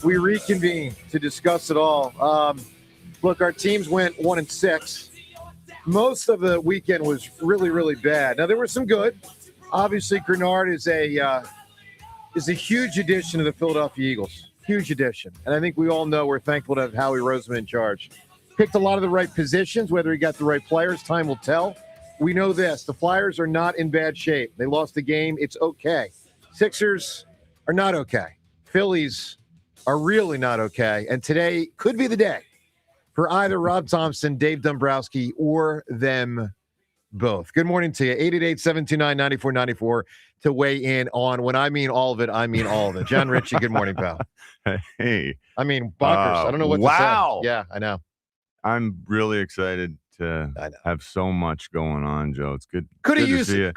We reconvene to discuss it all. Look, our teams went 1-6. Most of the weekend was really, really bad. Now there was some good. Obviously, Grenard is a huge addition to the Philadelphia Eagles. Huge addition, and I think we all know we're thankful to have Howie Roseman in charge. Picked a lot of the right positions. Whether he got the right players, time will tell. We know this: the Flyers are not in bad shape. They lost the game. It's okay. Sixers are not okay. Phillies are really not okay. And today could be the day for either Rob Thompson, Dave Dombrowski, or them both. Good morning to you. 888-729-9494 to weigh in on when I mean all of it, I mean all of it. John Ritchie, good morning, pal. Hey. I mean, bonkers. I don't know what to say. Yeah, I know. I'm really excited to have so much going on, Joe. It's good. Could have used happy an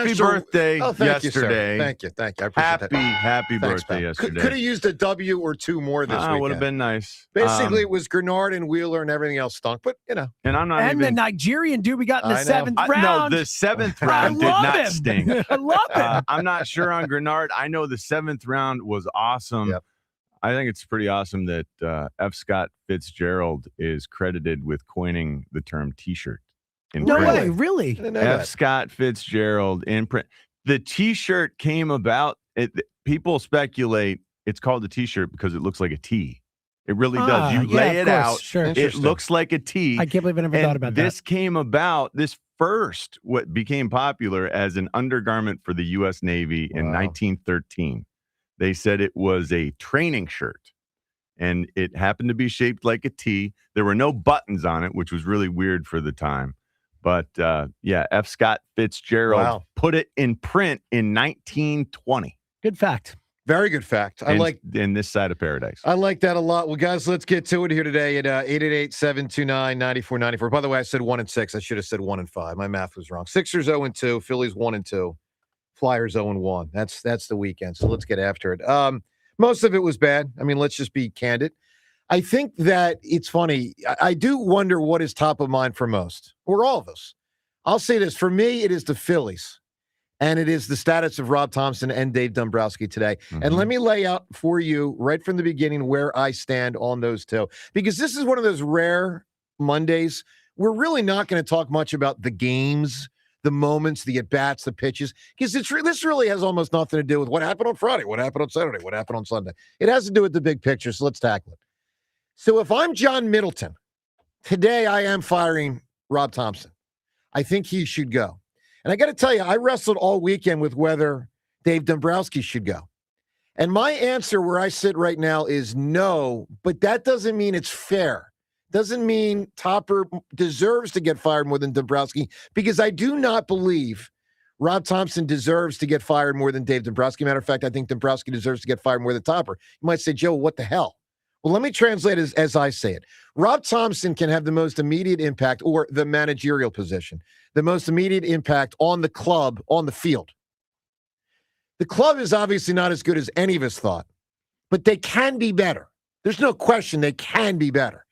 extra birthday thank yesterday. You, thank you. I appreciate that. Happy Thanks, birthday pal. yesterday. Could have used a W or two more this weekend. Would have been nice. Basically, it was Grenard and Wheeler and everything else stunk, but you know. And I'm not and the Nigerian dude we got in the seventh round. No, the seventh round did not stink. I love him. I'm not sure on Grenard. I know the seventh round was awesome. Yep. I think it's pretty awesome that F. Scott Fitzgerald is credited with coining the term T-shirt. No way, really? F. Scott Fitzgerald in print. The T-shirt came about. People speculate it's called the T-shirt because it looks like a T. It really does. You lay it out. Sure. It looks like a T. I can't believe I never thought about that. This came about. What became popular as an undergarment for the U.S. Navy in 1913. They said it was a training shirt, and it happened to be shaped like a T. There were no buttons on it, which was really weird for the time. But, F. Scott Fitzgerald put it in print in 1920. Good fact. Very good fact. In this side of paradise. I like that a lot. Well, guys, let's get to it here today at 888-729-9494. By the way, I said 1-6. I should have said 1-5. My math was wrong. Sixers 0-2, Phillies 1-2. Flyers 0-1. That's the weekend. So let's get after it. Most of it was bad. I mean, let's just be candid. I think that it's funny. I do wonder what is top of mind for most, or all of us. I'll say this. For me, it is the Phillies, and it is the status of Rob Thompson and Dave Dombrowski today. Mm-hmm. And let me lay out for you right from the beginning where I stand on those two, because this is one of those rare Mondays. We're really not going to talk much about the games, the moments, the at-bats, the pitches, because this really has almost nothing to do with what happened on Friday, what happened on Saturday, what happened on Sunday. It has to do with the big picture, so let's tackle it. So if I'm John Middleton, today I am firing Rob Thompson. I think he should go. And I got to tell you, I wrestled all weekend with whether Dave Dombrowski should go. And my answer where I sit right now is no, but that doesn't mean it's fair. Doesn't mean Topper deserves to get fired more than Dombrowski, because I do not believe Rob Thompson deserves to get fired more than Dave Dombrowski. Matter of fact, I think Dombrowski deserves to get fired more than Topper. You might say, Joe, what the hell? Well, let me translate as I say it. Rob Thompson can have the most immediate impact, or the managerial position, the most immediate impact on the club, on the field. The club is obviously not as good as any of us thought, but they can be better. There's no question they can be better.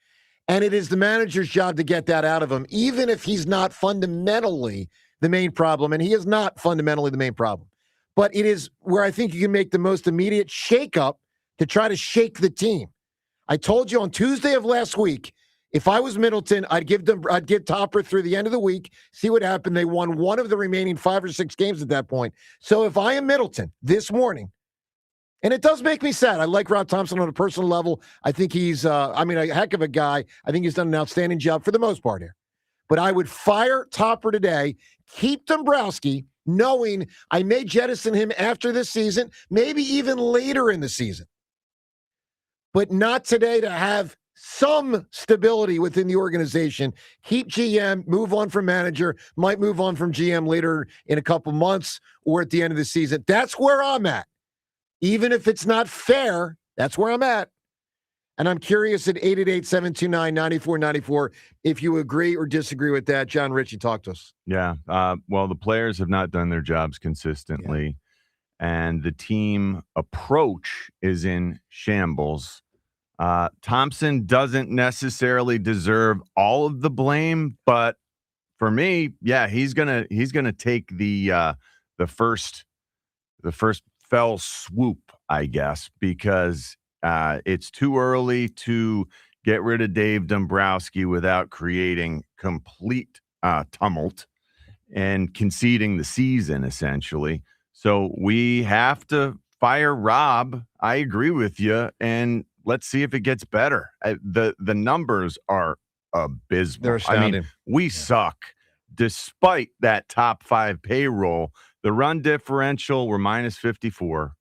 And it is the manager's job to get that out of him, even if he's not fundamentally the main problem. And he is not fundamentally the main problem. But it is where I think you can make the most immediate shakeup to try to shake the team. I told you on Tuesday of last week, if I was Middleton, I'd give Topper through the end of the week, see what happened. They won one of the remaining 5 or 6 games at that point. So if I am Middleton this morning, and it does make me sad. I like Rob Thompson on a personal level. I think he's, a heck of a guy. I think he's done an outstanding job for the most part here. But I would fire Topper today, keep Dombrowski, knowing I may jettison him after this season, maybe even later in the season. But not today, to have some stability within the organization. Keep GM, move on from manager, might move on from GM later in a couple months or at the end of the season. That's where I'm at. Even if it's not fair, that's where I'm at. And I'm curious at 888-729-9494 if you agree or disagree with that. John Ritchie, talk to us. Yeah. Well, the players have not done their jobs consistently, and the team approach is in shambles. Thompson doesn't necessarily deserve all of the blame, but for me, he's gonna take the first fell swoop, I guess, because it's too early to get rid of Dave Dombrowski without creating complete tumult and conceding the season, essentially. So we have to fire Rob. I agree with you, and let's see if it gets better. The numbers are abysmal. They're astounding. I mean, we suck. Despite that top 5 payroll, the run differential, we're minus 54.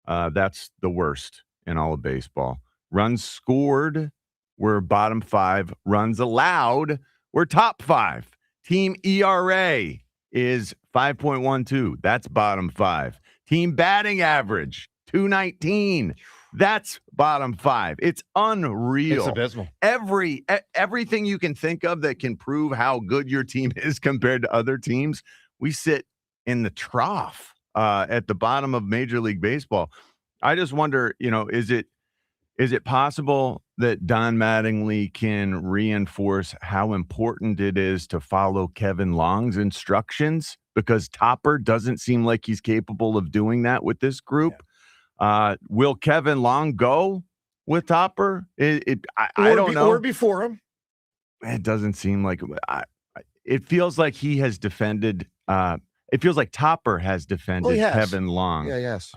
That's the worst in all of baseball. Runs scored, we're bottom 5. Runs allowed, we're top 5. Team ERA is 5.12. That's bottom 5. Team batting average, 219. That's bottom 5. It's unreal. It's abysmal. Everything you can think of that can prove how good your team is compared to other teams, we sit in the trough at the bottom of Major League Baseball. I just wonder, is it possible that Don Mattingly can reinforce how important it is to follow Kevin Long's instructions? Because Topper doesn't seem like he's capable of doing that with this group. Yeah. Will Kevin Long go with Topper? I don't know. Or before him. It doesn't seem like it feels like he has defended. It feels like Topper has defended Kevin Long. Yes.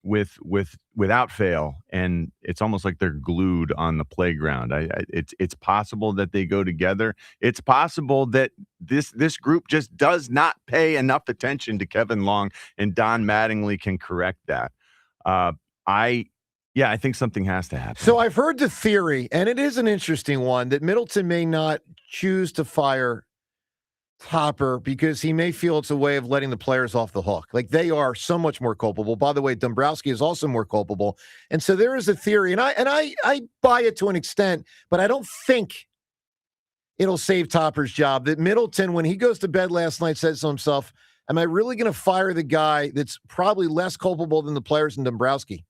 Without fail, and it's almost like they're glued on the playground. It's possible that they go together. It's possible that this group just does not pay enough attention to Kevin Long, and Don Mattingly can correct that. I think something has to happen. So I've heard the theory, and it is an interesting one, that Middleton may not choose to fire Topper because he may feel it's a way of letting the players off the hook. Like, they are so much more culpable. By the way, Dombrowski is also more culpable. And so there is a theory, and I buy it to an extent, but I don't think it'll save Topper's job. That Middleton, when he goes to bed last night, says to himself, am I really going to fire the guy that's probably less culpable than the players in Dombrowski?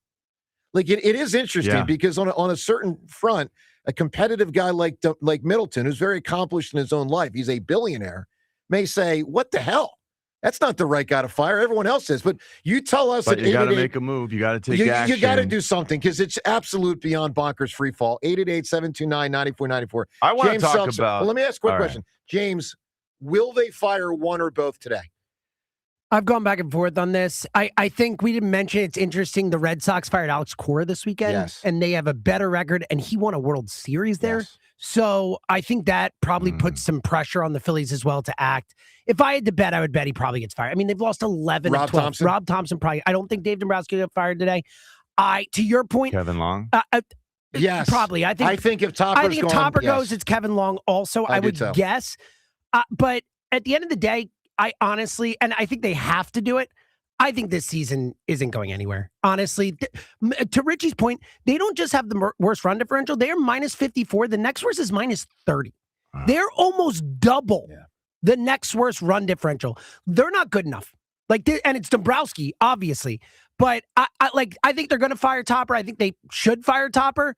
Like, it is interesting because on a certain front, a competitive guy like Middleton, who's very accomplished in his own life, he's a billionaire, may say, what the hell? That's not the right guy to fire. Everyone else is. But you tell us but at you got to make a move. You got to take action. You got to do something because it's absolute beyond bonkers free fall. 888-729-9494. I want to talk about. Well, let me ask a quick question. James, will they fire one or both today? I've gone back and forth on this. I think we didn't mention it's interesting. The Red Sox fired Alex Cora this weekend, and they have a better record, and he won a World Series there. Yes. So I think that probably puts some pressure on the Phillies as well to act. If I had to bet, I would bet he probably gets fired. I mean, they've lost 11 of 12. Thompson? Rob Thompson probably. I don't think Dave Dombrowski will get fired today. To your point, Kevin Long. Yes, probably. I think if Topper goes, it's Kevin Long. Also, I would guess. But at the end of the day, I honestly, and I think they have to do it. I think this season isn't going anywhere. Honestly, to Richie's point, they don't just have the worst run differential. They are minus 54. The next worst is minus 30. They're almost double the next worst run differential. They're not good enough. And it's Dombrowski, obviously. But I think they're going to fire Topper. I think they should fire Topper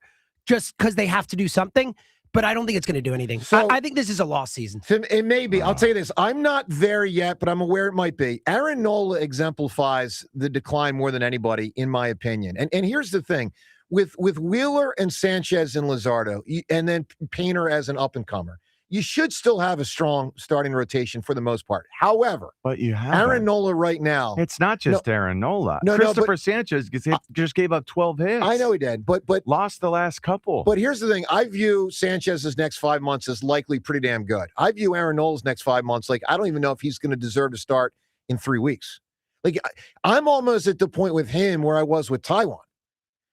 just because they have to do something. But I don't think it's going to do anything. So I think this is a lost season. It may be. I'll tell you this. I'm not there yet, but I'm aware it might be. Aaron Nola exemplifies the decline more than anybody, in my opinion. And here's the thing. With Wheeler and Sanchez and Luzardo, and then Painter as an up-and-comer, you should still have a strong starting rotation for the most part. However, but you have Aaron Nola right now. It's not just Aaron Nola. Christopher Sanchez just gave up 12 hits. I know he did, but lost the last couple. But here's the thing. I view Sanchez's next 5 months as likely pretty damn good. I view Aaron Nola's next 5 months like I don't even know if he's going to deserve to start in 3 weeks. Like, I'm almost at the point with him where I was with Taiwan.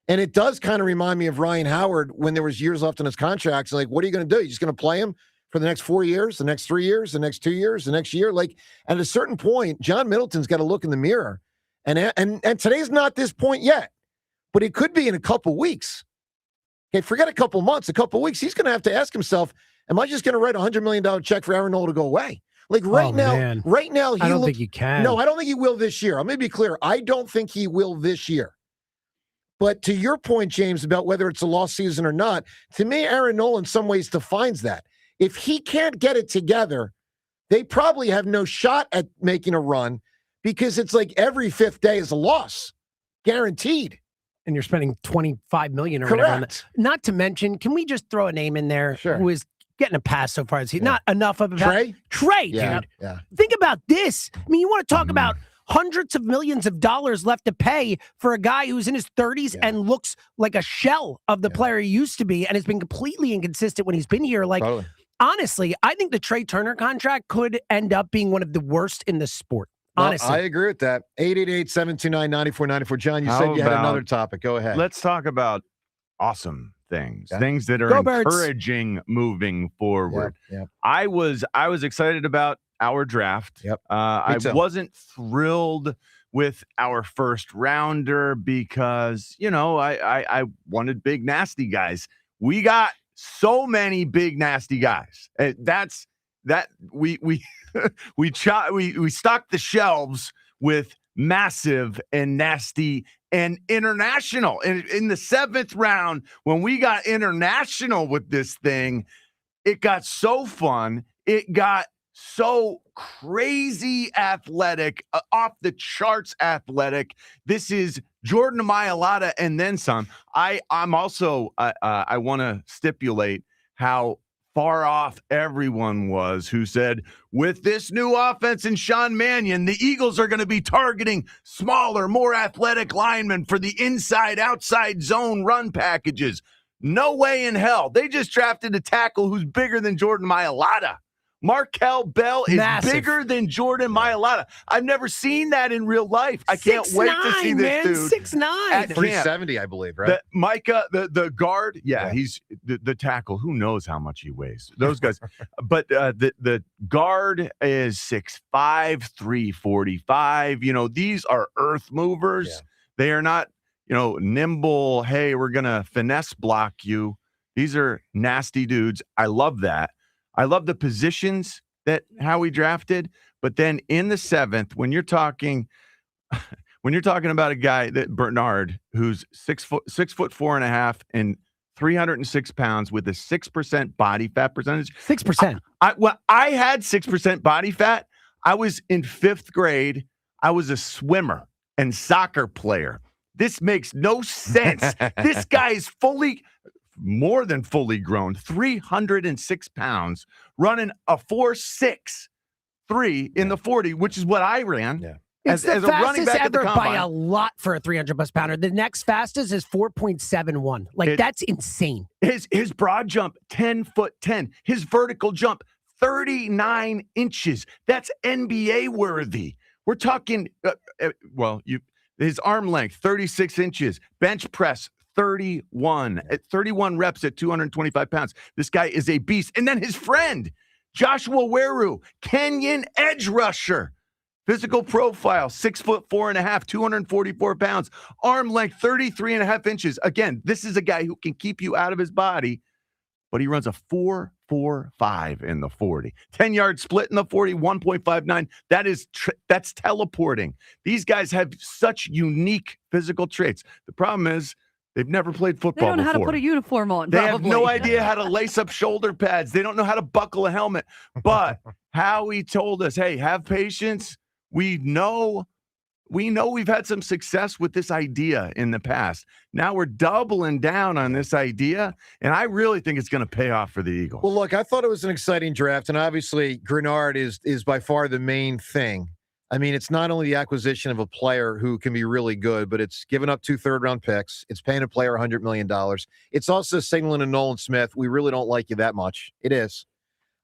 And it does kind of remind me of Ryan Howard when there was years left on his contract. Like, what are you going to do? You're just going to play him for the next 4 years, the next 3 years, the next 2 years, the next year? Like, at a certain point, John Middleton's got to look in the mirror. And today's not this point yet, but it could be in a couple weeks. Okay, forget a couple months, a couple weeks. He's going to have to ask himself, am I just going to write a $100 million check for Aaron Nola to go away? Like right now, I don't think he can. No, I don't think he will this year. Let me be clear. I don't think he will this year. But to your point, James, about whether it's a lost season or not, to me, Aaron Nola in some ways defines that. If he can't get it together, they probably have no shot at making a run because it's like every fifth day is a loss, guaranteed. and you're spending $25 million or whatever on that. Not to mention, can we just throw a name in there who is getting a pass so far? Not enough of a pass. Trey, dude. Yeah. Think about this. I mean, you want to talk about hundreds of millions of dollars left to pay for a guy who's in his 30s and looks like a shell of the player he used to be and has been completely inconsistent when he's been here. Like, honestly, I think the Trey Turner contract could end up being one of the worst in the sport. Honestly. I agree with that. 888-729-9494. John, you said you had another topic. Go ahead. Let's talk about awesome things, things that are encouraging moving forward. I was excited about our draft. I wasn't thrilled with our first rounder because, I wanted big, nasty guys. We got so many big, nasty guys. We stocked the shelves with massive and nasty and international. And in the 7th round, when we got international with this thing, it got so fun. It got so crazy athletic, off the charts athletic. This is Jordan Mailata and then some. I'm also, I want to stipulate how far off everyone was who said, with this new offense in Sean Mannion, the Eagles are going to be targeting smaller, more athletic linemen for the inside-outside zone run packages. No way in hell. They just drafted a tackle who's bigger than Jordan Mailata. Markel Bell is bigger than Jordan Mailata. I've never seen that in real life. I can't wait to see this dude. 6'9". 370, I believe, right? Micah, the guard, he's the tackle. Who knows how much he weighs? Those guys. But the guard is 6'5", 345. These are earth movers. Yeah. They are not, nimble, hey, we're going to finesse block you. These are nasty dudes. I love that. I love the positions that how we drafted, but then in the 7th, when you're talking about a guy that Bernard, who's 6'4.5" and 306 pounds with a 6% body fat percentage. 6%. I had 6% body fat. I was in 5th grade. I was a swimmer and soccer player. This makes no sense. This guy is more than fully grown, 306 pounds, running a 4.63 in the 40, which is what I ran. Yeah. It's the fastest ever by a lot for a 300-plus pounder. The next fastest is 4.71. That's insane. His broad jump, 10'10". His vertical jump, 39 inches. That's NBA worthy. We're talking, his arm length, 36 inches. Bench press, 31 at 31 reps at 225 pounds. This guy is a beast. And then his friend, Joshua Weru, Kenyan edge rusher, physical profile, 6'4.5", 244 pounds, arm length, 33.5 inches. Again, this is a guy who can keep you out of his body, but he runs a 4.45 in the 40. 10-yard split in the 40, 1.59. That's teleporting. These guys have such unique physical traits. The problem is, they've never played football before. They don't know how to put a uniform on. They have no idea how to lace up shoulder pads. They don't know how to buckle a helmet. But Howie told us, hey, have patience. We know we've had some success with this idea in the past. Now we're doubling down on this idea, and I really think it's going to pay off for the Eagles. Well, look, I thought it was an exciting draft, and obviously Grenard is by far the main thing. I mean, it's not only the acquisition of a player who can be really good, but it's giving up 2 third-round picks. It's paying a player $100 million. It's also signaling to Nolan Smith, we really don't like you that much. It is.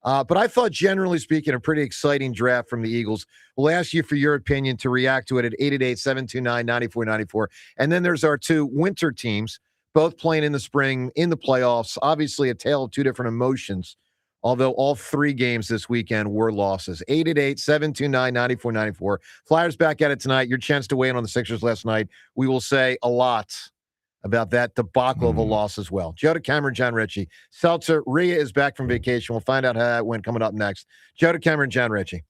But I thought, generally speaking, a pretty exciting draft from the Eagles. We'll ask you for your opinion to react to it at 888-729-9494. And then there's our 2 winter teams, both playing in the spring, in the playoffs. Obviously, a tale of 2 different emotions, although all 3 games this weekend were losses. 888-729-9494. Flyers back at it tonight. Your chance to weigh in on the Sixers last night. We will say a lot about that debacle of a loss as well. Joe DeCamera, John Ritchie. Seltzer, Rhea is back from vacation. We'll find out how that went coming up next. Joe DeCamera, John Ritchie.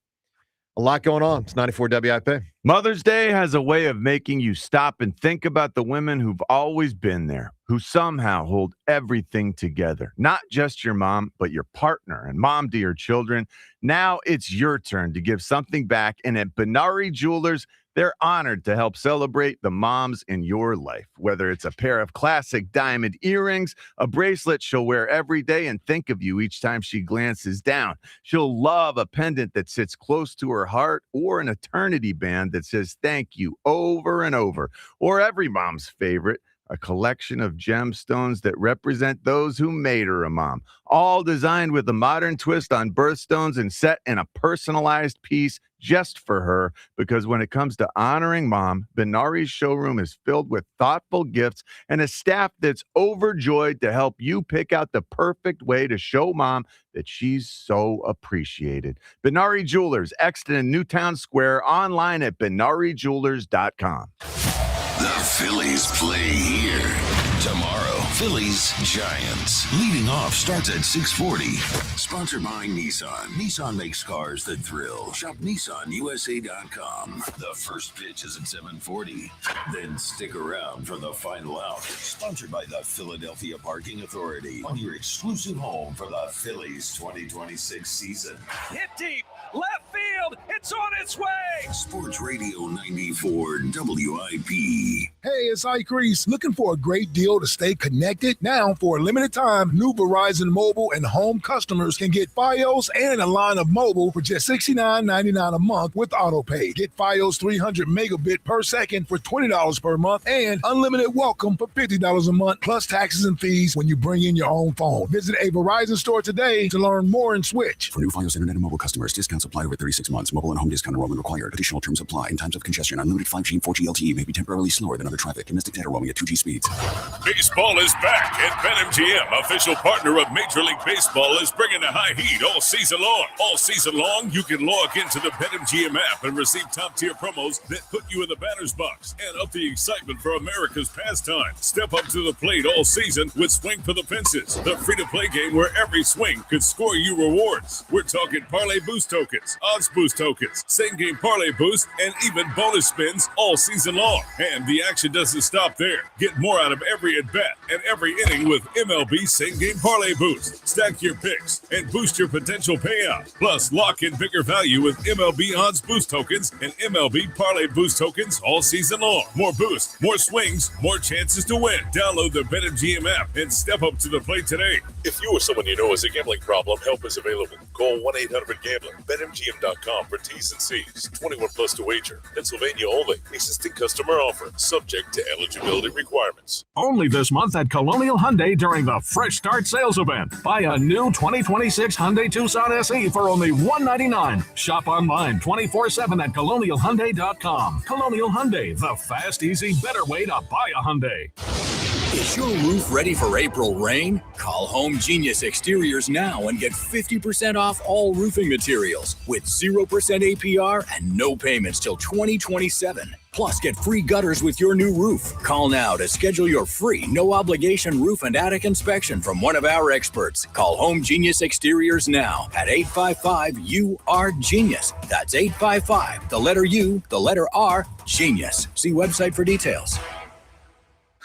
A lot going on. It's 94 WIP. Mother's Day has a way of making you stop and think about the women who've always been there, who somehow hold everything together. Not just your mom, but your partner and mom to your children. Now it's your turn to give something back. And at Benari Jewelers, They're honored to help celebrate the moms in your life, whether it's a pair of classic diamond earrings, a bracelet she'll wear every day and think of you each time she glances down. She'll love a pendant that sits close to her heart, or an eternity band that says thank you over and over. Or every mom's favorite, a collection of gemstones that represent those who made her a mom, all designed with a modern twist on birthstones and set in a personalized piece just for her. Because when it comes to honoring mom, Benari's showroom is filled with thoughtful gifts and a staff that's overjoyed to help you pick out the perfect way to show mom that she's so appreciated. Benari Jewelers, Exton and Newtown Square, online at benarijewelers.com. The Phillies play here tomorrow. Phillies Giants. Leading off starts at 6:40. Sponsored by Nissan. Nissan makes cars that thrill. Shop NissanUSA.com. The first pitch is at 7:40. Then stick around for the final out. Sponsored by the Philadelphia Parking Authority. On your exclusive home for the Phillies 2026 season. Hit deep. Left field. It's on its way. Sports Radio 94 WIP. Hey, it's Ike Reese. Looking for a great deal to stay connected? Now, for a limited time, new Verizon Mobile and Home customers can get Fios and a line of mobile for just $69.99 a month with AutoPay. Get Fios 300 megabit per second for $20 per month and unlimited welcome for $50 a month, plus taxes and fees when you bring in your own phone. Visit a Verizon store today to learn more and switch. For new Fios Internet and mobile customers, discounts apply over 36 months. Mobile and home discount enrollment required. Additional terms apply. In times of congestion, unlimited 5G and 4G LTE may be temporarily slower than other traffic. Domestic data roaming at 2G speeds. Baseball is back, and BetMGM, official partner of Major League Baseball, is bringing the high heat all season long. All season long, you can log into the BetMGM app and receive top-tier promos that put you in the batter's box and up the excitement for America's pastime. Step up to the plate all season with Swing for the Fences, the free-to-play game where every swing could score you rewards. We're talking parlay boost tokens, odds boost tokens, same-game parlay boost, and even bonus spins all season long. And the action doesn't stop there. Get more out of every at-bat and every inning with MLB same-game parlay boost. Stack your picks and boost your potential payout. Plus, lock in bigger value with MLB odds boost tokens and MLB parlay boost tokens all season long. More boost, more swings, more chances to win. Download the BetMGM app and step up to the plate today. If you or someone you know has a gambling problem, help is available. Call 1-800-GAMBLER. BetMGM.com for T's and C's. 21 plus to wager. Pennsylvania only. Existing customer offer. Subject to eligibility requirements. Only this month at Colonial Hyundai during the Fresh Start sales event. Buy a new 2026 Hyundai Tucson SE for only $199. Shop online 24/7 at colonialhyundai.com. Colonial Hyundai, the fast, easy, better way to buy a Hyundai. Is your roof ready for April rain? Call Home Genius Exteriors now and get 50% off all roofing materials with 0% APR and no payments till 2027. Plus, get free gutters with your new roof. Call now to schedule your free, no-obligation roof and attic inspection from one of our experts. Call Home Genius Exteriors now at 855-U-R-GENIUS. That's 855, the letter U, the letter R, Genius. See website for details.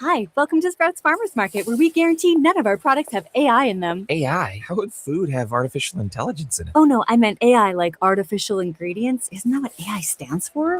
Hi, welcome to Sprouts Farmers Market, where we guarantee none of our products have AI in them. AI? How would food have artificial intelligence in it? Oh no, I meant AI like artificial ingredients. Isn't that what AI stands for?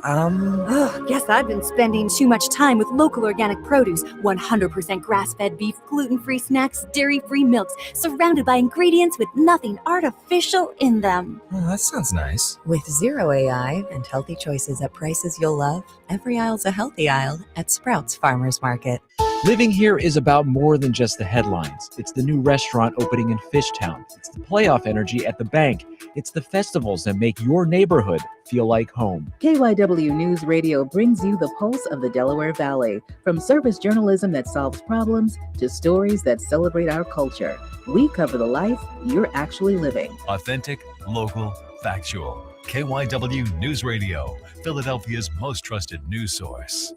Guess I've been spending too much time with local organic produce, 100% grass-fed beef, gluten-free snacks, dairy-free milks, surrounded by ingredients with nothing artificial in them. Oh, that sounds nice. With zero AI and healthy choices at prices you'll love, every aisle's a healthy aisle at Sprouts Farmers Market. Living here is about more than just the headlines. It's the new restaurant opening in Fishtown. It's the playoff energy at the bank. It's the festivals that make your neighborhood feel like home. KYW News Radio brings you the pulse of the Delaware Valley. From service journalism that solves problems to stories that celebrate our culture, we cover the life you're actually living. Authentic, local, factual. KYW News Radio, Philadelphia's most trusted news source.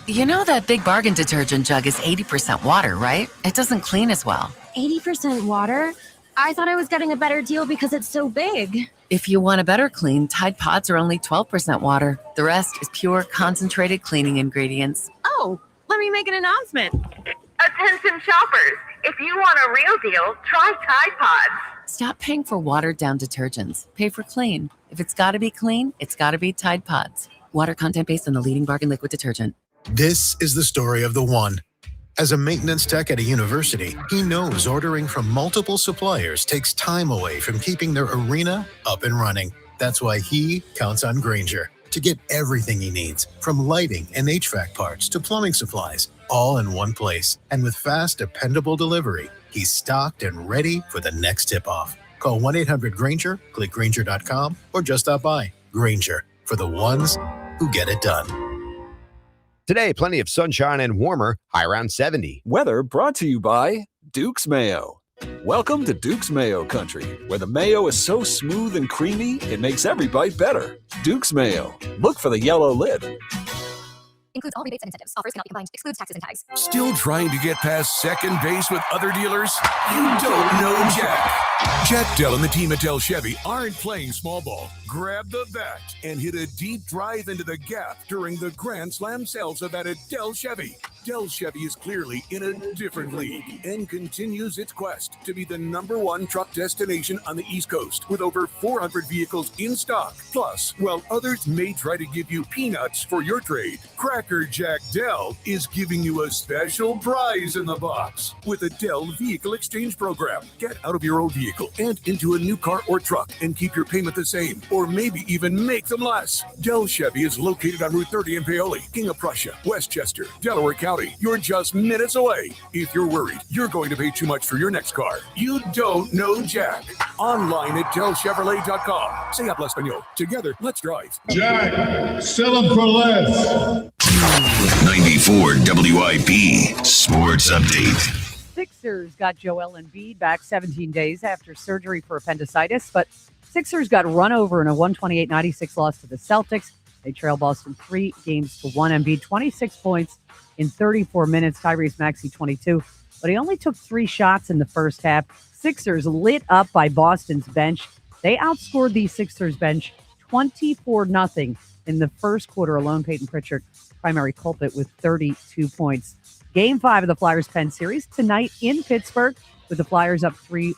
You know that Big Bargain detergent jug is 80% water, right? It doesn't clean as well. 80% water? I thought I was getting a better deal because it's so big. If you want a better clean, Tide Pods are only 12% water. The rest is pure, concentrated cleaning ingredients. Oh, let me make an announcement. Attention shoppers, if you want a real deal, try Tide Pods. Stop paying for watered-down detergents. Pay for clean. If it's got to be clean, it's got to be Tide Pods. Water content based on the leading bargain liquid detergent. This is the story of the one. As a maintenance tech at a university, he knows ordering from multiple suppliers takes time away from keeping their arena up and running. That's why he counts on Grainger to get everything he needs, from lighting and HVAC parts to plumbing supplies, all in one place. And with fast, dependable delivery, he's stocked and ready for the next tip-off. Call 1-800-GRAINGER, click Grainger.com, or just stop by. Grainger, for the ones who get it done. Today, plenty of sunshine and warmer, high around 70. Weather brought to you by Duke's Mayo. Welcome to Duke's Mayo Country, where the mayo is so smooth and creamy, it makes every bite better. Duke's Mayo. Look for the yellow lid. Includes all rebates and incentives. Offers cannot be combined. Excludes taxes and tags. Still trying to get past second base with other dealers? You don't know Jack. Jack Dell and the team at Dell Chevy aren't playing small ball. Grab the bat and hit a deep drive into the gap during the Grand Slam sales event at Dell Chevy. Dell Chevy is clearly in a different league and continues its quest to be the #1 truck destination on the East Coast with over 400 vehicles in stock. Plus, while others may try to give you peanuts for your trade, Cracker Jack Dell is giving you a special prize in the box with a Dell Vehicle Exchange Program. Get out of your old vehicle and into a new car or truck and keep your payment the same, or maybe even make them less. Dell Chevy is located on Route 30 in Paoli, King of Prussia, Westchester, Delaware County. You're just minutes away. If you're worried you're going to pay too much for your next car, you don't know Jack. Online at DellChevrolet.com. Say habla español. Together, let's drive. Jack, sell them for less. 94 WIP Sports Update. Sixers got Joel Embiid back 17 days after surgery for appendicitis, but Sixers got run over in a 128-96 loss to the Celtics. They trail Boston 3-1. Embiid 26 points in 34 minutes. Tyrese Maxey 22, but he only took 3 shots in the first half. Sixers lit up by Boston's bench. They outscored the Sixers bench 24-0 in the first quarter alone. Peyton Pritchard, primary culprit, with 32 points. Game 5 of the Flyers-Penn series tonight in Pittsburgh with the Flyers up 3-1.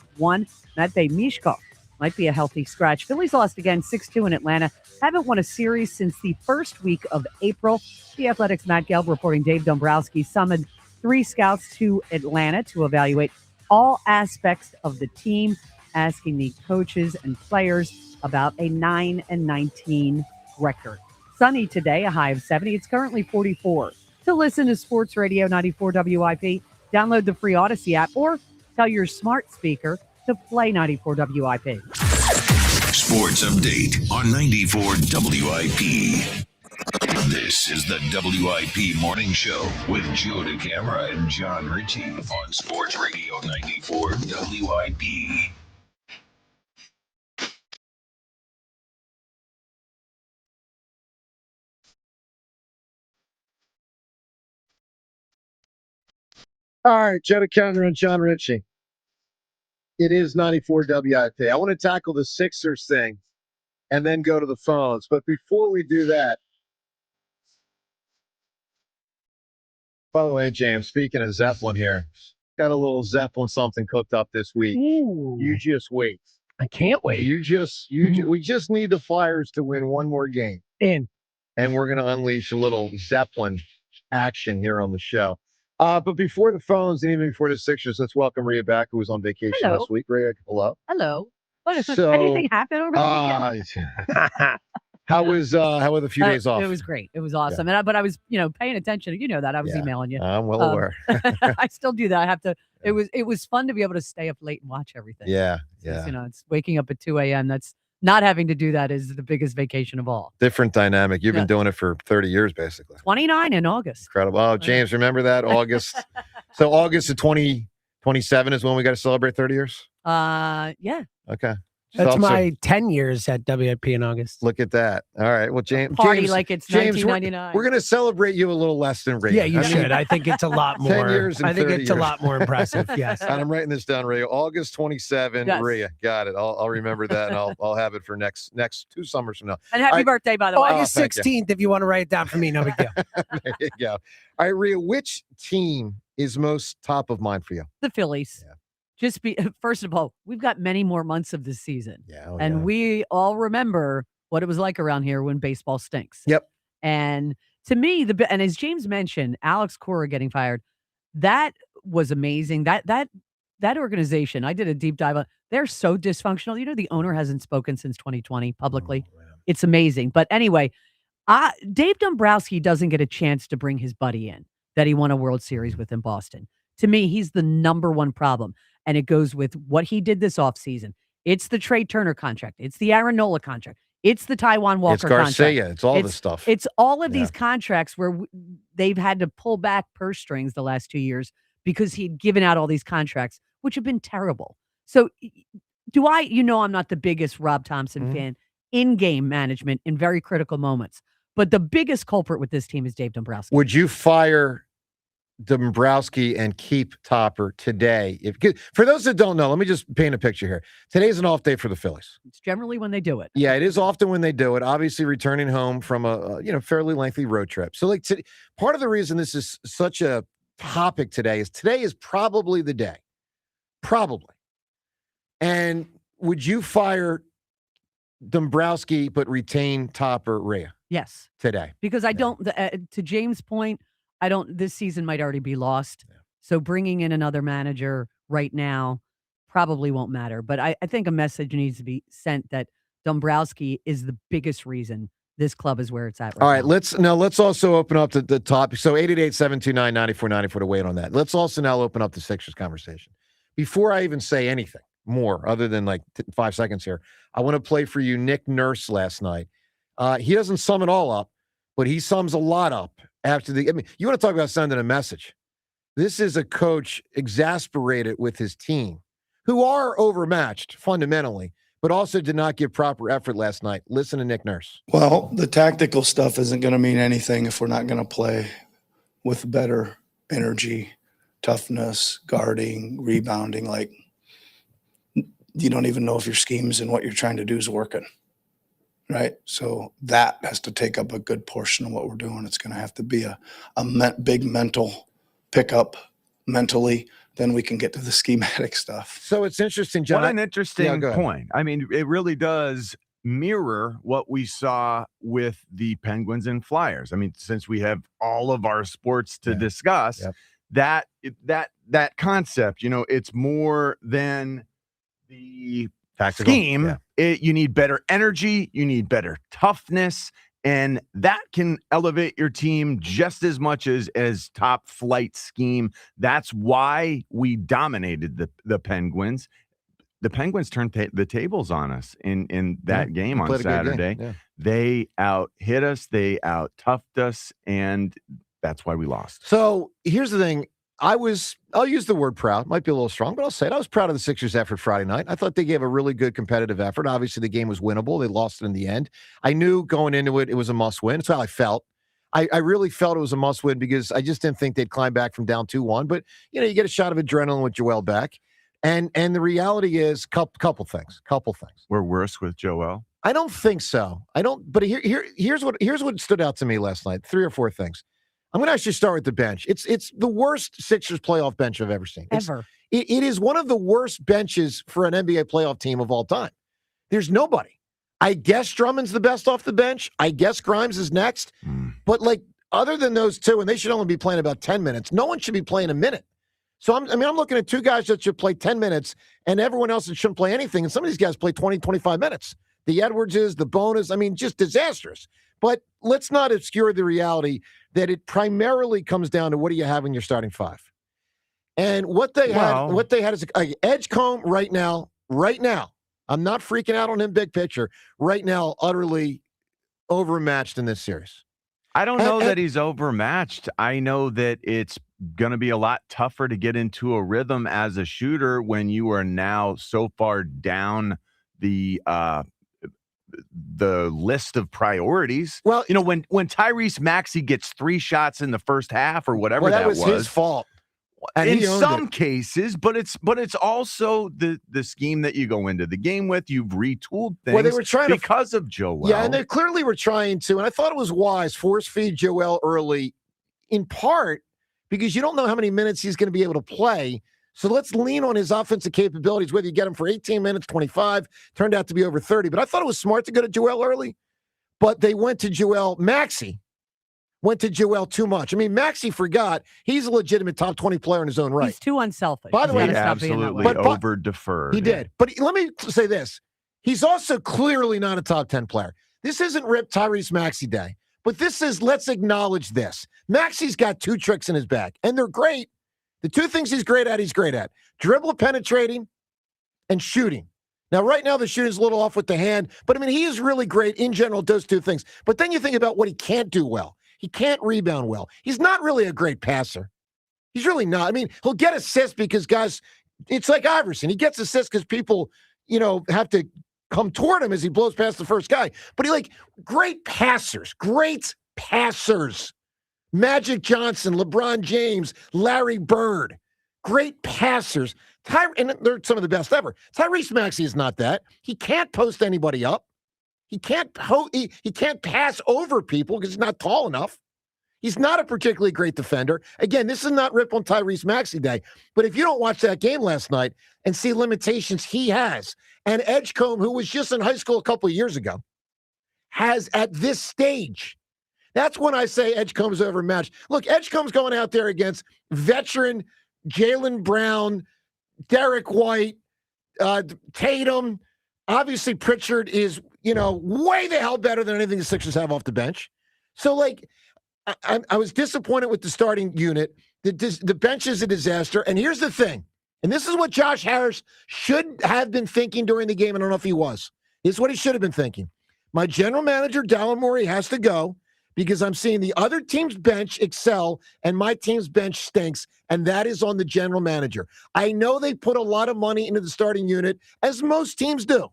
Matvei Mishkov might be a healthy scratch. Phillies lost again 6-2 in Atlanta. Haven't won a series since the first week of April. The Athletics' Matt Gelb reporting Dave Dombrowski summoned 3 scouts to Atlanta to evaluate all aspects of the team, asking the coaches and players about a 9-19 record. Sunny today, a high of 70. It's currently 44. To listen to Sports Radio 94 WIP, download the free Odyssey app or tell your smart speaker to play 94 WIP. Sports Update on 94 WIP. This is the WIP Morning Show with Joe DeCamara and John Ritchie on Sports Radio 94 WIP. All right, Joe DeCamara and John Ritchie. It is 94 WIP. I want to tackle the Sixers thing and then go to the phones. But before we do that, by the way, James, speaking of Zeppelin here, got a little Zeppelin something cooked up this week. Ooh. You just wait. I can't wait. We just need the Flyers to win one more game. And we're going to unleash a little Zeppelin action here on the show. But before the phones and even before the Sixers, let's welcome Rhea back, who was on vacation last week. Rhea, hello. Hello. What is So, anything happen over the weekend? How were the few days off? It was great. It was awesome. But I was, paying attention. You know that I was emailing you. I'm well aware. I still do that. I have to. Yeah. It was fun to be able to stay up late and watch everything. Yeah. It's waking up at 2 a.m. That's not having to do that is the biggest vacation of all. Different dynamic. You've been doing it for 30 years, basically. 29 in August. Incredible. Oh, James, remember that? August. So August of 2027 is when we got to celebrate 30 years? Yeah. Okay. That's my 10 years at WIP in August. Look at that. All right. Well, James. Like it's 1999. We're going to celebrate you a little less than Ray. Yeah, you should. I think it's a lot more. 10 years and I think 30 it's years. a lot more impressive. Yes. And I'm writing this down, Ray. August 27, yes. Rhea. Got it. I'll remember that, and I'll have it for next 2 summers from now. And happy birthday, by the way. August 16th, if you want to write it down for me, no big deal. There you go. All right, Rhea, which team is most top of mind for you? The Phillies. Yeah. First of all, we've got many more months of this season. Yeah. We all remember what it was like around here when baseball stinks. Yep. And to me, and as James mentioned, Alex Cora getting fired, that was amazing. That organization, I did a deep dive on. They're so dysfunctional. You know, the owner hasn't spoken since 2020 publicly. It's amazing. But anyway, Dave Dombrowski doesn't get a chance to bring his buddy in that he won a World Series with in Boston. To me, he's the number one problem. And it goes with what he did this offseason. It's the Trey Turner contract. It's the Aaron Nola contract. It's the Taiwan Walker contract. It's Garcia. It's all this stuff. It's all of these contracts where they've had to pull back purse strings the last 2 years because he'd given out all these contracts, which have been terrible. So I'm not the biggest Rob Thompson fan in game management in very critical moments, but the biggest culprit with this team is Dave Dombrowski. Would you fire Dombrowski and keep Topper today? For those that don't know, let me just paint a picture here. Today's an off day for the Phillies. It's generally when they do it. Yeah, it is often when they do it. Obviously, returning home from a fairly lengthy road trip. So, part of the reason this is such a topic today is probably the day, probably. And would you fire Dombrowski but retain Topper Rhea? Yes, today, because I don't. To James' point. This season might already be lost. Yeah. So bringing in another manager right now probably won't matter. But I think a message needs to be sent that Dombrowski is the biggest reason this club is where it's at right now. All right, let's also open up the topic. So 888-729-9494 to wait on that. Let's also now open up the Sixers conversation. Before I even say anything more other than 5 seconds here, I want to play for you Nick Nurse last night. He doesn't sum it all up, but he sums a lot up. You want to talk about sending a message. This is a coach exasperated with his team, who are overmatched fundamentally, but also did not give proper effort last night. Listen to Nick Nurse. Well, the tactical stuff isn't going to mean anything if we're not going to play with better energy, toughness, guarding, rebounding. You don't even know if your schemes and what you're trying to do is working. Right. So that has to take up a good portion of what we're doing. It's going to have to be a big mental pickup mentally. Then we can get to the schematic stuff. So it's interesting, John. What an interesting point. I mean, it really does mirror what we saw with the Penguins and Flyers. I mean, since we have all of our sports to discuss, that concept, it's more than the tactical scheme. You need better energy, you need better toughness, and that can elevate your team just as much as top flight scheme. That's why we dominated the Penguins. The Penguins turned the tables on us in that game on Saturday. Yeah. They out-hit us, they out-toughed us, and that's why we lost. So here's the thing. I'll use the word proud. Might be a little strong, but I'll say it. I was proud of the Sixers' effort Friday night. I thought they gave a really good competitive effort. Obviously, the game was winnable. They lost it in the end. I knew going into it, it was a must-win. That's how I felt. I really felt it was a must-win because I just didn't think they'd climb back from down 2-1. But, you get a shot of adrenaline with Joel back. And the reality is couple things. We're worse with Joel? I don't think so. But here's what stood out to me last night. 3 or 4 things. I'm going to actually start with the bench. It's the worst Sixers playoff bench I've ever seen. It is one of the worst benches for an NBA playoff team of all time. There's nobody. I guess Drummond's the best off the bench. I guess Grimes is next. But other than those two, and they should only be playing about 10 minutes, no one should be playing a minute. So I'm looking at 2 guys that should play 10 minutes and everyone else that shouldn't play anything. And some of these guys play 20, 25 minutes. The Edwardses, the Bonus, just disastrous. But let's not obscure the reality that it primarily comes down to what do you have in your starting 5. And what they had is Edgecombe right now. I'm not freaking out on him big picture. Right now, utterly overmatched in this series. I don't know that he's overmatched. I know that it's going to be a lot tougher to get into a rhythm as a shooter when you are now so far down the list of priorities. Well, when Tyrese Maxey gets 3 shots in the first half or whatever that was his fault. And in some cases, but it's also the scheme that you go into the game with. You've retooled things they were trying because of Joel. Yeah, and they clearly were trying to, and I thought it was wise, force feed Joel early, in part because you don't know how many minutes he's going to be able to play. So let's lean on his offensive capabilities, whether you get him for 18 minutes, 25, turned out to be over 30. But I thought it was smart to go to Joel early. But they went to Joel Maxey went to Joel too much. I mean, Maxey forgot he's a legitimate top 20 player in his own right. He's too unselfish. By the way, he absolutely over-deferred. He did. But let me say this. He's also clearly not a top 10 player. This isn't Rip Tyrese Maxey Day, but this is, let's acknowledge this. Maxey's got 2 tricks in his bag, and they're great. The 2 things he's great at. Dribble penetrating and shooting. Now, right now, the shooting's a little off with the hand, but I mean, he is really great in general at those 2 things. But then you think about what he can't do well. He can't rebound well. He's not really a great passer. He's really not. I mean, he'll get assists because guys, it's like Iverson. He gets assists because people, have to come toward him as he blows past the first guy. But great passers. Magic Johnson, LeBron James, Larry Bird. Great passers. And they're some of the best ever. Tyrese Maxey is not that. He can't post anybody up. He can't pass over people because he's not tall enough. He's not a particularly great defender. Again, this is not Rip on Tyrese Maxey Day. But if you don't watch that game last night and see limitations he has, and Edgecombe, who was just in high school a couple of years ago, has at this stage, that's when I say Edgecombe's overmatched. Look, Edgecombe's going out there against veteran Jaylen Brown, Derek White, Tatum. Obviously, Pritchard is, way the hell better than anything the Sixers have off the bench. So, I was disappointed with the starting unit. The bench is a disaster. And here's the thing. And this is what Josh Harris should have been thinking during the game. I don't know if he was. This is what he should have been thinking. My general manager, Daryl Morey, has to go because I'm seeing the other team's bench excel and my team's bench stinks, and that is on the general manager. I know they put a lot of money into the starting unit, as most teams do.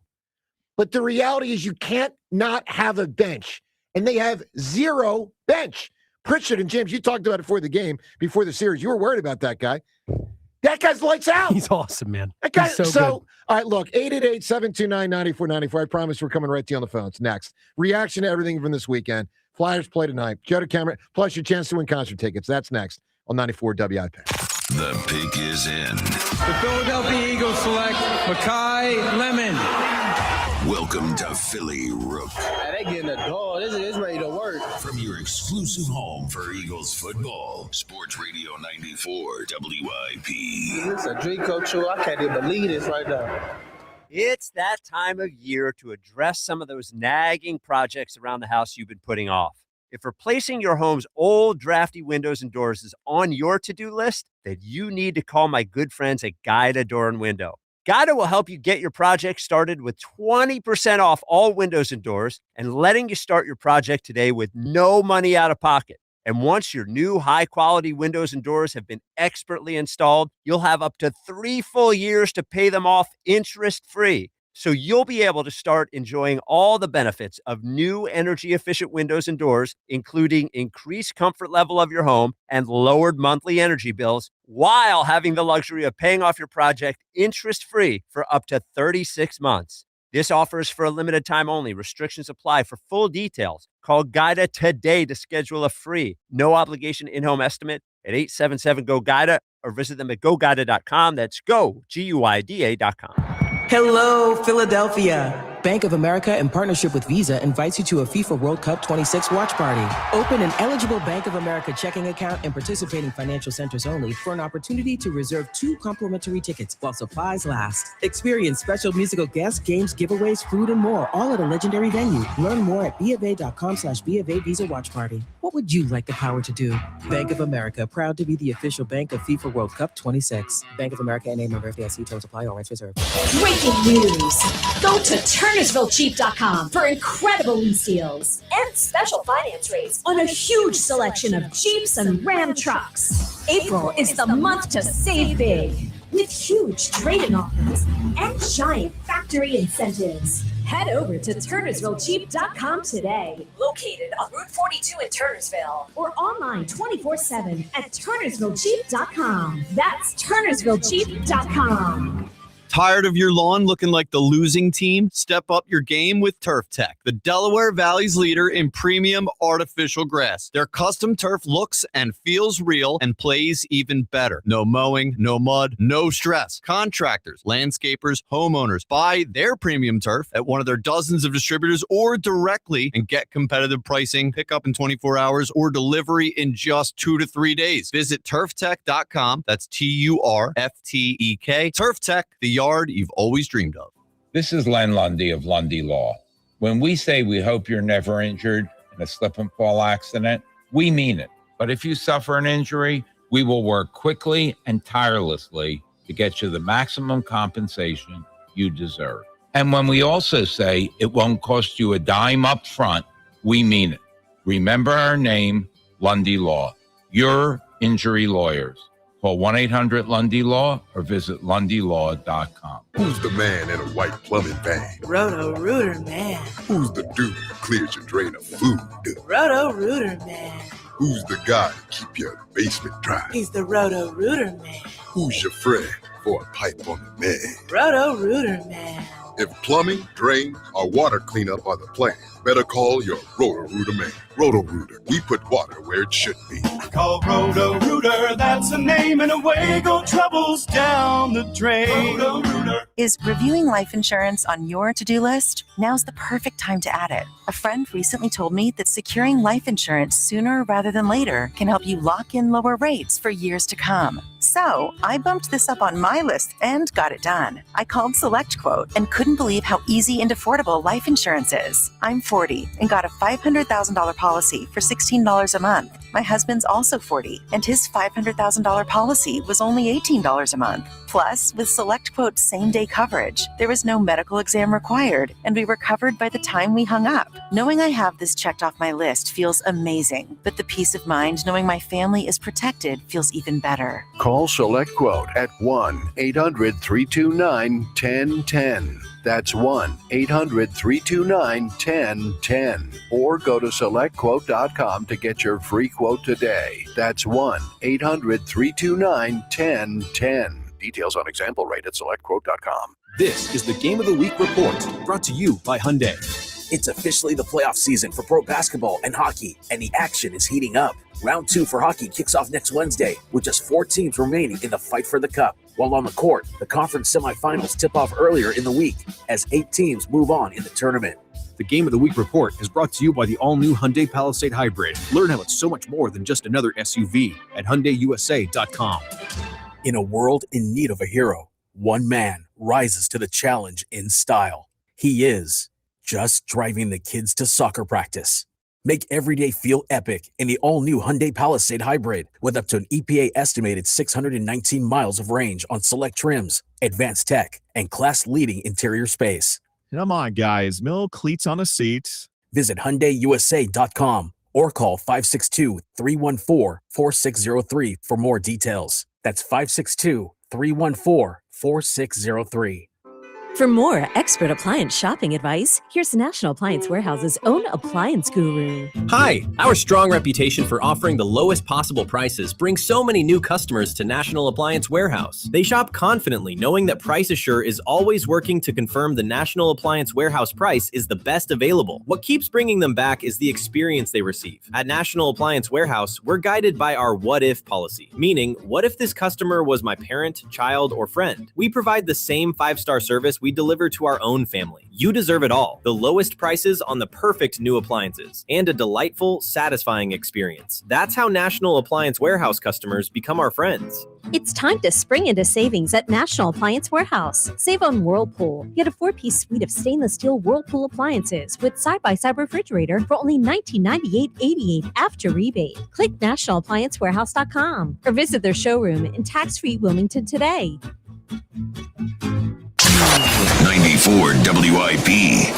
But the reality is you can't not have a bench, and they have 0 bench. Pritchard and James, you talked about it before the game, before the series. You were worried about that guy. That guy's lights out. He's awesome, man. That guy, He's so good. All right, look, 888-729-9494. I promise we're coming right to you on the phones next. Reaction to everything from this weekend. Flyers play tonight. Joe to Cameron, plus your chance to win concert tickets. That's next on 94 WIP. The pick is in. The Philadelphia Eagles select Makai Lemon. Welcome to Philly Rook. They getting a dog. This is ready to work. From your exclusive home for Eagles football, Sports Radio 94 WIP. This is a dream come true. I can't even believe this right now. It's that time of year to address some of those nagging projects around the house you've been putting off. If replacing your home's old drafty windows and doors is on your to-do list, then you need to call my good friends at Guida Door and Window. Guida will help you get your project started with 20% off all windows and doors and letting you start your project today with no money out of pocket. And once your new high-quality windows and doors have been expertly installed, you'll have up to 3 full years to pay them off interest-free. So you'll be able to start enjoying all the benefits of new energy-efficient windows and doors, including increased comfort level of your home and lowered monthly energy bills, while having the luxury of paying off your project interest-free for up to 36 months. This offer is for a limited time only. Restrictions apply. For full details, call Guida today to schedule a free, no-obligation in-home estimate at 877-GO-GUIDA or visit them at GoGuida.com. That's go, GUIDA.com. Hello, Philadelphia. Bank of America, in partnership with Visa, invites you to a FIFA World Cup 26 watch party. Open an eligible Bank of America checking account in participating financial centers only for an opportunity to reserve 2 complimentary tickets while supplies last. Experience special musical guests, games, giveaways, food, and more, all at a legendary venue. Learn more at BofA.com/BofA Visa Watch Party. What would you like the power to do? Bank of America, proud to be the official bank of FIFA World Cup 26. Bank of America and a member of FDIC. Terms apply. All rights reserved. Breaking news. Go to TurnersvilleCheap.com for incredible lease deals and special finance rates on a huge selection of Jeeps and Ram trucks. April is the month to save big with huge trade-in offers and giant factory incentives. Head over to TurnersvilleCheap.com today. Located on Route 42 in Turnersville or online 24/7 at TurnersvilleCheap.com. That's TurnersvilleCheap.com. Tired of your lawn looking like the losing team? Step up your game with Turf Tech, the Delaware Valley's leader in premium artificial grass. Their custom turf looks and feels real and plays even better. No mowing, no mud, no stress. Contractors, landscapers, homeowners buy their premium turf at one of their dozens of distributors or directly and get competitive pricing, pick up in 24 hours or delivery in just 2 to 3 days. Visit turftech.com. That's TURFTEK. Turf Tech, the yard you've always dreamed of. This is Len Lundy of Lundy Law. When we say we hope you're never injured in a slip and fall accident, we mean it. But if you suffer an injury, we will work quickly and tirelessly to get you the maximum compensation you deserve. And when we also say it won't cost you a dime up front, we mean it. Remember our name, Lundy Law. Your injury lawyers. Call 1-800-LUNDY-LAW or visit LundyLaw.com. Who's the man in a white plumbing van? Roto-Rooter Man. Who's the dude who clears your drain of food? Roto-Rooter Man. Who's the guy to keep your basement dry? He's the Roto-Rooter Man. Who's your friend for a pipe on the man? Roto-Rooter Man. If plumbing, drain, or water cleanup are the plan, better call your Roto-Rooter man. Roto-Rooter, we put water where it should be. Call Roto-Rooter, that's the name, and away go troubles down the drain. Roto-Rooter. Is reviewing life insurance on your to-do list? Now's the perfect time to add it. A friend recently told me that securing life insurance sooner rather than later can help you lock in lower rates for years to come. So I bumped this up on my list and got it done. I called SelectQuote and couldn't believe how easy and affordable life insurance is. I'm 40 and got a $500,000 policy for $16 a month. My husband's also 40 and his $500,000 policy was only $18 a month. Plus, with SelectQuote's same-day coverage, there was no medical exam required and we were covered by the time we hung up. Knowing I have this checked off my list feels amazing, but the peace of mind knowing my family is protected feels even better. Call SelectQuote at 1-800-329-1010. That's 1-800-329-1010. Or go to SelectQuote.com to get your free quote today. That's 1-800-329-1010. Details on example rate at SelectQuote.com. This is the Game of the Week report, brought to you by Hyundai. It's officially the playoff season for pro basketball and hockey, and the action is heating up. Round 2 for hockey kicks off next Wednesday, with just 4 teams remaining in the fight for the cup. While on the court, the conference semifinals tip off earlier in the week as 8 teams move on in the tournament. The Game of the Week report is brought to you by the all-new Hyundai Palisade Hybrid. Learn how it's so much more than just another SUV at HyundaiUSA.com. In a world in need of a hero, one man rises to the challenge in style. He is just driving the kids to soccer practice. Make every day feel epic in the all-new Hyundai Palisade Hybrid with up to an EPA-estimated 619 miles of range on select trims, advanced tech, and class-leading interior space. Come on, guys. No cleats on a seat. Visit HyundaiUSA.com or call 562-314-4603 for more details. That's 562-314-4603. For more expert appliance shopping advice, here's National Appliance Warehouse's own appliance guru. Hi! Our strong reputation for offering the lowest possible prices brings so many new customers to National Appliance Warehouse. They shop confidently, knowing that Price Assure is always working to confirm the National Appliance Warehouse price is the best available. What keeps bringing them back is the experience they receive. At National Appliance Warehouse, we're guided by our what if policy, meaning, what if this customer was my parent, child, or friend? We provide the same 5-star service we deliver to our own family. You deserve it all. The lowest prices on the perfect new appliances and a delightful, satisfying experience. That's how National Appliance Warehouse customers become our friends. It's time to spring into savings at National Appliance Warehouse. Save on Whirlpool. Get a 4-piece suite of stainless steel Whirlpool appliances with side-by-side refrigerator for only $1998.88 after rebate. Click nationalappliancewarehouse.com or visit their showroom in tax-free Wilmington today. 94 WIP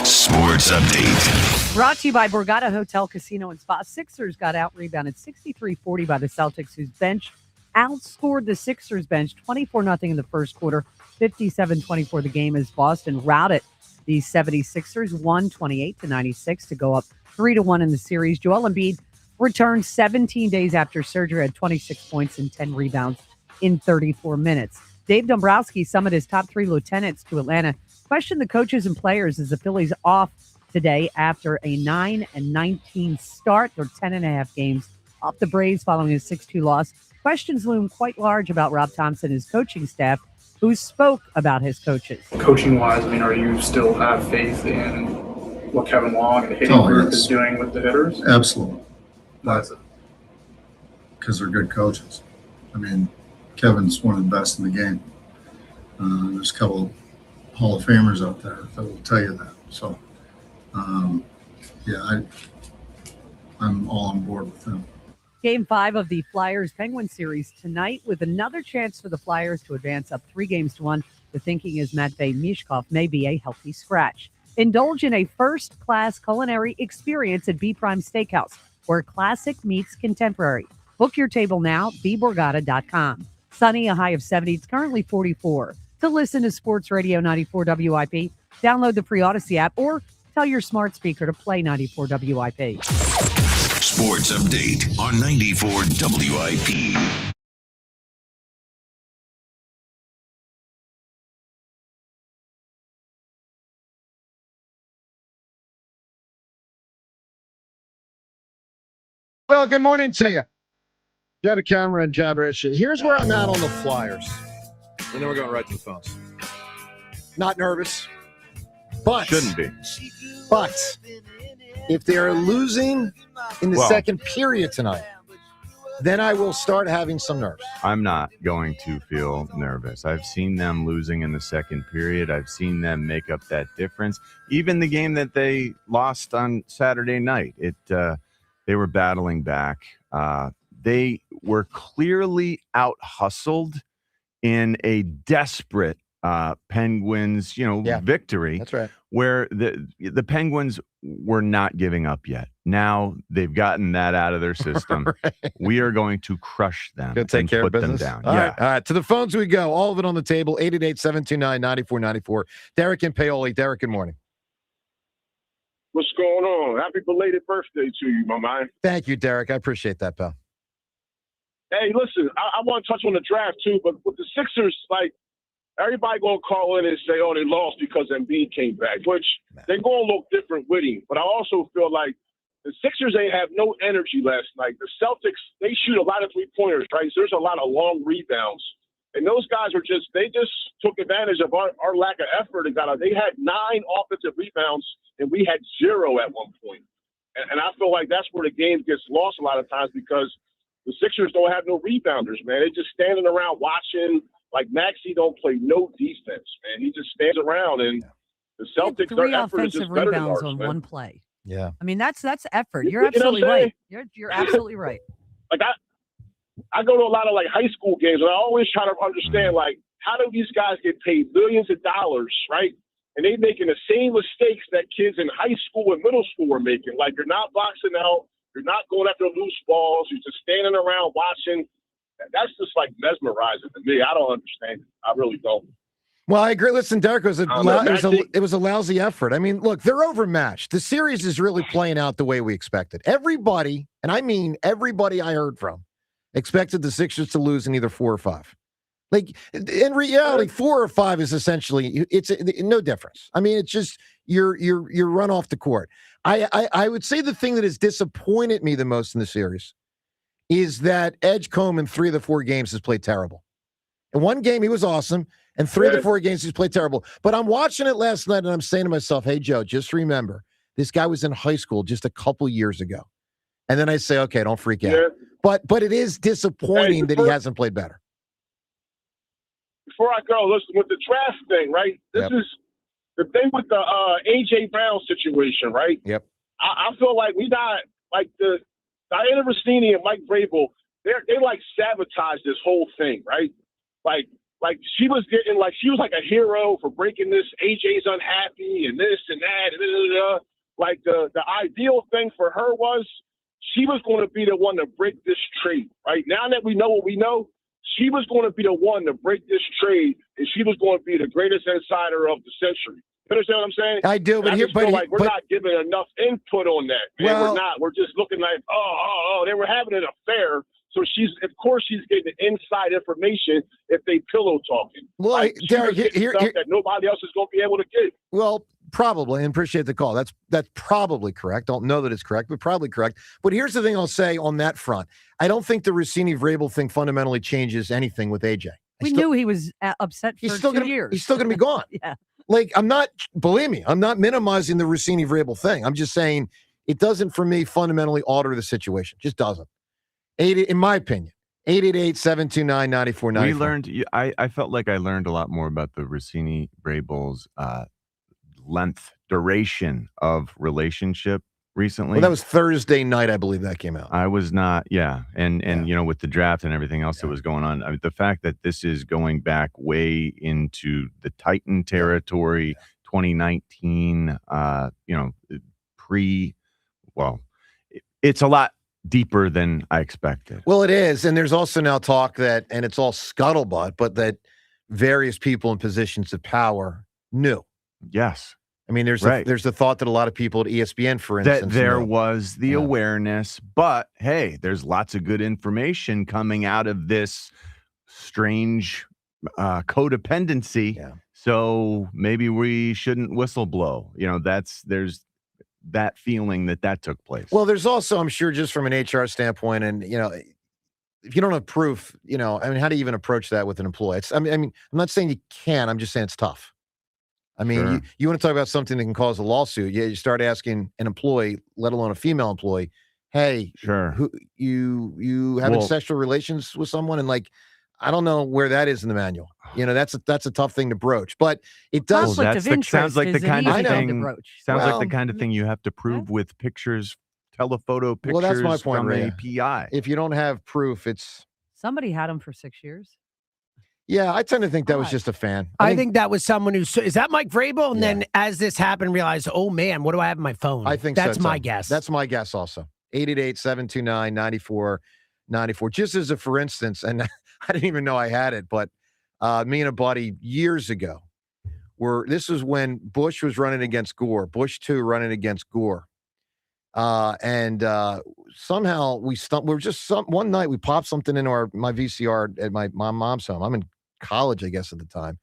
Sports Update. Brought to you by Borgata Hotel, Casino, and Spa. Sixers got out-rebounded 63-40 by the Celtics, whose bench outscored the Sixers bench 24-0 in the first quarter, 57-24 the game as Boston routed the 76ers 128-96 to go up 3-1 in the series. Joel Embiid returned 17 days after surgery, had 26 points and 10 rebounds in 34 minutes. Dave Dombrowski summoned his top 3 lieutenants to Atlanta, questioned the coaches and players as the Phillies off today after a 9-19 start. They're 10.5 games off the Braves following a 6-2 loss. Questions loom quite large about Rob Thompson and his coaching staff, who spoke about his coaches. Coaching-wise, are you still have faith in what Kevin Long and the hitting group is doing with the hitters? Absolutely. Why is it? Because they're good coaches. Kevin's one of the best in the game. There's a couple of Hall of Famers out there that will tell you that. So, I'm all on board with them. Game 5 of the Flyers-Penguins series tonight, with another chance for the Flyers to advance up 3-1. The thinking is Matvei Mishkov may be a healthy scratch. Indulge in a first-class culinary experience at B Prime Steakhouse, where classic meets contemporary. Book your table now, bborgata.com. Sunny, a high of 70. It's currently 44. To listen to Sports Radio 94 WIP, download the free Odyssey app or tell your smart speaker to play 94 WIP. Sports Update on 94 WIP. Well, good morning to you. Got a camera and Jabberish. Here's where I'm at on the Flyers. And then we're going right to the phones. Not nervous, but Shouldn't be. But if they are losing in the second period tonight, then I will start having some nerves. I'm not going to feel nervous. I've seen them losing in the second period. I've seen them make up that difference. Even the game that they lost on Saturday night, they were battling back. They were clearly out-hustled in a desperate Penguins, victory. That's right. Where the Penguins were not giving up yet. Now they've gotten that out of their system. Right. We are going to crush them Go take and care put of them business. down. All right. To the phones we go. All of it on the table. 888-729-9494. Derek and Paoli. Derek, good morning. What's going on? Happy belated birthday to you, my man. Thank you, Derek. I appreciate that, pal. Hey, listen, I want to touch on the draft, too, but with the Sixers, everybody going to call in and say, oh, they lost because Embiid came back, which they're going to look different with him. But I also feel like the Sixers ain't have no energy last night. The Celtics, they shoot a lot of three-pointers, right? So there's a lot of long rebounds. And those guys they just took advantage of our lack of effort. They had 9 offensive rebounds, and we had 0 at one point. And I feel like that's where the game gets lost a lot of times because the Sixers don't have no rebounders, man. They're just standing around watching. Like Maxey don't play no defense, man. He just stands around, and the Celtics, their 3 effort is offensive just better than rebounds ours, on man. one play. Yeah. I mean, that's effort. You're You know what I'm absolutely right. saying? You're absolutely right. I go to a lot of high school games, and I always try to understand how do these guys get paid millions of dollars, right? And they making the same mistakes that kids in high school and middle school are making. Like you're not boxing out, you're not going after loose balls, you're just standing around watching. That's just mesmerizing to me. I don't understand it. I really don't. Well, I agree. Listen, Derek, it was a lousy effort. I mean, look, they're overmatched. The series is really playing out the way we expected. Everybody, and I mean everybody I heard from, expected the Sixers to lose in either 4 or 5. In reality, 4 or 5 is essentially no difference. I mean, it's just you're run off the court. I would say the thing that has disappointed me the most in the series is that Edgecombe in 3 of the 4 games has played terrible. In one game, he was awesome, and 3 of the 4 games, he's played terrible. But I'm watching it last night, and I'm saying to myself, hey, Joe, just remember, this guy was in high school just a couple years ago. And then I say, okay, don't freak out. But it is disappointing that he hasn't played better. Before I go, listen, with the draft thing, right? This is the thing with the A.J. Brown situation, right? Yep. I feel like we got, the Diana Rossini and Mike Vrabel, they sabotaged this whole thing, right? She was getting she was like a hero for breaking this. AJ's unhappy and this and that and the ideal thing for her was she was going to be the one to break this trade, right? Now that we know what we know, she was going to be the one to break this trade, and she was going to be the greatest insider of the century. You understand what I'm saying? I do, but we're not giving enough input on that. Man. We're not. We're just looking like, they were having an affair, So of course she's getting the inside information if they pillow talking. Well, like, Derek, here, stuff that nobody else is going to be able to get. Well, probably, and appreciate the call. That's probably correct. Don't know that it's correct, but probably correct. But here's the thing I'll say on that front. I don't think the Rossini-Vrabel thing fundamentally changes anything with AJ. We knew he was upset for 2 years. He's still going to be gone. Yeah. Like, believe me, I'm not minimizing the Rossini-Vrabel thing. I'm just saying it doesn't, for me, fundamentally alter the situation. Just doesn't. In my opinion. 888-729-9494. We learned, I felt like I learned a lot more about the Rossini-Vrabel's duration of relationship recently. Well, that was Thursday night, I believe that came out. I was not, and you know, with the draft and everything else that was going on, I mean, the fact that this is going back way into the Titan territory, 2019, it's a lot deeper than I expected. Well, it is, and there's also now talk that, and it's all scuttlebutt, but that various people in positions of power knew. Yes. I mean, there's the thought that a lot of people at ESPN, for instance, that there was the awareness, but hey, there's lots of good information coming out of this strange codependency. Yeah. So maybe we shouldn't whistleblow. You know, there's that feeling that took place. Well, there's also, I'm sure, just from an HR standpoint, and you know, if you don't have proof, you know, I mean, how do you even approach that with an employee? I mean, I'm not saying you can. I'm just saying it's tough. I mean, Sure. you want to talk about something that can cause a lawsuit. Yeah, you start asking an employee, let alone a female employee, hey, sure, who you having sexual relations with someone, and like, I don't know where that is in the manual. You know, that's a tough thing to broach, but it does. Sounds like the kind of thing. Sounds Well, like the kind of thing you have to prove with pictures, telephoto pictures. Well, that's my point, from Rhea. a PI. If you don't have proof, it's. Somebody had him for 6 years. Yeah, I tend to think that was just a fan. I think that was someone who is that Mike Vrabel, and then as this happened, realized, oh man, what do I have on my phone? I think that's so, my Tom. guess. That's my guess also. 888-729-9494. Just as a for instance, and I didn't even know I had it, but me and a buddy years ago, this was when Bush was running against Gore, Bush 2 running against Gore. And somehow one night we popped something into my VCR at my mom's home. I'm in college, I guess, at the time.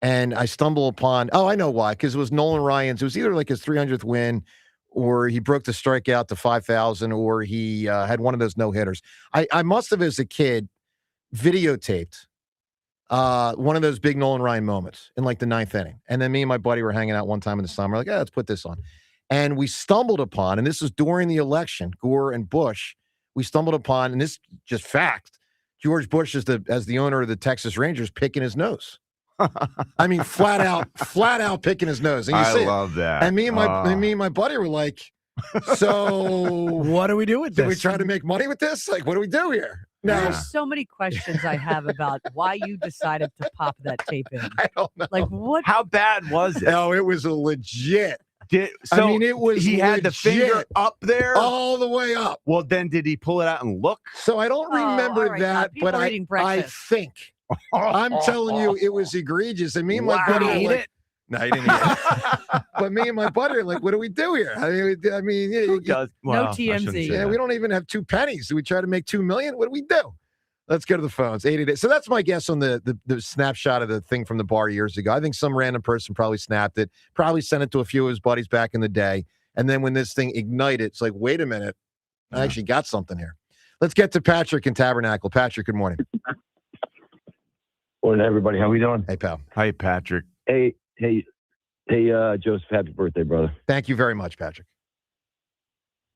And I stumble upon, I know why, because it was Nolan Ryan's. It was either like his 300th win, or he broke the strikeout to 5,000, or he had one of those no-hitters. I must have, as a kid, videotaped one of those big Nolan Ryan moments in like the 9th inning. And then me and my buddy were hanging out one time in the summer, like, let's put this on. And we stumbled upon, and this was during the election, Gore and Bush, we stumbled upon, and this is just fact, George Bush as the owner of the Texas Rangers picking his nose. I mean, flat out picking his nose. And you I see love that. And me and my buddy were like, so what do we do with this? Did we try to make money with this? Like, what do we do here? No. There's so many questions I have about why you decided to pop that tape in. I don't know. Like, what? How bad was it? No, it was a legit. It was. He had the finger up there, all the way up. Well, then did he pull it out and look? So I don't remember that, but I think I'm telling you, it was egregious. And me and my buddy ate it. No, he didn't eat it. But me and my buddy are like, what do we do here? I mean, No TMZ. Yeah, we don't even have 2 pennies. Do we try to make $2 million? What do we do? Let's go to the phones. 888. So that's my guess on the snapshot of the thing from the bar years ago. I think some random person probably snapped it, probably sent it to a few of his buddies back in the day. And then when this thing ignited, it's like, wait a minute, I actually got something here. Let's get to Patrick in Tabernacle. Patrick, good morning. Morning, everybody. How we doing? Hey, pal. Hi, Patrick. Hey, Joseph. Happy birthday, brother. Thank you very much, Patrick.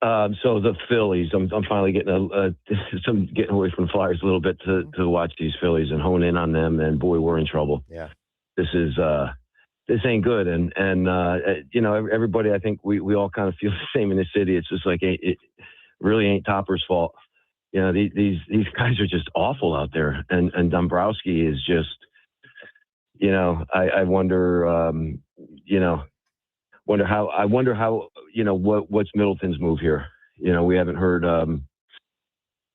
So the Phillies, I'm finally getting getting away from the Flyers a little bit to watch these Phillies and hone in on them. And boy, we're in trouble. Yeah, this ain't good. And you know, everybody, I think we all kind of feel the same in this city. It's just like it really ain't Topper's fault. You know, these guys are just awful out there. And Dombrowski is just, you know, I wonder, wonder how, you know, what's Middleton's move here? You know, we haven't heard,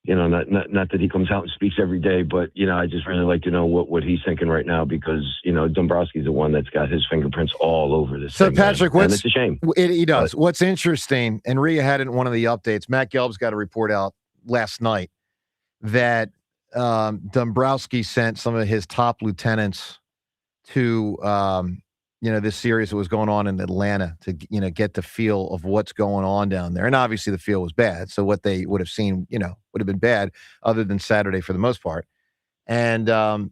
you know, not that he comes out and speaks every day, but, you know, I just really like to know what he's thinking right now, because, you know, Dombrowski's the one that's got his fingerprints all over this. So thing, Patrick, and it's a shame. He does. What's interesting, and Rhea had it in one of the updates, Matt Gelb's got a report out last night that Dombrowski sent some of his top lieutenants to, this series that was going on in Atlanta to, get the feel of what's going on down there. And obviously the feel was bad. So what they would have seen, would have been bad other than Saturday for the most part. And,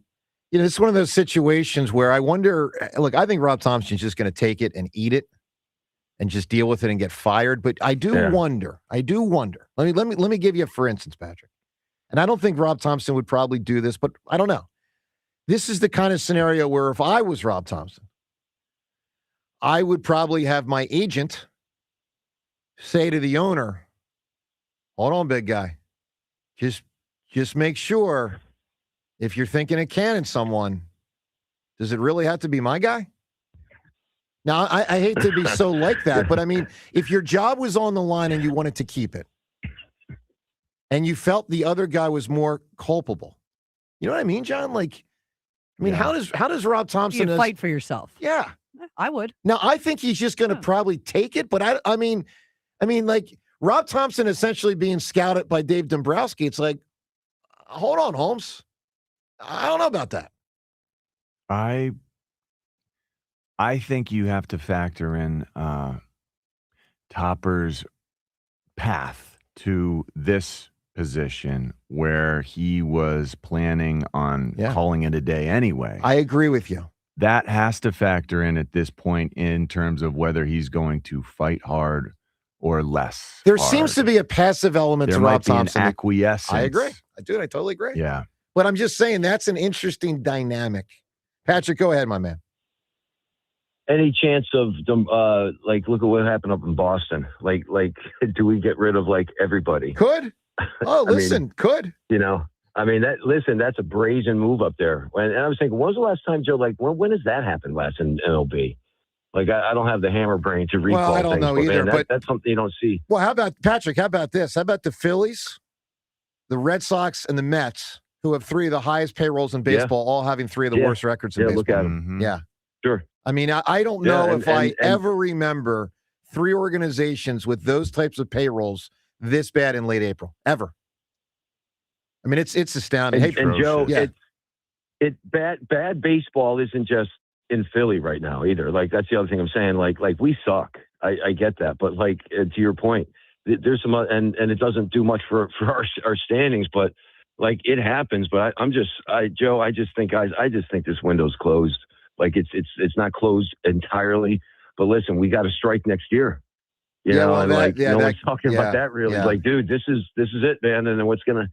it's one of those situations where I wonder, look, I think Rob Thompson's just going to take it and eat it and just deal with it and get fired. But I do wonder. Let me give you a for instance, Patrick. And I don't think Rob Thompson would probably do this, but I don't know. This is the kind of scenario where if I was Rob Thompson, I would probably have my agent say to the owner, hold on, big guy. Just make sure if you're thinking of canning someone, does it really have to be my guy? Now, I hate to be so like that, but I mean, if your job was on the line and you wanted to keep it, and you felt the other guy was more culpable, you know what I mean, John? Like, I mean, how does Rob Thompson fight for yourself? Yeah, I would. Now, I think he's just going to probably take it, but I mean, like Rob Thompson essentially being scouted by Dave Dombrowski. It's like, hold on, Holmes. I don't know about that. I think you have to factor in Topper's path to this position where he was planning on calling it a day anyway. I agree with you. That has to factor in at this point in terms of whether he's going to fight hard or less. There hard. seems to be a passive element there to Rob might be Thompson. An acquiescence. I agree. I totally agree. Yeah. But I'm just saying that's an interesting dynamic. Patrick, go ahead, my man. Any chance of look at what happened up in Boston? Like, do we get rid of everybody? Could. Oh, listen, could. That's a brazen move up there. And I was thinking, when was the last time, Joe? When has that happened last in MLB? I don't have the hammer brain to recall. Well, I don't know either. But that's something you don't see. Well, how about Patrick? How about this? How about the Phillies, the Red Sox, and the Mets, who have three of the highest payrolls in baseball, all having three of the worst records in baseball? Look at them. Yeah, sure. I mean, I don't know if I ever remember three organizations with those types of payrolls this bad in late April ever. I mean, it's astounding. And Joe, bad baseball isn't just in Philly right now either. That's the other thing I'm saying. We suck. I get that, but to your point, there's some and it doesn't do much for our standings, but it happens. But Joe, I just think this window's closed. It's not closed entirely. But listen, we got to strike next year. No one's talking about that really. Yeah. Dude, this is it, man. And then what's gonna?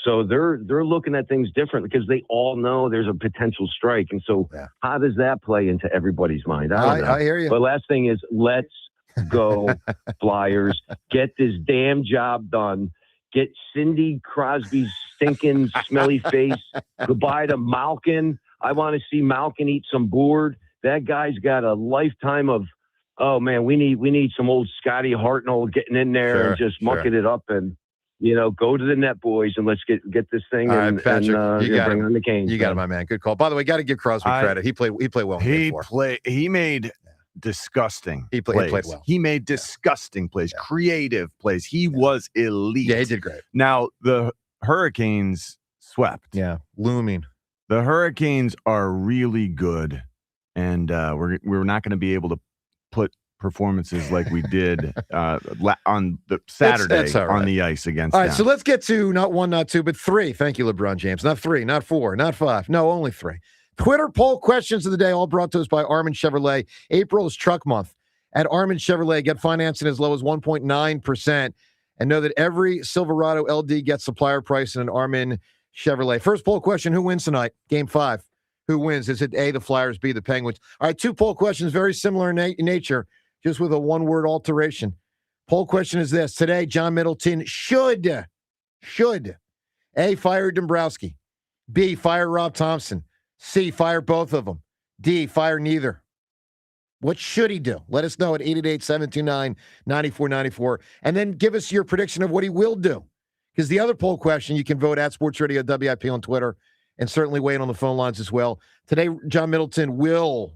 So they're looking at things different because they all know there's a potential strike. And so how does that play into everybody's mind? I don't know. I hear you. But last thing is, let's go Flyers. Get this damn job done. Get Cindy Crosby's stinking smelly face. Goodbye to Malkin. I want to see Malkin eat some board. That guy's got a lifetime of, oh man, we need some old Scotty Hartnell getting in there and just mucking it up and, go to the net, boys, and let's get this thing and Patrick, you got bring it. on the Canes. You got it, my man. Good call. By the way, got to give Crosby credit. He played well. He made disgusting He plays. played well. He made disgusting plays, creative plays. He was elite. Yeah, he did great. Now, the Hurricanes swept. Yeah, looming. The Hurricanes are really good, and we're not going to be able to put performances like we did on the Saturday That's all right. on the ice against All right, them. so let's get to not one, not two, but three. Thank you, LeBron James. Not three, not four, not five. No, only three. Twitter poll questions of the day, all brought to us by Armin Chevrolet. April is truck month. At Armin Chevrolet, get financing as low as 1.9%. And know that every Silverado LD gets supplier price in an Armin Chevrolet. First poll question, who wins tonight? Game 5. Who wins? Is it A, the Flyers, B, the Penguins? All right, two poll questions, very similar in nature, just with a one-word alteration. Poll question is this. Today, John Middleton should A, fire Dombrowski, B, fire Rob Thompson, C, fire both of them, D, fire neither. What should he do? Let us know at 888-729-9494. And then give us your prediction of what he will do. Because the other poll question, you can vote at Sports Radio WIP on Twitter and certainly weigh in on the phone lines as well. Today, John Middleton will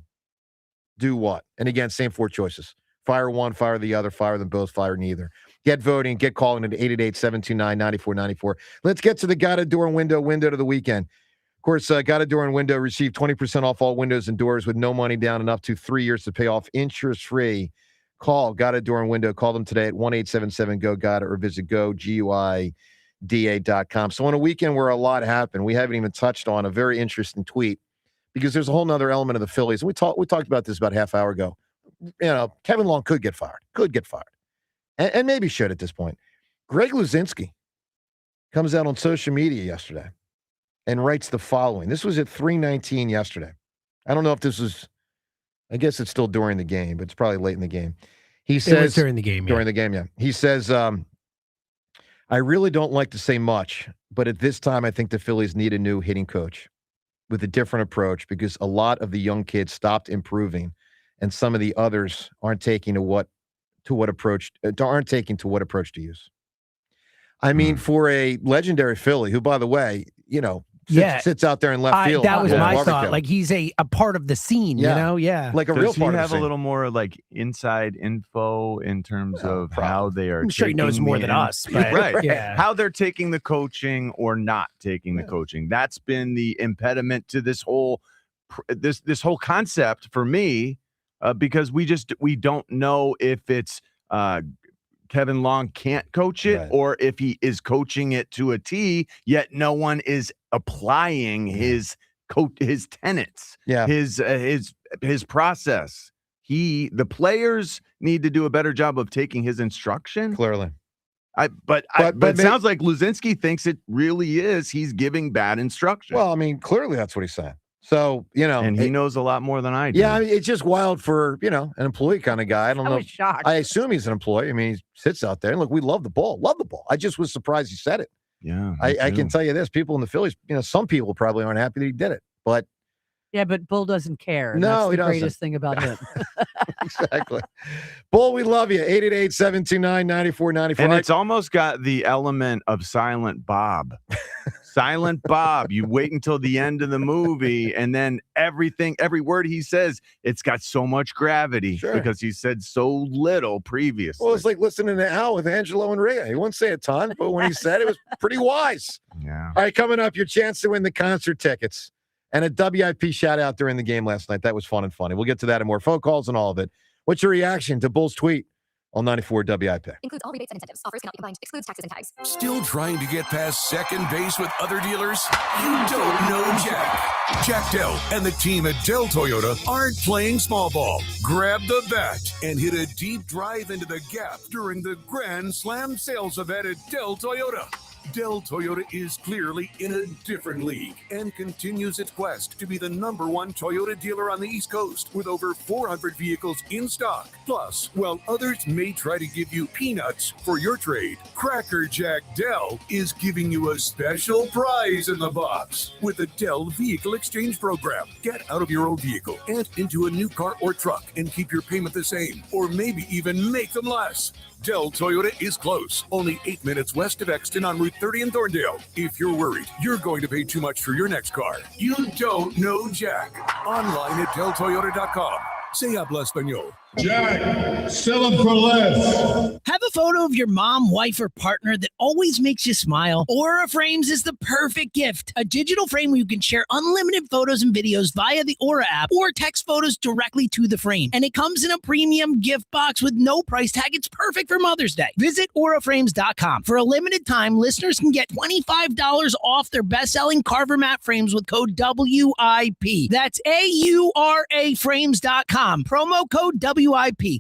do what? And again, same four choices. Fire one, fire the other, fire them both, fire neither. Get voting, get calling at 888-729-9494. Let's get to the Gotta Door and window to the weekend. Of course, Gotta Door and Window receive 20% off all windows and doors with no money down and up to 3 years to pay off interest-free. Call Gotta Door and Window. Call them today at 1-877-GO-GOTTA or visit GUIDA.com. So on a weekend where a lot happened, we haven't even touched on a very interesting tweet because there's a whole nother element of the Phillies. And we talked about this about a half hour ago. Kevin Long could get fired. And maybe should at this point. Greg Luzinski comes out on social media yesterday and writes the following. This was at 3:19 yesterday. I don't know if this was, I guess it's still during the game, but it's probably late in the game. He says, it was during the game. During the game, yeah. He says, I really don't like to say much, but at this time, I think the Phillies need a new hitting coach with a different approach because a lot of the young kids stopped improving and some of the others aren't taking to what approach to use. I mean, for a legendary Philly, who, by the way, sits out there in left field. That was my barbecue. thought. Like he's a part of the scene, Yeah. Like a real Does he part of have the a scene. little more like inside info in terms of how they are I'm sure he knows more than us, but right. yeah. How they're taking the coaching or not taking the coaching. That's been the impediment to this whole this whole concept for me, because we don't know if it's Kevin Long can't coach it or if he is coaching it to a T, yet no one is applying his tenets, his process. The players need to do a better job of taking his instruction. Clearly. But it sounds like Luzinski thinks it really is. He's giving bad instruction. Well, I mean, clearly that's what he's saying. So, and he knows a lot more than I do. Yeah, I mean, it's just wild for, an employee kind of guy. I don't know. was shocked. I assume he's an employee. I mean, he sits out there and look, we love the ball. I just was surprised he said it. Yeah. I can tell you this, people in the Phillies, some people probably aren't happy that he did it, but Yeah, but Bull doesn't care. And No, that's he the doesn't. greatest thing about him. exactly. Bull, we love you. 888-729-9494. And it's almost got the element of Silent Bob. Silent Bob. You wait until the end of the movie, and then every word he says, it's got so much gravity because he said so little previously. Well, it's like listening to Al with Angelo and Rhea. He wouldn't say a ton, but when he said it was pretty wise. Yeah. All right, coming up, your chance to win the concert tickets and a WIP shout out during the game last night. That was fun and funny. We'll get to that and more. Phone calls and all of it. What's your reaction to Bull's tweet on 94 WIP? Includes all rebates and incentives. Offers cannot be combined. Excludes taxes and tags. Still trying to get past second base with other dealers? You don't know Jack. Jack Dell and the team at Dell Toyota aren't playing small ball. Grab the bat and hit a deep drive into the gap during the Grand Slam sales event at Dell Toyota. Dell Toyota is clearly in a different league and continues its quest to be the #1 Toyota dealer on the East Coast with over 400 vehicles in stock. Plus, while others may try to give you peanuts for your trade, Cracker Jack Dell is giving you a special prize in the box with the Dell Vehicle Exchange Program. Get out of your old vehicle and into a new car or truck and keep your payment the same, or maybe even make them less. Dell Toyota is close, only 8 minutes west of Exton on Route 30 in Thorndale. If you're worried you're going to pay too much for your next car, you don't know Jack. Online at DellToyota.com. Se habla español. Jack, sell them for less. Have a photo of your mom, wife, or partner that always makes you smile? Aura Frames is the perfect gift. A digital frame where you can share unlimited photos and videos via the Aura app or text photos directly to the frame. And it comes in a premium gift box with no price tag. It's perfect for Mother's Day. Visit auraframes.com. For a limited time, listeners can get $25 off their best-selling Carver mat frames with code WIP. That's AURAFrames.com. Promo code WIP.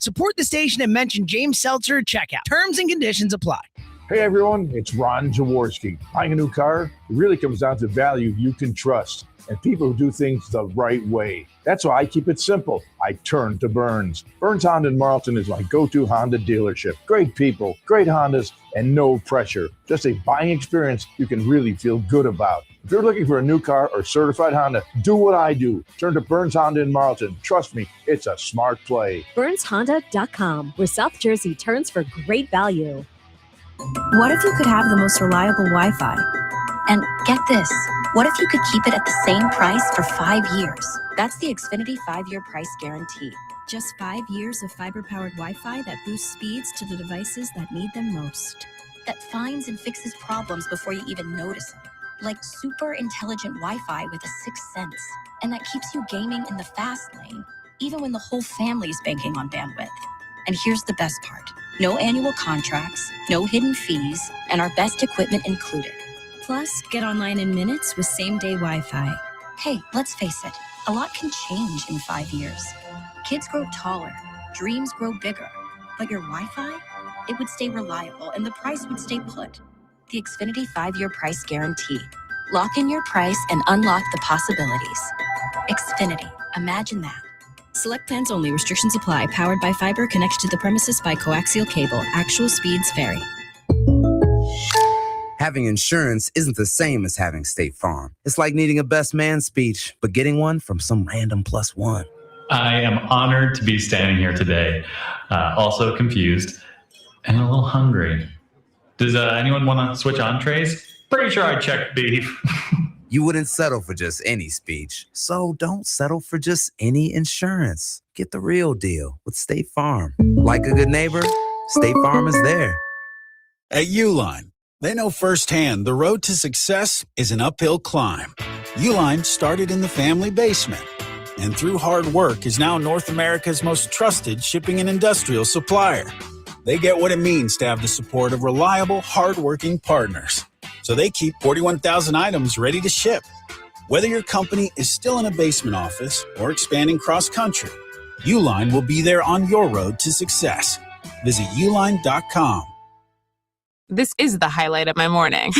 Support the station and mention James Seltzer at checkout. Terms and conditions apply. Hey everyone, it's Ron Jaworski. Buying a new car, it really comes down to value you can trust and people who do things the right way. That's why I keep it simple. I turn to Burns. Burns Honda in Marlton is my go-to Honda dealership. Great people, great Hondas, and no pressure. Just a buying experience you can really feel good about. If you're looking for a new car or certified Honda, do what I do. Turn to Burns Honda in Marlton. Trust me, it's a smart play. BurnsHonda.com, where South Jersey turns for great value. What if you could have the most reliable Wi-Fi? And get this, what if you could keep it at the same price for 5 years? That's the Xfinity 5-year price guarantee. Just 5 years of fiber-powered Wi-Fi that boosts speeds to the devices that need them most. That finds and fixes problems before you even notice them. Like super intelligent Wi-Fi with a sixth sense. And that keeps you gaming in the fast lane, even when the whole family's banking on bandwidth. And here's the best part. No annual contracts, no hidden fees, and our best equipment included. Plus, get online in minutes with same-day Wi-Fi. Hey, let's face it, a lot can change in 5 years. Kids grow taller, dreams grow bigger, but your Wi-Fi, it would stay reliable and the price would stay put. The Xfinity 5-year price guarantee. Lock in your price and unlock the possibilities. Xfinity, imagine that. Select plans only. Restrictions apply. Powered by fiber. Connected to the premises by coaxial cable. Actual speeds vary. Having insurance isn't the same as having State Farm. It's like needing a best man speech, but getting one from some random +1. I am honored to be standing here today, also confused and a little hungry. Does anyone want to switch entrees? Pretty sure I checked beef. You wouldn't settle for just any speech, so don't settle for just any insurance. Get the real deal with State Farm. Like a good neighbor, State Farm is there. At Uline, they know firsthand the road to success is an uphill climb. Uline started in the family basement, and through hard work is now North America's most trusted shipping and industrial supplier. They get what it means to have the support of reliable, hardworking partners. So they keep 41,000 items ready to ship. Whether your company is still in a basement office or expanding cross-country, Uline will be there on your road to success. Visit uline.com. This is the highlight of my morning.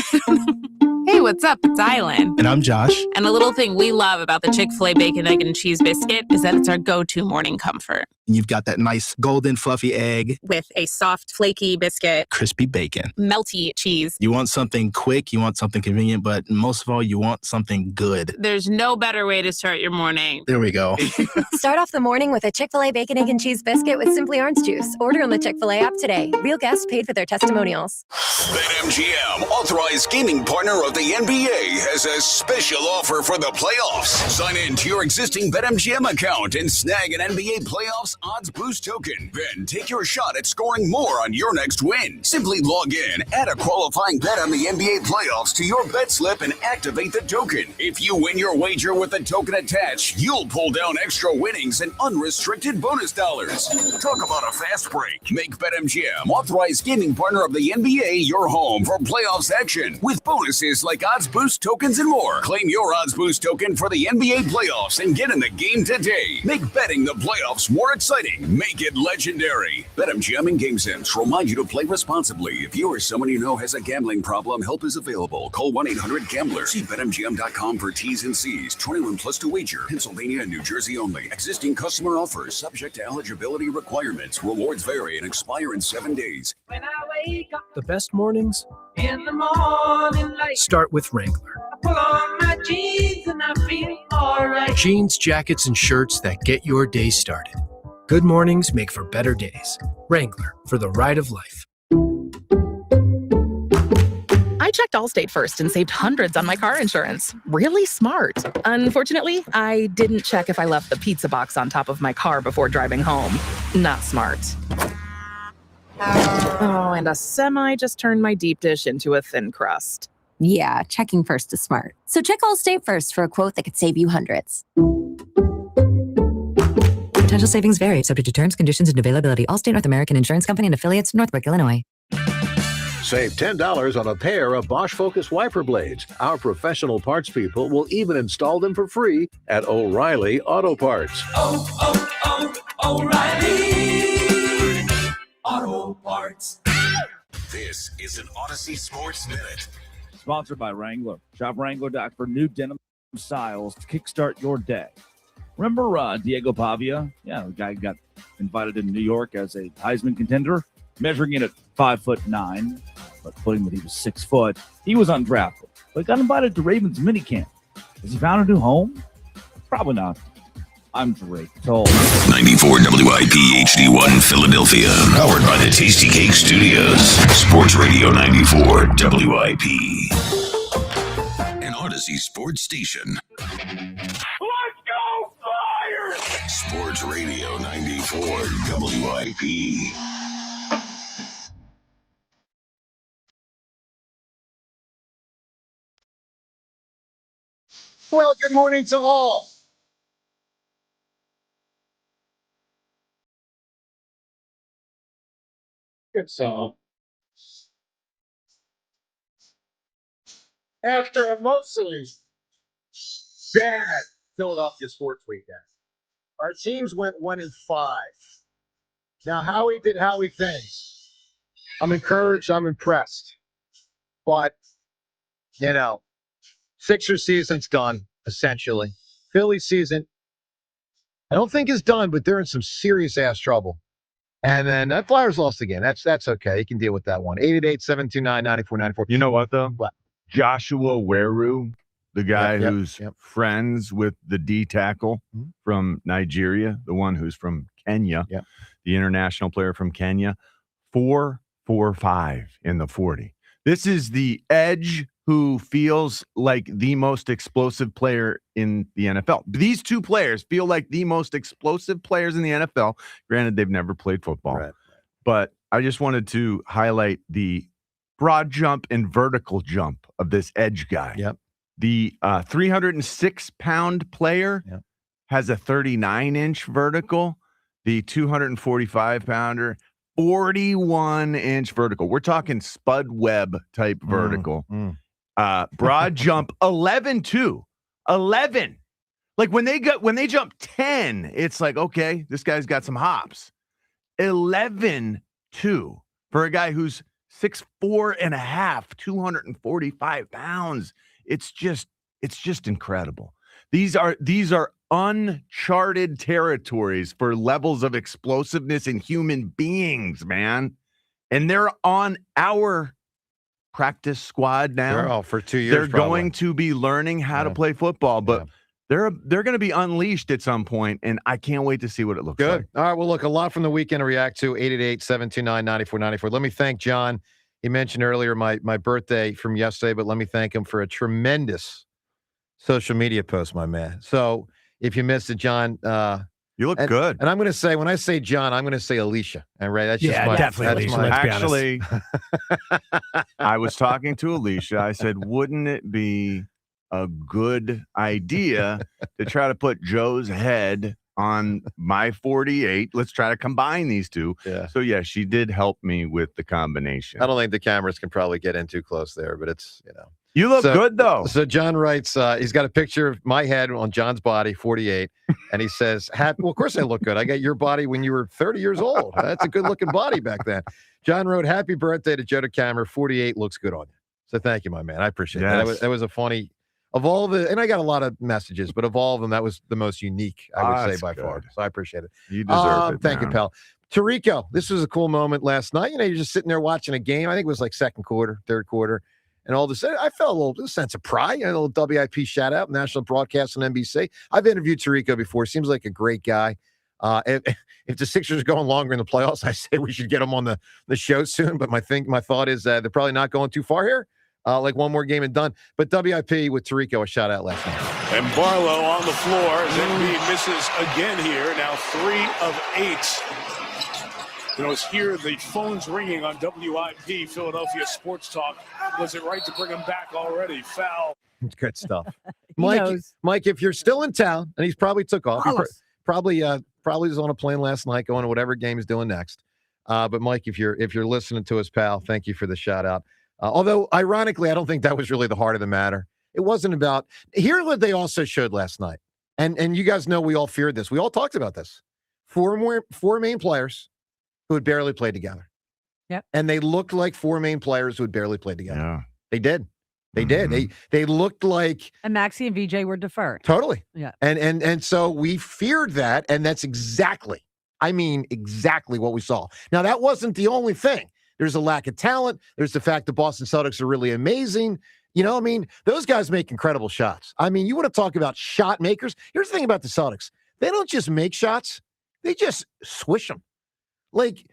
Hey, what's up? It's Island. And I'm Josh. And a little thing we love about the Chick-fil-A Bacon, Egg, and Cheese Biscuit is that it's our go-to morning comfort. And you've got that nice golden fluffy egg. With a soft, flaky biscuit. Crispy bacon. Melty cheese. You want something quick, you want something convenient, but most of all, you want something good. There's no better way to start your morning. There we go. Start off the morning with a Chick-fil-A Bacon, Egg, and Cheese Biscuit with Simply Orange Juice. Order on the Chick-fil-A app today. Real guests paid for their testimonials. BetMGM, authorized gaming partner of the NBA, has a special offer for the playoffs. Sign in to your existing BetMGM account and snag an NBA playoffs odds boost token. Then take your shot at scoring more on your next win. Simply log in, add a qualifying bet on the NBA playoffs to your bet slip, and activate the token. If you win your wager with the token attached, you'll pull down extra winnings and unrestricted bonus dollars. Talk about a fast break. Make BetMGM, authorized gaming partner of the NBA, your home for playoffs action with bonuses like odds boost tokens and more. Claim your odds boost token for the NBA playoffs and get in the game today. Make betting the playoffs more exciting. Make it legendary. BetMGM and GameSense remind you to play responsibly. If you or someone you know has a gambling problem, help is available. Call 1-800-GAMBLER. See BetMGM.com for T's and C's. 21 plus to wager. Pennsylvania and New Jersey only. Existing customer offers subject to eligibility requirements. Rewards vary and expire in 7 days. When I wake up, the best mornings in the morning light start with Wrangler. I pull on my jeans and I feel all right. Jeans, jackets, and shirts that get your day started. Good mornings make for better days. Wrangler, for the ride of life. I checked Allstate first and saved hundreds on my car insurance. Really smart. Unfortunately, I didn't check if I left the pizza box on top of my car before driving home. Not smart. Oh, and a semi just turned my deep dish into a thin crust. Yeah, checking first is smart. So check Allstate first for a quote that could save you hundreds. Potential savings vary, subject to terms, conditions, and availability. Allstate North American Insurance Company and affiliates, Northbrook, Illinois. Save $10 on a pair of Bosch Focus wiper blades. Our professional parts people will even install them for free at O'Reilly Auto Parts. O'Reilly Auto Parts. This is an Odyssey Sports Minute. Sponsored by Wrangler. Shop Wrangler.com for new denim styles to kickstart your day. Remember Diego Pavia? Yeah, the guy got invited in New York as a Heisman contender, measuring in at 5'9", but putting that he was 6 foot. He was undrafted, but got invited to Ravens minicamp. Has he found a new home? Probably not. I'm Drake Toll. 94 WIP HD1 Philadelphia. Powered by the Tasty Cake Studios. Sports Radio 94 WIP. An Odyssey sports station. Let's go Flyers! Sports Radio 94 WIP. Well, good morning to all. Good song. After a mostly bad Philadelphia sports weekend, our teams went 1-5. Now, Howie did Howie things. I'm encouraged. I'm impressed. But, Sixers season's done, essentially. Philly season, I don't think is done, but they're in some serious ass trouble. And then that Flyers lost again. That's okay. You can deal with that one. 888-729-9494. You know what, though? What? Joshua Weru, the guy who's yep. friends with the D tackle from Nigeria, the one who's from Kenya, the international player from Kenya, 4.45 in the 40. This is the edge who feels like the most explosive player in the NFL. These two players feel like the most explosive players in the NFL. Granted, they've never played football. Right. But I just wanted to highlight the broad jump and vertical jump of this edge guy. Yep. The 306-pound player has a 39-inch vertical. The 245-pounder, 41-inch vertical. We're talking Spud Webb type vertical. Broad jump 11-2. 11. Like when they jump 10, it's like, okay, this guy's got some hops. 11-2 for a guy who's 6'4.5", 245 pounds. It's just incredible. These are uncharted territories for levels of explosiveness in human beings, man. And they're on our practice squad now. For 2 years. They're going to be learning how to play football, but they're going to be unleashed at some point, and I can't wait to see what it looks like. Good. All right, well, look, a lot from the weekend to react to. 888-729-9494. Let me thank John. He mentioned earlier my birthday from yesterday, but let me thank him for a tremendous social media post, my man. So if you missed it, John, you look good. And I'm going to say, when I say John, I'm going to say Alicia. And right, that's just definitely that's Alicia. Actually, I was talking to Alicia. I said, wouldn't it be a good idea to try to put Joe's head on my 48? Let's try to combine these two. Yeah. So yeah, she did help me with the combination. I don't think the cameras can probably get in too close there, but it's, You look good, though. So John writes, he's got a picture of my head on John's body, 48, and he says, well, of course I look good. I got your body when you were 30 years old. That's a good-looking body back then. John wrote, happy birthday to Joe DeCamera. 48 looks good on you. So thank you, my man. I appreciate it. That was a funny, of all the, and I got a lot of messages, but of all of them, that was the most unique, I would say, by far. So I appreciate it. You deserve it. Thank you, pal. Tarico, this was a cool moment last night. You're just sitting there watching a game. I think it was like second quarter, third quarter. And all of a sudden, I felt a little sense of pride. A little WIP shout out, national broadcast on NBC. I've interviewed Tarico before. Seems like a great guy. If the Sixers are going longer in the playoffs, I say we should get him on the show soon. But my thought is they're probably not going too far here. Like one more game and done. But WIP with Tarico, a shout out last night. And Barlow on the floor as Embiid misses again here. Now 3 of 8. It's here, the phone's ringing on WIP, Philadelphia Sports Talk. Was it right to bring him back already? Foul. Good stuff. Mike, if you're still in town, and he's probably took off. He probably was on a plane last night going to whatever game he's doing next. But Mike, if you're listening to us, pal, thank you for the shout out. Although, ironically, I don't think that was really the heart of the matter. It wasn't about – here's what they also showed last night. And you guys know we all feared this. We all talked about this. Four main players who had barely played together. Yep. And they looked like 4 main players who had barely played together. Yeah. They did. They did. They looked like – And Maxey and VJ were deferred. Totally. Yeah. And so we feared that, and that's exactly what we saw. Now, that wasn't the only thing. There's a lack of talent. There's the fact the Boston Celtics are really amazing. Those guys make incredible shots. You want to talk about shot makers? Here's the thing about the Celtics. They don't just make shots. They just swish them. Like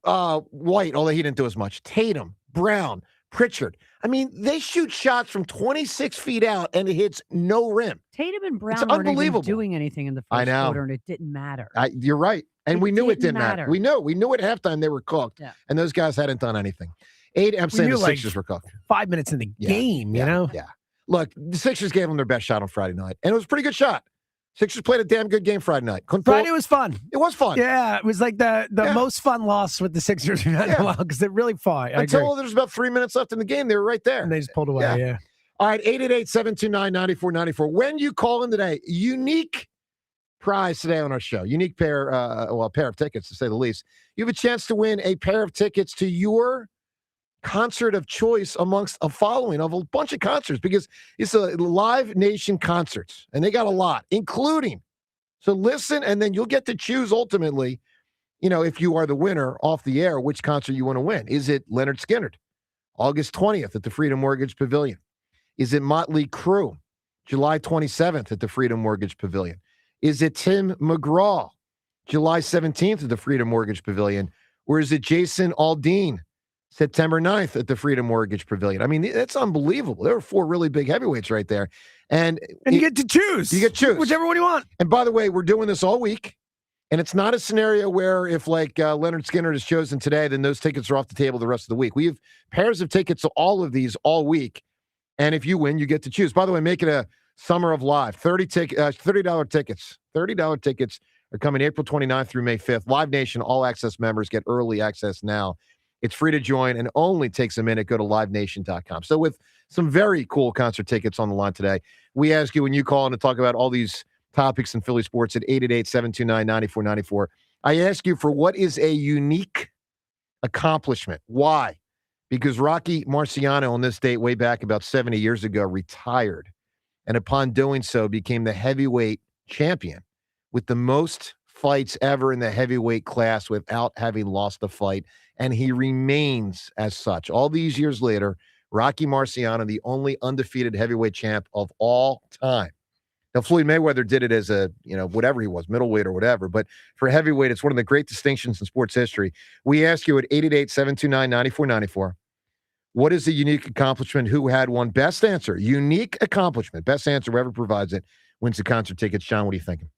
White, although he didn't do as much. Tatum, Brown, Pritchard. I mean, they shoot shots from 26 feet out, and it hits no rim. Tatum and Brown It's weren't even unbelievable. doing anything in the I first know. quarter, and it didn't matter. You're right. And we knew it didn't matter. We knew at halftime they were cooked, and those guys hadn't done anything. I'm saying the Sixers were cooked. 5 minutes in the game, you know? Yeah. Look, the Sixers gave them their best shot on Friday night, and it was a pretty good shot. Sixers played a damn good game Friday night. Friday was fun. It was fun. Yeah, it was like the most fun loss with the Sixers we've had in a while because they're really fun. Until there was about 3 minutes left in the game, they were right there. And they just pulled away, yeah. All right, 888-729-9494. When you call in today, unique prize today on our show. Unique pair, a pair of tickets, to say the least. You have a chance to win a pair of tickets to your concert of choice amongst a following of a bunch of concerts, because it's a Live Nation concerts, and they got a lot, including. So listen, and then you'll get to choose ultimately, if you are the winner off the air, which concert you want to win. Is it Leonard Skinner, August 20th at the Freedom Mortgage Pavilion? Is it Motley Crue, July 27th at the Freedom Mortgage Pavilion? Is it Tim McGraw, July 17th at the Freedom Mortgage Pavilion? Or is it Jason Aldean, September 9th at the Freedom Mortgage Pavilion? I mean, that's unbelievable. There are 4 really big heavyweights right there. And you get to choose. You get to choose. Whichever one you want. And by the way, we're doing this all week. And it's not a scenario where if Leonard Skinner is chosen today, then those tickets are off the table the rest of the week. We have pairs of tickets to all of these all week. And if you win, you get to choose. By the way, make it a Summer of Live. $30 tickets. $30 tickets are coming April 29th through May 5th. Live Nation All Access members get early access now. It's free to join and only takes a minute. Go to livenation.com. So with some very cool concert tickets on the line today, we ask you when you call in to talk about all these topics in Philly sports at 888-729-9494. I ask you for what is a unique accomplishment. Why? Because Rocky Marciano on this date way back about 70 years ago retired, and upon doing so became the heavyweight champion with the most fights ever in the heavyweight class without having lost a fight, and he remains as such. All these years later, Rocky Marciano, the only undefeated heavyweight champ of all time. Now, Floyd Mayweather did it as a, whatever he was, middleweight or whatever. But for heavyweight, it's one of the great distinctions in sports history. We ask you at 888-729-9494, what is the unique accomplishment? Who had one? Best answer, unique accomplishment. Best answer, whoever provides it, wins the concert tickets. John, what are you thinking?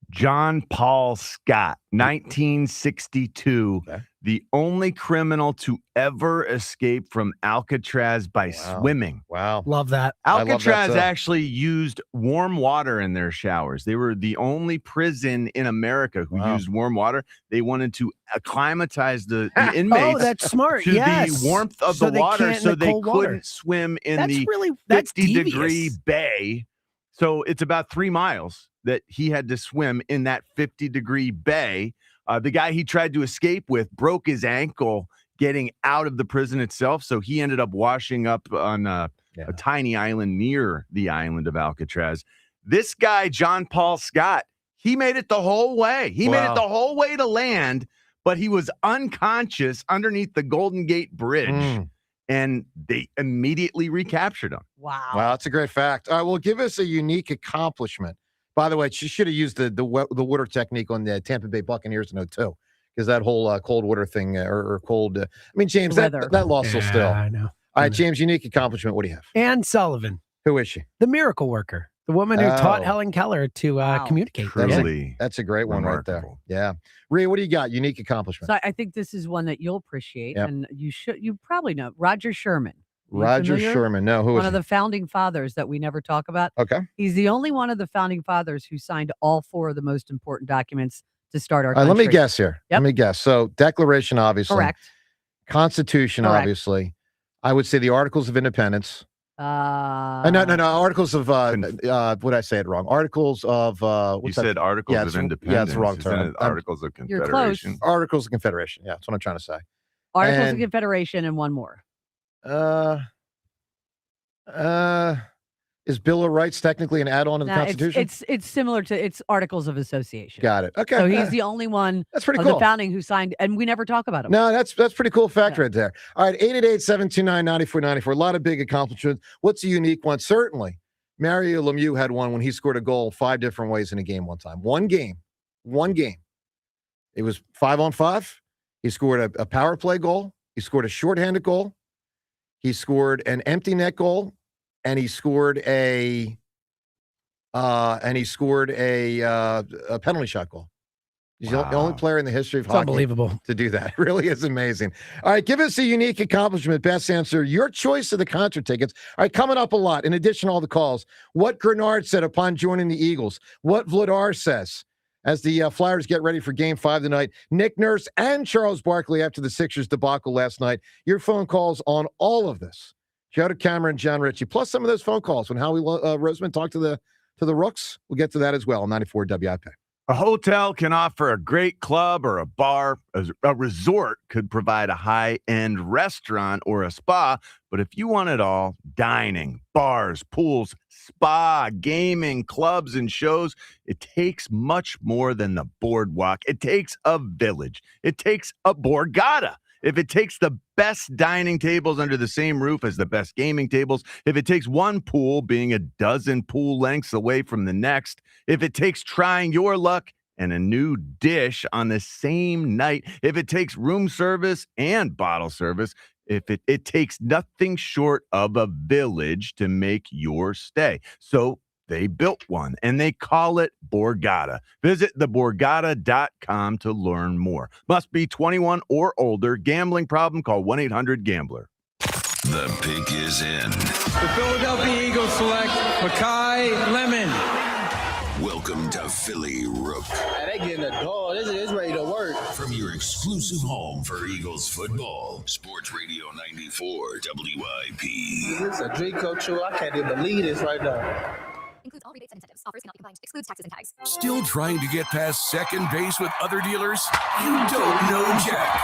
John Paul Scott, 1962, the only criminal to ever escape from Alcatraz by swimming. Wow. Love that. Alcatraz actually used warm water in their showers. They were the only prison in America who used warm water. They wanted to acclimatize the inmates that's smart. to the warmth of the water so they couldn't swim in the 50-degree bay. So it's about 3 miles that he had to swim in that 50-degree bay. The guy he tried to escape with broke his ankle getting out of the prison itself, so he ended up washing up on a tiny island near the island of Alcatraz. This guy, John Paul Scott, he made it the whole way. He made it the whole way to land, but he was unconscious underneath the Golden Gate Bridge. And they immediately recaptured him. Wow. Wow, that's a great fact. All right, well, give us a unique accomplishment. By the way, she should have used the water technique on the Tampa Bay Buccaneers in 02, because that whole cold water thing or cold. James, that loss will still. I know. All right, James, unique accomplishment. What do you have? Ann Sullivan. Who is she? The miracle worker. The woman who taught Helen Keller to communicate. That's a great one right there. Yeah. Rhea, what do you got? Unique accomplishment. So I think this is one that you'll appreciate, and you probably know. Roger Sherman. Roger Sherman. No, who is one of the founding fathers that we never talk about? Okay. He's the only one of the founding fathers who signed all 4 of the most important documents to start our country. Let me guess here. Let me guess. So Declaration, obviously. Correct. Constitution, obviously. I would say the Articles of Independence. No. Articles of would I say it wrong? Articles of you said Articles of Independence. Yeah, it's the wrong term. Articles of Confederation. You're close. Articles of Confederation. Yeah, that's what I'm trying to say. Articles of Confederation and one more. Is Bill of Rights technically an add-on to the Constitution? It's similar to its Articles of Association. Got it. Okay. So he's the only one that's pretty of cool. the founding who signed, and we never talk about him. No, that's pretty cool fact right there. All right, 888-729-9494. A lot of big accomplishments. What's a unique one? Certainly, Mario Lemieux had one when he scored a goal 5 different ways in a game one time. One game. It was 5-on-5. He scored a power play goal. He scored a shorthanded goal. He scored an empty net goal, and he scored a penalty shot goal. He's the only player in the history of hockey unbelievable to do that. It really is amazing. All right, give us a unique accomplishment. Best answer, your choice of the concert tickets. All right, coming up a lot. In addition to all the calls, what Grenard said upon joining the Eagles. What Vladar says as the Flyers get ready for Game 5 tonight. Nick Nurse and Charles Barkley after the Sixers debacle last night. Your phone calls on all of this. Joe DeCamera and John Ritchie, plus some of those phone calls when Howie Roseman talked to the Rooks. We'll get to that as well on 94 WIP. A hotel can offer a great club or a bar. A resort could provide a high-end restaurant or a spa. But if you want it all, dining, bars, pools, spa, gaming, clubs, and shows, it takes much more than the boardwalk. It takes a village. It takes a Borgata. If it takes the best dining tables under the same roof as the best gaming tables, if it takes one pool being a dozen pool lengths away from the next, if it takes trying your luck and a new dish on the same night, if it takes room service and bottle service, if it takes nothing short of a village to make your stay. So they built one, and they call it Borgata. Visit theborgata.com to learn more. Must be 21 or older. Gambling problem? Call 1-800-GAMBLER. The pick is in. The Philadelphia Eagles select Makai Lemon. Welcome to Philly Rook. They getting a dog. It's ready to work. From your exclusive home for Eagles football. Sports Radio 94 WIP. This is a dream come true. I can't even believe this right now. Includes all rebates and incentives. Offers cannot be combined. Excludes taxes and tags. Still trying to get past second base with other dealers? You don't know Jack.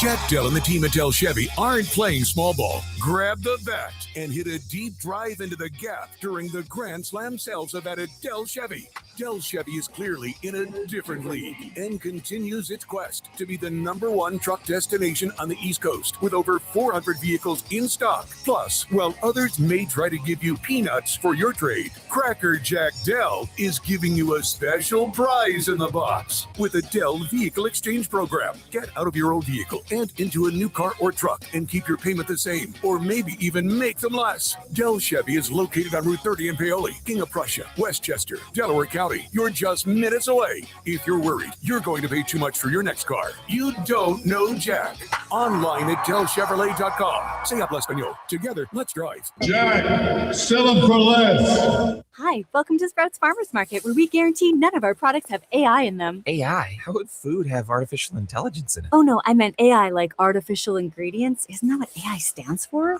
Jack Dell and the team at Dell Chevy aren't playing small ball. Grab the bat and hit a deep drive into the gap during the Grand Slam sales event at Dell Chevy. Dell Chevy is clearly in a different league and continues its quest to be the #1 truck destination on the East Coast with over 400 vehicles in stock. Plus, while others may try to give you peanuts for your trade, Cracker Jack Dell is giving you a special prize in the box with a Dell Vehicle Exchange Program. Get out of your old vehicle and into a new car or truck and keep your payment the same, or maybe even make them less. Dell Chevy is located on Route 30 in Paoli, King of Prussia, Westchester, Delaware County. You're just minutes away. If you're worried you're going to pay too much for your next car, you don't know Jack. Online at DellChevrolet.com. Say habla español. Together, let's drive. Jack, sell them for less. Hi, welcome to Sprouts Farmers Market, where we guarantee none of our products have AI in them. AI? How would food have artificial intelligence in it? Oh no, I meant AI like artificial ingredients. Isn't that what AI stands for?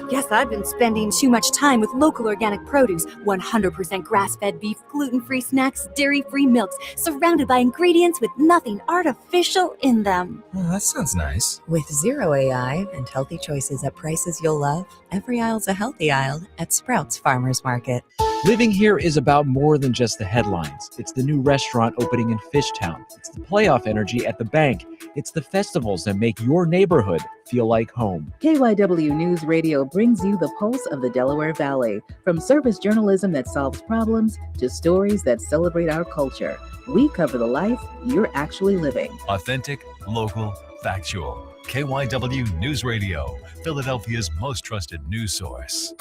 Guess I've been spending too much time with local organic produce, 100% grass-fed beef, gluten-free snacks, dairy-free milks, surrounded by ingredients with nothing artificial in them. Oh, that sounds nice. With zero AI and healthy choices at prices you'll love, every aisle's a healthy aisle at Sprouts Farmers Market. Living here is about more than just the headlines. It's the new restaurant opening in Fishtown. It's the playoff energy at the bank. It's the festivals that make your neighborhood feel like home. KYW News Radio brings you the pulse of the Delaware Valley. From service journalism that solves problems to stories that celebrate our culture, we cover the life you're actually living. Authentic, local, factual. KYW News Radio, Philadelphia's most trusted news source.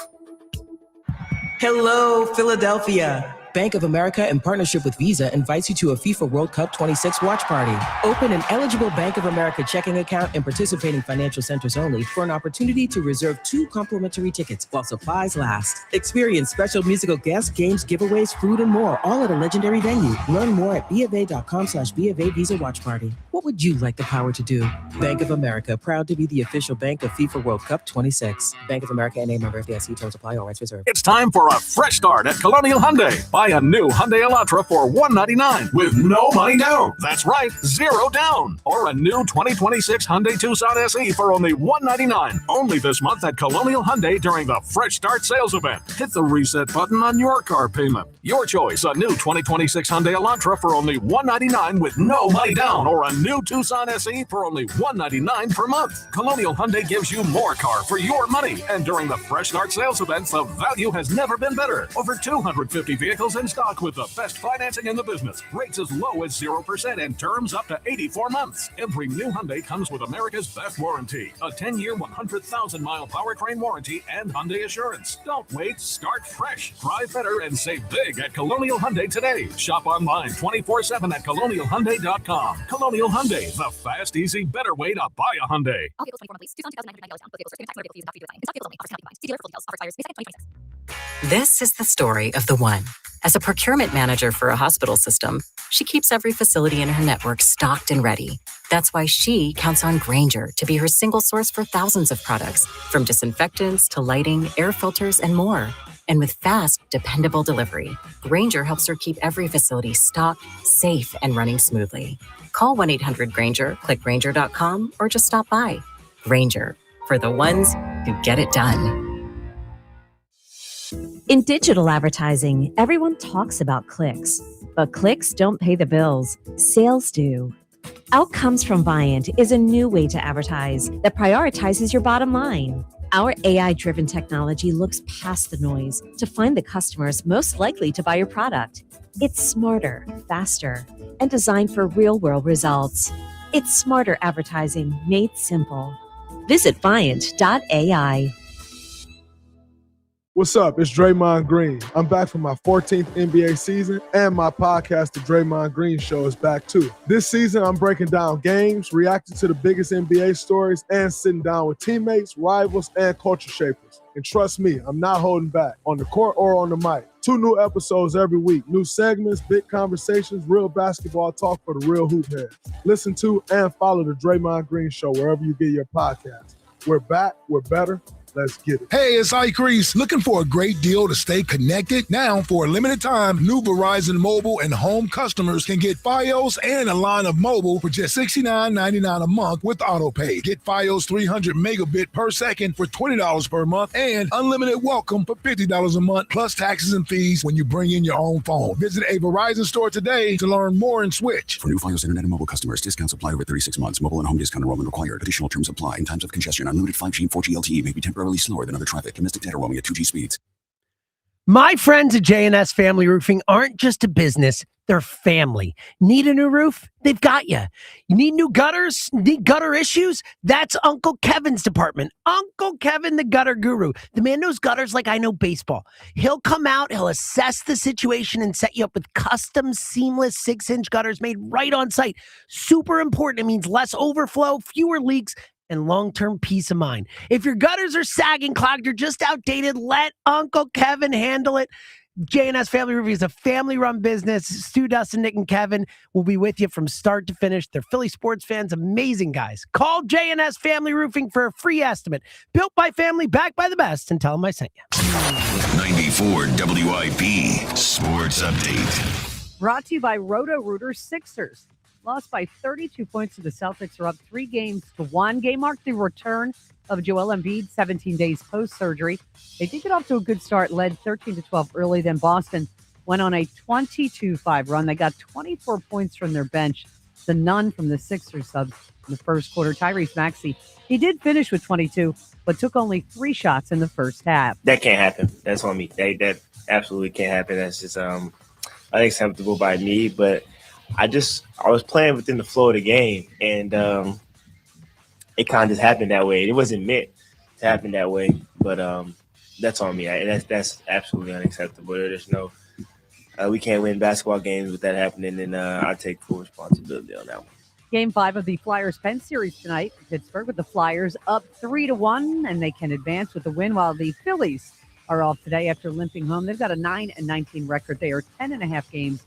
Hello, Philadelphia. Bank of America, in partnership with Visa, invites you to a FIFA World Cup 26 watch party. Open an eligible Bank of America checking account in participating financial centers only for an opportunity to reserve 2 complimentary tickets while supplies last. Experience special musical guests, games, giveaways, food, and more, all at a legendary venue. Learn more at BofA.com/BofA Visa Watch Party. What would you like the power to do? Bank of America, proud to be the official bank of FIFA World Cup 26. Bank of America, N.A. member FDIC. Terms apply. All rights reserved. It's time for a fresh start at Colonial Hyundai. Buy a new Hyundai Elantra for $199 with no money down. That's right, 0 down. Or a new 2026 Hyundai Tucson SE for only $199. Only this month at Colonial Hyundai during the Fresh Start sales event. Hit the reset button on your car payment. Your choice, a new 2026 Hyundai Elantra for only $199 with no money down, or a new Tucson SE for only $199 per month. Colonial Hyundai gives you more car for your money. And during the Fresh Start sales events, the value has never been better. Over 250 vehicles in stock with the best financing in the business. Rates as low as 0% and terms up to 84 months. Every new Hyundai comes with America's best warranty. A 10-year, 100,000-mile powertrain warranty and Hyundai Assurance. Don't wait. Start fresh. Drive better and save big at Colonial Hyundai today. Shop online 24/7 at colonialhyundai.com. Colonial Hyundai, the fast, easy, better way to buy a Hyundai. All vehicles 24 months lease. Tucson 2,999 down. Both vehicles are tax vehicle fees and doc fees only. Offers cannot be combined. See dealer for details. Offer expires May 2nd, 2026. This is the story of the one. As a procurement manager for a hospital system, she keeps every facility in her network stocked and ready. That's why she counts on Grainger to be her single source for thousands of products, from disinfectants to lighting, air filters, and more. And with fast, dependable delivery, Grainger helps her keep every facility stocked, safe, and running smoothly. Call 1-800-GRAINGER, click Grainger.com, or just stop by. Grainger, for the ones who get it done. In digital advertising, everyone talks about clicks, but clicks don't pay the bills. Sales do. Outcomes from Viant is a new way to advertise that prioritizes your bottom line. Our AI-driven technology looks past the noise to find the customers most likely to buy your product. It's smarter, faster, and designed for real-world results. It's smarter advertising made simple. Visit Viant.ai. What's up? It's Draymond Green. I'm back for my 14th NBA season, and my podcast, The Draymond Green Show, is back too. This season, I'm breaking down games, reacting to the biggest NBA stories, and sitting down with teammates, rivals, and culture shapers. And trust me, I'm not holding back, on the court or on the mic. 2 new episodes every week, new segments, big conversations, real basketball talk for the real hoop heads. Listen to and follow The Draymond Green Show wherever you get your podcast. We're back, we're better. Let's get it. Hey, it's Ike Reese. Looking for a great deal to stay connected? Now, for a limited time, new Verizon mobile and home customers can get Fios and a line of mobile for just $69.99 a month with AutoPay. Get Fios 300 megabit per second for $20 per month and unlimited welcome for $50 a month, plus taxes and fees when you bring in your own phone. Visit a Verizon store today to learn more and switch. For new Fios internet and mobile customers, discounts apply over 36 months. Mobile and home discount enrollment required. Additional terms apply. In times of congestion, unlimited 5G and 4G LTE may be temporarily slower than other traffic. Domestic data roaming at 2G speeds. My friends at J&S Family Roofing aren't just a business, they're family. Need a new roof? They've got you. You need new gutters? Need gutter issues? That's Uncle Kevin's department. Uncle Kevin, the gutter guru. The man knows gutters like I know baseball. He'll come out, he'll assess the situation and set you up with custom seamless 6-inch gutters made right on site. Super important. It means less overflow, fewer leaks, and long-term peace of mind. If your gutters are sagging, clogged, or just outdated, let Uncle Kevin handle it. J&S Family Roofing is a family-run business. Stu, Dustin, Nick, and Kevin will be with you from start to finish. They're Philly sports fans, amazing guys. Call J&S Family Roofing for a free estimate. Built by family, backed by the best, and tell them I sent you. 94 WIP Sports Update. Brought to you by Roto-Rooter. Sixers lost by 32 points to the Celtics, are up 3-1. Game marked the return of Joel Embiid 17 days post-surgery. They did get off to a good start, led 13-12 early. Then Boston went on a 22-5 run. They got 24 points from their bench, the none from the Sixers subs in the first quarter. Tyrese Maxey, he did finish with 22, but took only 3 shots in the first half. That can't happen. That's on me. That absolutely can't happen. That's just unacceptable by me, but I was playing within the flow of the game, and it kind of just happened that way. It wasn't meant to happen that way, but that's on me. That's absolutely unacceptable. There's no we can't win basketball games with that happening, and I take full responsibility on that one. Game 5 of the Flyers-Penn series tonight. Pittsburgh with the Flyers up 3-1, and they can advance with the win, while the Phillies are off today after limping home. They've got a 9-19 record. They are 10.5 games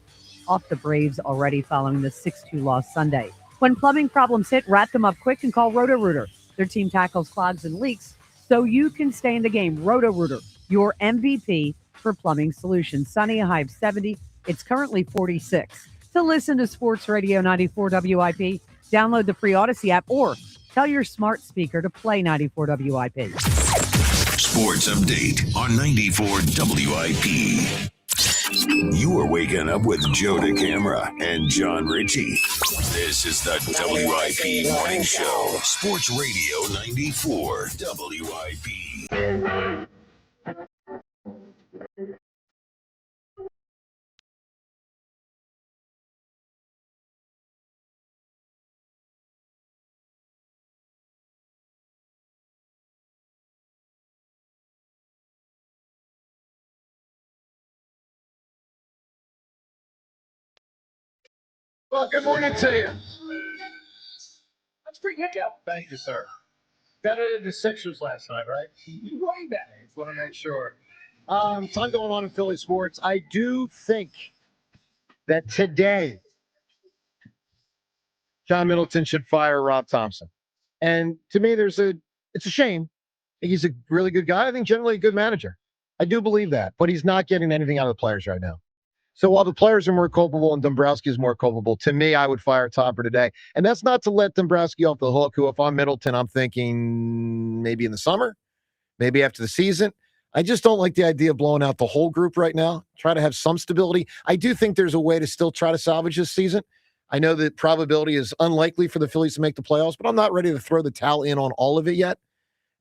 off the Braves already following the 6-2 loss Sunday. When plumbing problems hit, wrap them up quick and call Roto-Rooter. Their team tackles clogs and leaks so you can stay in the game. Roto-Rooter, your MVP for plumbing solutions. Sunny, a high of 70. It's currently 46. To listen to Sports Radio 94 WIP, download the free Odyssey app or tell your smart speaker to play 94 WIP. Sports Update on 94 WIP. You are waking up with Joe DeCamara and John Ritchie. This is the WIP Morning Show. Sports Radio 94 WIP. Well, good morning to you. That's pretty good, Cal. Thank you, sir. Better than the Sixers last night, right? Way better. Just want to make sure. Ton going on in Philly sports. I do think that today, John Middleton should fire Rob Thompson. And to me, it's a shame. He's a really good guy. I think generally a good manager. I do believe that, but he's not getting anything out of the players right now. So while the players are more culpable and Dombrowski is more culpable, to me, I would fire Topper today. And that's not to let Dombrowski off the hook, who if I'm Middleton, I'm thinking maybe in the summer, maybe after the season. I just don't like the idea of blowing out the whole group right now. Try to have some stability. I do think there's a way to still try to salvage this season. I know that probability is unlikely for the Phillies to make the playoffs, but I'm not ready to throw the towel in on all of it yet.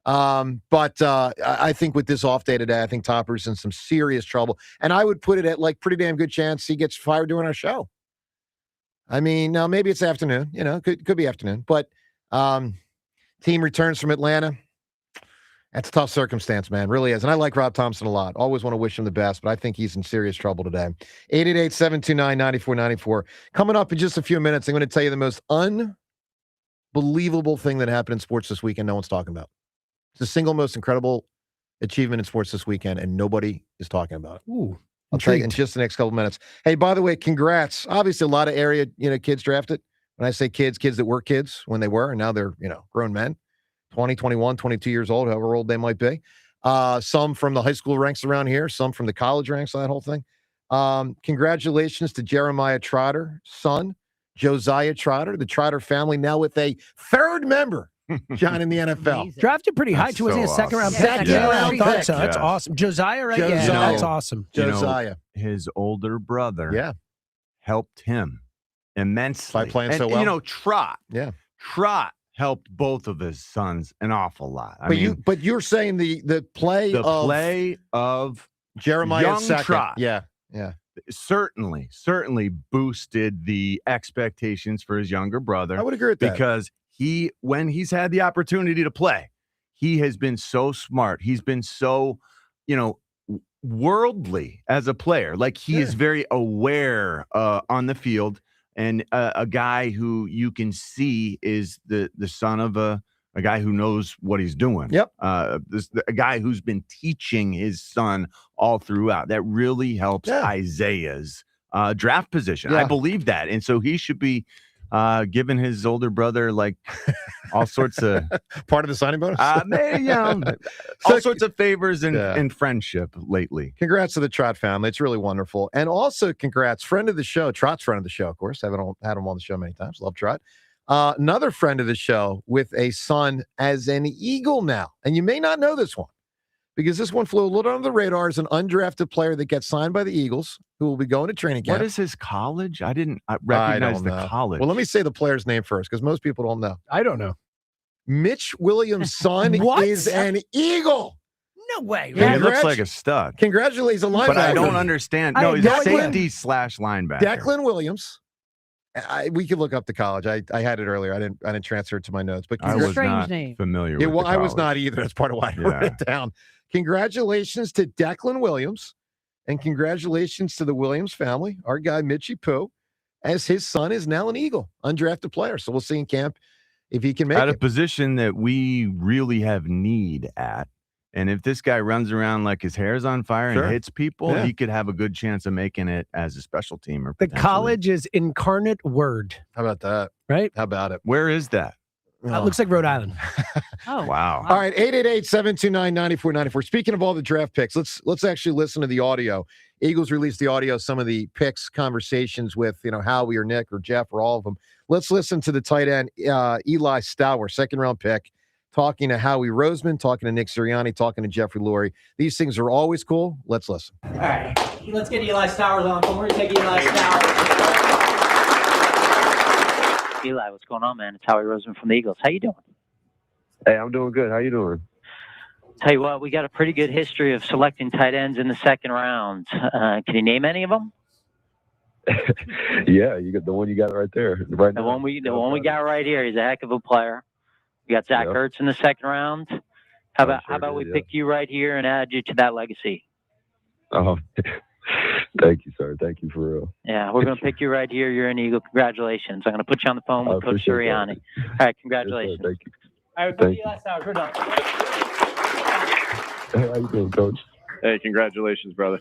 But I think with this off day today, I think Topper's in some serious trouble. And I would put it at like pretty damn good chance he gets fired during our show. I mean, now maybe it's afternoon, could be afternoon, but team returns from Atlanta. That's a tough circumstance, man. Really is. And I like Rob Thompson a lot. Always want to wish him the best, but I think he's in serious trouble today. 888-729-9494. Coming up in just a few minutes, I'm going to tell you the most unbelievable thing that happened in sports this weekend no one's talking about. It's the single most incredible achievement in sports this weekend, and nobody is talking about it. Ooh, I'll tell you in just the next couple minutes. Hey, by the way, congrats. Obviously, a lot of area, kids drafted. When I say kids that were kids when they were, and now they're, grown men, 20, 21, 22 years old, however old they might be. Some from the high school ranks around here, some from the college ranks, that whole thing. Congratulations to Jeremiah Trotter, son, Josiah Trotter, the Trotter family, now with a third member. John in the NFL. Drafted pretty high, too. Wasn't he a second-round pick? Second-round Thought pick. so. That's awesome. Josiah, right? Josiah. That's awesome. Josiah. His older brother helped him immensely. By playing so well. Trot. Yeah. Trot helped both of his sons an awful lot. But you're saying the play of Jeremiah young second. Trot. Yeah. Certainly boosted the expectations for his younger brother. I would agree with that. Because when he's had the opportunity to play, he has been so smart. He's been so, worldly as a player. Like he is very aware on the field, and a guy who you can see is the son of a guy who knows what he's doing. Yep. A guy who's been teaching his son all throughout. That really helps Isaiah's draft position. Yeah. I believe that. And so he should be giving his older brother like all sorts of part of the signing bonus. All sorts of favors and friendship lately. Congrats to the Trot family. It's really wonderful. And also congrats, friend of the show, Trot's friend of the show, of course. Haven't had him on the show many times. Love Trot. Another friend of the show with a son as an Eagle now. And you may not know this one because this one flew a little under the radar as an undrafted player that gets signed by the Eagles, who will be going to training camp. What is his college? I didn't recognize the college. Well, let me say the player's name first because most people don't know. I don't know. Mitch Williams' son is an Eagle. No way. Yeah, he looks like a stud. Congratulations, a linebacker. But I don't understand. No, he's a safety/linebacker. Declan Williams. We could look up the college. I had it earlier. I didn't transfer it to my notes. But I was not familiar with I was not either. That's part of why I wrote it down. Congratulations to Declan Williams, and congratulations to the Williams family. Our guy Mitchie Pooh, as his son is now an Eagle, undrafted player. So we'll see in camp if he can make at it. A position that we really have need at. And if this guy runs around like his hair's on fire and hits people, he could have a good chance of making it as a special teamer. The college is Incarnate Word. How about that? Right? How about it? Where is that? It looks like Rhode Island. Wow. All right, 888-729-9494. Speaking of all the draft picks, let's actually listen to the audio. Eagles released the audio, some of the picks, conversations with, Howie or Nick or Jeff or all of them. Let's listen to the tight end, Eli Stauer, second-round pick. talking to Howie Roseman, talking to Nick Sirianni, talking to Jeffrey Lurie. These things are always cool. Let's listen. All right, let's get Eli Stowers on. We're going to take Eli Stowers. Eli, what's going on, man? It's Howie Roseman from the Eagles. How you doing? Hey, I'm doing good. How you doing? Tell you what, we got a pretty good history of selecting tight ends in the second round. Can you name any of them? Yeah, you got the one you got right there. Right The now. one we got right here. He's a heck of a player. We got Zach Ertz in the second round. How about we pick you right here and add you to that legacy? Oh, thank you, sir. Thank you for real. Yeah, we're going to pick you right here. You're an Eagle. Congratulations. I'm going to put you on the phone with Coach Sirianni. All right, congratulations. Yes, thank you. All right, Thank Eli Stowers. We're done. Hey, how you doing, Coach? Hey, congratulations, brother.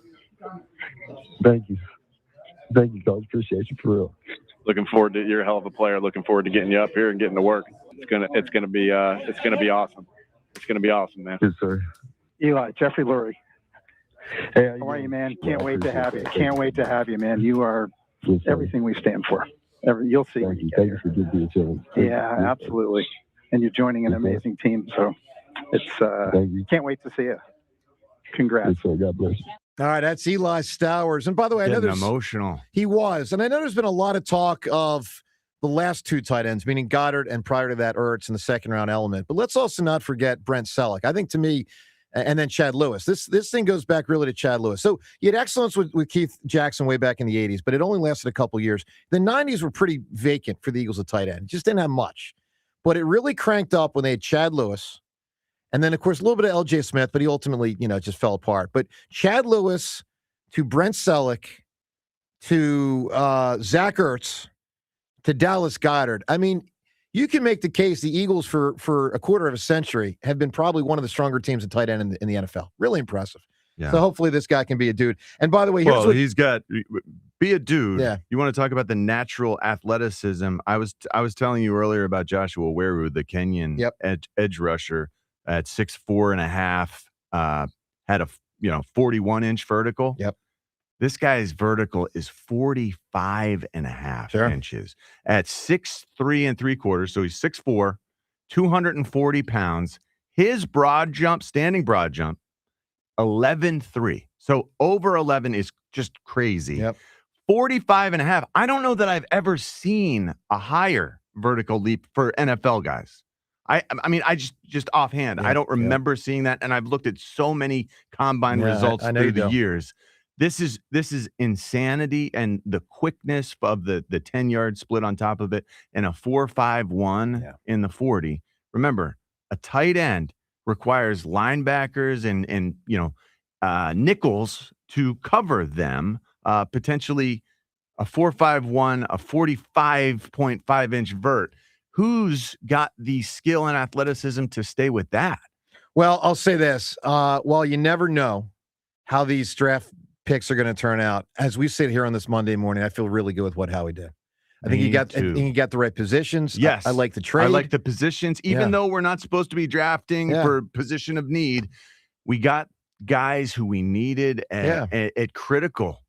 Thank you. Thank you, Coach. Appreciate you for real. Looking forward to you're a hell of a player. Looking forward to getting you up here and getting to work. It's gonna be awesome. It's gonna be awesome, man. Yes, sir. Eli, Jeffrey Lurie. Hey, how are you, man? Can't wait to have you. Can't wait to have you, man. You are everything we stand for. You'll see. Thank you. Thank you for giving me a chance. Yeah, absolutely. And you're joining an amazing team, so it's can't wait to see you. Congrats. Yes, sir. God bless you. All right, that's Eli Stowers. And by the way, I know Getting there's emotional. He was. And I know there's been a lot of talk of the last two tight ends, meaning Goddard and prior to that, Ertz in the second round element. But let's also not forget Brent Selleck. I think to me, and then Chad Lewis. This thing goes back really to Chad Lewis. So you had excellence with Keith Jackson way back in the 80s, but it only lasted a couple years. The 90s were pretty vacant for the Eagles at tight end. Just didn't have much. But it really cranked up when they had Chad Lewis. And then, of course, a little bit of L.J. Smith, but he ultimately, just fell apart. But Chad Lewis to Brent Selleck to Zach Ertz to Dallas Goedert. I mean, you can make the case the Eagles for a quarter of a century have been probably one of the stronger teams at tight end in the NFL. Really impressive. Yeah. So hopefully this guy can be a dude. And by the way, he's got be a dude. Yeah. You want to talk about the natural athleticism? I was telling you earlier about Joshua Weru, the Kenyan edge rusher at 6'4.5", had a 41-inch vertical. Yep. This guy's vertical is 45.5 inches at 6'3 3/4. So he's 6'4", 240 pounds. His standing broad jump, 11.3. So over 11 is just crazy. Yep. 45.5. I don't know that I've ever seen a higher vertical leap for NFL guys. I mean, I just offhand, I don't remember seeing that. And I've looked at so many combine results through the years. This is insanity, and the quickness of the 10-yard split on top of it, and a 4.51 in the 40. Remember, a tight end requires linebackers and nickels to cover them. Potentially a 4.51, a 45.5-inch vert. Who's got the skill and athleticism to stay with that? Well, I'll say this. While you never know how these draft picks are going to turn out, as we sit here on this Monday morning, I feel really good with what Howie did. I think he got the right positions. Yes. I like the trade. I like the positions. Even though we're not supposed to be drafting for position of need, we got guys who we needed at critical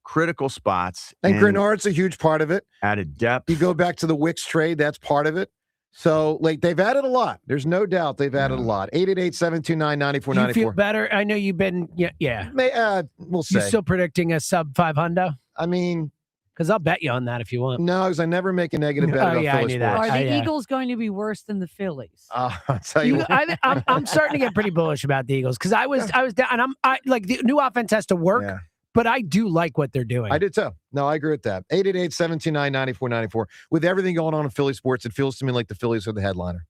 spots. And Grenard's a huge part of it. Added depth. You go back to the Wicks trade, that's part of it. So, they've added a lot. There's no doubt they've added a lot. 888-729-9494. You feel better? I know you've been, we'll say. You still predicting a sub 500? I mean, because I'll bet you on that if you want. No, because I never make a negative bet about Phillies sports. Are the Eagles going to be worse than the Phillies? I'll tell you what. I'm starting to get pretty bullish about the Eagles because I was down, and I like the new offense has to work. Yeah. But I do like what they're doing. I do too. No, I agree with that. 888-729-9494. With everything going on in Philly sports, it feels to me like the Phillies are the headliner.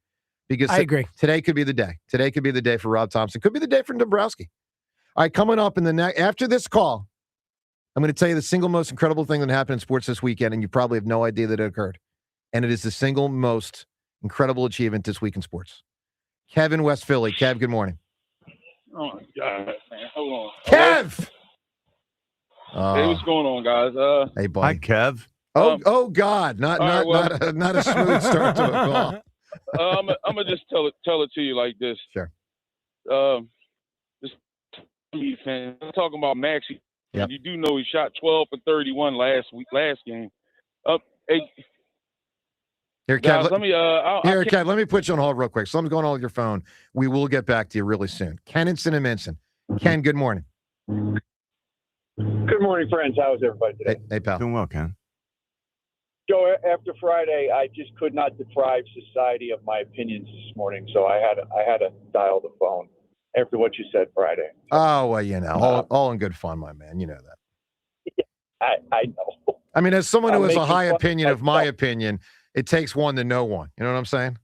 Because I agree. Today could be the day. Today could be the day for Rob Thompson. Could be the day for Dombrowski. All right, coming up in the after this call, I'm going to tell you the single most incredible thing that happened in sports this weekend, and you probably have no idea that it occurred. And it is the single most incredible achievement this week in sports. Kevin, West Philly. Kev, good morning. Oh, my God, man. Hold on. Kev! Hey, what's going on, guys? Hey, buddy. Hi, Kev. Oh God, not a smooth start to a call. I'm gonna just tell it to you like this. Sure. This fan. I'm talking about Maxie. Yep. You do know he shot 12 for 31 last game. Hey, Here, Guys, Kev, let me. Kev, let me put you on hold real quick. Something's going on with your phone. We will get back to you really soon. Ken and Cinnamon. Ken, good morning. Good morning, friends. How is everybody today? Hey, pal. Doing well, Ken. Joe, after Friday, I just could not deprive society of my opinions this morning, so I had to dial the phone after what you said Friday. Oh, well, you know, all in good fun, my man. You know that. I know. I mean, as someone who has a making high fun opinion of my myself. opinion, it takes one to know one. You know what I'm saying?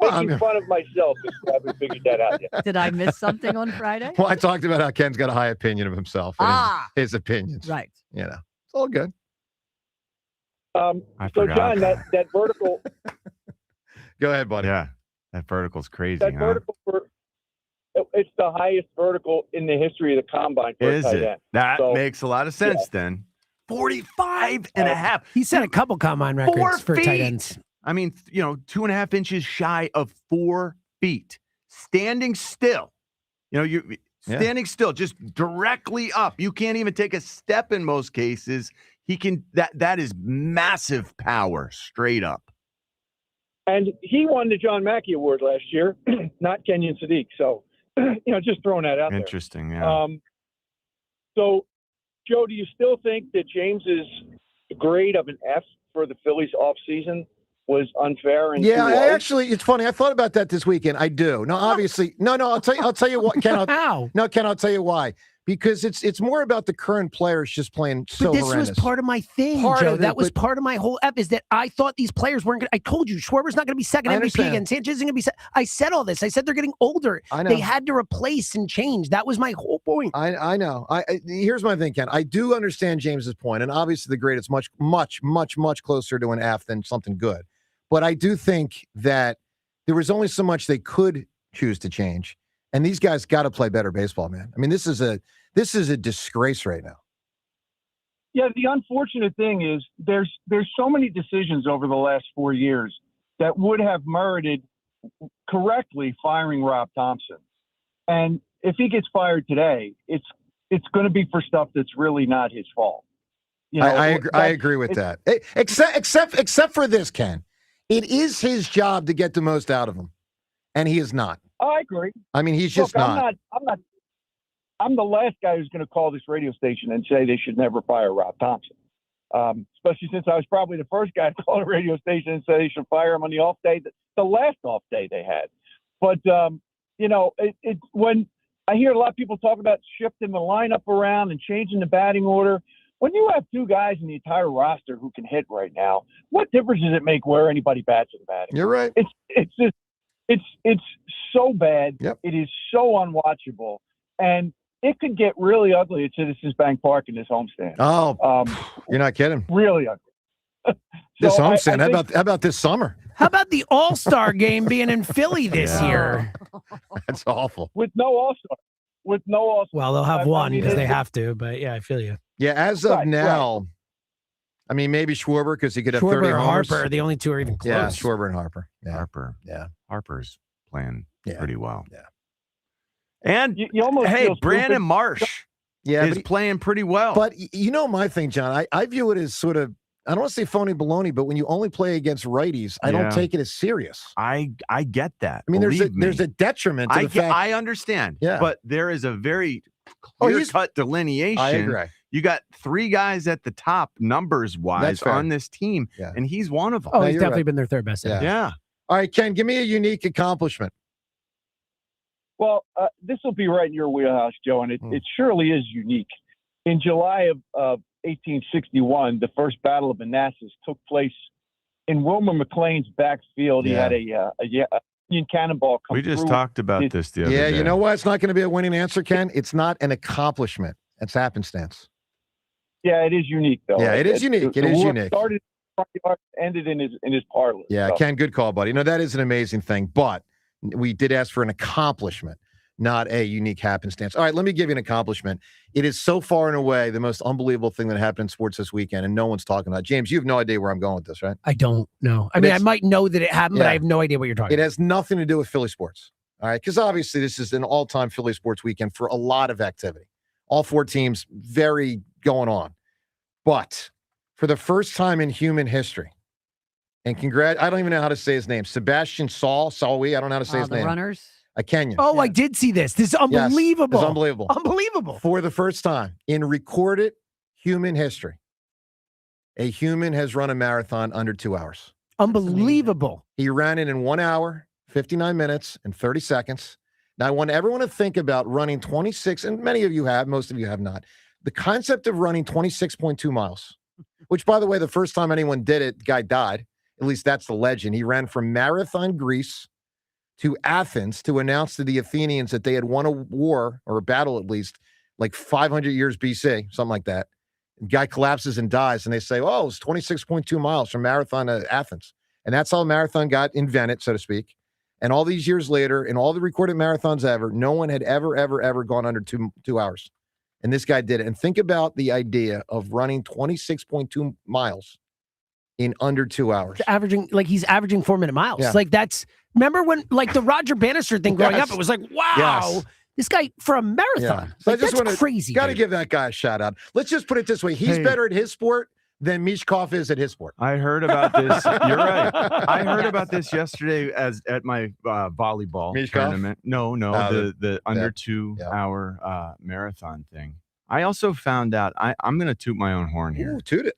Making fun of myself if I haven't figured that out yet. Did I miss something on Friday? Well, I talked about how Ken's got a high opinion of himself and his opinions. Right. You know, it's all good. So, forgot. John, that vertical. Go ahead, buddy. Yeah, that vertical's crazy. That vertical, it's the highest vertical in the history of the combine for a Is tight it? end. That So, makes a lot of sense then. 45 and a half. He set a couple combine records 4 for feet. tight ends. I mean, 2.5 inches shy of 4 feet. Standing still. You standing still, just directly up. You can't even take a step in most cases. He can. That is massive power, straight up. And he won the John Mackey Award last year, not Kenyon Sadiq. So, just throwing that out there. Interesting, yeah. So, Joe, do you still think that James's grade of an F for the Phillies offseason was unfair? And Yeah, too low? it's funny. I thought about that this weekend. I do. No, obviously, no. I'll tell you what, Ken. Ken, I'll tell you why. Because it's more about the current players just playing so But this horrendous. was part of my thing, Joe. That was part of my whole ep is that I thought these players weren't going to. I told you, Schwarber's not going to be second I MVP understand. again. Sanchez isn't going to be I said all this. I said they're getting older. I know. They had to replace and change. That was my whole point. I know. Here's my thing, Ken. I do understand James's point, and obviously the grade is much, much, much, much closer to an F than something good. But I do think that there was only so much they could choose to change, and these guys got to play better baseball, man. I mean, this is a disgrace right now. Yeah, the unfortunate thing is there's so many decisions over the last 4 years that would have merited correctly firing Rob Thompson. And if he gets fired today, it's going to be for stuff that's really not his fault. I agree with that. Except for this, Ken. It is his job to get the most out of him, and he is not. I agree. I mean, he's just not. I'm the last guy who's going to call this radio station and say they should never fire Rob Thompson. Especially since I was probably the first guy to call a radio station and say they should fire him on the off day, the last off day they had. But when I hear a lot of people talk about shifting the lineup around and changing the batting order, when you have two guys in the entire roster who can hit right now, what difference does it make where anybody bats in the batting? You're right. It's so bad. Yep. It is so unwatchable, and it could get really ugly at Citizens Bank Park in this homestand. Oh, you're not kidding. Really ugly. This So homestand. How about this summer? How about the All-Star game being in Philly this year? That's awful. With no All-Star. Well, they'll have one because they have to, but yeah, I feel you. Yeah, as of now, I mean, maybe Schwarber because he could have Schwarber 30 or homers. Harper, the only two are even close. Yeah, Schwarber and Harper. Yeah. Harper. Yeah. Harper's playing pretty well. Yeah. And you almost hey, feel Brandon stupid. Marsh Yeah, is playing pretty well. But you know my thing, John. I view it as sort of, I don't want to say phony baloney, but when you only play against righties, I don't take it as serious. I get that. I mean, there's Believe a detriment to the fact. I understand. Yeah. But there is a very he's- clear-cut delineation. I agree. You got three guys at the top, numbers-wise, That's fair. on this team, and he's one of them. Oh, he's definitely been their third best. Yeah. Yeah. All right, Ken, give me a unique accomplishment. Well, this will be right in your wheelhouse, Joe, and it surely is unique. In July of 1861, the first Battle of Manassas took place in Wilmer McLean's backfield. He had a Union cannonball come We just through talked about this the other day. Yeah, you know what? It's not going to be a winning answer, Ken. It's not an accomplishment. It's happenstance. Yeah, it is unique, though. Yeah, it is unique. It is unique. Started in the front yard, ended in his parlor. Yeah, So, Ken, good call, buddy. No, that is an amazing thing, but we did ask for an accomplishment, not a unique happenstance. All right, let me give you an accomplishment. It is so far and away the most unbelievable thing that happened in sports this weekend, and no one's talking about it. James, you have no idea where I'm going with this, right? I don't know. I mean, I might know that it happened, but Yeah. I have no idea what you're talking It about. has nothing to do with Philly sports. All right. Because obviously this is an all-time Philly sports weekend for a lot of activity. All four teams very going on. But for the first time in human history, And I don't even know how to say his name. Sebastian Sawi. I don't know how to say his the name. runners. A Kenyan. Oh, I did see this. This is unbelievable. Yes, it's unbelievable. Unbelievable. For the first time in recorded human history, a human has run a marathon under 2 hours. Unbelievable. He ran it in 1 hour, 59 minutes, and 30 seconds. Now, I want everyone to think about running 26, and many of you have, most of you have not. The concept of running 26.2 miles, which, by the way, the first time anyone did it, the guy died. At least that's the legend. He ran from Marathon, Greece to Athens to announce to the Athenians that they had won a war, or a battle at least, like 500 years BC, something like that. The guy collapses and dies, and they say, oh, it's 26.2 miles from Marathon to Athens. And that's how a marathon got invented, so to speak. And all these years later, in all the recorded marathons ever, no one had ever gone under two hours. And this guy did it. And think about the idea of running 26.2 miles in under 2 hours. He's averaging 4-minute miles. Yeah. Like remember when like the Roger Bannister thing growing up, it was like, wow, this guy for a marathon. Yeah. So Like, that's crazy. Got to give that guy a shout out. Let's just put it this way. He's better at his sport than Mishkov is at his sport. I heard about this. You're right. I heard about this yesterday at my volleyball Mishkov? tournament. No, the under 2 Yeah. hour marathon thing. I also found out, I'm going to toot my own horn here. Ooh, toot it.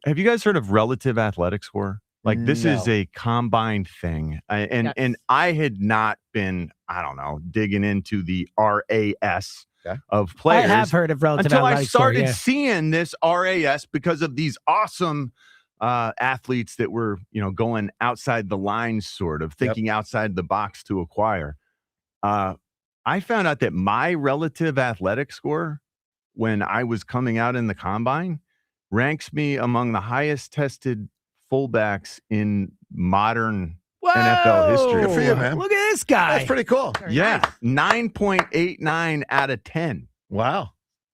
Have you guys heard of relative athletic score? Like this is No. a combined thing. And I had not been, I don't know, digging into the RAS of players. I have heard of relative until I athletic score, started yeah. seeing this RAS because of these awesome athletes that were, going outside the lines, sort of thinking outside the box to acquire. I found out that my relative athletic score when I was coming out in the combine ranks me among the highest tested fullbacks in modern NFL history. Good for you, man. Look at this guy. That's pretty cool. Yeah, 9.89 out of 10. Wow.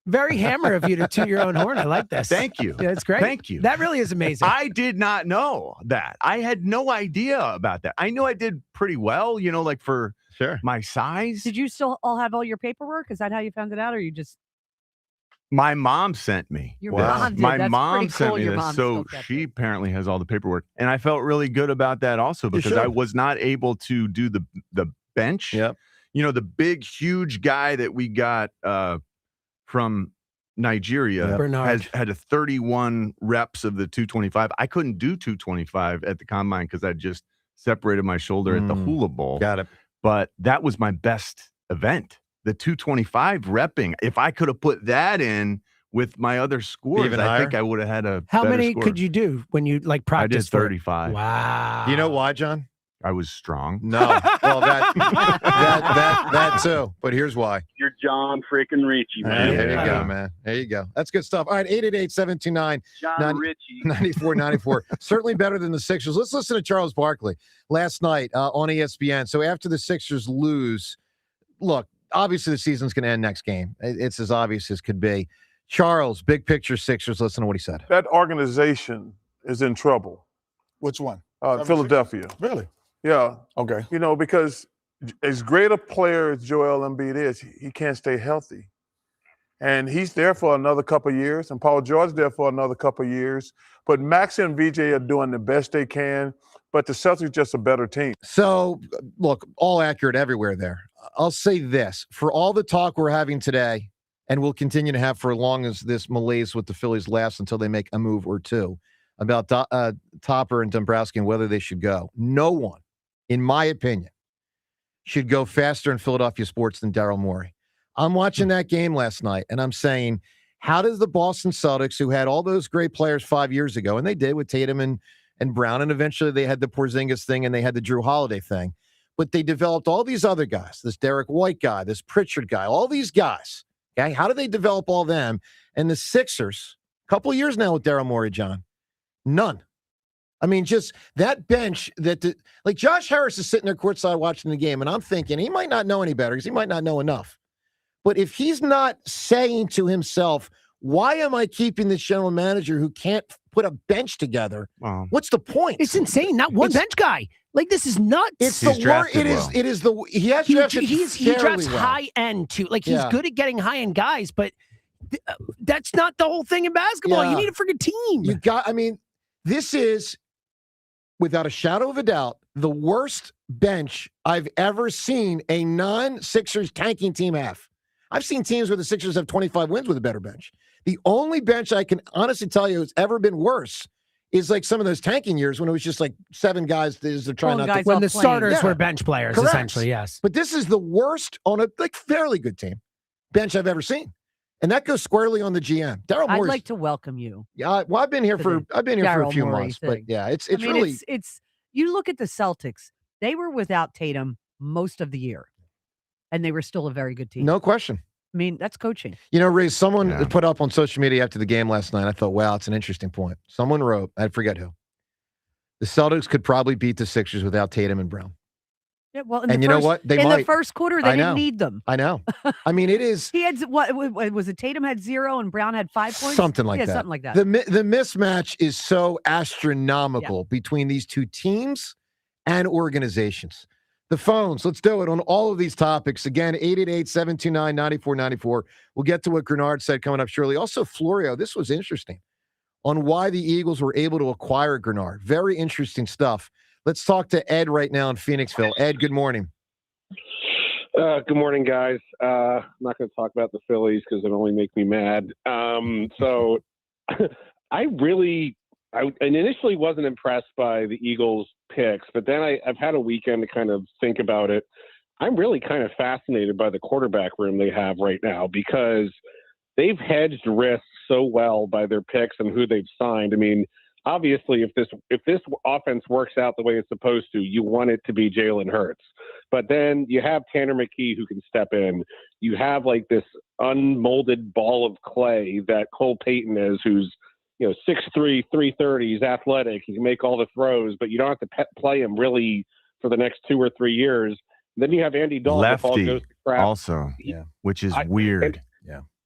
Very hammer of you to toot your own horn. I like this. Thank you. Yeah, it's great. Thank you. That really is amazing. I did not know that. I had no idea about that. I knew I did pretty well, like for my size. Did you still all have all your paperwork? Is that how you found it out, or you just? My mom sent me. Your mom did. My That's mom pretty sent cool. me Your this. mom So still kept she apparently has all the paperwork. And I felt really good about that also because I was not able to do the bench. Yep. The big, huge guy that we got from Nigeria Bernard. had a 31 reps of the 225. I couldn't do 225 at the combine because I just separated my shoulder at the hula bowl. Got it. But that was my best event. The 225 repping. If I could have put that in with my other scores, Even I higher? think I would have had a How better many score. could you do when you like I did practiced? for it? 35. Wow. You know why, John? I was strong. No. Well, that too. But here's why. You're John freaking Ritchie, man. There you go, man. There you go. That's good stuff. All right, 888-729 John Ritchie. 9494. Certainly better than the Sixers. Let's listen to Charles Barkley last night on ESPN. So after the Sixers lose, look, obviously the season's going to end next game. It's as obvious as could be. Charles, big picture Sixers. Listen to what he said. That organization is in trouble. Which one? Philadelphia. Really? Yeah. Okay. Because as great a player as Joel Embiid is, he can't stay healthy. And he's there for another couple of years, and Paul George's there for another couple of years. But Max and VJ are doing the best they can, but the Celtics are just a better team. So, look, all accurate everywhere there. I'll say this. For all the talk we're having today, and we'll continue to have for as long as this malaise with the Phillies lasts until they make a move or two, about Topper and Dombrowski and whether they should go. No one, in my opinion, should go faster in Philadelphia sports than Daryl Morey. I'm watching that game last night, and I'm saying, how does the Boston Celtics, who had all those great players 5 years ago, and they did with Tatum and Brown, and eventually they had the Porzingis thing and they had the Drew Holiday thing, but they developed all these other guys, this Derek White guy, this Pritchard guy, all these guys, okay? How do they develop all them? And the Sixers, a couple of years now with Daryl Morey, John, none. I mean, just that bench like Josh Harris is sitting there courtside watching the game, and I'm thinking he might not know any better because he might not know enough. But if he's not saying to himself, why am I keeping this general manager who can't put a bench together? Wow. What's the point? It's insane. Not one bench guy. Like, this is nuts. It's the word. It is the he has drafted he drafts well. high end too. Like, he's Yeah. good at getting high end guys, but that's not the whole thing in basketball. Yeah. You need a freaking team. You got. I mean, this is without a shadow of a doubt, the worst bench I've ever seen a non-Sixers tanking team have. I've seen teams where the Sixers have 25 wins with a better bench. The only bench I can honestly tell you has ever been worse is like some of those tanking years when it was just like 7 guys that are trying not to. When the starters were bench players, Correct. essentially, yes. But this is the worst on a fairly good team bench I've ever seen. And that goes squarely on the GM. Daryl I'd Morey. like to welcome you. Yeah, well, I've been here for a Daryl few Morey months, thing. but yeah, it's I mean, really it's you look at the Celtics. They were without Tatum most of the year, and they were still a very good team. no question. I mean, that's coaching. You know, Ray, someone put up on social media after the game last night. I thought, wow, it's an interesting point. Someone wrote, I forget who, the Celtics could probably beat the Sixers without Tatum and Brown. Yeah, well, And you know what? They in might. the first quarter, they I know. didn't need them. I know. I mean, it is He had what was it? Tatum had 0 and Brown had 5 points. something like yeah, that. something like that. The mismatch is so astronomical between these two teams and organizations. The phones, let's do it on all of these topics. Again, 888-729-9494. We'll get to what Grenard said coming up shortly. Also, Florio, this was interesting on why the Eagles were able to acquire Grenard. Very interesting stuff. Let's talk to Ed right now in Phoenixville. Ed, good morning. Good morning, guys. I'm not going to talk about the Phillies because it only makes me mad. So I initially wasn't impressed by the Eagles picks, but then I've had a weekend to kind of think about it. I'm really kind of fascinated by the quarterback room they have right now because they've hedged risks so well by their picks and who they've signed. I mean, obviously, if this offense works out the way it's supposed to, you want it to be Jalen Hurts. But then you have Tanner McKee who can step in. You have like this unmolded ball of clay that Cole Payton is, who's 6'3", 330. He's athletic. He can make all the throws, but you don't have to play him really for the next 2 or 3 years. Then you have Andy Dalton. If all Lefty goes to crap. also, which is weird.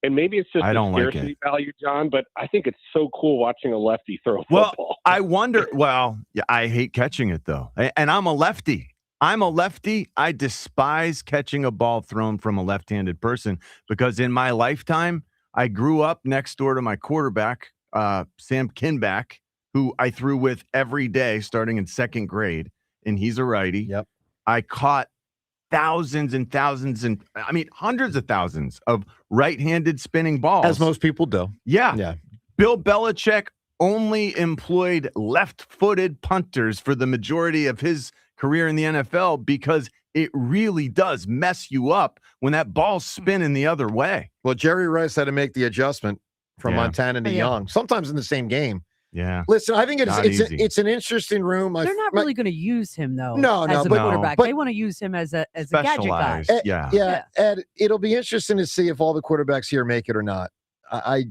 And maybe it's just I don't like scarcity it. value, John, but I think it's so cool watching a lefty throw a Well, football. I wonder. Well, yeah, I hate catching it though, and I'm a lefty. I despise catching a ball thrown from a left-handed person because in my lifetime, I grew up next door to my quarterback, Sam Kinback, who I threw with every day starting in 2nd grade, and he's a righty. Yep. I caught thousands and thousands and hundreds of thousands of right-handed spinning balls. As most people do. Yeah. Bill Belichick only employed left-footed punters for the majority of his career in the NFL because it really does mess you up when that ball's spinning the other way. Well, Jerry Rice had to make the adjustment from Montana to Young, sometimes in the same game. Yeah. Listen, I think it's an interesting room. They're not really going to use him though. No, as a but- quarterback. but- They want to use him as a gadget guy. Yeah. Ed, it'll be interesting to see if all the quarterbacks here make it or not. I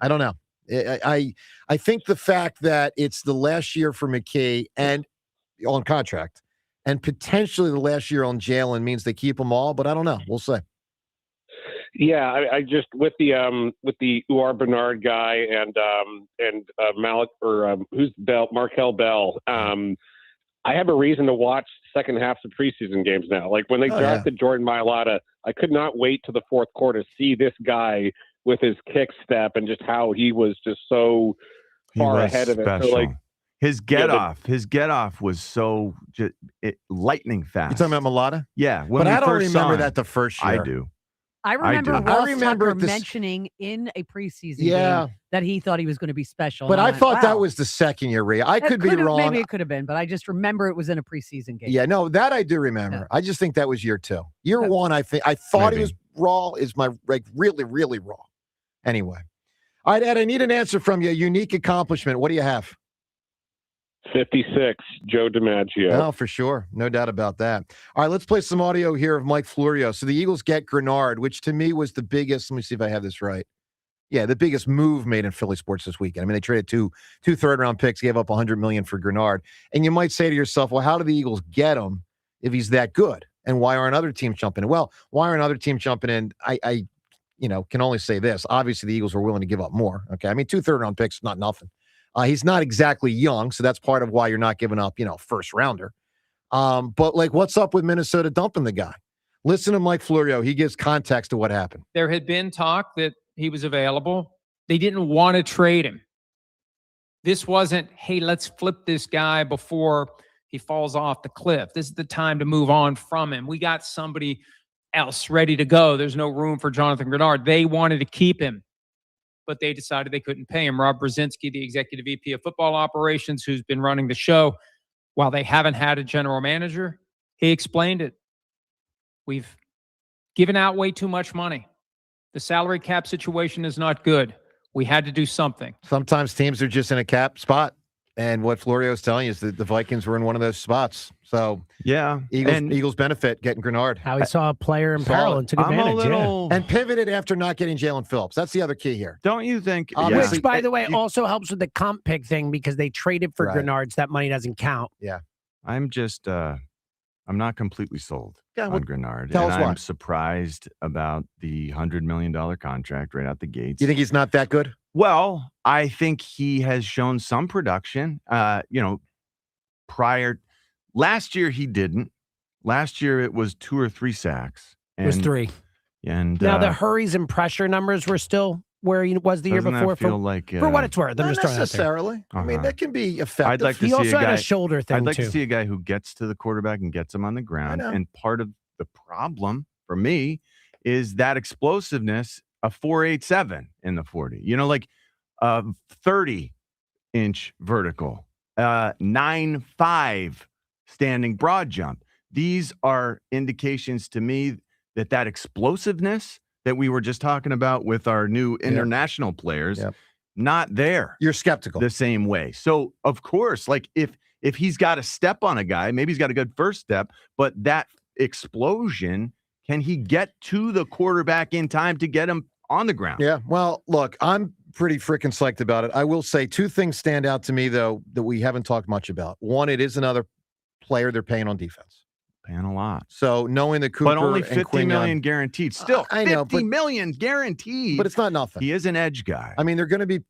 don't know. I think the fact that it's the last year for McKay and on contract, and potentially the last year on Jalen means they keep them all, but I don't know. We'll see. Yeah, I just with the Uar Bernard guy and Malik or who's Bell, Markel Bell. I have a reason to watch second halves of preseason games now. Like when they drafted Jordan Mailata, I could not wait to the fourth quarter to see this guy with his kick step and just how he was just so far ahead of it. So like his get off was so lightning fast. You talking about Mailata? Yeah, but I don't remember that the first year. I do. I remember I Ross remember Tucker this- mentioning in a preseason Yeah. game that he thought he was going to be special. But And I went, thought wow. that was the second year, Ray. I It could be could've- wrong. Maybe it could have been, but I just remember it was in a preseason game. Yeah, no, that I do remember. Yeah. I just think that was year 2. Year 1, I thought he was raw. Is my really, really raw. Anyway. All right, Ed, I need an answer from you. Unique accomplishment. What do you have? 56, Joe DiMaggio. Oh, for sure. No doubt about that. All right, let's play some audio here of Mike Florio. So the Eagles get Grenard, which to me was the biggest. Let me see if I have this right. Yeah, the biggest move made in Philly sports this weekend. I mean, they traded two third-round picks, gave up $100 million for Grenard. And you might say to yourself, well, how do the Eagles get him if he's that good? And why aren't other teams jumping in? Well, why aren't other teams jumping in? I can only say this. Obviously, the Eagles were willing to give up more. Okay, I mean, 2 third-round picks, not nothing. He's not exactly young, so that's part of why you're not giving up, first rounder. But like, what's up with Minnesota dumping the guy? Listen to Mike Florio. He gives context to what happened. There had been talk that he was available. They didn't want to trade him. This wasn't, hey, let's flip this guy before he falls off the cliff. This is the time to move on from him. We got somebody else ready to go. There's no room for Jonathan Grenard. They wanted to keep him, but they decided they couldn't pay him. Rob Brzezinski, the executive VP of football operations, who's been running the show while they haven't had a general manager, he explained it. We've given out way too much money. The salary cap situation is not good. We had to do something. Sometimes teams are just in a cap spot. And what Florio's telling you is that the Vikings were in one of those spots. So yeah, Eagles benefit getting Grenard. How he saw a player in peril and took advantage. And pivoted after not getting Jalen Phillips. That's the other key here. Don't you think? Which, by the way, also helps with the comp pick thing because they traded for Grenard, so that money doesn't count. Yeah. I'm just, I'm not completely sold on Grenard. Tell and us I'm why. surprised about the $100 million contract right out the gates. You think he's not that good? Well, I think he has shown some production. Last year he didn't. Last year it was 2 or 3 sacks. It was 3. And now the hurries and pressure numbers were still where he was the year doesn't before. that feel like, for what it's worth, I'm Not just throwing it out there. necessarily. I mean, that can be effective. I'd like to He see also a guy, had a shoulder thing, I'd like too. to see a guy who gets to the quarterback and gets him on the ground. And part of the problem for me is that explosiveness, a 4.87 in the 40. You know, like 30-inch vertical, 9.5 standing broad jump. These are indications to me that explosiveness that we were just talking about with our new international players, not there. You're skeptical. The same way. So, of course, like if he's got a step on a guy, maybe he's got a good first step, but that explosion, can he get to the quarterback in time to get him on the ground? Yeah. Well, look, I'm pretty freaking psyched about it. I will say 2 things stand out to me, though, that we haven't talked much about. One, it is another player they're paying on defense. Paying a lot. So knowing that Cooper but only and $50 million guaranteed. Still, I know, $50 million guaranteed. But it's not nothing. He is an edge guy. I mean, they're going to be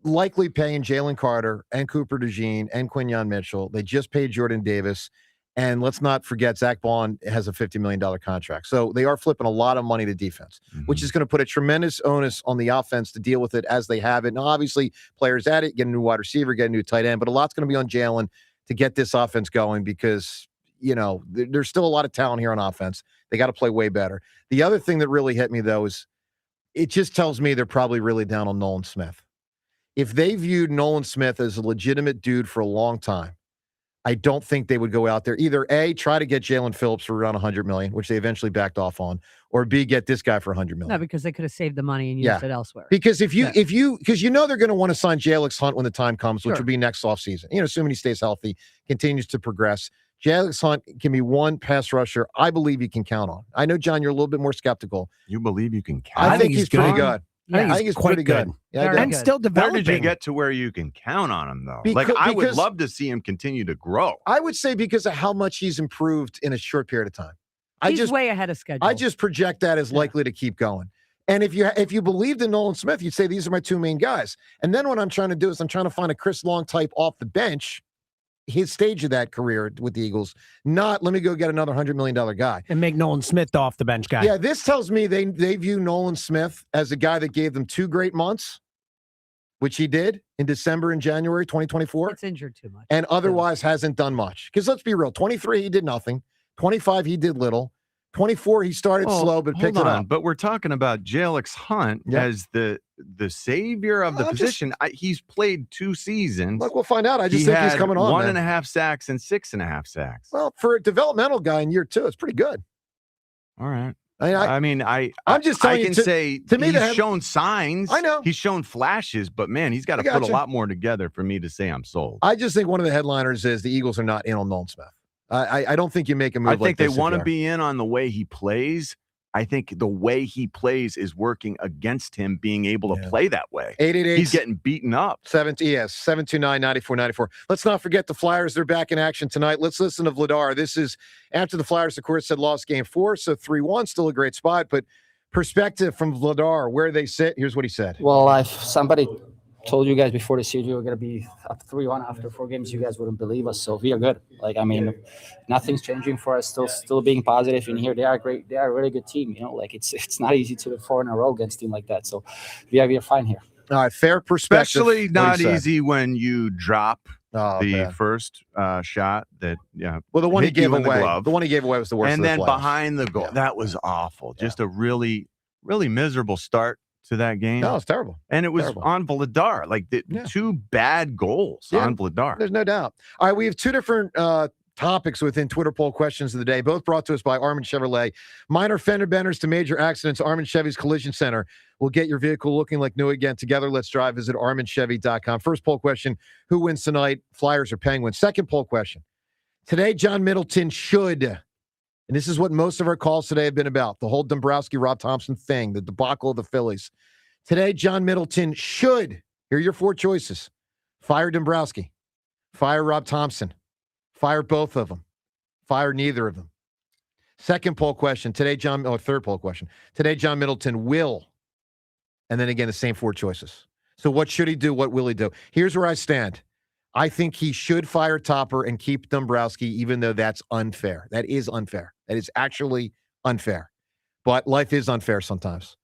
likely paying Jalen Carter and Cooper DeJean and Quinyon Mitchell. They just paid Jordan Davis. And let's not forget, Zach Bond has a $50 million contract. So they are flipping a lot of money to defense, which is going to put a tremendous onus on the offense to deal with it as they have it. Now, obviously, players at it, get a new wide receiver, get a new tight end, but a lot's going to be on Jalen to get this offense going because, you know, there's still a lot of talent here on offense. They got to play way better. The other thing that really hit me, though, is it just tells me they're probably really down on Nolan Smith. If they viewed Nolan Smith as a legitimate dude for a long time, I don't think they would go out there either A, try to get Jalen Phillips for around $100 million, which they eventually backed off on, or B, get this guy for $100 million. No, because they could have saved the money and used it elsewhere. Because because you know they're going to want to sign Jalix Hunt when the time comes, which Sure. will be next offseason. You know, assuming he stays healthy, continues to progress. Jalix Hunt can be one pass rusher I believe you can count on. I know, John, you're a little bit more skeptical. You believe you can count? I think he's pretty good. Yeah, I think he's quite pretty good. Yeah, and still Where developing. did you get to where you can count on him, though? Because- I would because- love to see him continue to grow. I would say because of how much he's improved in a short period of time. He's way ahead of schedule. I just project that as likely to keep going. And if you believed in Nolan Smith, you'd say these are my 2 main guys. And then what I'm trying to do is I'm trying to find a Chris Long type off the bench, his stage of that career with the Eagles, not let me go get another $100 million guy. And make Nolan Smith the off the bench guy. Yeah, this tells me they view Nolan Smith as a guy that gave them 2 great months, which he did in December and January 2024. It's injured too much. And otherwise hasn't done much. Because let's be real, 23, he did nothing. 25, he did little. 24, he started slow, but picked it up. But we're talking about Jalix Hunt as the savior of the position. He's played 2 seasons. Look, we'll find out. I just think he's coming on. 1.5 sacks and 6.5 sacks. Well, for a developmental guy in year 2, it's pretty good. All right. I'm just telling I you, can to- say to me, he's shown signs. I know. He's shown flashes, but man, he's got to put a gotcha. lot more together for me to say I'm sold. I just think one of the headliners is the Eagles are not in on Nolan Smith. I don't think you make a move I like think they this if want you to are. be in on the way he plays. I think the way he plays is working against him being able to play that way. 888. He's getting beaten up. 729-9494. Let's not forget the Flyers. They're back in action tonight. Let's listen to Vladar. This is after the Flyers, of course, had lost game 4, so 3-1, still a great spot. But perspective from Vladar, where they sit, here's what he said. Well, if somebody told you guys before the season we were going to be up 3-1 after 4 games, you guys wouldn't believe us. So we are good. Nothing's changing for us. Still being positive in here. They are great. They are a really good team. It's not easy to do 4 in a row against a team like that. So we are fine here. All right, fair perspective. Especially What not he said. easy when you drop the man. first shot that Well, the one he hit you gave in the away. glove. The one he gave away was the worst. And of the then playoffs. behind the goal, that was awful. Just a really, really miserable start to that game. No, it's terrible. And it was Terrible. on Vladar, like the two bad goals on Vladar. There's no doubt. All right, we have two different topics within Twitter poll questions of the day, both brought to us by Armin Chevrolet. Minor fender benders to major accidents. Armin Chevy's Collision Center will get your vehicle looking like new again. Together, let's drive. Visit arminchevy.com. First poll question, who wins tonight, Flyers or Penguins? Second poll question, today John Middleton should, and this is what most of our calls today have been about, the whole Dombrowski-Rob Thompson thing, the debacle of the Phillies. Today, John Middleton should, here are your four choices, fire Dombrowski, fire Rob Thompson, fire both of them, fire neither of them. Second poll question, third poll question, today John Middleton will, and then again the same four choices. So what should he do? What will he do? Here's where I stand. I think he should fire Topper and keep Dombrowski, even though that's unfair. That is unfair. That is actually unfair. But life is unfair sometimes.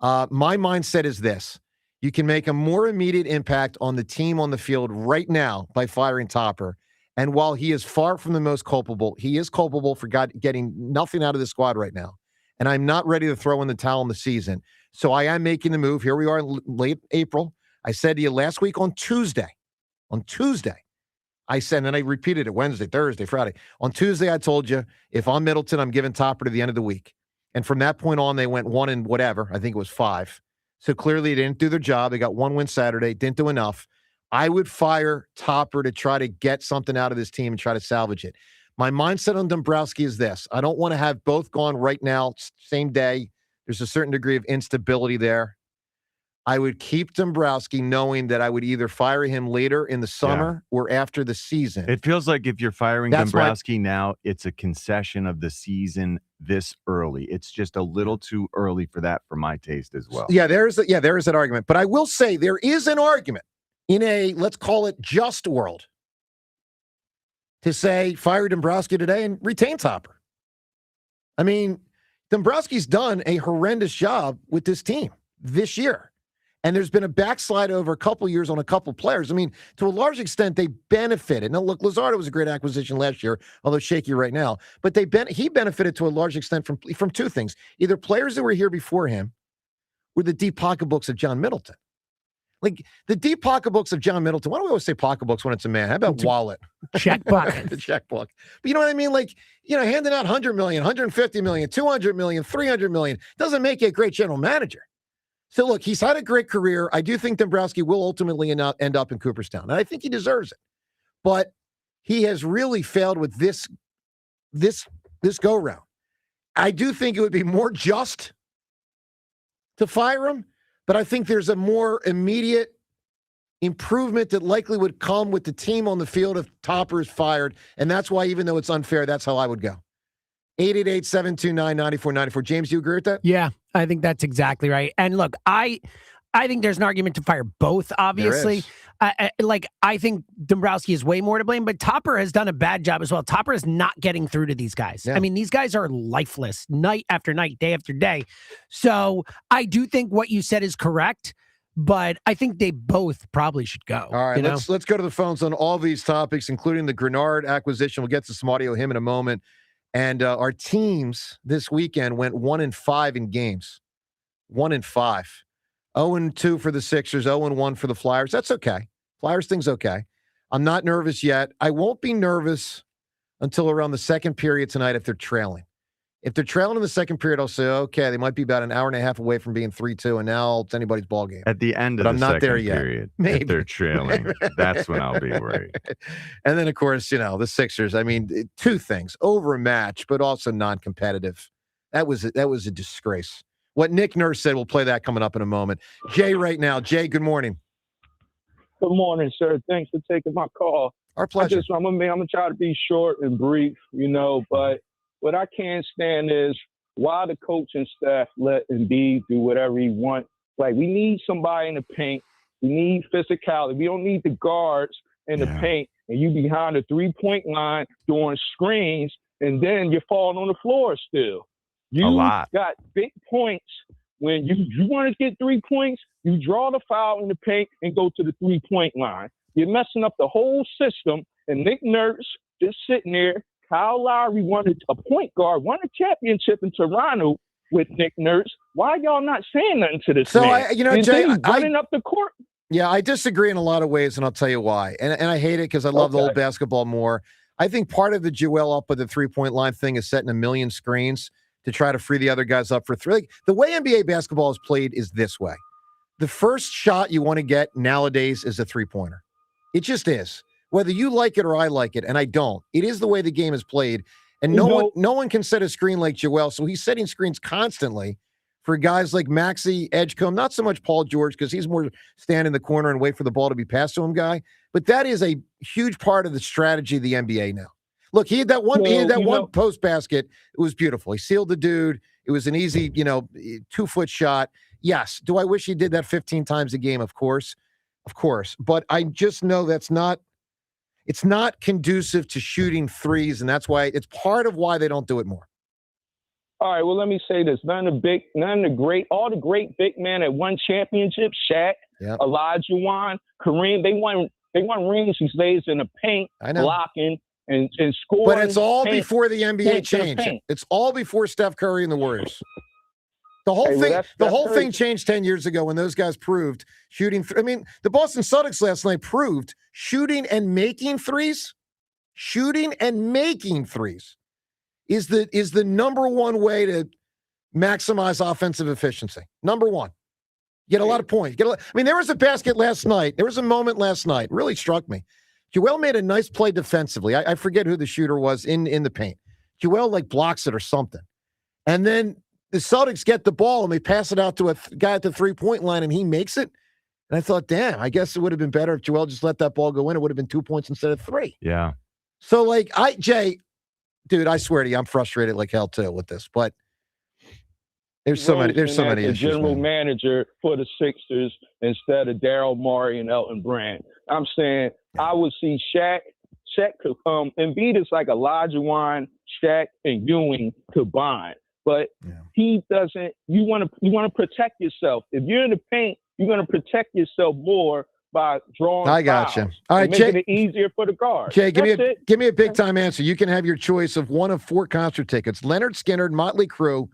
My mindset is this. You can make a more immediate impact on the team on the field right now by firing Topper. And while he is far from the most culpable, he is culpable for getting nothing out of the squad right now. And I'm not ready to throw in the towel in the season. So I am making the move. Here we are in late April. I said to you last week on Tuesday, I said, and then I repeated it Wednesday, Thursday, Friday. On Tuesday, I told you, if I'm Middleton, I'm giving Topper to the end of the week. And from that point on, they went 1 and whatever. I think it was 5. So clearly they didn't do their job. They got 1 win Saturday, didn't do enough. I would fire Topper to try to get something out of this team and try to salvage it. My mindset on Dombrowski is this. I don't want to have both gone right now, same day. There's a certain degree of instability there. I would keep Dombrowski knowing that I would either fire him later in the summer or after the season. It feels like if you're firing Dombrowski now, it's a concession of the season this early. It's just a little too early for that for my taste as well. There is that argument. But I will say there is an argument in a, let's call it just world, to say fire Dombrowski today and retain Topper. I mean, Dombrowski's done a horrendous job with this team this year. And there's been a backslide over a couple years on a couple players. I mean, to a large extent, they benefited. Now, look, Luzardo was a great acquisition last year, although shaky right now. But he benefited to a large extent from two things. Either players that were here before him or the deep pocketbooks of John Middleton. Like, the deep pocketbooks of John Middleton. Why do we always say pocketbooks when it's a man? How about wallet? Checkbook. The checkbook. But you know what I mean? Like, handing out $100 million, $150 million, $200 million, $300 million doesn't make you a great general manager. So, look, he's had a great career. I do think Dombrowski will ultimately end up in Cooperstown, and I think he deserves it. But he has really failed with this go-round. I do think it would be more just to fire him, but I think there's a more immediate improvement that likely would come with the team on the field if Topper is fired, and that's why, even though it's unfair, that's how I would go. 888-729-9494. James, do you agree with that? Yeah, I think that's exactly right. And look, I think there's an argument to fire both, obviously. I think Dombrowski is way more to blame, but Topper has done a bad job as well. Topper is not getting through to these guys. Yeah. I mean, these guys are lifeless night after night, day after day. So I do think what you said is correct, but I think they both probably should go. All right, let's go to the phones on all these topics, including the Grenard acquisition. We'll get to some audio of him in a moment. And our teams this weekend went 1-5 in games. 1-5. 0-2 for the Sixers, 0-1 for the Flyers. That's okay. Flyers thing's okay. I'm not nervous yet. I won't be nervous until around the second period tonight if they're trailing. If they're trailing in the second period, I'll say, okay, they might be about an hour and a half away from being 3-2, and now it's anybody's ball game. At the end of I'm the not there second yet. period, Maybe. if they're trailing, that's when I'll be worried. And then, of course, the Sixers. I mean, two things: overmatched, but also non-competitive. That was a disgrace. What Nick Nurse said. We'll play that coming up in a moment. Jay, right now. Jay, good morning. Good morning, sir. Thanks for taking my call. Our pleasure. I'm gonna try to be short and brief, but what I can't stand is why the coaching staff let Embiid do whatever he wants. Like, we need somebody in the paint. We need physicality. We don't need the guards in the paint and you behind the 3-point line doing screens, and then you're falling on the floor still. You got big points when you want to get 3 points, you draw the foul in the paint and go to the 3-point line. You're messing up the whole system. And Nick Nurse just sitting there. Kyle Lowry wanted a point guard, won a championship in Toronto with Nick Nurse. Why y'all not saying nothing to this man? Jay, running up the court. Yeah, I disagree in a lot of ways, and I'll tell you why. And I hate it because I love the old basketball more. I think part of the Joel up at the 3-point line thing is setting a million screens to try to free the other guys up for 3. Like, the way NBA basketball is played is this way. The first shot you want to get nowadays is a 3-pointer. It just is. Whether you like it or I like it, and I don't. It is the way the game is played. And no one can set a screen like Joel, so he's setting screens constantly for guys like Maxey, Edgecombe, not so much Paul George, because he's more stand in the corner and wait for the ball to be passed to him guy. But that is a huge part of the strategy of the NBA now. Look, he had that one post basket. It was beautiful. He sealed the dude. It was an easy, 2-foot shot. Yes. Do I wish he did that 15 times a game? Of course. But I just know it's not conducive to shooting threes, and that's why it's part of why they don't do it more. All right, well, let me say this. All the great big men that won championships, Shaq, Olajuwon, Kareem, they won rings these days in the paint, blocking and scoring. But it's all before the NBA changed. It's all before Steph Curry and the Warriors. The whole thing changed 10 years ago when those guys proved shooting. The Boston Celtics last night proved shooting and making threes is the number one way to maximize offensive efficiency. Number one. You get a lot of points. There was a basket last night. There was a moment last night. Really struck me. Joel made a nice play defensively. I forget who the shooter was in the paint. Joel blocks it or something. And then the Celtics get the ball and they pass it out to a guy at the 3-point line and he makes it. And I thought, damn, I guess it would have been better if Joel just let that ball go in. It would have been 2 points instead of 3. Yeah. So Jay, dude, I swear to you, I'm frustrated like hell too with this, but there's so many issues. General manager for the Sixers instead of Daryl Morey and Elton Brand. I'm saying I would see Shaq could Embiid is like Olajuwon, Shaq, and Ewing combined. But he doesn't. You want to protect yourself. If you're in the paint, you're going to protect yourself more by drawing. I got you. All right, making Jay, it easier for the guard. Jay, give me a big time answer. You can have your choice of one of 4 concert tickets: Leonard Skinner, Motley Crue,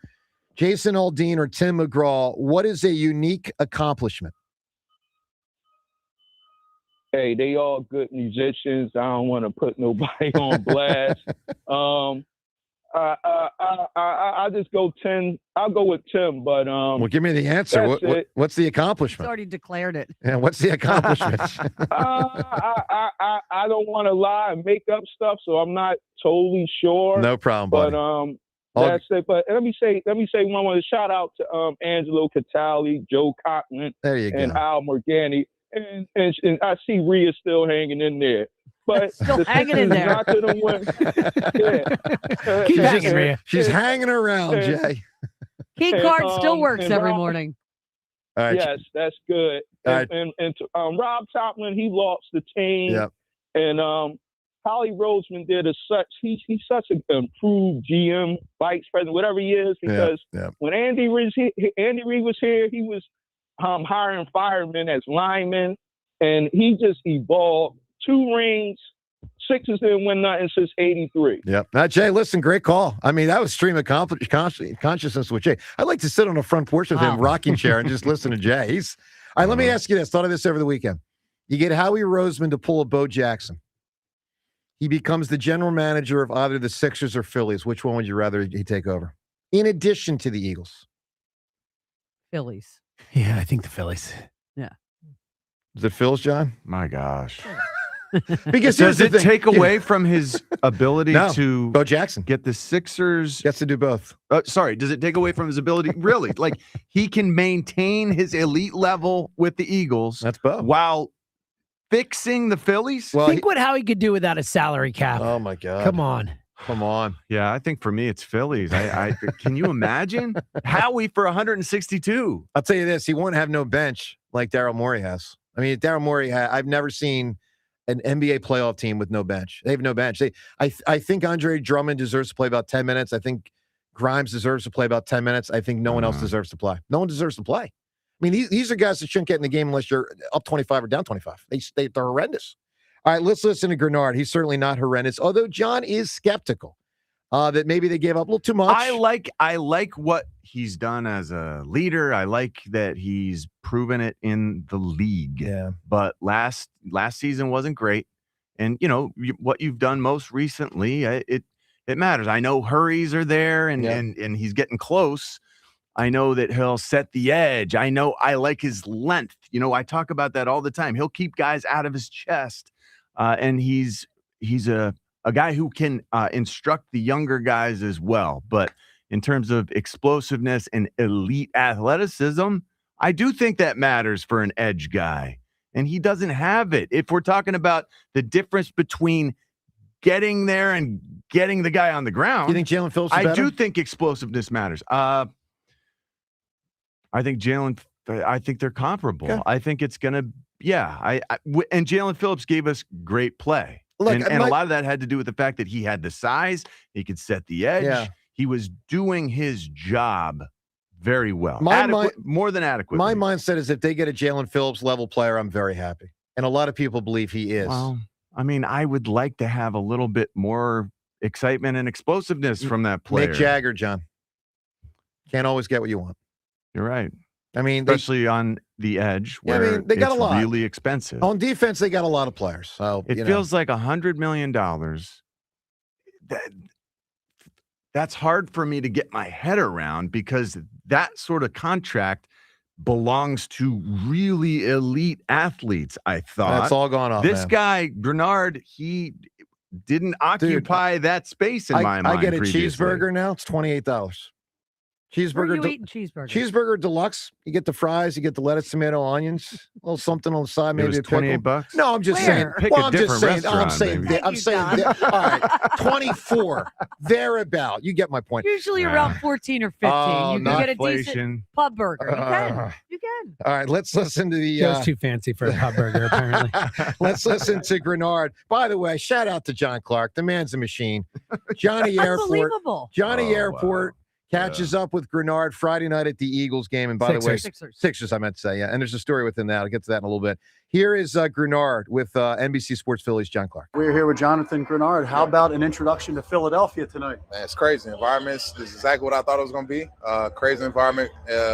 Jason Aldean, or Tim McGraw. What is a unique accomplishment? Hey, they all good musicians. I don't want to put nobody on blast. I just go 10. I'll go with Tim, but well, give me the answer. What's the accomplishment? He's already declared it. Yeah, what's the accomplishment? I don't want to lie and make up stuff, so I'm not totally sure. No problem, buddy. But that's it. But let me say one more shout out to Angelo Catali, Joe Coughlin, and Al Morgani, and I see Rhea still hanging in there. But still hanging in there. Not gonna win. Keep hanging, Rhea. She's hanging around, Jay. Key card still works every morning. All right. Yes, that's good. And Rob Topman, he lost the team. Yep. And Holly Roseman did he's such an improved GM, vice president, whatever he is, because when Andy Reid was here, he was hiring firemen as linemen, and he just evolved. 2 rings, Sixers didn't win nothing since '83. Yep. Now, Jay, listen, great call. That was stream of consciousness with Jay. I'd like to sit on a front porch with him, rocking chair, and just listen to Jay. All right, let me ask you this. Thought of this over the weekend. You get Howie Roseman to pull a Bo Jackson. He becomes the general manager of either the Sixers or Phillies. Which one would you rather he take over? In addition to the Eagles. Phillies. Yeah, I think the Phillies. Yeah. Is it Phil's, John? My gosh. Because does it take away from his ability to Bo Jackson get the Sixers? Gets to do both. Sorry, does it take away from his ability? Really? He can maintain his elite level with the Eagles. That's Bo. While fixing the Phillies? Well, think what Howie could do without a salary cap. Oh my God. Come on. Yeah, I think for me it's Phillies. I can you imagine Howie for 162? I'll tell you this: he won't have no bench like Daryl Morey has. Daryl Morey. I've never seen an NBA playoff team with no bench. They have no bench. I think Andre Drummond deserves to play about 10 minutes. I think Grimes deserves to play about 10 minutes. I think no one else deserves to play. No one deserves to play. I mean, these are guys that shouldn't get in the game unless you're up 25 or down 25. They're horrendous. All right, let's listen to Grenard. He's certainly not horrendous, although John is skeptical that maybe they gave up a little too much. I like what he's done as a leader. I like that he's proven it in the league. Yeah. But last season wasn't great. And, what you've done most recently, it matters. I know hurries are there and he's getting close. I know that he'll set the edge. I know I like his length. I talk about that all the time. He'll keep guys out of his chest. And he's a guy who can instruct the younger guys as well. But in terms of explosiveness and elite athleticism, I do think that matters for an edge guy. And he doesn't have it. If we're talking about the difference between getting there and getting the guy on the ground. You think Jalen Phillips is I better? do think explosiveness matters. I think they're comparable. Okay. I think it's going to, and Jalen Phillips gave us great play. Look, and a lot of that had to do with the fact that he had the size, he could set the edge. Yeah. He was doing his job very well. More than adequate. My mindset is if they get a Jalen Phillips level player, I'm very happy. And a lot of people believe he is. Well, I mean, I would like to have a little bit more excitement and explosiveness from that player. Mick Jagger, John. Can't always get what you want. You're right. I mean, especially on the edge where they got it's a lot. Really expensive. On defense, they got a lot of players. So it feels like $100 million. That's hard for me to get my head around because that sort of contract belongs to really elite athletes, I thought. That's all gone off. This guy, Grenard, he didn't occupy that space in my mind. I get a previously. cheeseburger now. It's $28. Cheeseburger. Where are you eating cheeseburgers? Cheeseburger deluxe. You get the fries, you get the lettuce, tomato, onions, a little something on the side, maybe a pickle. $28. No, I'm just saying. Pick a different restaurant. I'm saying. All right, 24 thereabout. You get my point. Usually around 14 or 15. Oh, you can get a decent pub burger. You can. All right, let's listen to the. Joe's too fancy for a pub burger, apparently. Let's listen to Grenard. By the way, shout out to John Clark. The man's a machine. Johnny Airport. Unbelievable. Johnny Airport. Catches up with Grenard Friday night at the Eagles game. And by the way, Sixers, I meant to say, yeah. And there's a story within that. I'll get to that in a little bit. Here is Grenard with NBC Sports Phillies, John Clark. We're here with Jonathan Grenard. How about an introduction to Philadelphia tonight? Man, it's crazy. Environments, this is exactly what I thought it was going to be. Crazy environment,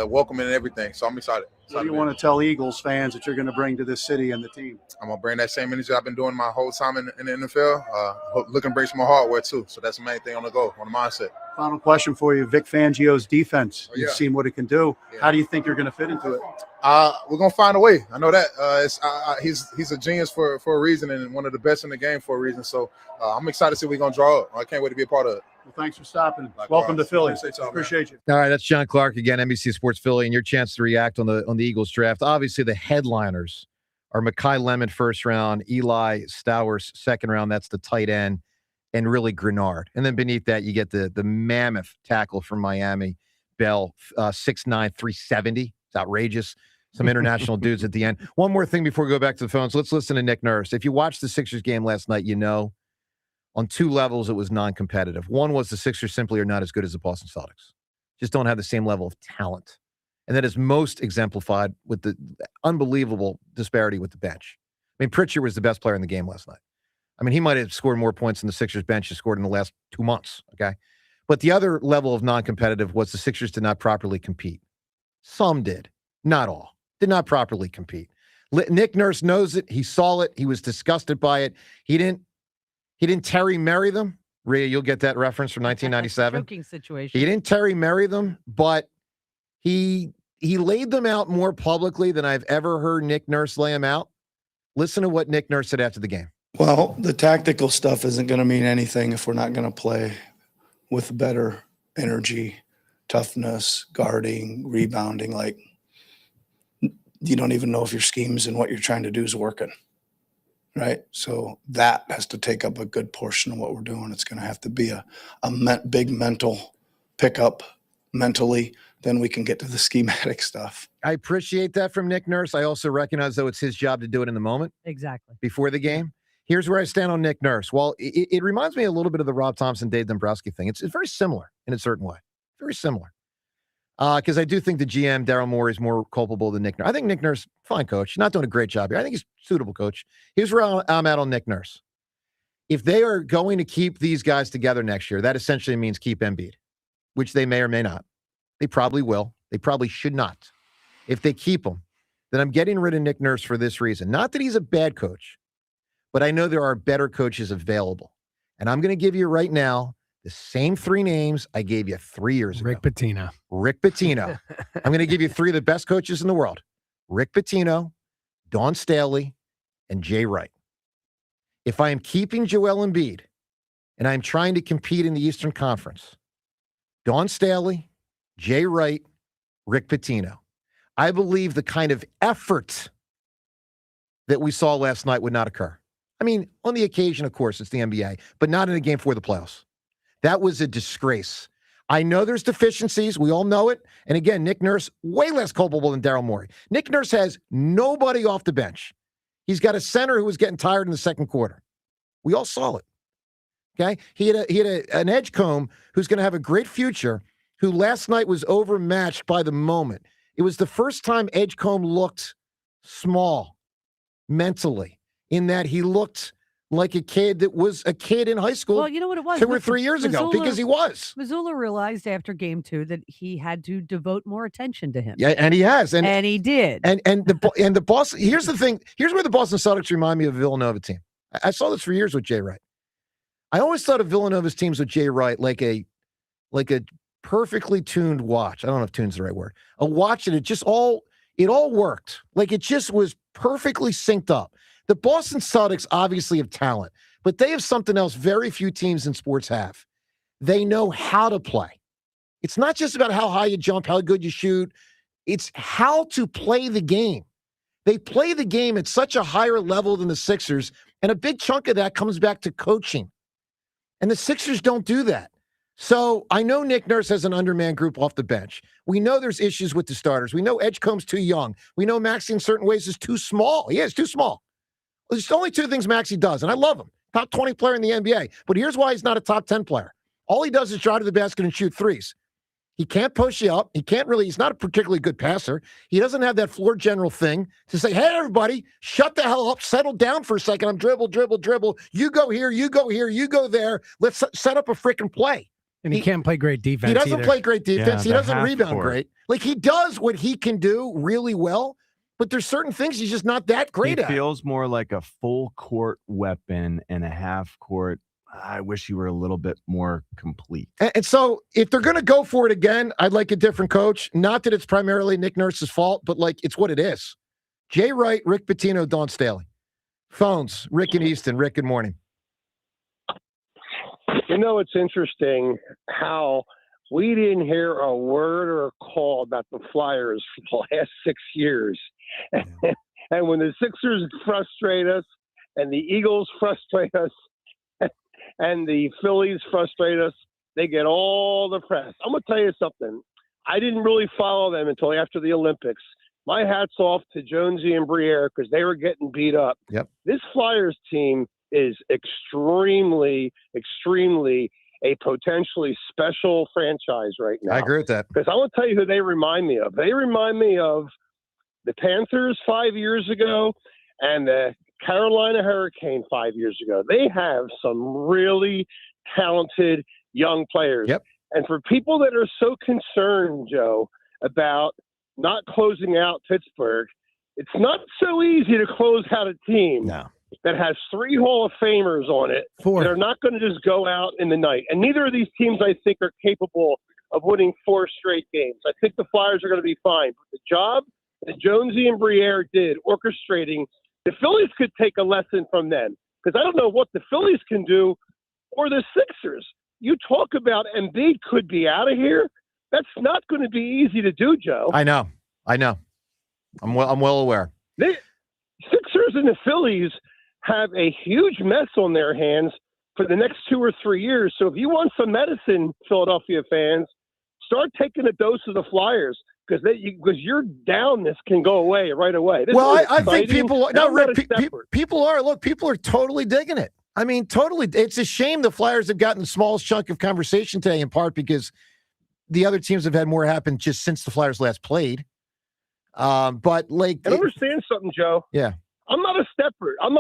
welcoming and everything. So I'm excited. What do you want to tell Eagles fans that you're going to bring to this city and the team? I'm going to bring that same energy I've been doing my whole time in the NFL. Looking to bring some more hardware, too. So that's the main thing on the go, on the mindset. Final question for you. Vic Fangio's defense. Yeah. You've seen what it can do. Yeah. How do you think you're going to fit into it? We're going to find a way. I know that. He's a genius for a reason and one of the best in the game for a reason. So I'm excited to see what we're going to draw up. I can't wait to be a part of it. Well, thanks for stopping. Likewise. Welcome to Philly. Appreciate you. All right, that's John Clark again, NBC Sports Philly, and your chance to react on the Eagles draft. Obviously, the headliners are Mekhi Lemon first round, Eli Stowers second round. That's the tight end, and really Grenard. And then beneath that, you get the mammoth tackle from Miami, Bell, 6'9", 370. It's outrageous. Some international dudes at the end. One more thing before we go back to the phones. Let's listen to Nick Nurse. If you watched the Sixers game last night, you know on two levels it was non-competitive. One was the Sixers simply are not as good as the Boston Celtics. Just don't have the same level of talent. And that is most exemplified with the unbelievable disparity with the bench. I mean, Pritchard was the best player in the game last night. I mean, he might have scored more points than the Sixers bench has scored in the last 2 months, okay? But the other level of non-competitive was the Sixers did not properly compete. Some did, not all. Did not properly compete. Nick Nurse knows it. He saw it. He was disgusted by it. He didn't Terry Merry them. Rhea, you'll get that reference from 1997. Choking situation. He didn't Terry Merry them, but he laid them out more publicly than I've ever heard Nick Nurse lay them out. Listen to what Nick Nurse said after the game. Well, the tactical stuff isn't going to mean anything if we're not going to play with better energy, toughness, guarding, rebounding. Like, you don't even know if your schemes and what you're trying to do is working, right? So that has to take up a good portion of what we're doing. It's going to have to be a big mental pickup mentally. Then we can get to the schematic stuff. I appreciate that from Nick Nurse. I also recognize, though, it's his job to do it in the moment. Exactly. Before the game. Here's where I stand on Nick Nurse. Well, it reminds me a little bit of the Rob Thompson, Dave Dombrowski thing. It's very similar in a certain way. Very similar. Because I do think the GM, Daryl Morey, is more culpable than Nick Nurse. I think Nick Nurse, fine coach, not doing a great job here. I think he's a suitable coach. Here's where I'm at on Nick Nurse. If they are going to keep these guys together next year, that essentially means keep Embiid, which they may or may not. They probably will. They probably should not. If they keep him, then I'm getting rid of Nick Nurse for this reason. Not that he's a bad coach, but I know there are better coaches available. And I'm going to give you right now the same 3 names I gave you 3 years ago. Rick Pitino. Rick Pitino. I'm going to give you 3 of the best coaches in the world. Rick Pitino, Dawn Staley, and Jay Wright. If I am keeping Joel Embiid and I'm trying to compete in the Eastern Conference, Dawn Staley, Jay Wright, Rick Pitino. I believe the kind of effort that we saw last night would not occur. I mean, on the occasion, of course, it's the NBA, but not in a game for the playoffs. That was a disgrace. I know there's deficiencies. We all know it. And again, Nick Nurse, way less culpable than Daryl Morey. Nick Nurse has nobody off the bench. He's got a center who was getting tired in the second quarter. We all saw it. Okay? He had an Edgecombe who's going to have a great future, who last night was overmatched by the moment. It was the first time Edgecombe looked small mentally, in that he looked like a kid that was a kid in high school. Well, you know what it was? 2 or 3 years ago, because he was. Missoula realized after game 2 that he had to devote more attention to him. Yeah, and he has. And he did. And the Boston, here's the thing. Here's where the Boston Celtics remind me of a Villanova team. I saw this for years with Jay Wright. I always thought of Villanova's teams with Jay Wright like a perfectly tuned watch. I don't know if tune's the right word. A watch that it all worked. Like it just was perfectly synced up. The Boston Celtics obviously have talent, but they have something else very few teams in sports have. They know how to play. It's not just about how high you jump, how good you shoot. It's how to play the game. They play the game at such a higher level than the Sixers, and a big chunk of that comes back to coaching. And the Sixers don't do that. So I know Nick Nurse has an undermanned group off the bench. We know there's issues with the starters. We know Edgecombe's too young. We know Maxey in certain ways is too small. He is too small. There's only 2 things Maxey does, and I love him. Top 20 player in the NBA. But here's why he's not a top 10 player. All he does is drive to the basket and shoot threes. He can't push you up. He's not a particularly good passer. He doesn't have that floor general thing to say, hey, everybody, shut the hell up, settle down for a second. I'm dribble. You go here, you go there. Let's set up a freaking play. And he can't play great defense. He doesn't either. play great defense. Yeah, he doesn't half rebound court. great. Like he does what he can do really well, but there's certain things he's just not that great at. He feels more like a full court weapon and a half court. I wish he were a little bit more complete. And so if they're going to go for it again, I'd like a different coach. Not that it's primarily Nick Nurse's fault, but like it's what it is. Jay Wright, Rick Pitino, Dawn Staley. Phones, Rick and Easton. Rick, good morning. You know, it's interesting how we didn't hear a word or a call about the Flyers for the last 6 years. And when the Sixers frustrate us and the Eagles frustrate us and the Phillies frustrate us, they get all the press. I'm going to tell you something. I didn't really follow them until after the Olympics. My hat's off to Jonesy and Briere because they were getting beat up. Yep. This Flyers team is extremely a potentially special franchise right now. I agree with that. Because I want to tell you who they remind me of. They remind me of the Panthers 5 years ago and the Carolina Hurricane 5 years ago. They have some really talented young players. Yep. And for people that are so concerned, Joe, about not closing out Pittsburgh, it's not so easy to close out a team that has 3 Hall of Famers on it. 4. They're not going to just go out in the night. And neither of these teams, I think, are capable of winning 4 straight games. I think the Flyers are going to be fine. But the job that Jonesy and Briere did orchestrating, the Phillies could take a lesson from them. Because I don't know what the Phillies can do or the Sixers. You talk about Embiid could be out of here. That's not going to be easy to do, Joe. I know. I'm well aware. The Sixers and the Phillies have a huge mess on their hands for the next 2 or 3 years. So if you want some medicine, Philadelphia fans, start taking a dose of the Flyers because your downness can go away right away. Well, I think people are totally digging it. I mean, totally. It's a shame the Flyers have gotten the smallest chunk of conversation today, in part because the other teams have had more happen just since the Flyers last played. But like, and understand something, Joe. Yeah. I'm not a Stepford. I'm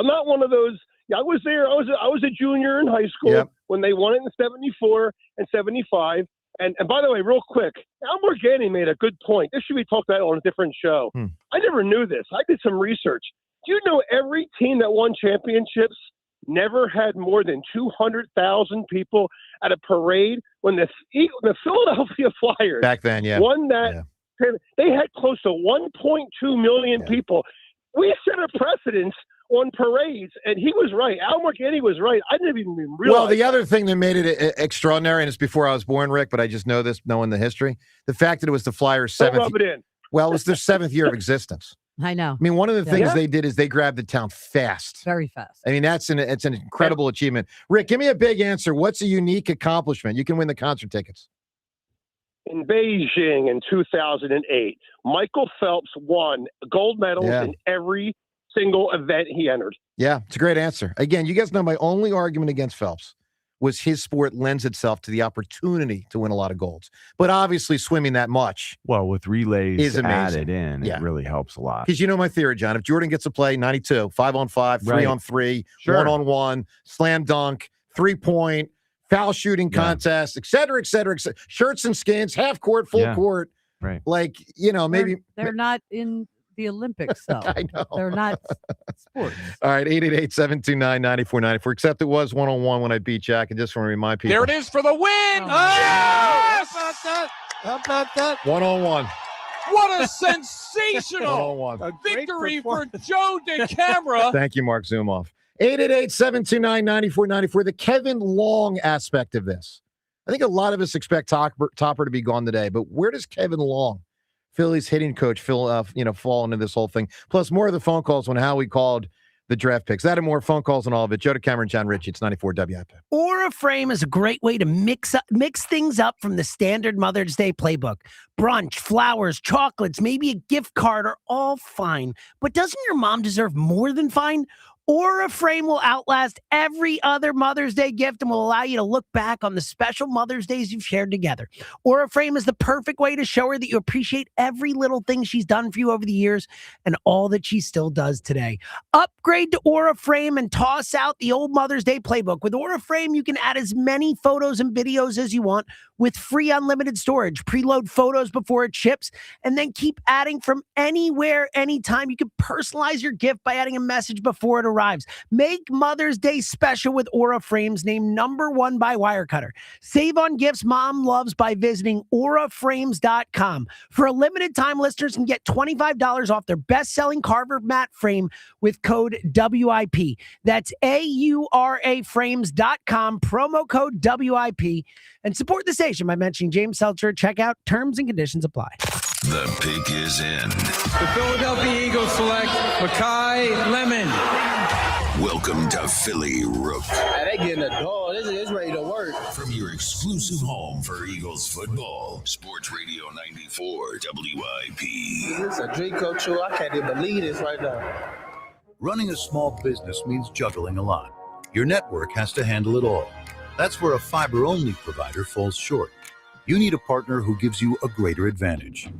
not one of those. Yeah, I was there. I was a junior in high school when they won it in 74 and 75. And by the way, real quick, Al Morganti made a good point. This should be talked about on a different show. I never knew this. I did some research. Do you know every team that won championships never had more than 200,000 people at a parade when the Philadelphia Flyers back then, won that? They had close to 1.2 million people. We set a precedence on parades, and he was right. Al Morganti was right. I didn't even realize. Well, the other thing that made it extraordinary, and it's before I was born, Rick, but I just know this, knowing the history, the fact that it was the Flyers' seventh. Don't rub it in. Well, it was their 7th year of existence. I know. I mean, one of the things they did is they grabbed the town fast. Very fast. I mean, it's an incredible achievement. Rick, give me a big answer. What's a unique accomplishment? You can win the concert tickets. In Beijing in 2008, Michael Phelps won gold medals in every single event he entered. Yeah, it's a great answer. Again, you guys know my only argument against Phelps was his sport lends itself to the opportunity to win a lot of golds. But obviously swimming that much with relays is amazing. Added in, it really helps a lot. Because you know my theory, John. If Jordan gets to play 92, 5-on-5, 3-on-3, 1-on-1, slam dunk, 3-point, foul shooting contest, et cetera, et cetera, et cetera. Shirts and skins, half court, full court. Right. Like, maybe. They're not in the Olympics, though. I know. They're not sports. All right, 888-729-9494. Except it was 1-on-1 when I beat Jack. And just want to remind people. There it is for the win. Yes! How about that? 1-on-1. What a sensational 1-on-1. victory for Joe DeCamera. Thank you, Mark Zumoff. 888-729-9494. The Kevin Long aspect of this. I think a lot of us expect Topper to be gone today, but where does Kevin Long, Phillies hitting coach, fall into this whole thing? Plus, more of the phone calls on how we called the draft picks. That and more phone calls and all of it. Joe DeCamera and John Ritchie. It's 94 WIP. Aura Frame is a great way to mix things up from the standard Mother's Day playbook. Brunch, flowers, chocolates, maybe a gift card are all fine. But doesn't your mom deserve more than fine? Aura Frame will outlast every other Mother's Day gift and will allow you to look back on the special Mother's Days you've shared together. Aura Frame is the perfect way to show her that you appreciate every little thing she's done for you over the years and all that she still does today. Upgrade to Aura Frame and toss out the old Mother's Day playbook. With Aura Frame, you can add as many photos and videos as you want with free unlimited storage. Preload photos before it ships and then keep adding from anywhere, anytime. You can personalize your gift by adding a message before it arrives. Make Mother's Day special with Aura Frames, named #1 by Wirecutter. Save on gifts mom loves by visiting auraframes.com. For a limited time, listeners can get $25 off their best-selling Carver mat frame with code WIP. That's auraframes.com, promo code WIP, and support the station by mentioning James Seltzer at checkout. Terms and conditions apply. The pick is in. The Philadelphia Eagles select Makai Lemon. Welcome to Philly Rook. They getting a dog. It's ready to work. From your exclusive home for Eagles football, Sports Radio 94 WIP. This is a dream come true. I can't even believe this right now. Running a small business means juggling a lot. Your network has to handle it all. That's where a fiber-only provider falls short. You need a partner who gives you a greater advantage.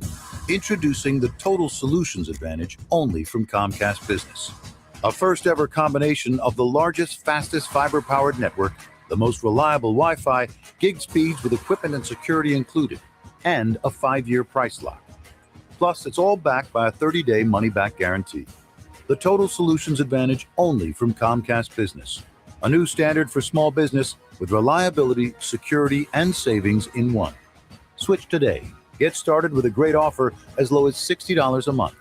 Introducing the Total Solutions Advantage only from Comcast Business. A first-ever combination of the largest, fastest fiber-powered network, the most reliable Wi-Fi, gig speeds with equipment and security included, and a 5-year price lock. Plus, it's all backed by a 30-day money-back guarantee. The Total Solutions Advantage only from Comcast Business. A new standard for small business with reliability, security, and savings in one. Switch today. Get started with a great offer as low as $60 a month.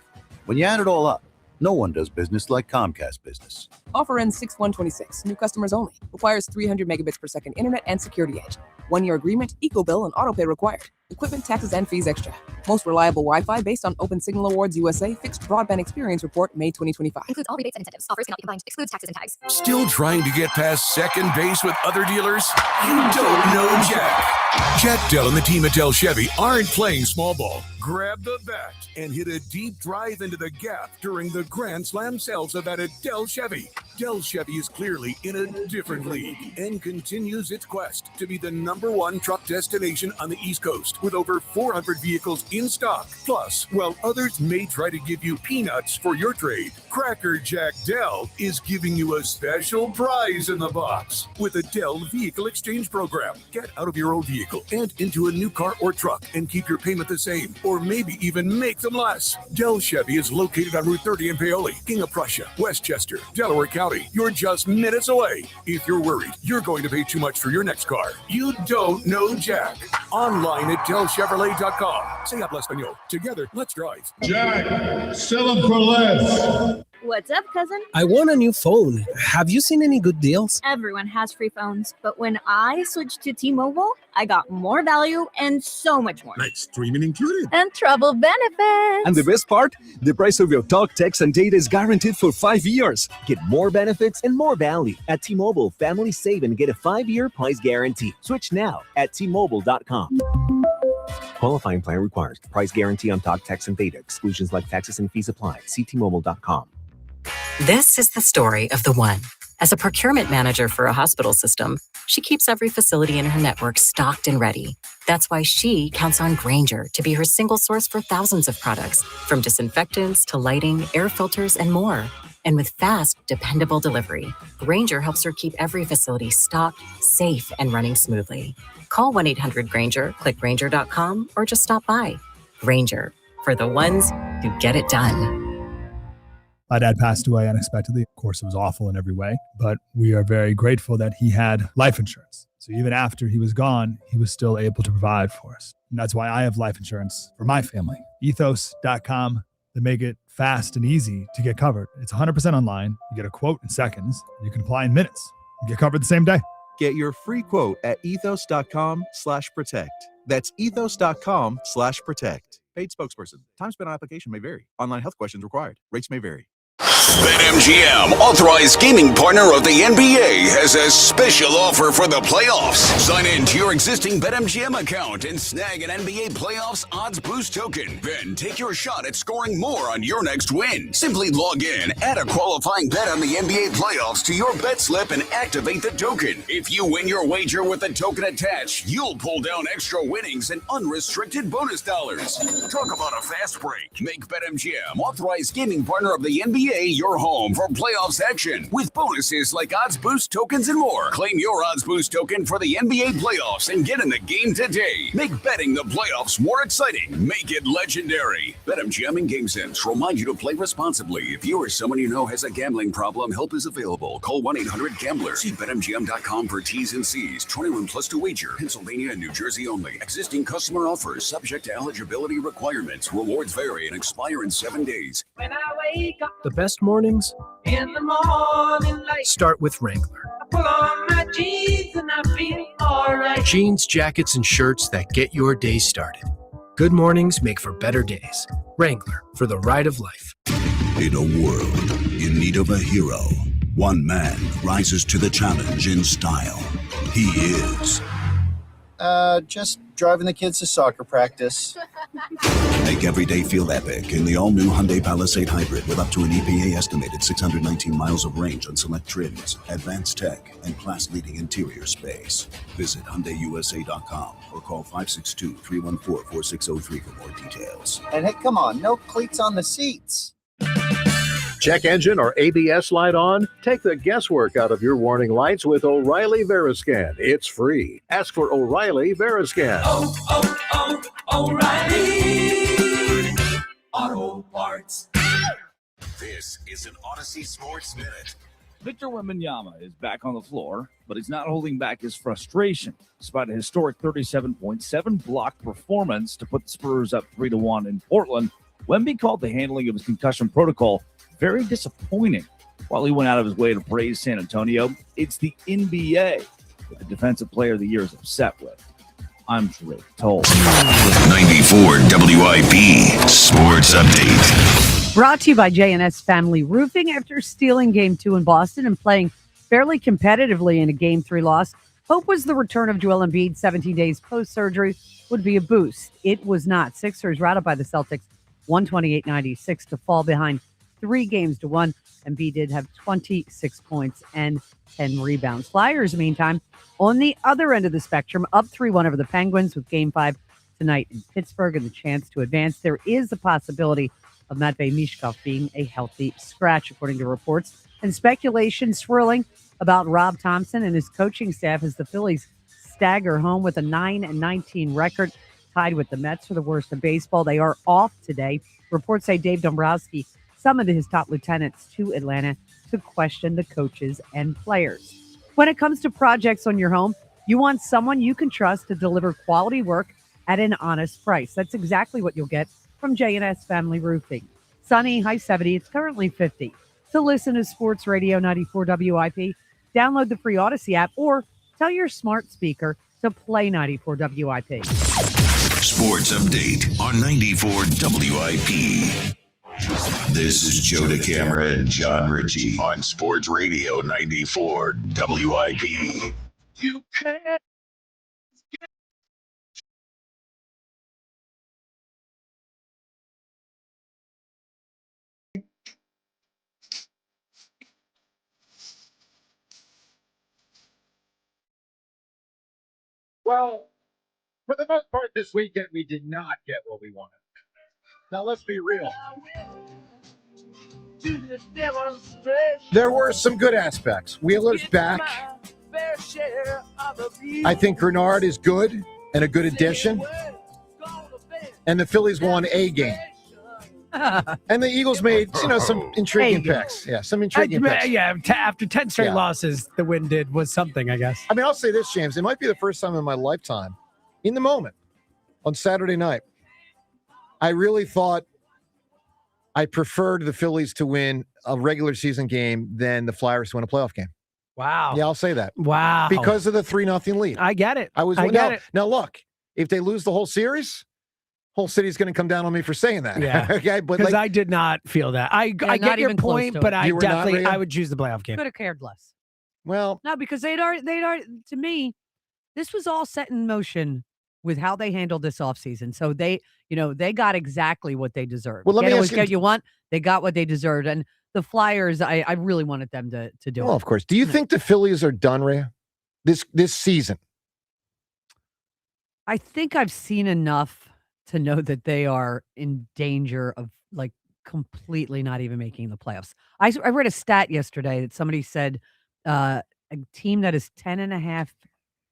When you add it all up, no one does business like Comcast Business. Offer ends 6/1/26. New customers only. Requires 300 megabits per second internet and security edge. 1-year agreement, eco bill, and auto pay required. Equipment, taxes, and fees extra. Most reliable Wi-Fi based on Open Signal Awards USA Fixed Broadband Experience Report, May 2025. Includes all rebates and incentives. Offers cannot be combined. Excludes taxes and tags. Still trying to get past second base with other dealers? You don't know Jack. Jack Dell and the team at Dell Chevy aren't playing small ball. Grab the bat and hit a deep drive into the gap during the Grand Slam sales event at Dell Chevy. Dell Chevy is clearly in a different league and continues its quest to be the #1 truck destination on the East Coast with over 400 vehicles in stock. Plus, while others may try to give you peanuts for your trade, Cracker Jack Dell is giving you a special prize in the box with a Dell Vehicle Exchange Program. Get out of your old vehicle and into a new car or truck and keep your payment the same, or maybe even make them less. Dell Chevy is located on Route 30 in Paoli, King of Prussia, Westchester, Delaware County. You're just minutes away. If you're worried you're going to pay too much for your next car, you don't know Jack. Online at DellChevrolet.com. Say habla español. Together, let's drive. Jack, sell them for less. What's up, cousin? I want a new phone. Have you seen any good deals? Everyone has free phones, but when I switched to T-Mobile, I got more value and so much more. Like streaming included. And travel benefits. And the best part? The price of your talk, text, and data is guaranteed for 5 years. Get more benefits and more value. At T-Mobile, families save and get a 5-year price guarantee. Switch now at T-Mobile.com. Qualifying plan requires price guarantee on talk, text, and data. Exclusions like taxes and fees apply. See T-Mobile.com. This is the story of the one. As a procurement manager for a hospital system, she keeps every facility in her network stocked and ready. That's why she counts on Grainger to be her single source for thousands of products, from disinfectants to lighting, air filters, and more. And with fast, dependable delivery, Grainger helps her keep every facility stocked, safe, and running smoothly. Call 1-800-GRAINGER, click Grainger.com, or just stop by. Grainger, for the ones who get it done. My dad passed away unexpectedly. Of course, it was awful in every way, but we are very grateful that he had life insurance. So even after he was gone, he was still able to provide for us. And that's why I have life insurance for my family. Ethos.com. They make it fast and easy to get covered. It's 100% online. You get a quote in seconds. You can apply in minutes. You get covered the same day. Get your free quote at ethos.com/protect. That's ethos.com/protect. Paid spokesperson. Time spent on application may vary. Online health questions required. Rates may vary. BetMGM, authorized gaming partner of the NBA, has a special offer for the playoffs. Sign in to your existing BetMGM account and snag an NBA playoffs odds boost token. Then take your shot at scoring more on your next win. Simply log in, add a qualifying bet on the NBA playoffs to your bet slip, and activate the token. If you win your wager with the token attached, you'll pull down extra winnings and unrestricted bonus dollars. Talk about a fast break. Make BetMGM, authorized gaming partner of the NBA, your home for playoffs action with bonuses like odds boost tokens and more. Claim your odds boost token for the NBA playoffs and get in the game today. Make betting the playoffs more exciting. Make it legendary. BetMGM and GameSense remind you to play responsibly. If you or someone you know has a gambling problem, help is available. Call 1-800-GAMBLER. See BetMGM.com for T's and C's. 21 plus to wager. Pennsylvania and New Jersey only. Existing customer offers subject to eligibility requirements. Rewards vary and expire in 7 days. When I wake up The best mornings in the morning light, start with Wrangler. I pull on my jeans and I feel all right. Jeans, jackets, and shirts that get your day started. Good mornings make for better days. Wrangler, for the ride of life. In a world in need of a hero, one man rises to the challenge in style. He is. Just driving the kids to soccer practice. Make every day feel epic in the all-new Hyundai Palisade Hybrid with up to an EPA-estimated 619 miles of range on select trims, advanced tech, and class-leading interior space. Visit HyundaiUSA.com or call 562-314-4603 for more details. And hey, come on, no cleats on the seats. Check engine or ABS light on? Take the guesswork out of your warning lights with O'Reilly Veriscan. It's free. Ask for O'Reilly Veriscan. O'Reilly Auto Parts. This is an Odyssey Sports Minute. Victor Wembanyama is back on the floor, but he's not holding back his frustration. Despite a historic 37.7 block performance to put the Spurs up 3-1 in Portland, Wemby called the handling of his concussion protocol very disappointing. While he went out of his way to praise San Antonio, it's the NBA that the Defensive Player of the Year is upset with. I'm Drake Toll. 94 WIP Sports Update. Brought to you by J&S Family Roofing. After stealing Game 2 in Boston and playing fairly competitively in a Game 3 loss, hope was the return of Joel Embiid 17 days post-surgery would be a boost. It was not. Sixers routed by the Celtics 128-96 to fall behind 3-1. Embiid did have 26 points and 10 rebounds. Flyers, meantime, on the other end of the spectrum, up 3-1 over the Penguins with Game 5 tonight in Pittsburgh and the chance to advance. There is a possibility of Matvei Mishkov being a healthy scratch, according to reports, and speculation swirling about Rob Thompson and his coaching staff as the Phillies stagger home with a 9-19 record, tied with the Mets for the worst in baseball. They are off today. Reports say Dave Dombrowski summoned his top lieutenants to Atlanta to question the coaches and players. When it comes to projects on your home, you want someone you can trust to deliver quality work at an honest price. That's exactly what you'll get from J&S Family Roofing. Sunny, high 70. It's currently 50. To listen to Sports Radio 94 WIP, download the free Odyssey app or tell your smart speaker to play 94 WIP. Sports Update on 94 WIP. This is Joe DeCamera and John Ritchie on Sports Radio 94 WIP. You can't. Well, for the most part this weekend, we did not get what we wanted. Now, let's be real. There were some good aspects. Wheeler's back. I think Grenard is good and a good addition. And the Phillies won a game. And the Eagles made, some intriguing picks. Yeah, some intriguing picks. Yeah, after 10 straight losses, the win was something, I guess. I mean, I'll say this, James. It might be the first time in my lifetime, in the moment, on Saturday night, I really thought I preferred the Phillies to win a regular season game than the Flyers to win a playoff game. Wow. Yeah, I'll say that. Wow. Because of the 3-0 lead. I get it. I get it. Now, look, if they lose the whole series, whole city's going to come down on me for saying that. Yeah. Okay, but because I did not feel that. I get your point, but I definitely I would choose the playoff game. Could have cared less. Well, no, because they'd already, to me, this was all set in motion with how they handled this offseason. So they got exactly what they deserved. Well, let me ask you want. They got what they deserved. And the Flyers, I really wanted them to do it. Well, of course. Do you think the Phillies are done, Rhea, this season? I think I've seen enough to know that they are in danger of completely not even making the playoffs. I read a stat yesterday that somebody said a team that is 10.5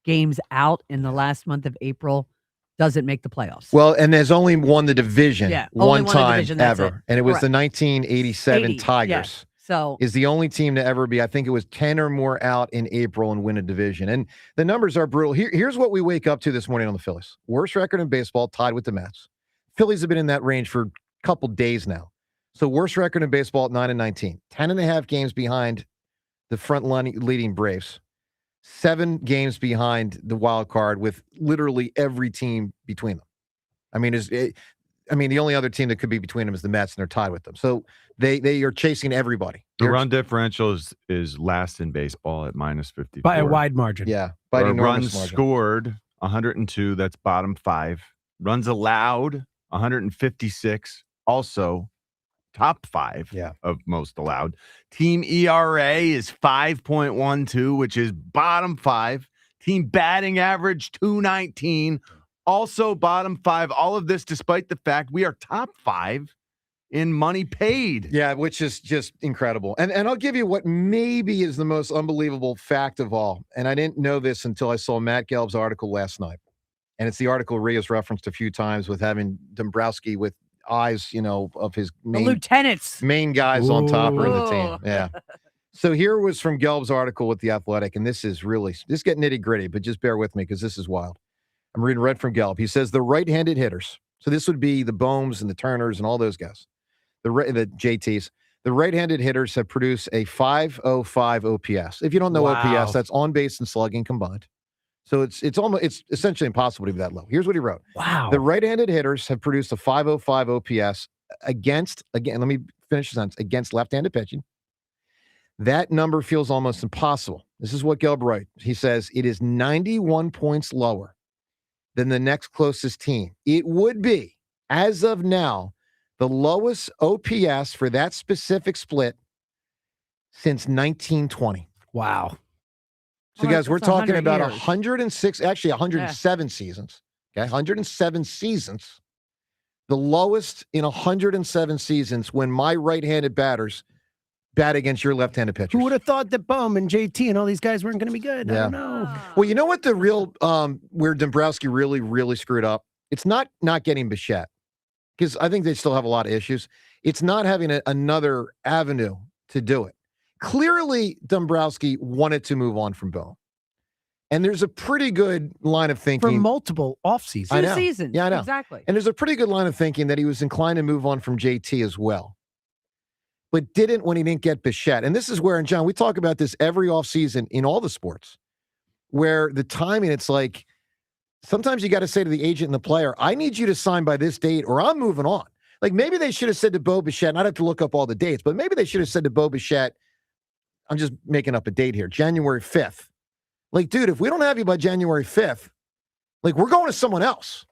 games out in the last month of April doesn't make the playoffs. Well, and there's only won the division one time division, ever. And it was Correct. the 1987 Tigers. Yes. So is the only team to ever be, I think it was 10 or more out in April and win a division. And the numbers are brutal. Here's what we wake up to this morning on the Phillies. Worst record in baseball, tied with the Mets. Phillies have been in that range for a couple days now. So worst record in baseball at 9-19. 10.5 games behind the front leading Braves. 7 games behind the wild card with literally every team between them. I mean, the only other team that could be between them is the Mets, and they're tied with them. So they are chasing everybody. The run differential is last in baseball at -54. By a wide margin. Yeah. By an enormous runs margin. scored, 102. That's bottom 5. Runs allowed, 156. Also top 5 of most allowed. Team ERA is 5.12, which is bottom 5. Team batting average, 219. Also bottom 5. All of this despite the fact we are top 5 in money paid. Yeah, which is just incredible. And I'll give you what maybe is the most unbelievable fact of all. And I didn't know this until I saw Matt Gelb's article last night. And it's the article Rhea's referenced a few times with having Dombrowski with eyes, of his main guys on top or in the team. Yeah. So here was from Gelb's article with The Athletic, and this is getting nitty gritty, but just bear with me because this is wild. I'm reading right from Gelb. He says the right-handed hitters, so this would be the Bohms and the Turners and all those guys, the JTs, the right-handed hitters have produced a 505 OPS. If you don't know OPS, that's on base and slugging combined. So it's essentially impossible to be that low. Here's what he wrote. Wow. The right-handed hitters have produced a 505 OPS against, again, let me finish the sentence, against left-handed pitching. That number feels almost impossible. This is what Gelb wrote. He says it is 91 points lower than the next closest team. It would be, as of now, the lowest OPS for that specific split since 1920. Wow. So, guys, we're talking about 100 106, actually 107 seasons. Okay, 107 seasons. The lowest in 107 seasons when my right-handed batters bat against your left-handed pitchers. Who would have thought that Bowman, JT, and all these guys weren't going to be good? I don't know. Well, you know what the real where Dombrowski really, really screwed up? It's not getting Bichette, because I think they still have a lot of issues. It's not having another avenue to do it. Clearly, Dombrowski wanted to move on from Bowman. And there's a pretty good line of thinking. For multiple off-seasons. I know. 2 seasons. Yeah, I know. Exactly. And there's a pretty good line of thinking that he was inclined to move on from JT as well, but didn't when he didn't get Bichette. And this is where, and John, we talk about this every offseason in all the sports, where the timing, it's like, sometimes you got to say to the agent and the player, I need you to sign by this date or I'm moving on. Like maybe they should have said to Bo Bichette, and I'd have to look up all the dates, but maybe they should have said to Bo Bichette, I'm just making up a date here, January 5th. Like, dude, if we don't have you by January 5th, like we're going to someone else,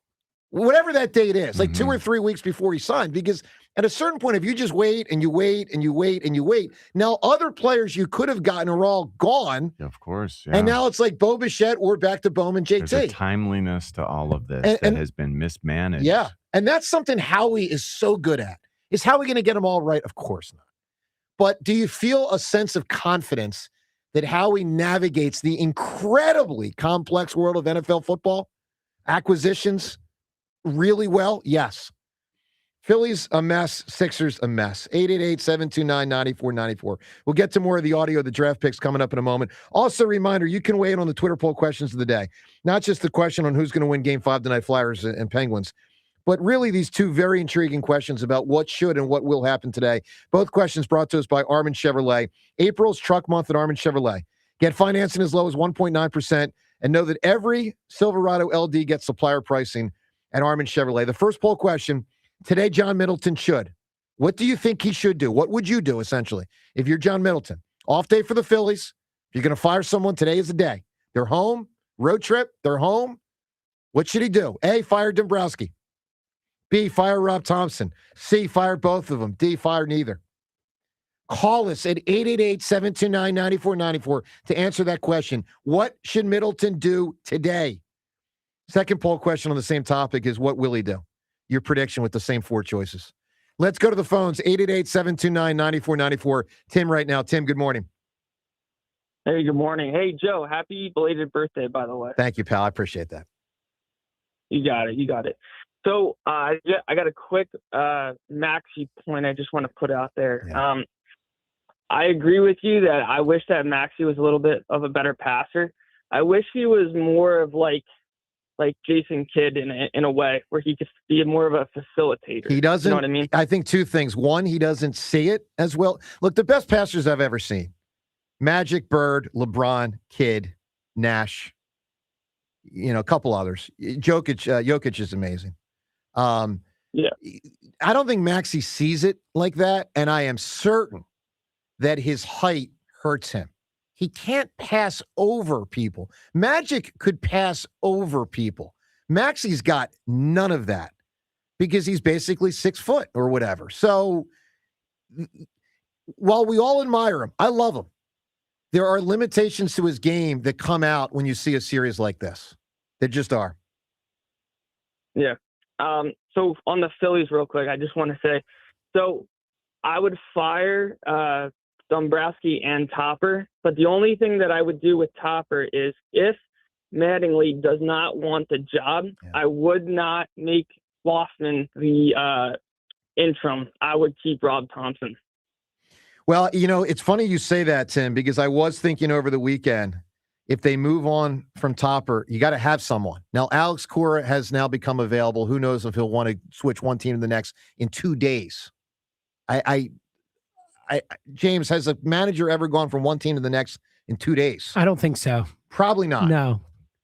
whatever that date is, like 2 or 3 weeks before he signed, because at a certain point, if you just wait and you wait and you wait and you wait, now other players you could have gotten are all gone. Yeah, of course. Yeah. And now it's like Bo Bichette or back to Bowman, JT. There's a timeliness to all of this that has been mismanaged. Yeah. And that's something Howie is so good at. Is Howie going to get them all right? Of course not. But do you feel a sense of confidence that Howie navigates the incredibly complex world of NFL football acquisitions really well? Yes. Phillies, a mess. Sixers, a mess. 888-729-9494. We'll get to more of the audio of the draft picks coming up in a moment. Also, a reminder, you can weigh in on the Twitter poll questions of the day. Not just the question on who's going to win Game 5 tonight, Flyers and Penguins, but really these two very intriguing questions about what should and what will happen today. Both questions brought to us by Armin Chevrolet. April's truck month at Armin Chevrolet. Get financing as low as 1.9% and know that every Silverado LD gets supplier pricing at Armin Chevrolet. The first poll question, today John Middleton should. What do you think he should do? What would you do, essentially, if you're John Middleton? Off day for the Phillies. If you're going to fire someone, today is the day. They're home. Road trip. They're home. What should he do? A, fire Dombrowski. B, fire Rob Thompson. C, fire both of them. D, fire neither. Call us at 888-729-9494 to answer that question. What should Middleton do today? Second poll question on the same topic is, what will he do? Your prediction with the same 4 choices. Let's go to the phones, 888-729-9494. Tim right now. Tim, good morning. Hey, good morning. Hey, Joe, happy belated birthday, by the way. Thank you, pal. I appreciate that. You got it. So I got a quick Maxey point I just want to put out there. Yeah. I agree with you that I wish that Maxey was a little bit of a better passer. I wish he was more of like Jason Kidd in a way where he could be more of a facilitator. He doesn't. You know what I mean? I think 2 things. One, he doesn't see it as well. Look, the best passers I've ever seen: Magic, Bird, LeBron, Kidd, Nash. A couple others. Jokic is amazing. Yeah. I don't think Maxey sees it like that, and I am certain that his height hurts him. He can't pass over people. Magic could pass over people. Maxey's got none of that because he's basically 6 foot or whatever. So while we all admire him, I love him, there are limitations to his game that come out when you see a series like this. There just are. Yeah. So on the Phillies real quick, I just want to say, so I would fire Dombrowski and Topper, but the only thing that I would do with Topper is if Mattingly does not want the job, I would not make Flossman the interim. I would keep Rob Thompson. Well, it's funny you say that, Tim, because I was thinking over the weekend, if they move on from Topper, you got to have someone. Now, Alex Cora has now become available. Who knows if he'll want to switch one team to the next in 2 days. James, has a manager ever gone from one team to the next in 2 days? I don't think so. Probably not. No.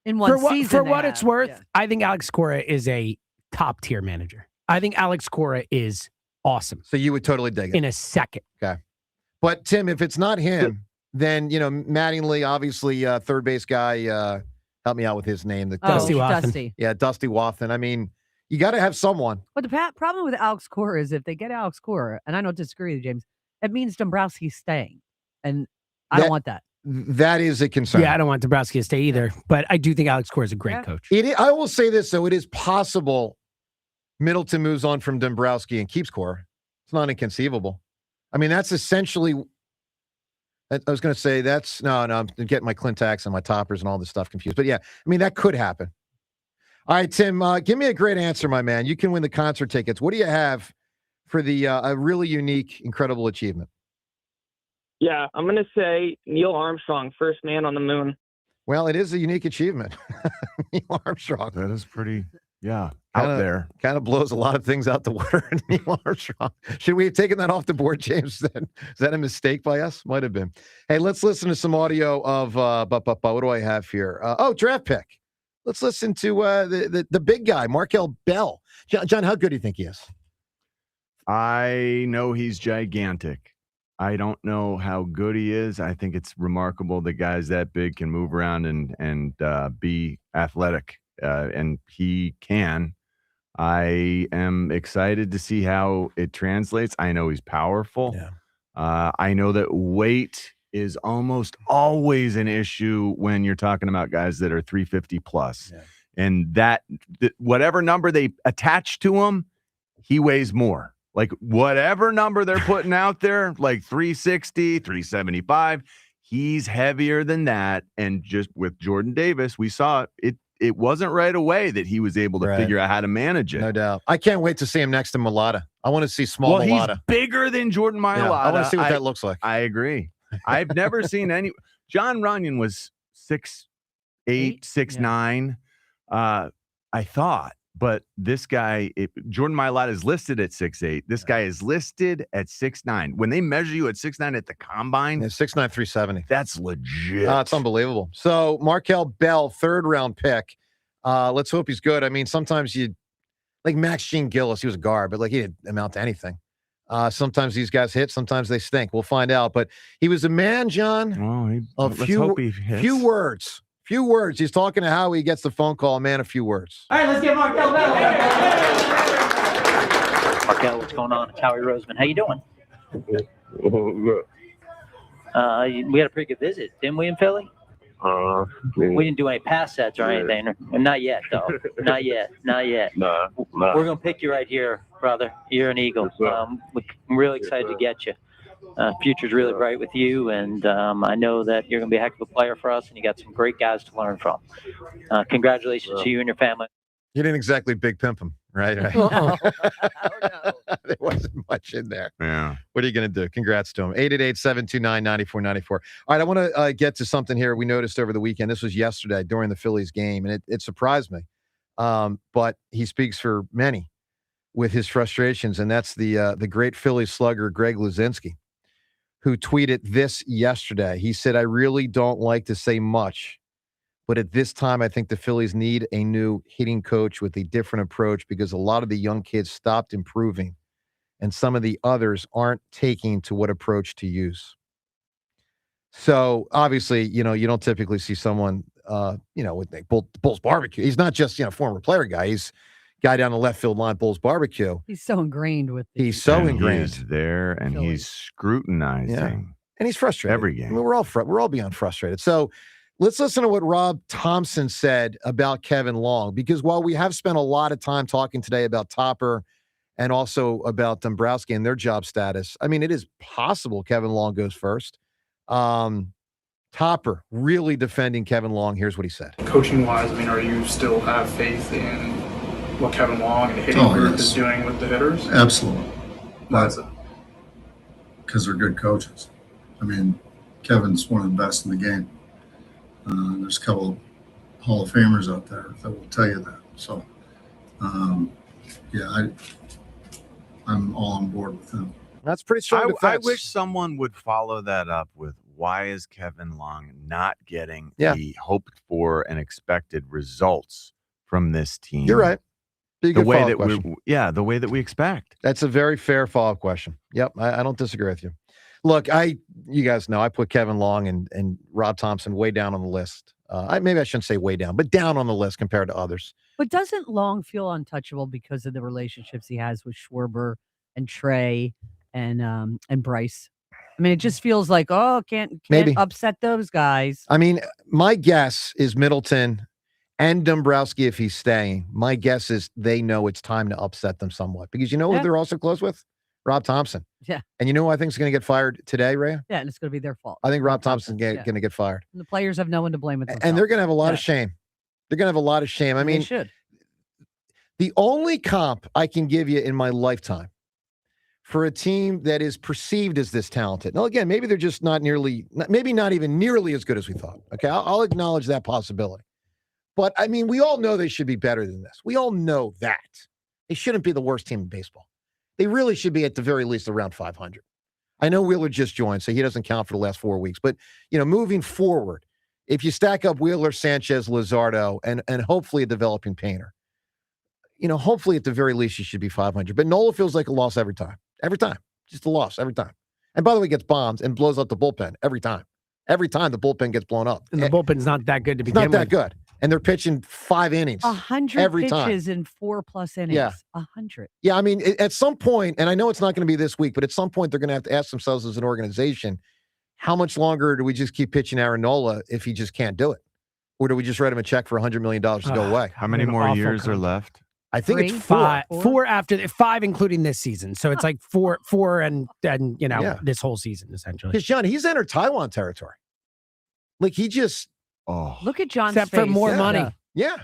in one season. For they what it's have. worth, Yeah. I think Alex Cora is a top tier manager. I think Alex Cora is awesome. So you would totally dig it in a second. Okay. But Tim, if it's not him, then Mattingly, obviously third base guy. Help me out with his name. Dusty Wathan. Dusty. Yeah, Dusty Wathan. I mean, you got to have someone. But the problem with Alex Cora is if they get Alex Cora, and I don't disagree with you, James, it means Dombrowski's staying, and I don't want that. That is a concern. Yeah, I don't want Dombrowski to stay either, but I do think Alex Cora is a great coach. I will say this, though. It is possible Middleton moves on from Dombrowski and keeps Cora. It's not inconceivable. I mean, that's essentially – I was going to say that's – no, I'm getting my Clintax and my toppers and all this stuff confused. But, yeah, I mean, that could happen. All right, Tim, give me a great answer, my man. You can win the concert tickets. What do you have for the a really unique, incredible achievement? Yeah, I'm going to say Neil Armstrong, first man on the moon. Well, it is a unique achievement. Neil Armstrong. That is pretty, out there. Kind of blows a lot of things out the water. Neil Armstrong. Should we have taken that off the board, James? Is that a mistake by us? Might have been. Hey, let's listen to some audio of, what do I have here? Draft pick. Let's listen to the big guy, Markel Bell. John, how good do you think he is? I know he's gigantic. I don't know how good he is. I think it's remarkable that guys that big can move around and be athletic, and he can. I am excited to see how it translates. I know he's powerful. Yeah. I know that weight is almost always an issue when you're talking about guys that are 350 plus. Yeah. And whatever number they attach to him, he weighs more. Like whatever number they're putting out there, like 360, 375, he's heavier than that. And just with Jordan Davis, we saw it wasn't right away that he was able to figure out how to manage it. No doubt. I can't wait to see him next to Mulata. I want to see small Mulata. He's bigger than Jordan Mailata. Yeah, I want to see what that looks like. I agree. I've never seen any. John Runyon was 6'8", 6'9", I thought. But this guy, Jordan Mailata is listed at 6'8". This guy is listed at 6'9". When they measure you at 6'9" at the combine, 6'9", 370. That's legit. It's unbelievable. So Markel Bell, third round pick. Let's hope he's good. I mean, sometimes like Max Gene Gillis, he was a guard, but like he didn't amount to anything. Sometimes these guys hit, sometimes they stink. We'll find out. But he was a man, John, of few words. Few words. He's talking to Howie. He gets the phone call. Man, a few words. All right, let's get Markel Bell. Markel, what's going on? It's Howie Roseman. How you doing? We had a pretty good visit, didn't we, in Philly? We didn't do any pass sets or anything. Not yet, though. Not yet. Nah. We're going to pick you right here, brother. You're an Eagle. I'm really excited to get you. Future's really bright with you, and I know that you're going to be a heck of a player for us, and you got some great guys to learn from. Congratulations to you and your family. You didn't exactly big pimp him, right? No. There wasn't much in there. Yeah. What are you going to do? Congrats to him. 888-729-9494. All right, I want to get to something here we noticed over the weekend. This was yesterday during the Phillies game, and it surprised me. But he speaks for many with his frustrations, and that's the great Phillies slugger, Greg Luzinski, who tweeted this yesterday. He said, "I really don't like to say much, but at this time, I think the Phillies need a new hitting coach with a different approach because a lot of the young kids stopped improving, and some of the others aren't taking to what approach to use." So obviously, you don't typically see someone, with Bull's Barbecue. He's not just, former player guy. He's guy down the left field line, Bull's Barbecue. He's so ingrained with He's so ingrained. He's there, and Phillies. he's scrutinizing. Yeah. And he's frustrated. Every game. I mean, we're all beyond frustrated. So let's listen to what Rob Thompson said about Kevin Long, because while we have spent a lot of time talking today about Topper and also about Dombrowski and their job status, I mean, it is possible Kevin Long goes first. Topper really defending Kevin Long. Here's what he said. Coaching-wise, are you still have faith in what Kevin Long and the hitting group is doing with the hitters? Absolutely. Why is it? Because they're good coaches. Kevin's one of the best in the game. There's a couple of Hall of Famers out there that will tell you that. So, I'm all on board with him. That's pretty strong defense. I wish someone would follow that up with why is Kevin Long not getting Yeah. the hoped for and expected results from this team? You're right. Be a The good way follow-up that question. the way that we expect. That's a very fair follow-up question. Yep, I don't disagree with you. Look, you guys know I put Kevin Long and Rob Thompson way down on the list. Maybe I shouldn't say way down, but down on the list compared to others. But doesn't Long feel untouchable because of the relationships he has with Schwarber and Trey and Bryce? I mean, it just feels like, can't Maybe. upset those guys. I mean, my guess is Middleton and Dombrowski, if he's staying, my guess is they know it's time to upset them somewhat. Because you know who they're also close with? Rob Thompson. Yeah. And you know who I think is going to get fired today, Ray? Yeah, and it's going to be their fault. I think Rob Thompson's going to get fired. And the players have no one to blame it themselves. And they're going to have a lot of shame. They're going to have a lot of shame. I mean, they should. The only comp I can give you in my lifetime for a team that is perceived as this talented. Now, again, maybe they're just not even nearly as good as we thought. Okay, I'll acknowledge that possibility. But, I mean, we all know they should be better than this. We all know that. They shouldn't be the worst team in baseball. They really should be at the very least around 500. I know Wheeler just joined, so he doesn't count for the last 4 weeks. But, moving forward, if you stack up Wheeler, Sanchez, Luzardo, and hopefully a developing Painter, hopefully at the very least you should be 500. But Nola feels like a loss every time. Every time. Just a loss every time. And by the way, gets bombed and blows up the bullpen every time. Every time the bullpen gets blown up. And the bullpen's not that good to begin with. Not that good. And they're pitching 5 innings. 100 every pitches time. in 4+ innings. Yeah. 100. Yeah, I mean, at some point, and I know it's not going to be this week, but at some point they're going to have to ask themselves as an organization, how much longer do we just keep pitching Aaron Nola if he just can't do it? Or do we just write him a check for $100 million to go away? How many more years are left? I think it's 4. four. 4 after 5, including this season. So it's like 4 and this whole season, essentially. Because, John, he's entered Taiwan territory. Like, he just... Look at John's Except for face. more money. Yeah.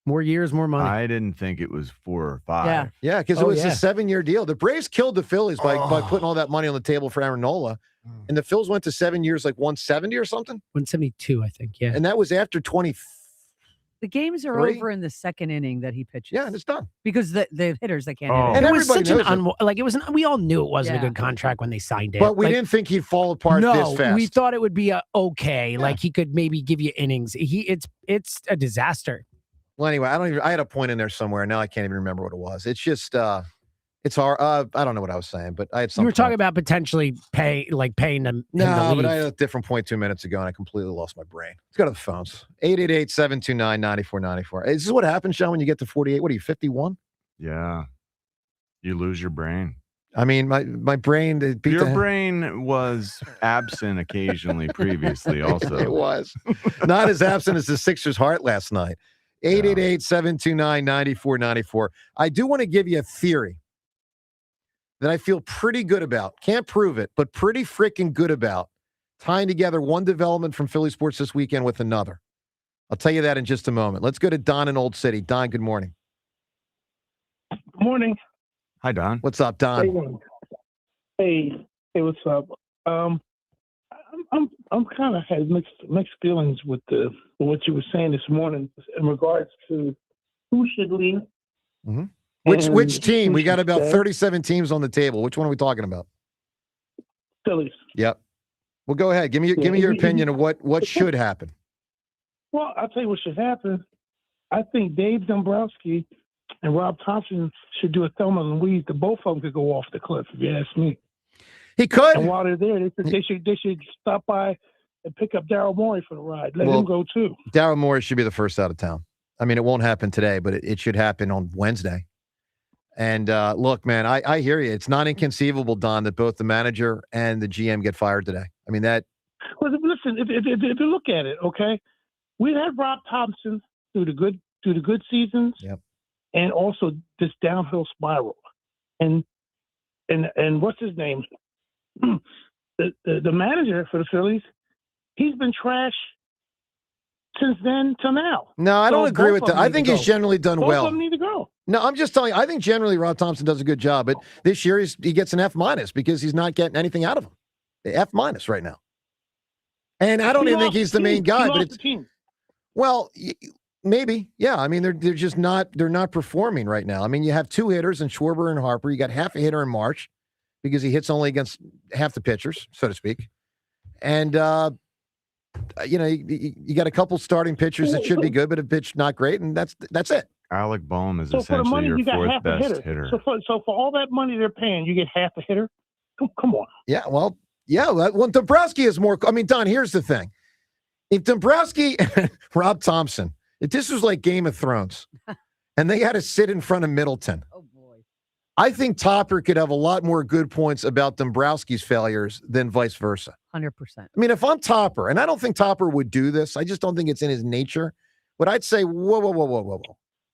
More years, more money. I didn't think it was 4 or 5. Yeah, because it was a 7-year deal. The Braves killed the Phillies by putting all that money on the table for Aaron Nola. And the Phils went to 7 years, like 170 or something? 172, I think, yeah. And that was after 20. The games are over in the second inning that he pitches. Yeah, and it's done. Because the hitters, they can't hit it. And it was everybody such an knows it. we all knew it wasn't a good contract when they signed it. But we didn't think he'd fall apart this fast. We thought it would be okay. Like he could maybe give you innings. It's a disaster. Well, anyway, I had a point in there somewhere. Now I can't even remember what it was. It's just it's hard. I don't know what I was saying, but I had something. You were talking about potentially paying them. No, but I had a different point 2 minutes ago, and I completely lost my brain. Let's go to the phones. 888-729-9494. Is this what happens, Sean, when you get to 48? What are you, 51? Yeah. You lose your brain. I mean, my brain... Your brain was absent occasionally previously also. It was. Not as absent as the Sixers' heart last night. 888-729-9494. I do want to give you a theory that I feel pretty good about. Can't prove it, but pretty freaking good about tying together one development from Philly sports this weekend with another. I'll tell you that in just a moment. Let's go to Don in Old City. Don, good morning. Good morning. Hi, Don. What's up, Don? Hey, what's up? I'm kind of had mixed feelings with what you were saying this morning in regards to who should leave. Mm-hmm. Which team? We got about 37 teams on the table. Which one are we talking about? Phillies. Yep. Well, go ahead. Give me your opinion of what should happen. Well, I'll tell you what should happen. I think Dave Dombrowski and Rob Thompson should do a Thelma and Louise. The both of them could go off the cliff, if you ask me. He could. And while they're there, they should stop by and pick up Daryl Morey for the ride. Let him go too. Daryl Morey should be the first out of town. I mean, it won't happen today, but it should happen on Wednesday. And look, man, I hear you. It's not inconceivable, Don, that both the manager and the GM get fired today. I mean, that. Well, listen, if you look at it, okay, we had Rob Thompson through the good seasons, and also this downhill spiral, and what's his name, the manager for the Phillies, he's been trash since then till now. No, I don't agree with that. I think he's generally done both well. Both of them need to go. No, I'm just telling you, I think generally Rob Thompson does a good job, but this year he gets an F- because he's not getting anything out of him. F- right now. And I don't even think he's the main guy, but it's well, maybe. Yeah, I mean they're just not performing right now. I mean, you have 2 hitters in Schwarber and Harper. You got half a hitter in March because he hits only against half the pitchers, so to speak. And you got a couple starting pitchers that should be good, but a pitch not great, and that's it. Alec Boehm is So for the essentially money, your you got fourth half a best hitter. hitter. So for all that money they're paying, you get half a hitter. Come on. Yeah, well, Dombrowski is more. I mean, Don, here's the thing: if Dombrowski, Rob Thompson, if this was like Game of Thrones, and they had to sit in front of Middleton. I think Topper could have a lot more good points about Dombrowski's failures than vice versa. 100%. I mean, if I'm Topper, and I don't think Topper would do this, I just don't think it's in his nature, but I'd say, whoa.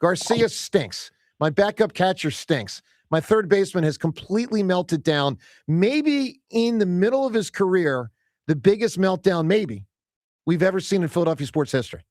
Garcia stinks. My backup catcher stinks. My third baseman has completely melted down. Maybe in the middle of his career, the biggest meltdown maybe we've ever seen in Philadelphia sports history.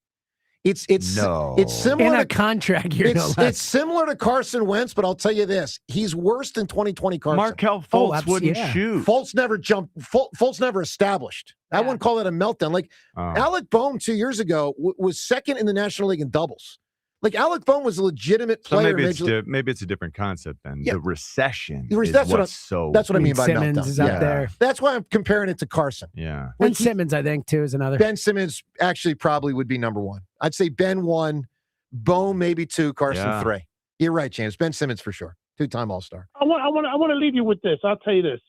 It's similar in a to contract year. it's similar to Carson Wentz, but I'll tell you this: he's worse than 2020 Carson. Markelle Fultz wouldn't shoot. Fultz never jumped. Fultz never established. I wouldn't call it a meltdown. Like Alec Boehm 2 years ago was second in the National League in doubles. Like Alec Boehm was a legitimate player. So maybe it's a different concept then. Yeah. The recession. That's what I mean by Simmons meltdown. is up there. That's why I'm comparing it to Carson. Yeah. Ben Simmons, I think, too, is another. Ben Simmons actually probably would be number one. I'd say Ben 1, Boehm maybe 2, Carson 3. You're right, James. Ben Simmons for sure. 2-time All-Star. I want to leave you with this. I'll tell you this.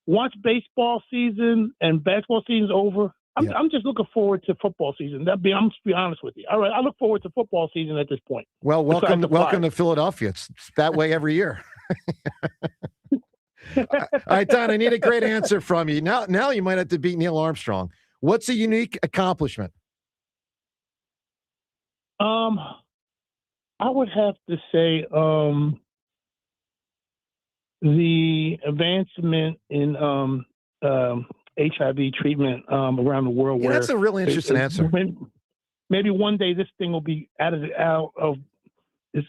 Once baseball season and basketball season's over, I'm just looking forward to football season. I'm just be honest with you. All right, I look forward to football season at this point. Well, welcome to Philadelphia. It's that way every year. All right, Don, I need a great answer from you. Now you might have to beat Neil Armstrong. What's a unique accomplishment? I would have to say the advancement in HIV treatment around the world. Yeah, that's a really interesting answer. Maybe one day this thing will be out of this,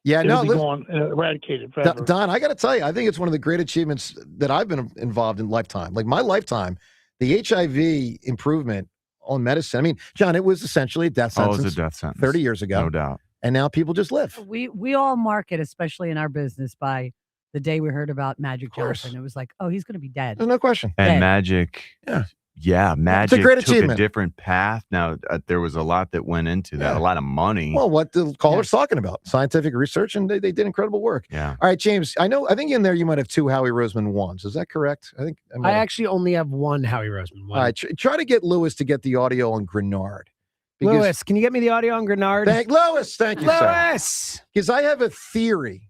Yeah, it'll be gone, eradicated forever. Don, I got to tell you, I think it's one of the great achievements that I've been involved in lifetime. Like my lifetime, the HIV improvement on medicine. I mean, John, it was essentially a death sentence. Oh, it was a death sentence 30 years ago. No doubt. And now people just live. We all market, especially in our business, by the day we heard about Magic Johnson. It was like, oh, he's going to be dead. There's no question. And Dead. Magic. Magic It's a great took achievement. a different path. Now, there was a lot that went into that, a lot of money. Well, what the caller's talking about, scientific research, and they did incredible work. Yeah. All right, James, I think in there you might have 2 Howie Roseman ones. Is that correct? I actually only have 1 Howie Roseman. All right, try to get Lewis to get the audio on Grenard. Lewis, can you get me the audio on Grenard? Thank you, sir. Lewis! Because I have a theory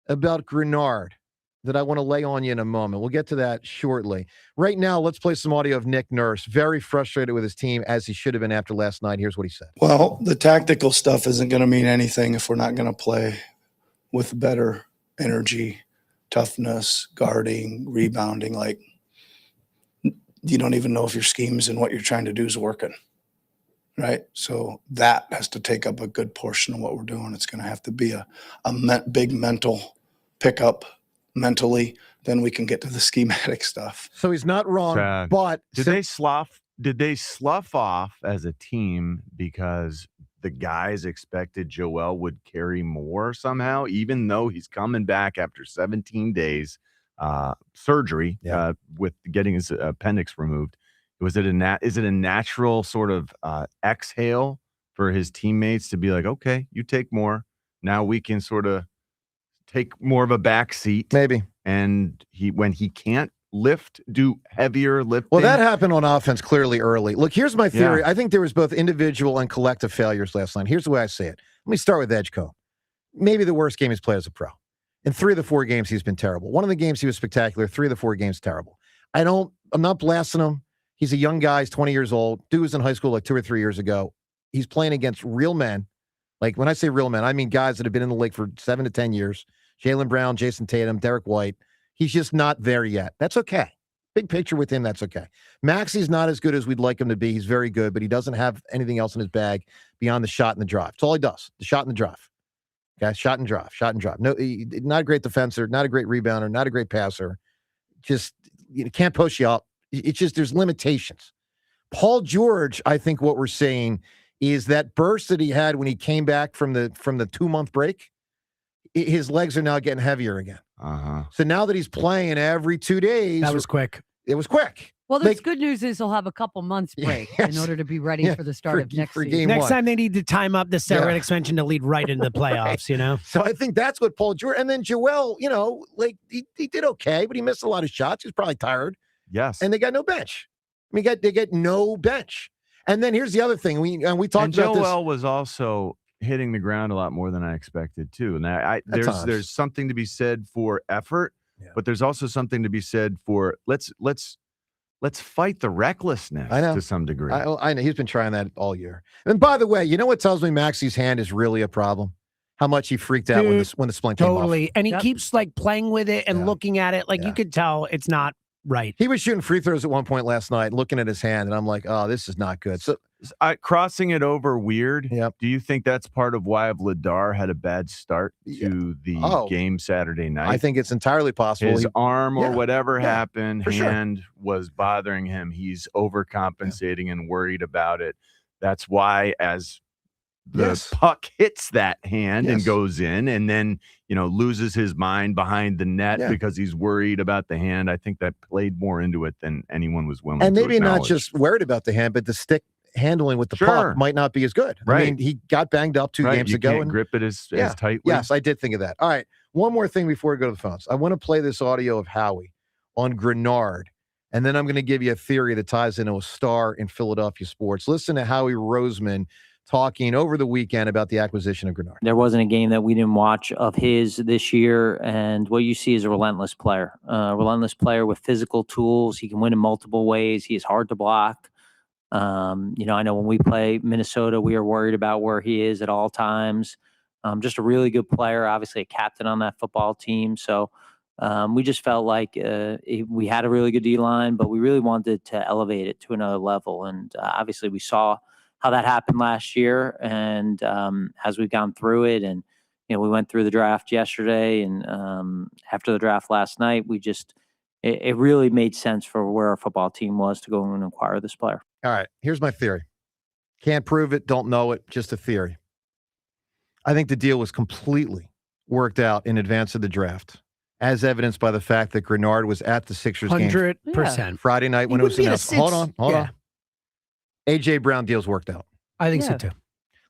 about Grenard that I want to lay on you in a moment. We'll get to that shortly. Right now, let's play some audio of Nick Nurse, very frustrated with his team, as he should have been after last night. Here's what he said. Well, the tactical stuff isn't going to mean anything if we're not going to play with better energy, toughness, guarding, rebounding. Like, you don't even know if your schemes and what you're trying to do is working, right? So that has to take up a good portion of what we're doing. It's going to have to be a big mental pickup mentally, then we can get to the schematic stuff. So he's not wrong, but did they slough off as a team because the guys expected Joel would carry more somehow, even though he's coming back after 17 days surgery with getting his appendix removed? Is it a natural sort of exhale for his teammates to be like, okay, you take more. Now we can sort of take more of a back seat. Maybe. And when he can't do heavier lifting. Well, that happened on offense clearly early. Look, here's my theory. I think there was both individual and collective failures last night. Here's the way I see it. Let me start with Edgecombe. Maybe the worst game he's played as a pro. In 3 of the 4 games, he's been terrible. One of the games, he was spectacular. 3 of the 4 games, terrible. I'm not blasting him. He's a young guy. He's 20 years old. Dude was in high school like 2 or 3 years ago. He's playing against real men. Like, when I say real men, I mean guys that have been in the league for 7 to 10 years. Jaylen Brown, Jason Tatum, Derek White. He's just not there yet. That's okay. Big picture with him, that's okay. Maxi's not as good as we'd like him to be. He's very good, but he doesn't have anything else in his bag beyond the shot and the drive. That's all he does, the shot and the drive. Okay, shot and drive. No, not a great defender, not a great rebounder, not a great passer. Just can't post you up. It's just there's limitations. Paul George, I think what we're seeing is that burst that he had when he came back from the 2-month break. His legs are now getting heavier again. Uh-huh. So now that he's playing every 2 days, that was quick. it was quick. Well, the good news is he'll have a couple months break in order to be ready for the start of next season. Next time they need to time up the steroid expansion to lead right into the playoffs, you know? So I think that's what Paul George, and then Joel, like he did okay, but he missed a lot of shots. He was probably tired. Yes. And they got no bench. I mean, they get no bench. And then here's the other thing. We talked about this. Joel was also hitting the ground a lot more than I expected too. And there's something to be said for effort, but there's also something to be said for let's fight the recklessness to some degree. I know he's been trying that all year. And by the way, you know what tells me Maxie's hand is really a problem? How much he freaked out when the splint came off. Totally. And he keeps like playing with it and looking at it. Like you could tell it's not right. He was shooting free throws at one point last night, looking at his hand, and I'm like, oh, this is not good. So crossing it over weird. Yep. Do you think that's part of why Vladar had a bad start to the game Saturday night? I think it's entirely possible. His arm or whatever happened, hand was bothering him. He's overcompensating and worried about it. That's why as the puck hits that hand and goes in and then, loses his mind behind the net because he's worried about the hand. I think that played more into it than anyone was willing to And maybe acknowledge. not just worried about the hand, but the stick handling with the puck might not be as good. Right. I mean, he got banged up 2 games you ago. Can't and grip it as tightly. Yes, I did think of that. All right. One more thing before we go to the phones. I want to play this audio of Howie on Grenard, and then I'm going to give you a theory that ties into a star in Philadelphia sports. Listen to Howie Roseman talking over the weekend about the acquisition of Grenard. There wasn't a game that we didn't watch of his this year, and what you see is a relentless player with physical tools. He can win in multiple ways. He is hard to block. I know when we play Minnesota, we are worried about where he is at all times. Just a really good player, obviously a captain on that football team. So we just felt like we had a really good D-line, but we really wanted to elevate it to another level. And obviously we saw how that happened last year. And as we've gone through it, and we went through the draft yesterday, and after the draft last night, it really made sense for where our football team was to go and acquire this player. All right, here's my theory. Can't prove it, don't know it, just a theory. I think the deal was completely worked out in advance of the draft, as evidenced by the fact that Grenard was at the Sixers game 100%. Friday night when it was announced. Hold on. A.J. Brown deal's worked out. I think so too.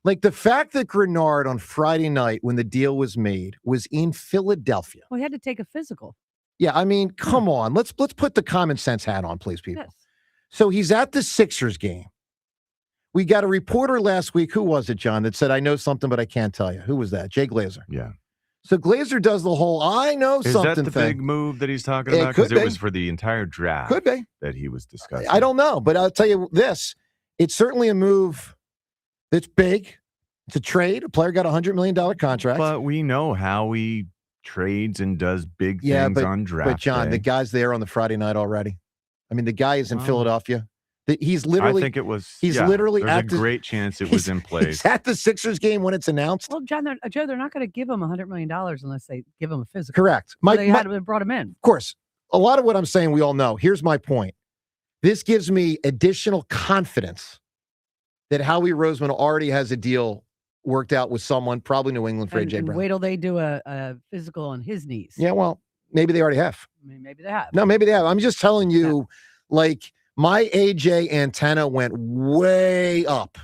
Like the fact that Grenard on Friday night when the deal was made was in Philadelphia. Well, he had to take a physical. Yeah, I mean, come on. Let's put the common sense hat on, please, people. Yes. So he's at the Sixers game. We got a reporter last week. Who was it, John, that said, I know something, but I can't tell you? Who was that? Jay Glazer. Yeah. So Glazer does the whole I know Is something that the thing. big move that he's talking about? Could Because it be. was for the entire draft Could be. that he was discussing. I don't know, but I'll tell you this. It's certainly a move that's big. It's a trade. A player got a $100 million contract. But we know how he trades and does big things on draft But, John, day. the guy's there on the Friday night already. I mean, the guy is in Philadelphia. He's literally. I think it was. He's literally there's at a the, great chance it was in place. He's at the Sixers game when it's announced. Well, John, Joe, they're not going to give him $100 million unless they give him a physical. Correct. So they had to have brought him in. Of course. A lot of what I'm saying we all know. Here's my point. This gives me additional confidence that Howie Roseman already has a deal worked out with someone, probably New England for A.J. And Brown. wait till they do a physical on his knees. Yeah, well, maybe they already have. I mean, maybe they have. No, maybe they have. I'm just telling you, like, my AJ antenna went way up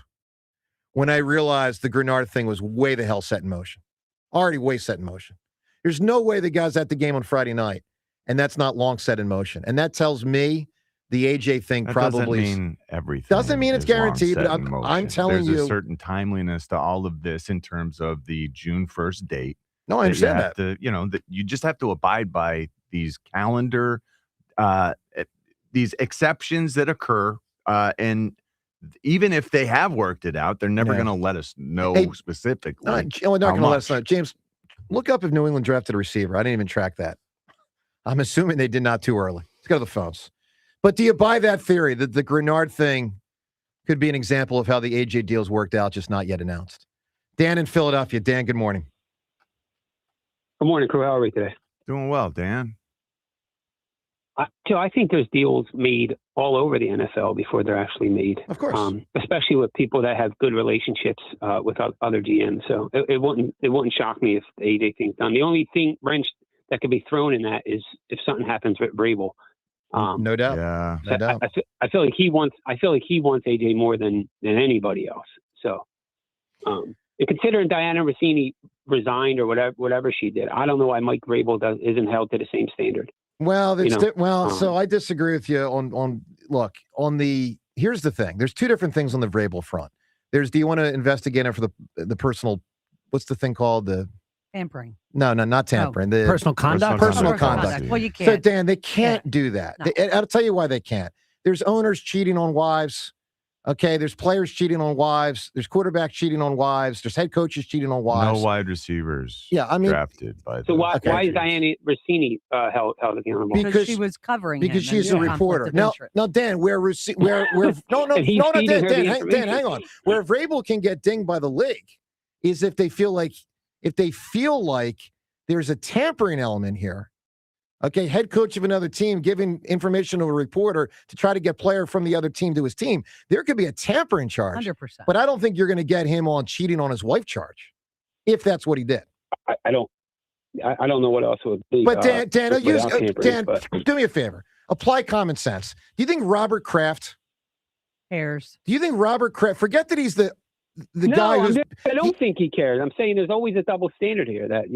when I realized the Grenard thing was way the hell set in motion. Already way set in motion. There's no way the guy's at the game on Friday night, and that's not long set in motion. And that tells me the AJ thing That probably doesn't mean everything. doesn't mean it's is long guaranteed, set but in motion. I'm telling There's you. a certain timeliness to all of this in terms of the June 1st date. No, I understand that. That you just have to abide by these calendar, these exceptions that occur, and even if they have worked it out, they're never going to let us know specifically. No, they're not going to let us know. James, look up if New England drafted a receiver. I didn't even track that. I'm assuming they did not too early. Let's go to the phones. But do you buy that theory that the Grenard thing could be an example of how the AJ deal's worked out, just not yet announced? Dan in Philadelphia. Dan, good morning. Good morning, crew. How are we today? Doing well, Dan. I think there's deals made all over the NFL before they're actually made. Of course. Especially with people that have good relationships with other GMs. So it wouldn't shock me if the AJ thing's done. The only wrench that could be thrown in that is if something happens with Vrabel. No doubt. Yeah. No doubt. I feel like he wants AJ more than anybody else. So, and considering Diana Rossini resigned or whatever she did, I don't know why Mike Vrabel isn't held to the same standard. Well, so I disagree with you on here's the thing. There's two different things on the Vrabel front. There's, do you want to investigate him for the personal, what's the thing called? The tampering. No, not tampering. The personal conduct. Personal conduct. Well, you can't. So, Dan, they can't do that. No. I'll tell you why they can't. There's owners cheating on wives. Okay, there's players cheating on wives. There's quarterbacks cheating on wives. There's head coaches cheating on wives. No wide receivers. Yeah, I mean, drafted by. So why is Diana Rossini held accountable? Because she was covering because him she's a reporter. Now, Dan, Dan, hang on. Where Vrabel can get dinged by the league is if they feel like there's a tampering element here. Okay, head coach of another team giving information to a reporter to try to get player from the other team to his team. There could be a tampering charge. 100%. But I don't think you're going to get him on cheating on his wife charge, if that's what he did. I don't know what else would be. But Dan, do me a favor. Apply common sense. Do you think Robert Kraft cares? Do you think Robert Kraft? Forget that he's the guy who's. I don't think he cares. I'm saying there's always a double standard here. That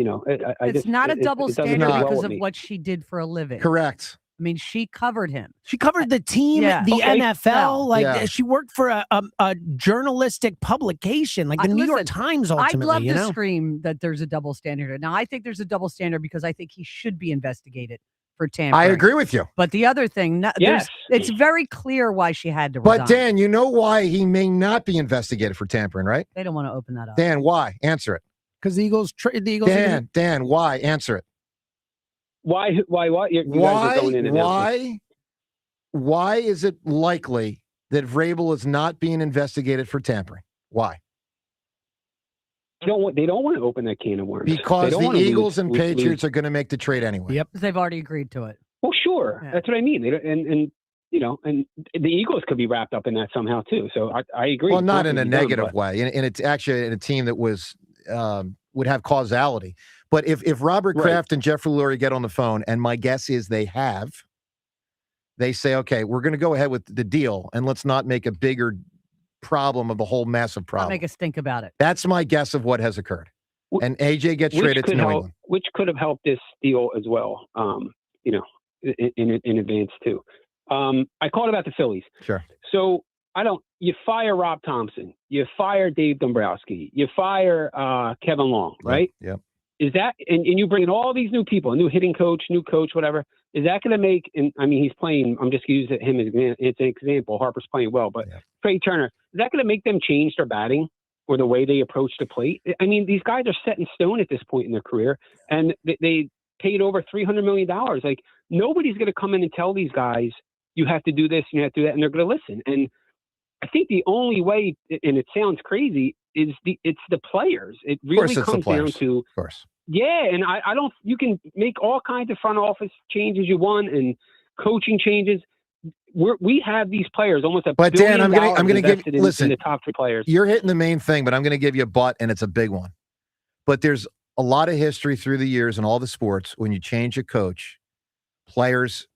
It's not a double standard because of me. what she did for a living. Correct. I mean, she covered him. She covered the team, Yeah. the Okay. NFL. Yeah. She worked for a journalistic publication, like the New York Times. Ultimately, I'd love you to know? scream that there's a double standard. Now, I think there's a double standard because I think he should be investigated for tampering. I agree with you. But the other thing, it's very clear why she had to resign. But Dan, you know why he may not be investigated for tampering, right? They don't want to open that up. Dan, why? Answer it. Because the Eagles. Dan, why? Answer it. Why? What? You guys are going in and out. Why is it likely that Vrabel is not being investigated for tampering? Why? They don't want to open that can of worms. Because They don't the wanna Eagles lose- and lose- Patriots are going to make the trade anyway. Yep. They've already agreed to it. Well, sure. That's what I mean. They don't, and the Eagles could be wrapped up in that somehow too. So I agree. Well, not It's in a gonna be done, negative but- way. And it's actually in a team that was would have causality. But if Robert Right. Kraft and Jeffrey Lurie get on the phone, and my guess is they say, okay, we're going to go ahead with the deal, and let's not make a bigger problem of the whole massive I'll problem. make us think about it. That's my guess of what has occurred. And AJ gets traded to New England. Which could have helped this deal as well. In advance too. I called about the Phillies. Sure. So you fire Rob Thompson, you fire Dave Dombrowski, you fire Kevin Long, right? Yep. Is that, and you bring in all these new people, a new hitting coach, new coach, whatever. Is that going to make, and I mean, he's playing, I'm just using him as it's an example. Harper's playing well, but Trey Turner, is that going to make them change their batting or the way they approach the plate? I mean, these guys are set in stone at this point in their career, and they paid over $300 million. Like, nobody's going to come in and tell these guys, you have to do this, you have to do that, and they're going to listen. And I think the only way, and it sounds crazy, is it's the players. It really comes down to, of course. Yeah, and I don't. You can make all kinds of front office changes you want and coaching changes. We have these players almost a But Dan, $1 billion I'm going to give invested in listen. the top 3 players. You're hitting the main thing, but I'm going to give you a but, and it's a big one. But there's a lot of history through the years in all the sports. When you change a coach, players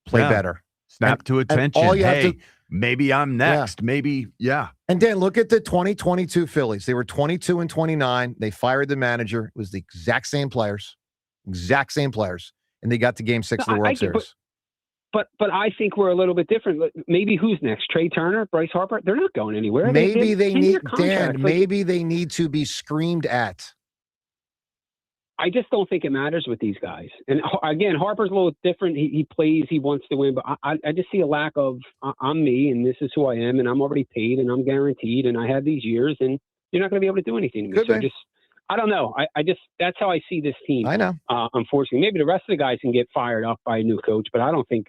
play better. Snap to attention. All you have Hey, to- maybe I'm next. Maybe, yeah. And Dan, look at the 2022 Phillies. They were 22-29. They fired the manager. It was the exact same players, and they got to Game 6 of the World Series. But I think we're a little bit different. Maybe who's next? Trey Turner, Bryce Harper? They're not going anywhere. Maybe they need Dan. Maybe they need to be screamed at. I just don't think it matters with these guys. And again, Harper's a little different. He plays, he wants to win, but I just see a lack of, I'm me, and this is who I am, and I'm already paid, and I'm guaranteed, and I have these years, and you're not going to be able to do anything to me. So I don't know. I just, that's how I see this team. I know. Unfortunately, maybe the rest of the guys can get fired up by a new coach, but I don't think,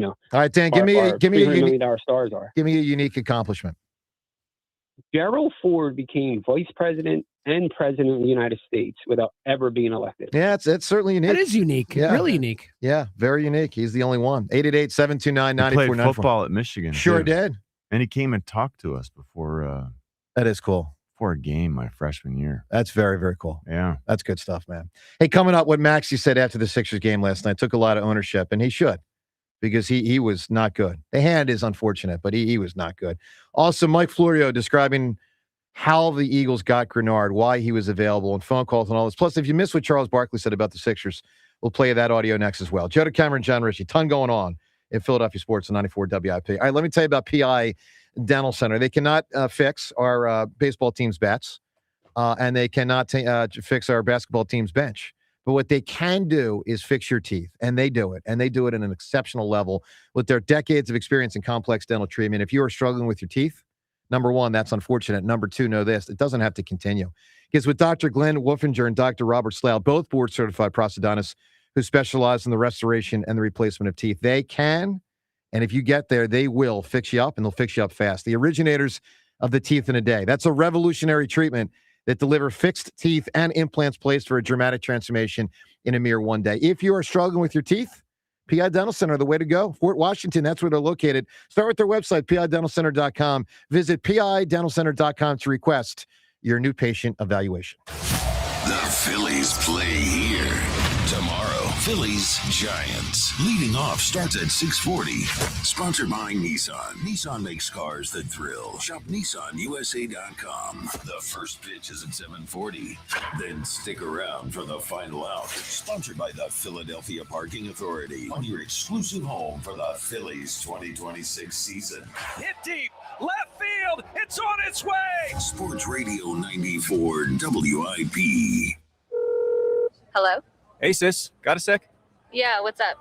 All right, Dan, give me a $300 million stars are. Give me a unique accomplishment. Gerald Ford became vice president and president of the United States without ever being elected. Yeah, it's certainly unique. That is unique. Yeah. Really unique. Yeah, very unique. He's the only one. 888-729-9494. He played football at Michigan. Sure too. did. And he came and talked to us before. That is cool. For a game my freshman year. That's very, very cool. Yeah. That's good stuff, man. Hey, coming up, what Maxey said after the Sixers game last night, took a lot of ownership, and he should, because he was not good. The hand is unfortunate, but he was not good. Also, Mike Florio describing how the Eagles got Grenard, why he was available, and phone calls and all this. Plus, if you missed what Charles Barkley said about the Sixers, we'll play that audio next as well. Joe DeCamera and John Ritchie, ton going on in Philadelphia Sports on 94 WIP. All right, let me tell you about PI Dental Center. They cannot fix our baseball team's bats, and they cannot fix our basketball team's bench. But what they can do is fix your teeth, and they do it, and they do it at an exceptional level with their decades of experience in complex dental treatment. If you are struggling with your teeth, number one, that's unfortunate. Number two, know this, it doesn't have to continue. Because with Dr. Glenn Wolfinger and Dr. Robert Slough, both board-certified prosthodontists who specialize in the restoration and the replacement of teeth, they can, and if you get there, they will fix you up, and they'll fix you up fast. The originators of the teeth in a day. That's a revolutionary treatment that deliver fixed teeth and implants placed for a dramatic transformation in a mere one day. If you are struggling with your teeth, PI Dental Center, the way to go. Fort Washington, that's where they're located. Start with their website, pidentalcenter.com. Visit pidentalcenter.com to request your new patient evaluation. The Phillies play here. Tomorrow, Phillies Giants. Leading off starts at 6:40. Sponsored by Nissan. Nissan makes cars that thrill. Shop NissanUSA.com. The first pitch is at 7:40. Then stick around for the final out. Sponsored by the Philadelphia Parking Authority. On your exclusive home for the Phillies 2026 season. Hit deep, left field, it's on its way. Sports Radio 94 WIP. Hello? Hey, sis, got a sec? Yeah, what's up?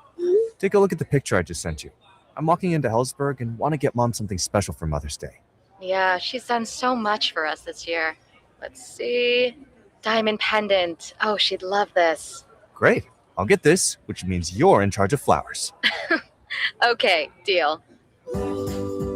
Take a look at the picture I just sent you. I'm walking into Hellsburg and want to get Mom something special for Mother's Day. Yeah, she's done so much for us this year. Let's see. Diamond pendant. Oh, she'd love this. Great. I'll get this, which means you're in charge of flowers. Okay, deal.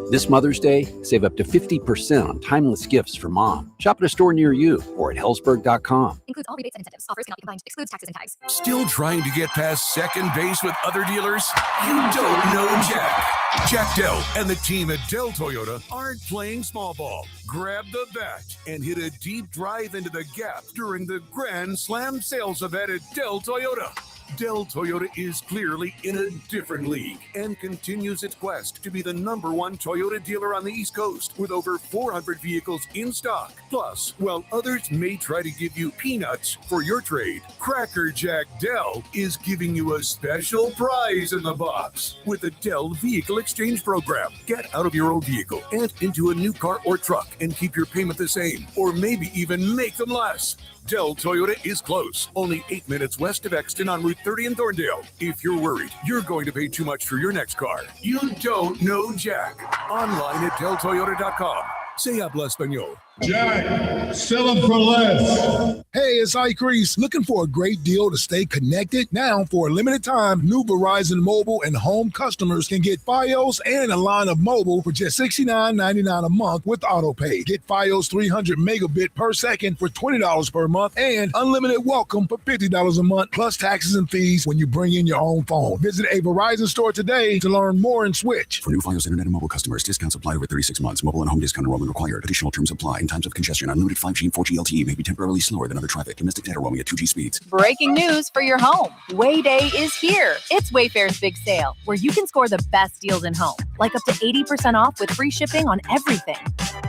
This Mother's Day, save up to 50% on timeless gifts for mom. Shop at a store near you or at hellsburg.com. Includes all rebates and incentives. Offers cannot be combined. Excludes taxes and tags. Still trying to get past second base with other dealers? You don't know Jack. Jack Dell and the team at Dell Toyota aren't playing small ball. Grab the bat and hit a deep drive into the gap during the Grand Slam sales event at Dell Toyota. Dell Toyota is clearly in a different league and continues its quest to be the #1 Toyota dealer on the East Coast with over 400 vehicles in stock. Plus, while others may try to give you peanuts for your trade, Cracker Jack Dell is giving you a special prize in the box with the Dell Vehicle Exchange Program. Get out of your old vehicle and into a new car or truck and keep your payment the same, or maybe even make them less. Dell Toyota is close, only 8 minutes west of Exton on Route 30 in Thorndale. If you're worried you're going to pay too much for your next car, you don't know Jack. Online at DellToyota.com. Se habla español. Jack, sell them for less. Hey, it's Ike Reese. Looking for a great deal to stay connected? Now, for a limited time, new Verizon mobile and home customers can get Fios and a line of mobile for just $69.99 a month with AutoPay. Get Fios 300 megabit per second for $20 per month and unlimited welcome for $50 a month, plus taxes and fees when you bring in your own phone. Visit a Verizon store today to learn more and switch. For new Fios internet and mobile customers, discounts apply over 36 months. Mobile and home discount enrollment required. Additional terms apply. In times of congestion, unlimited 5G and 4G LTE may be temporarily slower than other traffic. Domestic data roaming at 2G speeds. Breaking news for your home. Wayday is here. It's Wayfair's big sale, where you can score the best deals in home, like up to 80% off with free shipping on everything.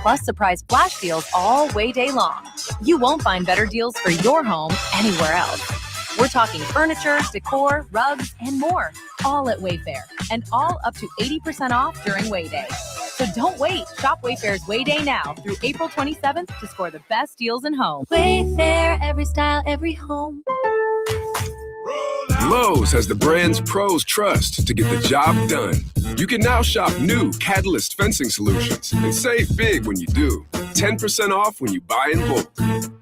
Plus surprise flash deals all Wayday long. You won't find better deals for your home anywhere else. We're talking furniture, decor, rugs, and more, all at Wayfair, and all up to 80% off during Wayday. So don't wait. Shop Wayfair's Wayday now through April 27th to score the best deals in home. Wayfair, every style, every home. Lowe's has the brands pros trust to get the job done. You can now shop new Catalyst fencing solutions and save big when you do. 10% off when you buy in bulk.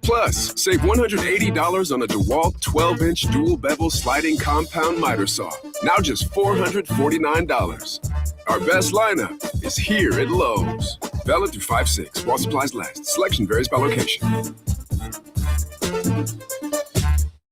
Plus, save $180 on a DeWalt 12-inch dual bevel sliding compound miter saw. Now just $449. Our best lineup is here at Lowe's. Valid through 5/6 while supplies last. Selection varies by location.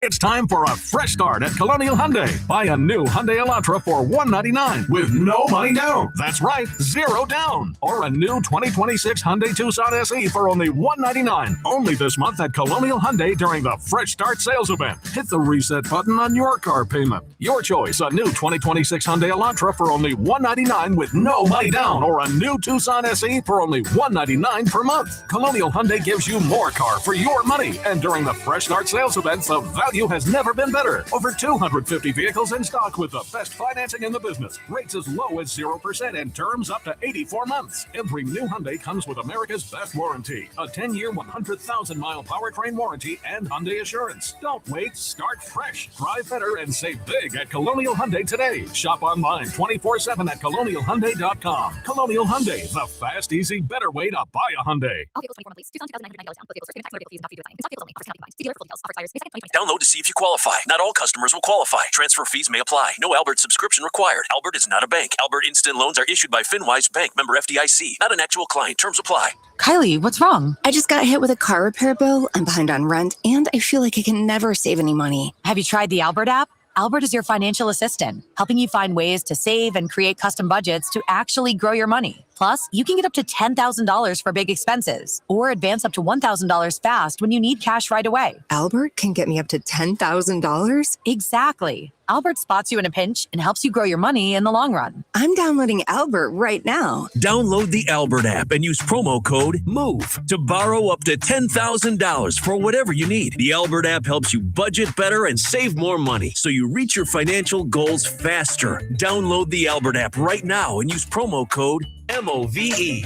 It's time for a fresh start at Colonial Hyundai. Buy a new Hyundai Elantra for $199 with no money down. That's right, zero down. Or a new 2026 Hyundai Tucson SE for only $199. Only this month at Colonial Hyundai during the Fresh Start sales event. Hit the reset button on your car payment. Your choice, a new 2026 Hyundai Elantra for only $199 with no money down. Or a new Tucson SE for only $199 per month. Colonial Hyundai gives you more car for your money. And during the Fresh Start sales events, the value has never been better. Over 250 vehicles in stock with the best financing in the business. Rates as low as 0% and terms up to 84 months. Every new Hyundai comes with America's best warranty. A 10-year, 100,000-mile powertrain warranty and Hyundai Assurance. Don't wait. Start fresh. Drive better and save big at Colonial Hyundai today. Shop online 24/7 at colonialhyundai.com. Colonial Hyundai, the fast, easy, better way to buy a Hyundai. All vehicles 24 monthly. Tucson $2,999 down. Both vehicles first payment tax, motor vehicle fees, and doc fee to decline. Install vehicles only. Offers cannot be combined. See dealer for full details. Offer expires May 2nd, 2020. Download to see if you qualify. Not all customers will qualify. Transfer fees may apply. No Albert subscription required. Albert is not a bank. Albert Instant Loans are issued by FinWise Bank, member FDIC. Not an actual client. Terms apply. Kylie, what's wrong? I just got hit with a car repair bill. I'm behind on rent, and I feel like I can never save any money. Have you tried the Albert app? Albert is your financial assistant, helping you find ways to save and create custom budgets to actually grow your money. Plus, you can get up to $10,000 for big expenses or advance up to $1,000 fast when you need cash right away. Albert can get me up to $10,000? Exactly. Albert spots you in a pinch and helps you grow your money in the long run. I'm downloading Albert right now. Download the Albert app and use promo code MOVE to borrow up to $10,000 for whatever you need. The Albert app helps you budget better and save more money so you reach your financial goals faster. Download the Albert app right now and use promo code MOVE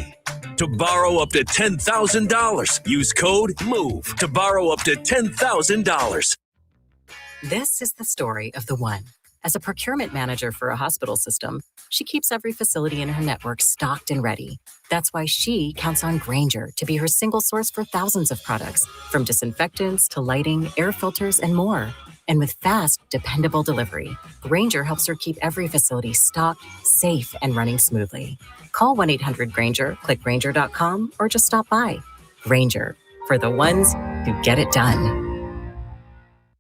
to borrow up to $10,000. Use code MOVE to borrow up to $10,000. This is the story of the one. As a procurement manager for a hospital system, she keeps every facility in her network stocked and ready. That's why she counts on Grainger to be her single source for thousands of products, from disinfectants to lighting, air filters, and more. And with fast, dependable delivery, Grainger helps her keep every facility stocked, safe, and running smoothly. Call 1-800-GRAINGER, click Grainger.com, or just stop by. Grainger, for the ones who get it done.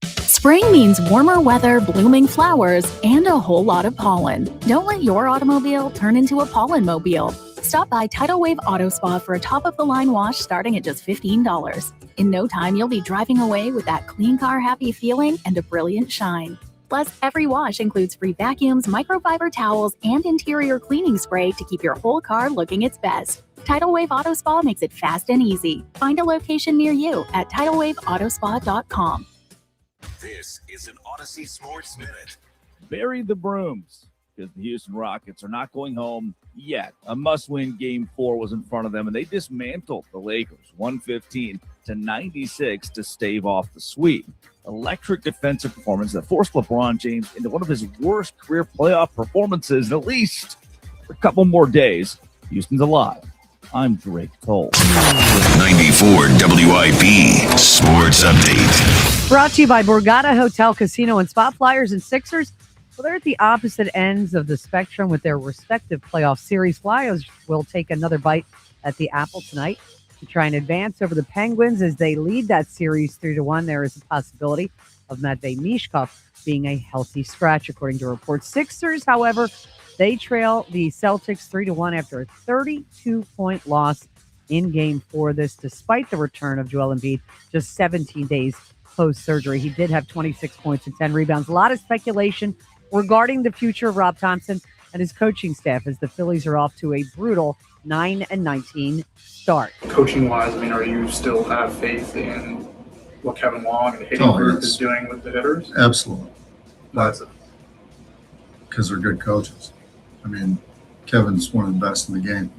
Spring means warmer weather, blooming flowers, and a whole lot of pollen. Don't let your automobile turn into a pollen mobile. Stop by Tidal Wave Auto Spa for a top-of-the-line wash starting at just $15. In no time, you'll be driving away with that clean car happy feeling and a brilliant shine. Plus, every wash includes free vacuums, microfiber towels, and interior cleaning spray to keep your whole car looking its best. Tidal Wave Auto Spa makes it fast and easy. Find a location near you at TidalWaveAutospa.com. This is an Odyssey Sports Minute. Bury the brooms because the Houston Rockets are not going home yet. A must-win Game 4 was in front of them, and they dismantled the Lakers 115-96 to stave off the sweep. Electric defensive performance that forced LeBron James into one of his worst career playoff performances in at least a couple more days. Houston's alive. I'm Drake Cole. 94 WIP Sports Update. Brought to you by Borgata Hotel, Casino, and Spa. Flyers and Sixers. Well, they're at the opposite ends of the spectrum with their respective playoff series. Flyers will take another bite at the apple tonight to try and advance over the Penguins as they lead that series 3-1. There is a possibility of Matvei Mishkov being a healthy scratch, according to reports. Sixers, however, they trail the Celtics 3-1 after a 32-point loss in Game 4. This despite the return of Joel Embiid just 17 days post-surgery. He did have 26 points and 10 rebounds. A lot of speculation regarding the future of Rob Thompson and his coaching staff as the Phillies are off to a brutal 9-19 start. Coaching-wise, I mean, are you still have faith in what Kevin Long and the hitting group is doing with the hitters? Absolutely. Why is it? Because they're good coaches. I mean, Kevin's one of the best in the game.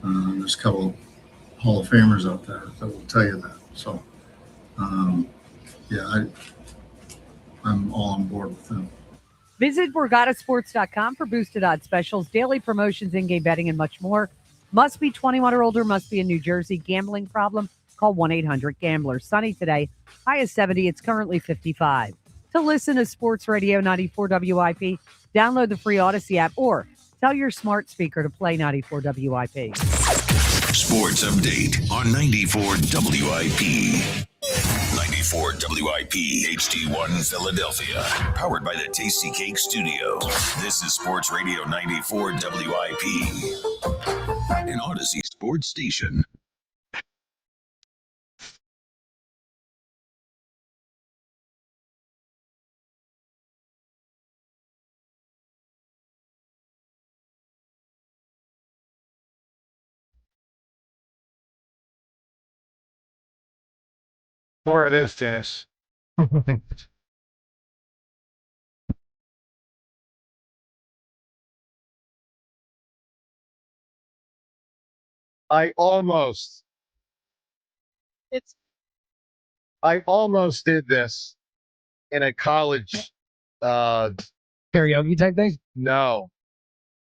There's a couple Hall of Famers out there that will tell you that. So, I'm all on board with them. Visit BorgataSports.com for boosted odds specials, daily promotions, in-game betting, and much more. Must be 21 or older, must be in New Jersey. Gambling problem? Call 1-800-GAMBLER. Sunny today, high is 70. It's currently 55. To listen to Sports Radio 94 WIP, download the free Odyssey app or tell your smart speaker to play 94 WIP. Sports Update on 94 WIP. 94 94 WIP HD1 Philadelphia. Powered by the Tasty Cake Studios. This is Sports Radio 94 WIP. An Odyssey sports station. More of this, Dennis. I almost did this in a college Karaoke type thing? no.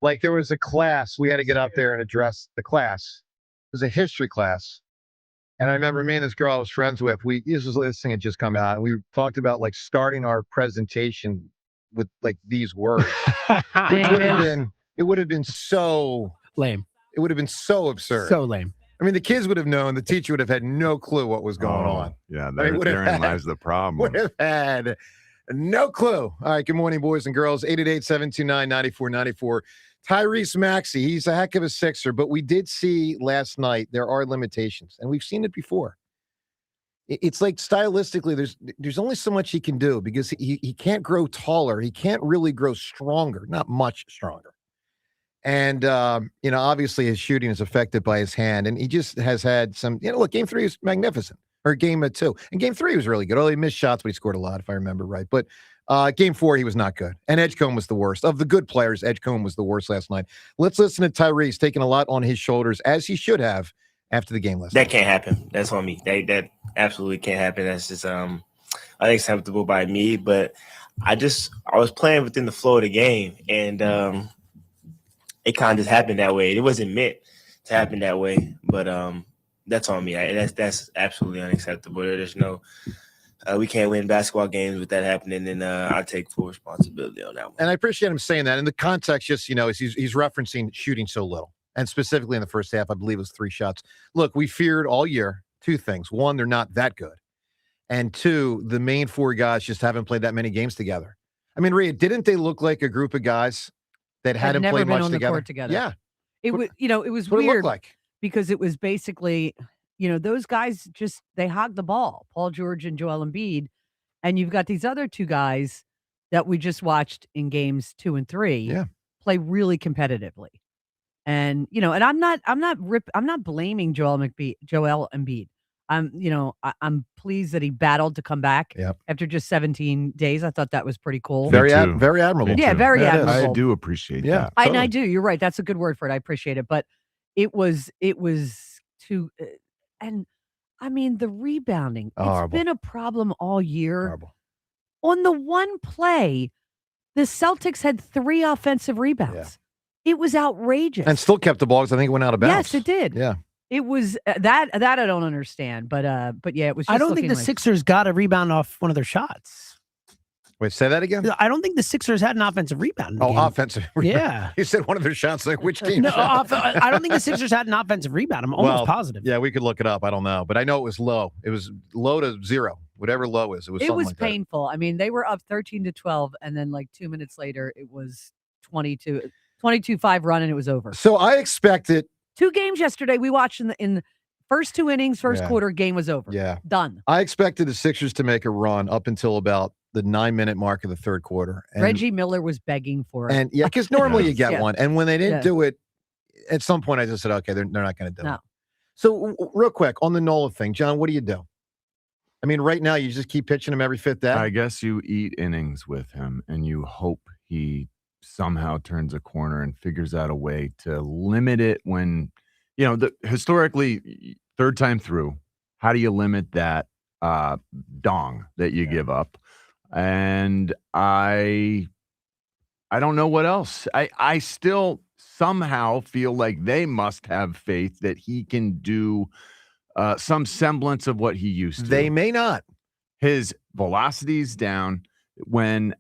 Like there was a class, we had to get up there and address the class. It was a history class. And I remember me and this girl I was friends with, this thing had just come out, and we talked about like starting our presentation with like these words. It would have been so lame. It would have been so absurd. So lame. I mean, the kids would have known, the teacher would have had no clue what was going on. Yeah, therein lies the problem. Would have had no clue. All right, good morning, boys and girls. 888-729-9494. Tyrese Maxey, he's a heck of a Sixer, but we did see last night there are limitations, and we've seen it before. It's like stylistically, there's only so much he can do because he can't grow taller. He can't really grow stronger, not much stronger. And, obviously his shooting is affected by his hand, and he just has had some, look, game 3 is magnificent, or game 2. And game 3 was really good. Oh, he missed shots, but he scored a lot, if I remember right. But game 4, he was not good. And Edgecombe was the worst. Of the good players, Edgecombe was the worst last night. Let's listen to Tyrese taking a lot on his shoulders, as he should have after the game last night. That can't happen. That's on me. That absolutely can't happen. That's just unacceptable by me. But I was playing within the flow of the game, and it kind of just happened that way. It wasn't meant to happen that way, but that's on me. That's absolutely unacceptable. There's no, we can't win basketball games with that happening, and I take full responsibility on that one. And I appreciate him saying that. In the context, just is he's referencing shooting so little, and specifically in the first half, I believe it was 3 shots. Look, we feared all year 2 things: 1, they're not that good, and 2, the main 4 guys just haven't played that many games together. I mean, Rhea, didn't they look like a group of guys that hadn't never played been much on the together? court together. Yeah. It was, it was What it weird looked like. because it was basically, those guys they hogged the ball, Paul George and Joel Embiid. And you've got these other 2 guys that we just watched in games 2 and 3 play really competitively. And, and I'm not blaming Joel Embiid. I'm pleased that he battled to come back after just 17 days. I thought that was pretty cool. Very admirable. Yeah, very admirable. I do appreciate that. And I do. You're right. That's a good word for it. I appreciate it. But it was too, and I mean, the rebounding, it's been a problem all year. Horrible. On the one play, the Celtics had 3 offensive rebounds. It was outrageous. And still kept the ball because I think it went out of bounds. Yes, it did. Yeah. It was that I don't understand, but yeah, it was. Just I don't think the like, Sixers got a rebound off one of their shots. Wait, say that again? I don't think the Sixers had an offensive rebound. In the game. Offensive. Yeah. You said one of their shots. Like which team? No, I don't think the Sixers had an offensive rebound. I'm almost positive. Yeah, we could look it up. I don't know, but I know it was low. It was low to 0, whatever low is. It was. It something was like painful. I mean, they were up 13-12, and then like 2 minutes later, it was 22-5 run, and it was over. So I expected 2 games yesterday. We watched in the first 2 innings, first quarter, game was over. Yeah, done. I expected the Sixers to make a run up until about the 9-minute mark of the 3rd quarter. And, Reggie Miller was begging for it. And because normally you get one, and when they didn't Yeah. do it, at some point I just said, okay, they're not going to do No. it. So real quick on the Nola thing, John, what do you do? I mean, right now you just keep pitching him every 5th day. I guess you eat innings with him, and you hope he somehow turns a corner and figures out a way to limit it when, historically, 3rd time through, how do you limit that dong that you give up? And I don't know what else. I still somehow feel like they must have faith that he can do some semblance of what he used to. They may not. His velocity's down when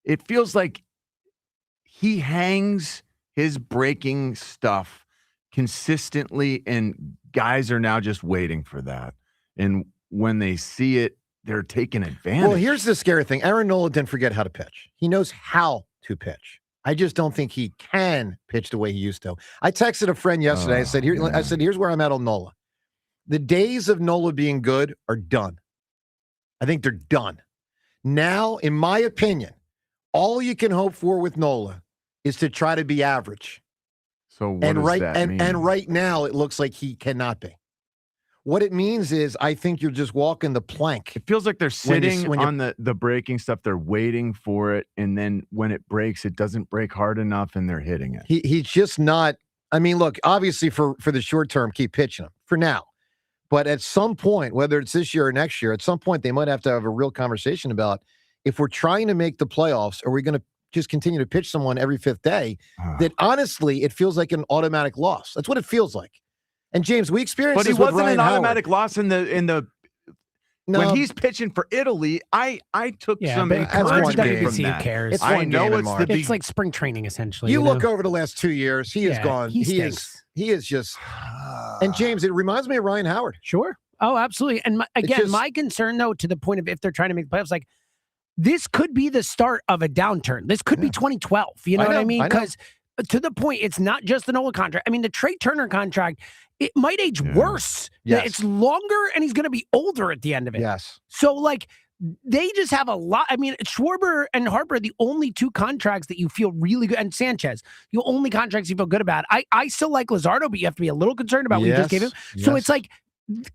it feels like he hangs his breaking stuff consistently, and guys are now just waiting for that. And when they see it, they're taking advantage. Well, here's the scary thing. Aaron Nola didn't forget how to pitch. He knows how to pitch. I just don't think he can pitch the way he used to. I texted a friend yesterday. I said, here's where I'm at on Nola. The days of Nola being good are done. I think they're done. Now, in my opinion, all you can hope for with Nola is to try to be average. So what does that mean? And right now, it looks like he cannot be. What it means is I think you're just walking the plank. It feels like they're sitting on the breaking stuff. They're waiting for it. And then when it breaks, it doesn't break hard enough and they're hitting it. He's just not. I mean, look, obviously for the short term, keep pitching him for now. But at some point, whether it's this year or next year, at some point, they might have to have a real conversation about if we're trying to make the playoffs, are we going to just continue to pitch someone every fifth day that honestly, it feels like an automatic loss. That's what it feels like. And James, we experienced but this he with wasn't Ryan an Howard. automatic loss in the when he's pitching for Italy. I took some but encouragement from who that. cares? I know It's like spring training essentially. You look over the last 2 years, he is gone. He is just. And James, it reminds me of Ryan Howard. Sure. Oh, absolutely. And my concern though, to the point of if they're trying to make the playoffs, like this could be the start of a downturn. This could be 2012. You know what I mean? Because to the point, it's not just the Nola contract. I mean, the Trey Turner contract, it might age worse. Yes. It's longer and he's going to be older at the end of it. Yes. So like they just have a lot. I mean, Schwarber and Harper are the only two contracts that you feel really good, and Sanchez, the only contracts you feel good about. I still like Luzardo, but you have to be a little concerned about what you just gave him. So it's like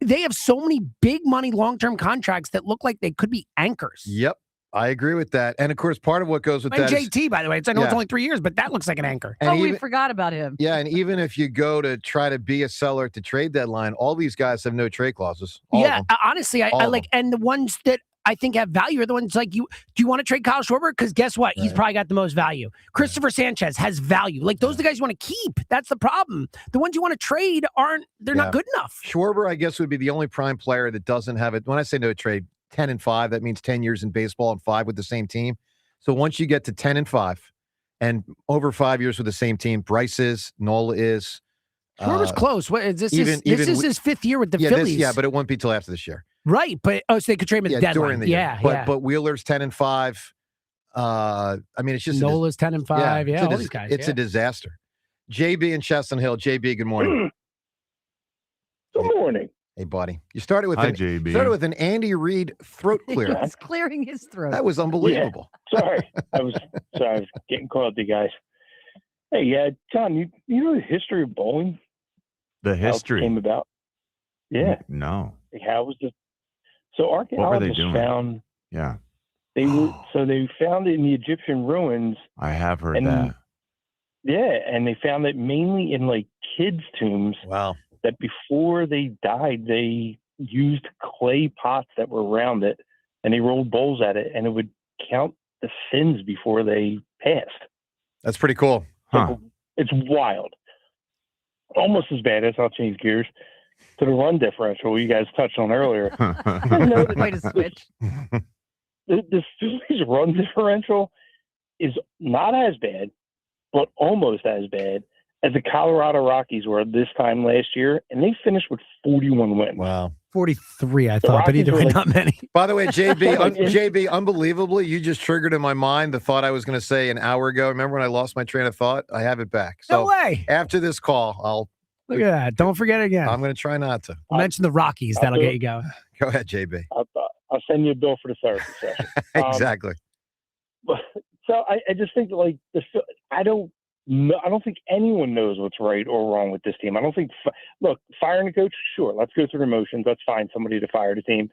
they have so many big money long-term contracts that look like they could be anchors. Yep. I agree with that. And of course, part of what goes with And that is JT, by the way, I know it's only 3 years, but that looks like an anchor. And we forgot about him. Yeah, and even if you go to try to be a seller at the trade deadline, all these guys have no trade clauses. All of them. Honestly, I like, and the ones that I think have value are the ones like you. Do you want to trade Kyle Schwarber? Because guess what? He's probably got the most value. Christopher Sanchez has value. Like those are the guys you want to keep. That's the problem. The ones you want to trade they're not good enough. Schwarber, I guess, would be the only prime player that doesn't have it. When I say no trade, 10-5, that means 10 years in baseball and 5 with the same team. So once you get to 10-5 and over 5 years with the same team, Bryce is, Nola is. Schwarber's close. What is this? This is his 5th year with the Phillies. But it won't be till after this year. Right, but so they could trade him at the deadline. During the year. But Wheeler's 10-5. I mean, it's just Nola's 10-5. Yeah, all these guys. It's a disaster. JB in Chestnut Hill. JB, good morning. Good morning. Hey, buddy. You started with JB. Started with an Andy Reid throat clear. He's clearing his throat. That was unbelievable. Yeah. Sorry, I was getting caught up, you guys. Hey, John, you know the history of bowling? The history How it came about? Yeah. No. Like how was the? So What were they archaeologists doing? found Yeah. they found it in the Egyptian ruins. I have heard and, that. Yeah, and they found it mainly in like kids' tombs. Wow. That before they died, they used clay pots that were around it, and they rolled bowls at it, and it would count the sins before they passed. That's pretty cool. Huh. It's wild. Almost as bad as, I'll change gears, to the run differential you guys touched on earlier. Way to switch. The Phillies run differential is not as bad, but almost as bad as the Colorado Rockies were this time last year, and they finished with 41 wins. Wow. 43, I thought, but either way, not many. By the way, JB, unbelievably, you just triggered in my mind the thought I was going to say an hour ago. Remember when I lost my train of thought? I have it back. So No way. After this call, I'll Look at that. Don't forget it again. I'm going to try not to. Mention the Rockies. That'll get you going. Go ahead, JB. I'll send you a bill for the therapy session. Exactly. So I just think that, like, I don't think anyone knows what's right or wrong with this team. I don't think. Look, firing a coach, sure, let's go through the motions. Let's find somebody to fire the team.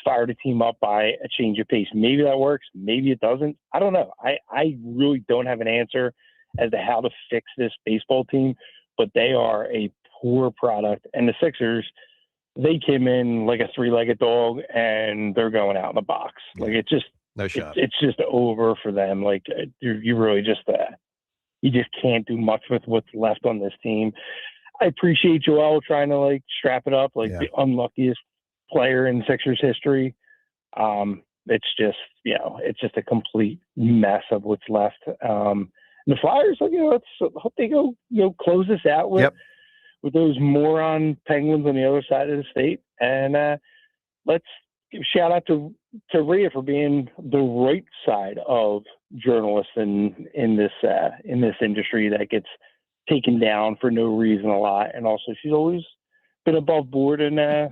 Fire the team up by a change of pace. Maybe that works. Maybe it doesn't. I don't know. I really don't have an answer as to how to fix this baseball team, but they are a poor product. And the Sixers, they came in like a three-legged dog, and they're going out in the box. Like it's just no shot. It's just over for them. Like you really just. You just can't do much with what's left on this team. I appreciate Joel trying to like strap it up, like the unluckiest player in Sixers history. It's just, it's just a complete mess of what's left. The Flyers, let's hope they go, close this out with those moron Penguins on the other side of the state. And let's give a shout out to Rhea for being the right side of journalists in this industry that gets taken down for no reason a lot, and also she's always been above board, and I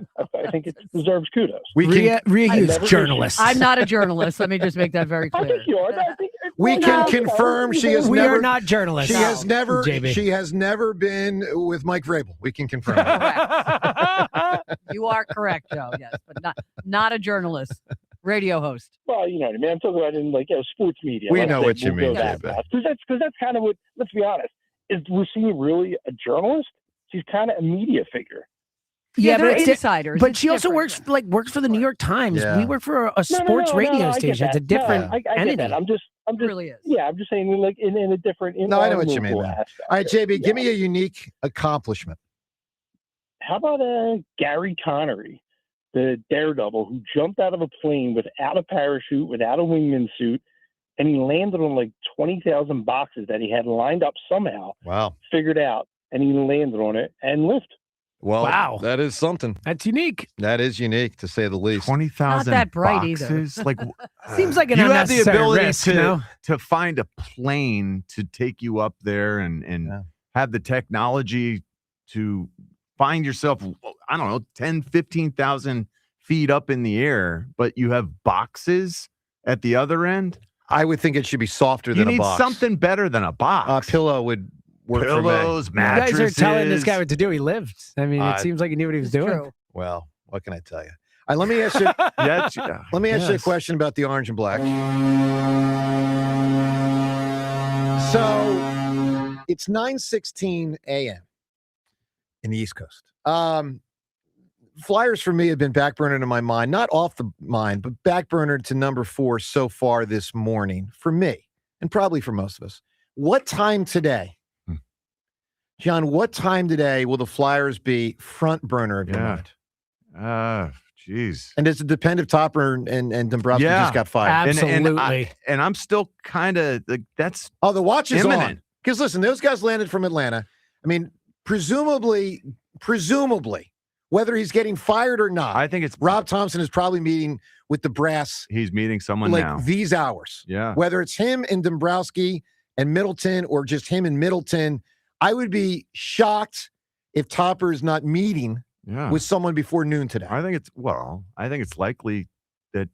think it deserves kudos. Rhea Hughes, journalist. I'm not a journalist. Let me just make that very I clear. think you are. I think We can confirm she has We never. are not journalists. She has never. JB. She has never been with Mike Vrabel. We can confirm. You are correct, Joe. Yes, but not a journalist, radio host. Well, you know what I mean. I'm talking about in sports media. We Let's know say what you we'll mean, go that JB. route. Because that's kind of what. Let's be honest. Is Lucille really a journalist? She's kind of a media figure. Yeah, but they're it's insiders. But It's she also different, works for the New York Times. Yeah. We work for a sports radio I get station. It's a that. different No, I entity. get that. I'm just really is. Yeah, I'm just saying like in a different. No, I know what you mean, local man. aspect. All right, JB, give me a unique accomplishment. How about Gary Connery, the daredevil who jumped out of a plane without a parachute, without a wingman suit, and he landed on like 20,000 boxes that he had lined up somehow. Wow. Figured out, and he landed on it and lived. Well, Wow. that is something. That's unique. That is unique, to say the least. 20,000 Not that bright either. boxes. Like Seems like an you have the unnecessary ability risk, to you know? to find a plane to take you up there and have the technology to find yourself, I don't know, 10, 15,000 feet up in the air, but you have boxes at the other end. I would think it should be softer You than a need box. something better than a box. A pillow would work Pillows, for me. You guys mattresses. are telling this guy what to do. He lived. I mean, it Uh, seems like he knew what he was It's doing. true. Well, what can I tell you? All right, let me ask you. Let me ask you a Yes. question about the orange and black. So it's 9:16 a.m. in the East Coast. Flyers for me have been backburnered in my mind, not off the mind, but backburnered to number 4 so far this morning for me, and probably for most of us. What time today, John? What time today will the Flyers be front burner of your mind? Jeez. And does it depend if Topper and Dombrowski just got fired? Absolutely. And I'm still kind of like, that's the watch is imminent. on. Because listen, those guys landed from Atlanta. I mean, presumably, whether he's getting fired or not, I think it's Rob Thompson is probably meeting with the brass he's meeting someone like now. these hours. Yeah. Whether it's him and Dombrowski and Middleton or just him and Middleton, I would be shocked if Topper is not meeting with someone before noon today. I think it's likely that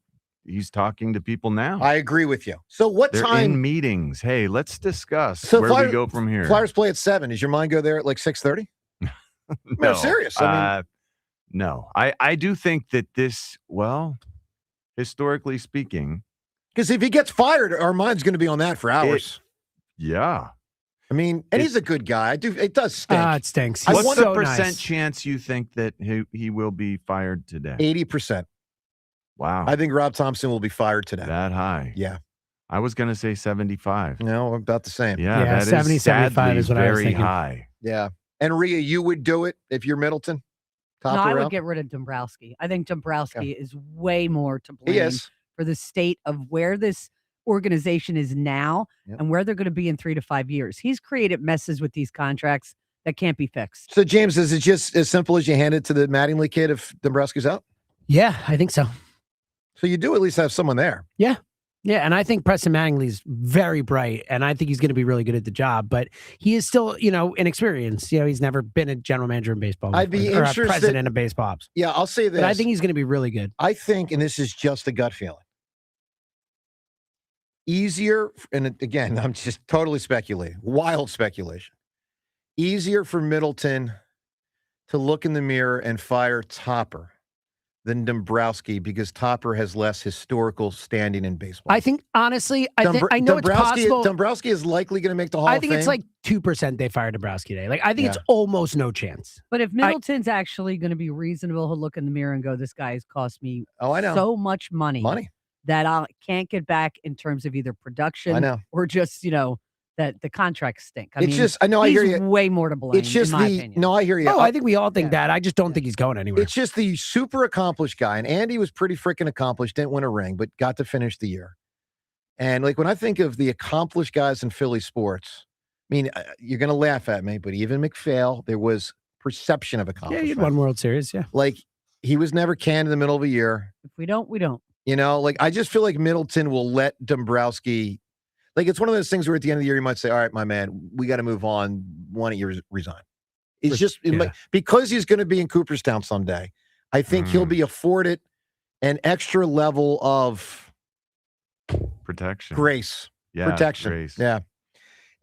he's talking to people now. I agree with you. So what They're time? in meetings. Hey, let's discuss So where we go from here. Flyers play at 7. Does your mind go there at like 6:30? No, I'm serious. I mean, no, I do think that this, well, historically speaking, because if he gets fired, our mind's going to be on that for hours. yeah. I mean, and he's a good guy. It does stink. It stinks. What's the percent chance you think that he will be fired today? 80%. Wow. I think Rob Thompson will be fired today. That high. Yeah. I was going to say 75. No, about the same. Yeah, that 70, is 75 sadly is what I was very thinking. high. Yeah. And Rhea, you would do it if you're Middleton? No, Top I or would out? get rid of Dombrowski. I think Dombrowski is way more to blame He is. for the state of where this organization is now Yep. and where they're going to be in 3 to 5 years. He's created messes with these contracts that can't be fixed. So, James, is it just as simple as you hand it to the Mattingly kid if Dombrowski's out? Yeah, I think so. So you do at least have someone there. Yeah. Yeah, and I think Preston Mattingly's very bright, and I think he's going to be really good at the job. But he is still, inexperienced. He's never been a general manager in baseball. I'd be before, or a interested- president of baseball ops. Yeah, I'll say this. But I think he's going to be really good. I think, and this is just a gut feeling, easier, and again, I'm just totally speculating, wild speculation, easier for Middleton to look in the mirror and fire Topper than Dombrowski because Topper has less historical standing in baseball. I think, honestly, I know it's possible. Dombrowski is likely going to make the Hall I of think Fame. it's like 2% they fired Dombrowski today. Like, I think it's Yeah. almost no chance. But if Middleton's actually going to be reasonable, he'll look in the mirror and go, this guy has cost me I know. so much money that I can't get back in terms of either production I know. or just, that the contracts stink. I mean, I know, I hear he's you. way more to blame, It's just in my opinion. no, I hear you. Oh, I think we all think that. I just don't think he's going anywhere. It's just the super accomplished guy. And Andy was pretty freaking accomplished, didn't win a ring, but got to finish the year. And like when I think of the accomplished guys in Philly sports, I mean, you're going to laugh at me, but even McPhail, there was perception of Yeah, accomplishment. you had one World Series, yeah. Like he was never canned in the middle of a year. If we don't, we don't. You know, like I just feel like Middleton will let Dombrowski. Like it's one of those things where at the end of the year you might say, "All right, my man, we got to move on. Why don't you resign?" It's just because he's going to be in Cooperstown someday. I think he'll be afforded an extra level of protection, grace, protection. Grace. Yeah.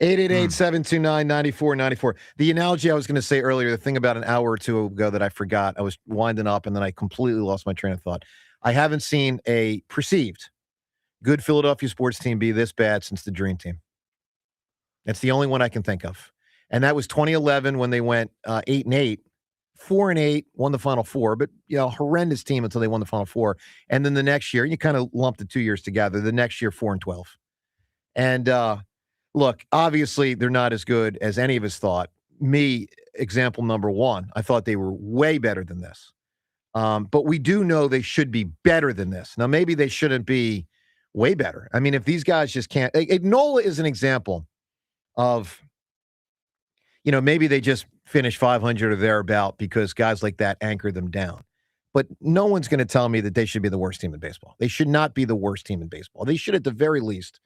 888-729-9494. The analogy I was going to say earlier, the thing about an hour or two ago that I forgot, I was winding up and then I completely lost my train of thought. I haven't seen a perceived good Philadelphia sports team be this bad since the Dream Team. That's the only one I can think of. And that was 2011 when they went 8-8, 4-8, won the Final Four, but horrendous team until they won the Final Four. And then the next year, you kind of lumped the 2 years together. The next year, 4-12. And look, obviously they're not as good as any of us thought. Me, example number one, I thought they were way better than this. But we do know they should be better than this. Now, maybe they shouldn't be way better. I mean, if these guys just can't, Nola is an example of, maybe they just finish 500 or thereabout because guys like that anchor them down. But no one's going to tell me that they should be the worst team in baseball. They should not be the worst team in baseball. They should, at the very least,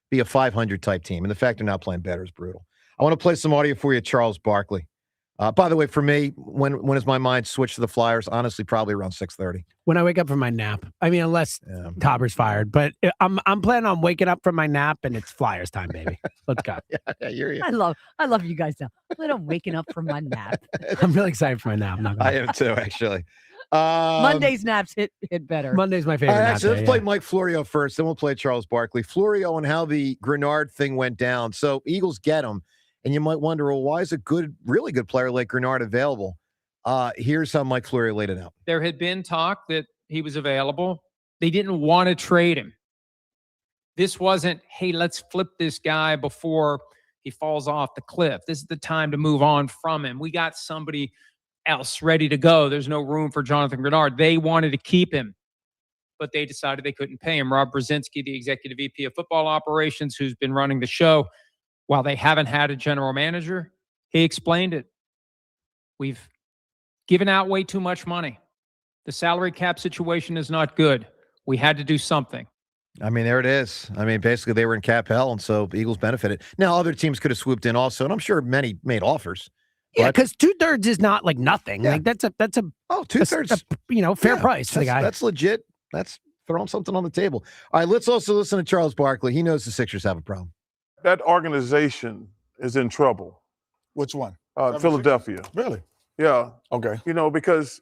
be a 500 type team. And the fact they're not playing better is brutal. I want to play some audio for you, Charles Barkley. By the way, for me, when does my mind switch to the Flyers? Honestly, probably around 6:30. When I wake up from my nap. I mean, unless Tauber's fired. But I'm planning on waking up from my nap, and it's Flyers time, baby. Let's go. I love you guys now. I'm waking up from my nap. I'm really excited for my nap. I am too, actually. Monday's naps hit better. Monday's my favorite. Actually, let's play Mike Florio first, then we'll play Charles Barkley. Florio and how the Grenard thing went down. So Eagles get him. And you might wonder, well, why is a really good player like Grenard available? Here's how Mike Florio laid it out. There had been talk that he was available. They didn't want to trade him. This wasn't, hey, let's flip this guy before he falls off the cliff. This is the time to move on from him. We got somebody else ready to go. There's no room for Jonathan Grenard. They wanted to keep him, but they decided they couldn't pay him. Rob Brzezinski, the executive VP of football operations, who's been running the show, while they haven't had a general manager, he explained it. We've given out way too much money. The salary cap situation is not good. We had to do something. I mean, there it is. I mean, basically they were in cap hell, and so the Eagles benefited. Now, other teams could have swooped in also, and I'm sure many made offers. Yeah, because 2/3 is not like nothing. Yeah. Like that's a 2/3, fair price for the guy. That's legit. That's throwing something on the table. All right, let's also listen to Charles Barkley. He knows the Sixers have a problem. That organization is in trouble. Which one? Philadelphia. Really? Yeah. Okay. Because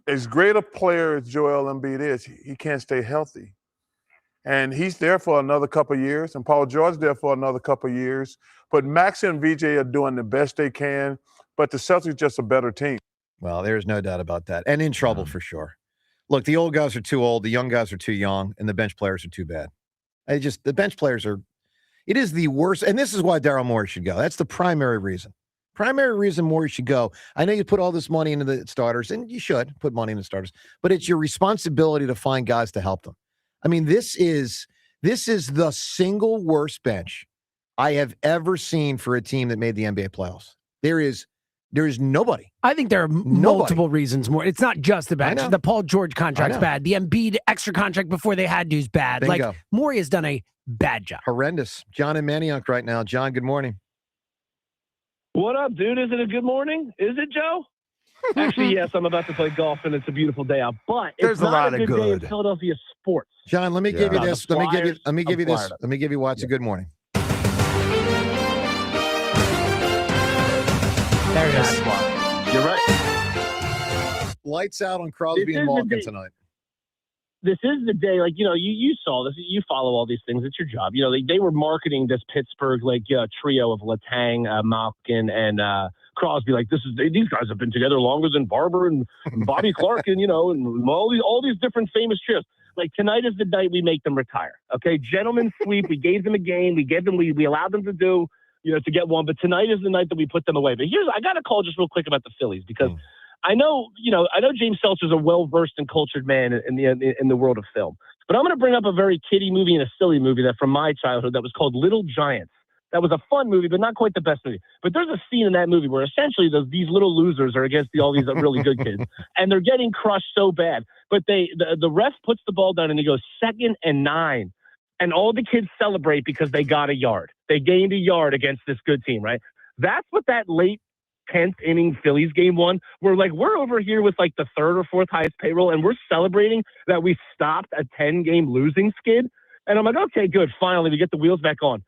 as great a player as Joel Embiid is, he can't stay healthy. And he's there for another couple of years, and Paul George there for another couple of years. But Max and VJ are doing the best they can, but the Celtics are just a better team. Well, there's no doubt about that. And in trouble for sure. Look, the old guys are too old, the young guys are too young, and the bench players are too bad. The bench players are... It is the worst, and this is why Daryl Morey should go. That's the primary reason. Primary reason Morey should go. I know you put all this money into the starters, and you should put money in the starters, but it's your responsibility to find guys to help them. I mean, this is the single worst bench I have ever seen for a team that made the NBA playoffs. There is nobody. I think there are multiple reasons more. It's not just the bench. The Paul George contract's bad. The Embiid extra contract before they had to is bad. Bingo. Like, Morey has done a bad job. Horrendous. John in Manioc right now. John, good morning. What up, dude? Is it a good morning? Is it, Joe? Actually, yes. I'm about to play golf, and it's a beautiful day out. But There's it's not a lot a of good day in good. Philadelphia sports. John, let me give you this. Let me give you this. fired up. Let me give you why it's a good morning. There it is. You're right. Lights out on Crosby and Malkin tonight. This is the day, like, you saw this. You follow all these things. It's your job. They were marketing this Pittsburgh, trio of Letang, Malkin, and Crosby. Like, these guys have been together longer than Barber and Bobby Clark and, and all these different famous trios. Like, tonight is the night we make them retire. Okay? Gentlemen's sweep. We gave them a game. We allowed them to do, to get one. But tonight is the night that we put them away. But I got to call just real quick about the Phillies because I know James Seltzer's a well-versed and cultured man in the world of film. But I'm going to bring up a very kiddie movie and a silly movie that from my childhood that was called Little Giants. That was a fun movie, but not quite the best movie. But there's a scene in that movie where essentially these little losers are against all these really good kids, and they're getting crushed so bad. But the ref puts the ball down, and he goes 2nd and 9. And all the kids celebrate because they got a yard. They gained a yard against this good team, right? That's what that late 10th inning Phillies game won. We're over here with like the 3rd or 4th highest payroll, and we're celebrating that we stopped a 10-game losing skid. And I'm like, okay, good. Finally, we get the wheels back on.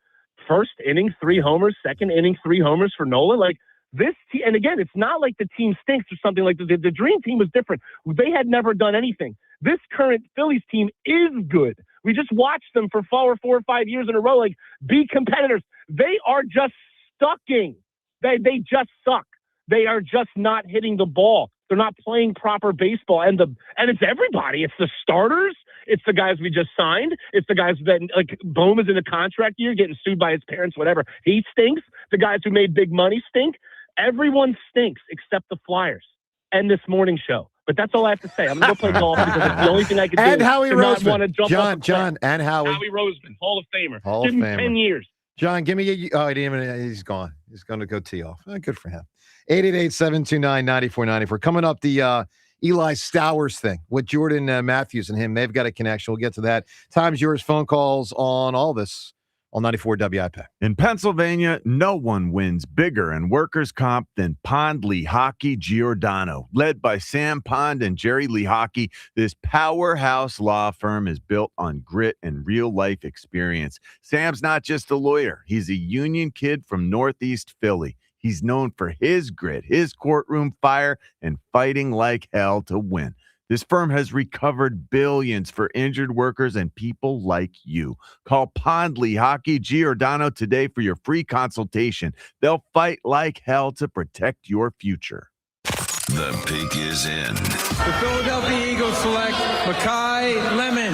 1st inning, 3 homers. 2nd inning, 3 homers for Nolan. Like this team, and again, it's not like the team stinks or something like that. The dream team was different. They had never done anything. This current Phillies team is good. We just watched them for 4 or 5 years in a row, like be competitors. They are just stucking. They just suck. They are just not hitting the ball. They're not playing proper baseball. And it's everybody. It's the starters. It's the guys we just signed. It's the guys that, like, Bohm is in a contract year, getting sued by his parents, whatever. He stinks. The guys who made big money stink. Everyone stinks except the Flyers and this morning show. But that's all I have to say. I'm going to go play golf because it's the only thing I can do. And Howie to not want to Roseman. jump John, and Howie. Howie Roseman, Hall of Famer. Hall of Give him Famer. 10 years. John, give me he didn't even, he's gone. He's going to go tee off. Good for him. 888-729-9494. Coming up, the Eli Stowers thing with Jordan Matthews and him. They've got a connection. We'll get to that. Time's yours. Phone calls on all this on 94 WIP. In Pennsylvania, no one wins bigger in workers' comp than Pond Lehocky Giordano. Led by Sam Pond and Jerry Lehocky, this powerhouse law firm is built on grit and real-life experience. Sam's not just a lawyer. He's a union kid from Northeast Philly. He's known for his grit, his courtroom fire, and fighting like hell to win. This firm has recovered billions for injured workers and people like you. Call Pond Lehocky Giordano today for your free consultation. They'll fight like hell to protect your future. The pick is in. The Philadelphia Eagles select Makai Lemon.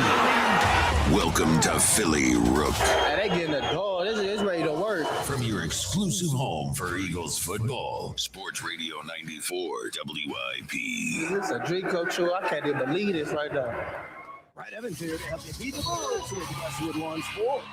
Welcome to Philly Rook. They getting a dog. This ready to work. From your exclusive home for Eagles football. Sports Radio 94 WIP. This is a dream come true. I can't even believe this right now. Right, Evans here to help you beat the books with Westwood One Sports.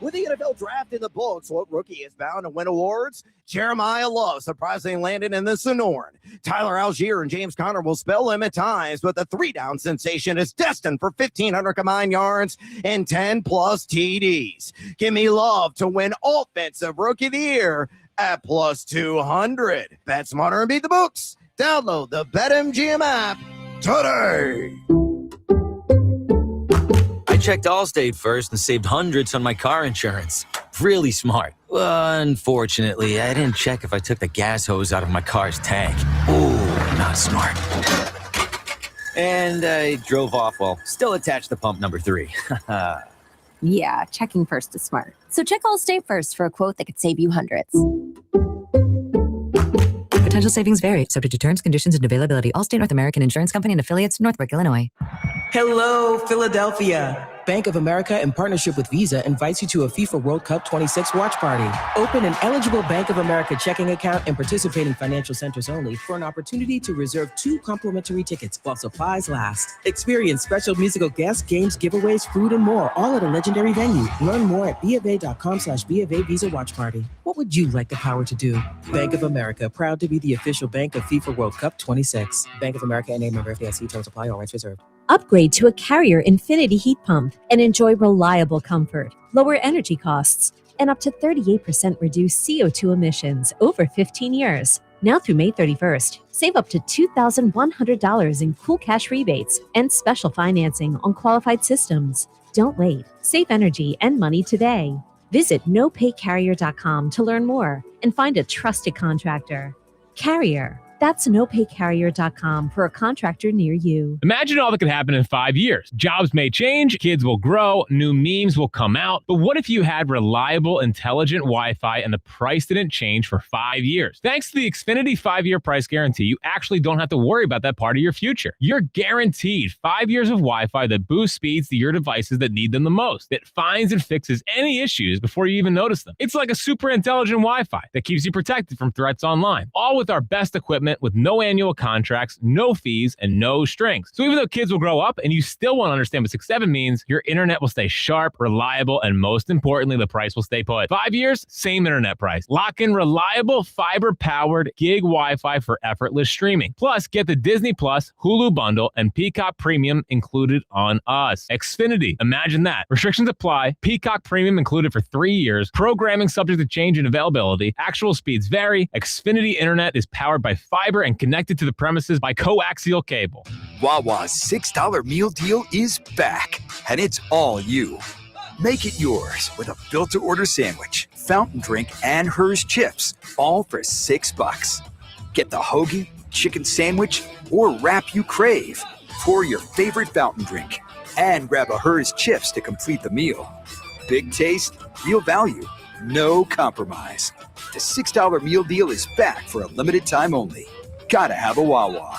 With the NFL draft in the books, what rookie is bound to win awards? Jeremiah Love surprisingly landed in the Sonoran. Tyler Algier and James Conner will spell him at times, but the 3-down sensation is destined for 1,500 combined yards and 10-plus TDs. Give me Love to win Offensive Rookie of the Year at plus 200. Bet smarter and beat the books. Download the BetMGM app today. I checked Allstate first and saved hundreds on my car insurance. Really smart. Unfortunately, I didn't check if I took the gas hose out of my car's tank. Ooh, not smart. And I drove off while still attached to pump number 3. Yeah, checking first is smart. So check Allstate first for a quote that could save you hundreds. Potential savings vary, subject to terms, conditions, and availability. Allstate North American Insurance Company and affiliates, Northbrook, Illinois. Hello, Philadelphia. Bank of America, in partnership with Visa, invites you to a FIFA World Cup 26 watch party. Open an eligible Bank of America checking account in participating financial centers only for an opportunity to reserve 2 complimentary tickets while supplies last. Experience special musical guests, games, giveaways, food, and more, all at a legendary venue. Learn more at BofA.com/BofA Visa Watch Party. What would you like the power to do? Bank of America, proud to be the official bank of FIFA World Cup 26. Bank of America and a member FDIC. Terms apply. All rights reserved. Upgrade to a Carrier Infinity heat pump and enjoy reliable comfort, lower energy costs, and up to 38% reduced CO2 emissions over 15 years. Now through May 31st, save up to $2,100 in cool cash rebates and special financing on qualified systems. Don't wait. Save energy and money today. Visit nopaycarrier.com to learn more and find a trusted contractor. Carrier. That's nopaycarrier.com for a contractor near you. Imagine all that could happen in 5 years. Jobs may change, kids will grow, new memes will come out. But what if you had reliable, intelligent Wi-Fi and the price didn't change for 5 years? Thanks to the Xfinity 5-year price guarantee, you actually don't have to worry about that part of your future. You're guaranteed 5 years of Wi-Fi that boosts speeds to your devices that need them the most, that finds and fixes any issues before you even notice them. It's like a super intelligent Wi-Fi that keeps you protected from threats online, all with our best equipment limit with no annual contracts, no fees, and no strings. So even though kids will grow up and you still won't understand what 6-7 means, your internet will stay sharp, reliable, and most importantly, the price will stay put. 5 years, same internet price. Lock in reliable, fiber-powered gig Wi-Fi for effortless streaming. Plus, get the Disney Plus, Hulu bundle, and Peacock Premium included on us. Xfinity, imagine that. Restrictions apply. Peacock Premium included for 3 years. Programming subject to change in availability. Actual speeds vary. Xfinity Internet is powered by fiber and connected to the premises by coaxial cable. Wawa's $6 meal deal is back, and it's all you. Make it yours with a built-to-order sandwich, fountain drink, and Hers chips, all for $6. Get the hoagie, chicken sandwich, or wrap you crave. Pour your favorite fountain drink and grab a Hers chips to complete the meal. Big taste, real value, no compromise. The $6 meal deal is back for a limited time only. Gotta have a Wawa.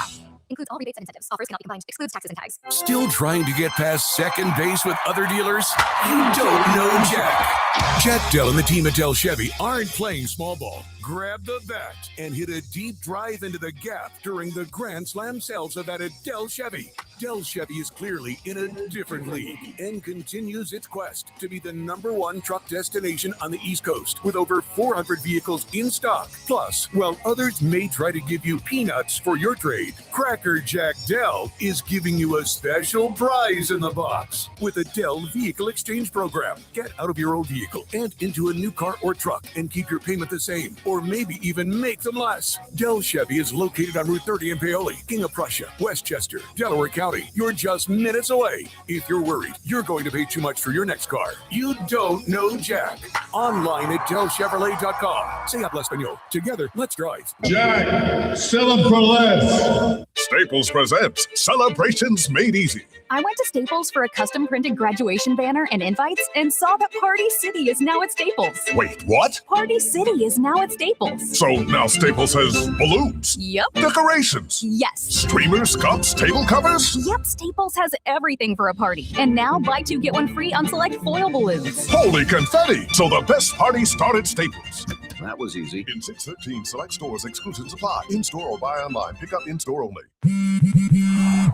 Includes all rebates and incentives. Offers cannot be combined. Excludes taxes and tags. Still trying to get past second base with other dealers? You don't know Jack. Jack Dell and the team at Dell Chevy aren't playing small ball. Grab the bat and hit a deep drive into the gap during the Grand Slam sales event at Dell Chevy. Dell Chevy is clearly in a different league and continues its quest to be the #1 truck destination on the East Coast with over 400 vehicles in stock. Plus, while others may try to give you peanuts for your trade, Cracker Jack Dell is giving you a special prize in the box with a Dell Vehicle Exchange Program. Get out of your old vehicle and into a new car or truck and keep your payment the same, or maybe even make them less. Dell Chevy is located on Route 30 in Paoli, King of Prussia, Westchester, Delaware County. You're just minutes away. If you're worried you're going to pay too much for your next car, you don't know Jack. Online at DellChevrolet.com. Say habla español. Together, let's drive. Jack, sell them for less. Staples presents Celebrations Made Easy. I went to Staples for a custom printed graduation banner and invites and saw that Party City is now at Staples. Wait, what? Party City is now at Staples. So now Staples has balloons, Yep. decorations, Yes. streamers, cups, table covers? Yep, Staples has everything for a party. And now buy 2 get 1 free on select foil balloons. Holy confetti! So the best party started at Staples. That was easy. In 613 select stores, exclusions apply. In-store or buy online. Pick up in-store only.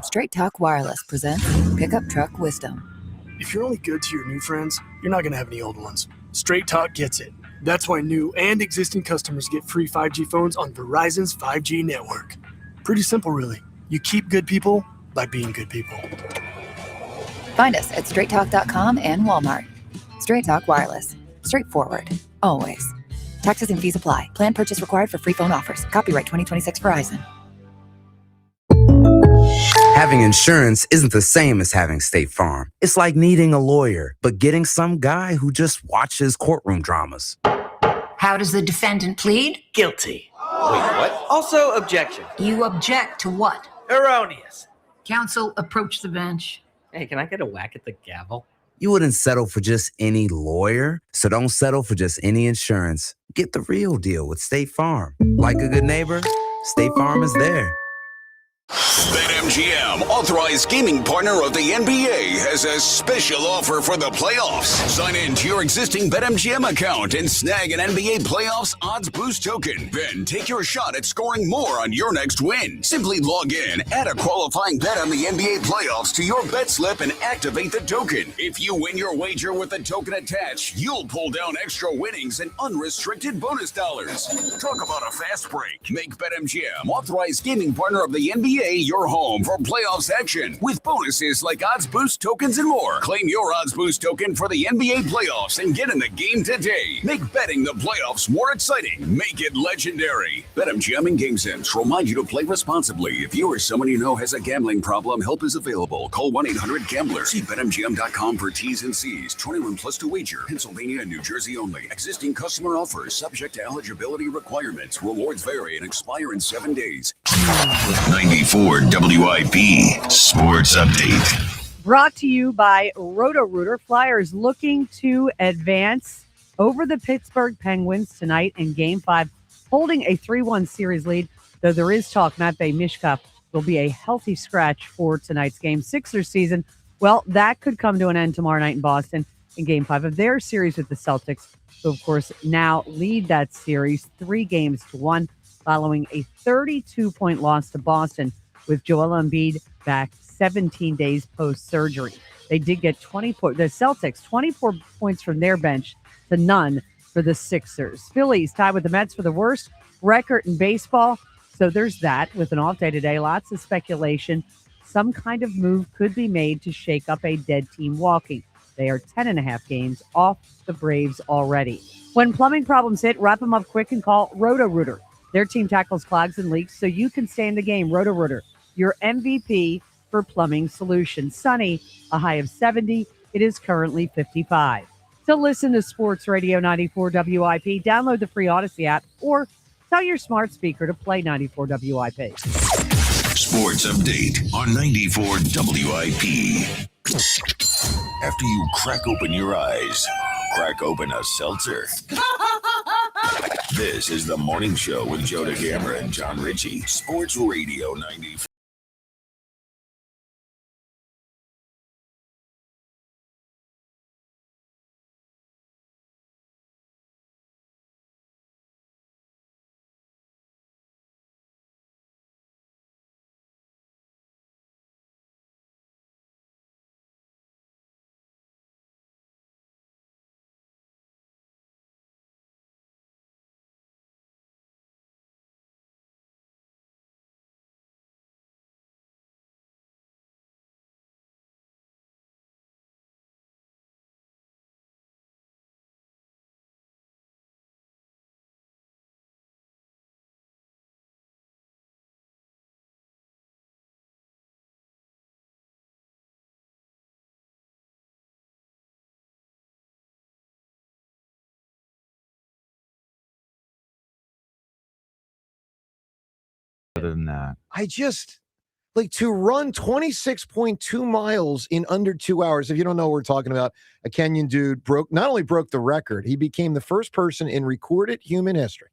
Straight Talk Wireless presents Pickup Truck Wisdom. If you're only good to your new friends, you're not going to have any old ones. Straight Talk gets it. That's why new and existing customers get free 5G phones on Verizon's 5G network. Pretty simple, really. You keep good people by being good people. Find us at straighttalk.com and Walmart. Straight Talk Wireless. Straightforward. Always. Taxes and fees apply. Plan purchase required for free phone offers. Copyright 2026 Verizon. Having insurance isn't the same as having State Farm. It's like needing a lawyer, but getting some guy who just watches courtroom dramas. How does the defendant plead? Guilty. Wait, what? Also, objection. You object to what? Erroneous. Counsel, approach the bench. Hey, can I get a whack at the gavel? You wouldn't settle for just any lawyer, so don't settle for just any insurance. Get the real deal with State Farm. Like a good neighbor, State Farm is there. BetMGM, authorized gaming partner of the NBA, has a special offer for the playoffs. Sign in to your existing BetMGM account and snag an NBA playoffs odds boost token. Then take your shot at scoring more on your next win. Simply log in, add a qualifying bet on the NBA playoffs to your bet slip, and activate the token. If you win your wager with the token attached, you'll pull down extra winnings and unrestricted bonus dollars. Talk about a fast break. Make BetMGM, authorized gaming partner of the NBA, your home for playoffs action with bonuses like odds boost tokens and more. Claim your odds boost token for the NBA playoffs and get in the game today. Make betting the playoffs more exciting. Make it legendary. BetMGM and GameSense remind you to play responsibly. If you or someone you know has a gambling problem, help is available. Call 1-800-GAMBLER. See BetMGM.com for T's and C's. 21 plus to wager. Pennsylvania and New Jersey only. Existing customer offers subject to eligibility requirements. Rewards vary and expire in 7 days. 94 WIP Sports Update. Brought to you by Roto-Rooter. Flyers looking to advance over the Pittsburgh Penguins tonight in Game 5, holding a 3-1 series lead, though there is talk Matvei Michkov will be a healthy scratch for tonight's game. Sixers season, well, that could come to an end tomorrow night in Boston in Game 5 of their series with the Celtics, who, of course, now lead that series 3-1. following a 32-point loss to Boston with Joel Embiid back 17 days post-surgery. They did get the Celtics, 24 points from their bench to none for the Sixers. Phillies tied with the Mets for the worst record in baseball. So there's that. With an off day today, lots of speculation. Some kind of move could be made to shake up a dead team walking. They are 10.5 games off the Braves already. When plumbing problems hit, wrap them up quick and call Roto-Rooter. Their team tackles clogs and leaks so you can stay in the game. Roto-Rooter, your MVP for plumbing solutions. Sunny, a high of 70. It is currently 55. To listen to Sports Radio 94 WIP, download the free Odyssey app or tell your smart speaker to play 94 WIP. Sports update on 94 WIP. After you crack open your eyes, crack open a seltzer. This is the morning show with Joe DeGamera and John Ritchie. Sports Radio 94. Other than that, I just like to run 26.2 miles in under 2 hours. If you don't know what we're talking about, a Kenyan dude not only broke the record, he became the first person in recorded human history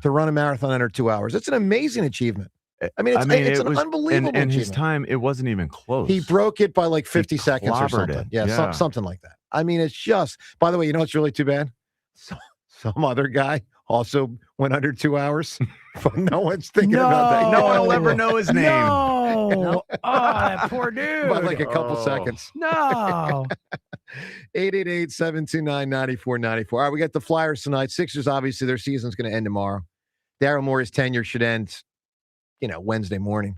to run a marathon under 2 hours. It's an amazing achievement. I mean, it's an unbelievable and achievement. his time, it wasn't even close. He broke it by like 50 seconds or something. It. Yeah. Something like that. I mean, it's just, by the way, you know what's really too bad? Some other guy also went under 2 hours, but no one's thinking about that. No one will ever know his name. No. Oh, that poor dude. By like a couple seconds. No. 888-729-9494. All right, we got the Flyers tonight. Sixers, obviously, their season's going to end tomorrow. Daryl Morey's tenure should end, Wednesday morning.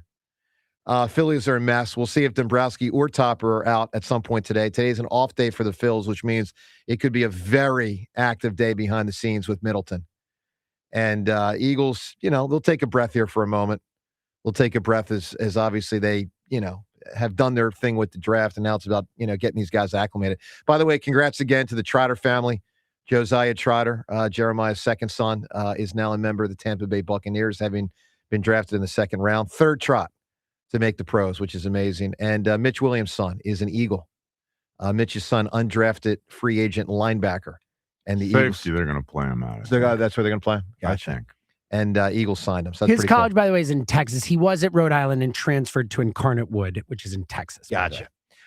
Phillies are a mess. We'll see if Dombrowski or Topper are out at some point today. Today's an off day for the Phils, which means it could be a very active day behind the scenes with Middleton. And Eagles, they'll take a breath here for a moment. They'll take a breath as obviously they, have done their thing with the draft, and now it's about, getting these guys acclimated. By the way, congrats again to the Trotter family. Josiah Trotter, Jeremiah's second son, is now a member of the Tampa Bay Buccaneers, having been drafted in the second round. Third trot to make the pros, which is amazing. And Mitch Williams' son is an Eagle. Mitch's son, undrafted free agent linebacker. And the Eagles, they're going to play him out. That's where they're going to play him? Gotcha. I think. And Eagles signed him. So his college, by the way, is in Texas. He was at Rhode Island and transferred to Incarnate Wood, which is in Texas. Gotcha.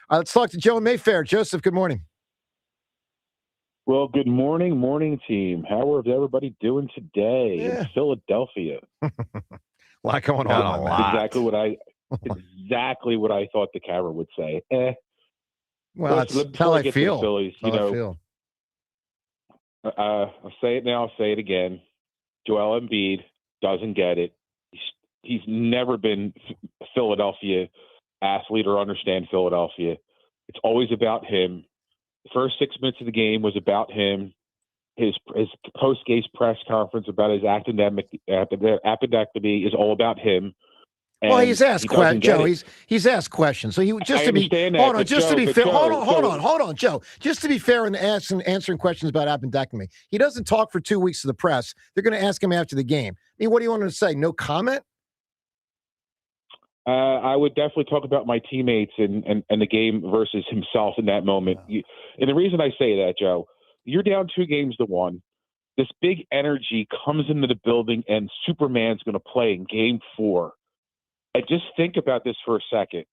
All right, let's talk to Joe in Mayfair. Joseph, good morning. Well, good morning, team. How is everybody doing today in Philadelphia? A lot going on. Exactly what I thought the camera would say. Well, that's how I feel. Phillies, I'll say it now. I'll say it again. Joel Embiid doesn't get it. He's never been a Philadelphia athlete or understand Philadelphia. It's always about him. The first 6 minutes of the game was about him. His post-game press conference about his appendectomy is all about him. Well, he's asked questions, Joe. He's asked questions. So Joe. Just to be fair, in answering questions about appendectomy, he doesn't talk for 2 weeks to the press. They're going to ask him after the game. I mean, what do you want him to say? No comment? I would definitely talk about my teammates and the game versus himself in that moment. And the reason I say that, Joe, you're down 2-1. This big energy comes into the building, and Superman's going to play in Game 4. And just think about this for a second.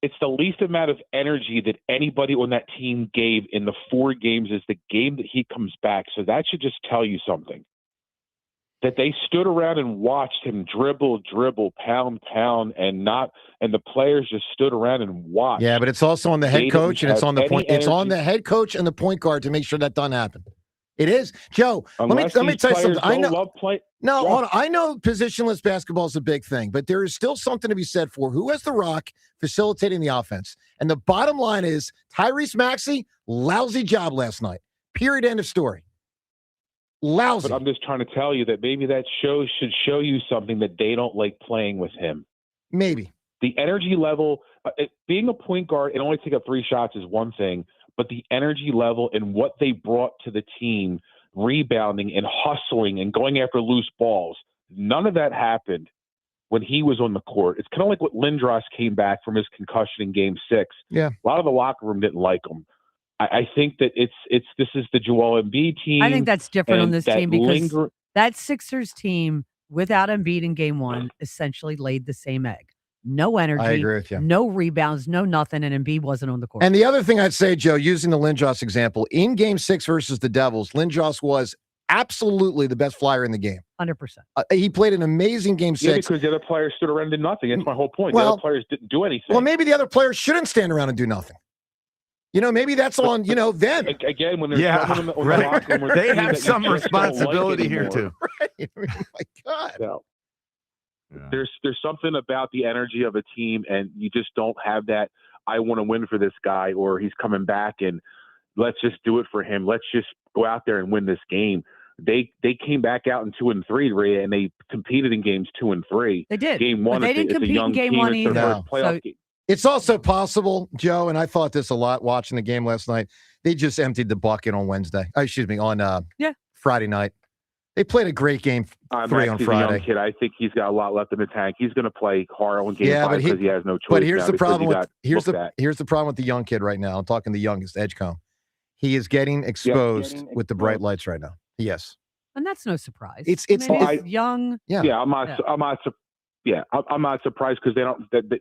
It's the least amount of energy that anybody on that team gave in the 4 games is the game that he comes back. So that should just tell you something. that they stood around and watched him dribble, pound, and the players just stood around and watched. Yeah, but it's also on the head They didn't coach and it's have on the any point. It's on energy. the head coach and the point guard to make sure that doesn't happen. It is, Joe. Unless let me these tell you players something. I know. don't love play. No, Yeah. hold on. I know positionless basketball is a big thing, but there is still something to be said for who has the rock facilitating the offense. And the bottom line is Tyrese Maxey, lousy job last night. Period. End of story. Lousy. But I'm just trying to tell you that maybe that should show you something that they don't like playing with him. Maybe. The energy level, being a point guard and only take up 3 shots is one thing, but the energy level and what they brought to the team, rebounding and hustling and going after loose balls, none of that happened when he was on the court. It's kind of like what Lindros came back from his concussion in Game 6. Yeah. A lot of the locker room didn't like him. I think that this is the Joel Embiid team. I think that's different on and this that team because that Sixers team without Embiid in Game 1 essentially laid the same egg. No energy. I agree with you. No rebounds, no nothing, and Embiid wasn't on the court. And the other thing I'd say, Joe, using the Lindros example, in Game 6 versus the Devils, Lindros was absolutely the best flyer in the game. 100%. He played an amazing Game 6. Yeah, because the other players stood around and did nothing. That's my whole point. Well, the other players didn't do anything. Well, maybe the other players shouldn't stand around and do nothing. Maybe that's on, them. Again, when there's someone on the locker room, they have some responsibility here too. Right. I mean, my God. So, there's something about the energy of a team, and you just don't have that. I want to win for this guy, or he's coming back, and let's just do it for him. Let's just go out there and win this game. They came back out in 2 and 3, Rhea, and they competed in games 2 and 3. They did. Game 1, but they didn't it's a compete young in Game team. 1 It's their either. first playoff game. It's also possible, Joe, and I thought this a lot watching the game last night. They just emptied the bucket on on Friday night. They played a great game 3 on Maxey's Friday. a young kid. I think he's got a lot left in the tank. He's going to play hard on Game 5 because he has no choice. But here's now the because problem he with got here's looked the at. here's the problem with the young kid right now. I'm talking the youngest, Edgecombe. He is getting exposed with the bright lights right now. Yes. And that's no surprise. It's young. I'm not surprised because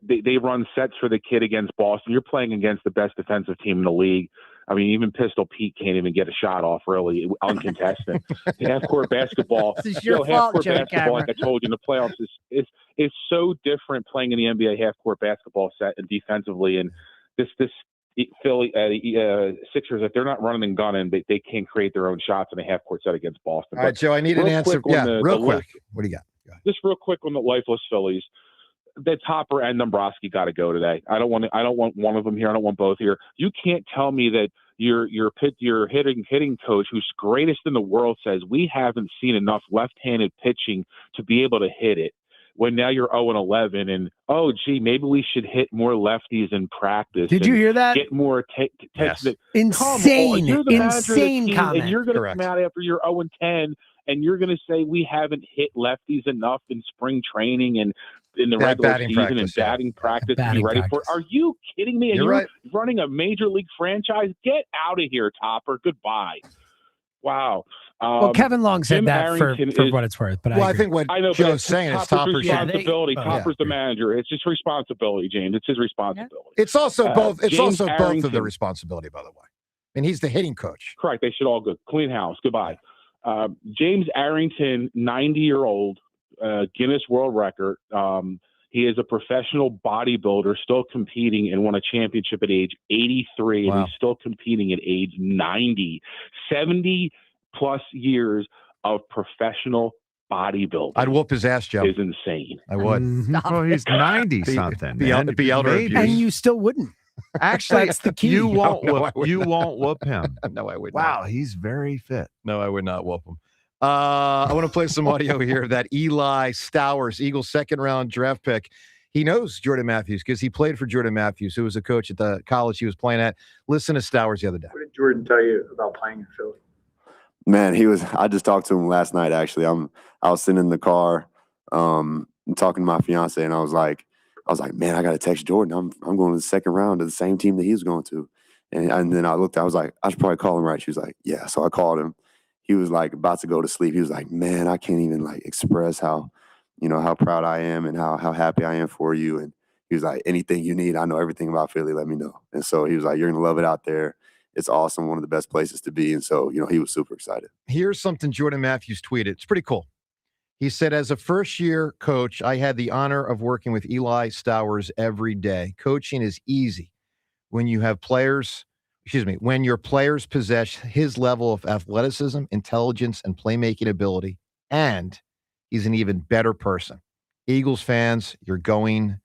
they run sets for the kid against Boston. You're playing against the best defensive team in the league. I mean, even Pistol Pete can't even get a shot off really uncontested. Half-court basketball. This is your fault, half-court Joe basketball, Cameron. like I told you in the playoffs, is so different playing in the NBA half-court basketball set and defensively. And this Philly Sixers, if they're not running and gunning, they can't create their own shots in a half-court set against Boston. All right, Joe, I need an answer. Real quick. What do you got? Just real quick on the lifeless Phillies. The Topper and Dombrowski got to go today. I don't want one of them here. I don't want both here. You can't tell me that your hitting coach, who's greatest in the world, says we haven't seen enough left-handed pitching to be able to hit it. When now you're 0-11, and maybe we should hit more lefties in practice. Did you hear that? Get more attention. Insane, You're the manager of the insane team, comment. and you're going to come out after you're 0-10. And you're going to say we haven't hit lefties enough in spring training and in the regular season and batting practice to be ready for it. Are you kidding me? And you're running a major league franchise? Get out of here, Topper. Goodbye. Wow. Well, Kevin Long said Jim that for Arrington what it's worth. But I think what Joe's saying is Topper's responsibility. Topper's the manager. It's his responsibility, James. It's his responsibility. It's also both. It's James also both of Arrington. the responsibility, by the way. And he's the hitting coach. Correct. They should all go. Clean house. Goodbye. James Arrington, 90-year-old, Guinness World Record. He is a professional bodybuilder, still competing and won a championship at age 83, and he's still competing at age 90. 70-plus years of professional bodybuilding. I'd whoop his ass, Joe. Is insane. I would. Well, he's 90-something. Be elder abuse. And you still wouldn't. Actually, that's the key. You won't not. whoop him. No, I would not. Wow, he's very fit. No, I would not whoop him. I want to play some audio here of that Eli Stowers, Eagles second-round draft pick. He knows Jordan Matthews because he played for Jordan Matthews, who was a coach at the college he was playing at. Listen to Stowers the other day. What did Jordan tell you about playing in Philly? Man, I just talked to him last night, actually. I was sitting in the car and talking to my fiance, and I was like, man, I got to text Jordan. I'm going to the second round to the same team that he was going to. And then I was like, I should probably call him, right? She was like, yeah. So I called him. He was like about to go to sleep. He was like, man, I can't even like express how proud I am and how happy I am for you. And he was like, anything you need, I know everything about Philly, let me know. And so he was like, you're going to love it out there. It's awesome. One of the best places to be. And so, he was super excited. Here's something Jordan Matthews tweeted. It's pretty cool. He said, as a first-year coach, I had the honor of working with Eli Stowers every day. Coaching is easy when you have players, when your players possess his level of athleticism, intelligence, and playmaking ability, and he's an even better person. Eagles fans, you're going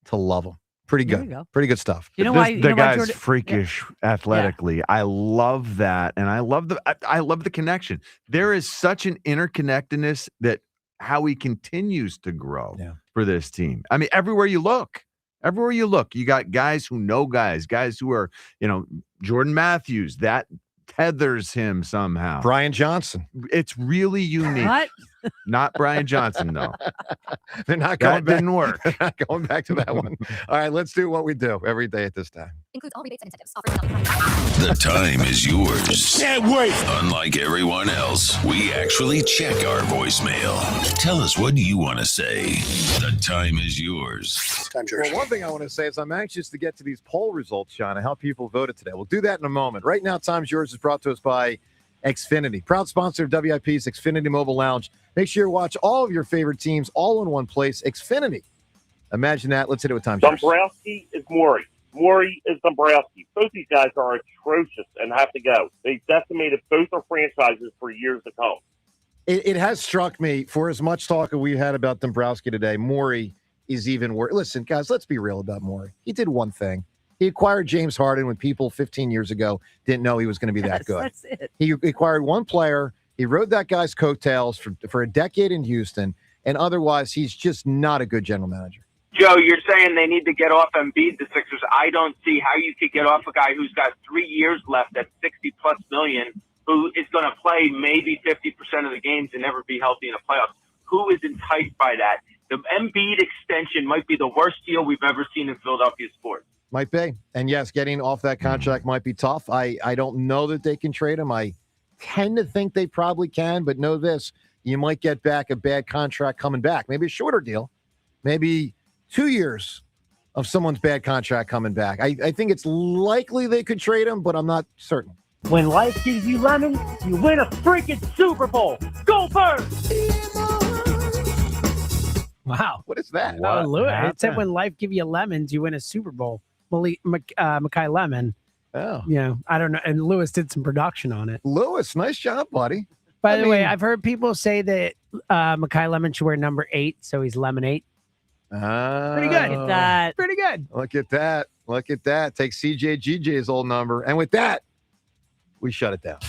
to love him. Pretty There you good. go. Pretty good stuff. You know why? The guy's Jordan? freakish athletically. I love that, and I love the connection. There is such an interconnectedness that how he continues to grow for this team. I mean, everywhere you look, you got guys who know guys who are, Jordan Matthews, that tethers him somehow. Brian Johnson. It's really unique. What? Not Brian Johnson, though. They're not going That back. didn't work. They're not going back to that one. All right, let's do what we do every day at this time. Includes all rebates and incentives. The time is yours. Can't wait. Unlike everyone else, we actually check our voicemail. Tell us what you want to say. The time is yours. Time's yours. Well, one thing I want to say is I'm anxious to get to these poll results, Sean, and how people voted today. We'll do that in a moment. Right now, Time's Yours is brought to us by Xfinity, proud sponsor of WIP's Xfinity Mobile Lounge. Make sure you watch all of your favorite teams all in one place. Xfinity. Imagine that. Let's hit it with Time's Yours. Dombrowski is Maury. Maury is Dombrowski. Both these guys are atrocious and have to go. They've decimated both our franchises for years to come. It has struck me, for as much talk as we had about Dombrowski today, Maury is even worse. Listen, guys, let's be real about Maury. He did one thing. He acquired James Harden when people 15 years ago didn't know he was going to be that good. That's it. He acquired one player. He rode that guy's coattails for a decade in Houston, and otherwise he's just not a good general manager. Joe, you're saying they need to get off Embiid, the Sixers. I don't see how you could get off a guy who's got 3 years left at $60+ million, who is going to play maybe 50% of the games and never be healthy in the playoffs. Who is enticed by that? The Embiid extension might be the worst deal we've ever seen in Philadelphia sports. Might be. And yes, getting off that contract might be tough. I don't know that they can trade him. I tend to think they probably can, but know this, you might get back a bad contract coming back. Maybe a shorter deal. Maybe 2 years of someone's bad contract coming back. I think it's likely they could trade him, but I'm not certain. When life gives you lemons, you win a freaking Super Bowl. Go first! Wow. What is that? Oh, Lewis. It said when life give you lemons, you win a Super Bowl. Makai Lemon. Oh. Yeah, I don't know. And Lewis did some production on it. Lewis, nice job, buddy. By the way, I've heard people say that Makai Lemon should wear number 8, so he's lemon 8. Pretty good. Look at that. Pretty good. Look at that. Look at that. Take CJGJ's old number. And with that, we shut it down.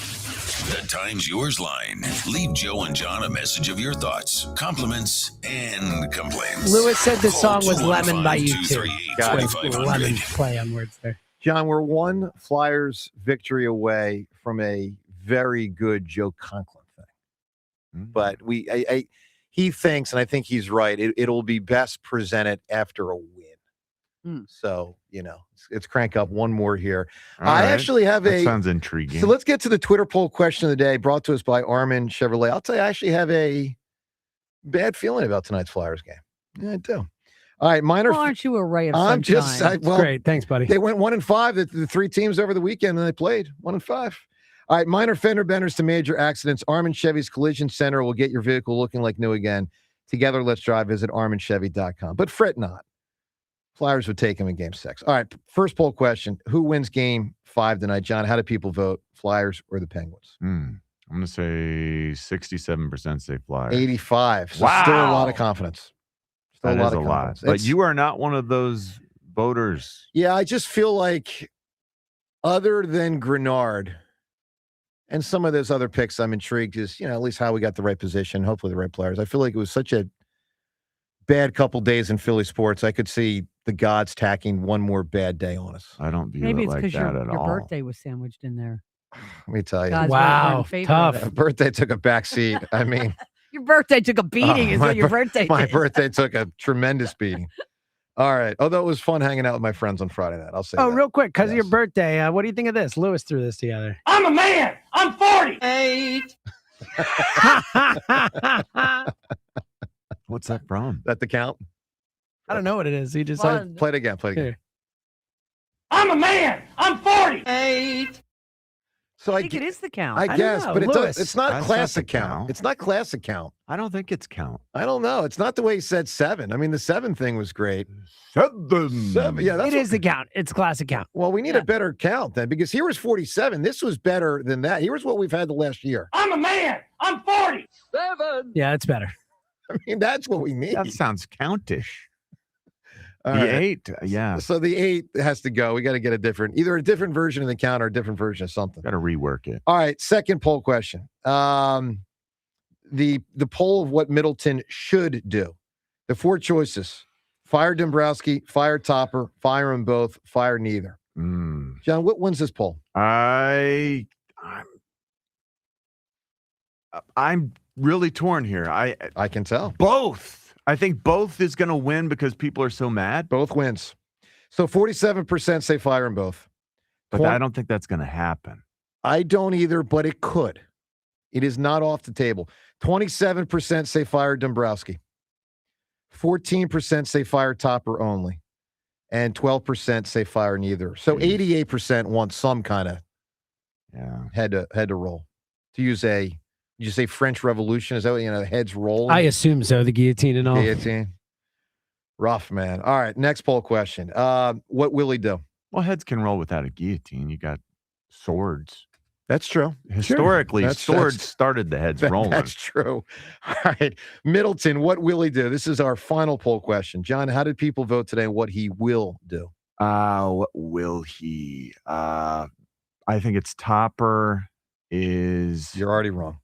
The Time's Yours line. Leave Joe and John a message of your thoughts, compliments, and complaints. Lewis said the Call song was Lemon by you too. 215-238-2500. Lemon play on words there. John, we're one Flyers victory away from a very good Joe Conklin thing. But he thinks, and I think he's right, it'll be best presented after a win. So, let's crank up one more here. I actually have that sounds intriguing. So let's get to the Twitter poll question of the day brought to us by Armin Chevrolet. I'll tell you, I actually have a bad feeling about tonight's Flyers game. Yeah, I do. All right, minor. Well, aren't you a ray of I'm sunshine? Great. Thanks, buddy. They went 1-5. The three teams over the weekend, and they played 1-5. All right, minor fender benders to major accidents. Armin Chevy's Collision Center will get your vehicle looking like new again. Together, let's drive. Visit arminchevy.com. But fret not. Flyers would take him in Game 6. All right, first poll question. Who wins Game 5 tonight? John, how do people vote? Flyers or the Penguins? I'm going to say 67% say Flyers. 85. So wow. Still a lot of confidence. Still That a lot is of a lot. confidence. But you are not one of those voters. Yeah, I just feel like other than Grenard and some of those other picks, I'm intrigued is, at least how we got the right position, hopefully the right players. I feel like it was such a bad couple days in Philly sports. I could see the gods tacking one more bad day on us. I don't view Maybe it it's like because that your at all. birthday was sandwiched in there. Let me tell you. God's wow, tough. Birthday took a back seat. I mean, Your birthday took a beating is what your birthday My did. birthday took a tremendous beating. All right. Although it was fun hanging out with my friends on Friday night. I'll say Oh, that. real quick, because of your birthday, what do you think of this? Lewis threw this together. I'm a man. I'm 48. What's that from? That the count? I don't know what it is. He just Play it again. Play it again. I'm a man. I'm 48. So I think it is the count. I guess, know, but Lewis. it's not That's classic not the count. count. It's not classic count. I don't think it's count. I don't know. It's not the way he said 7. I mean, the 7 thing was great. 7. Yeah, that's It is the count. It's classic count. Well, we need a better count then, because here was 47. This was better than that. Here's what we've had the last year. I'm a man. I'm 40. 7. Yeah, it's better. I mean, that's what we need. That sounds countish. All The right. 8, yeah. So the 8 has to go. We got to get either a different version of the count or a different version of something. Got to rework it. All right, second poll question. The poll of what Middleton should do. The 4 choices: fire Dombrowski, fire Topper, fire them both, fire neither. John, what wins this poll? I'm really torn here. I can tell. Both. I think both is going to win because people are so mad. Both wins. So 47% say fire them both. But I don't think that's going to happen. I don't either, but it could. It is not off the table. 27% say fire Dombrowski. 14% say fire Topper only. And 12% say fire neither. So 88% want some kind of head to roll. To use did you say French Revolution? Is that what, heads roll? I assume so. The guillotine and all. Guillotine. Rough, man. All right, next poll question. What will he do? Well, heads can roll without a guillotine. You got swords. That's true. Historically, That's swords started the heads rolling. That's true. All right. Middleton, what will he do? This is our final poll question. John, how did people vote today on what he will do? What will he? I think it's Topper is... You're already wrong.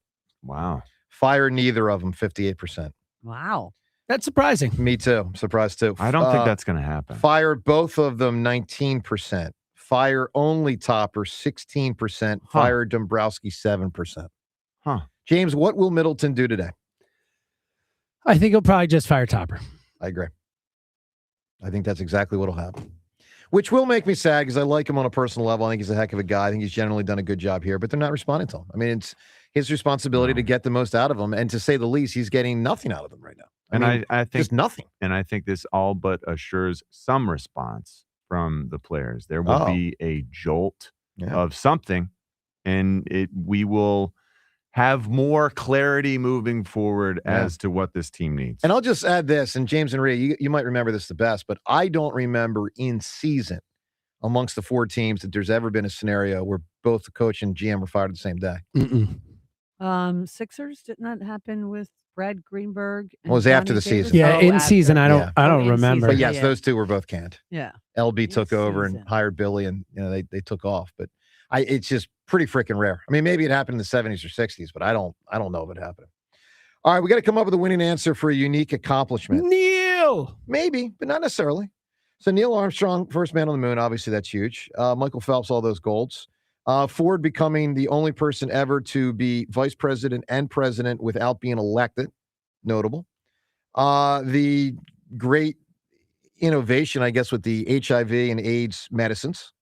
Wow. Fire neither of them, 58%. Wow. That's surprising. Me too. I'm surprised too. I don't think that's going to happen. Fire both of them, 19%. Fire only Topper, 16%. Fire Dombrowski, 7%. Huh. James, what will Middleton do today? I think he'll probably just fire Topper. I agree. I think that's exactly what will happen. Which will make me sad because I like him on a personal level. I think he's a heck of a guy. I think he's generally done a good job here, but they're not responding to him. I mean, it's his responsibility to get the most out of him. And to say the least, he's getting nothing out of them right now. I think just nothing. And I think this all but assures some response from the players. There will be a jolt of something, and we will have more clarity moving forward as to what this team needs. And I'll just add this, and James and Rhea, you might remember this the best, but I don't remember in season amongst the 4 teams that there's ever been a scenario where both the coach and GM were fired the same day. Sixers, didn't that happen with Brad Greenberg? It was after the season. Yeah, in season, I don't remember. But yes, those 2 were both canned. Yeah. LB took over and hired Billy, and they took off. But it's just pretty freaking rare. I mean, maybe it happened in the 70s or 60s, but I don't know if it happened. All right, we got to come up with a winning answer for a unique accomplishment. Neil! Maybe, but not necessarily. So Neil Armstrong, first man on the moon, obviously that's huge. Michael Phelps, all those golds. Ford becoming the only person ever to be vice president and president without being elected. Notable. The great innovation, I guess, with the HIV and AIDS medicines.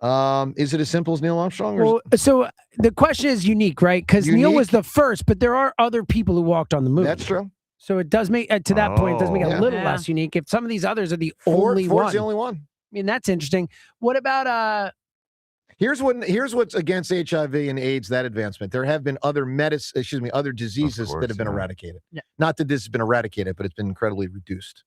Is it as simple as Neil Armstrong? Well, so the question is unique, right? Because Neil was the first, but there are other people who walked on the moon. That's true. So it does make, to that point, it does make it a little less unique. If some of these others are the only one. Ford's the only one. I mean, that's interesting. What about Here's what's against HIV and AIDS, that advancement. There have been other other diseases that have been eradicated. Yeah. Not that this has been eradicated, but it's been incredibly reduced.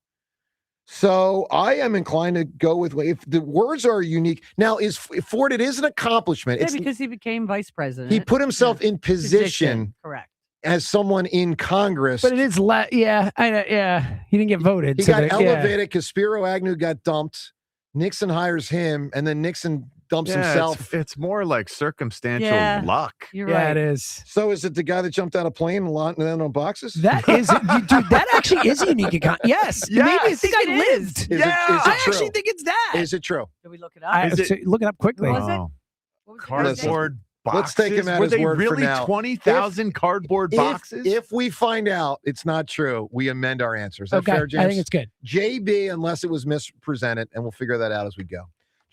So I am inclined to go with, if the words are unique. Now, if Ford, it is an accomplishment. Yeah, It's because he became vice president. he put himself in position Correct. as someone in Congress. But it is he didn't get voted. He got elevated because Spiro Agnew got dumped. Nixon hires him, and then Nixon dumps himself. It's more like circumstantial luck. You're right. It is. So is it the guy that jumped out of a plane and landed on boxes? That is, dude, that actually is a unique account. Yes. Maybe I think I lived. Is it I true? actually think it's that. Is it true? Did we look it up? Look it up quickly. What was it? What was the guy's name? Cardboard boxes? Let's take him at Were his they word for really now. 20,000 cardboard boxes? If we find out it's not true, we amend our answer. Is that fair, James? I think it's good. JB, unless it was mispresented, and we'll figure that out as we go.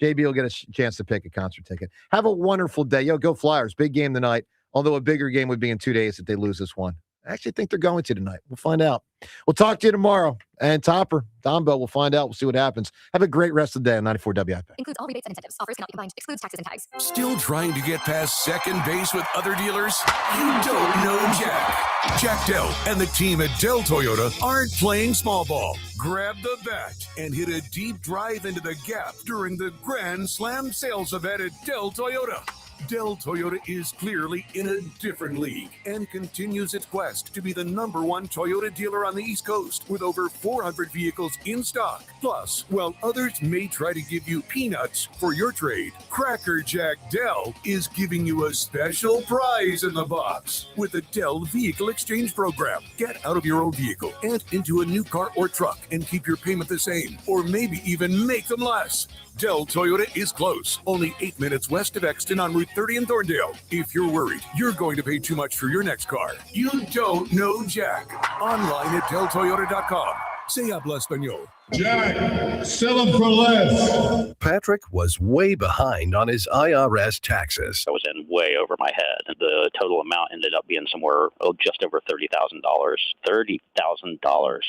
JB will get a chance to pick a concert ticket. Have a wonderful day. Go Flyers. Big game tonight, although a bigger game would be in 2 days if they lose this one. I actually think they're going to tonight. We'll find out. We'll talk to you tomorrow. And Topper, Dombo, we'll find out. We'll see what happens. Have a great rest of the day on 94 WIP. Includes all rebates and incentives. Offers cannot be combined. Excludes taxes and tags. Still trying to get past second base with other dealers? You don't know Jack. Jack Dell and the team at Dell Toyota aren't playing small ball. Grab the bat and hit a deep drive into the gap during the Grand Slam sales event at Dell Toyota. Dell Toyota is clearly in a different league and continues its quest to be the #1 Toyota dealer on the East Coast with over 400 vehicles in stock. Plus, while others may try to give you peanuts for your trade, Cracker Jack Dell is giving you a special prize in the box with the Dell Vehicle Exchange Program. Get out of your old vehicle and into a new car or truck and keep your payment the same, or maybe even make them less. Dell Toyota is close, only 8 minutes west of Exton on Route 30 in Thorndale. If you're worried you're going to pay too much for your next car, you don't know Jack. Online at DellToyota.com. Se habla español. Jack, sell them for less. Patrick was way behind on his IRS taxes. I was in way over my head. The total amount ended up being somewhere just over $30,000. $30,000.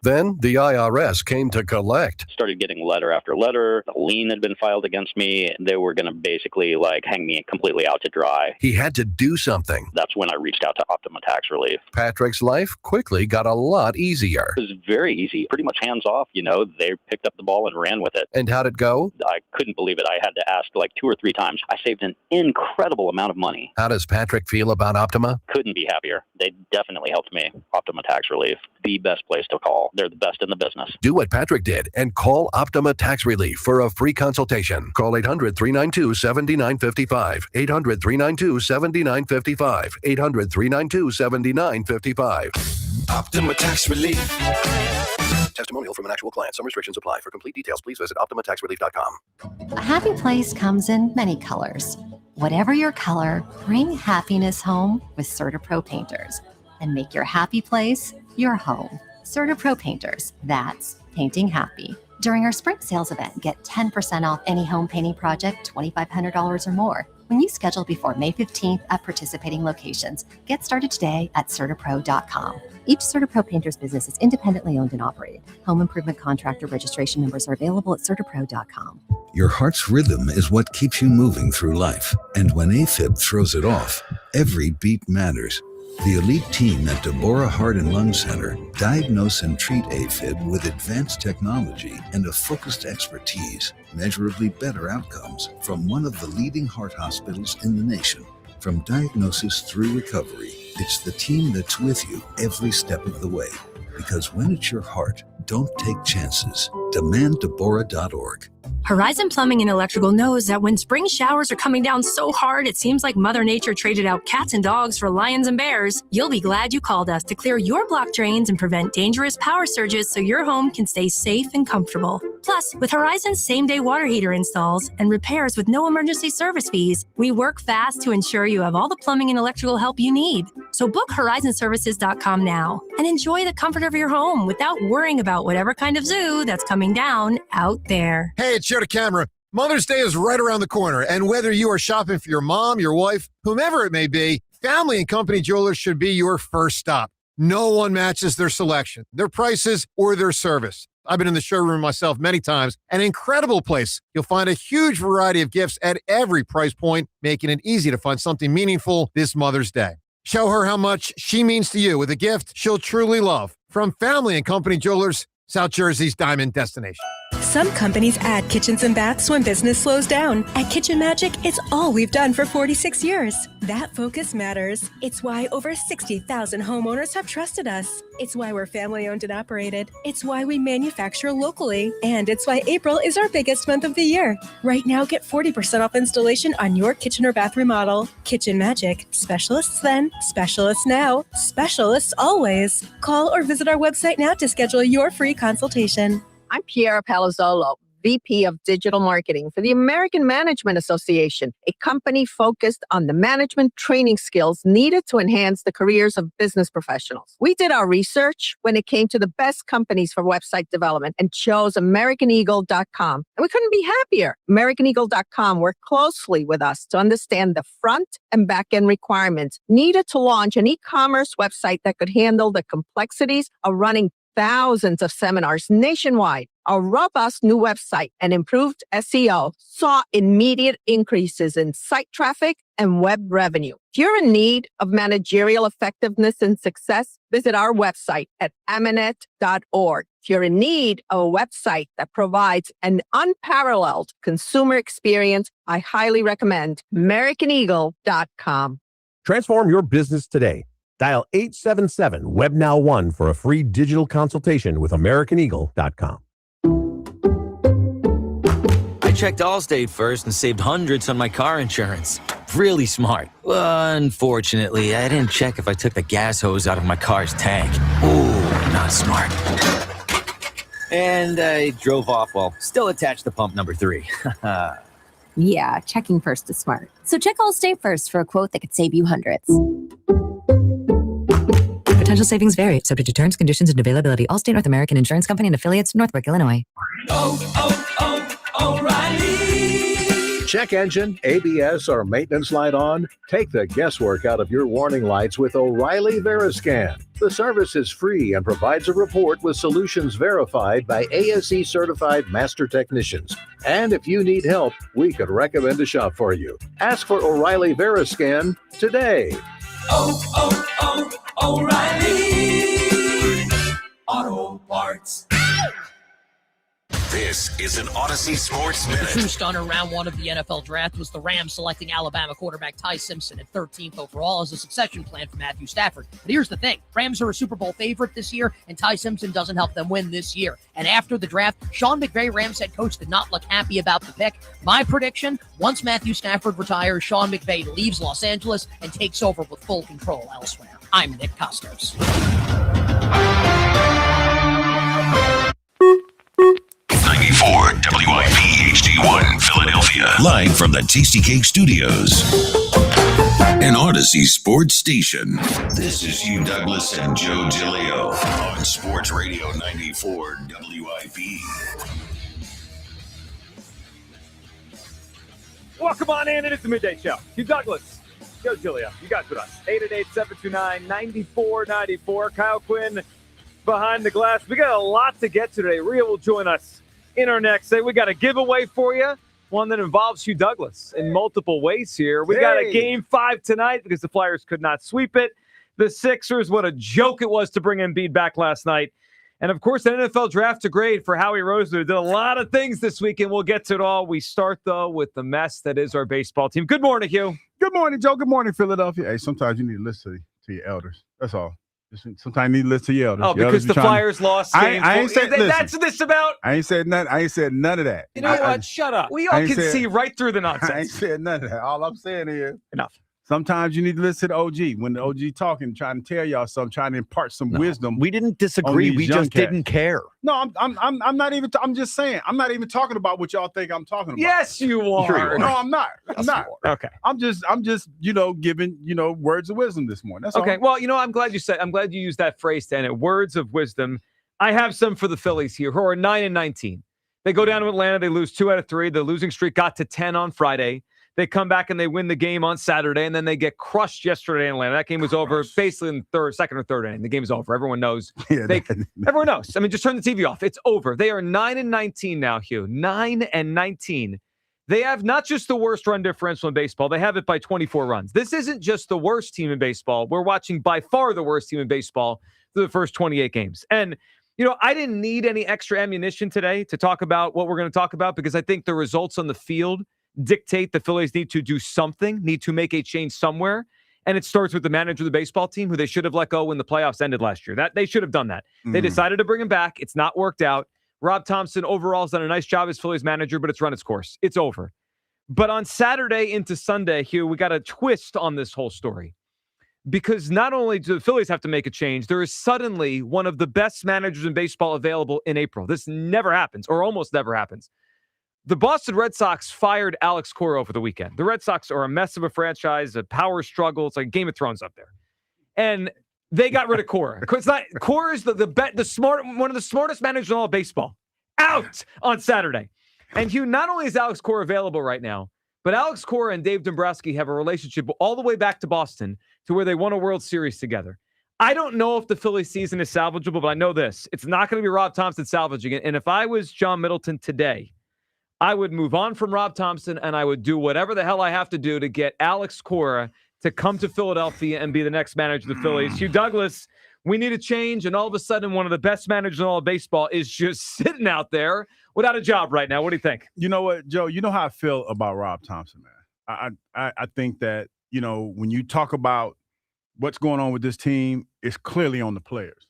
Then the IRS came to collect. Started getting letter after letter. A lien had been filed against me. They were going to basically hang me completely out to dry. He had to do something. That's when I reached out to Optima Tax Relief. Patrick's life quickly got a lot easier. It was very easy, pretty much hands off. They picked up the ball and ran with it. And how'd it go? I couldn't believe it. I had to ask 2 or 3 times. I saved an incredible amount of money. How does Patrick feel about Optima? Couldn't be happier. They definitely helped me. Optima Tax Relief, the best place to call. They're the best in the business. Do what Patrick did and call Optima Tax Relief for a free consultation. Call 800-392-7955. 800-392-7955. 800-392-7955. Optima Tax Relief. Testimonial from an actual client. Some restrictions apply. For complete details, please visit OptimaTaxRelief.com. A happy place comes in many colors. Whatever your color, bring happiness home with CertaPro Painters and make your happy place your home. CertaPro Painters, that's painting happy. During our spring sales event, get 10% off any home painting project, $2,500 or more. When you schedule before May 15th at participating locations, get started today at CertaPro.com. Each CertaPro Painters business is independently owned and operated. Home improvement contractor registration numbers are available at CertaPro.com. Your heart's rhythm is what keeps you moving through life. And when AFib throws it off, every beat matters. The elite team at Deborah Heart and Lung Center diagnose and treat AFib with advanced technology and a focused expertise, measurably better outcomes from one of the leading heart hospitals in the nation. From diagnosis through recovery, it's the team that's with you every step of the way. Because when it's your heart, don't take chances. DemandDeborah.org. Horizon Plumbing and Electrical knows that when spring showers are coming down so hard it seems like Mother Nature traded out cats and dogs for lions and bears, you'll be glad you called us to clear your block drains and prevent dangerous power surges so your home can stay safe and comfortable. Plus, with Horizon's same-day water heater installs and repairs with no emergency service fees, we work fast to ensure you have all the plumbing and electrical help you need. So book HorizonServices.com now and enjoy the comfort of your home without worrying about whatever kind of zoo that's coming down out there. Hey, it's Joe to Camera. Mother's Day is right around the corner, and whether you are shopping for your mom, your wife, whomever it may be, Family and Company Jewelers should be your first stop. No one matches their selection, their prices, or their service. I've been in the showroom myself many times. An incredible place. You'll find a huge variety of gifts at every price point, making it easy to find something meaningful this Mother's Day. Show her how much she means to you with a gift she'll truly love. From Family and Company Jewelers, South Jersey's diamond destination. Some companies add kitchens and baths when business slows down. At Kitchen Magic, it's all we've done for 46 years. That focus matters. It's why over 60,000 homeowners have trusted us. It's why we're family owned and operated. It's why we manufacture locally. And it's why April is our biggest month of the year. Right now, get 40% off installation on your kitchen or bath remodel. Kitchen Magic. Specialists then, specialists now, specialists always. Call or visit our website now to schedule your free consultation. I'm Piera Palazzolo, VP of Digital Marketing for the American Management Association, a company focused on the management training skills needed to enhance the careers of business professionals. We did our research when it came to the best companies for website development and chose AmericanEagle.com. And we couldn't be happier. AmericanEagle.com worked closely with us to understand the front and back end requirements needed to launch an e-commerce website that could handle the complexities of running thousands of seminars nationwide. Our robust new website and improved SEO saw immediate increases in site traffic and web revenue. If you're in need of managerial effectiveness and success, visit our website at amanet.org. If you're in need of a website that provides an unparalleled consumer experience, I highly recommend AmericanEagle.com. Transform your business today. Dial 877-WebNow1 for a free digital consultation with AmericanEagle.com. I checked Allstate first and saved hundreds on my car insurance. Really smart. Unfortunately, I didn't check if I took the gas hose out of my car's tank. Ooh, not smart. And I drove off while still attached to pump number 3. Yeah, checking first is smart. So check Allstate first for a quote that could save you hundreds. Potential savings vary, subject to terms, conditions, and availability. Allstate North American Insurance Company and affiliates, Northbrook, Illinois. O'Reilly. Check engine, ABS, or maintenance light on? Take the guesswork out of your warning lights with O'Reilly Veriscan. The service is free and provides a report with solutions verified by ASE certified master technicians. And if you need help, we could recommend a shop for you. Ask for O'Reilly Veriscan today. O'Reilly Auto Parts. This is an Odyssey Sports The Minute. true stunner round 1 of the NFL draft was the Rams selecting Alabama quarterback Ty Simpson at 13th overall as a succession plan for Matthew Stafford. But here's the thing. Rams are a Super Bowl favorite this year, and Ty Simpson doesn't help them win this year. And after the draft, Sean McVay, Rams head coach, did not look happy about the pick. My prediction, once Matthew Stafford retires, Sean McVay leaves Los Angeles and takes over with full control elsewhere. I'm Nick Costos. 94 WIP HD1 Philadelphia. Live from the Tasty Cake Studios. An Odyssey Sports Station. This is Hugh Douglas and Joe Giglio on Sports Radio 94 WIP. Welcome on in. It is the Midday Show. Hugh Douglas, Joe Giglio, you guys with us. 888-729-9494. Kyle Quinn behind the glass. We got a lot to get to today. Rhea will join us in our next segment. We got a giveaway for you, one that involves Hugh Douglas in multiple ways here. We got a Game 5 tonight because the Flyers could not sweep it. The Sixers, what a joke it was to bring Embiid back last night. And, of course, an NFL draft to grade for Howie Roseman. Did a lot of things this weekend. We'll get to it all. We start, though, with the mess that is our baseball team. Good morning, Hugh. Good morning, Joe. Good morning, Philadelphia. Hey, sometimes you need to listen to your elders. That's all. Sometimes you need to listen to your elders. Oh, because the Flyers lost. I ain't said that's what this about. I ain't said nothing. I ain't said none of that. You know what? Shut up. We all can see right through the nonsense. I ain't said none of that. All I'm saying is enough. Sometimes you need to listen to the OG. When the OG talking, trying to tell y'all something, trying to impart some wisdom. We didn't disagree. We just didn't care. No, I'm not even. I'm just saying. I'm not even talking about what y'all think I'm talking about. Yes, you are. Sure. No, I'm not. I'm not. Okay. I'm just giving words of wisdom this morning. That's okay. all. Well, I'm glad you used that phrase, Dan. Words of wisdom. I have some for the Phillies here, who are 9-19. They go down to Atlanta. They lose 2 out of 3. The losing streak got to 10 on Friday. They come back and they win the game on Saturday, and then they get crushed yesterday in Atlanta. That game was over basically in the second or third inning. The game's over. Everyone knows. Everyone knows. I mean, just turn the TV off. It's over. They are 9-19 now, Hugh. 9-19. They have not just the worst run differential in baseball. They have it by 24 runs. This isn't just the worst team in baseball. We're watching by far the worst team in baseball through the first 28 games. And, I didn't need any extra ammunition today to talk about what we're going to talk about because I think the results on the field dictate the Phillies need to do something, need to make a change somewhere. And it starts with the manager of the baseball team, who they should have let go when the playoffs ended last year. That they should have done that. They decided to bring him back. It's not worked out. Rob Thompson overall has done a nice job as Phillies manager, but it's run its course. It's over. But on Saturday into Sunday, Hugh, we got a twist on this whole story. Because not only do the Phillies have to make a change, there is suddenly one of the best managers in baseball available in April. This never happens, or almost never happens. The Boston Red Sox fired Alex Cora over the weekend. The Red Sox are a mess of a franchise, a power struggle. It's like Game of Thrones up there. And they got rid of Cora. Cora is one of the smartest managers in all of baseball. Out on Saturday. And Hugh, not only is Alex Cora available right now, but Alex Cora and Dave Dombrowski have a relationship all the way back to Boston to where they won a World Series together. I don't know if the Phillies season is salvageable, but I know this. It's not going to be Rob Thompson salvaging it. And if I was John Middleton today, I would move on from Rob Thompson and I would do whatever the hell I have to do to get Alex Cora to come to Philadelphia and be the next manager of the Phillies. Hugh Douglas, we need a change, and all of a sudden one of the best managers in all of baseball is just sitting out there without a job right now. What do you think? You know what, Joe? You know how I feel about Rob Thompson, man. I think that, when you talk about what's going on with this team, it's clearly on the players.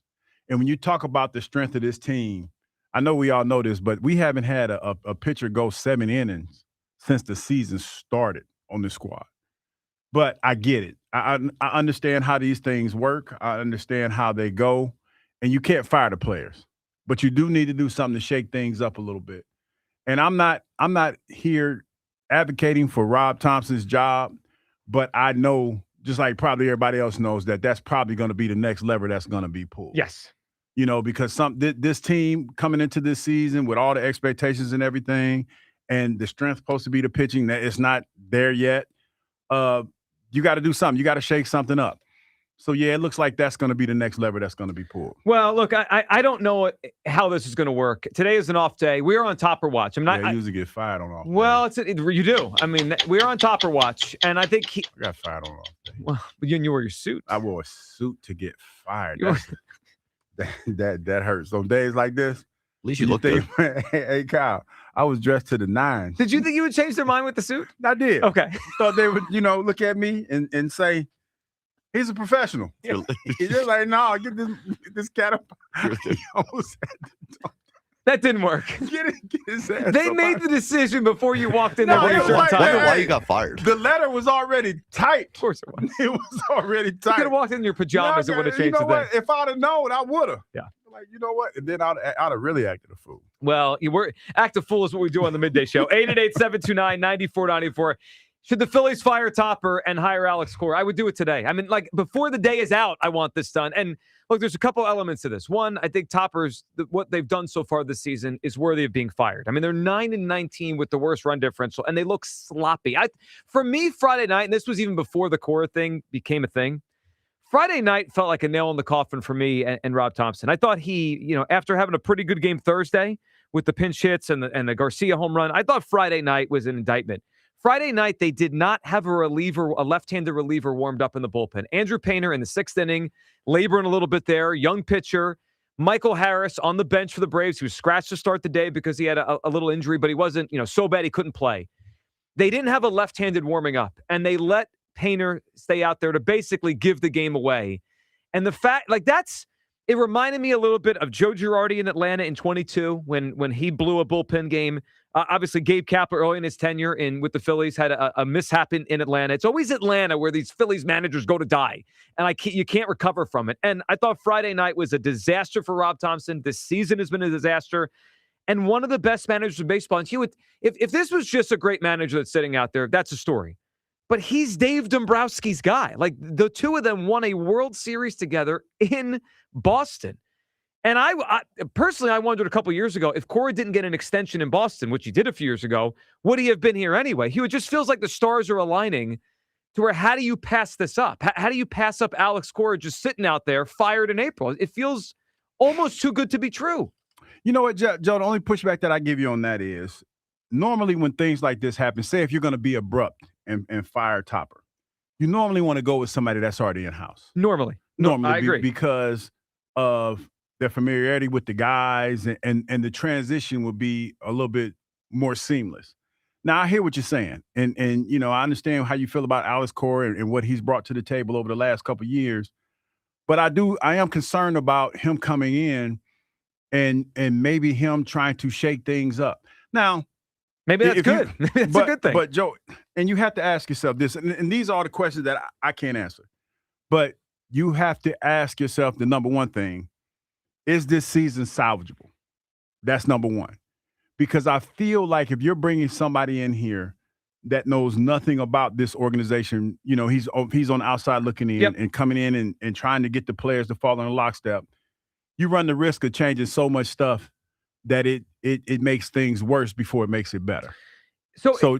And when you talk about the strength of this team, I know we all know this, but we haven't had a pitcher go 7 innings since the season started on the squad. But I get it. I understand how these things work. I understand how they go. And you can't fire the players. But you do need to do something to shake things up a little bit. And I'm not here advocating for Rob Thompson's job, but I know, just like probably everybody else knows, that that's probably going to be the next lever that's going to be pulled. Yes. Because this team coming into this season with all the expectations and everything, and the strength supposed to be the pitching, that it's not there yet. You got to do something. You got to shake something up. So, yeah, it looks like that's going to be the next lever that's going to be pulled. Well, look, I don't know how this is going to work. Today is an off day. We are on Topper Watch. I usually get fired on off day. Well, you do. I mean, we are on Topper Watch, and I think I got fired on off day. Well, you wore your suit. I wore a suit to get fired. That hurts. On days like this, at least you look good. Hey, Kyle, I was dressed to the nines. Did you think you would change their mind with the suit? I did. Okay. Thought they would, look at me and say, he's a professional. He's just like, no, get this cat up. That didn't work. Get his ass. They made the decision before you walked in there. I wonder why you got fired. The letter was already tight. Of course it was. It was already tight. You could have walked in your pajamas and would have changed the thing. If I'd have known, I would have. Yeah. Like, you know what? And then I'd have really acted a fool. Well, act a fool is what we do on the midday show. 888-729-9494. Should the Phillies fire Topper and hire Alex Cora? I would do it today. I mean, before the day is out, I want this done. And look, there's a couple elements to this. One, I think Topper's, what they've done so far this season is worthy of being fired. I mean, they're 9-19 with the worst run differential, and they look sloppy. For me, Friday night, and this was even before the Cora thing became a thing, Friday night felt like a nail in the coffin for me and Rob Thompson. I thought he, after having a pretty good game Thursday with the pinch hits and the Garcia home run, I thought Friday night was an indictment. Friday night, they did not have a left-handed reliever warmed up in the bullpen. Andrew Painter in the 6th inning, laboring a little bit there, young pitcher. Michael Harris on the bench for the Braves, who was scratched to start the day because he had a little injury, but he wasn't, so bad he couldn't play. They didn't have a left-handed warming up, and they let Painter stay out there to basically give the game away. And the fact, it reminded me a little bit of Joe Girardi in Atlanta in 22 when he blew a bullpen game. Obviously, Gabe Kapler early in his tenure with the Phillies had a mishap in Atlanta. It's always Atlanta where these Phillies managers go to die, and you can't recover from it. And I thought Friday night was a disaster for Rob Thompson. This season has been a disaster, and one of the best managers in baseball. And if this was just a great manager that's sitting out there, that's a story. But he's Dave Dombrowski's guy. Like, the two of them won a World Series together in Boston. And I personally, I wondered a couple years ago, if Cora didn't get an extension in Boston, which he did a few years ago, would he have been here anyway? It just feels like the stars are aligning to where, how do you pass this up? How do you pass up Alex Cora just sitting out there, fired in April? It feels almost too good to be true. You know what, Joe, the only pushback that I give you on that is, normally when things like this happen, say if you're going to be abrupt and fire Topper, you normally want to go with somebody that's already in-house. Normally, I agree. Because of their familiarity with the guys, and the transition will be a little bit more seamless. Now, I hear what you're saying, and I understand how you feel about Alex Cora and what he's brought to the table over the last couple of years, but I am concerned about him coming in and maybe him trying to shake things up. Now, maybe that's good. That's a good thing. But Joe, and you have to ask yourself this, and these are the questions that I can't answer, but you have to ask yourself the number one thing: is this season salvageable? That's number one. because I feel like if you're bringing somebody in here that knows nothing about this organization, he's on the outside looking in and coming in and trying to get the players to fall in lockstep, you run the risk of changing so much stuff that it makes things worse before it makes it better. So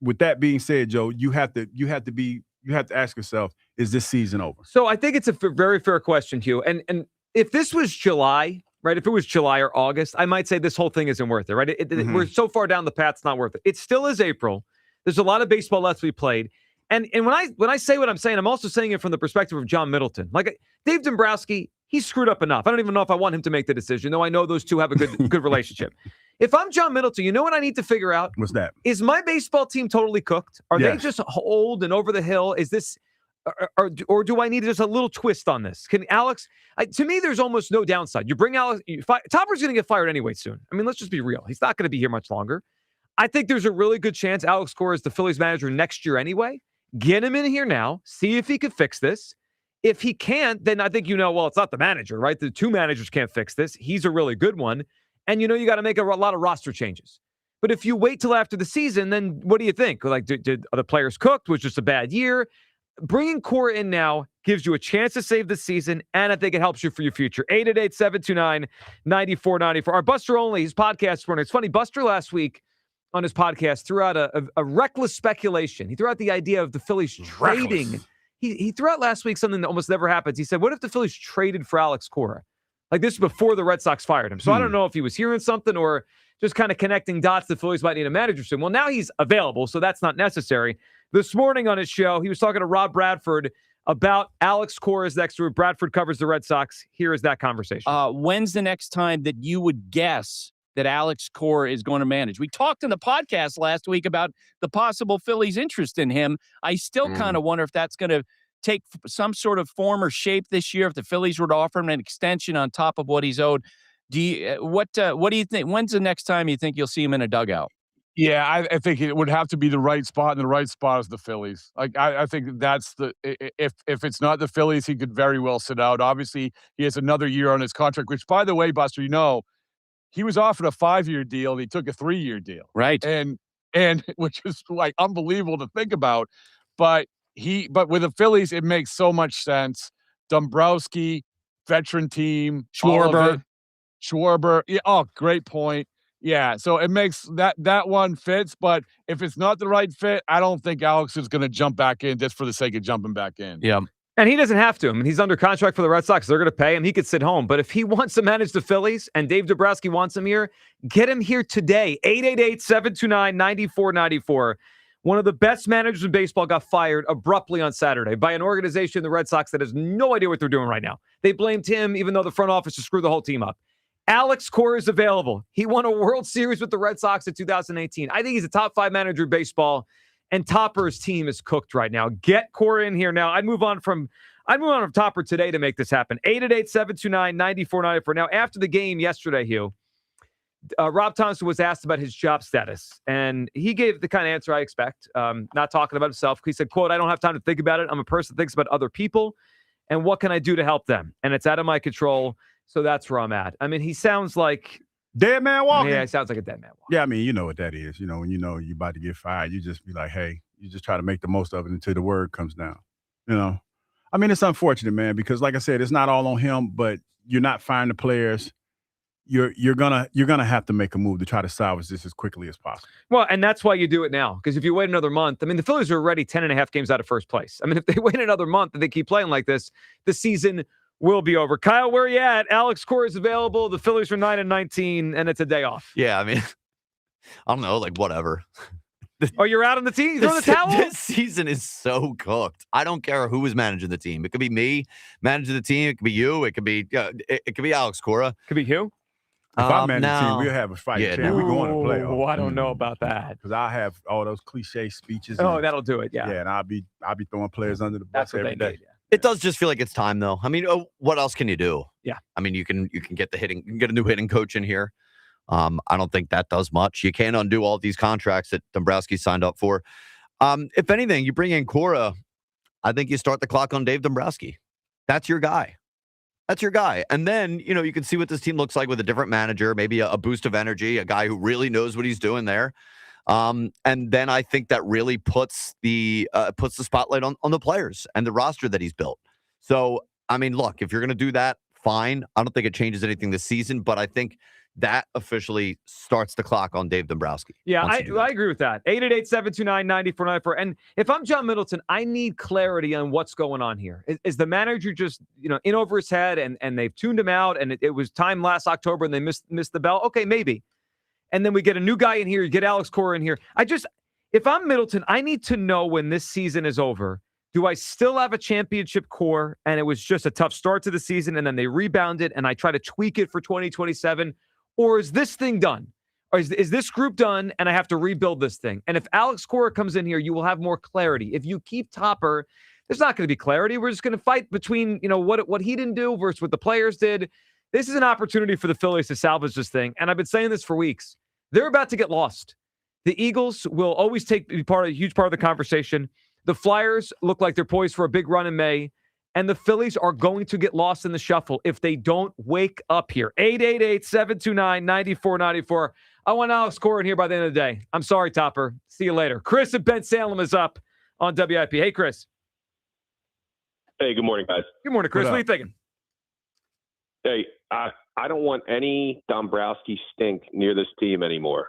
with that being said, Joe, you have to ask yourself, is this season over? So I think it's a very fair question, Hugh. And if this was July, right? If it was July or August, I might say this whole thing isn't worth it, right? We're so far down the path, it's not worth it. It still is April. There's a lot of baseball left to be played. And when I say what I'm saying, I'm also saying it from the perspective of John Middleton. Like Dave Dombrowski, he screwed up enough. I don't even know if I want him to make the decision, though I know those two have a good relationship. If I'm John Middleton, you know what I need to figure out? What's that? Is my baseball team totally cooked? Are they just old and over the hill? Is this, or do I need just a little twist on this? Can Alex? To me, there's almost no downside. You bring Alex. Topper's going to get fired anyway soon. I mean, let's just be real. He's not going to be here much longer. I think there's a really good chance Alex Cora is the Phillies manager next year anyway. Get him in here now. See if he can fix this. If he can't, then I think well, it's not the manager, right? The two managers can't fix this. He's a really good one. And you got to make a lot of roster changes. But if you wait till after the season, then what do you think? Like, did the players cooked? Was just a bad year? Bringing Cora in now gives you a chance to save the season, and I think it helps you for your future. 888-729-9494. Our Buster Only, his podcast runner. It's funny, Buster last week on his podcast threw out a reckless speculation. He threw out the idea of the Phillies trading. He threw out last week something that almost never happens. He said, what if the Phillies traded for Alex Cora? Like this before the Red Sox fired him. So I don't know if he was hearing something or just kind of connecting dots. The Phillies might need a manager soon. Well, now he's available, so that's not necessary. This morning on his show, he was talking to Rob Bradford about Alex Cora's next to Bradford covers the Red Sox. Here is that conversation. When's the next time that you would guess that Alex Cora is going to manage? We talked in the podcast last week about the possible Phillies' interest in him. I still kind of wonder if that's going to take some sort of form or shape this year if the Phillies were to offer him an extension on top of what he's owed. What do you think? When's the next time you think you'll see him in a dugout? Yeah, I think it would have to be the right spot, and the right spot is the Phillies. Like I think that's if it's not the Phillies, he could very well sit out. Obviously, he has another year on his contract, which, by the way, Buster, he was offered a 5-year deal and he took a 3-year deal. Right. And which is like unbelievable to think about. But with the Phillies, it makes so much sense. Dombrowski, veteran team, Schwarber. Yeah, great point. Yeah, so it makes that one fits, but if it's not the right fit, I don't think Alex is going to jump back in just for the sake of jumping back in. Yeah. And he doesn't have to. I mean, he's under contract for the Red Sox. They're going to pay him. He could sit home. But if he wants to manage the Phillies and Dave Dombrowski wants him here, get him here today. 888-729-9494. One of the best managers in baseball got fired abruptly on Saturday by an organization, the Red Sox, that has no idea what they're doing right now. They blamed him, even though the front office just screwed the whole team up. Alex Cora is available. He won a World Series with the Red Sox in 2018. I think he's a top 5 manager in baseball, and Topper's team is cooked right now. Get Cora in here now. I'd move on from Topper today to make this happen. 888-729-9494. Now, after the game yesterday, Hugh, Rob Thompson was asked about his job status, and he gave the kind of answer I expect, not talking about himself. He said, quote, "I don't have time to think about it. I'm a person that thinks about other people, and what can I do to help them? And it's out of my control. So that's where I'm at." I mean, he sounds like dead man walking. Yeah, he sounds like a dead man walking. Yeah, I mean, you know what that is. When you know you're about to get fired, you just be like, hey, you just try to make the most of it until the word comes down. I mean, it's unfortunate, man, because like I said, it's not all on him, but you're not firing the players. You're gonna have to make a move to try to salvage this as quickly as possible. Well, and that's why you do it now. Because if you wait another month, I mean, the Phillies are already 10.5 games out of first place. I mean, if they wait another month and they keep playing like this, the season will be over. Kyle, where are you at? Alex Cora is available. The Phillies are 9-19, and it's a day off. Yeah, I mean, I don't know, like whatever. Oh, you're out on the team? You throw the towel? This season is so cooked. I don't care who is managing the team. It could be me managing the team. It could be you. It could be Alex Cora. Could be you. If I manage the team, we'll have a fight. Yeah, we're going to play. Oh, I don't know about that. Because I have all those cliche speeches. Oh, that'll do it. Yeah. Yeah, and I'll be throwing players under the bus every day. Need, yeah. It does just feel like it's time, though. I mean, what else can you do? Yeah. I mean, you can get you can get a new hitting coach in here. I don't think that does much. You can't undo all these contracts that Dombrowski signed up for. If anything, you bring in Cora, I think you start the clock on Dave Dombrowski. That's your guy. That's your guy. And then, you can see what this team looks like with a different manager, maybe a boost of energy, a guy who really knows what he's doing there. And then I think that really puts the spotlight on the players and the roster that he's built. So, I mean, look, if you're going to do that, fine. I don't think it changes anything this season, but I think that officially starts the clock on Dave Dombrowski. Yeah, I agree with that. 888-729-9494. And if I'm John Middleton, I need clarity on what's going on here. Is the manager just, in over his head and they've tuned him out and it was time last October and they missed the bell? Okay, maybe. And then we get a new guy in here, you get Alex Cora in here. If I'm Middleton, I need to know when this season is over, do I still have a championship core and it was just a tough start to the season and then they rebounded and I try to tweak it for 2027? Or is this thing done? Or is this group done and I have to rebuild this thing? And if Alex Cora comes in here, you will have more clarity. If you keep Topper, there's not going to be clarity. We're just going to fight between, what he didn't do versus what the players did. This is an opportunity for the Phillies to salvage this thing. And I've been saying this for weeks. They're about to get lost. The Eagles will always be a huge part of the conversation. The Flyers look like they're poised for a big run in May. And the Phillies are going to get lost in the shuffle if they don't wake up here. 888-729-9494. I want Alex Cora in here by the end of the day. I'm sorry, Topper. See you later. Chris at Ben Salem is up on WIP. Hey, Chris. Hey, good morning, guys. Good morning, Chris. What are you thinking? Hey, I don't want any Dombrowski stink near this team anymore.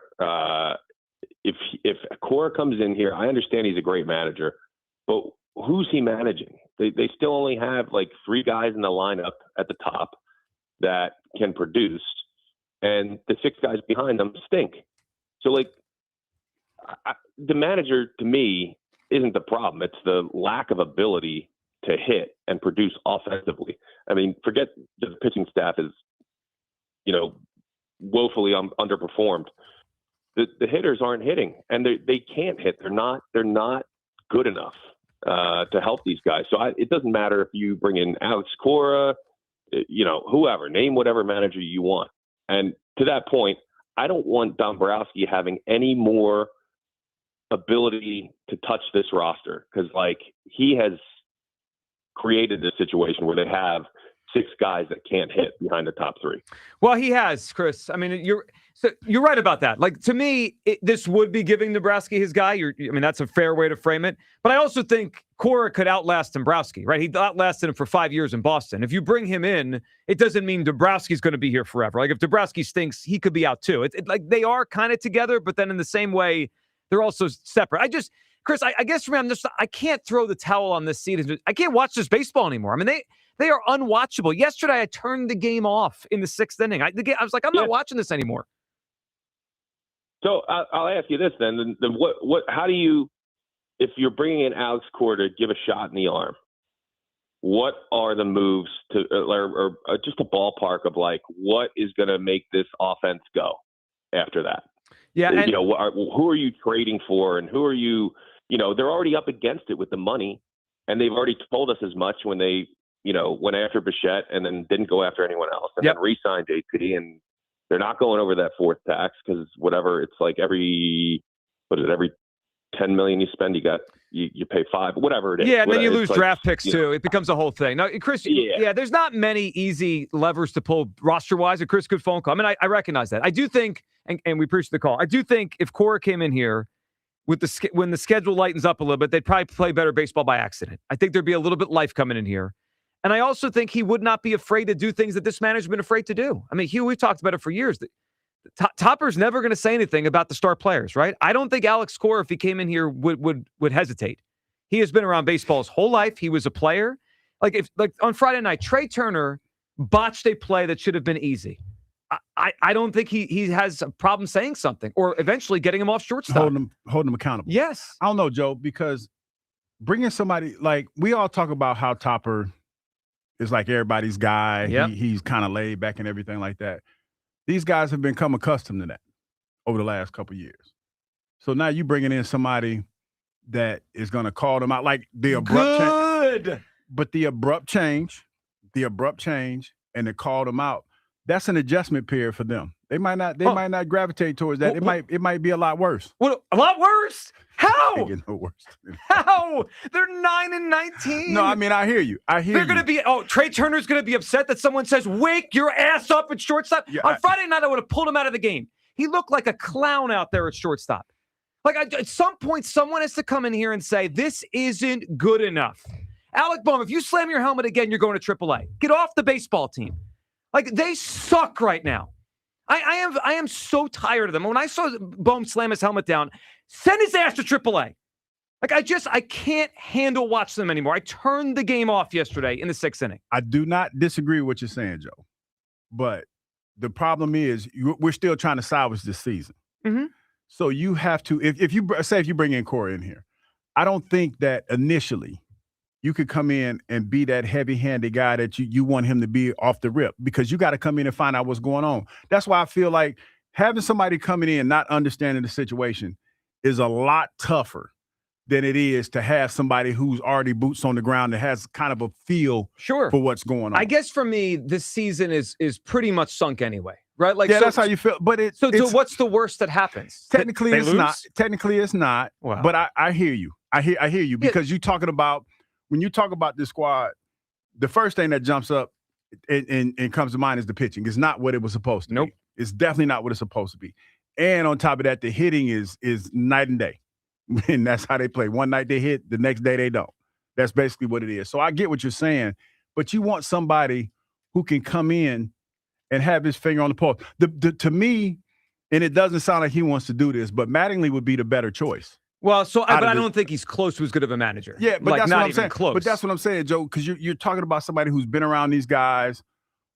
If Cora comes in here, I understand he's a great manager, but who's he managing? They still only have like 3 guys in the lineup at the top that can produce, and the 6 guys behind them stink. So, the manager, to me, isn't the problem. It's the lack of ability to hit and produce offensively. I mean, forget the pitching staff is, woefully underperformed. The hitters aren't hitting, and they can't hit. They're not good enough to help these guys. So it doesn't matter if you bring in Alex Cora, whoever, name whatever manager you want. And to that point, I don't want Dombrowski having any more ability to touch this roster because, he has created this situation where they have 6 guys that can't hit behind the top 3. Well, he has, Chris. I mean, you're right about that. To me, this would be giving Dombrowski his guy. That's a fair way to frame it. But I also think Cora could outlast Dombrowski, right? He outlasted him for 5 years in Boston. If you bring him in, it doesn't mean Dombrowski's going to be here forever. If Dombrowski stinks, he could be out too. They are kind of together, but then in the same way, they're also separate. Chris, I guess for me, I can't throw the towel on this season. I can't watch this baseball anymore. They are unwatchable. Yesterday, I turned the game off in the 6th inning. I was like, I'm not watching this anymore. So I'll ask you this then: how do you, if you're bringing in Alex Cora to give a shot in the arm, what are the moves to, or just a ballpark of what is going to make this offense go after that? Yeah, and, who are you trading for, and who are you? They're already up against it with the money, and they've already told us as much when they, went after Bichette and then didn't go after anyone else, and then re-signed JT, and they're not going over that 4th tax because whatever, it's every 10 million you spend, you pay 5, whatever it is. Yeah, and then you lose draft picks too. It becomes a whole thing. Now, Chris, there's not many easy levers to pull roster-wise. A Chris, good phone call. I recognize that. I do think, and we appreciate the call, I do think if Cora came in here when the schedule lightens up a little bit, they'd probably play better baseball by accident. I think there'd be a little bit life coming in here. And I also think he would not be afraid to do things that this management's afraid to do. Hugh, we've talked about it for years. Topper's never going to say anything about the star players, right? I don't think Alex Cora, if he came in here, would hesitate. He has been around baseball his whole life. He was a player. On Friday night, Trey Turner botched a play that should have been easy. I don't think he has a problem saying something or eventually getting him off shortstop. Holding him accountable. Yes. I don't know, Joe, because bringing somebody we all talk about how Topper is everybody's guy. Yep. He's kind of laid back and everything like that. These guys have become accustomed to that over the last couple of years. So now you bringing in somebody that is going to call them out, the abrupt change. But the abrupt change, and to call them out, that's an adjustment period for them. They might not gravitate towards that. It might be a lot worse. What, a lot worse? How? It get no worse. How? They're 9-19. No, I mean, I hear you. They're going to be, Trey Turner's going to be upset that someone says, wake your ass up at shortstop. Yeah, On Friday night, I would have pulled him out of the game. He looked like a clown out there at shortstop. At some point, someone has to come in here and say, this isn't good enough. Alec Boehm, if you slam your helmet again, you're going to AAA. Get off the baseball team. They suck right now. I am so tired of them. When I saw Boehm slam his helmet down, send his ass to AAA. I can't handle watching them anymore. I turned the game off yesterday in the 6th inning. I do not disagree with what you're saying, Joe. But the problem is we're still trying to salvage this season. Mm-hmm. So you have to, if you bring in Corey in here, I don't think that initially you could come in and be that heavy-handed guy that you want him to be off the rip, because you got to come in and find out what's going on. That's why I feel like having somebody coming in not understanding the situation is a lot tougher than it is to have somebody who's already boots on the ground that has kind of a feel for what's going on. I guess for me, this season is pretty much sunk anyway, right? That's how you feel. But so what's the worst that happens? Technically, they it's lose? not. Technically, it's not. Wow. But I hear you. I hear you, because you're talking about, when you talk about this squad, the first thing that jumps up and comes to mind is the pitching. It's not what it was supposed to be. It's definitely not what it's supposed to be. And on top of that, the hitting is night and day. And that's how they play. One night they hit, the next day they don't. That's basically what it is. So I get what you're saying, but you want somebody who can come in and have his finger on the pulse. To me, and it doesn't sound like he wants to do this, but Mattingly would be the better choice. Well, but I don't think he's close to as good of a manager. Yeah, but that's not what I'm even saying. Close. But that's what I'm saying, Joe, because you're talking about somebody who's been around these guys,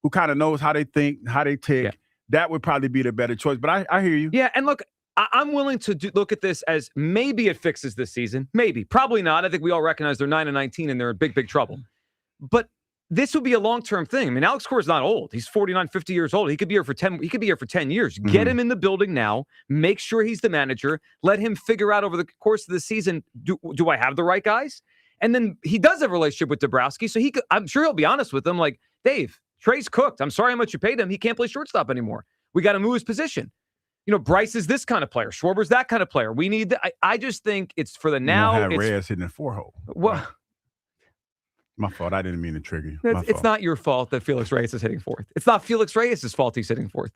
who kind of knows how they think, how they tick. Yeah. That would probably be the better choice. But I hear you. Yeah, and look, I'm willing to look at this as maybe it fixes this season. Maybe. Probably not. I think we all recognize they're 9-19 and they're in big, big trouble. But this would be a long-term thing. I mean, Alex Cora's not old. He's 49, 50 years old. He could be here for 10 years. Mm-hmm. Get him in the building now. Make sure he's the manager. Let him figure out over the course of the season, do I have the right guys? And then he does have a relationship with Dabrowski, so I'm sure he'll be honest with him, like, Dave, Trey's cooked. I'm sorry how much you paid him. He can't play shortstop anymore. We got to move his position. Bryce is this kind of player. Schwarber's that kind of player. We need I just think it's for the now. You don't have Reyes hitting a 4-hole. Well, right. My fault. I didn't mean to trigger you. It's not your fault that Felix Reyes is hitting fourth. It's not Felix Reyes' fault he's hitting fourth.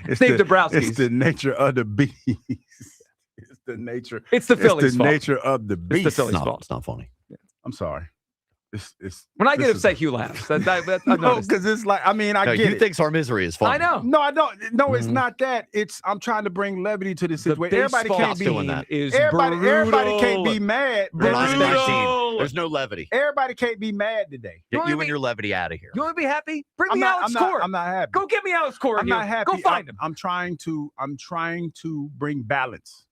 It's Dave Dabrowski's. It's the nature of the beast. It's the nature. It's the Phillies' fault. It's the nature of the beast. It's the Phillies' fault. It's not funny. Yeah. I'm sorry. When I get upset, Hugh laughs. No, because it's like, I mean, I get it. He thinks our misery is funny. I know. No, I don't. No, it's not that. I'm trying to bring levity to this situation. Everybody can't be doing that. Everybody can't be mad. There's no levity. Everybody can't be mad today. Get you and your levity out of here. You want to be happy? Bring me Alex Cora. I'm not happy. Go get me Alex Cora. I'm not happy. Go find him. I'm trying to bring balance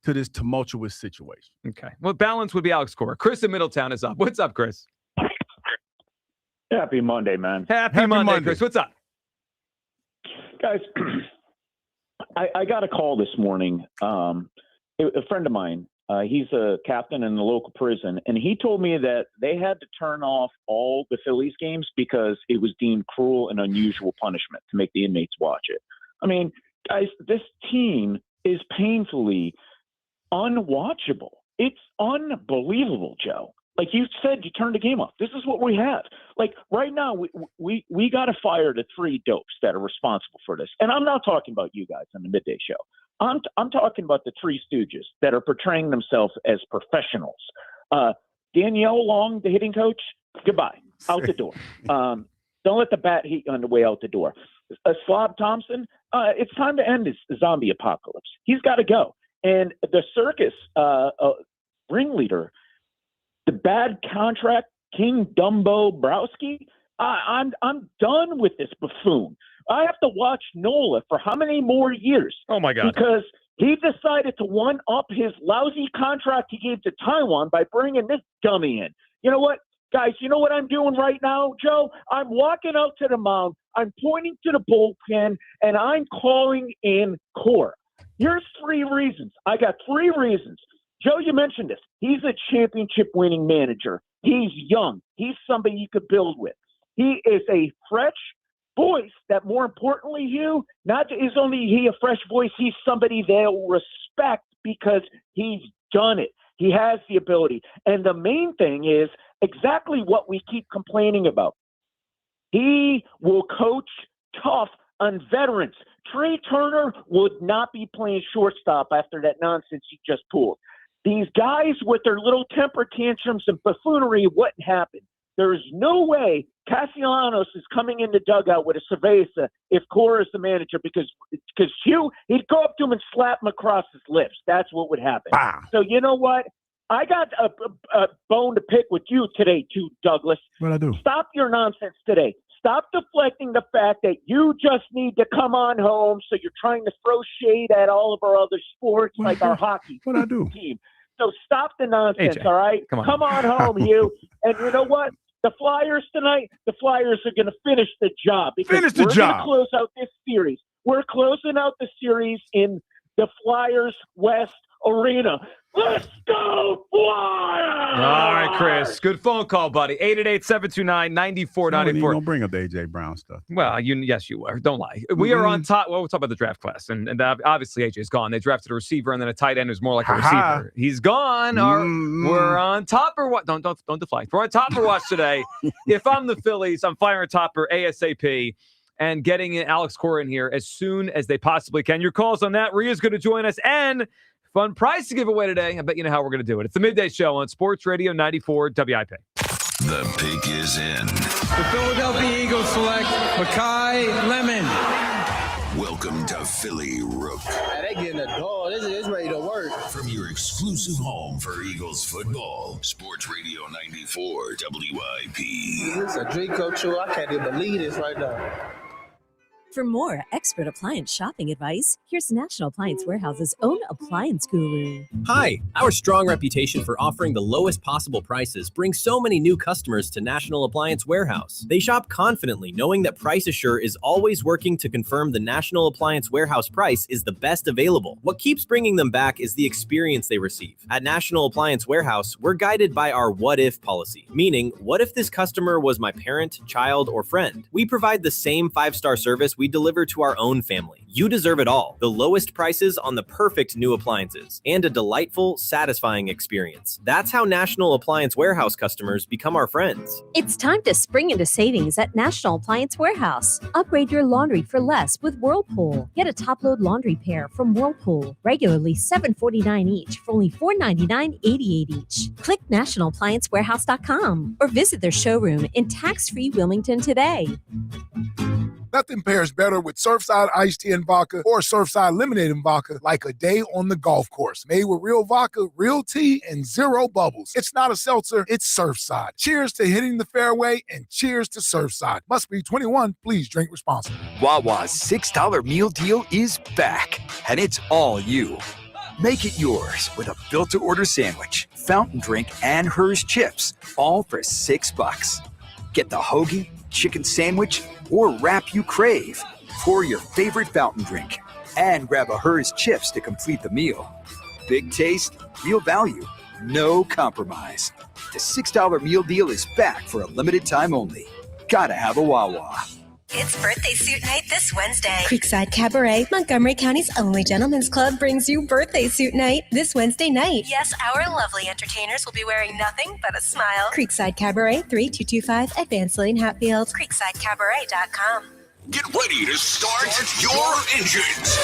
to this tumultuous situation. Okay. Well, balance would be Alex Cora. Chris in Middletown is up. What's up, Chris? Happy Monday, man. Happy Monday, Chris. What's up? Guys, I got a call this morning. A friend of mine, he's a captain in the local prison, and he told me that they had to turn off all the Phillies games because it was deemed cruel and unusual punishment to make the inmates watch it. I mean, guys, this team is painfully unwatchable. It's unbelievable, Joe. Like you said, you turned the game off. This is what we have. Like right now, we got to fire the 3 dopes that are responsible for this. And I'm not talking about you guys on the midday show. I'm talking about the 3 stooges that are portraying themselves as professionals. Danielle Long, the hitting coach, goodbye, out the door. Don't let the bat heat on the way out the door. Slob Thompson, it's time to end this zombie apocalypse. He's got to go. And the circus ringleader, the bad contract, King Dumbo Browski, I'm done with this buffoon. I have to watch Nola for how many more years? Oh, my God. Because he decided to one-up his lousy contract he gave to Taiwan by bringing this dummy in. You know what, guys, you know what I'm doing right now, Joe? I'm walking out to the mound, I'm pointing to the bullpen, and I'm calling in Cora. Here's 3 reasons. I got 3 reasons. Joe, you mentioned this. He's a championship-winning manager. He's young. He's somebody you could build with. He is a fresh voice that, more importantly, Hugh, not is only he a fresh voice, he's somebody they'll respect because he's done it. He has the ability. And the main thing is exactly what we keep complaining about. He will coach tough on veterans. Trey Turner would not be playing shortstop after that nonsense he just pulled. These guys with their little temper tantrums and buffoonery wouldn't happen. There's no way Castellanos is coming in the dugout with a cerveza if Cora is the manager because Hugh, he'd go up to him and slap him across his lips. That's what would happen. Wow. So you know what? I got a bone to pick with you today, too, Douglas. What'd I do? Stop your nonsense today. Stop deflecting the fact that you just need to come on home, so you're trying to throw shade at all of our other sports like our hockey What'd I do? team. So stop the nonsense, AJ, all right? come on. Home, Hugh. And you know what? The Flyers tonight, the Flyers are going to finish the job. Because Finish the we're job. going to close out this series. We're closing out the series in the Flyers West Arena. Let's go, Flyers! All right, Chris. Good phone call, buddy. 888-729-9494. Don't bring up the A.J. Brown stuff. Well, yes, you were. Don't lie. We are on top. Well, we'll talk about the draft class. And obviously, AJ's gone. They drafted a receiver and then a tight end who's more like a receiver. He's gone. We're on top or what? Don't deflect. We're on top or watch today. If I'm the Phillies, I'm firing Topper ASAP and getting Alex Cora in here as soon as they possibly can. Your calls on that. Rhea's going to join us. And fun prize to give away today. I bet you know how we're going to do it. It's the Midday Show on Sports Radio 94 WIP. The pick is in. The Philadelphia Eagles select Makai Lemon. Welcome to Philly Rook. They getting a dog. This ready to work. From your exclusive home for Eagles football, Sports Radio 94 WIP. This is a dream come true. I can't even believe this right now. For more expert appliance shopping advice, here's National Appliance Warehouse's own appliance guru. Hi, our strong reputation for offering the lowest possible prices brings so many new customers to National Appliance Warehouse. They shop confidently, knowing that Price Assure is always working to confirm the National Appliance Warehouse price is the best available. What keeps bringing them back is the experience they receive. At National Appliance Warehouse, we're guided by our what-if policy, meaning, what if this customer was my parent, child, or friend? We provide the same 5-star service we deliver to our own family. You deserve it all. The lowest prices on the perfect new appliances and a delightful, satisfying experience. That's how National Appliance Warehouse customers become our friends. It's time to spring into savings at National Appliance Warehouse. Upgrade your laundry for less with Whirlpool. Get a top-load laundry pair from Whirlpool, regularly $7.49 each for only $4.99.88 each. Click nationalappliancewarehouse.com or visit their showroom in tax-free Wilmington today. Nothing pairs better with Surfside iced tea and vodka or Surfside lemonade and vodka like a day on the golf course. Made with real vodka, real tea, and zero bubbles. It's not a seltzer, it's Surfside. Cheers to hitting the fairway and cheers to Surfside. Must be 21. Please drink responsibly. Wawa's $6 meal deal is back, and it's all you. Make it yours with a built-to-order sandwich, fountain drink, and Hers chips, all for $6. Get the hoagie, chicken sandwich, or wrap you crave. Pour your favorite fountain drink and grab a Hers chips to complete the meal. Big taste, real value, no compromise. The $6 meal deal is back for a limited time only. Gotta have a Wawa. It's birthday suit night this Wednesday. Creekside Cabaret, Montgomery County's only gentlemen's club, brings you birthday suit night this Wednesday night. Yes, our lovely entertainers will be wearing nothing but a smile. Creekside Cabaret, 3225 Advanced Lane, Hatfield. CreeksideCabaret.com. Get ready to start your engines.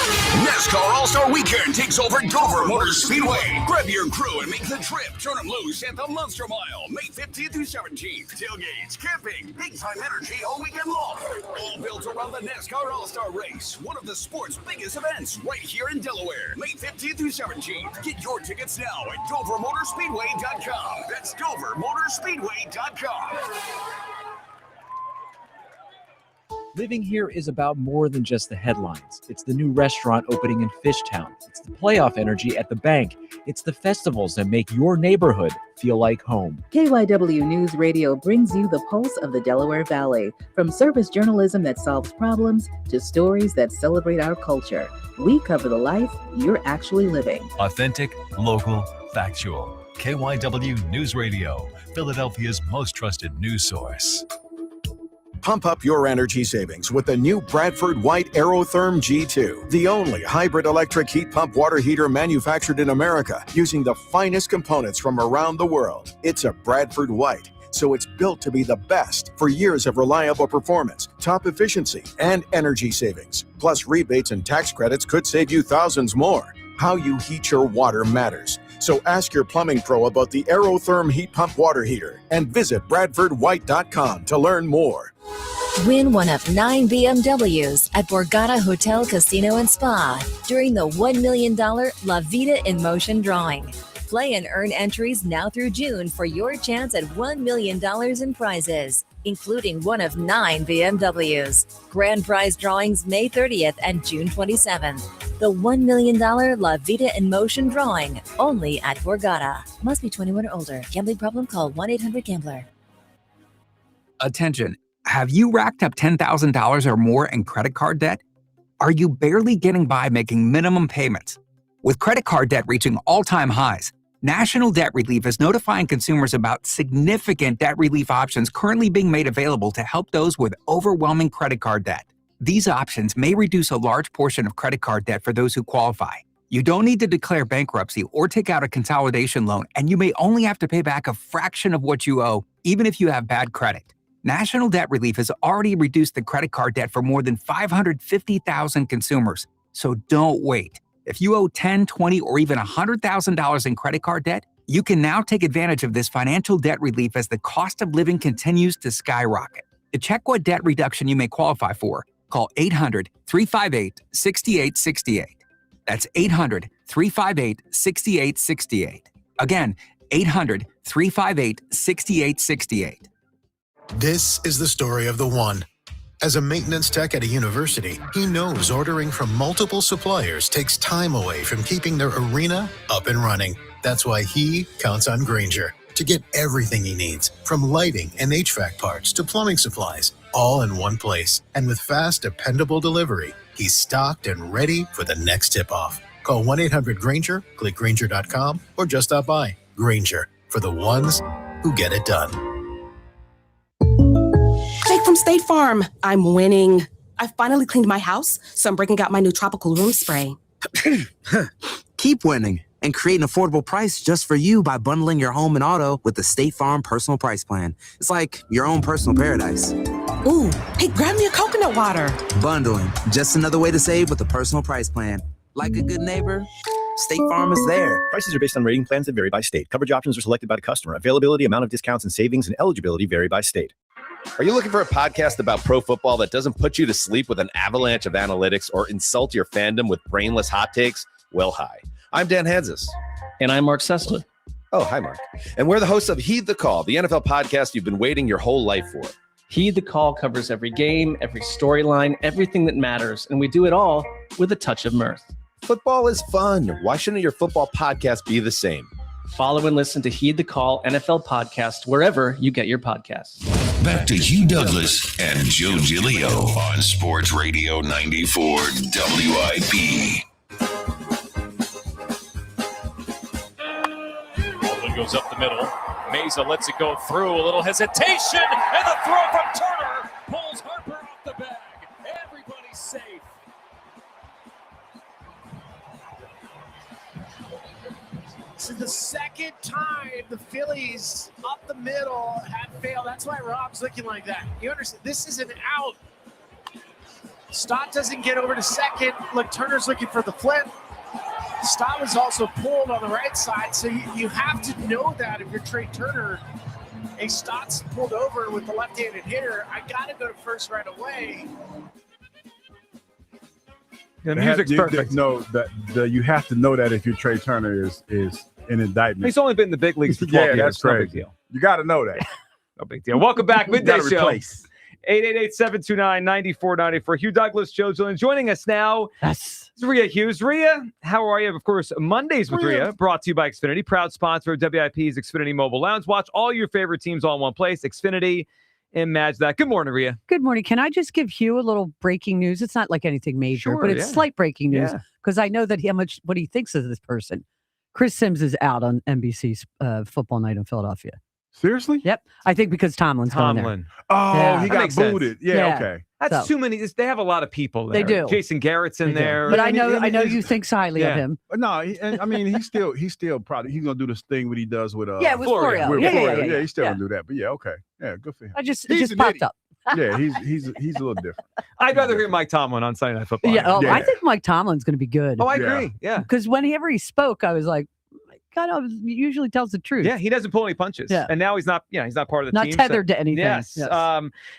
NASCAR All-Star Weekend takes over Dover Motor Speedway. Grab your crew and make the trip. Turn them loose at the Monster Mile, May 15th through 17th. Tailgates, camping, big-time energy all weekend long. All built around the NASCAR All-Star Race, one of the sport's biggest events right here in Delaware. May 15th through 17th. Get your tickets now at DoverMotorspeedway.com. That's DoverMotorspeedway.com. Living here is about more than just the headlines. It's the new restaurant opening in Fishtown. It's the playoff energy at the bank. It's the festivals that make your neighborhood feel like home. KYW News Radio brings you the pulse of the Delaware Valley. From service journalism that solves problems to stories that celebrate our culture, we cover the life you're actually living. Authentic, local, factual. KYW News Radio, Philadelphia's most trusted news source. Pump up your energy savings with the new Bradford White Aerotherm G2, the only hybrid electric heat pump water heater manufactured in America using the finest components from around the world. It's a Bradford White, so it's built to be the best for years of reliable performance, top efficiency, and energy savings. Plus, rebates and tax credits could save you thousands more. How you heat your water matters. So ask your plumbing pro about the Aerotherm heat pump water heater and visit bradfordwhite.com to learn more. Win one of 9 BMWs at Borgata Hotel, Casino, and Spa during the $1 million La Vida in Motion drawing. Play and earn entries now through June for your chance at $1 million in prizes, including one of 9 BMWs. Grand prize drawings May 30th and June 27th. The $1 million La Vida in Motion drawing, only at Borgata. Must be 21 or older. Gambling problem? Call 1-800-GAMBLER. Attention. Have you racked up $10,000 or more in credit card debt? Are you barely getting by making minimum payments? With credit card debt reaching all-time highs, National Debt Relief is notifying consumers about significant debt relief options currently being made available to help those with overwhelming credit card debt. These options may reduce a large portion of credit card debt for those who qualify. You don't need to declare bankruptcy or take out a consolidation loan, and you may only have to pay back a fraction of what you owe, even if you have bad credit. National Debt Relief has already reduced the credit card debt for more than 550,000 consumers. So don't wait. If you owe $10,000, $20,000, or even $100,000 in credit card debt, you can now take advantage of this financial debt relief as the cost of living continues to skyrocket. To check what debt reduction you may qualify for, call 800-358-6868. That's 800-358-6868. Again, 800-358-6868. This is the story of the one. As a maintenance tech at a university, he knows ordering from multiple suppliers takes time away from keeping their arena up and running. That's why he counts on Grainger to get everything he needs, from lighting and HVAC parts to plumbing supplies, all in one place. And with fast, dependable delivery, he's stocked and ready for the next tip-off. Call 1-800-GRAINGER, click Grainger.com, or just stop by. Grainger, for the ones who get it done. Jake from State Farm. I'm winning. I finally cleaned my house, so I'm breaking out my new tropical room spray. Keep winning and create an affordable price just for you by bundling your home and auto with the State Farm Personal Price Plan. It's like your own personal paradise. Ooh, hey, grab me a coconut water. Bundling, just another way to save with the Personal Price Plan. Like a good neighbor, State Farm is there. Prices are based on rating plans that vary by state. Coverage options are selected by the customer. Availability, amount of discounts and savings, and eligibility vary by state. Are you looking for a podcast about pro football that doesn't put you to sleep with an avalanche of analytics or insult your fandom with brainless hot takes? Well, hi. I'm Dan Hansis. And I'm Mark Sessler. Oh, hi, Mark. And we're the hosts of Heed the Call, the NFL podcast you've been waiting your whole life for. Heed the Call covers every game, every storyline, everything that matters, and we do it all with a touch of mirth. Football is fun. Why shouldn't your football podcast be the same? Follow and listen to Heed the Call NFL podcast wherever you get your podcasts. Back to Hugh Douglas and Joe Giglio on Sports Radio 94 WIP. Baldwin goes up the middle. Mesa lets it go through. A little hesitation, and the throw from Turner pulls Harper off the bag. Everybody's safe. This is the second time the Phillies up the middle have failed. That's why Rob's looking like that. You understand? This is an out. Stott doesn't get over to second. Look, Turner's looking for the flip. Stott was also pulled on the right side, so you have to know that if you're Trey Turner. A Stott's pulled over with the left-handed hitter. I got to go to first right away. The music's perfect. No, you have to know that if you're Trey Turner is an indictment. He's only been in the big leagues for 12 years. That's crazy. No big deal. You got to know that. No big deal. Welcome back. Midday Show. Replace. 888-729-9494. Hugh Douglas, Joe Gillian. Joining us now. Yes. It's Rhea Hughes. Rhea, how are you? Of course, Mondays with Rhea, brought to you by Xfinity, proud sponsor of WIP's Xfinity Mobile Lounge. Watch all your favorite teams all in one place. Xfinity. Imagine that. Good morning, Rhea. Good morning. Can I just give Hugh a little breaking news? It's not like anything major, but it's slight breaking news because I know that what he thinks of this person. Chris Sims is out on NBC's Football Night in Philadelphia. Seriously? Yep. I think because Tomlin's going there. Oh, Yeah. he That got makes sense. booted. Yeah, okay. That's So- too many. They have a lot of people They there. do. Jason Garrett's in They do. there. But I know you think highly of Yeah. him. No, I mean he's still probably he's gonna do this thing what he does with Yeah, with Florio. With Yeah, Florio. yeah. He's still gonna do that. But yeah, okay. Yeah, good for him. It He's just an popped idiot. up. Yeah, he's a little different. I'd rather hear Mike Tomlin on Sunday Night Football. Yeah, I think Mike Tomlin's going to be good. Oh, I agree. Yeah. Because whenever he spoke, I was like, God, he usually tells the truth. Yeah, he doesn't pull any punches. Yeah. And now he's not part of the Not team. tethered to anything. Yes. Yes.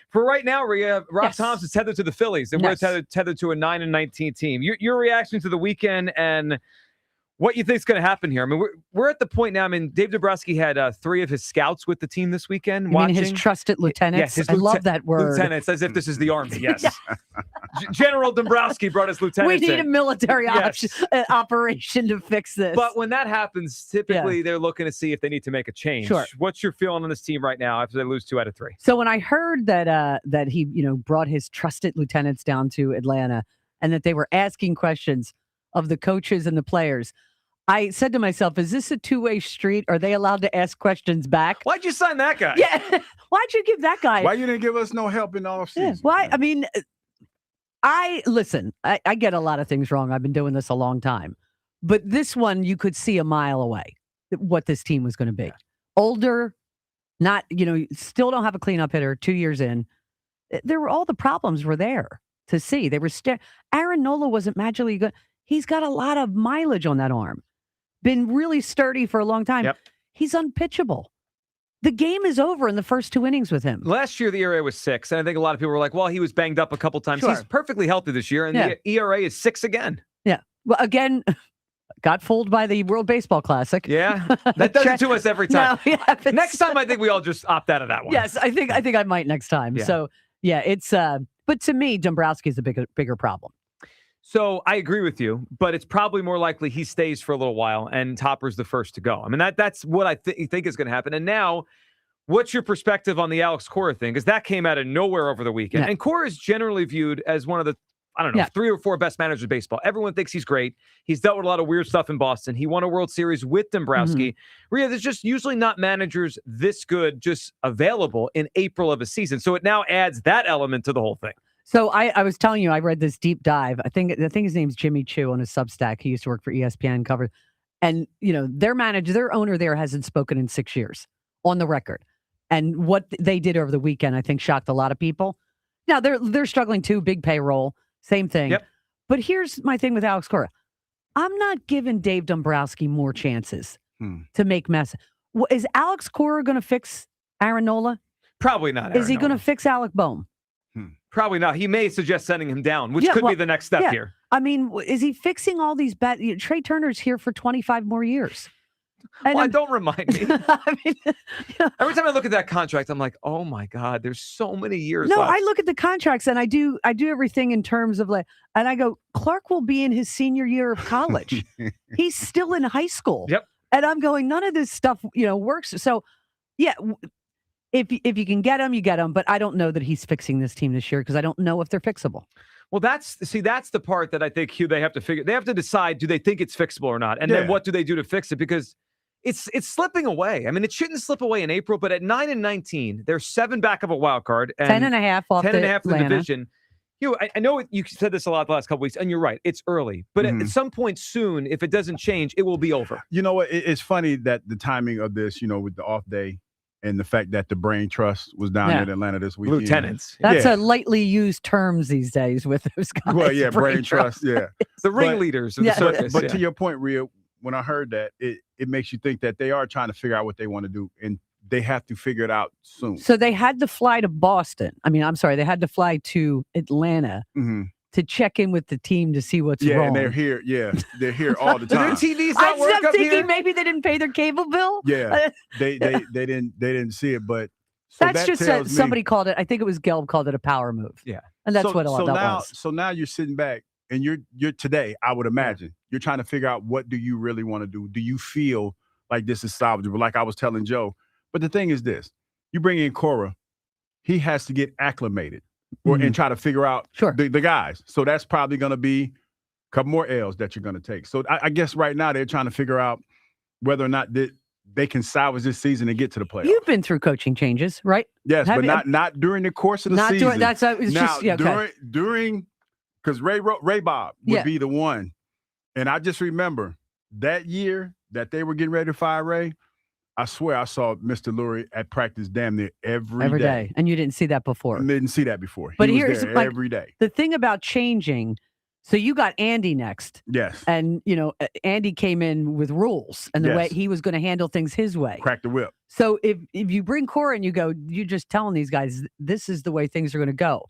For right now, Rhea, Rob Thompson's tethered to the Phillies, and Yes. we're tethered to a 9-19 team. Your reaction to the weekend and what you think is going to happen here? I mean, we're at the point now. I mean, Dave Dombrowski had 3 of his scouts with the team this weekend. You mean his trusted lieutenants? Yes, I love that word. Lieutenants, as if this is the Army. Yes. General Dombrowski brought his We lieutenants need in. a military Yes. operation to fix this. But when that happens, typically they're looking to see if they need to make a change. Sure. What's your feeling on this team right now after they lose 2 out of 3? So when I heard that he brought his trusted lieutenants down to Atlanta and that they were asking questions of the coaches and the players, I said to myself, is this a two-way street? Are they allowed to ask questions back? Why'd you sign that guy? Yeah. Why'd you give that guy? Why you didn't give us no help in the offseason? Yeah. Why? I mean, I get a lot of things wrong. I've been doing this a long time. But this one, you could see a mile away what this team was going to be. Older, not, still don't have a cleanup hitter 2 years in. There were all the problems were there to see. They were Aaron Nola wasn't magically good. He's got a lot of mileage on that arm. Been really sturdy for a long time. Yep. He's unpitchable. The game is over in the first 2 innings with him. Last year, the ERA was 6, and I think a lot of people were like, well, he was banged up a couple times. Sure. He's perfectly healthy this year, and Yeah. the ERA is 6 again. Yeah. Well, again, got fooled by the World Baseball Classic. Yeah. That does it to us every time. No, it happens. Next time, I think we all just opt out of that one. Yes, I think I might next time. Yeah. So, yeah, it's but to me, Dombrowski's a bigger problem. So I agree with you, but it's probably more likely he stays for a little while and Topper's the first to go. I mean, that's what I think is going to happen. And now, what's your perspective on the Alex Cora thing? Because that came out of nowhere over the weekend. Yeah. And Cora is generally viewed as one of the, 3 or 4 best managers of baseball. Everyone thinks he's great. He's dealt with a lot of weird stuff in Boston. He won a World Series with Dombrowski. Rhea, there's just usually not managers this good just available in April of a season. So it now adds that element to the whole thing. So I was telling you, I read this deep dive. I think his name's Jimmy Chu on his Substack. He used to work for ESPN covered. And, their owner there hasn't spoken in 6 years on the record. And what they did over the weekend, I think, shocked a lot of people. Now, they're struggling too, big payroll, same thing. Yep. But here's my thing with Alex Cora. I'm not giving Dave Dombrowski more chances to make mess. Is Alex Cora going to fix Aaron Nola? Probably not. Is he going to fix Alec Boehm? Probably not. He may suggest sending him down, which could be the next step here. I mean, is he fixing all these bad? Trey Turner's here for 25 more years. And Don't remind me. Every time I look at that contract, I'm like, oh my God, there's so many years No, left. I look at the contracts and I do everything in terms of and I go, Clark will be in his senior year of college. He's still in high school. Yep. And I'm going, none of this stuff, works. So, yeah, if you can get him, you get him. But I don't know that he's fixing this team this year because I don't know if they're fixable. Well, that's the part that I think they have to figure. They have to decide, do they think it's fixable or not? And then what do they do to fix it? Because it's slipping away. I mean, it shouldn't slip away in April, but at 9-19, they're 7 back of a wild card. And 10.5 off 10.5 the for the division. I know you said this a lot the last couple weeks, and you're right. It's early. But at some point soon, if it doesn't change, it will be over. You know what? It's funny that the timing of this, with the off day and the fact that the Brain Trust was down there in Atlanta this weekend. Lieutenants. That's a lightly used terms these days with those guys. Well, yeah, Brain Trust, yeah. The ringleaders of the circus. But to your point, Rhea, when I heard that, it makes you think that they are trying to figure out what they want to do, and they have to figure it out soon. So they had to fly to Boston. They had to fly to Atlanta to check in with the team to see what's wrong. And they're here. Yeah, they're here all the time. Their TVs not work I'm up thinking here? maybe they didn't pay their cable bill. Yeah, they didn't see it, but that's just somebody called it. I think it was Gelb called it a power move. Yeah, and that's what all that was. So now you're sitting back, and you're today. I would imagine you're trying to figure out what do you really want to do. Do you feel like this is salvageable? Like I was telling Joe. But the thing is this: you bring in Cora, he has to get acclimated and try to figure out the guys. So that's probably going to be a couple more L's that you're going to take. So I guess right now they're trying to figure out whether or not they can salvage this season and get to the playoffs. You've been through coaching changes, right? Yes, but not during the course of the season. During, that's it's now, just okay. during because Ray Bob would be the one. And I just remember that year that they were getting ready to fire Ray, I swear I saw Mr. Lurie at practice damn near every day. And you didn't see that before. I didn't see that before. But he here's was there every day. The thing about changing, so you got Andy next. Yes. And, Andy came in with rules and the way he was going to handle things his way. Crack the whip. So if you bring Cora and you're just telling these guys, this is the way things are going to go.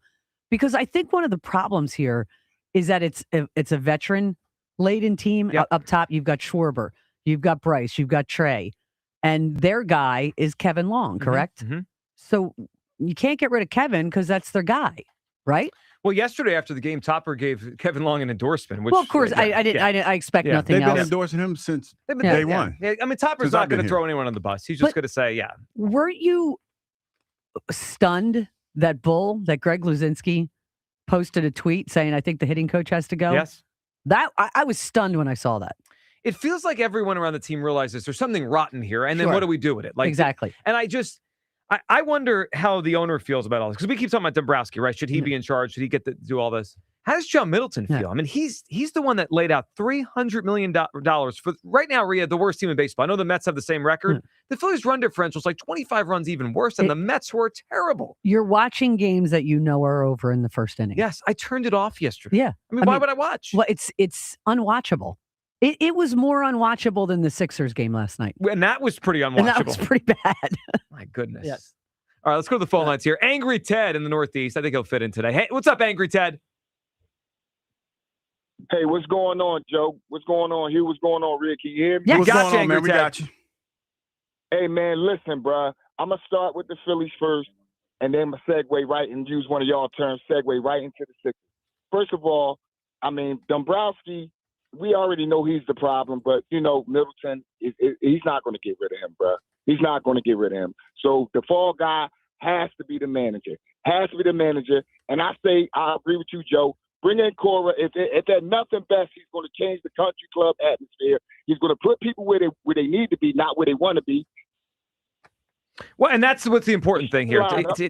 Because I think one of the problems here is that it's a veteran-laden team. Up top, you've got Schwarber, you've got Bryce, you've got Trey. And their guy is Kevin Long, correct? Mm-hmm. So you can't get rid of Kevin because that's their guy, right? Well, yesterday after the game, Topper gave Kevin Long an endorsement. Which, well, of course, I expect nothing else. They've been else. endorsing him since day one. Yeah. I mean, Topper's not going to throw anyone on the bus. He's just going to say, Weren't you stunned that Greg Luzinski posted a tweet saying, I think the hitting coach has to go? Yes. I was stunned when I saw that. It feels like everyone around the team realizes there's something rotten here, and then what do we do with it? Exactly. And I wonder how the owner feels about all this, because we keep talking about Dombrowski, right? Should he be in charge? Should he get to do all this? How does John Middleton feel? I mean, he's the one that laid out $300 million for right now, Rhea, the worst team in baseball. I know the Mets have the same record. The Phillies' run differential is like 25 runs even worse, and the Mets were terrible. You're watching games that are over in the first inning. Yes, I turned it off yesterday. Yeah. I mean, why would I watch? Well, it's unwatchable. It was more unwatchable than the Sixers game last night. And that was pretty unwatchable. And that was pretty bad. My goodness. Yes. All right, let's go to the phone lines here. Angry Ted in the Northeast. I think he'll fit in today. Hey, what's up, Angry Ted? Hey, what's going on, Joe? What's going on, Hugh? What's going on, Rick? Can you hear me? Yeah, what's going on, man? We got you. Hey, man, listen, bro. I'm going to start with the Phillies first, and then segue right and use one of y'all terms, segue right into the Sixers. First of all, I mean, Dombrowski, we already know he's the problem, but, Middleton, he's not going to get rid of him, bro. He's not going to get rid of him. So the fall guy has to be the manager. And I say, I agree with you, Joe. Bring in Cora. If they're nothing best, he's going to change the country club atmosphere. He's going to put people where they need to be, not where they want to be. Well, and that's what's the important thing here,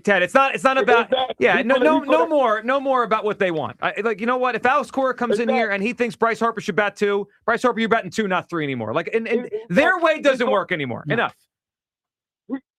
Ted. It's not about no more about what they want. You know what? If Alex Cora comes in here and he thinks Bryce Harper should bat 2, Bryce Harper, you're batting 2, not 3 anymore. And their way doesn't work anymore. No. Enough.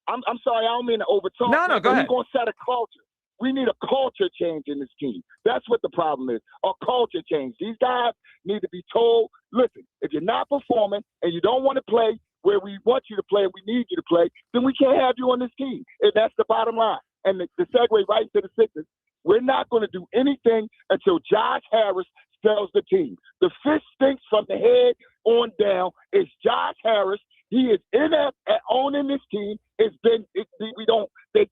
I'm sorry, I don't mean to overtalk. No, go ahead. We're going to set a culture. We need a culture change in this team. That's what the problem is. A culture change. These guys need to be told, listen, if you're not performing and you don't want to play where we want you to play and we need you to play, then we can't have you on this team. And that's the bottom line. And the segue right to the Sixers, we're not going to do anything until Josh Harris sells the team. The fish stinks from the head on down. It's Josh Harris. He is inept at owning this team. They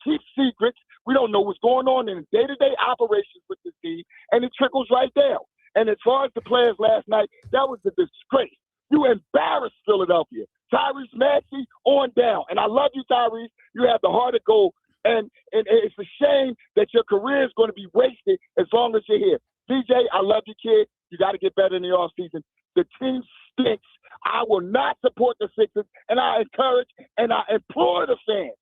keep secrets. We don't know what's going on in the day-to-day operations with this team, and it trickles right down. And as far as the players last night, that was a disgrace. You embarrassed Philadelphia. Tyrese Maxey on down. And I love you, Tyrese. You have the heart of gold. And it's a shame that your career is going to be wasted as long as you're here. DJ, I love you, kid. You got to get better in the offseason. The team stinks. I will not support the Sixers, and I encourage and I implore the fans,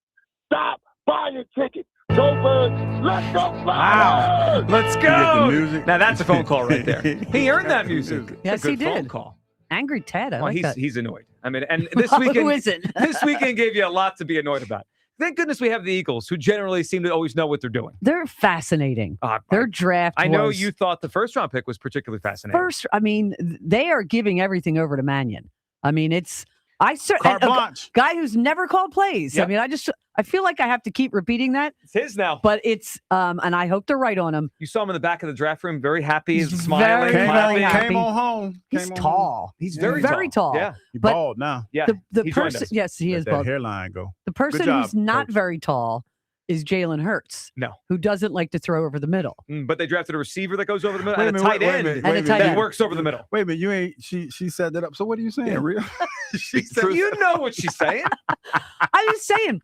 stop buying tickets. Go Birds. Let's go. Wow. Let's go. Now that's a phone call right there. He earned that music. Yes, he did. Phone call. Angry Ted. I like that. He's annoyed. I mean, and this weekend, Who isn't? This weekend gave you a lot to be annoyed about. Thank goodness we have the Eagles, who generally seem to always know what they're doing. They're fascinating. Their draft. I know you thought the first round pick was particularly fascinating. They are giving everything over to Mannion. I mean, a guy who's never called plays. Yep. I mean, I feel like I have to keep repeating that. It's his now. But it's, and I hope they're right on him. You saw him in the back of the draft room, very happy, smiling. Very happy. Came on home. He's tall. He's very tall. Yeah. He's bald now. Yeah. The person, yes, he is Let bald. that hairline go. The person who's not very tall is Jalen Hurts. No. Who doesn't like to throw over the middle. But they drafted a receiver that goes over the middle Wait and a a minute, tight wait a end minute, wait a minute. that works over the middle. Wait a minute, she set that up. So what are you saying, Real? You know what she's saying. I'm just saying,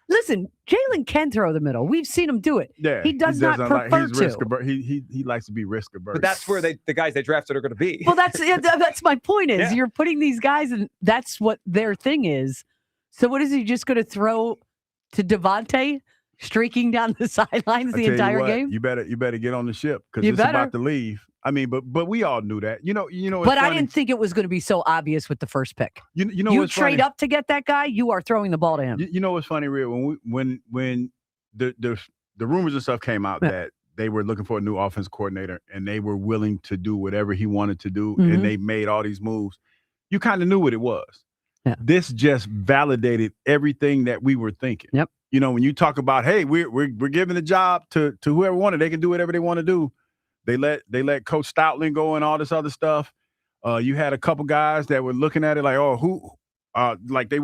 listen, Jalen can throw the middle. We've seen him do it. Yeah, he does not prefer to. He likes to be risk averse. But that's where the guys they drafted are going to be. Well, that's my point is you're putting these guys and that's what their thing is. So what is he just going to throw to Devontae, streaking down the sidelines the entire game? You better get on the ship because it's about to leave. I mean, but we all knew that. You know. But I didn't think it was going to be so obvious with the first pick. You know, you what's trade funny? up to get that guy. You are throwing the ball to him. You know what's funny, Rhea? When the rumors and stuff came out that they were looking for a new offense coordinator and they were willing to do whatever he wanted to do, and they made all these moves. You kind of knew what it was. Yeah. This just validated everything that we were thinking. Yep. You know, when you talk about, hey, we're giving the job to whoever wanted, they can do whatever they want to do. They let Coach Stoutland go and all this other stuff. You had a couple guys that were looking at it like, oh, who? Like they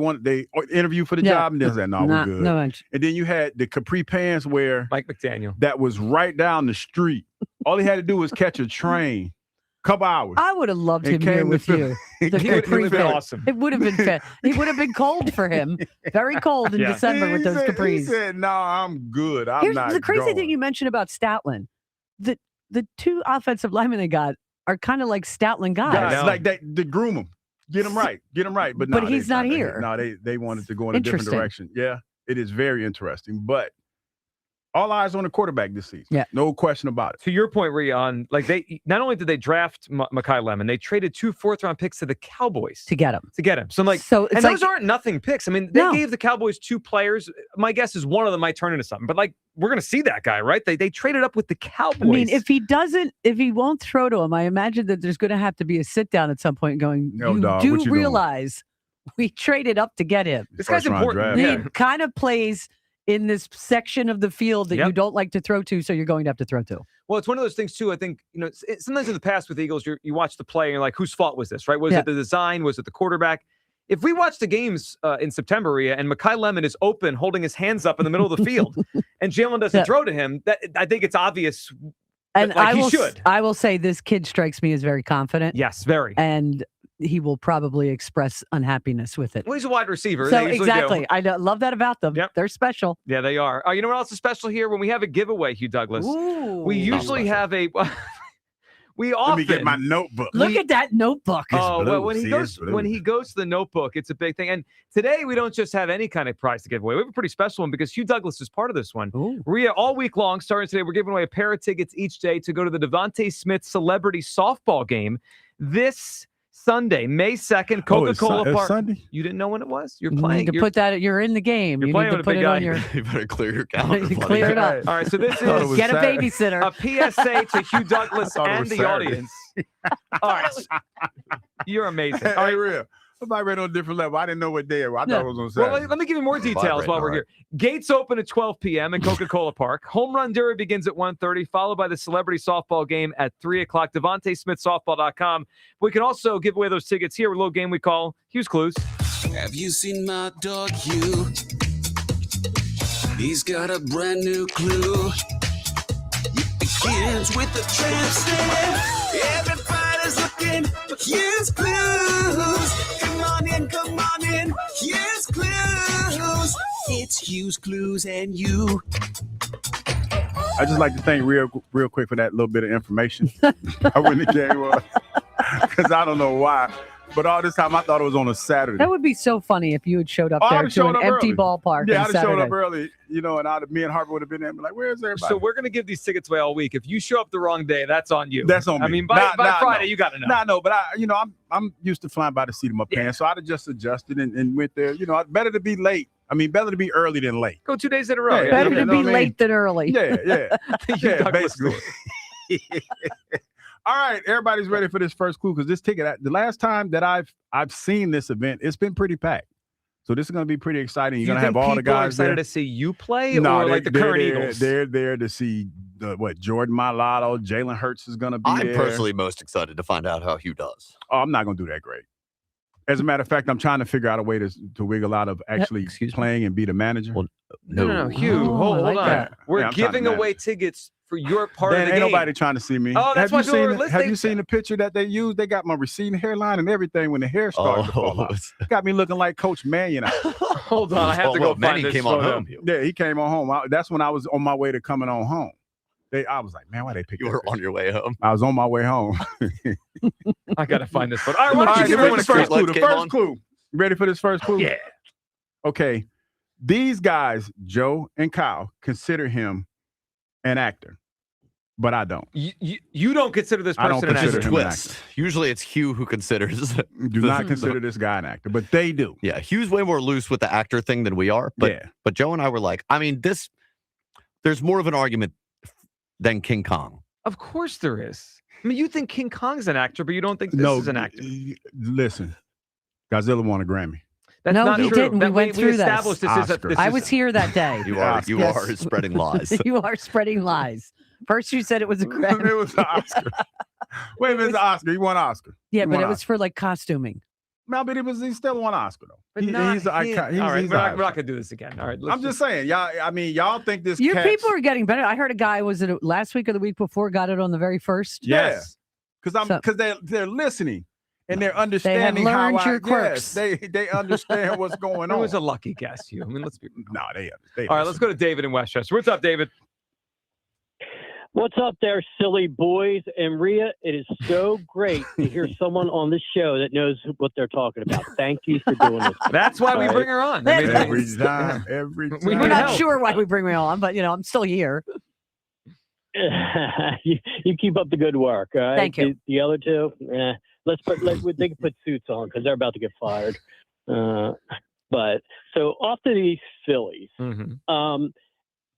interview for the job, and they said, no, we're good. No, and then you had the capri pants where Mike McDaniel that was right down the street. All he had to do was catch a train. Couple hours. I would have loved him here with you. He would have been awesome. It would have been fair. It would have been cold for him. Very cold in December with those capris. He said, no, I'm good. I'm Here's not the crazy going. thing you mentioned about Stoutland. The two offensive linemen they got are kind of like Stoutland guys. Like they groom them. Get them right. But he's not here. They wanted to go in a different direction. Yeah, it is very interesting. But all eyes on the quarterback this season. Yeah. No question about it. To your point, Rion, like they not only did they draft Mekhi Lemon, they traded 2 4th-round picks to the Cowboys to get him. So I'm like, and those aren't nothing picks. I mean, they gave the Cowboys 2 players. My guess is one of them might turn into something. But like, we're gonna see that guy, right? They traded up with the Cowboys. I mean, if he won't throw to him, I imagine that there's going to have to be a sit down at some point going, you realize we traded up to get him. This guy's important. He kind of plays in this section of the field that you don't like to throw to, so you're going to have to throw to. Well, it's one of those things, too. I think, sometimes in the past with Eagles, you watch the play and you're like, whose fault was this, right? Was it the design? Was it the quarterback? If we watch the games in September, Rhea, and Mekhi Lemon is open, holding his hands up in the middle of the field, and Jalen doesn't throw to him, I think it's obvious and that he should. I will say this kid strikes me as very confident. Yes, very. And he will probably express unhappiness with it. Well, he's a wide receiver. So exactly. I love that about them. Yep. They're special. Yeah, they are. You know what else is special here? When we have a giveaway, Hugh Douglas, we usually have a... We often... Let me get my notebook. Look at that notebook. Oh, well, when he goes to the notebook, it's a big thing. And today we don't just have any kind of prize to give away. We have a pretty special one because Hugh Douglas is part of this one. Rhea, all week long, starting today, we're giving away a pair of tickets each day to go to the Devontae Smith Celebrity Softball game this Sunday, May 2nd, Coca-Cola Park. Sunday? You didn't know when it was? You're playing. You're in the game. You're you playing need to with put a big it guy. on your... You better clear your calendar. Clear it up. All right, so this is get a babysitter. A PSA to Hugh Douglas and the Saturday. audience. All right. You're amazing. All right, real. I'm right on a different level. I didn't know what day it was. I thought it was on Saturday. Well, let me give you more details while we're here. Gates open at 12 p.m. at Coca-Cola Park. Home Run Derby begins at 1:30, followed by the Celebrity Softball game at 3 o'clock. DevontaeSmithSoftball.com. We can also give away those tickets here. A little game we call Hugh's Clues. Have you seen my dog Hugh? He's got a brand new clue. It begins with the transit. Everybody's looking for Hugh's Clues. Come on in. Hugh's Clues. It's Hugh's Clues and you. I just like to thank real quick for that little bit of information. I when the game was. Because I don't know why. But all this time I thought it was on a Saturday. That would be so funny if you had showed up there to an empty ballpark. Yeah, on I'd have showed up Saturday. early, and me and Harper would have been there and be like, where's everybody? So we're going to give these tickets away all week. If you show up the wrong day, that's on you. That's on me. I mean, by Friday, you got to know. No, but I'm used to flying by the seat of my pants, so I'd have just adjusted and went there. Better to be late. I mean, better to be early than late. Go 2 days in a row. Yeah, better to be late than early. Yeah, basically. All right, everybody's ready for this first clue because this ticket, the last time that I've seen this event, it's been pretty packed. So this is going to be pretty exciting. You're going to have all the guys are excited there. to see you play or like the current Eagles? They're there to see Jordan Mailata, Jalen Hurts is going to be there. I'm personally most excited to find out how Hugh does. Oh, I'm not going to do that great. As a matter of fact, I'm trying to figure out a way to wiggle out of actually playing and be the manager. Well, no, Hugh, hold on. That. We're giving away tickets for your part of the game. Ain't nobody trying to see me. Oh, that's why people are listening. Have you seen the picture that they used? They got my receding hairline and everything when the hair started to fall out. Got me looking like Coach Mannion. Hold on, I have to go find this came photo. on home. Yeah, he came on home. That's when I was on my way to coming on home. I was like, man, why they pick you? You were on your way home. I was on my way home. I got to find this photo. All right, why don't you give everyone a the first clue? Ready for this first clue? Yeah. okay, these guys, Joe and Kyle, consider him an actor, but I don't. You don't consider this person I don't an consider actor? him an Twist. actor. Usually it's Hugh who considers. Do not consider this guy an actor, but they do. Yeah, Hugh's way more loose with the actor thing than we are. But but Joe and I were like, I mean, there's more of an argument than King Kong. Of course there is. I mean, you think King Kong's an actor, but you don't think this is an actor. Listen, Godzilla won a Grammy. That's no, not he true. didn't. We went through established this. I was here that day. You are spreading lies. You are spreading lies. First, you said it was a Grammy. It was an Oscar. Wait a minute, it's an Oscar. He won an Oscar. Yeah, He but won it was for like costuming. No, but he still won an Oscar though. But He's an icon. All right, he's we're an not going to do this again. All right, I'm just saying, y'all. I mean, y'all think this? Your cat's- people are getting better. I heard a guy was it last week or the week before got it on the very first. Yes, because they're listening and they're understanding learned how your quirks. Yes, they understand what's going on. It was a lucky guess, Hugh. I mean, let's be. No, they All right, let's go to David in Westchester. What's up, David? What's up there, silly boys? And Rhea, it is so great to hear someone on this show that knows what they're talking about. Thank you for doing this. That's why we All bring right? her on. every time. We're not sure why we bring me on, but I'm still here. you keep up the good work. All right? Thank you. The other two, they can put suits on because they're about to get fired. But so off to these Phillies.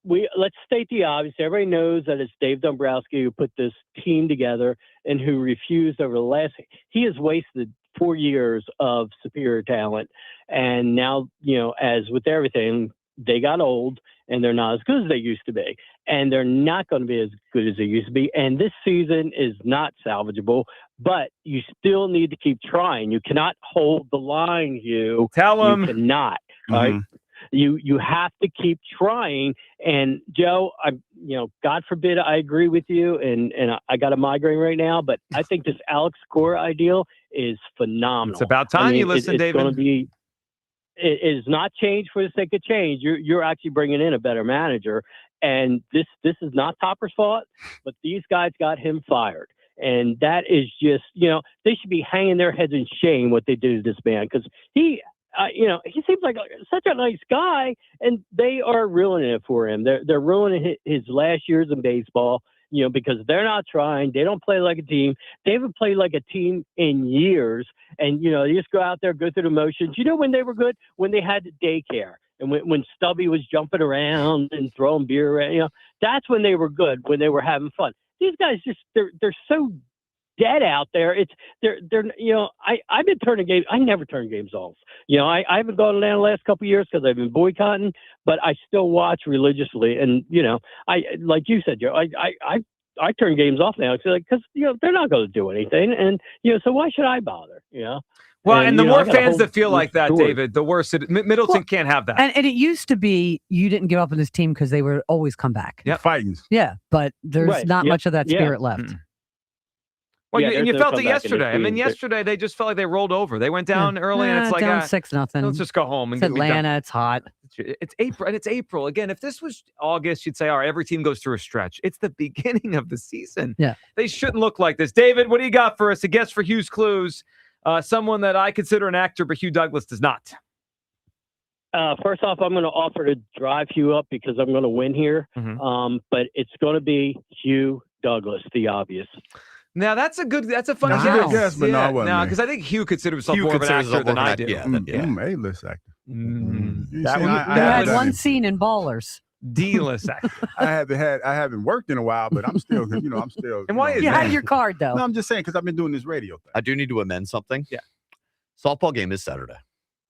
Let's state the obvious. Everybody knows that it's Dave Dombrowski who put this team together and who refused over the last. He has wasted 4 years of superior talent, and now as with everything, they got old and they're not as good as they used to be, and they're not going to be as good as they used to be. And this season is not salvageable, but you still need to keep trying. You cannot hold the line, Hugh. Tell them. You cannot. All right. You have to keep trying. And Joe, God forbid I agree with you, and I got a migraine right now, but I think this Alex Cora ideal is phenomenal. It's about time you listen, it's David. Going to be. It is not change for the sake of change. You're actually bringing in a better manager, and this is not Topper's fault, but these guys got him fired. And that is just, they should be hanging their heads in shame what they did to this man, because he seems like such a nice guy, and they are ruining it for him. They're ruining his last years in baseball, because they're not trying. They don't play like a team. They haven't played like a team in years. And, they just go out there, go through the motions. When they were good? When they had the daycare. And when Stubby was jumping around and throwing beer around, that's when they were good, when they were having fun. These guys they're so dead out there. I've been turning games. I never turn games off. I haven't gone down the last couple of years because I've been boycotting, but I still watch religiously. And I like you said, Joe, I turn games off now because they're not going to do anything, and so why should I bother? Well, and the more fans that feel like that, David, the worse Middleton can't have that. And it used to be you didn't give up on this team because they would always come back. Yeah, fighting. Yeah, but there's not much of that spirit left. Well, Yeah, you they'll felt come it back in this yesterday. I mean, team. yesterday they just felt like they rolled over. They went down early, and it's like down 6-0. let's just go home and It's get me done. Atlanta. It's hot. It's April, and it's April again. If this was August, you'd say, all right, every team goes through a stretch. It's the beginning of the season. Yeah, they shouldn't look like this. David, what do you got for us? A guess for Hugh's Clues. Someone that I consider an actor, but Hugh Douglas does not. First off, I'm going to offer to drive Hugh up because I'm going to win here. But it's going to be Hugh Douglas, the obvious. Now that's a funny That's a good guess, but no, it wasn't me. because I think Hugh considers himself Hugh more of an considers actor than I do. A-list actor. You had one scene in Ballers. D-list actor. I haven't worked in a while, but I'm still. I'm still. And why is you that? had your card though? No, I'm just saying because I've been doing this radio thing. I do need to amend something. Yeah. Softball game is Saturday.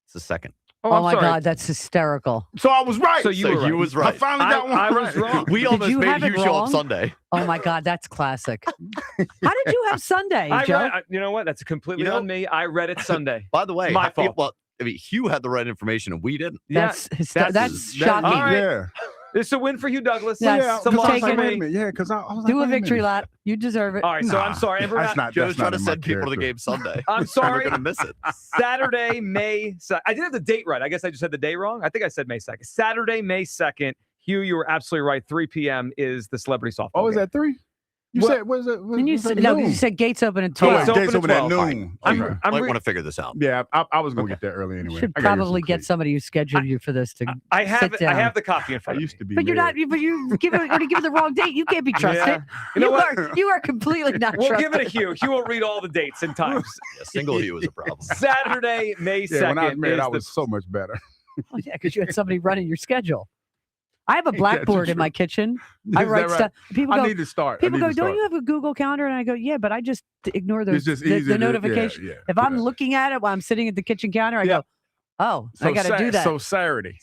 It's the second. Oh my God, that's hysterical. So I was right. So you was right. I finally got one I right. was wrong. We almost you made have Hugh it show up wrong? Sunday. Oh my God, that's classic. How did you have Sunday, Joe? You know what? That's completely on me. I read it Sunday. By the way, my fault. Well, I mean, Hugh had the right information and we didn't. That's shocking. All right. Yeah. It's a win for Hugh Douglas. Yes, It's a loss for me. Yeah, because I was Do a victory lap. You deserve it. All right, so I'm sorry. Joe's trying to send people to the game Sunday. I'm sorry. We're going to miss it. Saturday, May 2nd. I did have the date right. I guess I just had the day wrong. I think I said May 2nd. Saturday, May 2nd. Hugh, you were absolutely right. 3 p.m. is the celebrity softball Oh, is game. that 3? You said, what is it? And you said gates open at 12. Gates open at noon. I want to figure this out. Yeah, I was going to get there early anyway. You should probably get somebody who scheduled you for this to I have sit down. I have the copy in front of me. used to be But you're not. But you already given the wrong date. You can't be trusted. Yeah. You know what? You are completely not We'll trusted. give it a Hugh. Hugh will read all the dates and times. Single Hugh is a problem. Saturday, May 2nd. Yeah, when I was married, I was so much better. Oh, yeah, because you had somebody running your schedule. I have a Ain't that blackboard in true? my kitchen. Is I that write right? stuff. People I go, need to start. People go, don't you have a Google Calendar? And I go, yeah, but I just ignore those It's just easy the to- notification. yeah, if I'm looking at it while I'm sitting at the kitchen counter, I go, oh, I got to do that. So Saturday,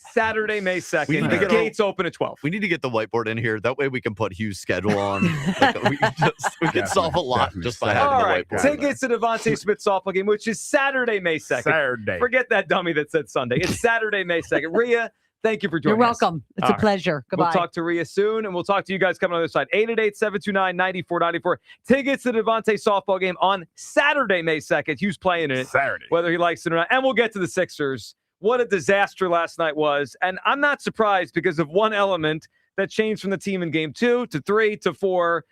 May 2nd. We need to The get gates open at 12. We need to get the whiteboard in here. That way we can put Hugh's schedule on. We can solve a lot just by having All the right, whiteboard. tickets to Devontae Smith softball game, which is Saturday, May 2nd. Saturday. Forget that dummy that said Sunday. It's Saturday, May 2nd. Rhea, thank you for joining You're us. welcome. It's All a right. pleasure. Goodbye. We'll talk to Rhea soon, and we'll talk to you guys coming on the other side. 888-729-9494. Tickets to the Devontae softball game on Saturday, May 2nd. Hugh's playing in it, Saturday, whether he likes it or not. And we'll get to the Sixers. What a disaster last night was. And I'm not surprised because of one element that changed from the team in game 2 to 3 to 4.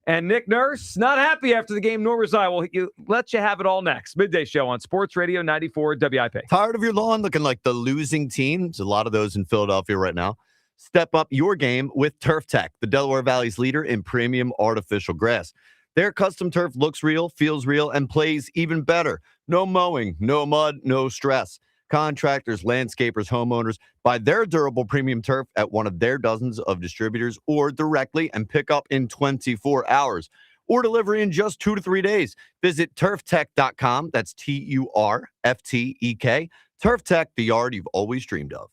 And Nick Nurse, not happy after the game, nor was I. We'll let you have it all next. Midday Show on Sports Radio 94 WIP. Tired of your lawn looking like the losing team? There's a lot of those in Philadelphia right now. Step up your game with Turf Tech, the Delaware Valley's leader in premium artificial grass. Their custom turf looks real, feels real, and plays even better. No mowing, no mud, no stress. Contractors, landscapers, homeowners buy their durable premium turf at one of their dozens of distributors or directly and pick up in 24 hours or delivery in just 2 to 3 days. Visit turftech.com. That's TURFTEK. Turf Tech, the yard you've always dreamed of.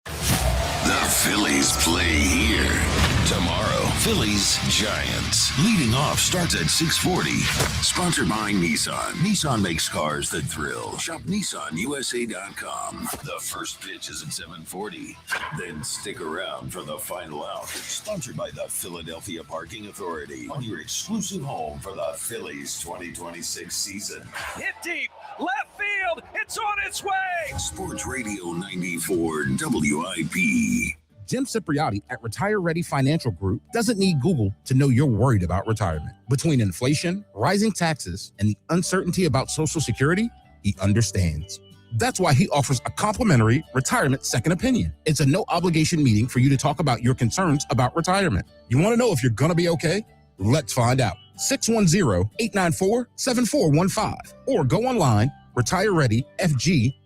The Phillies play here. Tomorrow, Phillies Giants. Leading off starts at 6:40. Sponsored by Nissan. Nissan makes cars that thrill. Shop NissanUSA.com. The first pitch is at 7:40. Then stick around for the final out. Sponsored by the Philadelphia Parking Authority. On your exclusive home for the Phillies 2026 season. Hit deep, left field, it's on its way. Sports Radio 94 WIP. Jim Cipriotti at Retire Ready Financial Group doesn't need Google to know you're worried about retirement. Between inflation, rising taxes, and the uncertainty about Social Security, he understands. That's why he offers a complimentary retirement second opinion. It's a no-obligation meeting for you to talk about your concerns about retirement. You want to know if you're going to be okay? Let's find out. 610-894-7415 or go online, retirereadyfg.com.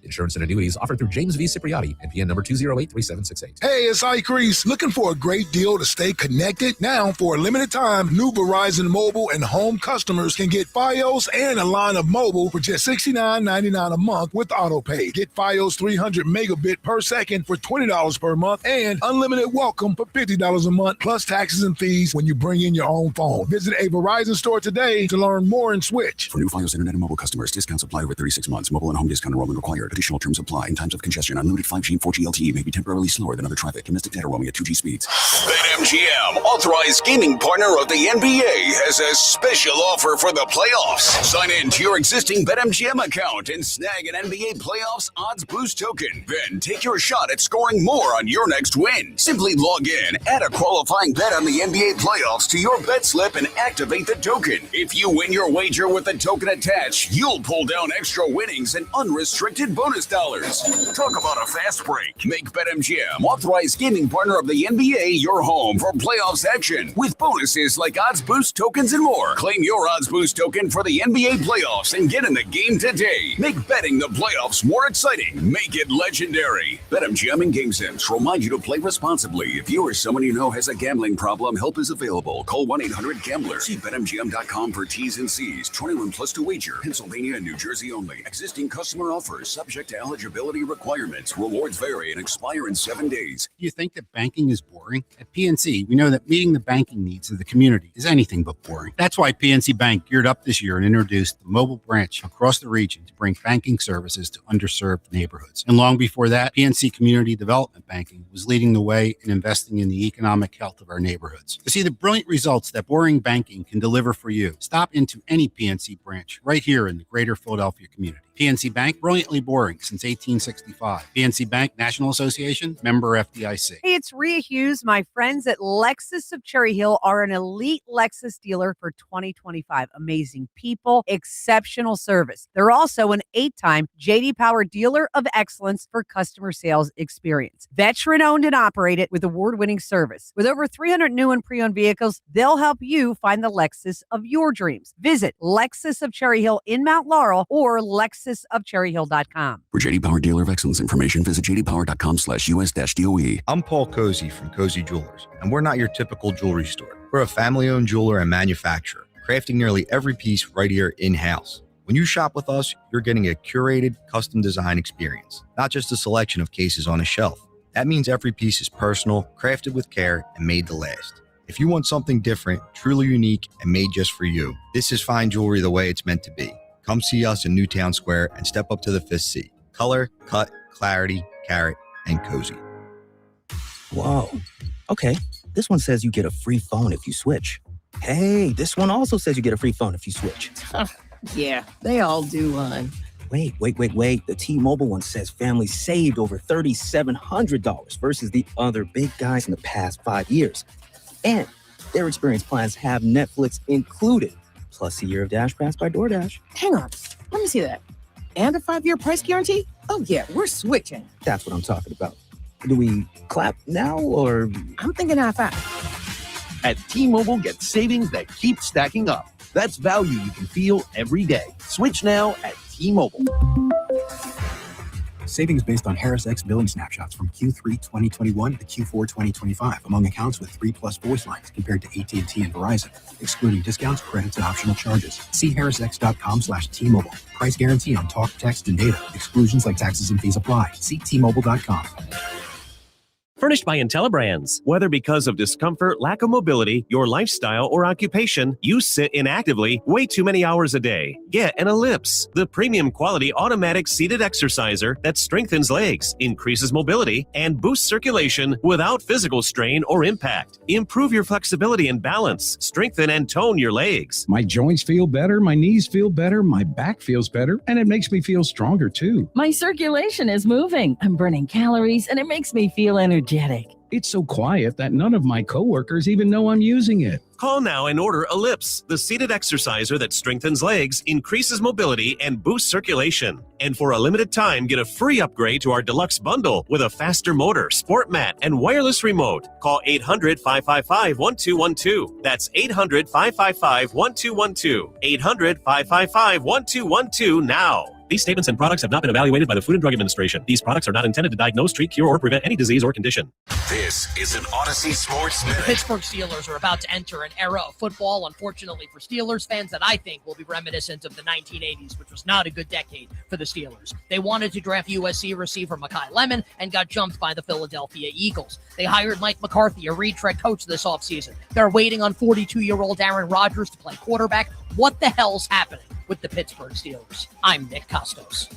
Insurance and annuities offered through James V. Cipriotti, NPN number 2083768. Hey, it's Ike Reese. Looking for a great deal to stay connected? Now, for a limited time, new Verizon mobile and home customers can get Fios and a line of mobile for just $69.99 a month with AutoPay. Get Fios 300 megabit per second for $20 per month and unlimited welcome for $50 a month, plus taxes and fees when you bring in your own phone. Visit a Verizon store today to learn more and switch. For new Fios Internet and mobile customers, discounts apply over 36 months. Mobile and home discount enrollment required. Additional terms apply. In times of congestion, unlimited 5G and 4G LTE may be temporarily slower than other traffic. Domestic data roaming at 2G speeds. BetMGM, authorized gaming partner of the NBA, has a special offer for the playoffs. Sign in to your existing BetMGM account and snag an NBA playoffs odds boost token. Then take your shot at scoring more on your next win. Simply log in, add a qualifying bet on the NBA playoffs to your bet slip, and activate the token. If you win your wager with the token attached, you'll pull down extra winnings and unrestricted bonus dollars. Talk about a fast break. Make BetMGM, authorized gaming partner of the NBA, your home for playoffs action with bonuses like odds boost tokens and more. Claim your odds boost token for the NBA playoffs and get in the game today. Make betting the playoffs more exciting. Make it legendary. BetMGM and GameSense remind you to play responsibly. If you or someone you know has a gambling problem, help is available. Call 1-800-GAMBLER. See BetMGM.com for T's and C's. 21 plus to wager. Pennsylvania and New Jersey only. Existing customer offers subject to eligibility requirements. Rewards vary and expire in 7 days. Do you think that banking is boring? At PNC, we know that meeting the banking needs of the community is anything but boring. That's why PNC Bank geared up this year and introduced the mobile branch across the region to bring banking services to underserved neighborhoods. And long before that, PNC Community Development Banking was leading the way in investing in the economic health of our neighborhoods. To see the brilliant results that boring banking can deliver for you, stop into any PNC branch right here in the greater Philadelphia community. PNC Bank, brilliantly boring since 1865. PNC Bank, National Association, member FDIC. Hey, it's Rhea Hughes. My friends at Lexus of Cherry Hill are an elite Lexus dealer for 2025. Amazing people, exceptional service. They're also an 8-time J.D. Power Dealer of Excellence for customer sales experience. Veteran owned and operated with award-winning service. With over 300 new and pre-owned vehicles, they'll help you find the Lexus of your dreams. Visit Lexus of Cherry Hill in Mount Laurel or lexusofcherryhill.com. For J.D. Power Dealer of Excellence information, visit jdpower.com/US-DOE. I'm Paul Cozy from Cozy Jewelers, and we're not your typical jewelry store. We're a family-owned jeweler and manufacturer, crafting nearly every piece right here in-house. When you shop with us, you're getting a curated, custom design experience, not just a selection of cases on a shelf. That means every piece is personal, crafted with care, and made to last. If you want something different, truly unique, and made just for you, this is fine jewelry the way it's meant to be. Come see us in Newtown Square and step up to the 5th C. Color, cut, clarity, carat, and cozy. Whoa. Okay, this one says you get a free phone if you switch. Hey, this one also says you get a free phone if you switch. Yeah, they all do, hon. Wait. The T-Mobile one says families saved over $3,700 versus the other big guys in the past 5 years. And their experience plans have Netflix included, plus a year of Dash Pass by DoorDash. Hang on, let me see that. And a 5-year price guarantee? Oh yeah, we're switching. That's what I'm talking about. Do we clap now or? I'm thinking high five. At T-Mobile, get savings that keep stacking up. That's value you can feel every day. Switch now at T-Mobile. Savings based on Harris X billing snapshots from Q3 2021 to Q4 2025 among accounts with 3+ voice lines compared to AT&T and Verizon, excluding discounts, credits, and optional charges. See harrisx.com/T-Mobile. Price guarantee on talk, text, and data. Exclusions like taxes and fees apply. See T-Mobile.com. Furnished by IntelliBrands. Whether because of discomfort, lack of mobility, your lifestyle, or occupation, you sit inactively way too many hours a day. Get an Ellipse, the premium quality automatic seated exerciser that strengthens legs, increases mobility, and boosts circulation without physical strain or impact. Improve your flexibility and balance. Strengthen and tone your legs. My joints feel better, my knees feel better, my back feels better, and it makes me feel stronger too. My circulation is moving. I'm burning calories, and it makes me feel energetic. It's so quiet that none of my coworkers even know I'm using it. Call now and order Ellipse, the seated exerciser that strengthens legs, increases mobility, and boosts circulation. And for a limited time, get a free upgrade to our deluxe bundle with a faster motor, sport mat, and wireless remote. Call 800-555-1212. That's 800-555-1212. 800-555-1212 now. These statements and products have not been evaluated by the Food and Drug Administration. These products are not intended to diagnose, treat, cure, or prevent any disease or condition. This is an Odyssey Sports Minute. The Pittsburgh Steelers are about to enter an era of football, unfortunately for Steelers fans, that I think will be reminiscent of the 1980s, which was not a good decade for the Steelers. They wanted to draft USC receiver Mekhi Lemon and got jumped by the Philadelphia Eagles. They hired Mike McCarthy, a retread coach, this offseason. They're waiting on 42-year-old Aaron Rodgers to play quarterback. What the hell's happening with the Pittsburgh Steelers? I'm Nick Costos.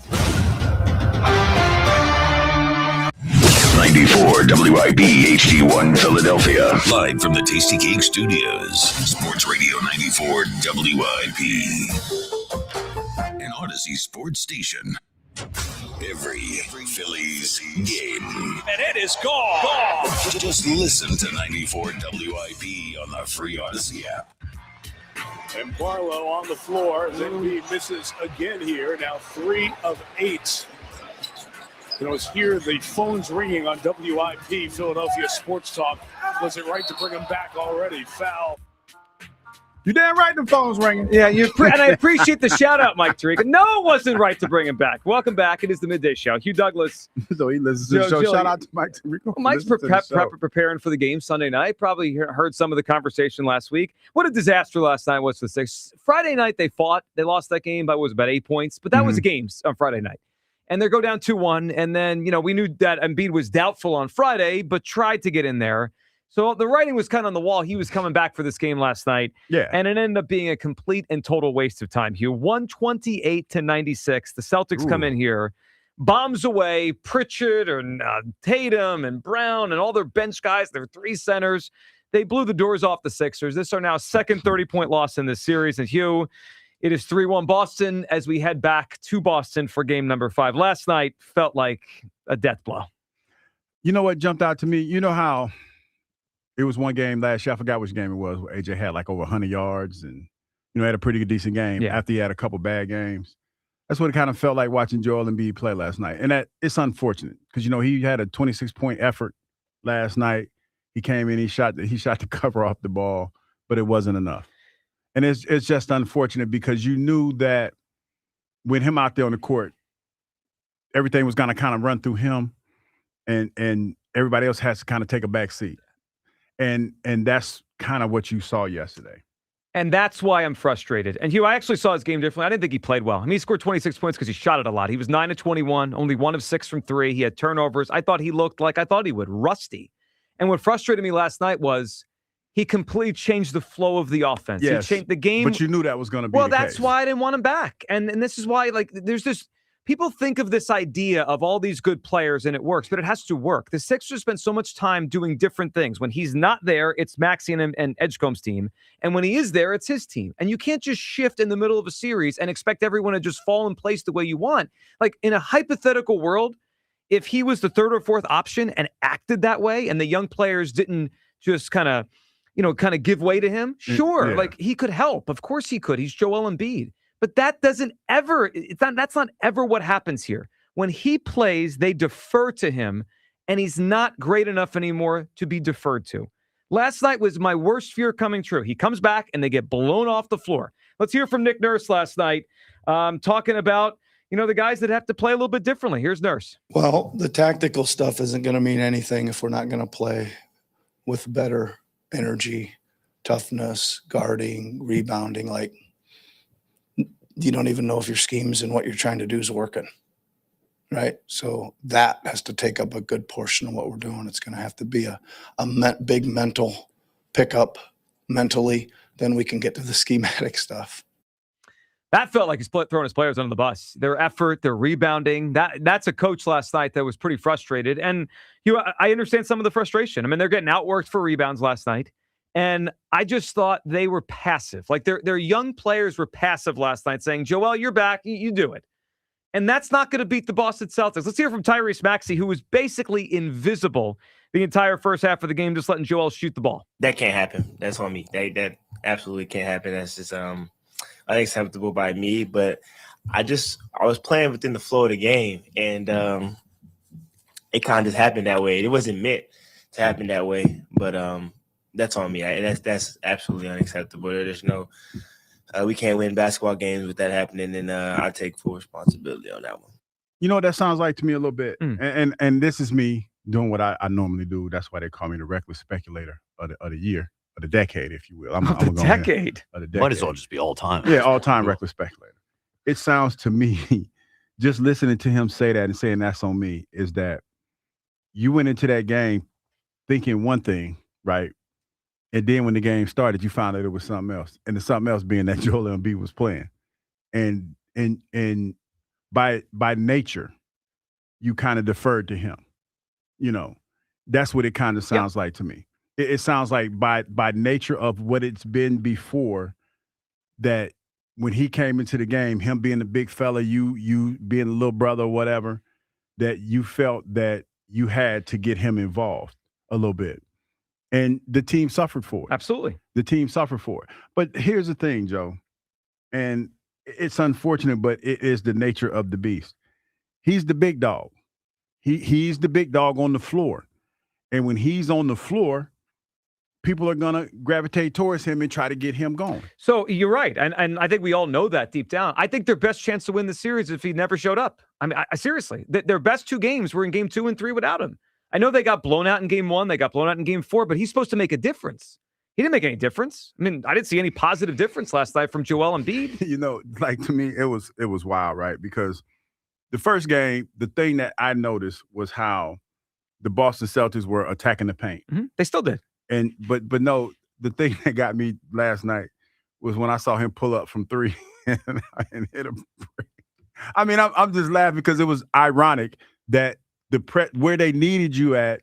94 WIP HD1 Philadelphia. Live from the Tasty Cake Studios. Sports Radio 94 WIP. An Odyssey sports station. Every Phillies game. And it is gone. Just listen to 94 WIP on the free Odyssey app. And Barlow on the floor as Embiid misses again here. Now 3 of 8. You know, it's here the phone's ringing on WIP, Philadelphia Sports Talk. Was it right to bring him back already? Foul. You damn right the phone's ringing. Yeah, and I appreciate the shout-out, Mike Tariq. No, it wasn't right to bring him back. Welcome back. It is the Midday Show. Hugh Douglas. So he listens to the show. Shout out to Mike Tariq. Mike's preparing for the game Sunday night. Probably heard some of the conversation last week. What a disaster last night was for the Sixers. Friday night, they fought. They lost that game by, about 8 points. But that was the game on Friday night. And they go down 2-1. And then, we knew that Embiid was doubtful on Friday, but tried to get in there. So the writing was kind of on the wall. He was coming back for this game last night. Yeah. And it ended up being a complete and total waste of time, Hugh. 128-96. The Celtics come in here, bombs away Pritchard and Tatum and Brown and all their bench guys, their 3 centers. They blew the doors off the Sixers. This is our now second 30-point loss in this series. And Hugh, It is 3-1 Boston as we head back to Boston for game number 5. Last night felt like a death blow. You know what jumped out to me? You know how it was one game last year, I forgot which game it was, where AJ had like over 100 yards and, had a pretty decent game after he had a couple bad games. That's what it kind of felt like watching Joel Embiid play last night. And that it's unfortunate because, he had a 26-point effort last night. He came in, he shot the cover off the ball, but it wasn't enough. And it's just unfortunate because you knew that with him out there on the court, everything was going to kind of run through him and everybody else has to kind of take a back seat. And that's kind of what you saw yesterday. And that's why I'm frustrated. And Hugh, I actually saw his game differently. I didn't think he played well. I mean, he scored 26 points because he shot it a lot. He was 9 of 21, only 1 of 6 from 3. He had turnovers. I thought he looked like I thought he would, rusty. And what frustrated me last night was he completely changed the flow of the offense. Yes, he changed the game. But you knew that was going to be well, the that's case. why I didn't want him back. And this is why, there's this. People think of this idea of all these good players and it works, but it has to work. The Sixers spend so much time doing different things. When he's not there, it's Maxey and Edgecombe's team. And when he is there, it's his team. And you can't just shift in the middle of a series and expect everyone to just fall in place the way you want. Like in a hypothetical world, if he was the third or fourth option and acted that way and the young players didn't just kind of give way to him, sure, Yeah. he could help. Of course he could. He's Joel Embiid. But that doesn't ever, that's not ever what happens here. When he plays, they defer to him, and he's not great enough anymore to be deferred to. Last night was my worst fear coming true. He comes back, and they get blown off the floor. Let's hear from Nick Nurse last night, talking about, the guys that have to play a little bit differently. Here's Nurse. Well, the tactical stuff isn't going to mean anything if we're not going to play with better energy, toughness, guarding, rebounding, you don't even know if your schemes and what you're trying to do is working, right? So that has to take up a good portion of what we're doing. It's going to have to be a big mental pickup mentally. Then we can get to the schematic stuff. That felt like he's throwing his players under the bus. Their effort, their rebounding. That's a coach last night that was pretty frustrated. And I understand some of the frustration. I mean, they're getting outworked for rebounds last night. And I just thought they were passive. Like their young players were passive last night, saying, Joel, you're back. You do it. And that's not going to beat the Boston Celtics. Let's hear from Tyrese Maxey, who was basically invisible the entire first half of the game, just letting Joel shoot the ball. That can't happen. That's on me. That absolutely can't happen. That's just unacceptable by me. But I was playing within the flow of the game, and it kind of just happened that way. It wasn't meant to happen that way, but that's on me. That's absolutely unacceptable. There's no, we can't win basketball games with that happening, and I take full responsibility on that one. You know what that sounds like to me a little bit? And this is me doing what I normally do. That's why they call me the reckless speculator of the year, of the decade, if you will. I'm the decade? Of the decade. Might as well just be all time. Yeah, all time reckless speculator. It sounds to me, just listening to him say that and saying that's on me, is that you went into that game thinking one thing, right? And then when the game started, you found out it was something else. And the something else being that Joel Embiid was playing. And by nature, you kind of deferred to him. That's what it kind of sounds like to me. It sounds like by nature of what it's been before, that when he came into the game, him being the big fella, you being a little brother or whatever, that you felt that you had to get him involved a little bit. And the team suffered for it. Absolutely. The team suffered for it. But here's the thing, Joe, and it's unfortunate, but it is the nature of the beast. He's the big dog. He's the big dog on the floor. And when he's on the floor, people are going to gravitate towards him and try to get him going. So you're right. And I think we all know that deep down. I think their best chance to win the series is if he never showed up. I mean, seriously, their best 2 games were in game 2 and 3 without him. I know they got blown out in game 1. They got blown out in game 4, but he's supposed to make a difference. He didn't make any difference. I mean, I didn't see any positive difference last night from Joel Embiid. To me, it was wild, right? Because the first game, the thing that I noticed was how the Boston Celtics were attacking the paint. Mm-hmm. They still did. But no, the thing that got me last night was when I saw him pull up from 3 and hit a break. I mean, I'm just laughing because it was ironic that where they needed you at,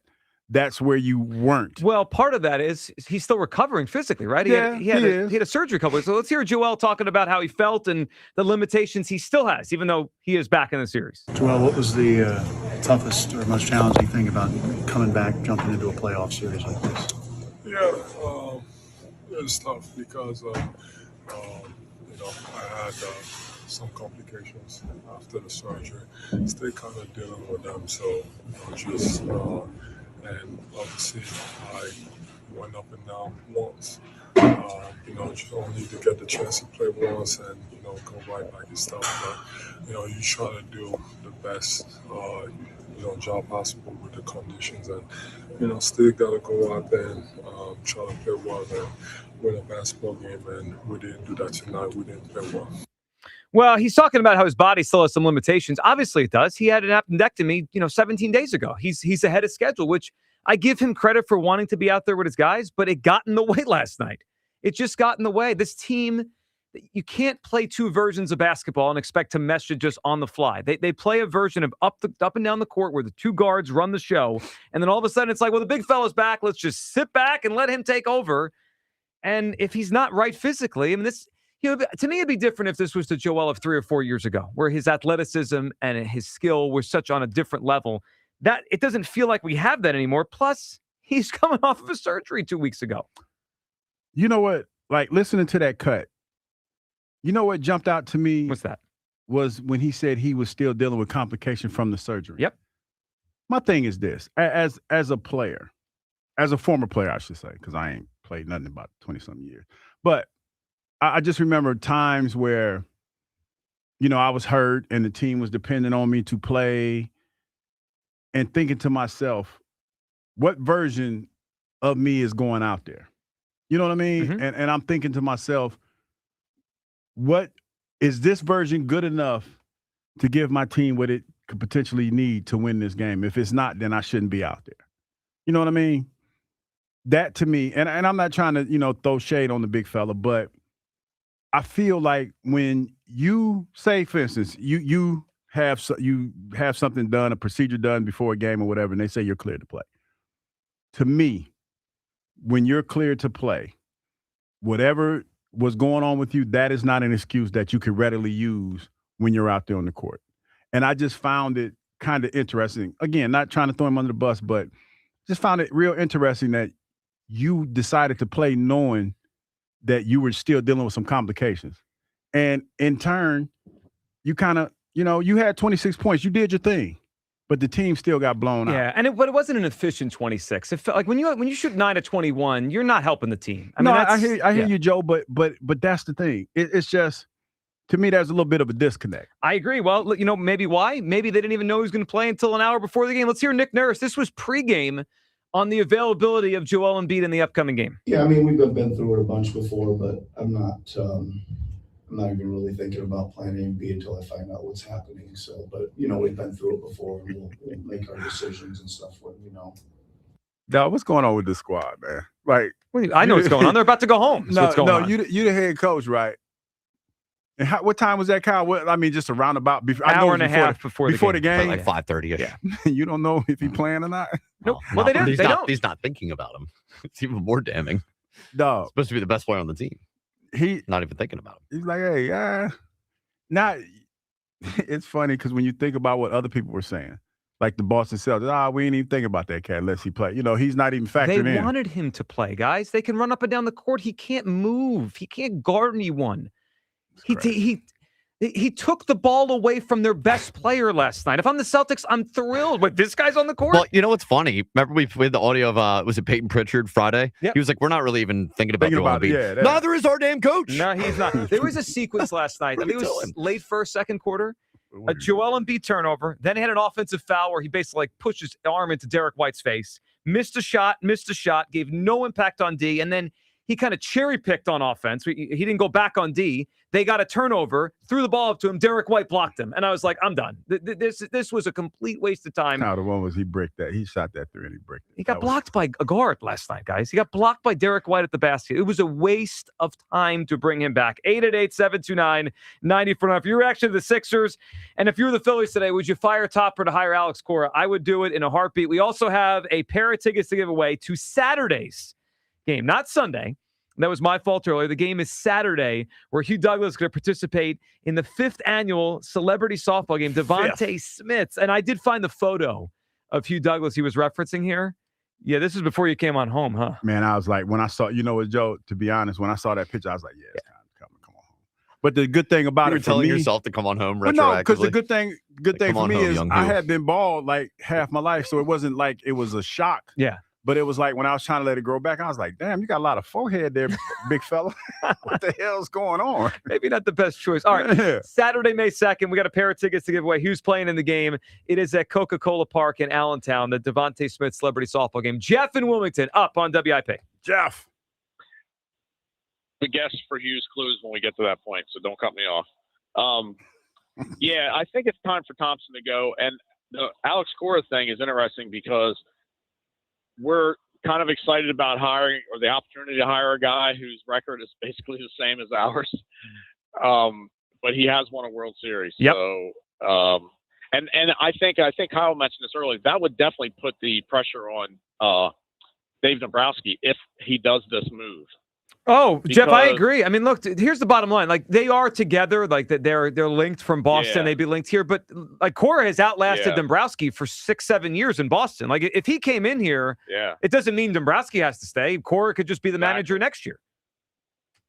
that's where you weren't. Well, part of that is he's still recovering physically, right? He had a surgery a couple weeks. So let's hear Joel talking about how he felt and the limitations he still has, even though he is back in the series. Joel, what was the toughest or most challenging thing about coming back, jumping into a playoff series like this? Yeah, it's tough because I had some complications after the surgery. Still kind of dealing with them, so and obviously I went up and down once. Just only to get the chance to play once and go right back and stuff. But you try to do the best job possible with the conditions, and still got to go out there and try to play well and win a basketball game. And we didn't do that tonight. We didn't play well. Well, he's talking about how his body still has some limitations. Obviously, it does. He had an appendectomy, 17 days ago. He's ahead of schedule, which I give him credit for wanting to be out there with his guys, but it got in the way last night. It just got in the way. This team, you can't play two versions of basketball and expect to mesh it just on the fly. They play a version of up and down the court where the two guards run the show, and then all of a sudden it's like, well, the big fella's back. Let's just sit back and let him take over. And if he's not right physically, I mean, this. To me, it'd be different if this was the Joel of 3 or 4 years ago, where his athleticism and his skill were such on a different level. That it doesn't feel like we have that anymore. Plus, he's coming off of a surgery 2 weeks ago. You know what? Like, listening to that cut, you know what jumped out to me? What's that? Was when he said he was still dealing with complication from the surgery. Yep. My thing is this. As a player, as a former player, I should say, because I ain't played nothing about 20-something years. But I just remember times where, I was hurt and the team was depending on me to play and thinking to myself, what version of me is going out there? You know what I mean? Mm-hmm. And I'm thinking to myself, what is this version good enough to give my team what it could potentially need to win this game? If it's not, then I shouldn't be out there. You know what I mean? That to me, and I'm not trying to, throw shade on the big fella, but I feel like when you say, for instance, you have something done, a procedure done before a game or whatever, and they say you're cleared to play. To me, when you're cleared to play, whatever was going on with you, that is not an excuse that you can readily use when you're out there on the court. And I just found it kind of interesting. Again, not trying to throw him under the bus, but just found it real interesting that you decided to play knowing that you were still dealing with some complications. And in turn, you kind of, you had 26 points. You did your thing, but the team still got blown out. Yeah, but it wasn't an efficient 26. It felt like when you shoot 9 of 21, you're not helping the team. I hear you, Joe, but that's the thing. It's just, to me, there's a little bit of a disconnect. I agree. Well, maybe why? Maybe they didn't even know he was going to play until an hour before the game. Let's hear Nick Nurse. This was pregame on the availability of Joel Embiid in the upcoming game. Yeah, we've been through it a bunch before, but I'm not even really thinking about playing Embiid until I find out what's happening. So, but we've been through it before, and we'll make our decisions and stuff when we know. Now, what's going on with this squad, man? Like, I know what's going on. They're about to go home. You the head coach, right? And what time was that, Kyle? Just a roundabout before. Hour and a half before the game. Like 5:30ish. Yeah. You don't know if he's playing or not. Nope. Well, they didn't. He's not thinking about him. It's even more damning. Dog. Supposed to be the best player on the team. He not even thinking about him. He's like, hey, not. It's funny because when you think about what other people were saying, like the Boston Celtics, we ain't even thinking about that cat unless he play. He's not even factored in. They wanted him to play, guys. They can run up and down the court. He can't move. He can't guard anyone. He took the ball away from their best player last night. If I'm the Celtics, I'm thrilled. But this guy's on the court? Well, you know what's funny? Remember we played the audio of, was it Peyton Pritchard Friday? Yep. He was like, we're not really even thinking about Joel Embiid. Yeah, neither is our damn coach. No, he's not. There was a sequence last night. I think it was late first, second quarter. A Joel Embiid turnover. Then he had an offensive foul where he basically pushed his arm into Derek White's face. Missed a shot, gave no impact on D. And then He kind of cherry-picked on offense. He didn't go back on D. They got a turnover, threw the ball up to him. Derek White blocked him. And I was like, I'm done. This was a complete waste of time. Now, the one was he bricked that. He shot that through and he bricked it. He got blocked by a guard last night, guys. He got blocked by Derek White at the basket. It was a waste of time to bring him back. 888-729-9049. For your reaction to the Sixers, and if you're the Phillies today, would you fire Topper to hire Alex Cora? I would do it in a heartbeat. We also have a pair of tickets to give away to Saturday's game, not Sunday. That was my fault earlier. The game is Saturday, where Hugh Douglas is going to participate in the 5th annual celebrity softball game. Devontae Smith. And I did find the photo of Hugh Douglas he was referencing here. Yeah, this is before you came on home, huh? Man, I was like, when I saw, what, Joe, to be honest, when I saw that picture, I was like, yeah, it's time to come on home. But the good thing about you were it for telling me, yourself to come on home well, retroactively. no, because the good thing for me is I Hugh. had been bald like half my life, so it wasn't like it was a shock. Yeah. But it was like when I was trying to let it grow back, I was like, damn, you got a lot of forehead there, big fella. What the hell's going on? Maybe not the best choice. All right, Saturday, May 2nd, we got a pair of tickets to give away. Who's playing in the game? It is at Coca-Cola Park in Allentown, the Devontae Smith Celebrity Softball game. Jeff in Wilmington, up on WIP. Jeff. The guess for Hughes clues when we get to that point, so don't cut me off. Yeah, I think it's time for Thompson to go. And the Alex Cora thing is interesting because we're kind of excited about hiring or the opportunity to hire a guy whose record is basically the same as ours. But he has won a World Series. Yep. So, and I think Kyle mentioned this earlier. That would definitely put the pressure on Dave Dombrowski if he does this move. Oh, Jeff, I agree. I mean, look, here's the bottom line. Like, they are together. Like, they're linked from Boston. Yeah. They'd be linked here. But, like, Cora has outlasted Yeah. Dombrowski for 6-7 years in Boston. Like, if he came in here, Yeah. it doesn't mean Dombrowski has to stay. Cora could just be the manager next year.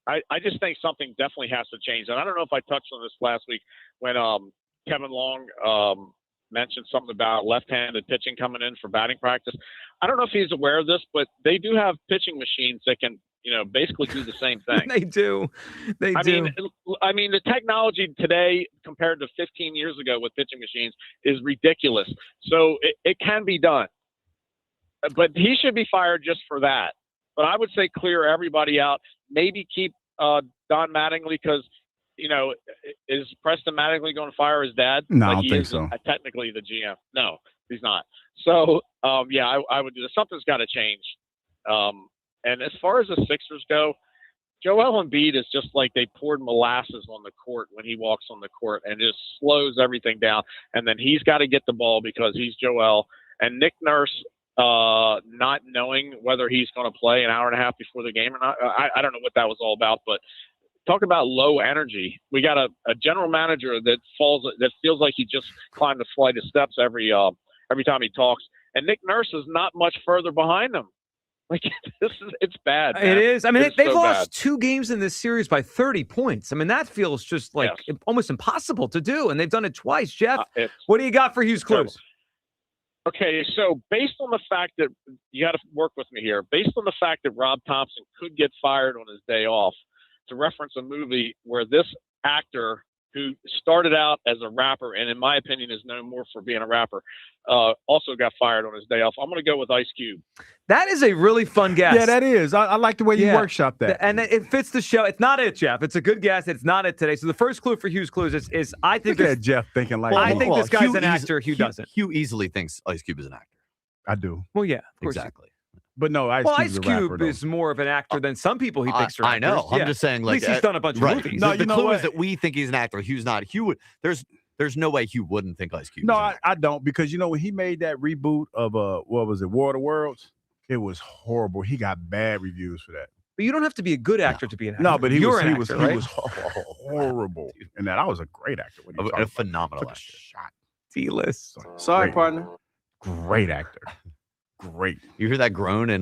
I just think something definitely has to change. And I don't know if I touched on this last week when Kevin Long mentioned something about left-handed pitching coming in for batting practice. I don't know if he's aware of this, but they do have pitching machines that can, basically do the same thing. They do. I mean, the technology today compared to 15 years ago with pitching machines is ridiculous. So it can be done. But he should be fired just for that. But I would say clear everybody out. Maybe keep Don Mattingly because, is Preston Mattingly going to fire his dad? No, I don't he think is so. Technically the GM. No, he's not. So, I would do this. Something's got to change. And as far as the Sixers go, Joel Embiid is just like they poured molasses on the court when he walks on the court and just slows everything down. And then he's got to get the ball because he's Joel. And Nick Nurse, not knowing whether he's going to play an hour and a half before the game or not. I don't know what that was all about, but talk about low energy. We got a general manager that feels like he just climbed a flight of steps every time he talks. And Nick Nurse is not much further behind him. Like, it's bad, man. It is. I mean, It's they've so lost bad. 2 games in this series by 30 points. I mean, that feels just like almost impossible to do, and they've done it twice. Jeff, what do you got for Hughes clues? Okay, so based on the fact that you got to work with me here, based on the fact that Rob Thompson could get fired on his day off, to reference a movie where this actor who started out as a rapper and in my opinion is known more for being a rapper, also got fired on his day off. I'm going to go with Ice Cube. That is a really fun guess. Yeah, that is. I like the way you workshop that. And it fits the show. It's not it, Jeff. It's a good guess. It's not it today. So the first clue for Hughes clues is I think Look at Jeff thinking like I that. think this guy's an actor. Hugh doesn't. Hugh easily thinks Ice Cube is an actor. I do. Well, yeah, of course. Exactly. But no, Ice Ice Cube's a rapper, Cube though. is more of an actor than some people he thinks are I actors. know. I'm Yeah. just saying, At like, least he's done a bunch of movies. No, the you know clue what? is that we think he's an actor. Hugh's not. Hugh would. There's no way Hugh wouldn't think Ice Cube. No, I don't, because when he made that reboot of what was it, War of the Worlds, it was horrible. He got bad reviews for that. But you don't have to be a good actor to be an actor. No, but he You're was an he actor, was right? he was horrible in that. I was a great actor. When he was a phenomenal actor. Shot. D-list. Sorry, partner. Great actor. Great. You hear that groan in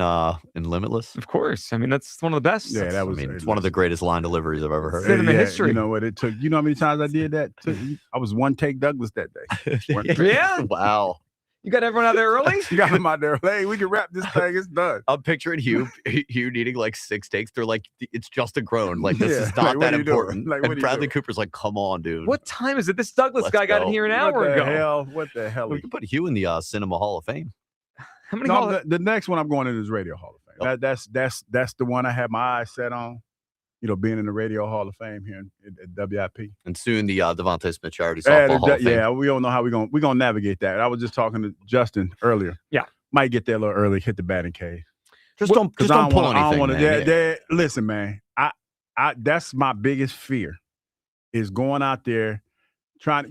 Limitless? Of course. I mean, that's one of the best. Yeah, that was. it's one of the greatest line deliveries I've ever heard. Cinema history. You know what it took? You know how many times I did that? I was one take Douglas that day. Yeah. Wow. You got everyone out there early? You got him out there. Hey, we can wrap this thing. It's done. I'm picturing Hugh needing like 6 takes. They're like, it's just a groan. Like, this Yeah, is not like, what that are you doing? important. Like, what are And you Bradley doing? Cooper's like, come on, dude. What time is it? This Douglas Let's guy got in go. here an What hour the ago. hell? What the hell? We can put Hugh in the Cinema Hall of Fame. How many No, the next one I'm going in is Radio Hall of Fame. That's the one I have my eyes set on. Being in the Radio Hall of Fame here at WIP. And soon the Devontae Smith Charity Softball Hall of Fame. Yeah, we don't know how we're gonna navigate that. I was just talking to Justin earlier. Yeah. Might get there a little early, hit the batting cage. Just don't pull anything, man. Listen, man, I that's my biggest fear is going out there trying,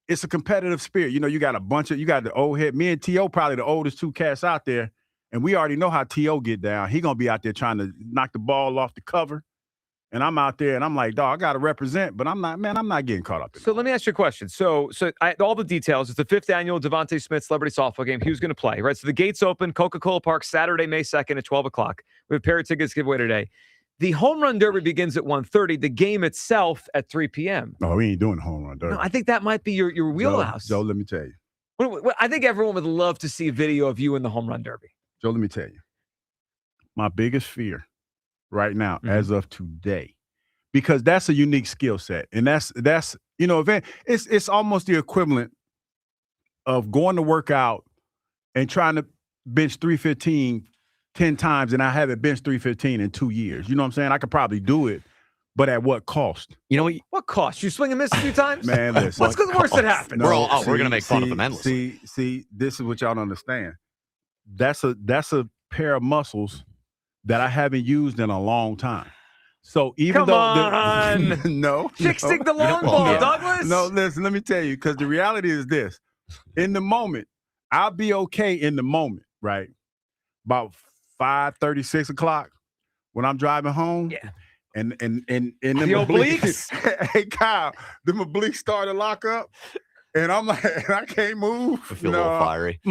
it's a competitive spirit. You got the old head. Me and T.O. probably the oldest two cats out there, and we already know how T.O. get down. He going to be out there trying to knock the ball off the cover, and I'm out there, and I'm like, dog, I got to represent, but I'm not getting caught up in it. So let me ask you a question. So all the details. It's the 5th annual Devontae Smith Celebrity Softball Game. Who's going to play, right? So the gates open, Coca-Cola Park, Saturday, May 2nd at 12 o'clock. We have a pair of tickets giveaway today. The home run derby begins at 1:30. The game itself at 3 p.m. No, we ain't doing the home run derby. No, I think that might be your wheelhouse. Joe, let me tell you. I think everyone would love to see a video of you in the home run derby. Joe, let me tell you. My biggest fear right now, as of today, because that's a unique skill set. And that's it's almost the equivalent of going to work out and trying to bench 315 10 times, and I haven't benched 315 in 2 years. You know what I'm saying? I could probably do it, but at what cost? You know what cost? You swing and miss a few times? Man, listen. What's the worst that happened? No, we're going to make fun of them endlessly. See, this is what y'all don't understand. That's a pair of muscles that I haven't used in a long time. So even Chicks dig the long ball, Douglas. No, listen, let me tell you, because the reality is this. In the moment, I'll be okay in the moment, right? About 5:30, 6 o'clock when I'm driving home. Yeah. And the obliques. Hey, Kyle, them obliques start to lock up, and I'm like, I can't move. I feel a little fiery.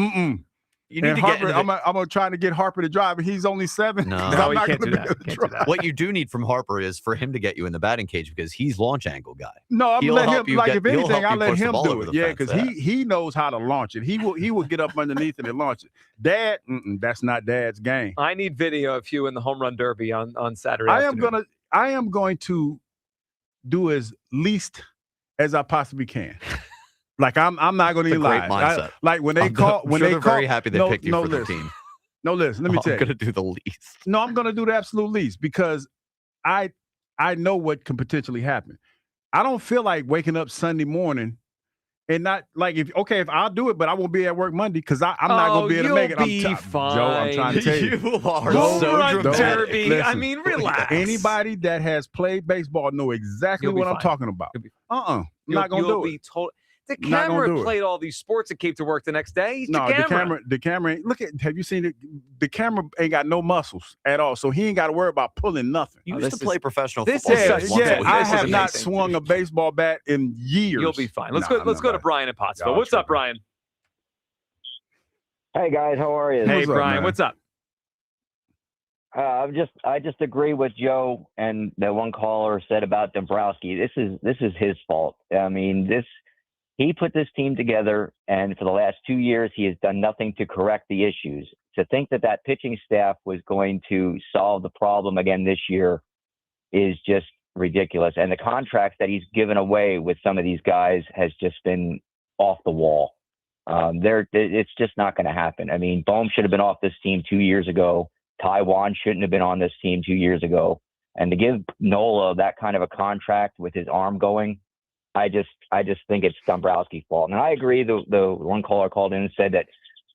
You need and to Harper, get. I'm gonna try to get Harper to drive, and he's only 7. No, I'm you not can't gonna do be that. able to Can't do drive. that. What you do need from Harper is for him to get you in the batting cage because he's launch angle guy. No, I'm He'll let help him. you Like get- if he'll anything, help I'll you let push the him ball do over it. the Yeah, fence, because he knows how to launch it. He will get up underneath it and launch it. Dad, that's not Dad's game. I need video of you in the home run derby on Saturday. I afternoon. am going to do as least as I possibly can. Like I'm not going to It's a great lie. mindset. Like when they call, I'm sure they're very happy they picked you for their listen. team. No, listen. Let me tell I'm you. going to do the least. No, I'm going to do the absolute least because I know what can potentially happen. I don't feel like waking up Sunday morning and not like if I'll do it, but I won't be at work Monday because I'm not going to be able to make it. Fine. Joe, I'm trying to tell you. You are Home so run dramatic. derby. Listen, I mean, relax. Anybody that has played baseball know exactly You'll be what I'm fine. talking about. I'm not going to do it. The Not gonna do camera it. played all these sports and came to work the next day. He's No, the camera. Look at. Have you seen it? The camera ain't got no muscles at all, so he ain't got to worry about pulling nothing. You used to play professional this football. is games such- once a Yeah, week. I This is have not amazing. swung a baseball bat in years. You'll be fine. Let's Nah, go to nah. Brian in Pottsville. Y'all What's up, tripping. Brian? Hey guys, how are you? Hey, What's up, Brian. man? What's up? I just agree with Joe and the one caller said about Dombrowski. This is his fault. I mean, he put this team together, and for the last 2 years, he has done nothing to correct the issues. To think that pitching staff was going to solve the problem again this year is just ridiculous. And the contracts that he's given away with some of these guys has just been off the wall. It's just not going to happen. I mean, Bohm should have been off this team 2 years ago. Taiwan shouldn't have been on this team 2 years ago. And to give Nola that kind of a contract with his arm going, I just think it's Dombrowski's fault. And I agree. The one caller called in and said that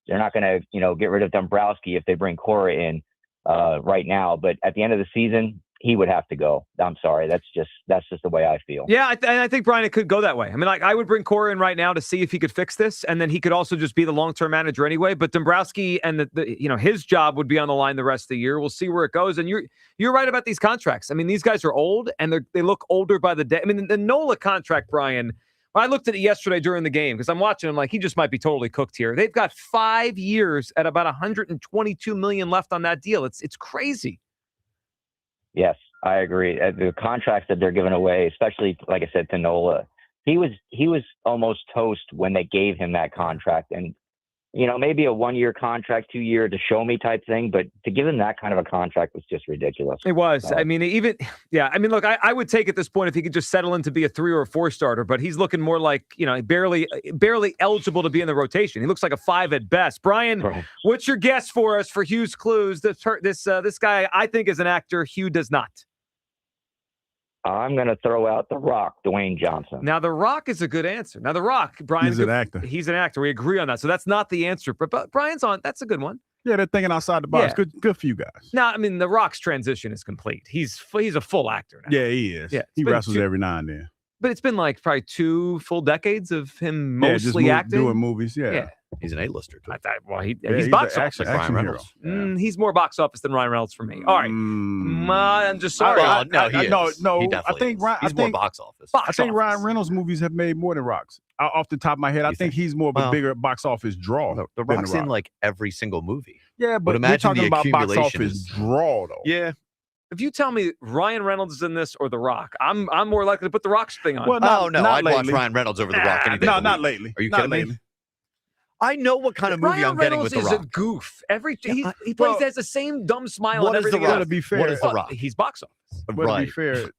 they're not going to, get rid of Dombrowski if they bring Cora in right now. But at the end of the season, he would have to go. I'm sorry. That's just the way I feel. Yeah, I think, Brian, it could go that way. I mean, like, I would bring Cora in right now to see if he could fix this, and then he could also just be the long-term manager anyway. But Dombrowski and his job would be on the line the rest of the year. We'll see where it goes. And you're right about these contracts. I mean, these guys are old, and they look older by the day. I mean, the Nola contract, Brian, I looked at it yesterday during the game because I'm watching him like he just might be totally cooked here. They've got 5 years at about $122 million left on that deal. It's crazy. Yes, I agree. The contracts that they're giving away, especially, like I said, to Nola, he was almost toast when they gave him that contract. And, maybe a 1-year contract, 2-year to show me type thing, but to give him that kind of a contract was just ridiculous. It was. I mean, look, I would take at this point if he could just settle in to be a 3 or a 4 starter, but he's looking more like, barely eligible to be in the rotation. He looks like a 5 at best. Brian, what's your guess for us for Hugh's clues? This guy, I think, is an actor. Hugh does not. I'm going to throw out The Rock, Dwayne Johnson. Now, The Rock is a good answer. Now, The Rock, Brian. He's an actor. He's an actor. We agree on that. So that's not the answer. But Brian's on. That's a good one. Yeah, they're thinking outside the box. Yeah. Good for you guys. Now, I mean, The Rock's transition is complete. He's a full actor now. Yeah, he is. Yeah, he wrestles every now and then. But it's been like probably 2 full decades of him mostly acting. Doing movies, yeah. He's an A-lister, too. He's box office like Ryan Reynolds. He's more box office than Ryan Reynolds for me. All right. I'm just sorry. I think he's more box office. I think Ryan Reynolds movies have made more than Rock's. Off the top of my head, I think he's more of a bigger box office draw. The Rock's in like every single movie. Yeah, but we're talking about box office draw, though. Yeah. If you tell me Ryan Reynolds is in this or The Rock, I'm more likely to put The Rock's thing on. Well, I'd watch Ryan Reynolds over The Rock any day. No, not lately. Are you kidding me? I know what kind of movie I'm getting with The Rock. Ryan Reynolds is a goof. He plays has the same dumb smile and everything else. To be fair, what is The Rock? He's box office. Well, to be fair,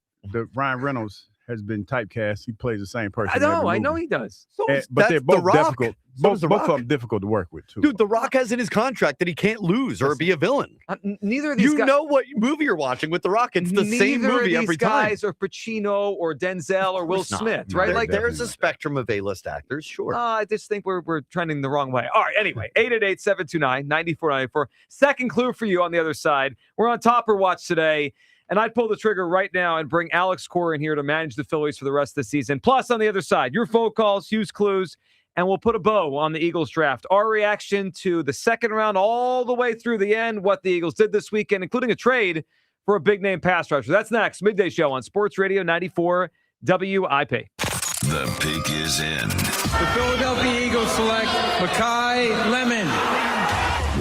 Ryan Reynolds has been typecast. He plays the same person. I know he does. But they're both difficult. Both The of Rock. them difficult to work with, too. Dude, The Rock has in his contract that he can't lose or be a villain. Neither of these guys. You know what movie you're watching with The Rock. It's the same movie every time. Neither of these guys are Pacino or Denzel or Will Smith, right? Like there's a spectrum of A-list actors, sure. I just think we're trending the wrong way. All right, anyway, 888-729-9494. Second clue for you on the other side. We're on Topper Watch today. And I'd pull the trigger right now and bring Alex Cora in here to manage the Phillies for the rest of the season. Plus, on the other side, your phone calls, Hugh's clues, and we'll put a bow on the Eagles draft. Our reaction to the second round all the way through the end, what the Eagles did this weekend, including a trade for a big-name pass rusher. That's next. Midday Show on Sports Radio 94 WIP. The pick is in. The Philadelphia Eagles select Makai Lemon.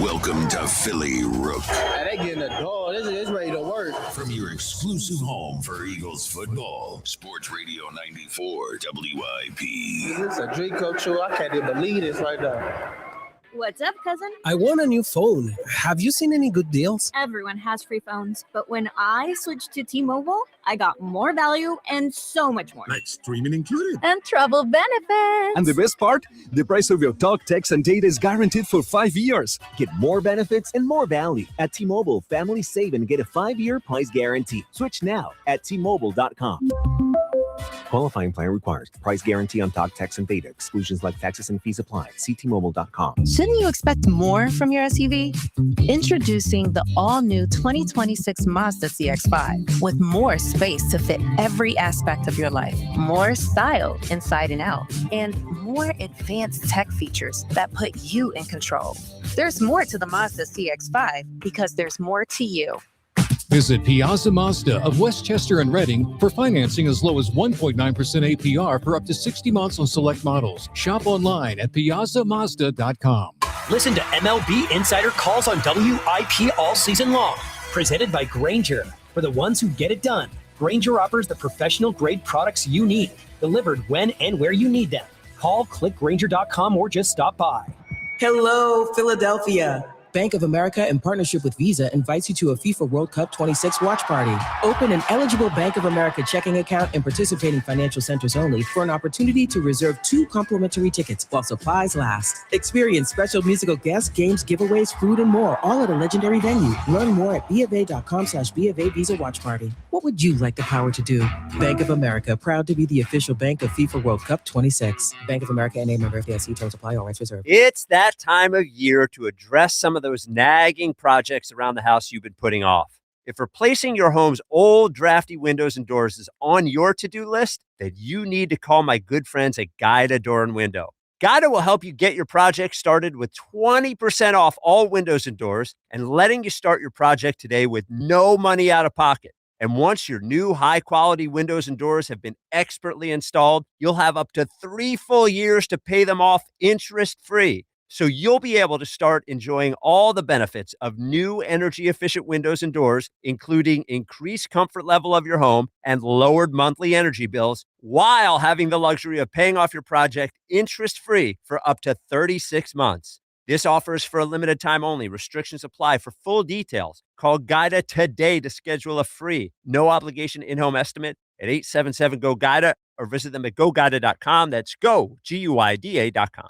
Welcome to Philly Rook. They getting a dog. This ready to work. From your exclusive home for Eagles football, Sports Radio 94 WIP. This is a dream come true. I can't even believe this right now. What's up, cousin? I want a new phone. Have you seen any good deals? Everyone has free phones, but when I switched to T-Mobile, I got more value and so much more. Like streaming included. And travel benefits. And the best part? The price of your talk, text, and data is guaranteed for 5 years. Get more benefits and more value. At T-Mobile, families save and get a 5-year price guarantee. Switch now at T-Mobile.com. Qualifying plan requires price guarantee on talk, text, and data. Exclusions like taxes and fees apply. See T-Mobile.com. Shouldn't you expect more from your SUV? Introducing the all-new 2026 Mazda CX-5 with more space to fit every aspect of your life, more style inside and out, and more advanced tech features that put you in control. There's more to the Mazda CX-5 because there's more to you. Visit Piazza Mazda of Westchester and Reading for financing as low as 1.9% APR for up to 60 months on select models. Shop online at piazzamazda.com. Listen to MLB Insider Calls on WIP all season long. Presented by Grainger. For the ones who get it done, Grainger offers the professional-grade products you need, delivered when and where you need them. Call, click Grainger.com, or just stop by. Hello, Philadelphia. Bank of America, in partnership with Visa, invites you to a FIFA World Cup 26 watch party. Open an eligible Bank of America checking account in participating financial centers only for an opportunity to reserve 2 complimentary tickets while supplies last. Experience special musical guests, games, giveaways, food, and more, all at a legendary venue. Learn more at BofA.com/BofA Visa Watch Party. What would you like the power to do? Bank of America, proud to be the official bank of FIFA World Cup 26. Bank of America and a member of FDIC. Terms apply. All rights reserved. It's that time of year to address some of those nagging projects around the house you've been putting off. If replacing your home's old drafty windows and doors is on your to-do list, then you need to call my good friends at Guida Door and Window. Guida will help you get your project started with 20% off all windows and doors and letting you start your project today with no money out of pocket. And once your new high-quality windows and doors have been expertly installed, you'll have up to 3 full years to pay them off interest-free. So you'll be able to start enjoying all the benefits of new energy-efficient windows and doors, including increased comfort level of your home and lowered monthly energy bills, while having the luxury of paying off your project interest-free for up to 36 months. This offer is for a limited time only. Restrictions apply. For full details, call GUIDA today to schedule a free, no obligation in-home estimate at 877-GO-GUIDA or visit them at GoGuida.com. That's GoGuida.com.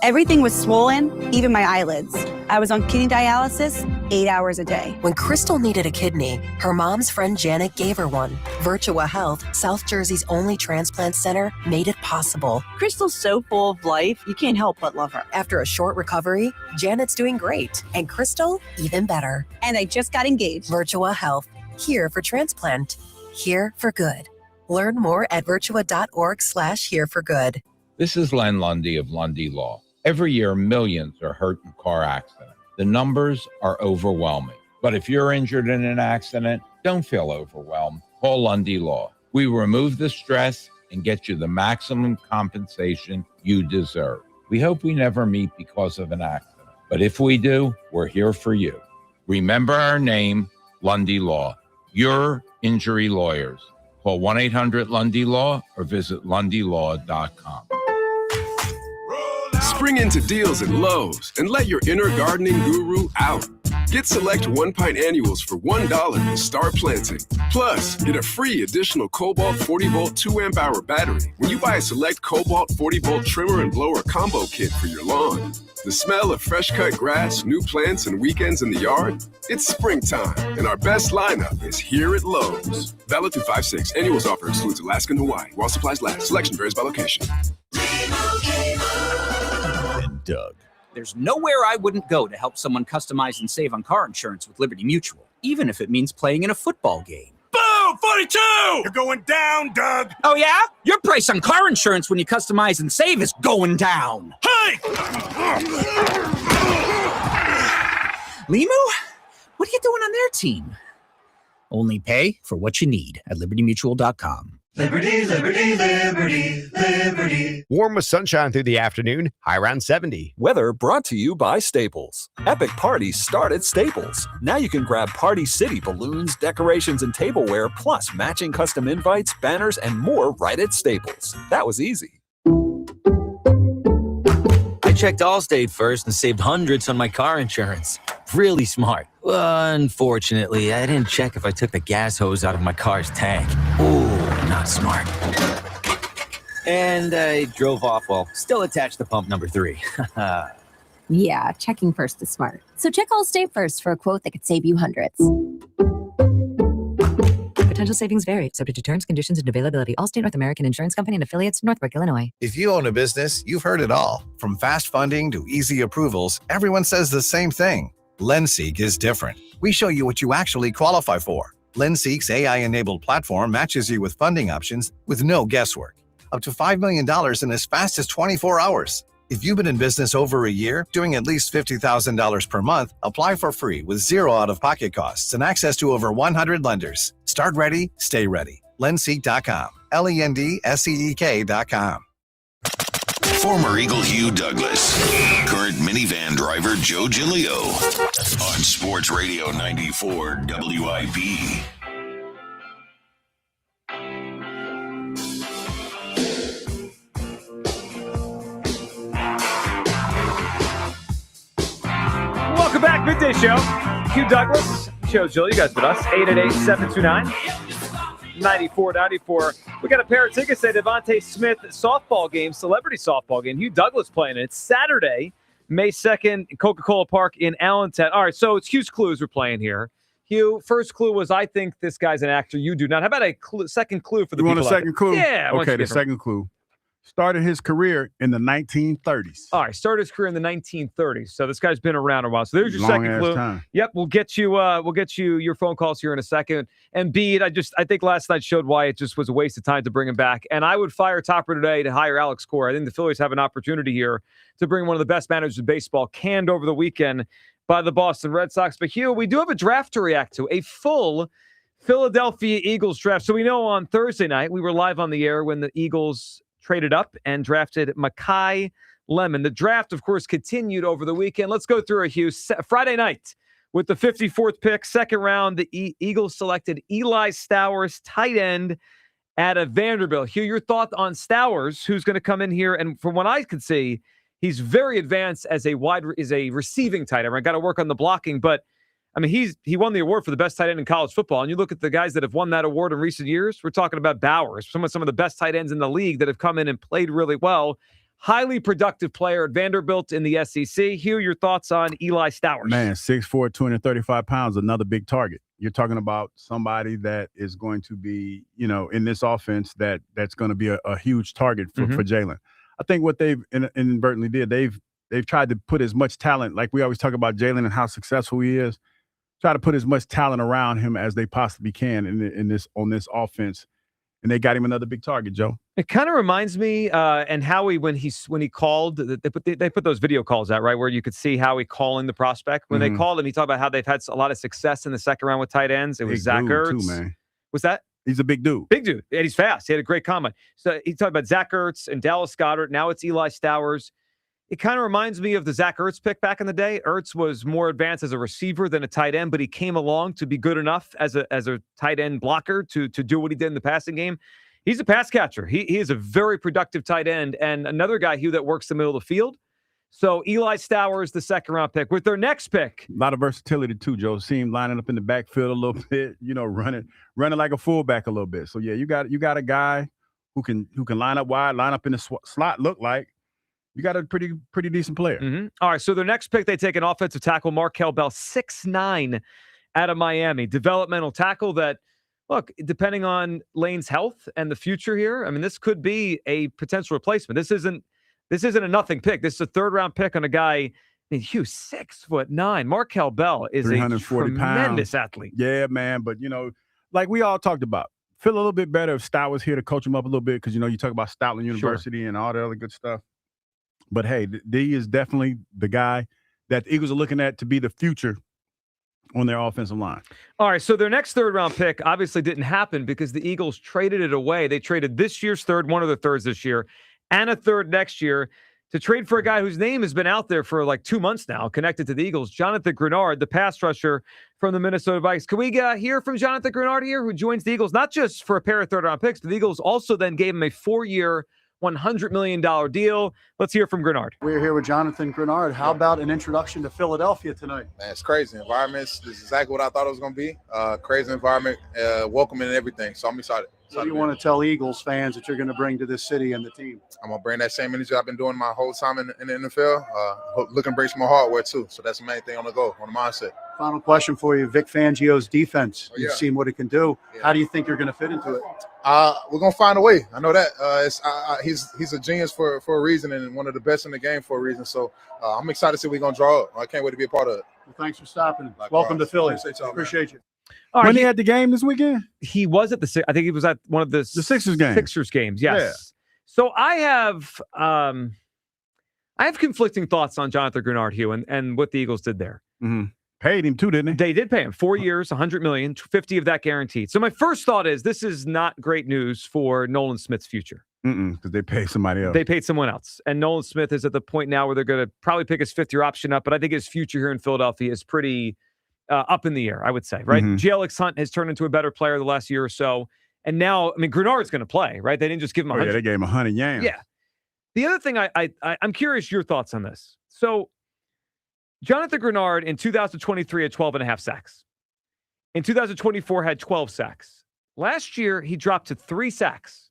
Everything was swollen, even my eyelids. I was on kidney dialysis 8 hours a day. When Crystal needed a kidney, her mom's friend Janet gave her one. Virtua Health, South Jersey's only transplant center, made it possible. Crystal's so full of life, you can't help but love her. After a short recovery, Janet's doing great, and Crystal, even better. And I just got engaged. Virtua Health, here for transplant, here for good. Learn more at virtua.org/here-for-good. This is Len Lundy of Lundy Law. Every year, millions are hurt in car accidents. The numbers are overwhelming. But if you're injured in an accident, don't feel overwhelmed. Call Lundy Law. We remove the stress and get you the maximum compensation you deserve. We hope we never meet because of an accident. But if we do, we're here for you. Remember our name, Lundy Law. Your injury lawyers. Call 1-800-LUNDY-LAW or visit LundyLaw.com. Spring into deals at Lowe's and let your inner gardening guru out. Get select 1-pint annuals for $1 and start planting. Plus, get a free additional Cobalt 40-volt 2-amp-hour battery when you buy a select Cobalt 40-volt trimmer and blower combo kit for your lawn. The smell of fresh-cut grass, new plants, and weekends in the yard? It's springtime, and our best lineup is here at Lowe's. Valid through 5/6. Annuals offer excludes Alaska and Hawaii. While supplies last. Selection varies by location. And Doug. There's nowhere I wouldn't go to help someone customize and save on car insurance with Liberty Mutual, even if it means playing in a football game. Boom! 42! You're going down, Doug. Oh, yeah? Your price on car insurance when you customize and save is going down. Hey! Limu? What are you doing on their team? Only pay for what you need at libertymutual.com. Liberty, liberty, liberty, liberty. Warm with sunshine through the afternoon, high around 70. Weather brought to you by Staples. Epic parties start at Staples. Now you can grab Party City balloons, decorations, and tableware, plus matching custom invites, banners, and more right at Staples. That was easy. I checked Allstate first and saved hundreds on my car insurance. Really smart. Unfortunately, I didn't check if I took the gas hose out of my car's tank. Ooh, not smart. And I drove off while still attached to pump number 3. Yeah, checking first is smart. So check Allstate first for a quote that could save you hundreds. Potential savings vary, subject to terms, conditions, and availability. Allstate North American Insurance Company and affiliates, Northbrook, Illinois. If you own a business, you've heard it all. From fast funding to easy approvals, everyone says the same thing. LendSeek is different. We show you what you actually qualify for. LendSeek's AI-enabled platform matches you with funding options with no guesswork. Up to $5 million in as fast as 24 hours. If you've been in business over a year, doing at least $50,000 per month, apply for free with zero out-of-pocket costs and access to over 100 lenders. Start ready, stay ready. Lendseek.com. LENDSEEK.com. Former Eagle Hugh Douglas, current minivan driver Joe Giglio on Sports Radio 94 WIP. Welcome back, Midday Show. Hugh Douglas, Joe Gill, you guys with us. 888-729-9494. We got a pair of tickets to Devontae Smith softball game, celebrity softball game. Hugh Douglas playing it. It's Saturday, May 2nd, Coca-Cola Park in Allentown. All right, so it's Hugh's clues we're playing here. Hugh, first clue was, I think this guy's an actor. You do not. How about a second clue for the people? You want a second clue? Yeah. Okay, the second clue. Started his career in the 1930s. All right, started his career in the 1930s. So this guy's been around a while. So there's your Long second ass clue. time. Yep, we'll get you your phone calls here in a second. And B, I think last night showed why it just was a waste of time to bring him back. And I would fire Topper today to hire Alex Cora. I think the Phillies have an opportunity here to bring one of the best managers in baseball, canned over the weekend by the Boston Red Sox. But Hugh, we do have a draft to react to, a full Philadelphia Eagles draft. So we know on Thursday night we were live on the air when the Eagles traded up and drafted Makai Lemon. The draft, of course, continued over the weekend. Let's go through it, Hugh. Friday night with the 54th pick, second round, the Eagles selected Eli Stowers, tight end out of Vanderbilt. Hugh, your thought on Stowers, who's going to come in here, and from what I could see, He's very advanced as a receiving tight end. Right? Got to work on the blocking, but I mean, he won the award for the best tight end in college football. And you look at the guys that have won that award in recent years. We're talking about Bowers, some of the best tight ends in the league that have come in and played really well. Highly productive player at Vanderbilt in the SEC. Hugh, your thoughts on Eli Stowers? Man, 6'4", 235 pounds, another big target. You're talking about somebody that is going to be, in this offense that's going to be a huge target for Jalen. I think what they've inadvertently did, they've tried to put as much talent, like we always talk about Jalen and how successful he is, try to put as much talent around him as they possibly can on this offense, and they got him another big target, Joe. It kind of reminds me, and Howie when he called, they put those video calls out, right, where you could see Howie calling the prospect. When they called him, he talked about how they've had a lot of success in the second round with tight ends. It was Zach Ertz. Too, man. Was that? He's a big dude. Big dude, and he's fast. He had a great comment. So he talked about Zach Ertz and Dallas Goedert. Now it's Eli Stowers. It kind of reminds me of the Zach Ertz pick back in the day. Ertz was more advanced as a receiver than a tight end, but he came along to be good enough as a tight end blocker to do what he did in the passing game. He's a pass catcher. He is a very productive tight end, and another guy, Hugh, that works the middle of the field. So Eli Stowers, the second-round pick. With their next pick. A lot of versatility, too, Joe. See him lining up in the backfield a little bit, running like a fullback a little bit. So, yeah, you got a guy who can line up wide, line up in the slot, look like. You got a pretty decent player. All right, so their next pick, they take an offensive tackle, Markel Bell, 6'9", out of Miami. Developmental tackle that, look, depending on Lane's health and the future here, I mean, this could be a potential replacement. This isn't a nothing pick. This is a third-round pick on a guy, I mean, Hugh, 6'9". Markel Bell is a tremendous athlete. Yeah, man, but, like we all talked about, feel a little bit better if Stout was here to coach him up a little bit because, you talk about Stoutland University and all the other good stuff. But, hey, D is definitely the guy that the Eagles are looking at to be the future on their offensive line. All right, so their next third-round pick obviously didn't happen because the Eagles traded it away. They traded this year's third, one of the thirds this year, and a third next year to trade for a guy whose name has been out there for like 2 months now, connected to the Eagles, Jonathan Grenard, the pass rusher from the Minnesota Vikings. Can we hear from Jonathan Grenard here, who joins the Eagles, not just for a pair of third-round picks, but the Eagles also then gave him a 4-year, $100 million deal. Let's hear from Grenard. We're here with Jonathan Grenard. How about an introduction to Philadelphia tonight? Man, it's crazy. Environments is exactly what I thought it was going to be. Crazy environment, welcoming and everything. So I'm excited. What do you want to tell Eagles fans that you're going to bring to this city and the team? I'm going to bring that same energy I've been doing my whole time in the NFL. Looking to bring some more hardware, too. So that's the main thing on the go, on the mindset. Final question for you. Vic Fangio's defense. You've seen what it can do. Yeah. How do you think you're going to fit into it? We're going to find a way. I know that. He's a genius for a reason and one of the best in the game for a reason. So I'm excited to see what we're going to draw up. I can't wait to be a part of it. Well, thanks for stopping. Welcome to Philly. Appreciate you. All right, when he had the game this weekend? He was at I think he was at one of the Sixers games. Sixers games, yes. Yeah. So I have conflicting thoughts on Jonathan Grenard, Hugh, and what the Eagles did there. Mm-hmm. Paid him too, didn't they? They did pay him 4 years, $100 million, 50 of that guaranteed. So my first thought is this is not great news for Nolan Smith's future. Because they paid somebody else. They paid someone else. And Nolan Smith is at the point now where they're going to probably pick his fifth-year option up, but I think his future here in Philadelphia is pretty up in the air, I would say, right? JLX Hunt has turned into a better player the last year or so. And now, I mean, Grenard's going to play, right? They didn't just give him 100. Yeah, they gave him 100 yams. Yeah. The other thing, I'm curious your thoughts on this. So, Jonathan Grenard in 2023 had 12 and a half sacks. In 2024 had 12 sacks. Last year, he dropped to 3 sacks.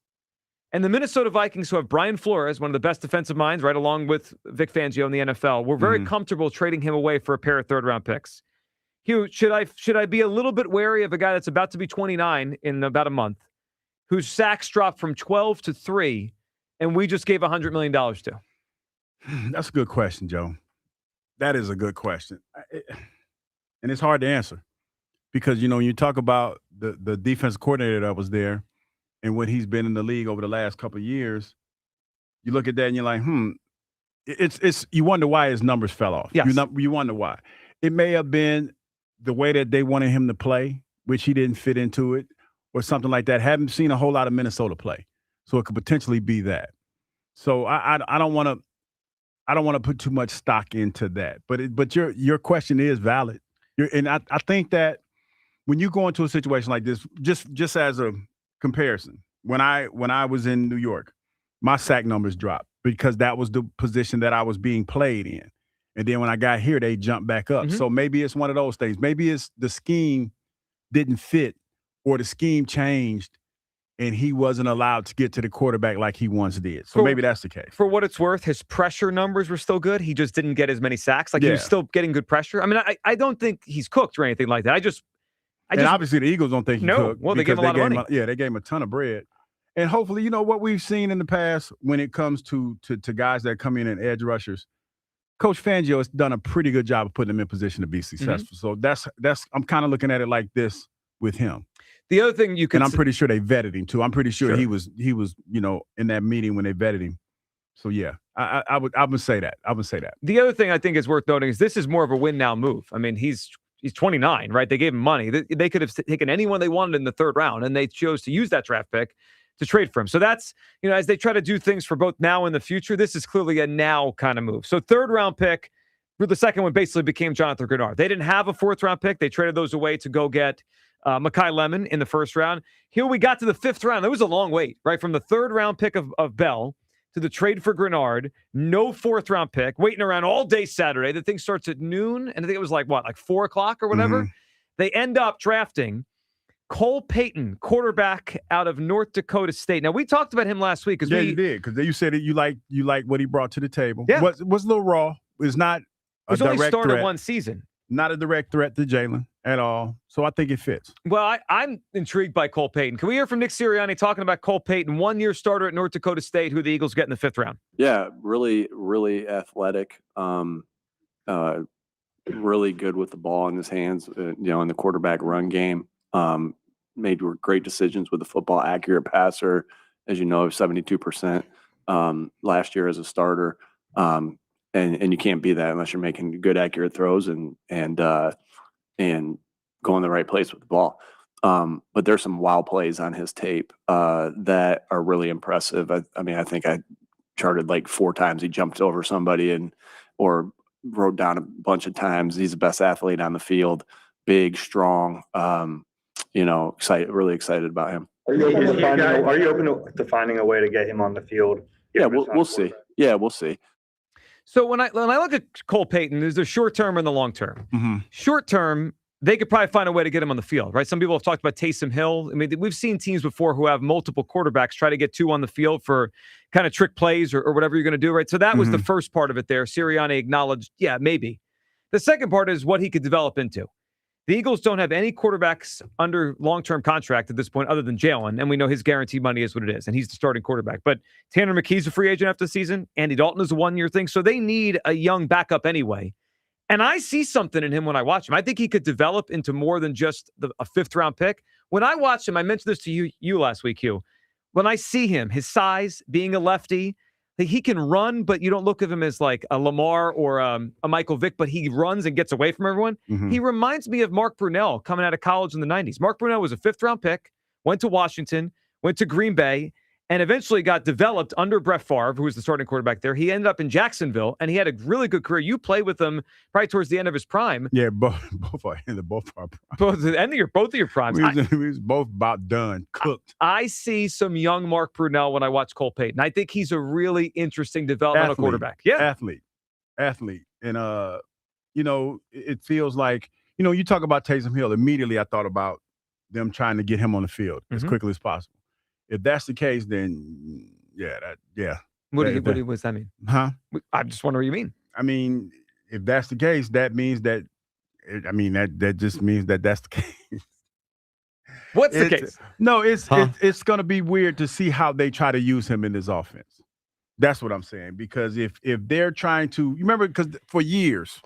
And the Minnesota Vikings, who have Brian Flores, one of the best defensive minds, right along with Vic Fangio in the NFL, were very comfortable trading him away for a pair of third-round picks. Hugh, should I be a little bit wary of a guy that's about to be 29 in about a month, whose sacks dropped from 12 to 3, and we just gave $100 million to? That's a good question, Joe. That is a good question. And it's hard to answer because, when you talk about the defensive coordinator that was there and what he's been in the league over the last couple of years, you look at that and you're like, it's you wonder why his numbers fell off. Yes. You wonder why. It may have been the way that they wanted him to play, which he didn't fit into it, or something like that. Haven't seen a whole lot of Minnesota play, so it could potentially be that. So I don't want to put too much stock into that. But your question is valid. And I think that when you go into a situation like this, just as a comparison, when I was in New York, my sack numbers dropped because that was the position that I was being played in. And then when I got here, they jumped back up. So maybe it's one of those things. Maybe it's the scheme didn't fit or the scheme changed and he wasn't allowed to get to the quarterback like he once did. So maybe that's the case. For what it's worth, his pressure numbers were still good. He just didn't get as many sacks. Like he was still getting good pressure. I mean, I don't think he's cooked or anything like that. And obviously the Eagles don't think he cooked. Well, they gave him a lot of money. They gave him a ton of bread. And hopefully, you know, what we've seen in the past when it comes to guys that come in and edge rushers, Coach Fangio has done a pretty good job of putting them in position to be successful. So that's I'm kind of looking at it like this with him. The other thing and I'm pretty sure they vetted him too. I'm pretty sure he was you know, in that meeting when they vetted him. So yeah, I would say that. I would say that. The other thing I think is worth noting is this is more of a win now move. I mean, he's 29, right? They gave him money. They could have taken anyone they wanted in the third round, and they chose to use that draft pick to trade for him. So that's, you know, as they try to do things for both now and the future, this is clearly a now kind of move. So third round pick, the second one basically became Jonathan Grenard. They didn't have a fourth round pick. They traded those away to go get Mekhi Lemon in the first round. Here we got to the fifth round. It was a long wait, right? From the third round pick of Bell to the trade for Grenard, no fourth round pick, waiting around all day Saturday. The thing starts at noon, and I think it was like 4 o'clock or whatever. They end up drafting Cole Payton, quarterback out of North Dakota State. Now, we talked about him last week. You did, because you said that you like what he brought to the table. Yeah. Was a little raw. It's not a direct only started threat. one season. Not a direct threat to Jalen at all. So I think it fits. Well, I'm intrigued by Cole Payton. Can we hear from Nick Sirianni talking about Cole Payton, one-year starter at North Dakota State, who the Eagles get in the fifth round? Yeah, really, really athletic. Really good with the ball in his hands, you know, in the quarterback run game. Made great decisions with the football, accurate passer, as you know, 72% last year as a starter. And you can't be that unless you're making good, accurate throws and going the right place with the ball. But there's some wild plays on his tape that are really impressive. I mean, I think I charted like 4 times he jumped over somebody or wrote down a bunch of times. He's the best athlete on the field, big, strong. You know, really excited about him. Are you open to finding a way to get him on the field? Yeah, we'll see. Yeah, we'll see. So when I look at Cole Payton, there's the short term and the long term. Short term, they could probably find a way to get him on the field, right? Some people have talked about Taysom Hill. I mean, we've seen teams before who have multiple quarterbacks try to get 2 on the field for kind of trick plays or whatever you're going to do, right? So that was the first part of it there. Sirianni acknowledged, yeah, maybe. The second part is what he could develop into. The Eagles don't have any quarterbacks under long-term contract at this point other than Jalen, and we know his guaranteed money is what it is, and he's the starting quarterback. But Tanner McKee's a free agent after the season. Andy Dalton is a one-year thing, so they need a young backup anyway. And I see something in him when I watch him. I think he could develop into more than just a fifth-round pick. When I watch him, I mentioned this to you last week, Hugh. When I see him, his size, being a lefty, he can run, but you don't look at him as like a Lamar or a Michael Vick, but he runs and gets away from everyone. He reminds me of Mark Brunell coming out of college in the 90s. Mark Brunell was a fifth-round pick, went to Washington, went to Green Bay, and eventually got developed under Brett Favre, who was the starting quarterback there. He ended up in Jacksonville, and he had a really good career. You played with him probably towards the end of his prime. Yeah, both our prime. Both of your primes. We was both about done, cooked. I see some young Mark Brunell when I watch Cole Payton. I think he's a really interesting developmental quarterback. Yeah, athlete, and you know, it feels like, you know, you talk about Taysom Hill. Immediately, I thought about them trying to get him on the field as quickly as possible. If that's the case, then yeah. What does that mean? Huh? I just wonder what you mean. I mean, if that's the case, that means that. I mean, that just means that that's the case. What's the case? No, it's going to be weird to see how they try to use him in this offense. That's what I'm saying. Because if they're trying to, you remember, because for years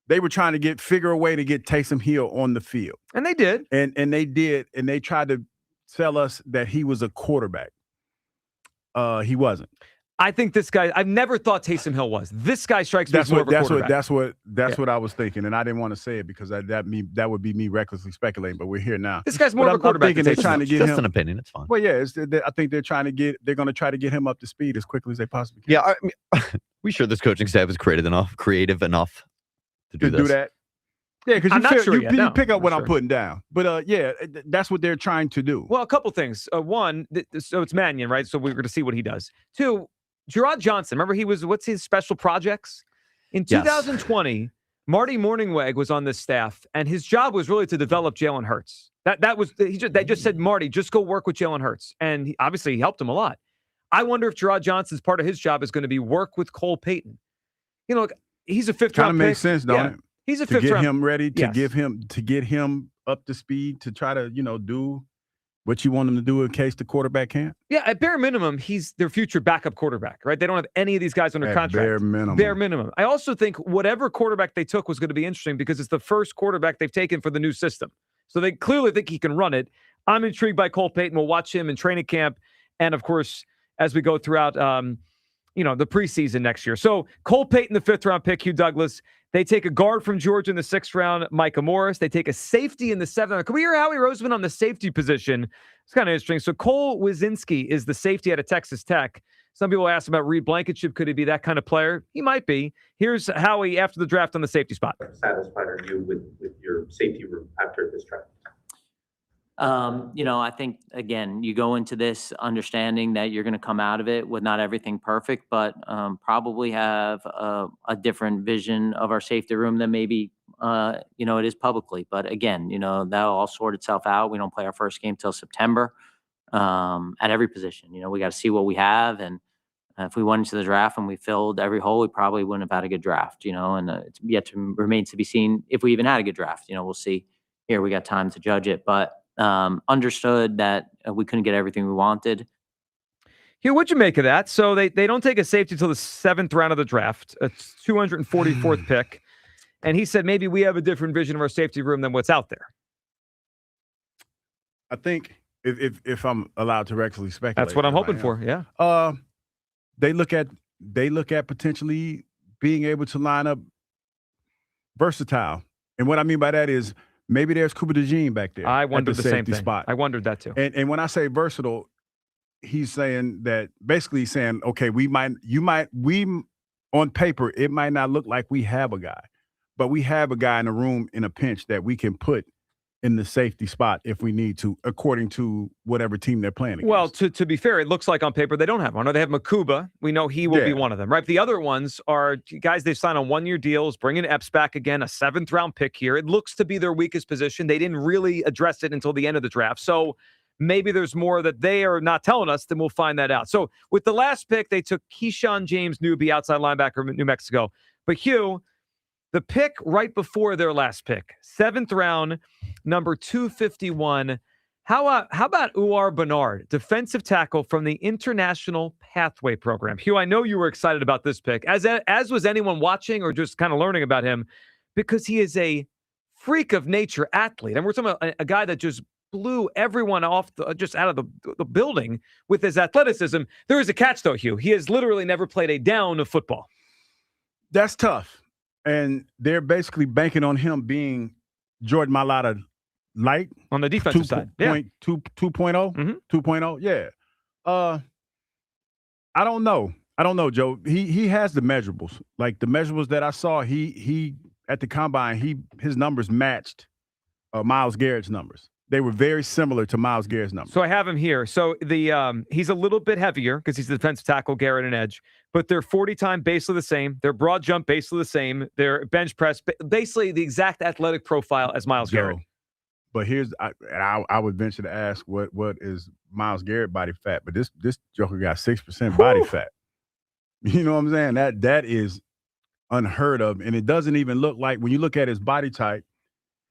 they were trying to figure a way to get Taysom Hill on the field, and they did, and they did, and they tried to tell us that he was a quarterback. He wasn't. I think this guy, I've never thought Taysom Hill was. This guy strikes me as more of a quarterback. That's what I was thinking, and I didn't want to say it because that would be me recklessly speculating, but we're here now. This guy's more of a quarterback. I'm thinking they're trying to get him. Just an opinion, it's fine. Well, yeah, I think they're going to try to get him up to speed as quickly as they possibly can. Yeah, I mean, we sure this coaching staff is creative enough to do that. Yeah, because you pick up what I'm putting down. But, yeah, that's what they're trying to do. Well, a couple things. One, so it's Mannion, right? So we're going to see what he does. 2, Gerard Johnson, remember what's his special projects? In 2020, Marty Morningweg was on this staff, and his job was really to develop Jalen Hurts. They just said, Marty, just go work with Jalen Hurts. And obviously he helped him a lot. I wonder if Gerard Johnson's part of his job is going to be work with Cole Payton. Look, he's a fifth round pick. Kind of makes sense, don't it? He's a to fifth get round. him ready, to get him up to speed, to try to, do what you want him to do in case the quarterback can't. Yeah, at bare minimum, he's their future backup quarterback, right? They don't have any of these guys under contract. Bare minimum. Bare minimum. I also think whatever quarterback they took was going to be interesting because it's the first quarterback they've taken for the new system. So they clearly think he can run it. I'm intrigued by Cole Payton. We'll watch him in training camp. And, of course, as we go throughout, the preseason next year. So Cole Payton, the fifth-round pick, Hugh Douglas. They take a guard from Georgia in the sixth round, Micah Morris. They take a safety in the seventh round. Can we hear Howie Roseman on the safety position? It's kind of interesting. So Cole Wisinski is the safety out of Texas Tech. Some people ask about Reed Blankenship. Could he be that kind of player? He might be. Here's Howie after the draft on the safety spot. Satisfied are you with your safety room after this draft? I think, again, you go into this understanding that you're going to come out of it with not everything perfect, but probably have a different vision of our safety room than maybe, it is publicly. But again, that'll all sort itself out. We don't play our first game till September at every position. We got to see what we have. And if we went into the draft and we filled every hole, we probably wouldn't have had a good draft, and it's yet to remains to be seen if we even had a good draft. We'll see. Here we got time to judge it, but understood that we couldn't get everything we wanted. Hugh, what'd you make of that? So they don't take a safety until the seventh round of the draft. It's 244th pick. And he said maybe we have a different vision of our safety room than what's out there. I think if I'm allowed to recklessly speculate. That's what I'm hoping for, yeah. They look at potentially being able to line up versatile. And what I mean by that is maybe there's Cooper DeJean back there. I wondered the same thing. Spot. I wondered that too. And when I say versatile, he's saying that basically saying, okay, we on paper, it might not look like we have a guy, but we have a guy in the room in a pinch that we can put in the safety spot if we need to, according to whatever team they're playing against. Well, to be fair, it looks like on paper they don't have one. Or they have Makuba. We know he will be one of them, right? The other ones are guys they've signed on one-year deals, bringing Epps back again, a seventh-round pick here. It looks to be their weakest position. They didn't really address it until the end of the draft. So maybe there's more that they are not telling us, then we'll find that out. So with the last pick, they took Keyshawn James Newby, outside linebacker from New Mexico. But Hugh, the pick right before their last pick, seventh round, number 251. How about Uar Bernard, defensive tackle from the International Pathway Program? Hugh, I know you were excited about this pick, as was anyone watching or just kind of learning about him, because he is a freak of nature athlete. And we're talking about a guy that just blew everyone off just out of the building with his athleticism. There is a catch, though, Hugh. He has literally never played a down of football. That's tough. And they're basically banking on him being Jordan Mailata light on the defensive side. 2.0, 2.0. Yeah. I don't know, Joe. He has the measurables. Like the measurables that I saw, he at the combine, his numbers matched Myles Garrett's numbers. They were very similar to Myles Garrett's numbers. So I have him here. So he's a little bit heavier because he's the defensive tackle, Garrett and edge. But their 40 time basically the same. Their broad jump basically the same. Their bench press basically the exact athletic profile as Myles Garrett. But I would venture to ask what is Myles Garrett body fat? But this joker got 6% body fat. You know what I'm saying? That is unheard of, and it doesn't even look like when you look at his body type.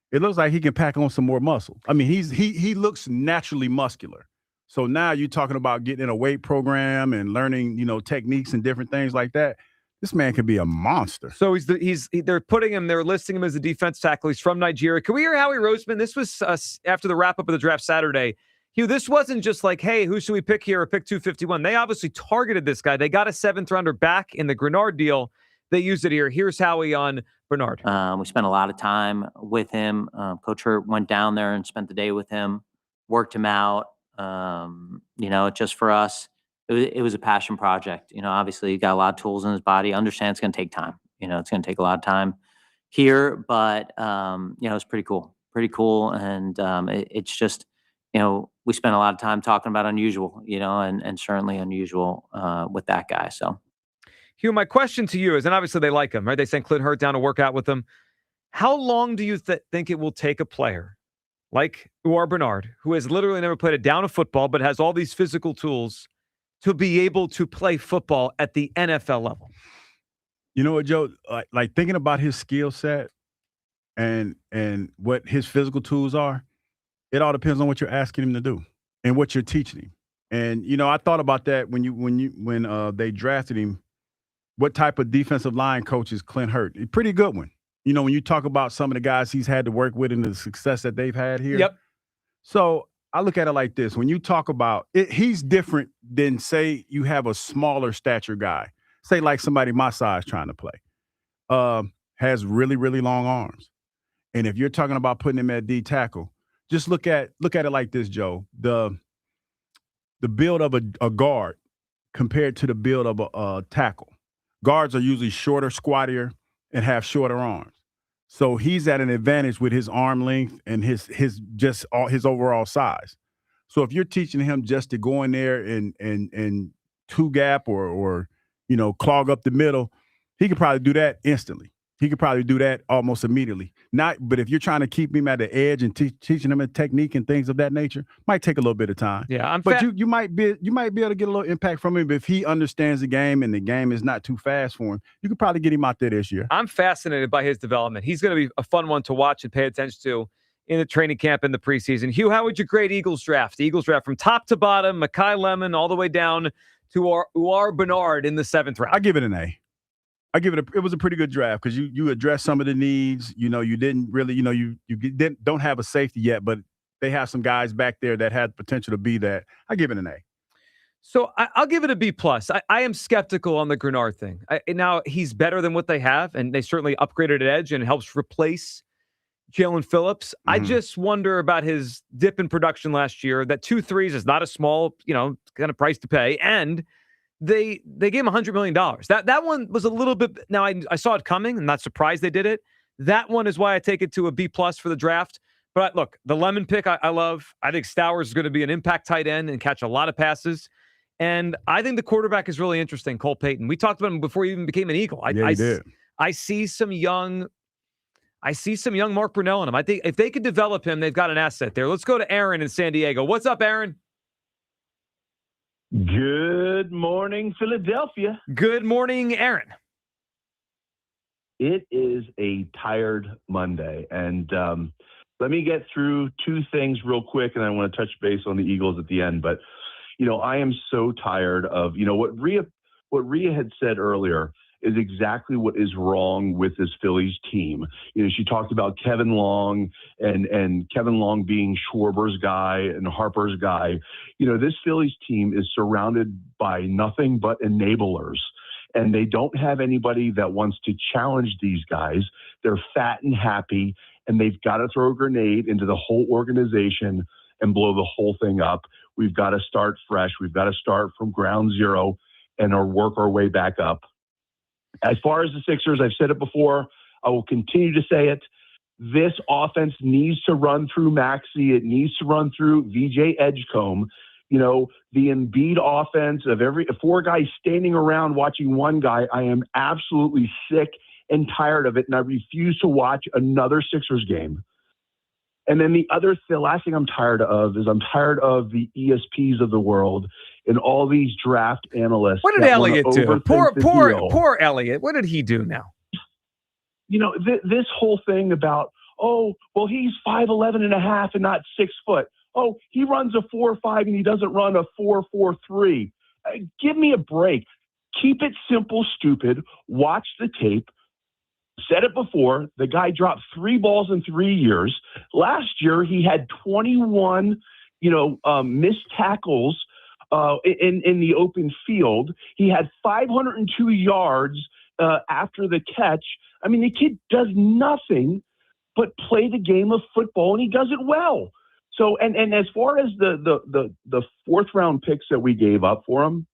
It looks like he can pack on some more muscle. I mean, he looks naturally muscular. So now you're talking about getting in a weight program and learning, techniques and different things like that. This man could be a monster. So they're listing him as a defense tackle. He's from Nigeria. Can we hear Howie Roseman? This was after the wrap up of the draft Saturday. Hugh, this wasn't just like, hey, who should we pick here or pick 251? They obviously targeted this guy. They got a seventh rounder back in the Grenard deal. They used it here. Here's Howie on Bernard. We spent a lot of time with him. Coach Hurt went down there and spent the day with him, worked him out. Just for us, it was a passion project. Obviously he got a lot of tools in his body. Understand it's going to take time. It's going to take a lot of time here, but it's pretty cool. And it's just, we spent a lot of time talking about unusual, and certainly unusual with that guy. So, Hugh, my question to you is, and obviously they like him, right? They sent Clint Hurt down to work out with him. How long do you think it will take a player like Uar Bernard, who has literally never played a down of football, but has all these physical tools to be able to play football at the NFL level? You know what, Joe? Like thinking about his skill set and what his physical tools are, it all depends on what you're asking him to do and what you're teaching him. And I thought about that when they drafted him. What type of defensive line coach is Clint Hurt? A pretty good one. When you talk about some of the guys he's had to work with and the success that they've had here. Yep. So I look at it like this. When you talk about it, he's different than, say, you have a smaller stature guy, say like somebody my size trying to play, has really, really long arms. And if you're talking about putting him at D tackle, just look at it like this, Joe. The build of a guard compared to the build of a tackle. Guards are usually shorter, squattier, and have shorter arms. So he's at an advantage with his arm length and his overall size. So if you're teaching him just to go in there and two gap or clog up the middle, he could probably do that instantly. He could probably do that almost immediately. But if you're trying to keep him at the edge and teaching him a technique and things of that nature, might take a little bit of time. Yeah, you might be able to get a little impact from him. But if he understands the game and the game is not too fast for him, you could probably get him out there this year. I'm fascinated by his development. He's going to be a fun one to watch and pay attention to in the training camp in the preseason. Hugh, how would you grade Eagles draft? The Eagles draft from top to bottom, Mekhi Lemon all the way down to Uar Bernard in the 7th round. I give it an A. It was a pretty good draft because you addressed some of the needs. You didn't really, you don't have a safety yet, but they have some guys back there that had potential to be that. I give it an A. So I'll give it a B+. I am skeptical on the Grenard thing. Now, he's better than what they have, and they certainly upgraded at edge and helps replace Jalen Phillips. Mm-hmm. I just wonder about his dip in production last year. That 2 threes is not a small, kind of price to pay, and they gave him $100 million. That one was a little bit. Now I saw it coming. I'm not surprised they did it. That one is why I take it to a B+ for the draft. But look, the Lemon pick I love. I think Stowers is going to be an impact tight end and catch a lot of passes. And I think the quarterback is really interesting, Cole Payton. We talked about him before he even became an Eagle. He did. I see some young Mark Brunell in him. I think if they could develop him, they've got an asset there. Let's go to Aaron in San Diego. What's up, Aaron? Good morning, Philadelphia. Good morning, Aaron. It is a tired Monday, and let me get through 2 things real quick, and I want to touch base on the Eagles at the end. But I am so tired of what Rhea had said earlier is exactly what is wrong with this Phillies team. She talked about Kevin Long and Kevin Long being Schwarber's guy and Harper's guy. This Phillies team is surrounded by nothing but enablers, and they don't have anybody that wants to challenge these guys. They're fat and happy, and they've got to throw a grenade into the whole organization and blow the whole thing up. We've got to start fresh. We've got to start from ground zero and work our way back up. As far as the Sixers, I've said it before. I will continue to say it. This offense needs to run through Maxey. It needs to run through VJ Edgecombe. The Embiid offense of 4 guys standing around watching one guy. I am absolutely sick and tired of it, and I refuse to watch another Sixers game. And then the last thing I'm tired of is I'm tired of the ESPs of the world and all these draft analysts. What did Elliott do? Poor Elliott. What did he do now? This whole thing about, he's 5'11 and a half and not 6 foot. Oh, he runs a 4.5 and he doesn't run a 4.43. Give me a break. Keep it simple, stupid. Watch the tape. Said it before, the guy dropped 3 balls in 3 years. Last year, he had 21, missed tackles in the open field. He had 502 yards after the catch. I mean, the kid does nothing but play the game of football, and he does it well. So, and as far as the 4th round picks that we gave up for him,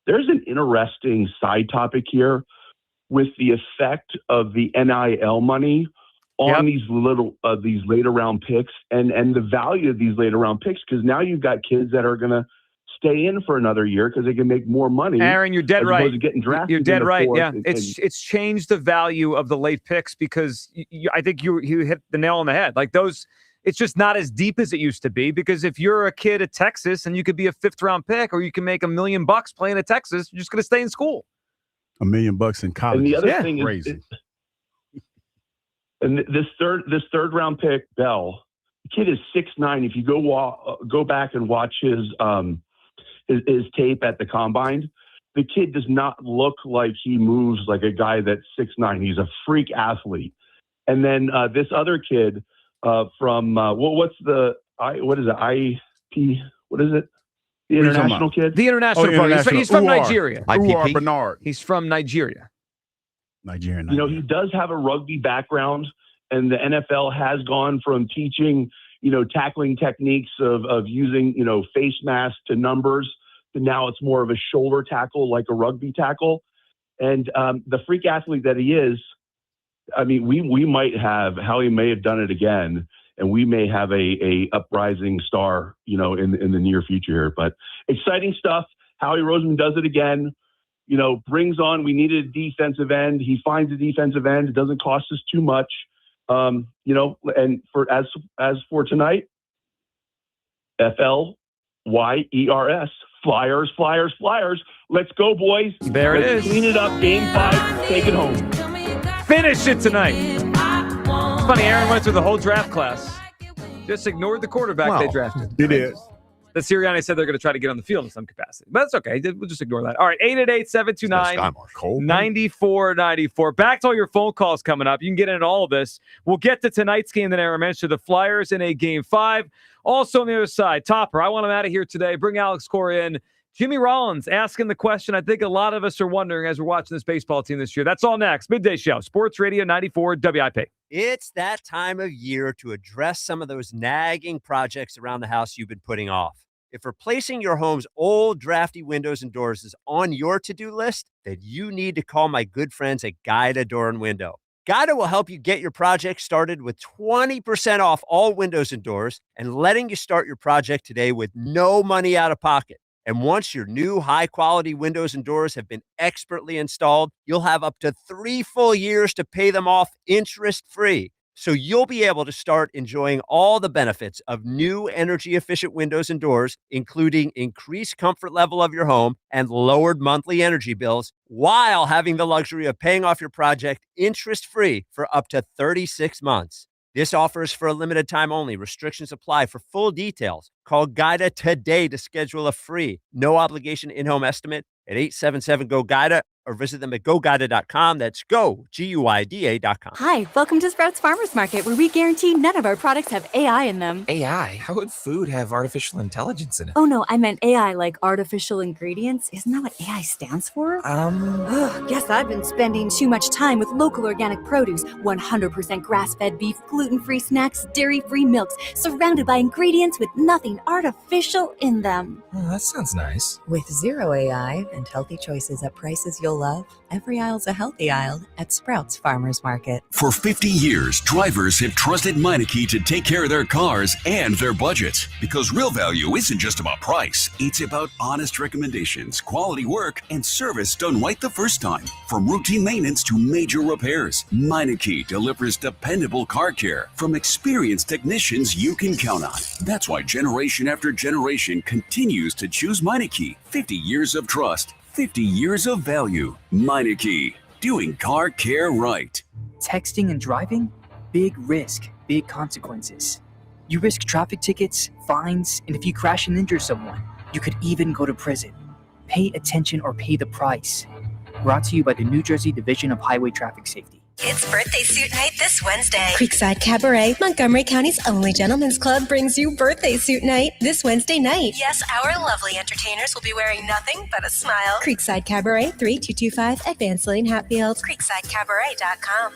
there's an interesting side topic here with the effect of the NIL money on these later round picks and the value of these later round picks, because now you've got kids that are going to stay in for another year because they can make more money. Aaron, you're dead as right. opposed to getting drafted. You're dead in the right. fourth Yeah, and- it's changed the value of the late picks because I think you hit the nail on the head. Like those, it's just not as deep as it used to be, because if you're a kid at Texas and you could be a 5th round pick, or you can make $1 million playing at Texas, you're just going to stay in school. $1 million in college. And the other is thing crazy. and this third round pick, Bell, the kid is 6'9". If you go back and watch his tape at the combine, the kid does not look like he moves like a guy that's 6'9". He's a freak athlete. And then this other kid from what is it? IP? What is it? The international kid? The international program. He's from Nigeria. Uar Bernard. He's from Nigeria. Nigerian. You know, he does have a rugby background, and the NFL has gone from teaching, tackling techniques of using, face masks to numbers, to now it's more of a shoulder tackle, like a rugby tackle. And the freak athlete that he is, I mean, we might have, Howie may have done it again, and we may have a uprising star, in the near future here. But exciting stuff. Howie Roseman does it again. Brings on, we needed a defensive end. He finds a defensive end. It doesn't cost us too much. And as for tonight, FLYERS, Flyers, Flyers, Flyers. Let's go, boys. There it is. Clean it up. Game 5. Take it home. Finish it tonight. It's funny, Aaron went through the whole draft class. Just ignored the quarterback they drafted. It is. The Sirianni said they're going to try to get on the field in some capacity. But that's okay. We'll just ignore that. All right, 888-729-9494. Back to all your phone calls coming up. You can get into all of this. We'll get to tonight's game that Aaron mentioned, the Flyers in a Game 5. Also on the other side, Topper, I want him out of here today. Bring Alex Cora in. Jimmy Rollins asking the question I think a lot of us are wondering as we're watching this baseball team this year. That's all next. Midday Show, Sports Radio 94 WIP. It's that time of year to address some of those nagging projects around the house you've been putting off. If replacing your home's old drafty windows and doors is on your to-do list, then you need to call my good friends at Guida Door and Window. Guida will help you get your project started with 20% off all windows and doors and letting you start your project today with no money out of pocket. And once your new high-quality windows and doors have been expertly installed, you'll have up to 3 full years to pay them off interest-free. So you'll be able to start enjoying all the benefits of new energy-efficient windows and doors, including increased comfort level of your home and lowered monthly energy bills, while having the luxury of paying off your project interest-free for up to 36 months. This offer is for a limited time only. Restrictions apply. For full details, call Guida today to schedule a free, no-obligation in-home estimate at 877-GO-GUIDA or visit them at GoGuida.com. That's go, GUIDA.com. Hi, welcome to Sprouts Farmers Market, where we guarantee none of our products have AI in them. AI? How would food have artificial intelligence in it? Oh, no, I meant AI like artificial ingredients. Isn't that what AI stands for? Ugh, guess I've been spending too much time with local organic produce, 100% grass-fed beef, gluten-free snacks, dairy-free milks, surrounded by ingredients with nothing artificial in them. Oh, that sounds nice. With zero AI and healthy choices at prices you'll love, every aisle's a healthy aisle at Sprouts Farmers Market. For 50 years, drivers have trusted Meineke to take care of their cars and their budgets. Because real value isn't just about price. It's about honest recommendations, quality work, and service done right the first time. From routine maintenance to major repairs, Meineke delivers dependable car care from experienced technicians you can count on. That's why generation after generation continues to choose Meineke. 50 years of trust. 50 years of value. Meineke, doing car care right. Texting and driving? Big risk, big consequences. You risk traffic tickets, fines, and if you crash and injure someone, you could even go to prison. Pay attention or pay the price. Brought to you by the New Jersey Division of Highway Traffic Safety. It's birthday suit night this Wednesday. Creekside Cabaret, Montgomery County's only gentlemen's club, brings you birthday suit night this Wednesday night. Yes, our lovely entertainers will be wearing nothing but a smile. Creekside Cabaret, 3225 Advanced Lane, Hatfield. CreeksideCabaret.com.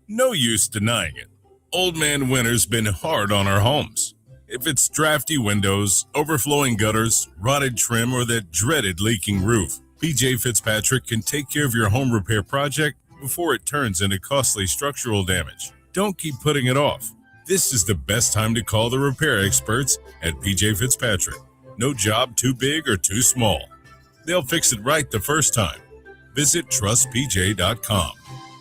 No use denying it. Old Man Winter's been hard on our homes. If it's drafty windows, overflowing gutters, rotted trim, or that dreaded leaking roof, PJ Fitzpatrick can take care of your home repair project before it turns into costly structural damage. Don't keep putting it off. This is the best time to call the repair experts at PJ Fitzpatrick. No job too big or too small. They'll fix it right the first time. Visit trustpj.com.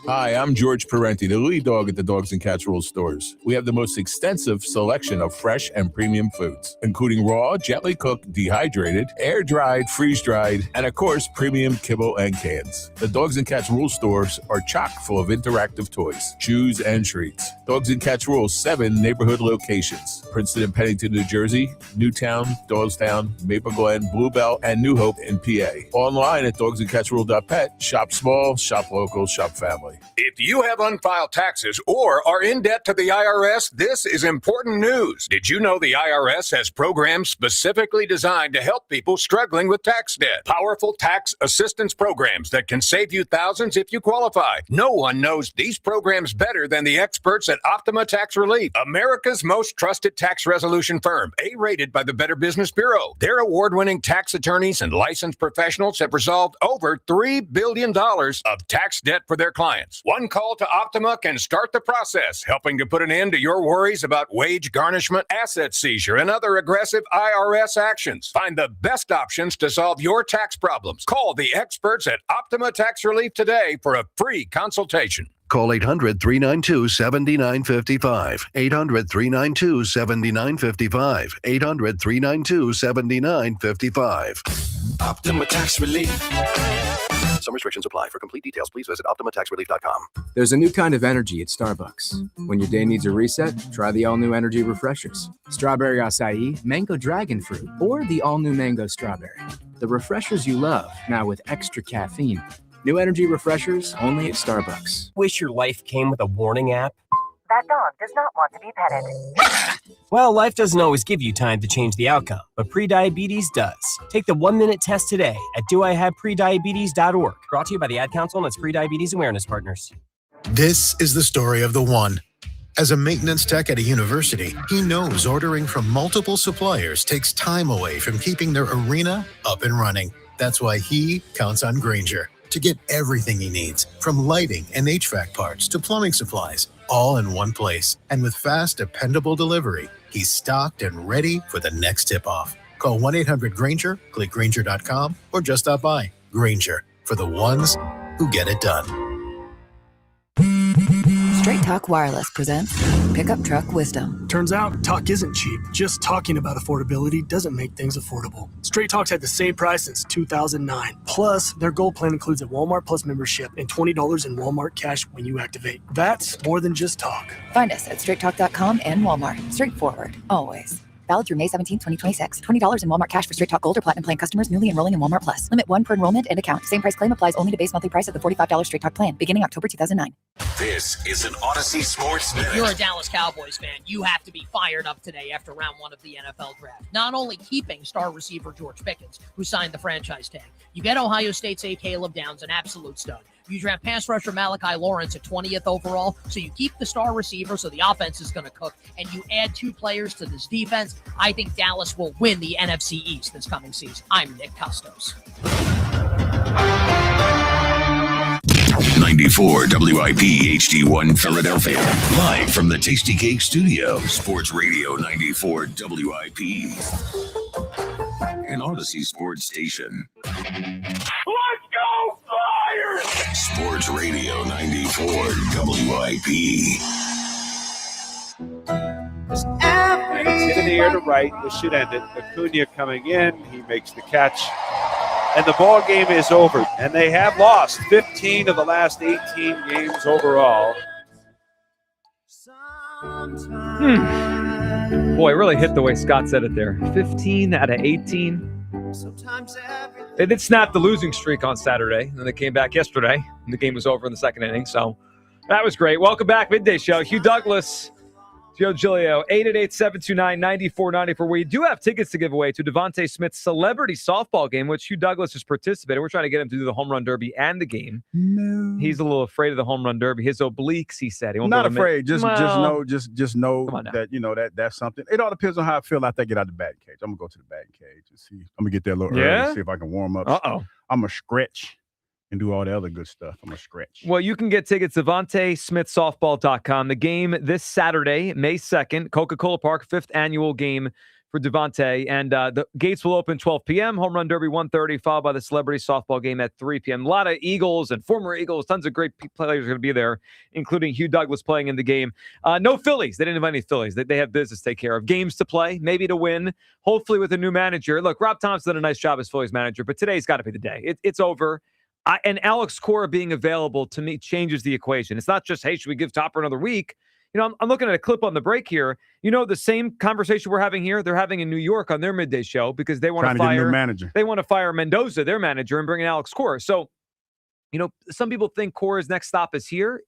Hi, I'm George Parenti, the lead dog at the Dogs and Cats Rules stores. We have the most extensive selection of fresh and premium foods, including raw, gently cooked, dehydrated, air-dried, freeze-dried, and of course, premium kibble and cans. The Dogs and Cats Rules stores are chock full of interactive toys, chews, and treats. Dogs and Cats Rules, 7 neighborhood locations: Princeton and Pennington, New Jersey, Newtown, Doylestown, Maple Glen, Bluebell, and New Hope in PA. Online at dogsandcatsrule.pet. Shop small, shop local, shop family. If you have unfiled taxes or are in debt to the IRS, this is important news. Did you know the IRS has programs specifically designed to help people struggling with tax debt? Powerful tax assistance programs that can save you thousands if you qualify. No one knows these programs better than the experts at Optima Tax Relief, America's most trusted tax resolution firm, A-rated by the Better Business Bureau. Their award-winning tax attorneys and licensed professionals have resolved over $3 billion of tax debt for their clients. One call to Optima can start the process, helping to put an end to your worries about wage garnishment, asset seizure, and other aggressive IRS actions. Find the best options to solve your tax problems. Call the experts at Optima Tax Relief today for a free consultation. Call 800-392-7955. 800-392-7955. 800-392-7955. Optima Tax Relief. Some restrictions apply. For complete details, please visit OptimaTaxRelief.com. There's a new kind of energy at Starbucks. When your day needs a reset, try the all-new energy refreshers. Strawberry acai, mango dragon fruit, or the all-new mango strawberry. The refreshers you love, now with extra caffeine. New energy refreshers only at Starbucks. Wish your life came with a warning app? That dog does not want to be petted. Well, life doesn't always give you time to change the outcome, but prediabetes does. Take the 1-minute test today at doihaveprediabetes.org. Brought to you by the Ad Council and its prediabetes awareness partners. This is the story of the one. As a maintenance tech at a university, he knows ordering from multiple suppliers takes time away from keeping their arena up and running. That's why he counts on Grainger to get everything he needs, from lighting and HVAC parts to plumbing supplies, all in one place. And with fast, dependable delivery, he's stocked and ready for the next tip-off. Call 1-800-GRAINGER, click Grainger.com, or just stop by. Grainger, for the ones who get it done. Straight Talk Wireless presents Pickup Truck Wisdom. Turns out, talk isn't cheap. Just talking about affordability doesn't make things affordable. Straight Talk's had the same price since 2009. Plus, their Gold plan includes a Walmart Plus membership and $20 in Walmart cash when you activate. That's more than just talk. Find us at straighttalk.com and Walmart. Straightforward, always. Valid through May 17, 2026. $20 in Walmart cash for Straight Talk Gold or Platinum plan customers newly enrolling in Walmart Plus. Limit 1 per enrollment and account. Same price claim applies only to base monthly price of the $45 Straight Talk plan, beginning October 2009. This is an Odyssey Sports Minute. If you're a Dallas Cowboys fan, you have to be fired up today after round 1 of the NFL draft. Not only keeping star receiver George Pickens, who signed the franchise tag, you get Ohio State's A. Caleb Downs, an absolute stud. You draft pass rusher Malachi Lawrence at 20th overall, so you keep the star receiver, so the offense is going to cook, and you add 2 players to this defense. I think Dallas will win the NFC East this coming season. I'm Nick Costos. 94 WIP HD1 Philadelphia. Live from the Tasty Cake Studio. Sports Radio 94 WIP. An Odyssey Sports Station. Let's go Flyers! Sports Radio 94 WIP. It's hit in the air to right. This should end it. Acuna coming in. He makes the catch. And the ball game is over. And they have lost 15 of the last 18 games overall. Boy, it really hit the way Scott said it there. 15 out of 18. They did snap the losing streak on Saturday. And then they came back yesterday. And the game was over in the second inning. So that was great. Welcome back. Midday Show. Hugh Douglas. Joe Giglio, 888-729-9494. We do have tickets to give away to Devontae Smith's celebrity softball game, which Hugh Douglas has participated. We're trying to get him to do the home run derby and the game. No. He's a little afraid of the home run derby. His obliques, he said. He won't Not afraid. Just know that that's something. It all depends on how I feel after I get out of the batting cage. I'm gonna go to the batting cage and see. I'm gonna get there a little early and see if I can warm up. Uh-oh. I'm gonna stretch and do all the other good stuff. I'm a stretch. Well, you can get tickets at DevontaSmithSoftball.com. The game this Saturday, May 2nd, Coca-Cola Park, 5th annual game for Devontae. And the gates will open 12 p.m., Home Run Derby 1:30, followed by the Celebrity Softball game at 3 p.m. A lot of Eagles and former Eagles, tons of great players are going to be there, including Hugh Douglas playing in the game. No Phillies. They didn't invite any Phillies. They have business to take care of. Games to play, maybe to win, hopefully with a new manager. Look, Rob Thompson did a nice job as Phillies manager, but today's got to be the day. It's over. And Alex Cora being available to me changes the equation. It's not just, hey, should we give Topper another week? You know, I'm looking at a clip on the break here. You know, the same conversation we're having here, they're having in New York on their midday show because they want to fire get a new manager. They want to fire Mendoza, their manager, and bring in Alex Cora. So, you know, some people think Cora's next stop is here.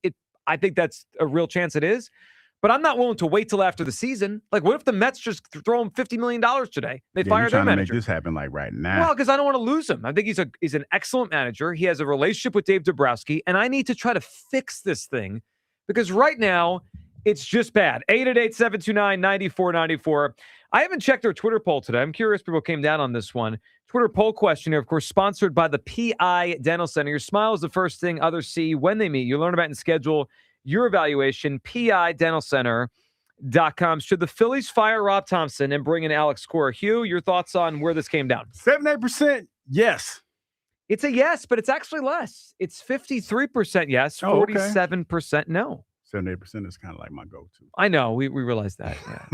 I think that's a real chance it is. But I'm not willing to wait till after the season. Like, what if the Mets just throw him $50 million today? They fire their manager. To make this happen like right now. Well, because I don't want to lose him. I think he's an excellent manager. He has a relationship with Dave Dombrowski, and I need to try to fix this thing because right now it's just bad. 888-729-9494. I haven't checked our Twitter poll today. I'm curious people came down on this one. Twitter poll question here, of course, sponsored by the PI Dental Center. Your smile is the first thing others see when they meet. You learn about and schedule your evaluation, PIDentalCenter.com. Should the Phillies fire Rob Thompson and bring in Alex Cora? Hugh, your thoughts on where this came down? 78% yes. It's a yes, but it's actually less. It's 53% yes, 47% no. 78% is kind of like my go-to. I know. We realize that. Yeah.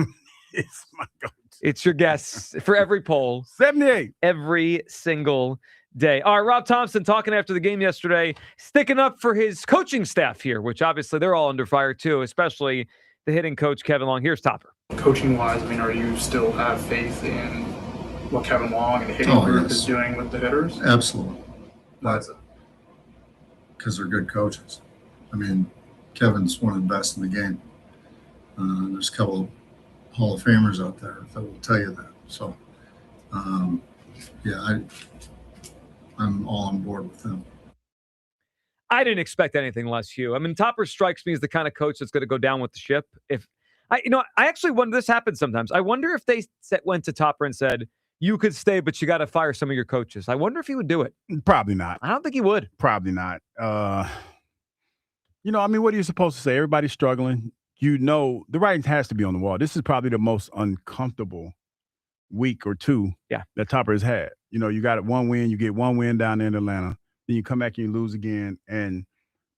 It's my go-to. It's your guess for every poll. 78. Every single day. All right, Rob Thompson talking after the game yesterday, sticking up for his coaching staff here, which obviously they're all under fire too, especially the hitting coach, Kevin Long. Here's Topper. Coaching-wise, I mean, are you still have faith in what Kevin Long and the hitting group is doing with the hitters? Absolutely. Why is it? Because they're good coaches. I mean, Kevin's one of the best in the game. There's a couple of Hall of Famers out there that will tell you that. So, I'm all on board with them. I didn't expect anything less, Hugh. I mean, Topper strikes me as the kind of coach that's going to go down with the ship. I actually wonder, this happens sometimes. I wonder if they went to Topper and said, you could stay, but you got to fire some of your coaches. I wonder if he would do it. Probably not. I don't think he would. Probably not. I mean, what are you supposed to say? Everybody's struggling. The writing has to be on the wall. This is probably the most uncomfortable week or two that Topper has had. You got one win, you get one win down there in Atlanta, then you come back and you lose again, and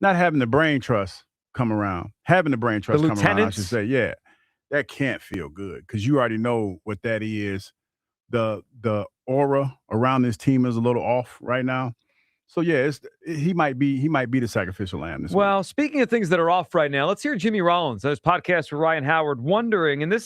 not having the brain trust come around. Having the brain trust come around, I should say, that can't feel good because you already know what that is. The aura around this team is a little off right now. So he might be the sacrificial lamb this week. Speaking of things that are off right now, let's hear Jimmy Rollins on his podcast with Ryan Howard wondering, and it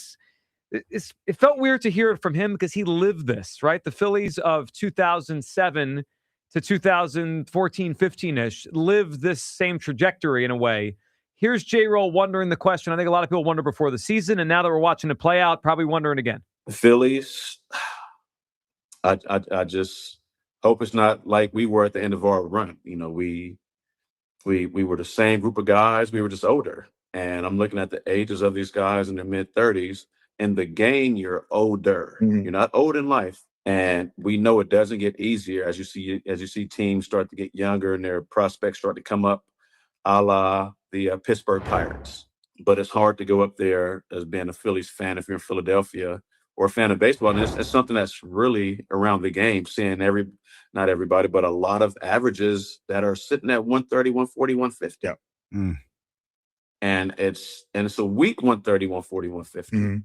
felt weird to hear it from him because he lived this, right? The Phillies of 2007 to 2014, 15-ish lived this same trajectory in a way. Here's J-Roll wondering the question I think a lot of people wonder before the season, and now that we're watching it play out, probably wondering again. The Phillies, I just hope it's not like we were at the end of our run. We were the same group of guys. We were just older. And I'm looking at the ages of these guys in their mid-30s. In the game, you're older. Mm-hmm. You're not old in life. And we know it doesn't get easier as you see teams start to get younger and their prospects start to come up, a la the Pittsburgh Pirates. But it's hard to go up there as being a Phillies fan if you're in Philadelphia or a fan of baseball. And it's something that's really around the game, seeing not everybody, but a lot of averages that are sitting at 130, 140, 150. Yeah. Mm. And it's a weak 130, 140, 150. Mm.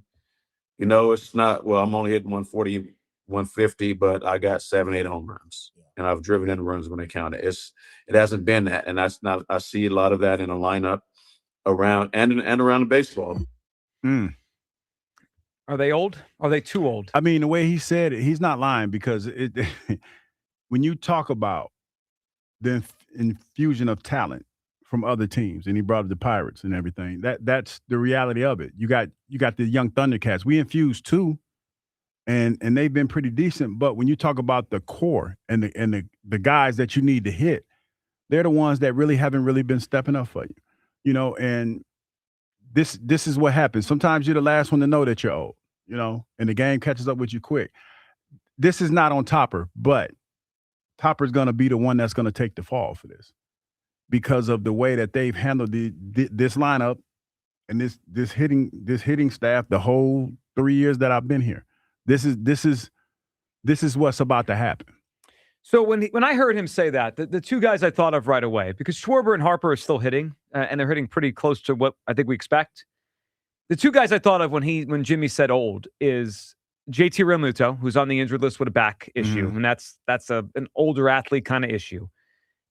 It's not, I'm only hitting 140, 150, but I got 7-8 home runs. Yeah. And I've driven in runs when they count it. It hasn't been that. And that's not, I see a lot of that in a lineup around and around the baseball. Mm. Are they old? Are they too old? I mean, the way he said it, he's not lying because when you talk about the infusion of talent from other teams, and he brought up the Pirates and everything, that's the reality of it. You got the young Thundercats. We infused too, and they've been pretty decent. But when you talk about the core and the guys that you need to hit, they're the ones that really haven't really been stepping up for you. And this is what happens. Sometimes you're the last one to know that you're old, and the game catches up with you quick. This is not on Topper, but Topper's going to be the one that's going to take the fall for this because of the way that they've handled this lineup and this hitting staff the whole 3 years that I've been here. This is what's about to happen. So when I heard him say that, the two guys I thought of right away, because Schwarber and Harper are still hitting, and they're hitting pretty close to what I think we expect. The two guys I thought of when Jimmy said old is JT Realmuto, who's on the injured list with a back issue, and that's an older athlete kind of issue.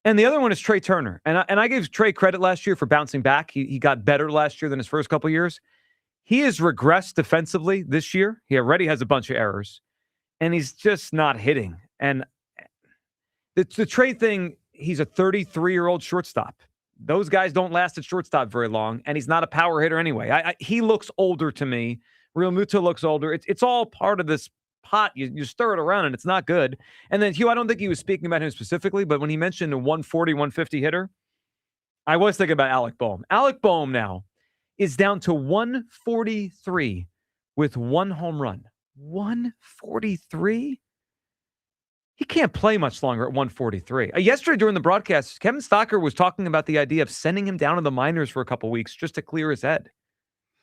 And the other one is Trey Turner. And I gave Trey credit last year for bouncing back. He got better last year than his first couple years. He has regressed defensively this year. He already has a bunch of errors, and he's just not hitting. And the Trey thing, he's a 33-year-old shortstop. Those guys don't last at shortstop very long, and he's not a power hitter anyway. He looks older to me. Realmuto looks older. It's all part of this pot. You stir it around, and it's not good. And then, Hugh, I don't think he was speaking about him specifically, but when he mentioned a 140, 150 hitter, I was thinking about Alec Boehm. Alec Boehm now is down to 143 with one home run. 143? He can't play much longer at 143. Yesterday during the broadcast, Kevin Stocker was talking about the idea of sending him down to the minors for a couple weeks just to clear his head.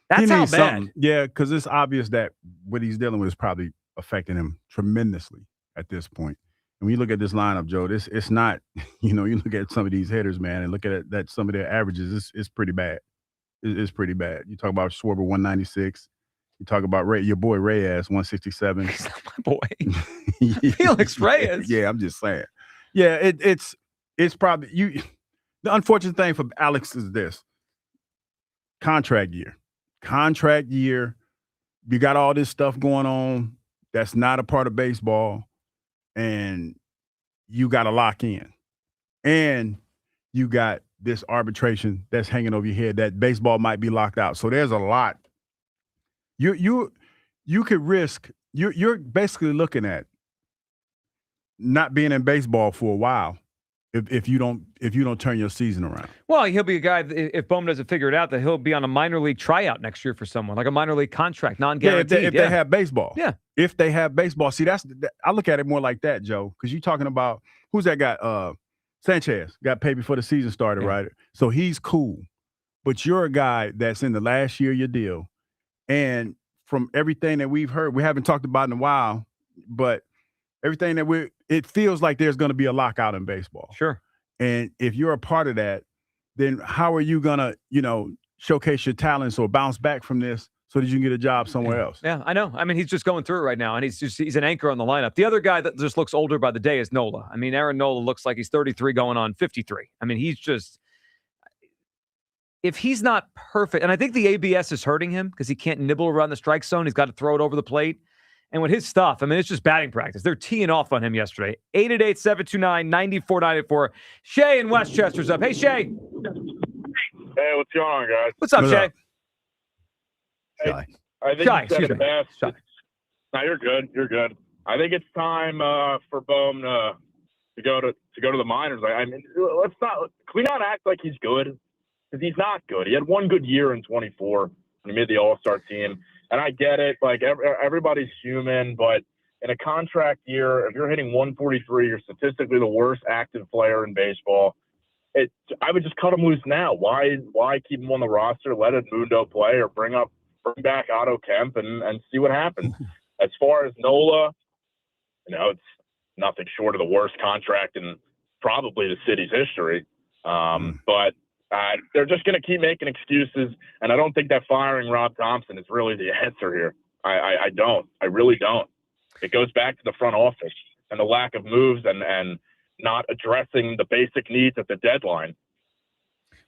That's how bad. Something. Yeah, because it's obvious that what he's dealing with is probably affecting him tremendously at this point. And when you look at this lineup, Joe, it's not, you look at some of these hitters, man, and look at that some of their averages, it's pretty bad. It's pretty bad. You talk about Schwarber, 196. You talk about your boy Reyes, 167. He's not my boy. Felix Reyes. Yeah, I'm just saying. Yeah, it's probably you. The unfortunate thing for Alex is this: contract year. You got all this stuff going on that's not a part of baseball, and you got to lock in, and you got this arbitration that's hanging over your head that baseball might be locked out. So there's a lot. You could risk. You're basically looking at not being in baseball for a while if you don't turn your season around. Well, he'll be a guy, if Boehm doesn't figure it out, that he'll be on a minor league tryout next year for someone, like a minor league contract, non-guaranteed. If they have baseball. Yeah. If they have baseball. See, I look at it more like that, Joe, because you're talking about who's that guy? Sanchez got paid before the season started, right? So he's cool. But you're a guy that's in the last year of your deal. And from everything that we've heard, we haven't talked about in a while, but everything that it feels like there's going to be a lockout in baseball. Sure. And if you're a part of that, then how are you going to, showcase your talents or bounce back from this so that you can get a job somewhere else? Yeah, I know. I mean, he's just going through it right now, and he's an anchor on the lineup. The other guy that just looks older by the day is Nola. I mean, Aaron Nola looks like he's 33 going on 53. I mean, he's just, if he's not perfect, and I think the ABS is hurting him because he can't nibble around the strike zone. He's got to throw it over the plate. And with his stuff, I mean, it's just batting practice. They're teeing off on him yesterday. 888-729-9494. Shay in Westchester's up. Hey, Shay. Hey, what's going on, guys? What's up, Shay? Hey, I think Shy, you said excuse it me. best. No, you're good. You're good. I think it's time for Boehm to go to the minors. I mean, can we not act like he's good? Because he's not good. He had one good year in 24 when he made the All-Star team. And I get it. Like, everybody's human. But in a contract year, if you're hitting 143, you're statistically the worst active player in baseball. I would just cut him loose now. Why keep him on the roster? Let Edmundo play or bring back Otto Kemp and see what happens. As far as Nola, it's nothing short of the worst contract in probably the city's history. But they're just going to keep making excuses, and I don't think that firing Rob Thompson is really the answer here. I don't. I really don't. It goes back to the front office and the lack of moves and not addressing the basic needs at the deadline.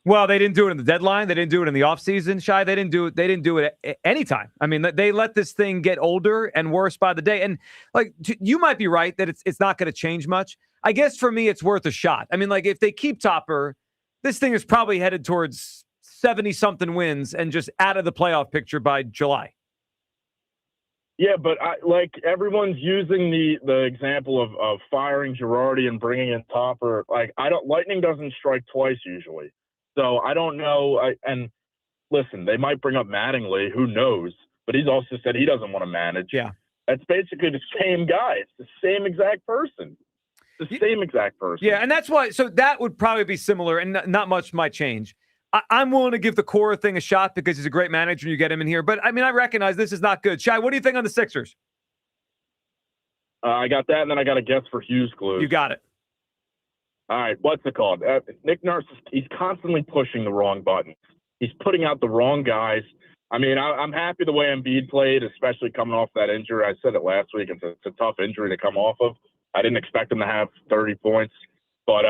Well, they didn't do it in the deadline. They didn't do it in the offseason, Shy. They didn't do it at any time. I mean, they let this thing get older and worse by the day. And like, you might be right that it's not going to change much. I guess for me, it's worth a shot. I mean, like, if they keep Topper, this thing is probably headed towards 70-something wins and just out of the playoff picture by July. Yeah, but everyone's using the example of firing Girardi and bringing in Topper. Lightning doesn't strike twice usually. So I don't know. And listen, they might bring up Mattingly. Who knows? But he's also said he doesn't want to manage. Yeah. That's basically the same guy. It's the same exact person. the same exact person. Yeah, and that's why. So that would probably be similar, and not much might change. I'm willing to give the core thing a shot because he's a great manager and you get him in here. But, I mean, I recognize this is not good. Shai, what do you think on the Sixers? I got that, and then I got a guess for Hughes Clues. You got it. All right, what's it called? Nick Nurse, he's constantly pushing the wrong buttons. He's putting out the wrong guys. I mean, I'm happy the way Embiid played, especially coming off that injury. I said it last week. It's a tough injury to come off of. I didn't expect him to have 30 points. But,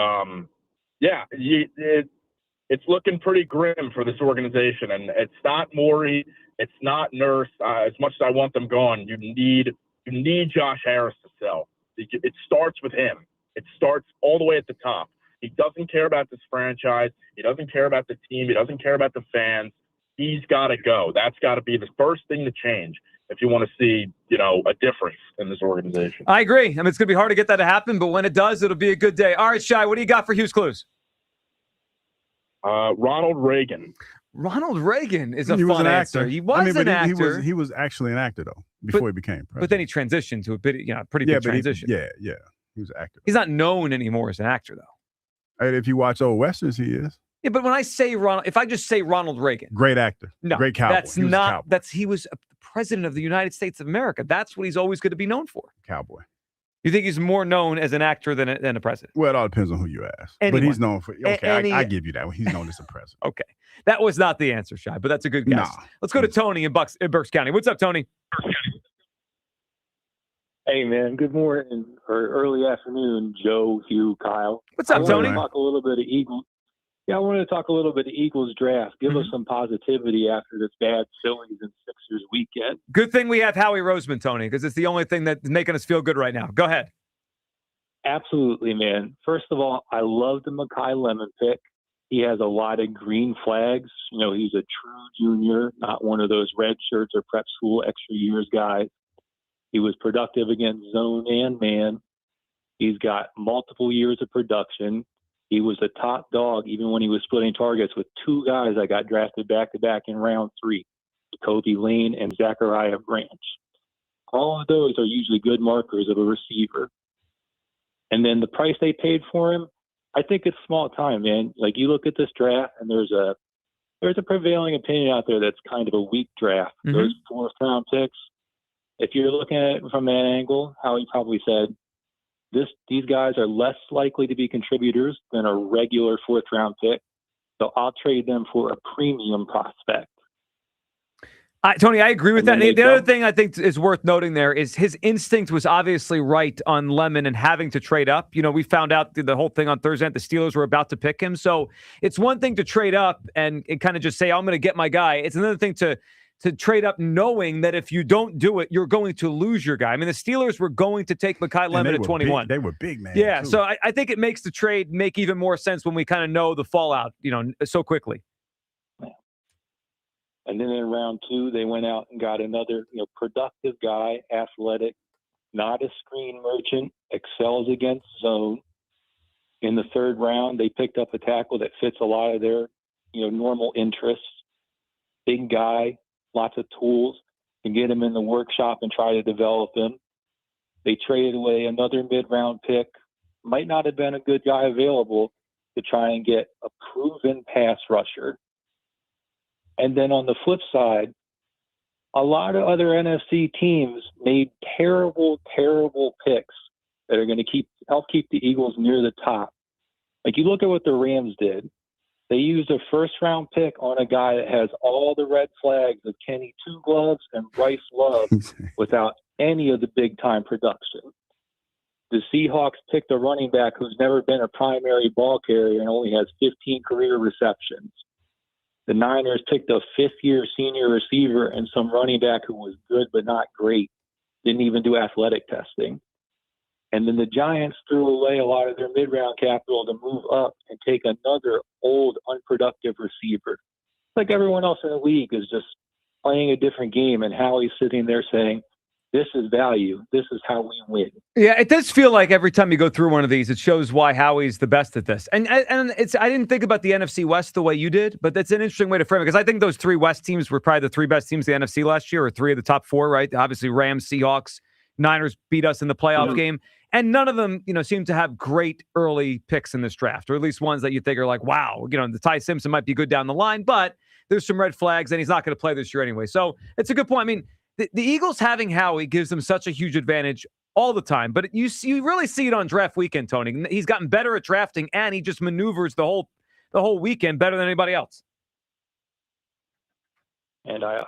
yeah, it's looking pretty grim for this organization. And it's not Morey. It's not Nurse. As much as I want them gone, you need Josh Harris to sell. It starts with him. It starts all the way at the top. He doesn't care about this franchise. He doesn't care about the team. He doesn't care about the fans. He's got to go. That's got to be the first thing to change if you want to see, a difference in this organization. I agree. I mean, it's going to be hard to get that to happen, but when it does, it'll be a good day. All right, Shai, what do you got for Hughes Clues? Ronald Reagan. Ronald Reagan is a He was fun an answer. actor. He was an actor. He was actually an actor, though, before he became president. But then he transitioned to a bit, pretty big transition. Yeah. He was an actor. He's not known anymore as an actor, though. And if you watch old westerns, he is. Yeah, but when I say if I just say Ronald Reagan, great actor, no, great cowboy. He was a president of the United States of America. That's what he's always going to be known for. Cowboy. You think he's more known as an actor than a president? Well, it all depends on who you ask. Anyone. But he's known for. Okay, I give you that one. He's known as a president. Okay, that was not the answer, Shai, but that's a good guess. Nah. Let's go to Tony in Berks County. What's up, Tony? Hey, man. Good morning or early afternoon, Joe, Hugh, Kyle. What's up, Tony? I wanted to talk a little bit of Eagles draft. Give us some positivity after this bad Phillies and Sixers weekend. Good thing we have Howie Roseman, Tony, because it's the only thing that's making us feel good right now. Go ahead. Absolutely, man. First of all, I love the Mekhi Lemon pick. He has a lot of green flags. He's a true junior, not one of those red shirts or prep school extra years guys. He was productive against zone and man. He's got multiple years of production. He was a top dog even when he was splitting targets with two guys that got drafted back-to-back in round 3, Kobe Lane and Zachariah Branch. All of those are usually good markers of a receiver. And then the price they paid for him, I think it's small time, man. Like, you look at this draft, and there's a prevailing opinion out there that's kind of a weak draft. Mm-hmm. Those fourth-round picks, if you're looking at it from that angle, Howie probably said, these guys are less likely to be contributors than a regular fourth-round pick, so I'll trade them for a premium prospect. Tony, I agree with that. The other thing I think is worth noting there is his instinct was obviously right on Lemon and having to trade up. We found out the whole thing on Thursday that the Steelers were about to pick him. So it's one thing to trade up and kind of just say, I'm going to get my guy. It's another thing to trade up knowing that if you don't do it, you're going to lose your guy. I mean, the Steelers were going to take Mekhi Lemon at 21. They were big, man. Yeah, too. so I think it makes the trade make even more sense when we kind of know the fallout, so quickly. And then in round 2, they went out and got another, productive guy, athletic, not a screen merchant, excels against zone. In the 3rd round, they picked up a tackle that fits a lot of their, normal interests. Big guy, lots of tools, can get him in the workshop and try to develop him. They traded away another mid-round pick. Might not have been a good guy available to try and get a proven pass rusher. And then on the flip side, a lot of other NFC teams made terrible, terrible picks that are going to help keep the Eagles near the top. Like, you look at what the Rams did. They used a first-round pick on a guy that has all the red flags of Kenny Two Gloves and Bryce Love without any of the big-time production. The Seahawks picked a running back who's never been a primary ball carrier and only has 15 career receptions. The Niners picked a 5th-year senior receiver and some running back who was good but not great, didn't even do athletic testing. And then the Giants threw away a lot of their mid-round capital to move up and take another old, unproductive receiver. Like everyone else in the league is just playing a different game, and Howie's sitting there saying, this is value. This is how we win. Yeah, it does feel like every time you go through one of these, it shows why Howie's the best at this. And I didn't think about the NFC West the way you did, but that's an interesting way to frame it because I think those 3 West teams were probably the 3 best teams in the NFC last year, or 3 of the top 4, right? Obviously, Rams, Seahawks, Niners beat us in the playoff game. And none of them, seem to have great early picks in this draft, or at least ones that you think are like, wow, the Ty Simpson might be good down the line, but there's some red flags, and he's not going to play this year anyway. So it's a good point. I mean, the Eagles having Howie gives them such a huge advantage all the time, but you really see it on draft weekend, Tony. He's gotten better at drafting, and he just maneuvers the whole weekend better than anybody else. And I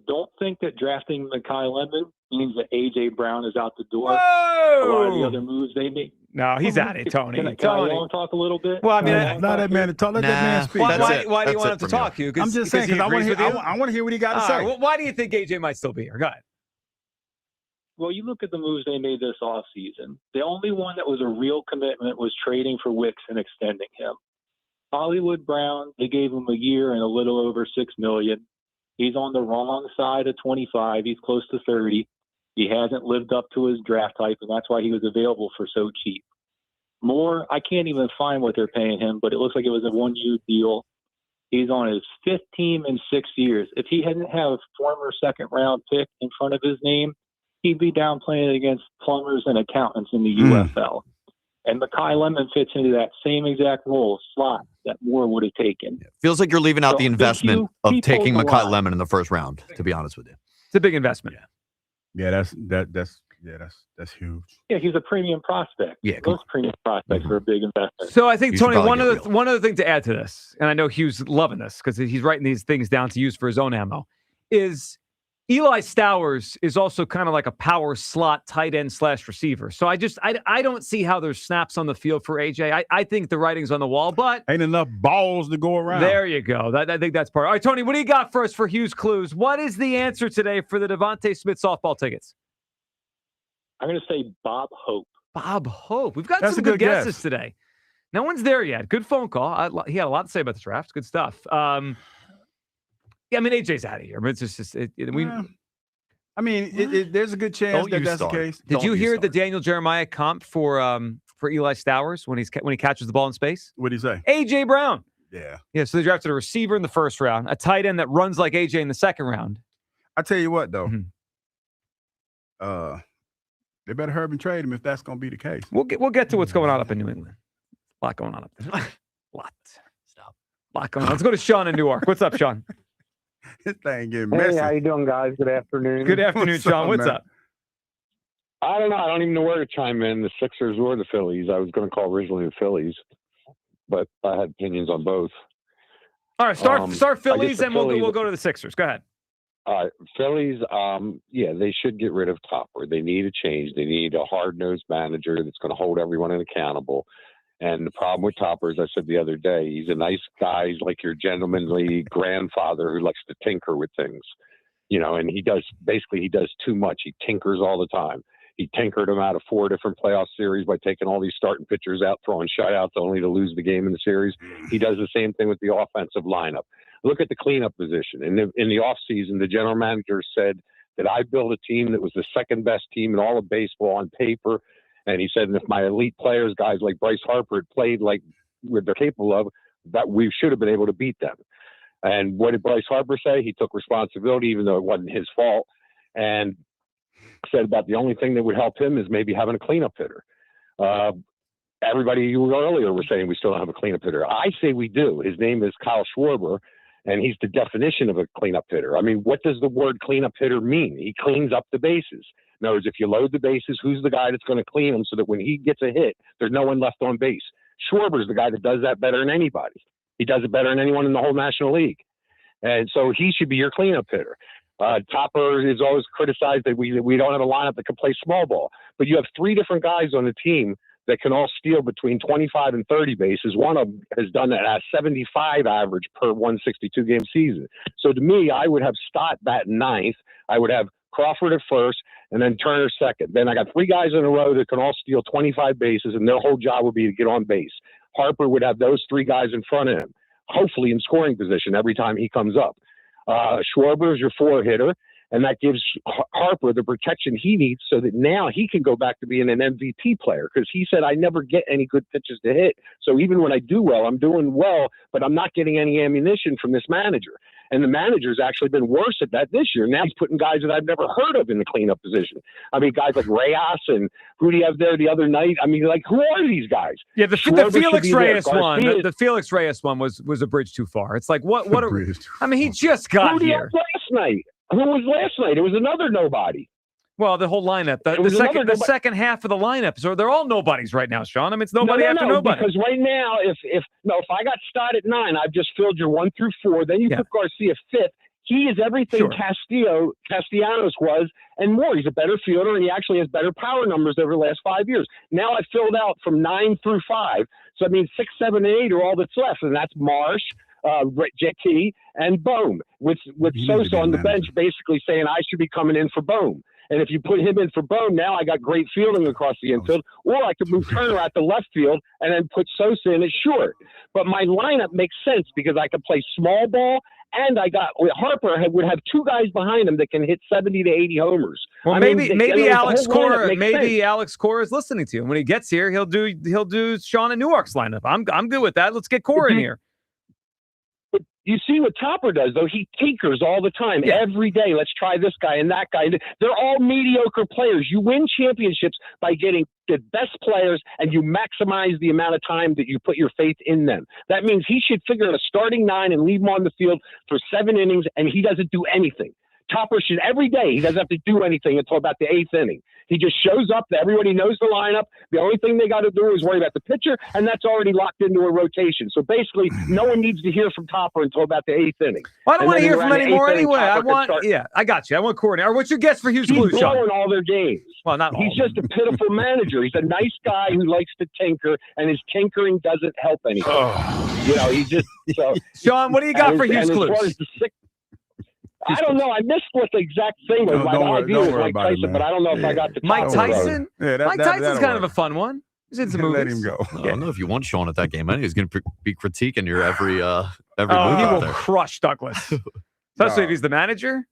don't think that drafting Mekhi Lemon means that A.J. Brown is out the door. Whoa! A lot of the other moves they make. No, he's out of it, Tony. Can I long talk a little bit? Well, I mean, allow that man to talk. Let that man speak. Why do you want him to talk to you? I'm just saying because I want to hear what he got to say. Well, why do you think A.J. might still be here? Go ahead. Well, you look at the moves they made this offseason. The only one that was a real commitment was trading for Wicks and extending him. Hollywood Brown, they gave him a year and a little over $6 million. He's on the wrong side of 25. He's close to 30. He hasn't lived up to his draft type, and that's why he was available for so cheap. Moore, I can't even find what they're paying him, but it looks like it was a 1-year deal. He's on his 5th team in 6 years. If he hadn't have a former second-round pick in front of his name, he'd be down playing against plumbers and accountants in the UFL. And Mekhi Lemon fits into that same exact role, slot, that Moore would have taken. Feels like you're leaving out the investment of taking Mekhi Lemon in the first round, to be honest with you. It's a big investment. Yeah, that's huge. Yeah, he's a premium prospect. Yeah, those premium prospects are a big investment. So I think, Tony, one other thing to add to this, and I know Hugh's loving this because he's writing these things down to use for his own ammo, is Eli Stowers is also kind of like a power slot tight end / receiver. So I don't see how there's snaps on the field for AJ. I think the writing's on the wall, but ain't enough balls to go around. There you go. I think that's part. All right, Tony, what do you got for us for Hugh's clues? What is the answer today for the Devontae Smith softball tickets? I'm going to say Bob Hope. Bob Hope. We've got some good guesses today. No one's there yet. Good phone call. He had a lot to say about the draft. Good stuff. Yeah, I mean, AJ's out of here. But it's just there's a good chance that's the case. Did you hear the Daniel Jeremiah comp for Eli Stowers when he catches the ball in space? What did he say? AJ Brown. Yeah. So they drafted a receiver in the first round, a tight end that runs like AJ in the second round. I tell you what, though, they better hurry and trade him if that's going to be the case. We'll get to what's going on up in New England. A lot going on up there. Stop. A lot going on. Let's go to Sean in Newark. What's up, Sean? This thing getting messy. Hey, how you doing, guys? Good afternoon. Good afternoon, Sean. What's up? I don't know. I don't even know where to chime in, the Sixers or the Phillies. I was going to call originally the Phillies, but I had opinions on both. All right, start Phillies, and we'll go to the Sixers. Go ahead. All right, Phillies, they should get rid of Topper. They need a change. They need a hard-nosed manager that's going to hold everyone accountable. And the problem with Topper, as I said the other day, he's a nice guy. He's like your gentlemanly grandfather who likes to tinker with things, and he does too much. He tinkers all the time. He tinkered him out of 4 different playoff series by taking all these starting pitchers out, throwing shutouts only to lose the game in the series. He does the same thing with the offensive lineup. Look at the cleanup position. In the offseason, the general manager said that I built a team that was the second best team in all of baseball on paper. And he said, if my elite players, guys like Bryce Harper, had played like what they're capable of, that we should have been able to beat them. And what did Bryce Harper say? He took responsibility, even though it wasn't his fault, and said about the only thing that would help him is maybe having a cleanup hitter. Everybody you earlier were saying we still don't have a cleanup hitter. I say we do. His name is Kyle Schwarber, and he's the definition of a cleanup hitter. I mean, what does the word cleanup hitter mean? He cleans up the bases. In other words, if you load the bases, who's the guy that's going to clean them so that when he gets a hit, there's no one left on base? Schwarber's the guy that does that better than anybody. He does it better than anyone in the whole National League. And so he should be your cleanup hitter. Topper is always criticized that we don't have a lineup that can play small ball. But you have 3 different guys on the team that can all steal between 25 and 30 bases. One of them has done that at 75 average per 162 game season. So to me, I would have Stott batting 9th. I would have Crawford at first, and then Turner second. Then I got 3 guys in a row that can all steal 25 bases, and their whole job would be to get on base. Harper would have those 3 guys in front of him, hopefully in scoring position every time he comes up. Schwarber is your 4 hitter, and that gives Harper the protection he needs so that now he can go back to being an MVP player, because he said, I never get any good pitches to hit. So even when I do well, I'm doing well, but I'm not getting any ammunition from this manager. And the manager's actually been worse at that this year. Now he's putting guys that I've never heard of in the cleanup position. I mean, guys like Reyes and who do you have there the other night? I mean, like, who are these guys? Yeah, the Schwarber Felix should be there. Reyes one. Garcia- The Felix Reyes one was a bridge too far. It's like what I mean, he just Who got do you here. have last night? Who was last night? It was another nobody. Well, the whole lineup, the second half of the lineup, so they're all nobodies right now, Sean. I mean, it's nobody after nobody. Because right now, if I got Stott at 9, I've just filled your 1 through 4. Then you put Garcia 5th. He is everything Castellanos was and more. He's a better fielder, and he actually has better power numbers over the last 5 years. Now I filled out from 9 through 5. So I mean 6, 7, and 8 are all that's left, and that's Marsh, JT, and Bohm. With Sosa on the bench basically saying I should be coming in for Bohm. And if you put him in for Bohm, now I got great fielding across the infield. Or I could move Turner out the left field and then put Sosa in at short. But my lineup makes sense because I could play small ball, and Harper would have 2 guys behind him that can hit 70 to 80 homers. Well, maybe Alex Cora is listening to you. When he gets here, he'll do Sean and Newark's lineup. I'm good with that. Let's get Cora in here. You see what Topper does, though. He tinkers all the time, every day. Let's try this guy and that guy. They're all mediocre players. You win championships by getting the best players, and you maximize the amount of time that you put your faith in them. That means he should figure out a starting 9 and leave him on the field for 7 innings, and he doesn't do anything. Topper should, every day, he doesn't have to do anything until about the 8th inning. He just shows up. Everybody knows the lineup. The only thing they got to do is worry about the pitcher, and that's already locked into a rotation. So basically, no one needs to hear from Topper until about the 8th inning. Well, I don't want to hear from any more anyway. I got you. I want Courtney. Or what's your guess for Hughes Glue, He's Sean? blowing all their games. Well, not all. He's just a pitiful manager. He's a nice guy who likes to tinker, and his tinkering doesn't help anything. You know, he just so. Sean, what do you got for Hughes Glue? I don't know. I missed what the exact thing was. My idea was Mike Tyson, but I don't know if I got the Mike Tyson? Yeah, Mike Tyson's kind of a fun one. He's in some movies. Let him go. I don't know if you want Sean at that game. I think he's going to be critiquing your every move. He out will there. crush Douglas, especially if he's the manager.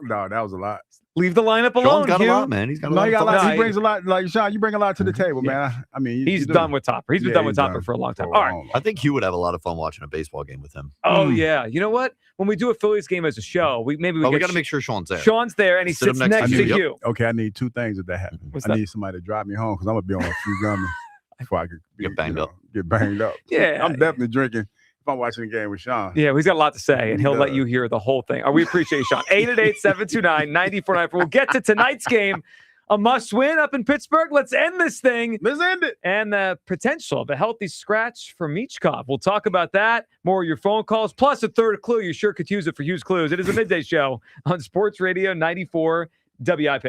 No, that was a lot. Leave the lineup alone. Sean's got Hugh. a lot, man. He's got a lot. He brings a lot. Like Sean, you bring a lot to the table, man. I mean, he's done with Topper. He's been done with Topper for a long time. All right. I think Hugh would have a lot of fun watching a baseball game with him. Oh yeah. You know what? When we do a Phillies game as a show, we got to make sure Sean's there. Sean's there, and he sits next to you. Okay, I need 2 things if that happens. I need somebody to drive me home because I'm gonna be on a few gummies before I could get banged up. Get banged up. Yeah, I'm definitely drinking if I'm watching the game with Sean. Yeah, he's got a lot to say, and he'll let you hear the whole thing. We appreciate you, Sean. 888-729-9494. We'll get to tonight's game. A must-win up in Pittsburgh. Let's end this thing. Let's end it. And the potential of a healthy scratch for Michkov. We'll talk about that. More of your phone calls, plus a third clue. You sure could use it for Hughes Clues. It is a midday show on Sports Radio 94 WIP.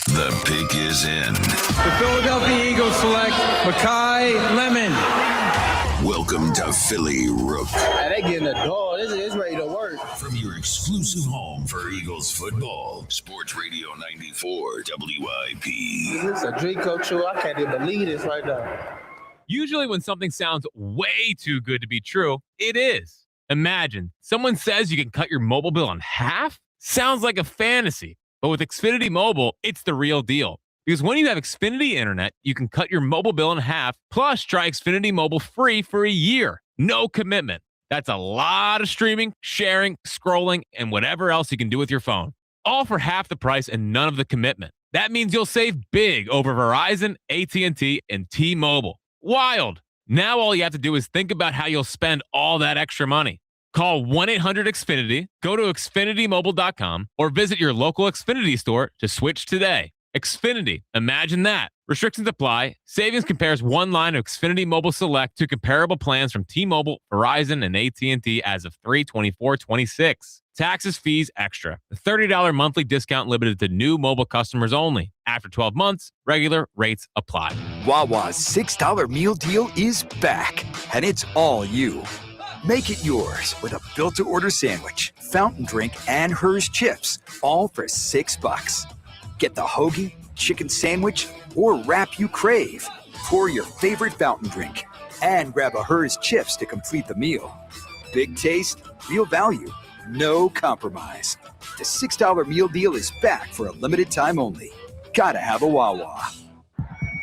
The pick is in. The Philadelphia Eagles select Makai Lemon. Welcome to Philly Rook. They getting the door. It's ready to work. From your exclusive home for Eagles football, Sports Radio 94 WIP. This is a dream come true. I can't even believe this right now. Usually when something sounds way too good to be true, it is. Imagine someone says you can cut your mobile bill in half. Sounds like a fantasy. But with Xfinity Mobile, it's the real deal. Because when you have Xfinity Internet, you can cut your mobile bill in half, plus try Xfinity Mobile free for a year. No commitment. That's a lot of streaming, sharing, scrolling, and whatever else you can do with your phone. All for half the price and none of the commitment. That means you'll save big over Verizon, AT&T, and T-Mobile. Wild. Now all you have to do is think about how you'll spend all that extra money. Call 1-800-XFINITY, go to XfinityMobile.com, or visit your local Xfinity store to switch today. Xfinity. Imagine that. Restrictions apply. Savings compares one line of Xfinity Mobile Select to comparable plans from T-Mobile, Verizon, and AT&T as of 3/24/26. Taxes, fees, extra. The $30 monthly discount limited to new mobile customers only. After 12 months, regular rates apply. Wawa's $6 meal deal is back, and it's all you. Make it yours with a built-to-order sandwich, fountain drink, and Hers chips, all for $6. Get the hoagie, chicken sandwich, or wrap you crave. Pour your favorite fountain drink and grab a Hers chips to complete the meal. Big taste, real value, no compromise. The $6 meal deal is back for a limited time only. Gotta have a Wawa.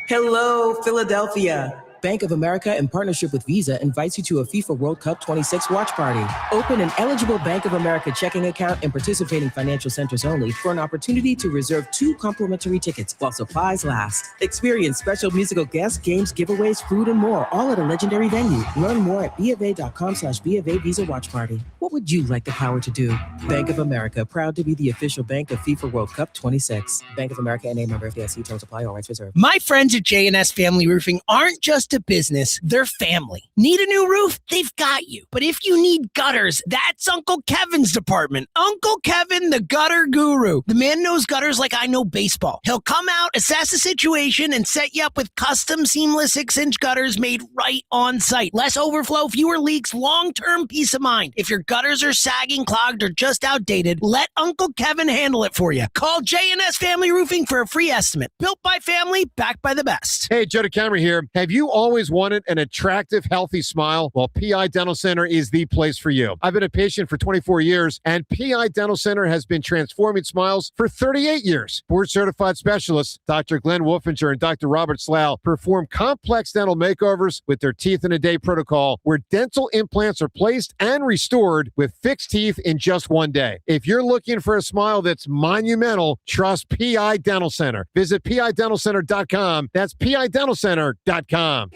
Hello, Philadelphia. Bank of America, in partnership with Visa, invites you to a FIFA World Cup 26 watch party. Open an eligible Bank of America checking account in participating financial centers only for an opportunity to reserve 2 complimentary tickets while supplies last. Experience special musical guests, games, giveaways, food, and more, all at a legendary venue. Learn more at BofA.com/BofA Visa Watch Party. What would you like the power to do? Bank of America, proud to be the official bank of FIFA World Cup 26. Bank of America NA, member FDIC. Terms apply. All rights reserved. My friends at J&S Family Roofing aren't just a business, they're family. Need a new roof? They've got you. But if you need gutters, that's Uncle Kevin's department. Uncle Kevin, the gutter guru. The man knows gutters like I know baseball. He'll come out, assess the situation, and set you up with custom seamless 6-inch gutters made right on site. Less overflow, fewer leaks, long-term peace of mind. If your gutters are sagging, clogged, or just outdated, let Uncle Kevin handle it for you. Call J&S Family Roofing for a free estimate. Built by family, backed by the best. Hey, Joe DeCamera here. Have you always wanted an attractive, healthy smile? Well, PI Dental Center is the place for you. I've been a patient for 24 years, and PI Dental Center has been transforming smiles for 38 years. Board-certified specialists, Dr. Glenn Wolfinger and Dr. Robert Slough, perform complex dental makeovers with their teeth-in-a-day protocol, where dental implants are placed and restored with fixed teeth in just one day. If you're looking for a smile that's monumental, trust PI Dental Center. Visit PIDentalCenter.com. That's PIDentalCenter.com.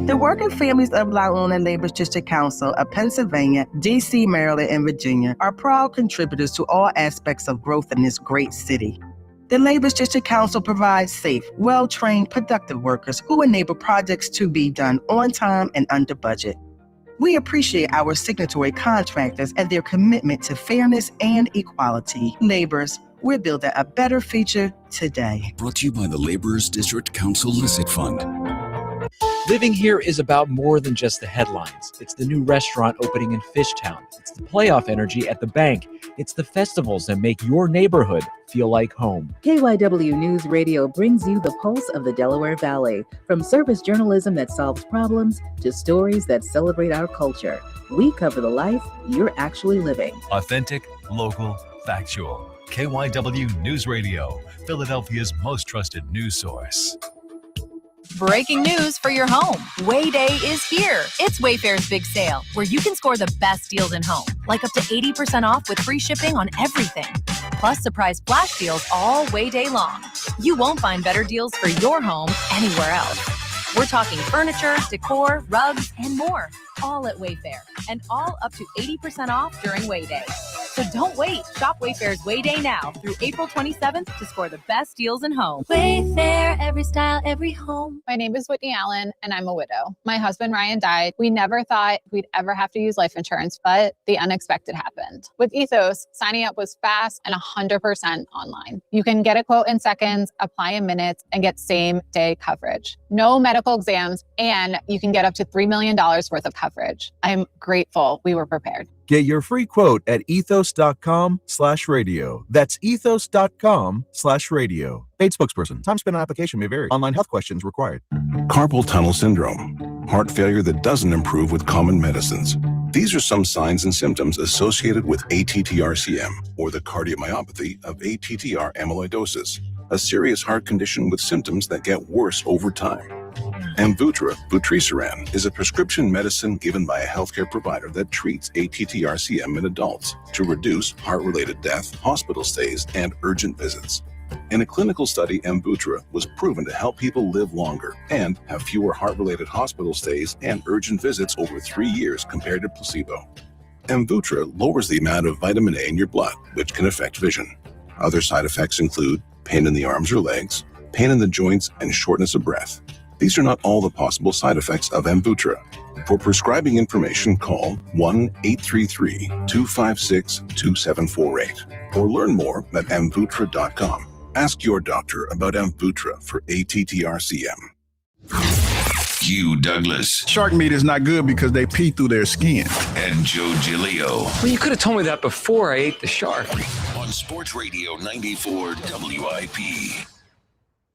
The working families of Long Island and Labor's District Council of Pennsylvania, D.C., Maryland, and Virginia are proud contributors to all aspects of growth in this great city. The Labor's District Council provides safe, well-trained, productive workers who enable projects to be done on time and under budget. We appreciate our signatory contractors and their commitment to fairness and equality. Laborers, we're building a better future today. Brought to you by the Laborers District Council Licit Fund. Living here is about more than just the headlines. It's the new restaurant opening in Fishtown. It's the playoff energy at the bank. It's the festivals that make your neighborhood feel like home. KYW News Radio brings you the pulse of the Delaware Valley. From service journalism that solves problems to stories that celebrate our culture, we cover the life you're actually living. Authentic, local, factual. KYW News Radio, Philadelphia's most trusted news source. Breaking news for your home. Wayday is here. It's Wayfair's big sale, where you can score the best deals in home, like up to 80% off with free shipping on everything. Plus surprise flash deals all Wayday long. You won't find better deals for your home anywhere else. We're talking furniture, decor, rugs, and more, all at Wayfair, and all up to 80% off during Wayday. So don't wait. Shop Wayfair's Wayday now through April 27th to score the best deals in home. Wayfair, every style, every home. My name is Whitney Allen, and I'm a widow. My husband, Ryan, died. We never thought we'd ever have to use life insurance, but the unexpected happened. With Ethos, signing up was fast and 100% online. You can get a quote in seconds, apply in minutes, and get same-day coverage. No medical exams, and you can get up to $3 million worth of coverage. I'm grateful we were prepared. Get your free quote at ethos.com/radio. That's ethos.com/radio. Paid spokesperson. Time spent on application may vary. Online health questions required. Carpal tunnel syndrome, heart failure that doesn't improve with common medicines. These are some signs and symptoms associated with ATTR-CM, or the cardiomyopathy of ATTR amyloidosis, a serious heart condition with symptoms that get worse over time. Amvuttra, vutrisiran, is a prescription medicine given by a healthcare provider that treats ATTR-CM in adults to reduce heart-related death, hospital stays, and urgent visits. In a clinical study, Amvuttra was proven to help people live longer and have fewer heart-related hospital stays and urgent visits over 3 years compared to placebo. Amvuttra lowers the amount of vitamin A in your blood, which can affect vision. Other side effects include pain in the arms or legs, pain in the joints, and shortness of breath. These are not all the possible side effects of Amvuttra. For prescribing information, call 1-833-256-2748 or learn more at amvuttra.com. Ask your doctor about Amvuttra for ATTR-CM. Hugh Douglas. Shark meat is not good because they pee through their skin. And Joe Giglio. Well, you could have told me that before I ate the shark. On Sports Radio 94 WIP.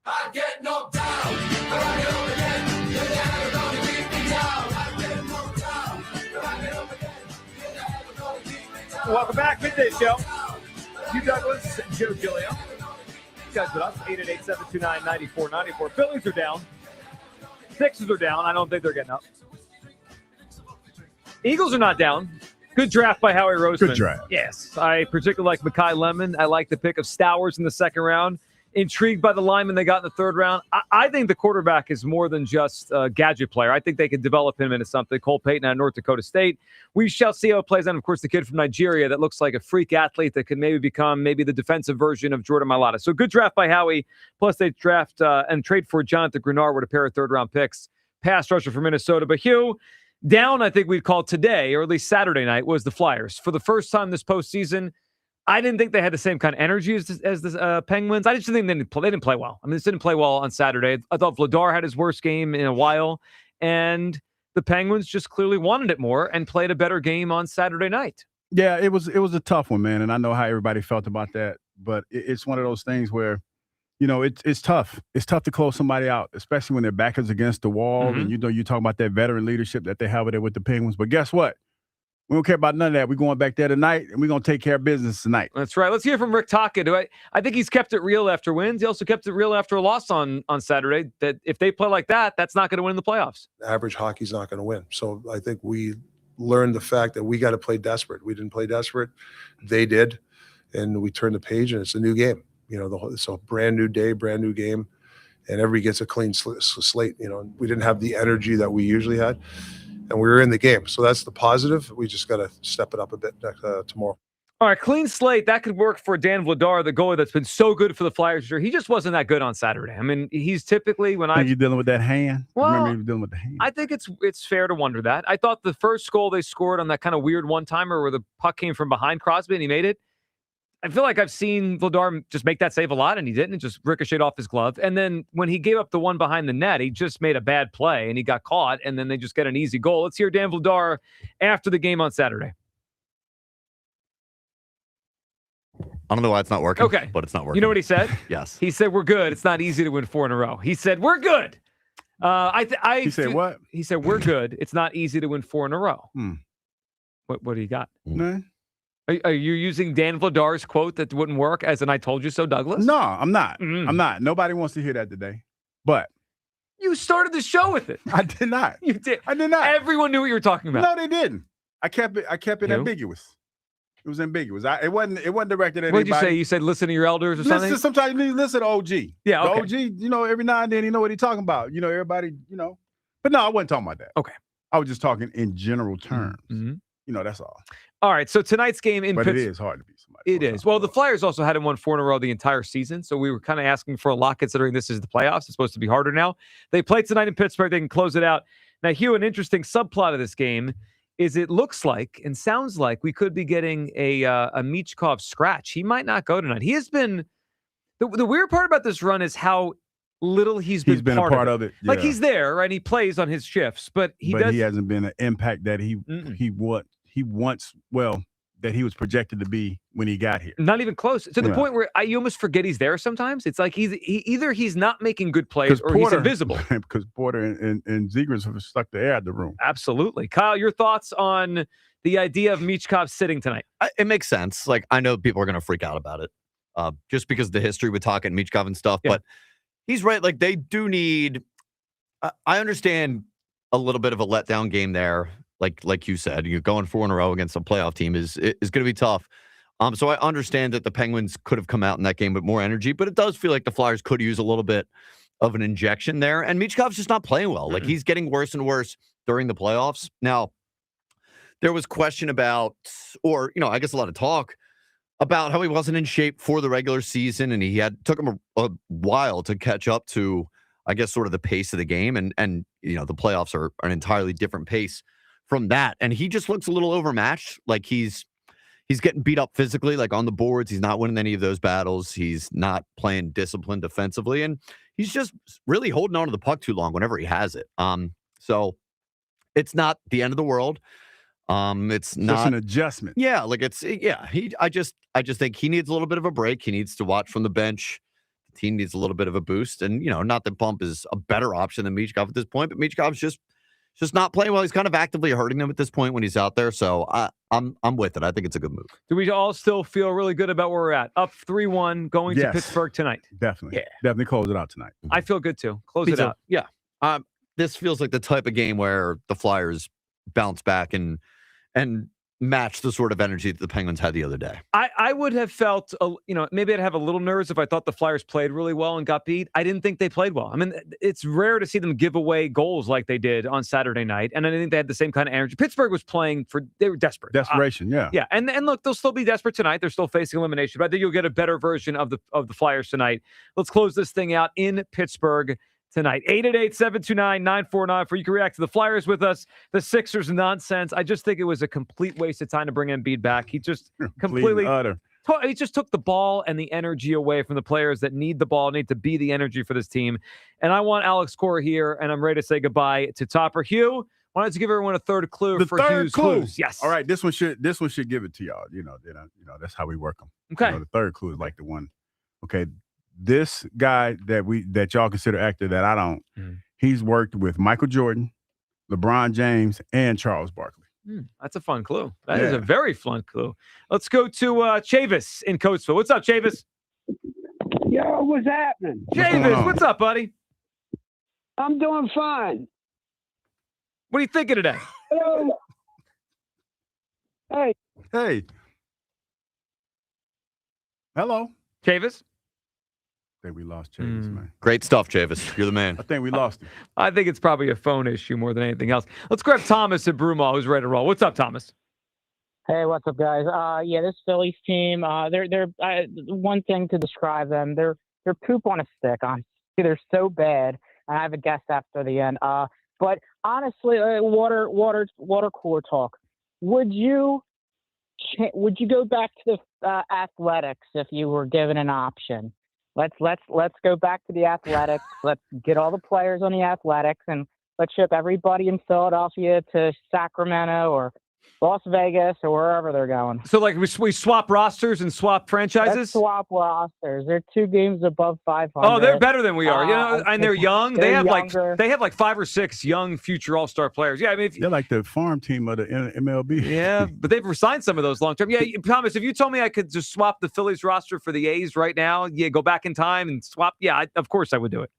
I get knocked down, but I get up again. You're never gonna keep me down. I get knocked down, but I get up again. You're never gonna keep me down. Welcome back, Midday Show. Hugh Douglas and Joe Giglio. You guys with us, 888-729-9494. Phillies are down Sixers are down. I don't think they're getting up. Eagles are not down. Good draft by Howie Roseman. Good draft. Yes. I particularly like Mekhi Lemon. I like the pick of Stowers in the second round. Intrigued by the lineman they got in the third round. I think the quarterback is more than just a gadget player. I think they could develop him into something. Cole Payton out of North Dakota State. We shall see how it plays out. And, of course, the kid from Nigeria that looks like a freak athlete that could maybe become the defensive version of Jordan Mailata. So good draft by Howie. Plus they draft and trade for Jonathan Grenard with a pair of third-round picks. Pass rusher for Minnesota. But, Hugh, down, I think we'd call today, or at least Saturday night, was the Flyers. For the first time this postseason, I didn't think they had the same kind of energy as the Penguins. I just didn't think they didn't play well. I mean, this didn't play well on Saturday. I thought Vladar had his worst game in a while, and the Penguins just clearly wanted it more and played a better game on Saturday night. Yeah, it was a tough one, man, and I know how everybody felt about that. But it's one of those things where, it's tough. It's tough to close somebody out, especially when their back is against the wall. Mm-hmm. And you talk about that veteran leadership that they have there with the Penguins. But guess what? We don't care about none of that. We're going back there tonight, and we're going to take care of business tonight. That's right. Let's hear from Rick Tocchet. I think he's kept it real after wins. He also kept it real after a loss on Saturday, that if they play like that, that's not going to win the playoffs. Average hockey's not going to win. So I think we learned the fact that we got to play desperate. We didn't play desperate. They did, and we turned the page, and it's a new game. It's a brand new day, brand new game, and everybody gets a clean slate. We didn't have the energy that we usually had. And we were in the game. So that's the positive. We just got to step it up a bit tomorrow. All right, clean slate. That could work for Dan Vladar, the goalie that's been so good for the Flyers. He just wasn't that good on Saturday. I mean, he's typically when you're dealing with that hand. Well, remember you were dealing with the hand. I think it's fair to wonder that. I thought the first goal they scored on that kind of weird one-timer where the puck came from behind Crosby and he made it. I feel like I've seen Vladar just make that save a lot, and he didn't. It just ricocheted off his glove. And then when he gave up the one behind the net, he just made a bad play, and he got caught, and then they just get an easy goal. Let's hear Dan Vladar after the game on Saturday. I don't know why it's not working. Okay. But it's not working. You know what he said? Yes. He said, we're good. It's not easy to win 4 in a row. He said, we're good. He said what? He said, we're good. It's not easy to win 4 in a row. What do you got? Man. Are you using Dan Vladar's quote that wouldn't work as an I told you so, Douglas? No, I'm not. I'm not. Nobody wants to hear that today. But you started the show with it. I did not. You did. I did not. Everyone knew what you were talking about. No, they didn't. I kept it ambiguous. It was ambiguous. It wasn't directed at anybody. What did you say? You said listen to your elders or something? Sometimes you need to listen to OG. Yeah, okay. The OG, every now and then, what he's talking about. Everybody, But no, I wasn't talking about that. Okay. I was just talking in general terms. Mm-hmm. That's all. All right, so tonight's game in Pittsburgh. But it is hard to beat somebody. It is. Well, the Flyers also hadn't won 4 in a row the entire season, so we were kind of asking for a lot considering this is the playoffs. It's supposed to be harder now. They play tonight in Pittsburgh. They can close it out. Now, Hugh, an interesting subplot of this game is it looks like and sounds like we could be getting a Michkov scratch. He might not go tonight. He has been the weird part about this run is how little he's been a part of it. Yeah. Like he's there, right? He plays on his shifts, but he hasn't been an impact that he was projected to be when he got here. Not even close. To the point where you almost forget he's there sometimes. It's like either he's not making good plays or he's invisible. Because Porter and Zegras have stuck the air out the room. Absolutely. Kyle, your thoughts on the idea of Michkov sitting tonight? It makes sense. Like, I know people are going to freak out about it just because of the history with Tocchet and Michkov and stuff. Yeah. But he's right. Like, they do need I understand a little bit of a letdown game there. Like you said, you're going 4 in a row against a playoff team is going to be tough. So I understand that the Penguins could have come out in that game with more energy, but it does feel like the Flyers could use a little bit of an injection there. And Michkov's just not playing well. Like, he's getting worse and worse during the playoffs. Now, there was question about, or, I guess a lot of talk about how he wasn't in shape for the regular season, and took him a while to catch up to, I guess, sort of the pace of the game. And the playoffs are an entirely different pace from that. And he just looks a little overmatched. Like, he's getting beat up physically, like on the boards. He's not winning any of those battles. He's not playing disciplined defensively. And he's just really holding on to the puck too long whenever he has it. So it's not the end of the world. It's not just an adjustment. Yeah. Like I just think he needs a little bit of a break. He needs to watch from the bench. The team needs a little bit of a boost. And, not that Bump is a better option than Michkov at this point, but Michkov's just not playing well. He's kind of actively hurting them at this point when he's out there. So I'm with it. I think it's a good move. Do we all still feel really good about where we're at? Up 3-1 going to Pittsburgh tonight. Definitely. Yeah. Definitely close it out tonight. I feel good too. Close it out. Yeah. this feels like the type of game where the Flyers bounce back and match the sort of energy that the Penguins had the other day. I would have felt, maybe I'd have a little nerves if I thought the Flyers played really well and got beat. I didn't think they played well. I mean, it's rare to see them give away goals like they did on Saturday night, and I didn't think they had the same kind of energy. Pittsburgh was they were desperate. Desperation, yeah. Yeah, and look, they'll still be desperate tonight. They're still facing elimination, but I think you'll get a better version of the Flyers tonight. Let's close this thing out in Pittsburgh tonight. 888-729-9494. You can react to the Flyers with us. The Sixers nonsense. I just think it was a complete waste of time to bring Embiid back. He just completely utter. He just took the ball and the energy away from the players that need the ball, need to be the energy for this team. And I want Alex Cora here, and I'm ready to say goodbye to Topper. Hugh, why don't you give everyone a third clue for Hugh's clues? Yes. All right, this one should give it to y'all. That's how we work them. Okay. The third clue is like the one. Okay. This guy that y'all consider actor that I don't, he's worked with Michael Jordan, LeBron James, and Charles Barkley. That's a fun clue. That is a very fun clue. Let's go to Chavis in Coatesville. What's up, Chavis? Yo, what's happening? Chavis, what's up, buddy? I'm doing fine. What are you thinking today? Hello. Hey. Hey. Hello. Chavis? I think we lost Chavis, man. Great stuff, Chavis. You're the man. I think we lost him. I think it's probably a phone issue more than anything else. Let's grab Thomas at Broomall, who's ready to roll. What's up, Thomas? Hey, what's up, guys? This Phillies team, they're one thing to describe them. They're poop on a stick. Honestly, they're so bad. And I have a guess after the end. But honestly, water cooler talk. Would you go back to the Athletics if you were given an option? Let's go back to the Athletics. Let's get all the players on the Athletics and let's ship everybody in Philadelphia to Sacramento or Las Vegas or wherever they're going. So, like, we swap rosters and swap franchises? Let's swap rosters. They're 2 games above 500. Oh, they're better than we are. And they're young. They have younger. like 5 or 6 young future All-Star players. Yeah, I mean, they're like the farm team of the MLB. Yeah, but they've resigned some of those long term. Yeah, Thomas, if you told me I could just swap the Phillies roster for the A's right now, go back in time and swap. Yeah, of course I would do it.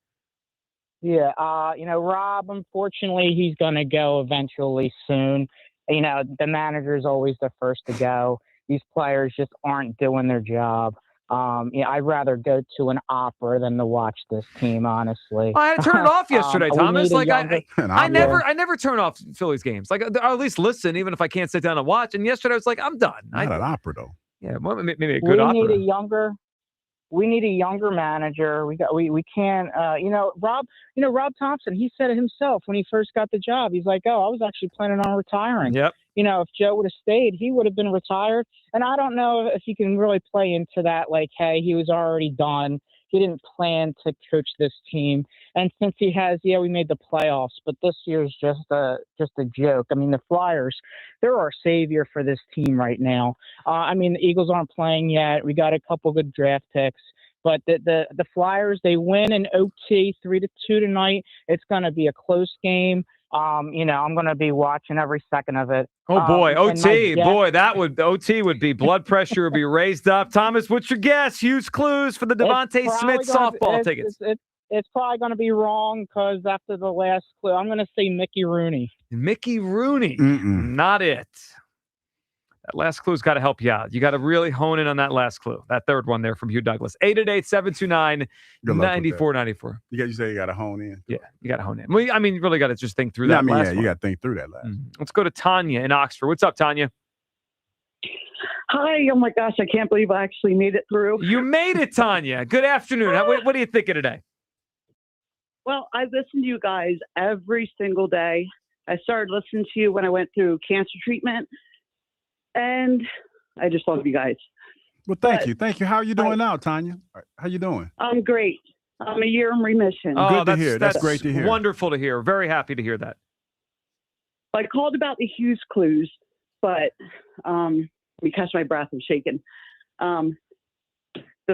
Yeah, Rob, unfortunately, he's going to go eventually soon. The manager is always the first to go. These players just aren't doing their job. I'd rather go to an opera than to watch this team, honestly. I had to turn it off yesterday, Thomas. Like I never turn off Phillies games. Like, or at least listen, even if I can't sit down and watch. And yesterday I was like, I'm done. Not an opera though. Yeah, well, maybe a good opera. We need a younger manager. We can't. Rob Thompson. He said it himself when he first got the job. He's like, "Oh, I was actually planning on retiring." Yep. If Joe would have stayed, he would have been retired. And I don't know if you can really play into that. Like, hey, he was already done. He didn't plan to coach this team. And since he has, we made the playoffs, but this year's just a joke. I mean, the Flyers, they're our savior for this team right now. The Eagles aren't playing yet. We got a couple good draft picks. But the Flyers, they win in OT 3-2 tonight. It's going to be a close game. I'm going to be watching every second of it. Oh boy, OT, OT would be blood pressure would be raised up. Thomas, what's your guess? Huge clues for the Devontae Smith softball tickets. It's probably going to be wrong because after the last clue, I'm going to say Mickey Rooney. Mickey Rooney, not it. That last clue's got to help you out. You got to really hone in on that last clue. That third one there from Hugh Douglas. 888-729-9494. You say you got to hone in. Yeah, you got to hone in. You really got to just think through that last one. You got to think through that last. Let's go to Tanya in Oxford. What's up, Tanya? Hi. Oh, my gosh. I can't believe I actually made it through. You made it, Tanya. Good afternoon. What are you thinking today? Well, I listen to you guys every single day. I started listening to you when I went through cancer treatment. And I just love you guys. Well, thank you. Thank you. How are you doing now, Tanya? How you doing? I'm great. I'm a year in remission. Oh, good to hear. That's great to hear. Wonderful to hear. Very happy to hear that. I called about the Hughes clues, but let me catch my breath. I'm shaking. The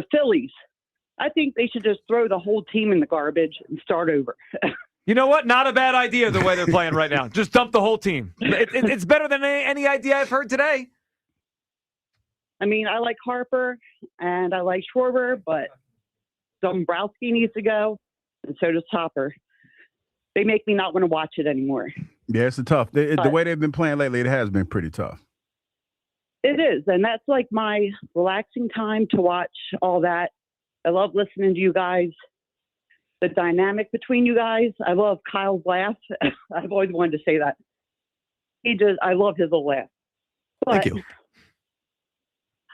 Phillies. I think they should just throw the whole team in the garbage and start over. You know what? Not a bad idea the way they're playing right now. Just dump the whole team. It's better than any idea I've heard today. I like Harper and I like Schwarber, but Dombrowski needs to go, and so does Topper. they make me not want to watch it anymore. Yeah, it's a tough. The way they've been playing lately, it has been pretty tough. It is, and that's like my relaxing time to watch all that. I love listening to you guys. The dynamic between you guys. I love Kyle's laugh. I've always wanted to say that. I love his little laugh. But Thank you.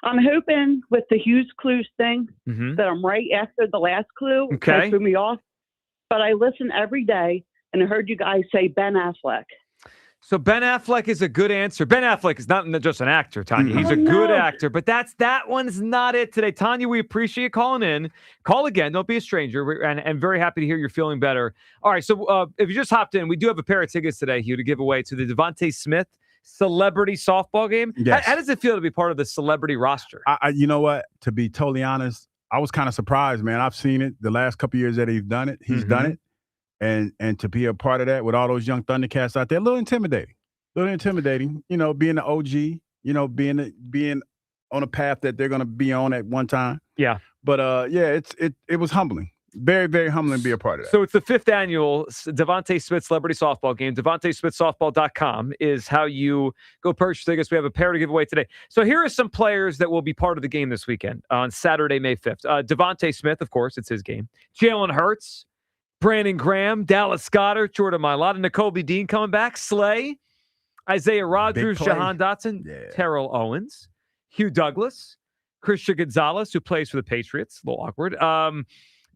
I'm hoping with the Hughes clues thing that I'm right after the last clue. It kind of threw me off. But I listen every day, and I heard you guys say Ben Affleck. So Ben Affleck is a good answer. Ben Affleck is not just an actor, Tanya. He's a good actor, but that one's not it today. Tanya, we appreciate you calling in. Call again. Don't be a stranger. And very happy to hear you're feeling better. All right, so if you just hopped in, we do have a pair of tickets today, Hugh, to give away to the Devontae Smith celebrity softball game. Yes. How does it feel to be part of the celebrity roster? You know what? To be totally honest, I was kind of surprised, man. I've seen it the last couple of years that he's done it. Done it. And to be a part of that with all those young Thundercats out there, a little intimidating. You know, being the OG, you know, being on a path that they're going to be on at one time. Yeah. But it was humbling. Very, very humbling to be a part of that. So it's the 5th annual Devontae Smith Celebrity Softball Game. DevontaeSmithSoftball.com is how you go purchase tickets. We have a pair to give away today. So here are some players that will be part of the game this weekend on Saturday, May 5th. Devontae Smith, of course, it's his game. Jalen Hurts, Brandon Graham, Dallas Goedert, Jordan Mailata, Nakobe Dean coming back, Slay, Isaiah Rodgers, Jahan Dotson, Terrell Owens, Hugh Douglas, Christian Gonzalez, who plays for the Patriots. A little awkward.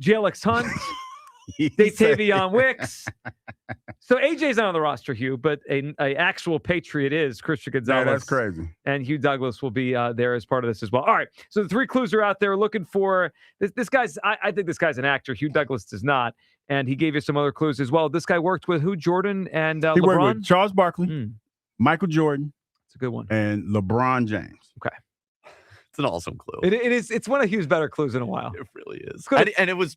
JLX Hunt, Datavion Wicks. So AJ's not on the roster, Hugh, but a actual Patriot is Christian Gonzalez. Yeah, that's crazy. And Hugh Douglas will be there as part of this as well. All right. So the 3 clues are out there looking for this guy's. I think this guy's an actor. Hugh Douglas does not. And he gave you some other clues as well. This guy worked with who? Jordan and he LeBron? worked with Charles Barkley, Michael Jordan. It's a good one. And LeBron James. Okay. It's an awesome clue. It is. It's one of Hugh's better clues in a while. It really is. And it was,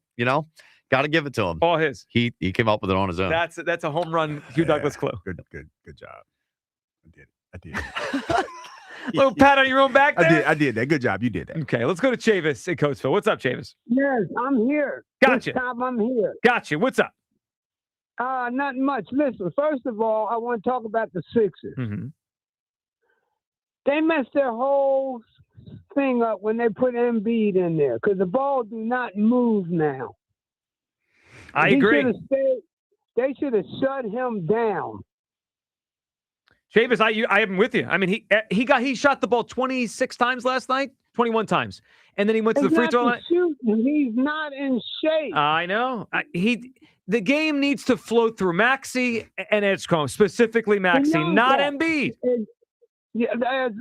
got to give it to him. All his. He came up with it on his own. That's a home run Hugh Douglas clue. Good job. I did. Little pat on your own back there? I did that. Good job. You did that. Okay, let's go to Chavis in Coatesville. What's up, Chavis? Yes, I'm here. Gotcha. This time I'm here. Gotcha. What's up? Not much. Listen, first of all, I want to talk about the Sixers. They messed their whole thing up when they put Embiid in there because the ball do not move now. I agree. They should have shut him down. Chavis, I am with you. I mean, he shot the ball 26 times last night, 21 times, and then he went to the free throw line. He's not in shape. I know. The game needs to flow through Maxey and Edgecombe, specifically Maxey, not Embiid. Yeah,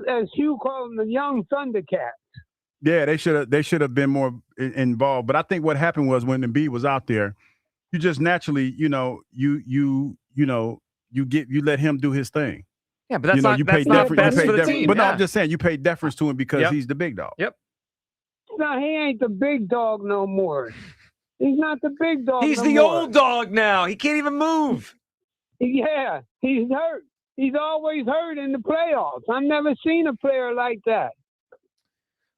as Hugh called them, the young Thundercats. Yeah, they should have been more involved. But I think what happened was when Embiid was out there, you just naturally, you let him do his thing. Yeah, but that's not best for the team. But no, I'm just saying you pay deference to him because he's the big dog. Yep. No, he ain't the big dog no more. He's not the big dog. He's the old dog now. He can't even move. Yeah, he's hurt. He's always hurt in the playoffs. I've never seen a player like that.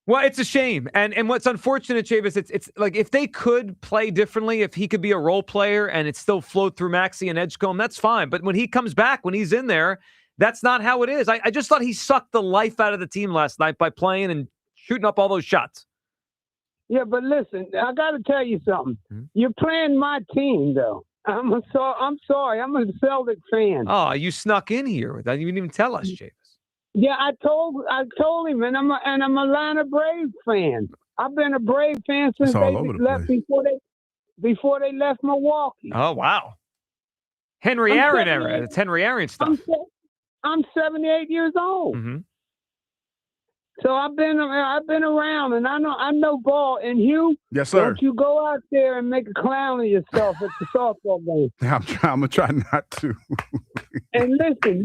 Well, it's a shame. And what's unfortunate, Chavis, it's like if they could play differently, if he could be a role player and it still flowed through Maxey and Edgecombe, that's fine. But when he comes back, when he's in there, that's not how it is. I just thought he sucked the life out of the team last night by playing and shooting up all those shots. Yeah, but listen, I got to tell you something. You're playing my team, though. I'm sorry. I'm a Celtic fan. Oh, you snuck in here without you didn't even tell us, Chavis. Yeah, I told him, and I'm a Atlanta Braves fan. I've been a Brave fan since they left before they left Milwaukee. Oh wow, Henry Aaron era. It's Henry Aaron stuff. I'm 78 years old. So I've been around, and I know ball. And Hugh, yes, sir. Don't you go out there and make a clown of yourself at the softball game. I'm gonna try not to. And listen,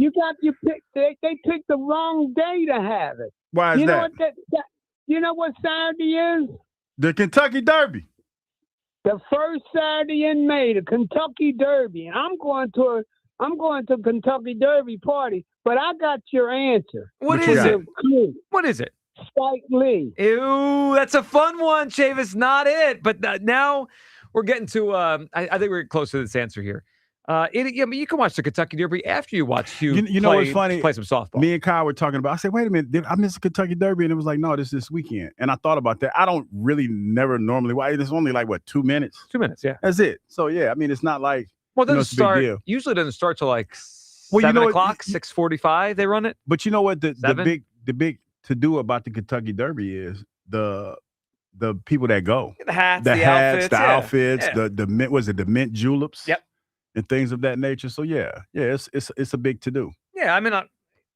they picked the wrong day to have it. Why is that? You know what Saturday is? The Kentucky Derby. The first Saturday in May, the Kentucky Derby. And I'm going to Kentucky Derby party, but I got your answer. What is it? Spike Lee. Ew, that's a fun one, Chavis. Not it. But now we're getting to, I think we're close to this answer here. You can watch the Kentucky Derby after you watch Hugh. You know what's funny? Play some softball. Me and Kyle were talking about. I said, "Wait a minute, did I miss the Kentucky Derby?" And it was like, "No, this weekend." And I thought about that. I don't really never normally watch. It's only like what 2 minutes. 2 minutes, yeah. That's it. So yeah, I mean, it's not like Well, it doesn't it's a big start. deal. Usually, it doesn't start till like Well, 7 o'clock, 6:45. They run it. But you know what? The 7? big to do about the Kentucky Derby is the people that go. The hats, the outfits, the yeah. outfits, Yeah. the mint. Was it the mint juleps? Yep. And things of that nature. So yeah, it's a big to do. Yeah, I mean,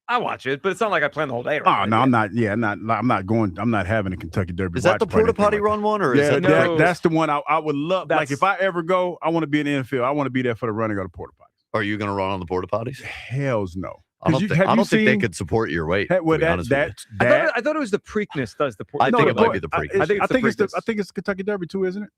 I watch it, but it's not like I plan the whole day. Oh no, I'm not. Yeah, I'm not going. I'm not having a Kentucky Derby. Is that the watch party, porta potty anything like run one, or that. is Yeah, that that's the one I would love. Like That's- if I ever go, I want to be in the infield. I want to be there for the running of the porta potty. Are you going to run on the porta potties? Hells no. I don't, Have I you don't think they seen- could support your weight. Hey, well, to be honest with you. I thought it was the Preakness does the. I think it might be the I Preakness. think it's Kentucky Derby too, isn't it?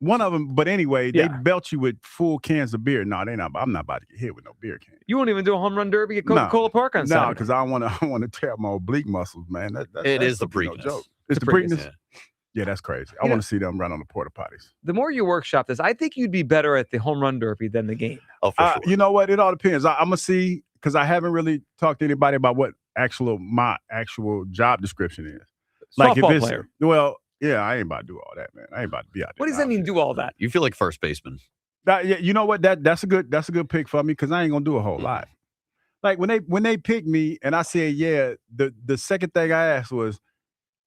One of them, but anyway, they belt you with full cans of beer. No, they not. I'm not about to get hit with no beer can. You won't even do a home run derby at Coca-Cola Park on No, Saturday. because I want to tear up my oblique muscles, man. It is the that's no Preakness. joke. It's the Preakness. Yeah, that's crazy. I want to see them run on the porta potties. The more you workshop this, I think you'd be better at the home run derby than the game. Oh, for sure. You know what? It all depends. I'm gonna see because I haven't really talked to anybody about what my actual job description is. Like Softball if it's player. well, yeah, I ain't about to do all that, man. I ain't about to be out there. What does that mean? Do all that? You feel like first baseman. Yeah, you know what? That's a good pick for me because I ain't gonna do a whole lot. Like when they picked me and I said, yeah, the second thing I asked was,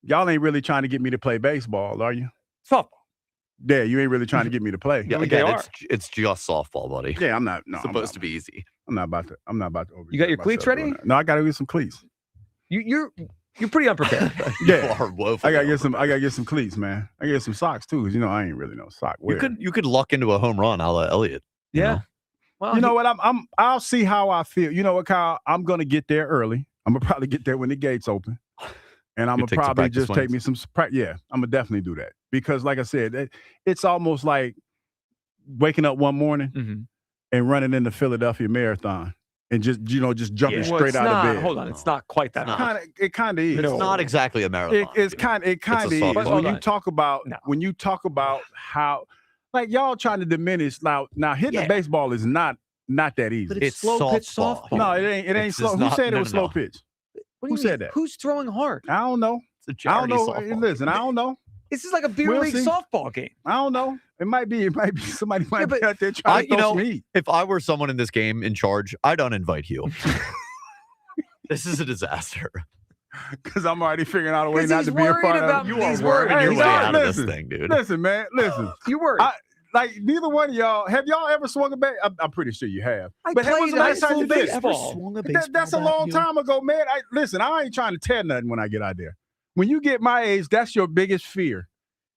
y'all ain't really trying to get me to play baseball, are you? Softball. Yeah, you ain't really trying to get me to play. Yeah, again, it's just softball, buddy. Yeah, I'm not. No, It's supposed to be easy. I'm not about to. You got your cleats ready? No, I got to get some cleats. You're pretty unprepared. Yeah, You are woefully I gotta get some cleats, man. I gotta get some socks too, because I ain't really no sock wearer. You could luck into a home run, a la Elliott. Yeah. Well, you know what? I'll see how I feel. You know what, Kyle? I'm gonna get there early. I'm gonna probably get there when the gates open, and I'm You gonna take some probably practice just take me some. Yeah, I'm gonna definitely do that because, like I said, it's almost like waking up one morning and running in the Philadelphia Marathon and just jumping straight out of bed. Hold on, it's not quite that. It kind of is. It's not exactly a marathon. It kind of is. softball. When you talk about how, like y'all trying to diminish now hitting the baseball is not that easy. But it's slow pitch softball. No, it ain't slow. Who said it was slow pitch? Who said that? Who's throwing hard? I don't know. It's a I don't charity know. softball. Listen, I don't know. This is like a beer We'll league see. softball game. I don't know. It might be somebody might be out there trying to throw some heat. If I were someone in this game in charge, I'd uninvite Hugh. This is a disaster. Because I'm already figuring out a way 'Cause not he's to be a worried part about- of You it. are he's worried. Your Hey, way y'all, out of listen, this thing, dude. Listen, man. Listen. You worried. Like neither one of y'all have y'all ever swung a bat? I'm pretty sure you have. I But when was played the last high time you school did it? baseball. That's a long time ago, man. I ain't trying to tear nothing when I get out there. When you get my age, that's your biggest fear,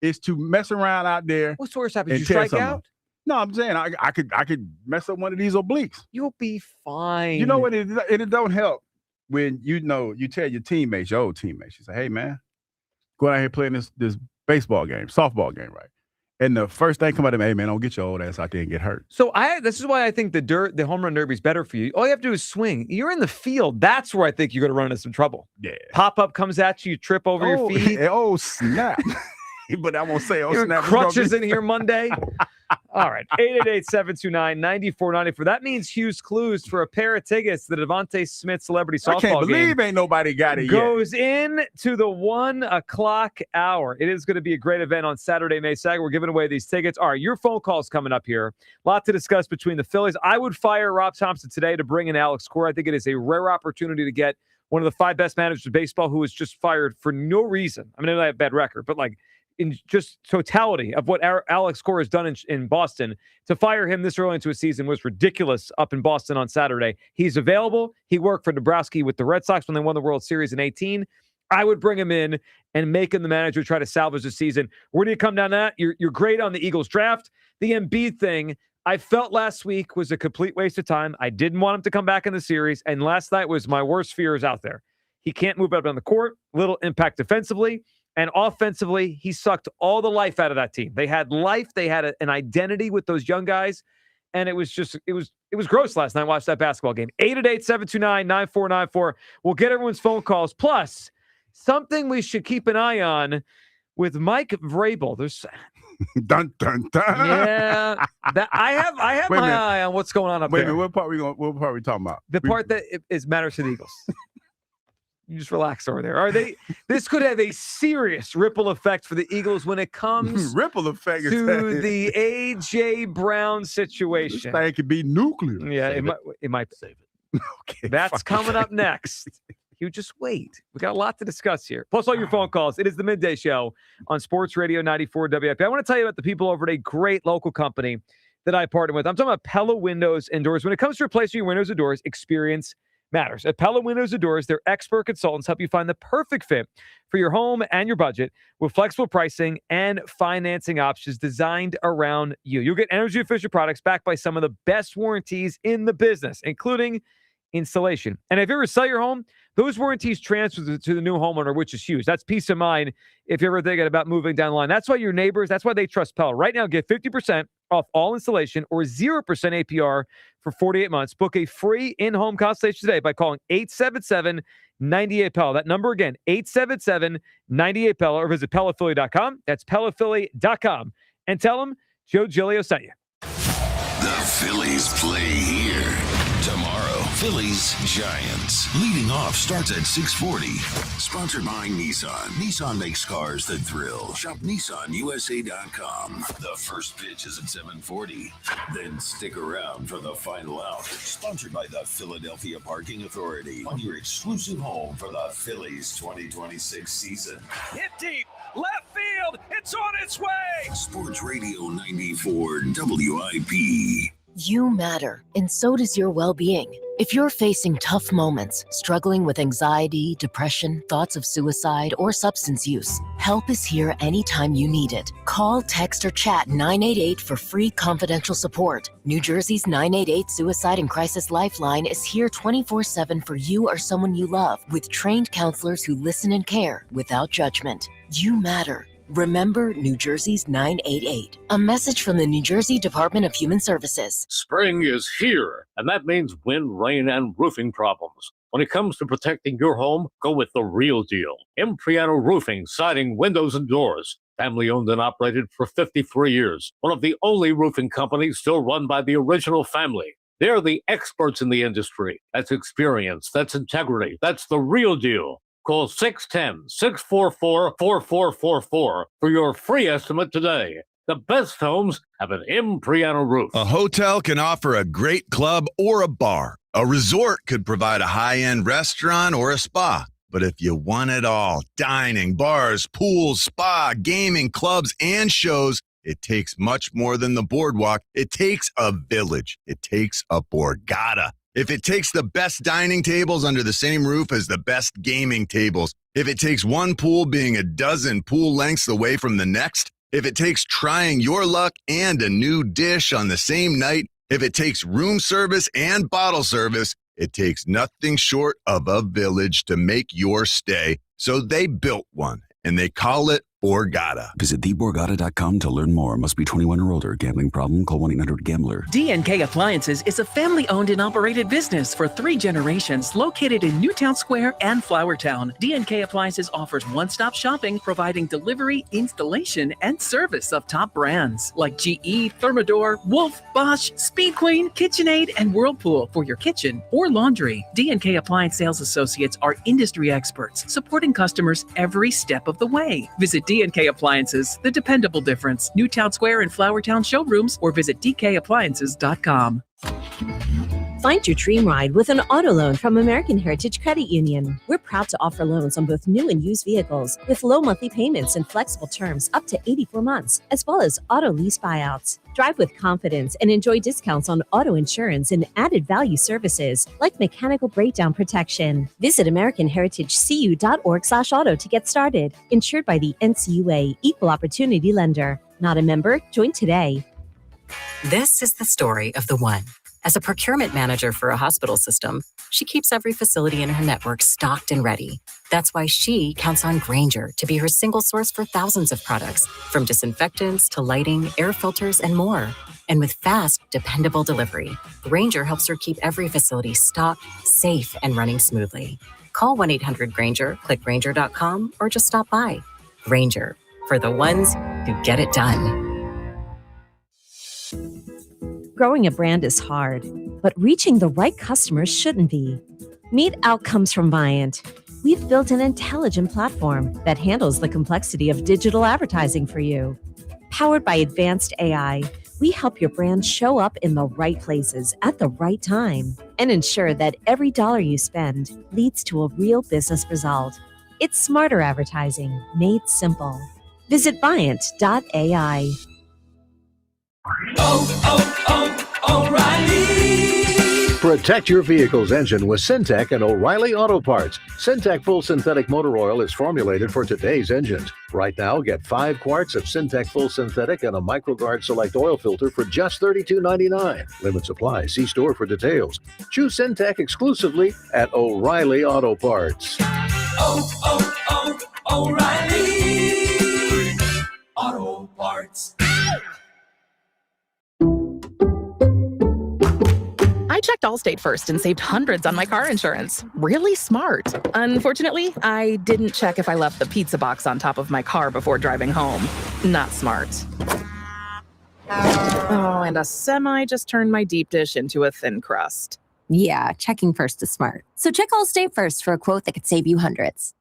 is to mess around out there. What's worse happens? and You tear strike something out? up. No, I'm saying I could mess up one of these obliques. You'll be fine. You know what? It don't help when you tell your teammates, your old teammates, you say, "Hey, man, go out here playing this baseball game, softball game, right?" And the first thing come out of them, "Hey, man, don't get your old ass out there and get hurt." So this is why I think the home run derby is better for you. All you have to do is swing. You're in the field. That's where I think you're going to run into some trouble. Yeah. Pop up comes at you. You trip over your feet. Oh, snap. But I won't say, oh, Your snap. crutches in here Monday. All right. 888-729-9494. That means Hughes clues for a pair of tickets to the Devontae Smith Celebrity Softball I can't game. believe ain't nobody got it yet. Goes in to the 1 o'clock hour. It is going to be a great event on Saturday, May 2nd. We're giving away these tickets. All right, your phone calls coming up here. A lot to discuss between the Phillies. I would fire Rob Thompson today to bring in Alex Cora. I think it is a rare opportunity to get one of the 5 best managers of baseball who was just fired for no reason. I mean, they have a bad record, but like in just totality of what Alex Cora has done in Boston, to fire him this early into a season was ridiculous up in Boston on Saturday. He's available. He worked for Nebraska with the Red Sox when they won the World Series in 2018. I would bring him in and make him the manager, try to salvage the season. Where do you come down that? You're great on the Eagles draft. The Embiid thing, I felt last week was a complete waste of time. I didn't want him to come back in the series, and last night was my worst fears out there. He can't move up on the court, little impact defensively. And offensively, he sucked all the life out of that team. They had life. They had an identity with those young guys. And it was gross last night. Watch that basketball game. 888-729-9494. We'll get everyone's phone calls. Plus, something we should keep an eye on with Mike Vrabel. Dun dun dun. Yeah, that I have Wait a my minute. eye on what's going on up Wait a there. minute, what part we talking about? The part that is matters to the Eagles. You just relax over there. This could have a serious ripple effect for the Eagles when it comes ripple effect to the A.J. Brown situation. This thing could be nuclear. Yeah, Save it might. Save it. Okay, That's fine. coming up next. You just wait. We got a lot to discuss here. Plus all your phone calls. It is the Midday Show on Sports Radio 94 WIP. I want to tell you about the people over at a great local company that I partner with. I'm talking about Pella Windows and Doors. When it comes to replacing your windows and doors, experience matters. At Pella Windows and Doors, their expert consultants help you find the perfect fit for your home and your budget with flexible pricing and financing options designed around you. You'll get energy-efficient products backed by some of the best warranties in the business, including installation. And if you ever sell your home, those warranties transfer to the new homeowner, which is huge. That's peace of mind if you're ever thinking about moving down the line. That's why your neighbors, that's why they trust Pella. Right now, get 50% off all installation or 0% APR for 48 months. Book a free in-home consultation today by calling 877-98-PELLA. That number again, 877-98-PELLA, or visit PellaPhilly.com. That's PellaPhilly.com. And tell them Joe Giglio sent you. The Phillies play here. Tomorrow, Phillies Giants. Leading off starts at 6:40. Sponsored by Nissan. Nissan makes cars that thrill. Shop NissanUSA.com. The first pitch is at 7:40. Then stick around for the final out. Sponsored by the Philadelphia Parking Authority. On your exclusive home for the Phillies 2026 season. Hit deep, left field, it's on its way. Sports Radio 94 WIP. You matter, and so does your well-being. If you're facing tough moments, struggling with anxiety, depression, thoughts of suicide, or substance use, help is here anytime you need it. Call, text, or chat 988 for free confidential support. New Jersey's 988 Suicide and Crisis Lifeline is here 24/7 for you or someone you love, with trained counselors who listen and care without judgment. You matter. Remember New Jersey's 988. A message from the New Jersey Department of Human Services. Spring is here, and that means wind, rain, and roofing problems. When it comes to protecting your home, go with the real deal. Impriano Roofing, siding, windows, and doors. Family owned and operated for 53 years. One of the only roofing companies still run by the original family. They're the experts in the industry. That's experience. That's integrity. That's the real deal. Call 610-644-4444 for your free estimate today. The best homes have an Impriano roof. A hotel can offer a great club or a bar. A resort could provide a high-end restaurant or a spa. But if you want it all, dining, bars, pools, spa, gaming, clubs, and shows, it takes much more than the boardwalk. It takes a village. It takes a Borgata. If it takes the best dining tables under the same roof as the best gaming tables, if it takes one pool being a dozen pool lengths away from the next, if it takes trying your luck and a new dish on the same night, if it takes room service and bottle service, it takes nothing short of a village to make your stay. So they built one, and they call it Borgata. Visit theborgata.com to learn more. Must be 21 or older. Gambling problem? Call 1-800-GAMBLER. D&K Appliances is a family-owned and operated business for 3 generations located in Newtown Square and Flowertown. D&K Appliances offers one-stop shopping, providing delivery, installation, and service of top brands like GE, Thermador, Wolf, Bosch, Speed Queen, KitchenAid, and Whirlpool for your kitchen or laundry. D&K Appliance sales associates are industry experts, supporting customers every step of the way. Visit D&K Appliances, the dependable difference. Newtown Square and Flowertown showrooms, or visit dkappliances.com. Find your dream ride with an auto loan from American Heritage Credit Union. We're proud to offer loans on both new and used vehicles with low monthly payments and flexible terms up to 84 months, as well as auto lease buyouts. Drive with confidence and enjoy discounts on auto insurance and added value services like mechanical breakdown protection. Visit AmericanHeritageCU.org/auto to get started. Insured by the NCUA, Equal Opportunity Lender. Not a member? Join today. This is the story of the one. As a procurement manager for a hospital system, she keeps every facility in her network stocked and ready. That's why she counts on Grainger to be her single source for thousands of products, from disinfectants to lighting, air filters, and more. And with fast, dependable delivery, Grainger helps her keep every facility stocked, safe, and running smoothly. Call 1-800-GRAINGER, click Grainger.com, or just stop by. Grainger, for the ones who get it done. Growing a brand is hard, but reaching the right customers shouldn't be. Meet Outcomes from Viant. We've built an intelligent platform that handles the complexity of digital advertising for you. Powered by advanced AI, we help your brand show up in the right places at the right time and ensure that every dollar you spend leads to a real business result. It's smarter advertising made simple. Visit Viant.ai. O'Reilly. Protect your vehicle's engine with Syntec and O'Reilly Auto Parts. Syntec Full Synthetic Motor Oil is formulated for today's engines. Right now, get 5 quarts of Syntec Full Synthetic and a MicroGuard Select Oil Filter for just $32.99. Limit supply. See store for details. Choose Syntec exclusively at O'Reilly Auto Parts. O'Reilly Auto Parts. I checked Allstate first and saved hundreds on my car insurance. Really smart. Unfortunately, I didn't check if I left the pizza box on top of my car before driving home. Not smart. Oh, and a semi just turned my deep dish into a thin crust. Yeah, checking first is smart. So check Allstate first for a quote that could save you hundreds.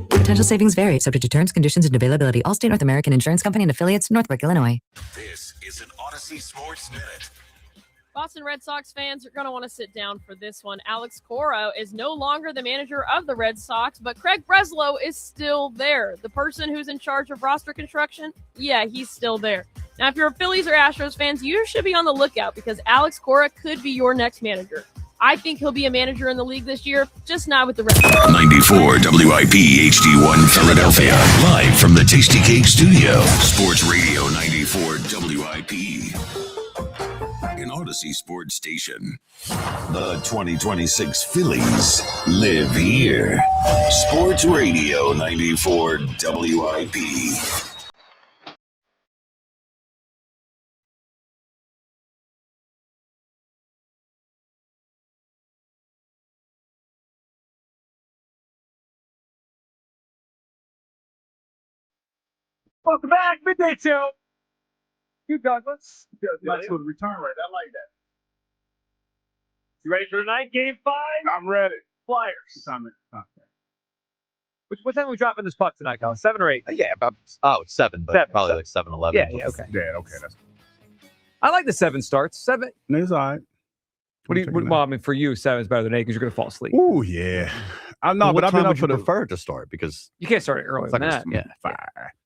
Potential savings vary, subject to terms, conditions, and availability. Allstate North American Insurance Company and affiliates, Northbrook, Illinois. This is an Odyssey Sports Minute. Boston Red Sox fans are going to want to sit down for this one. Alex Cora is no longer the manager of the Red Sox, but Craig Breslow is still there. The person who's in charge of roster construction, yeah, he's still there. Now, if you're a Phillies or Astros fans, you should be on the lookout because Alex Cora could be your next manager. I think he'll be a manager in the league this year, just not with the Red Sox. 94 WIP HD1 Philadelphia. Live from the Tasty Cake Studio. Sports Radio 94 WIP. An Odyssey Sports Station. The 2026 Phillies live here. Sports Radio 94 WIP. Welcome back, Midday Show. You Douglas. Nice little return rate. I like that. You ready for tonight? Game 5? I'm ready. Flyers. What time are we dropping this puck tonight, Colin? 7 or 8? Yeah, about it's 7, but probably like 7-11. Yeah, okay. Yeah, okay, that's cool. I like the 7 starts. 7. It's all right. Well, I mean, for you, 7 is better than 8 because you're going to fall asleep. Ooh, yeah. I know, but I've been up for the prefer to start because you can't start it earlier than that. Yeah, 5.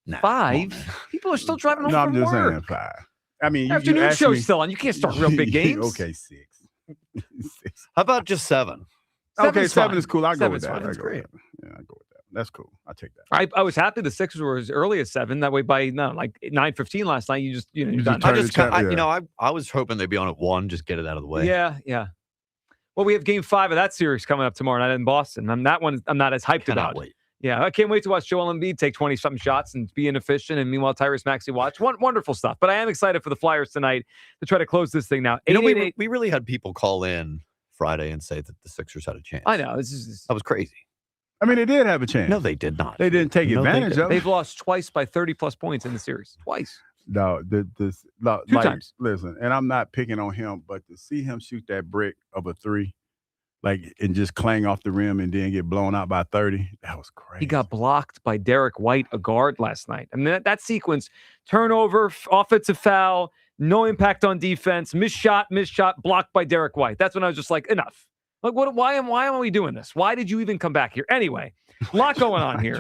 Nah, 5? People are still driving home No, I'm from just work. saying 5. I mean, Afternoon show's still on. You can't start real big games. Okay, 6. How about just 7? Okay, 7 fine. is cool. I go with 7's that. fine. That's Great. Yeah, I go with that. That's cool. I'll take that. I was happy the Sixers were as early as 7. That way, by like 9:15 last night, you're done. I was hoping they'd be on at 1, just get it out of the way. Yeah. Well, we have Game 5 of that series coming up tomorrow night in Boston, and that one I'm not as hyped about. Wait. Yeah, I can't wait to watch Joel Embiid take 20-something shots and be inefficient, and meanwhile Tyrese Maxey watch. Wonderful stuff. But I am excited for the Flyers tonight to try to close this thing now. We really had people call in Friday and say that the Sixers had a chance. I know. That was crazy. I mean, they did have a chance. No, they did not. They didn't take advantage of it. They've lost twice by 30-plus points in the series. Twice. No, Two times. Listen, and I'm not picking on him, but to see him shoot that brick of a 3, and just clang off the rim and then get blown out by 30, that was crazy. He got blocked by Derek White, a guard, last night. I mean, that sequence, turnover, offensive foul, no impact on defense, missed shot, blocked by Derek White. That's when I was just like, enough. Like, why am we doing this? Why did you even come back here? Anyway, a lot going on here.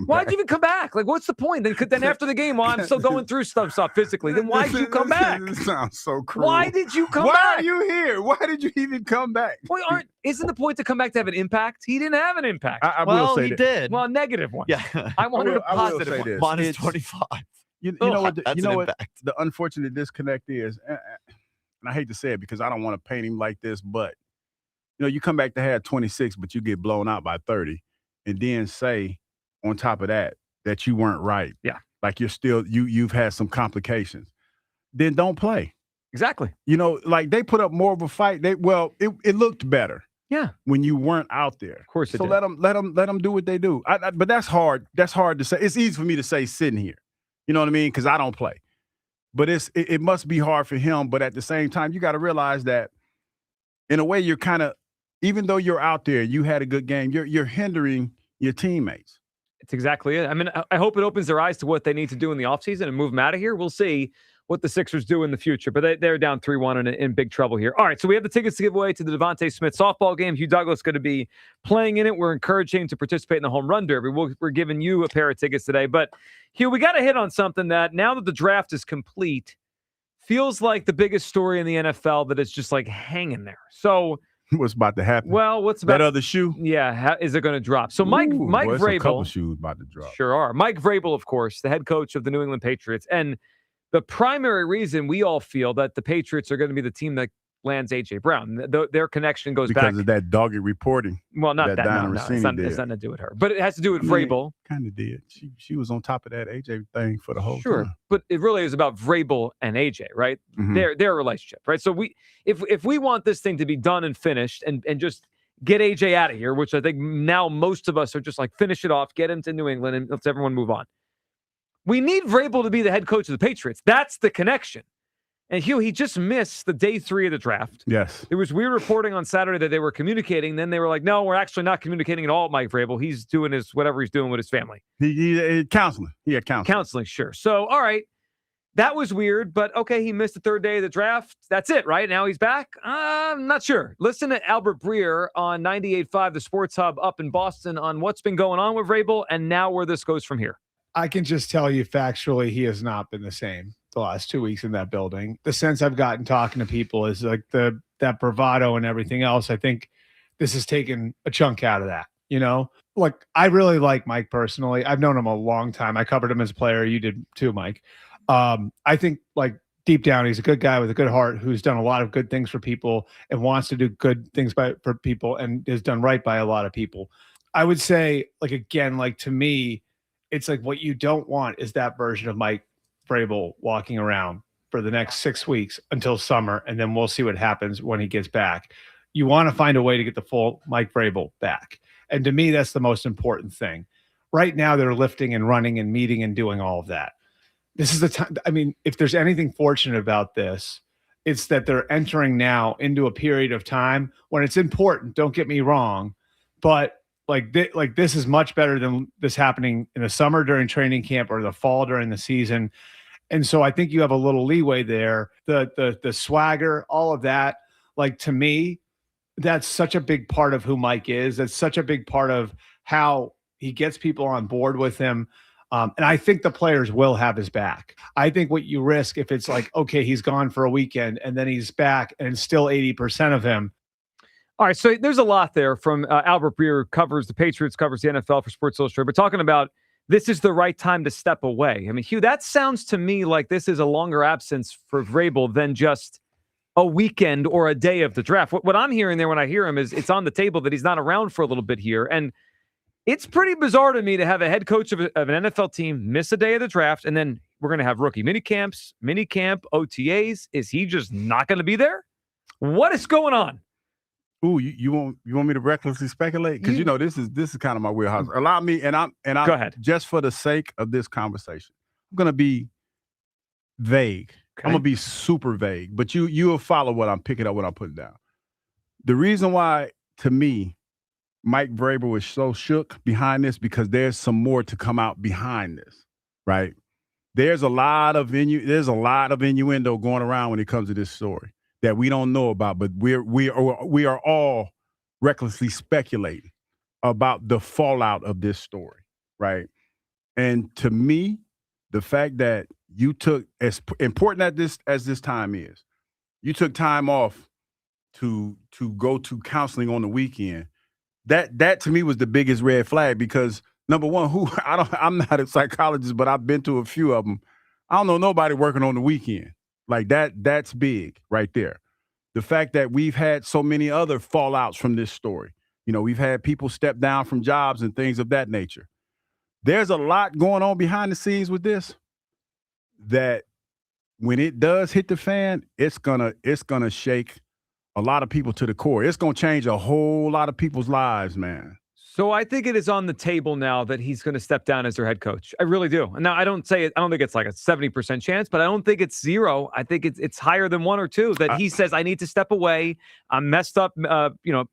Why'd you even come back? Like, what's the point? Then after the game, I'm still going through stuff physically. Then why'd you come back? This sounds so cruel. Why did you come back? back? Why are you here? Why did you even come back? Well, isn't the point to come back to have an impact? He didn't have an impact. I will say he that. did. Well, a negative one. Yeah. I wanted a positive say one. this. Minus It's- 25. You know what? That's You know an what? impact. The unfortunate disconnect is, and I hate to say it because I don't want to paint him like this, but you come back to have 26, but you get blown out by 30, and then say on top of that you weren't right. Yeah, like you're still you've had some complications. Then don't play. Exactly. Like they put up more of a fight. It looked better. Yeah. When you weren't out there. Of course it So did. let them do what they do. But that's hard. That's hard to say. It's easy for me to say sitting here. You know what I mean? Because I don't play. but it must be hard for him. But at the same time, you got to realize that in a way, you're kind of, even though you're out there, you had a good game, you're hindering your teammates. It's exactly it. I mean, I hope it opens their eyes to what they need to do in the offseason and move them out of here. We'll see what the Sixers do in the future, but they're down 3-1 and in big trouble here. All right, so we have the tickets to give away to the Devontae Smith softball game. Hugh Douglas going to be playing in it. We're encouraging him to participate in the home run derby. We're giving you a pair of tickets today. But Hugh, we got to hit on something that now that the draft is complete, feels like the biggest story in the NFL that is just like hanging there. So what's about to happen? Well, what's about that other shoe? Yeah, is it going to drop? So Mike Vrabel, a couple shoes about to drop. Sure are. Mike Vrabel, of course, the head coach of the New England Patriots, and the primary reason we all feel that the Patriots are going to be the team that lands A.J. Brown. Their connection goes back because of that dogged reporting. Well, not that. No, it's nothing to do with her. But it has to do with Vrabel. Kind of did. She was on top of that A.J. thing for the whole time. But it really is about Vrabel and A.J., right? Mm-hmm. Their relationship, right? So if we want this thing to be done and finished and just get A.J. out of here, which I think now most of us are just like, finish it off, get him to New England, and let's everyone move on. We need Vrabel to be the head coach of the Patriots. That's the connection. And Hugh, he just missed the day 3 of the draft. Yes. There was weird reporting on Saturday that they were communicating. Then they were like, no, we're actually not communicating at all, Mike Vrabel. He's doing whatever he's doing with his family. He counseling. He had counseling. Counseling, sure. So, all right. That was weird, but okay, he missed the 3rd day of the draft. That's it, right? Now he's back? I'm not sure. Listen to Albert Breer on 98.5, the Sports Hub up in Boston, on what's been going on with Vrabel and now where this goes from here. I can just tell you factually, he has not been the same the last 2 weeks in that building. The sense I've gotten talking to people is like that bravado and everything else. I think this has taken a chunk out of that, you know? Like, I really like Mike personally. I've known him a long time. I covered him as a player. You did too, Mike. I think, like, deep down, he's a good guy with a good heart who's done a lot of good things for people and wants to do good things for people and has done right by a lot of people. I would say, like, again, like, to me, it's like what you don't want is that version of Mike Vrabel walking around for the next 6 weeks until summer, and then we'll see what happens when he gets back. You want to find a way to get the full Mike Vrabel back. And to me, that's the most important thing. Right now, they're lifting and running and meeting and doing all of that. This is the time. I mean, if there's anything fortunate about this, it's that they're entering now into a period of time when it's important. Don't get me wrong, but this is much better than this happening in the summer during training camp or the fall during the season. And so I think you have a little leeway there. The swagger, all of that, like, to me, that's such a big part of who Mike is. That's such a big part of how he gets people on board with him. And I think the players will have his back. I think what you risk if it's like, okay, he's gone for a weekend and then he's back and still 80% of him. All right, so there's a lot there from Albert Breer, covers the Patriots, covers the NFL for Sports Illustrated. We're talking about this is the right time to step away. I mean, Hugh, that sounds to me like this is a longer absence for Vrabel than just a weekend or a day of the draft. What I'm hearing there when I hear him is it's on the table that he's not around for a little bit here. And it's pretty bizarre to me to have a head coach of an NFL team miss a day of the draft, and then we're going to have rookie minicamp, OTAs. Is he just not going to be there? What is going on? Ooh, you want me to recklessly speculate? Because this is kind of my wheelhouse. Allow me, and I'm go ahead. Just for the sake of this conversation, I'm gonna be vague. Okay. I'm gonna be super vague, but you will follow what I'm picking up, what I'm putting down. The reason why, to me, Mike Vrabel is so shook behind this because there's some more to come out behind this, right? There's a lot of innuendo going around when it comes to this story that we don't know about, but we are all recklessly speculating about the fallout of this story, right? And to me, the fact that you took, as important as this time is, you took time off to go to counseling on the weekend. That to me was the biggest red flag because number one, I'm not a psychologist, but I've been to a few of them. I don't know nobody working on the weekend. Like that's big right there. The fact that we've had so many other fallouts from this story. We've had people step down from jobs and things of that nature. There's a lot going on behind the scenes with this that when it does hit the fan, it's gonna shake a lot of people to the core. It's gonna change a whole lot of people's lives, man. So I think it is on the table now that he's going to step down as their head coach. I really do. And now I don't think it's like a 70% chance, but I don't think it's 0. I think it's higher than 1 or 2 that he says, I need to step away. I'm messed up,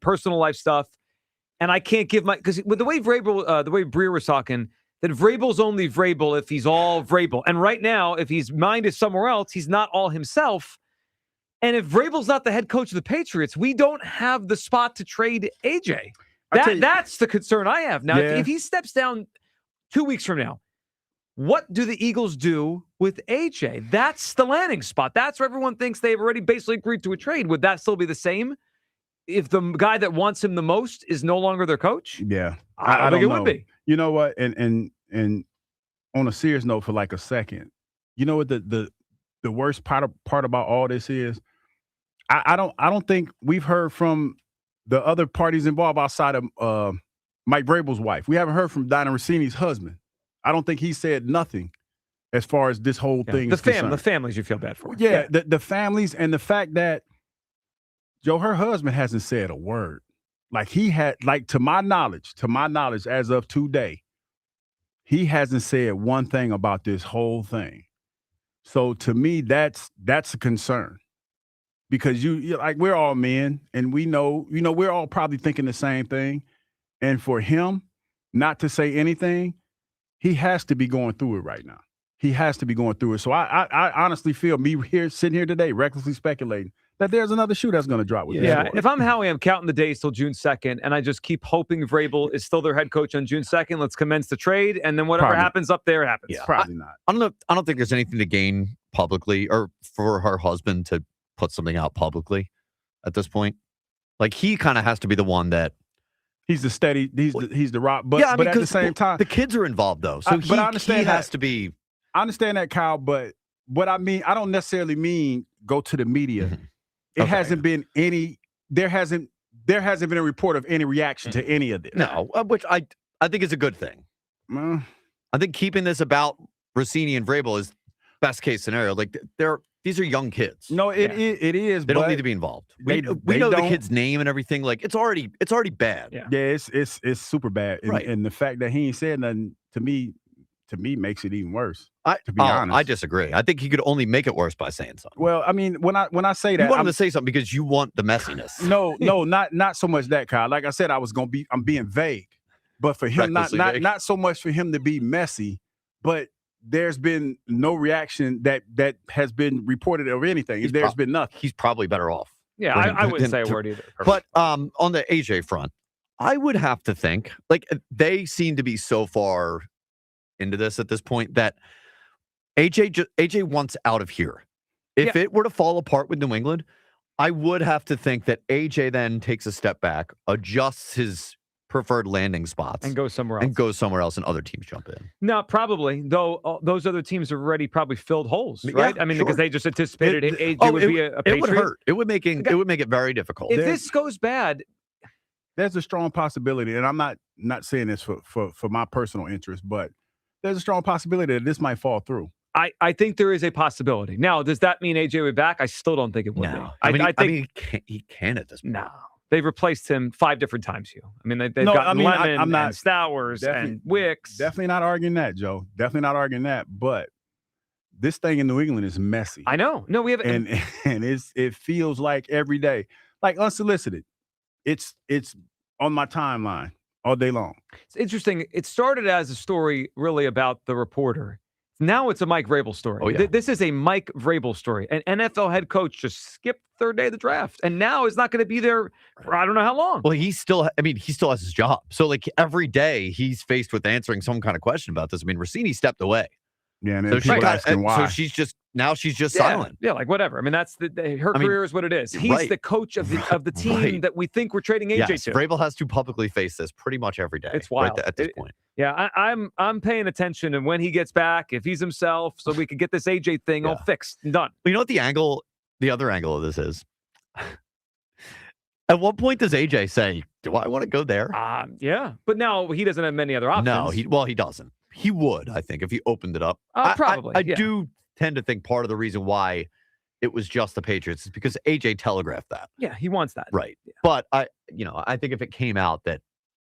personal life stuff. And I can't give because with the way Vrabel, the way Breer was talking, that Vrabel's only Vrabel if he's all Vrabel. And right now, if his mind is somewhere else, he's not all himself. And if Vrabel's not the head coach of the Patriots, we don't have the spot to trade AJ. That's the concern I have. Now, if he steps down 2 weeks from now, what do the Eagles do with AJ? That's the landing spot. That's where everyone thinks they've already basically agreed to a trade. Would that still be the same if the guy that wants him the most is no longer their coach? Yeah. I think don't it would be. You know what? And on a serious note for like a second, you know what the worst part about all this is? I don't think we've heard from the other parties involved outside of Mike Vrabel's wife. We haven't heard from Donna Rossini's husband. I don't think he said nothing as far as this whole thing is concerned. The families you feel bad for. Yeah, the families and the fact that, Joe, her husband hasn't said a word. Like to my knowledge, as of today, he hasn't said one thing about this whole thing. So to me, that's a concern. Because you like we're all men and we know, we're all probably thinking the same thing. And for him not to say anything, he has to be going through it right now. He has to be going through it. So I honestly feel sitting here today, recklessly speculating that there's another shoe that's going to drop with this. Yeah, if I'm Howie, I'm counting the days till June 2nd, and I just keep hoping Vrabel is still their head coach on June 2nd. Let's commence the trade, and then whatever happens up there happens. Yeah, probably not. I don't think there's anything to gain publicly or for her husband to put something out publicly at this point. Like he kind of has to be the one that he's the rock. But at the same time, the kids are involved though. So but I understand he has to be. I understand that, Kyle. But what I mean, I don't necessarily mean go to the media. Mm-hmm. It hasn't been any. There hasn't been a report of any reaction to any of this. No, which I think is a good thing. I think keeping this about Rossini and Vrabel is best case scenario. Like these are young kids. No, it is. They don't need to be involved. We know the kid's name and everything. Like it's already bad. Yeah, it's super bad. And, right. And the fact that he ain't said nothing to me makes it even worse. To be honest, I disagree. I think he could only make it worse by saying something. Well, I mean, when I say that, you want him to say something because you want the messiness. No, not so much that, Kyle. Like I said, I'm being vague, but for him, not so much for him to be messy, but there's been no reaction that has been reported of anything. There's been nothing. He's probably better off. Yeah, I wouldn't say a word either. But on the AJ front, I would have to think like they seem to be so far into this at this point that AJ wants out of here. If it were to fall apart with New England, I would have to think that AJ then takes a step back, adjusts his preferred landing spots, and goes somewhere else. And other teams jump in. No, probably. Though those other teams have already probably filled holes, right? I mean, because they just anticipated AJ would be a Patriot. It would hurt. It would make it very difficult. If this goes bad, there's a strong possibility, and I'm not saying this for my personal interest, but there's a strong possibility that this might fall through. I think there is a possibility. Now, does that mean AJ will be back? I still don't think it would be. I think he can at this point. No. They've replaced him 5 different times, Hugh. I mean, they've got Lemon and Stowers and Wicks. Definitely not arguing that, Joe. Definitely not arguing that. But this thing in New England is messy. I know. No, we have, and it feels like every day, like unsolicited. It's on my timeline all day long. It's interesting. It started as a story really about the reporter. Now it's a Mike Vrabel story. Oh, yeah. This is a Mike Vrabel story. An NFL head coach just skipped third day of the draft, and now is not going to be there for I don't know how long. Well, he still has his job. So, like, every day he's faced with answering some kind of question about this. I mean, Rossini stepped away. Yeah, and then people asking why. So she's just silent. Yeah, like whatever. I mean, that's her career is what it is. He's the coach of the team that we think we're trading AJ to. Vrabel has to publicly face this pretty much every day. It's wild at this point. Yeah, I'm paying attention, and when he gets back, if he's himself, so we can get this AJ thing all fixed and done. You know what the other angle of this is? At what point does AJ say, "Do I want to go there?" Yeah, but now he doesn't have many other options. No, he doesn't. He would, I think, if he opened it up. Probably. I do tend to think part of the reason why it was just the Patriots is because AJ telegraphed that. Yeah, he wants that. Right. Yeah. But I think if it came out that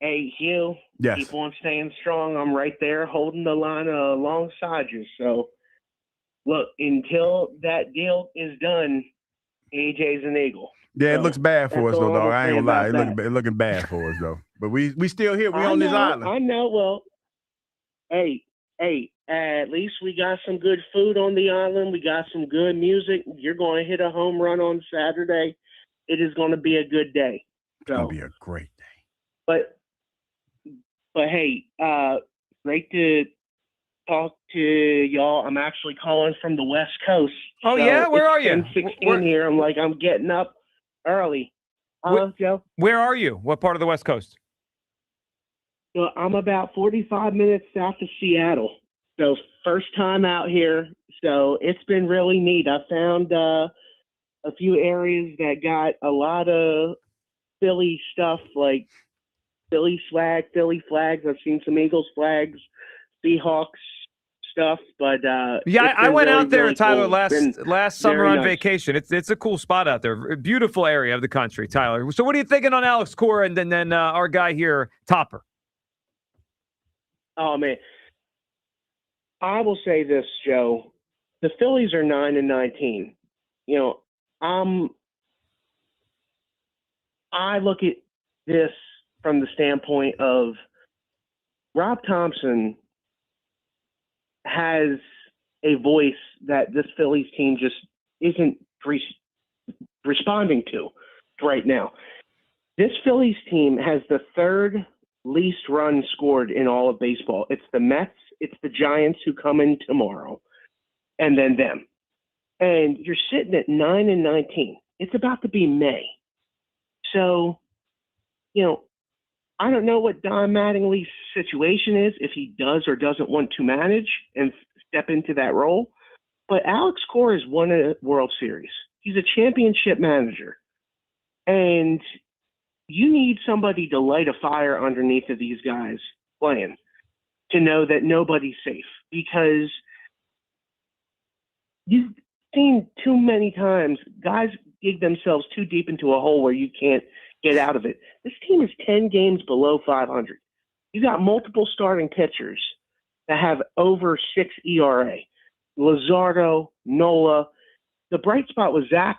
Hey, Hugh. Yes. Keep on staying strong. I'm right there holding the line alongside you. So, look, until that deal is done, AJ's an Eagle. Yeah, it So, looks bad for us, that's though, all I'm dog. gonna I ain't say gonna lie. about It looking bad for us, though. But we still here. We on this island. I know. Well, hey, at least we got some good food on the island. We got some good music. You're going to hit a home run on Saturday. It is going to be a good day. It's gonna be a great day. But hey, great to talk to y'all. I'm actually calling from the West Coast. Oh, so yeah? Where it's are you? 10:16 here. I'm getting up early. Joe? Where are you? What part of the West Coast? So I'm about 45 minutes south of Seattle. So first time out here. So it's been really neat. I found a few areas that got a lot of Philly stuff, like Philly flags. I've seen some Eagles flags, Seahawks stuff. But Yeah, I went out there, really Tyler, cool. last summer very on nice. vacation. It's a cool spot out there. A beautiful area of the country, Tyler. So what are you thinking on Alex Cora and then our guy here, Topper? Oh man, I will say this, Joe. The Phillies are 9-19. You know, I look at this from the standpoint of Rob Thompson has a voice that this Phillies team just isn't responding to right now. This Phillies team has the third least runs scored in all of baseball. It's the Mets, it's the Giants who come in tomorrow, and then them. And you're sitting at 9-19. It's about to be May. So, you know, I don't know what Don Mattingly's situation is, if he does or doesn't want to manage and step into that role. But Alex Cora has won a World Series. He's a championship manager. And you need somebody to light a fire underneath of these guys playing to know that nobody's safe, because you've seen too many times guys dig themselves too deep into a hole where you can't get out of it. This team is 10 games below 500. You got multiple starting pitchers that have over 6 ERA. Luzardo, Nola. The bright spot was Zach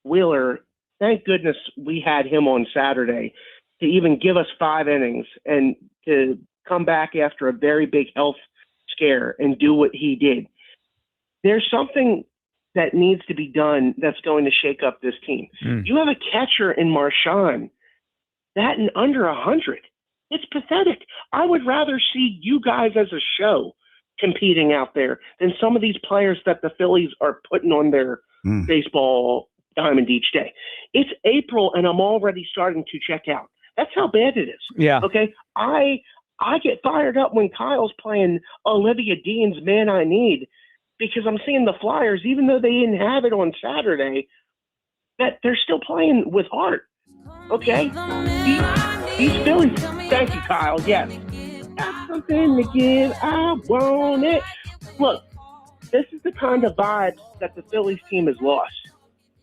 Wheeler. Thank goodness we had him on Saturday to even give us 5 innings and to come back after a very big health scare and do what he did. There's something that needs to be done that's going to shake up this team. You have a catcher in Marchand that in under 100. It's pathetic. I would rather see you guys as a show competing out there than some of these players that the Phillies are putting on their baseball diamond each day. It's April and I'm already starting to check out. That's how bad it is. Yeah. Okay. I get fired up when Kyle's playing Olivia Dean's Man I Need, because I'm seeing the Flyers, even though they didn't have it on Saturday, that they're still playing with heart. Okay? These Phillies, thank you, Kyle. Yes. Got something to give. I want it. Look, this is the kind of vibes that the Phillies team has lost.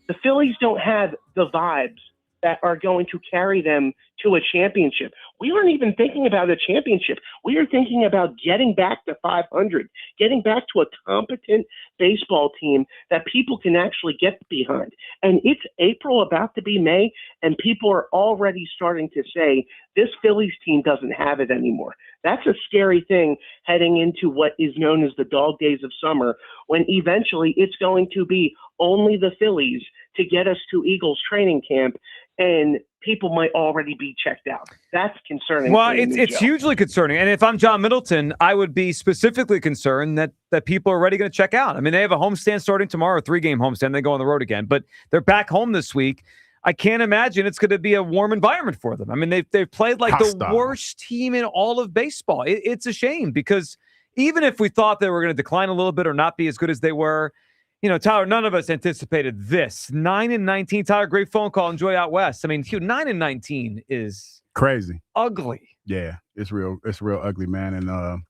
The Phillies don't have the vibes that are going to carry them to a championship. We aren't even thinking about a championship. We are thinking about getting back to 500, getting back to a competent baseball team that people can actually get behind. And it's April, about to be May, and people are already starting to say this Phillies team doesn't have it anymore. That's a scary thing heading into what is known as the dog days of summer, when eventually it's going to be only the Phillies to get us to Eagles training camp, and people might already be checked out. That's concerning. Well, it's hugely concerning. And if I'm John Middleton, I would be specifically concerned that people are already going to check out. I mean, they have a homestand starting tomorrow, a 3-game homestand. They go on the road again, but they're back home this week. I can't imagine it's going to be a warm environment for them. I mean, they've played like the worst team in all of baseball. It's a shame, because even if we thought they were going to decline a little bit or not be as good as they were, you know, Tyler, none of us anticipated this. 9-19. Tyler, great phone call. Enjoy out west. I mean, 9-19 is crazy, ugly. Yeah, it's real ugly, man. And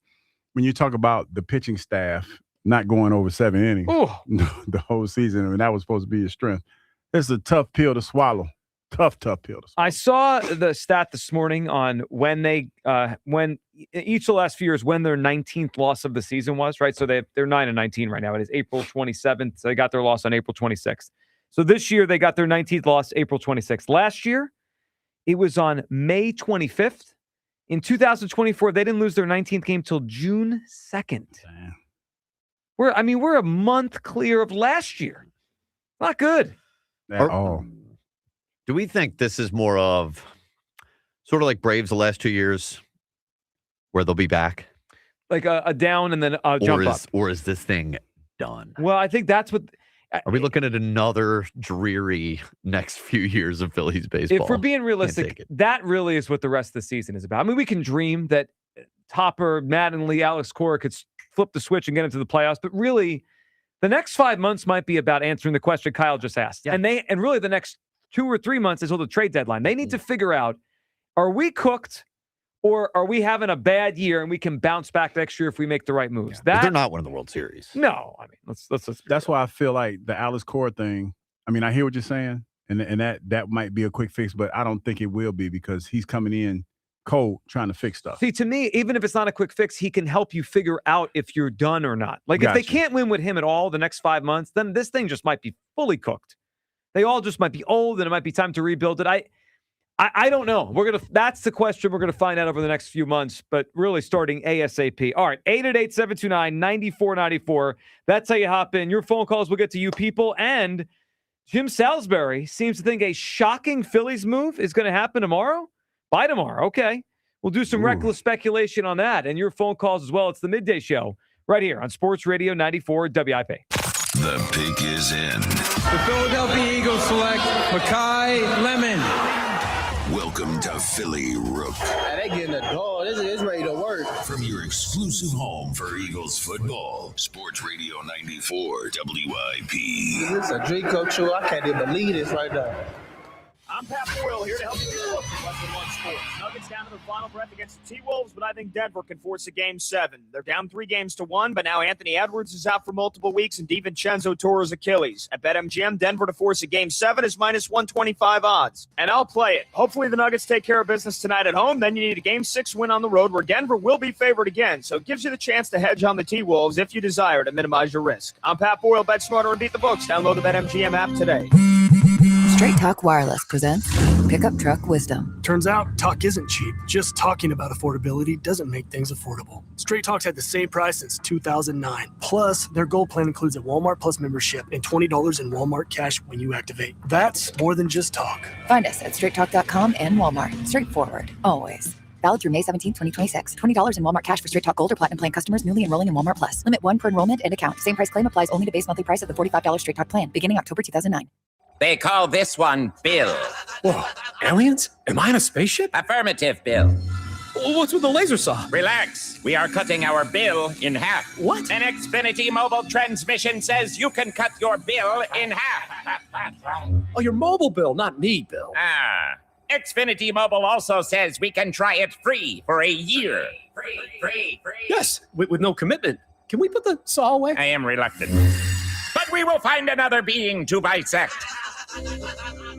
when you talk about the pitching staff not going over 7 innings the whole season, and that was supposed to be your strength, it's a tough pill to swallow Tough pill to swallow. I saw the stat this morning on when each of the last few years, when their 19th loss of the season was, right? So they're 9-19 right now. It is April 27th. So they got their loss on April 26th. So this year they got their 19th loss April 26th. Last year, it was on May 25th. In 2024, they didn't lose their 19th game till June 2nd. Damn. We're a month clear of last year. Not good. At all. Do we think this is more of sort of like Braves the last 2 years where they'll be back? Like a down and then a jump up. Or is this thing done? Well, I think that's what... Are we looking at another dreary next few years of Phillies baseball? If we're being realistic, that really is what the rest of the season is about. I mean, we can dream that Topper, Mattingly, Alex Cora could flip the switch and get into the playoffs, but really, the next 5 months might be about answering the question Kyle just asked. Yeah. And really the next 2 or 3 months until the trade deadline. They need to figure out, are we cooked or are we having a bad year and we can bounce back next year if we make the right moves? But they're not winning the World Series. No. I mean, let's That's why I feel like the Alex Cora thing, I mean, I hear what you're saying, and that might be a quick fix, but I don't think it will be because he's coming in cold trying to fix stuff. See, to me, even if it's not a quick fix, he can help you figure out if you're done or not. Like, if they can't win with him at all the next 5 months, then this thing just might be fully cooked. They all just might be old, and it might be time to rebuild it. I don't know. That's the question we're gonna find out over the next few months, but really starting ASAP. All right, 888-729-9494. That's how you hop in. Your phone calls will get to you people. And Jim Salisbury seems to think a shocking Phillies move is going to happen tomorrow. By tomorrow, okay. We'll do some reckless speculation on that, and your phone calls as well. It's the Midday Show right here on Sports Radio 94 WIP. The pick is in. The Philadelphia Eagles select Makai Lemon. Welcome to Philly Rook. They getting the door. This is ready to work. From your exclusive home for Eagles football, Sports Radio 94 WIP. This is a dream come true. I can't even believe this right now. I'm Pat Boyle here to help you get up to Less Than One Sports. Nuggets down to the final breath against the T-Wolves, but I think Denver can force a Game 7. They're down 3-1, but now Anthony Edwards is out for multiple weeks and DiVincenzo tore his Achilles. At BetMGM, Denver to force a Game 7 is minus 125 odds. And I'll play it. Hopefully the Nuggets take care of business tonight at home. Then you need a Game 6 win on the road where Denver will be favored again. So it gives you the chance to hedge on the T-Wolves if you desire to minimize your risk. I'm Pat Boyle. Bet smarter and beat the books. Download the BetMGM app today. Straight Talk Wireless presents Pickup Truck Wisdom. Turns out, talk isn't cheap. Just talking about affordability doesn't make things affordable. Straight Talk's had the same price since 2009. Plus, their Gold plan includes a Walmart Plus membership and $20 in Walmart cash when you activate. That's more than just talk. Find us at straighttalk.com and Walmart. Straightforward, always. Valid through May 17, 2026. $20 in Walmart cash for Straight Talk Gold or Platinum plan customers newly enrolling in Walmart Plus. Limit 1 per enrollment and account. Same price claim applies only to base monthly price of the $45 Straight Talk plan, beginning October 2009. They call this one Bill. Whoa, aliens? Am I in a spaceship? Affirmative, Bill. What's with the laser saw? Relax. We are cutting our bill in half. What? An Xfinity mobile transmission says you can cut your bill in half. Oh, your mobile bill, not me, Bill. Xfinity Mobile also says we can try it free for a year. Free. Yes, with no commitment. Can we put the saw away? I am reluctant. But we will find another being to bisect.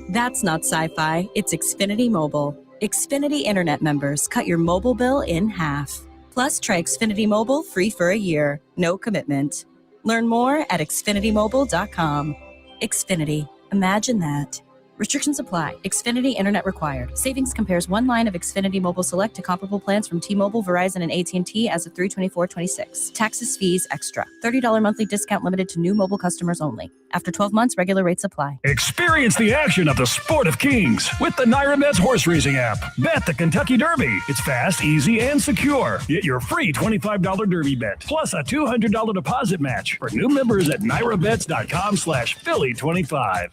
That's not sci-fi. It's Xfinity Mobile. Xfinity Internet members cut your mobile bill in half. Plus, try Xfinity Mobile free for a year. No commitment. Learn more at xfinitymobile.com. Xfinity. Imagine that. Restrictions apply. Xfinity Internet required. Savings compares one line of Xfinity Mobile Select to comparable plans from T-Mobile, Verizon, and AT&T as of 3/24/26. Taxes, fees, extra. $30 monthly discount limited to new mobile customers only. After 12 months, regular rates apply. Experience the action of the Sport of Kings with the NYRA horse racing app. Bet the Kentucky Derby. It's fast, easy, and secure. Get your free $25 Derby bet, plus a $200 deposit match for new members at NYRABets.com/Philly25.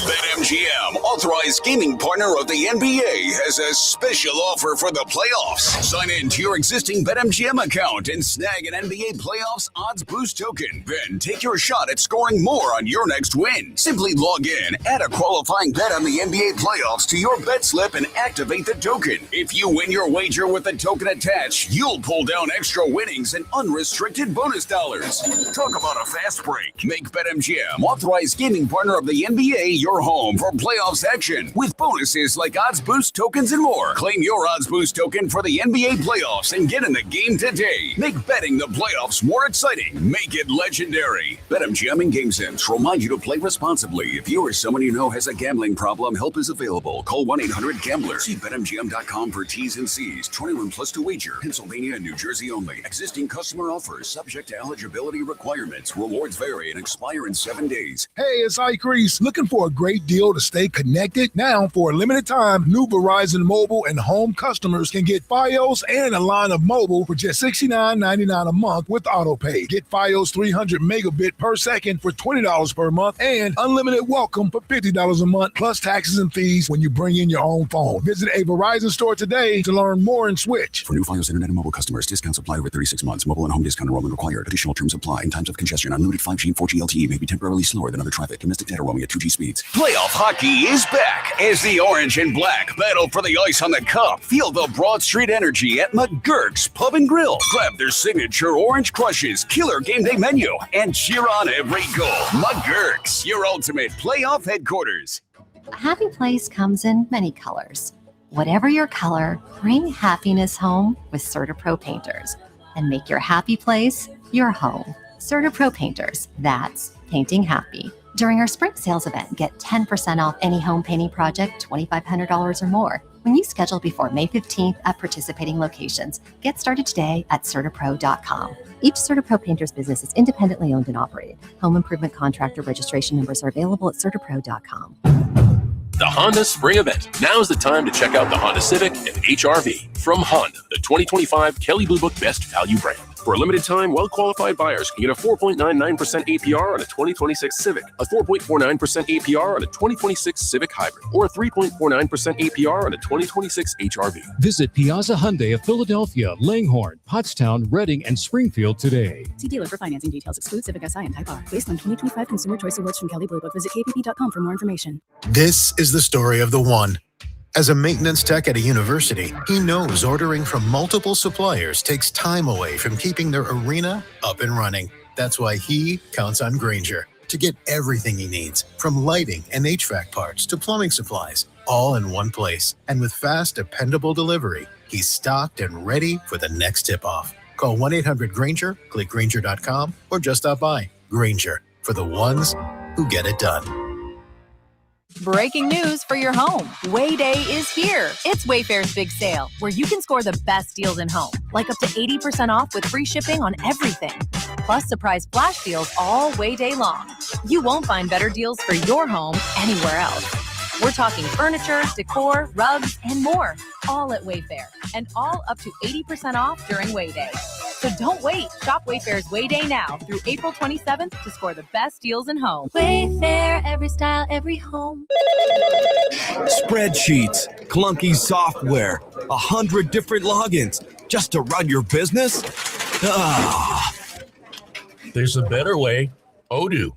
BetMGM, authorized gaming partner of the NBA, has a special offer for the playoffs. Sign in to your existing BetMGM account and snag an NBA playoffs odds boost token. Then take your shot at scoring more on your next win. Simply log in, add a qualifying bet on the NBA playoffs to your bet slip, and activate the token. If you win your wager with the token attached, you'll pull down extra winnings and unrestricted bonus dollars. Talk about a fast break. Make BetMGM, authorized gaming partner of the NBA, your your home for playoffs action with bonuses like Odds Boost tokens and more. Claim your Odds Boost token for the NBA playoffs and get in the game today. Make betting the playoffs more exciting. Make it legendary. BetMGM and GameSense remind you to play responsibly. If you or someone you know has a gambling problem, help is available. Call 1-800-GAMBLER. See BetMGM.com for T's and C's. 21 plus to wager. Pennsylvania and New Jersey only. Existing customer offers subject to eligibility requirements. Rewards vary and expire in 7 days. Hey, it's Ike Reese. Looking for a great deal to stay connected? Now, for a limited time, new Verizon mobile and home customers can get Fios and a line of mobile for just $69.99 a month with AutoPay. Get Fios 300 megabit per second for $20 per month and unlimited welcome for $50 a month, plus taxes and fees when you bring in your own phone. Visit a Verizon store today to learn more and switch. For new Fios Internet and mobile customers, discounts apply over 36 months. Mobile and home discount enrollment required. Additional terms apply. In times of congestion, unlimited 5G and 4G LTE may be temporarily slower than other traffic. Domestic data roaming at 2G speeds. Playoff hockey is back as the orange and black battle for the ice on the cup. Feel the Broad Street energy at McGurk's Pub and Grill. Grab their signature orange crushes, killer game day menu, and cheer on every goal. McGurk's, your ultimate playoff headquarters. A happy place comes in many colors. Whatever your color, bring happiness home with CertaPro Painters and make your happy place your home. CertaPro Painters, that's painting happy. During our spring sales event, get 10% off any home painting project, $2,500 or more. When you schedule before May 15th at participating locations, get started today at CertaPro.com. Each CertaPro Painters business is independently owned and operated. Home improvement contractor registration numbers are available at CertaPro.com. The Honda Spring Event. Now's the time to check out the Honda Civic and HR-V from Honda, the 2025 Kelley Blue Book Best Value brand. For a limited time, well-qualified buyers can get a 4.99% APR on a 2026 Civic, a 4.49% APR on a 2026 Civic Hybrid, or a 3.49% APR on a 2026 HR-V. Visit Piazza Hyundai of Philadelphia, Langhorne, Pottstown, Reading, and Springfield today. See dealer for financing details. Exclude Civic SI and Type R. Based on 2025 Consumer Choice Awards from Kelley Blue Book. Visit kpp.com for more information. This is the story of the one. As a maintenance tech at a university, he knows ordering from multiple suppliers takes time away from keeping their arena up and running. That's why he counts on Grainger to get everything he needs, from lighting and HVAC parts to plumbing supplies, all in one place. And with fast, dependable delivery, he's stocked and ready for the next tip-off. Call 1-800-GRAINGER, click Grainger.com, or just stop by. Grainger, for the ones who get it done. Breaking news for your home. Wayday is here. It's Wayfair's big sale, where you can score the best deals in home, like up to 80% off with free shipping on everything. Plus surprise flash deals all Wayday long. You won't find better deals for your home anywhere else. We're talking furniture, decor, rugs, and more, all at Wayfair, and all up to 80% off during Wayday. So don't wait. Shop Wayfair's Wayday now through April 27th to score the best deals in home. Wayfair, every style, every home. Spreadsheets, clunky software, 100 different logins just to run your business? Ah. There's a better way. Odoo.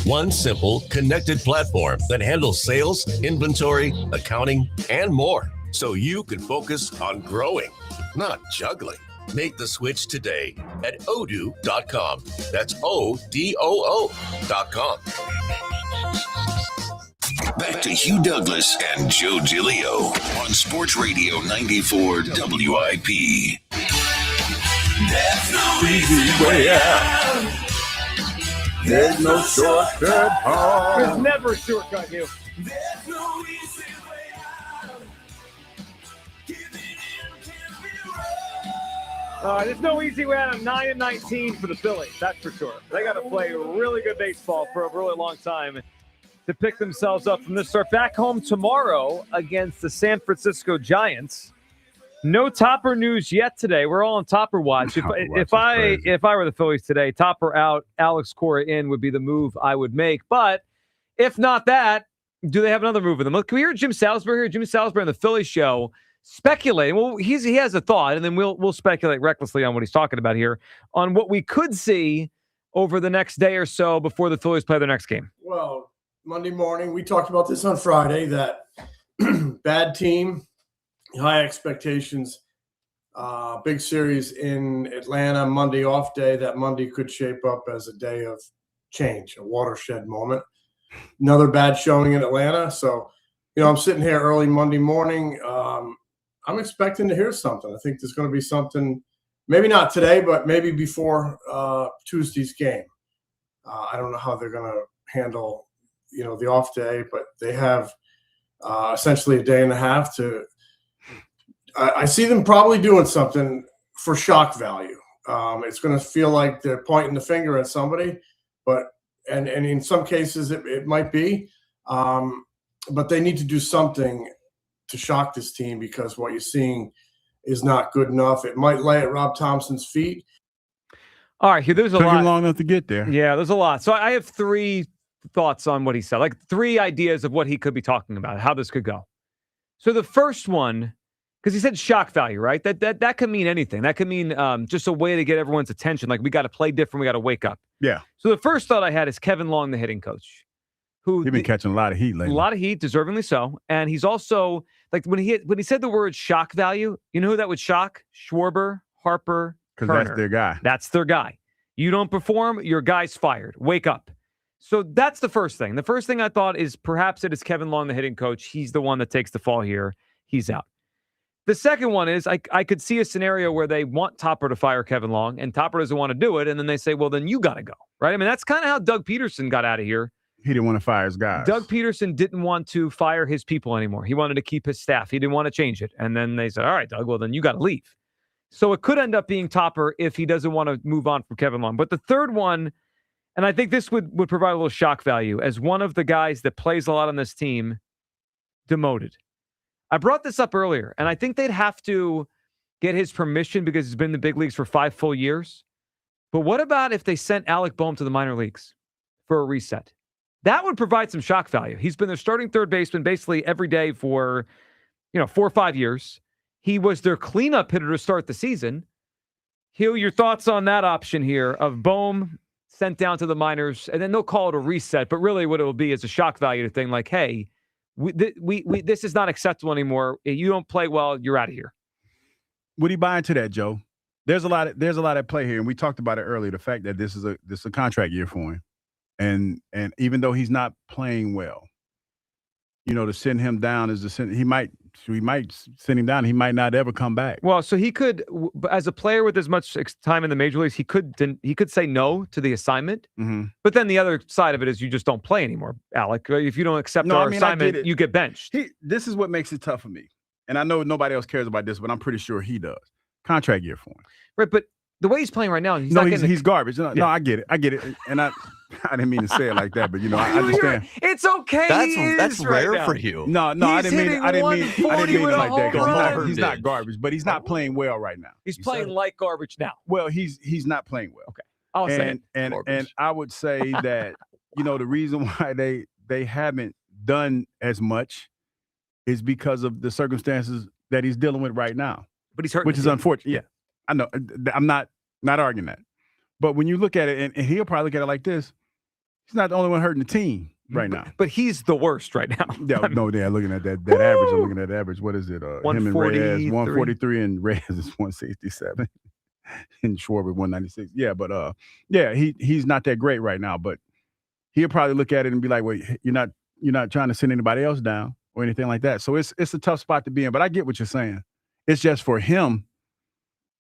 One simple, connected platform that handles sales, inventory, accounting, and more. So you can focus on growing, not juggling. Make the switch today at odoo.com. That's ODOO.com. Back to Hugh Douglas and Joe Giglio on Sports Radio 94 WIP. There's no easy way out. There's no shortcut home. There's never a shortcut, Hugh. There's no easy way out. There's no easy way out. 9-19 for the Phillies, that's for sure. They got to play really good baseball for a really long time to pick themselves up from this start. Back home tomorrow against the San Francisco Giants. No Topper news yet today. We're all on Topper watch. If I were the Phillies today, Topper out, Alex Cora in would be the move I would make. But if not that, do they have another move with them? Can we hear Jim Salisbury here? Jim Salisbury on the Phillies show speculating. Well, he has a thought, and then we'll speculate recklessly on what he's talking about here on what we could see over the next day or so before the Phillies play their next game. Well, Monday morning, we talked about this on Friday, that bad team, high expectations, big series in Atlanta, Monday off day. That Monday could shape up as a day of change, a watershed moment. another bad showing in Atlanta. So, I'm sitting here early Monday morning. I'm expecting to hear something. I think there's going to be something, maybe not today, but maybe before Tuesday's game. I don't know how they're going to handle, the off day, but they have essentially a day and a half to. I see them probably doing something for shock value. It's going to feel like they're pointing the finger at somebody, but and in some cases it might be, but they need to do something to shock this team because what you're seeing is not good enough. It might lay at Rob Thompson's feet. All right, here, there's a lot. Took him long enough to get there. Yeah, there's a lot. So I have 3 thoughts on what he said, like 3 ideas of what he could be talking about, how this could go. So the first one, because he said shock value, right? That could mean anything. That could mean just a way to get everyone's attention. Like, we got to play different. We got to wake up. Yeah. So the first thought I had is Kevin Long, the hitting coach, who he's been catching a lot of heat lately. A lot of heat, deservingly so. And he's also, like, when he said the word shock value, you know who that would shock? Schwarber, Harper, because Kerner. that's their guy. That's their guy. You don't perform, your guy's fired. Wake up. So that's the first thing. The first thing I thought is perhaps it is Kevin Long, the hitting coach. He's the one that takes the fall here. He's out. The second one is I could see a scenario where they want Topper to fire Kevin Long, and Topper doesn't want to do it, and then they say, well, then you got to go, right? I mean, that's kind of how Doug Peterson got out of here. He didn't want to fire his guys. Doug Peterson didn't want to fire his people anymore. He wanted to keep his staff. He didn't want to change it. And then they said, all right, Doug, well, then you got to leave. So it could end up being Topper if he doesn't want to move on from Kevin Long. But the third one, and I think this would provide a little shock value, as one of the guys that plays a lot on this team, demoted. I brought this up earlier, and I think they'd have to get his permission because he's been in the big leagues for 5 full years. But what about if they sent Alec Boehm to the minor leagues for a reset? That would provide some shock value. He's been their starting third baseman basically every day for, 4 or 5 years. He was their cleanup hitter to start the season. Hugh, your thoughts on that option here of Boehm sent down to the minors, and then they'll call it a reset, but really what it will be is a shock value thing like, hey, this is not acceptable anymore. You don't play well, you're out of here. Would he buy into that, Joe? There's a lot at play here, and we talked about it earlier. The fact that this is a contract year for him, and even though he's not playing well, to send him down is to send. We might send him down. He might not ever come back. Well, so he could, as a player with as much time in the major leagues, he could say no to the assignment. Mm-hmm. But then the other side of it is you just don't play anymore, Alec. If you don't accept our assignment, you get benched. This is what makes it tough for me. And I know nobody else cares about this, but I'm pretty sure he does. Contract year for him. Right, but the way he's playing right now, he's garbage. No, I get it. And I didn't mean to say it like that, but I understand. It's okay. That's rare right for you. No, I didn't mean it like that. He's not garbage, but he's not playing well right now. He's playing like garbage now. Well, he's not playing well. Okay, I'll say it. And I would say that the reason why they haven't done as much is because of the circumstances that he's dealing with right now. But he's hurt, which is unfortunate. Yeah, I know. I'm not arguing that. But when you look at it, and he'll probably look at it like this, he's not the only one hurting the team right now. But he's the worst right now. Yeah, no, they're looking at that average. I'm looking at the average. What is it? Him and Reyes, 143, and Reyes is 167, and Schwarber 196. Yeah, but he's not that great right now. But he'll probably look at it and be like, well, you're not trying to send anybody else down or anything like that. So it's a tough spot to be in. But I get what you're saying. It's just for him.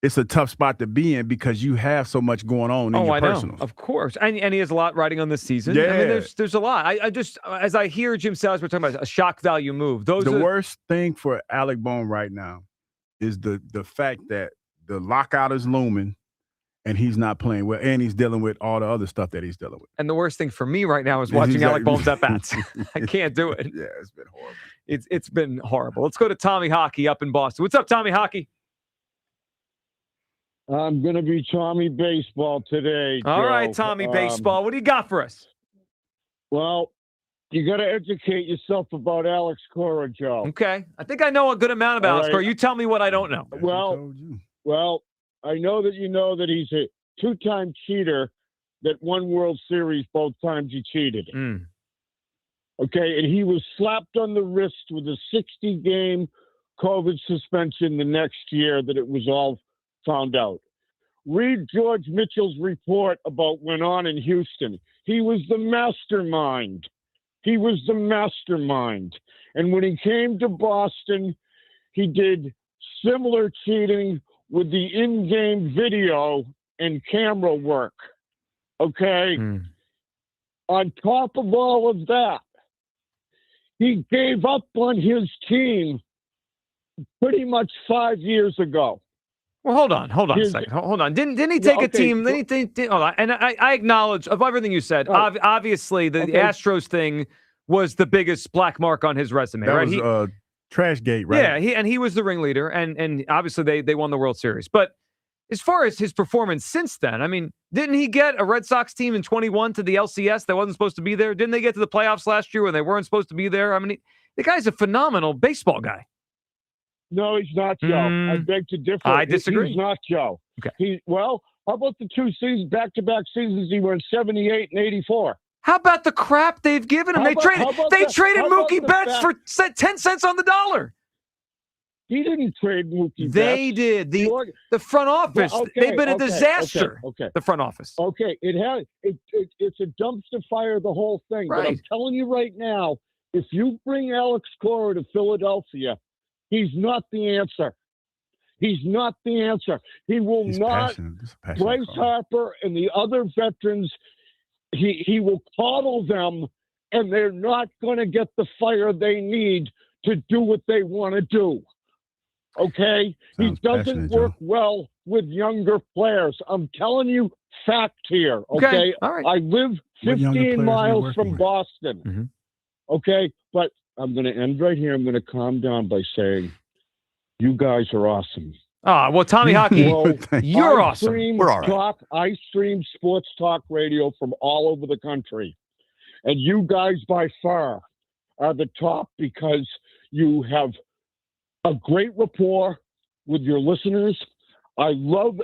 It's a tough spot to be in because you have so much going on in your personal. Of course. And he has a lot riding on this season. Yeah. I mean, there's a lot. I just, as I hear Jim Salisbury talking about a shock value move, the worst thing for Alec Boehm right now is the fact that the lockout is looming and he's not playing well, and he's dealing with all the other stuff that he's dealing with. And the worst thing for me right now is watching Alec Boehm's at-bats. I can't do it. Yeah, it's been horrible. It's been horrible. Let's go to Tommy Hockey up in Boston. What's up, Tommy Hockey? I'm going to be Tommy Baseball today, Joe. All right, Tommy Baseball. What do you got for us? Well, you got to educate yourself about Alex Cora, Joe. Okay. I think I know a good amount of Alex Cora. You tell me what I don't know. Well, I know that he's a 2-time cheater that won World Series both times he cheated. Okay, and he was slapped on the wrist with a 60-game COVID suspension the next year that it was all found out. Read George Mitchell's report about what went on in Houston. He was the mastermind He was the mastermind. And when he came to Boston, he did similar cheating with the in-game video and camera work. Okay? On top of all of that, he gave up on his team pretty much 5 years ago. Well, hold on a second. Hold on. Didn't he take a team? Hold on. And I acknowledge of everything you said. Right. Obviously, the Astros thing was the biggest black mark on his resume. That right? was Trashgate, right? Yeah, he was the ringleader, and obviously they won the World Series. But as far as his performance since then, I mean, didn't he get a Red Sox team in 21 to the LCS that wasn't supposed to be there? Didn't they get to the playoffs last year when they weren't supposed to be there? I mean, the guy's a phenomenal baseball guy. No, he's not, Joe. I beg to differ. I disagree. He's not, Joe. Okay. How about the 2 seasons, back-to-back seasons he won 78 and 84? How about the crap they've given him? They traded Mookie Betts for 10 cents on the dollar. He didn't trade Mookie Betts. They did. The front office. They've been a disaster. The front office. Okay. It's a dumpster fire, the whole thing. Right. But I'm telling you right now, if you bring Alex Cora to Philadelphia, he's not the answer. He's not the answer. He will not. Bryce Harper and the other veterans, he will coddle them, and they're not going to get the fire they need to do what they want to do. Okay? He doesn't work well with younger players. I'm telling you fact here. Okay? All right. I live 15 miles from Boston. Mm-hmm. Okay? But I'm going to end right here. I'm going to calm down by saying, you guys are awesome. Well, Tommy Hockey, you're awesome. We're all right. I stream sports talk radio from all over the country. And you guys by far are the top because you have a great rapport with your listeners. I was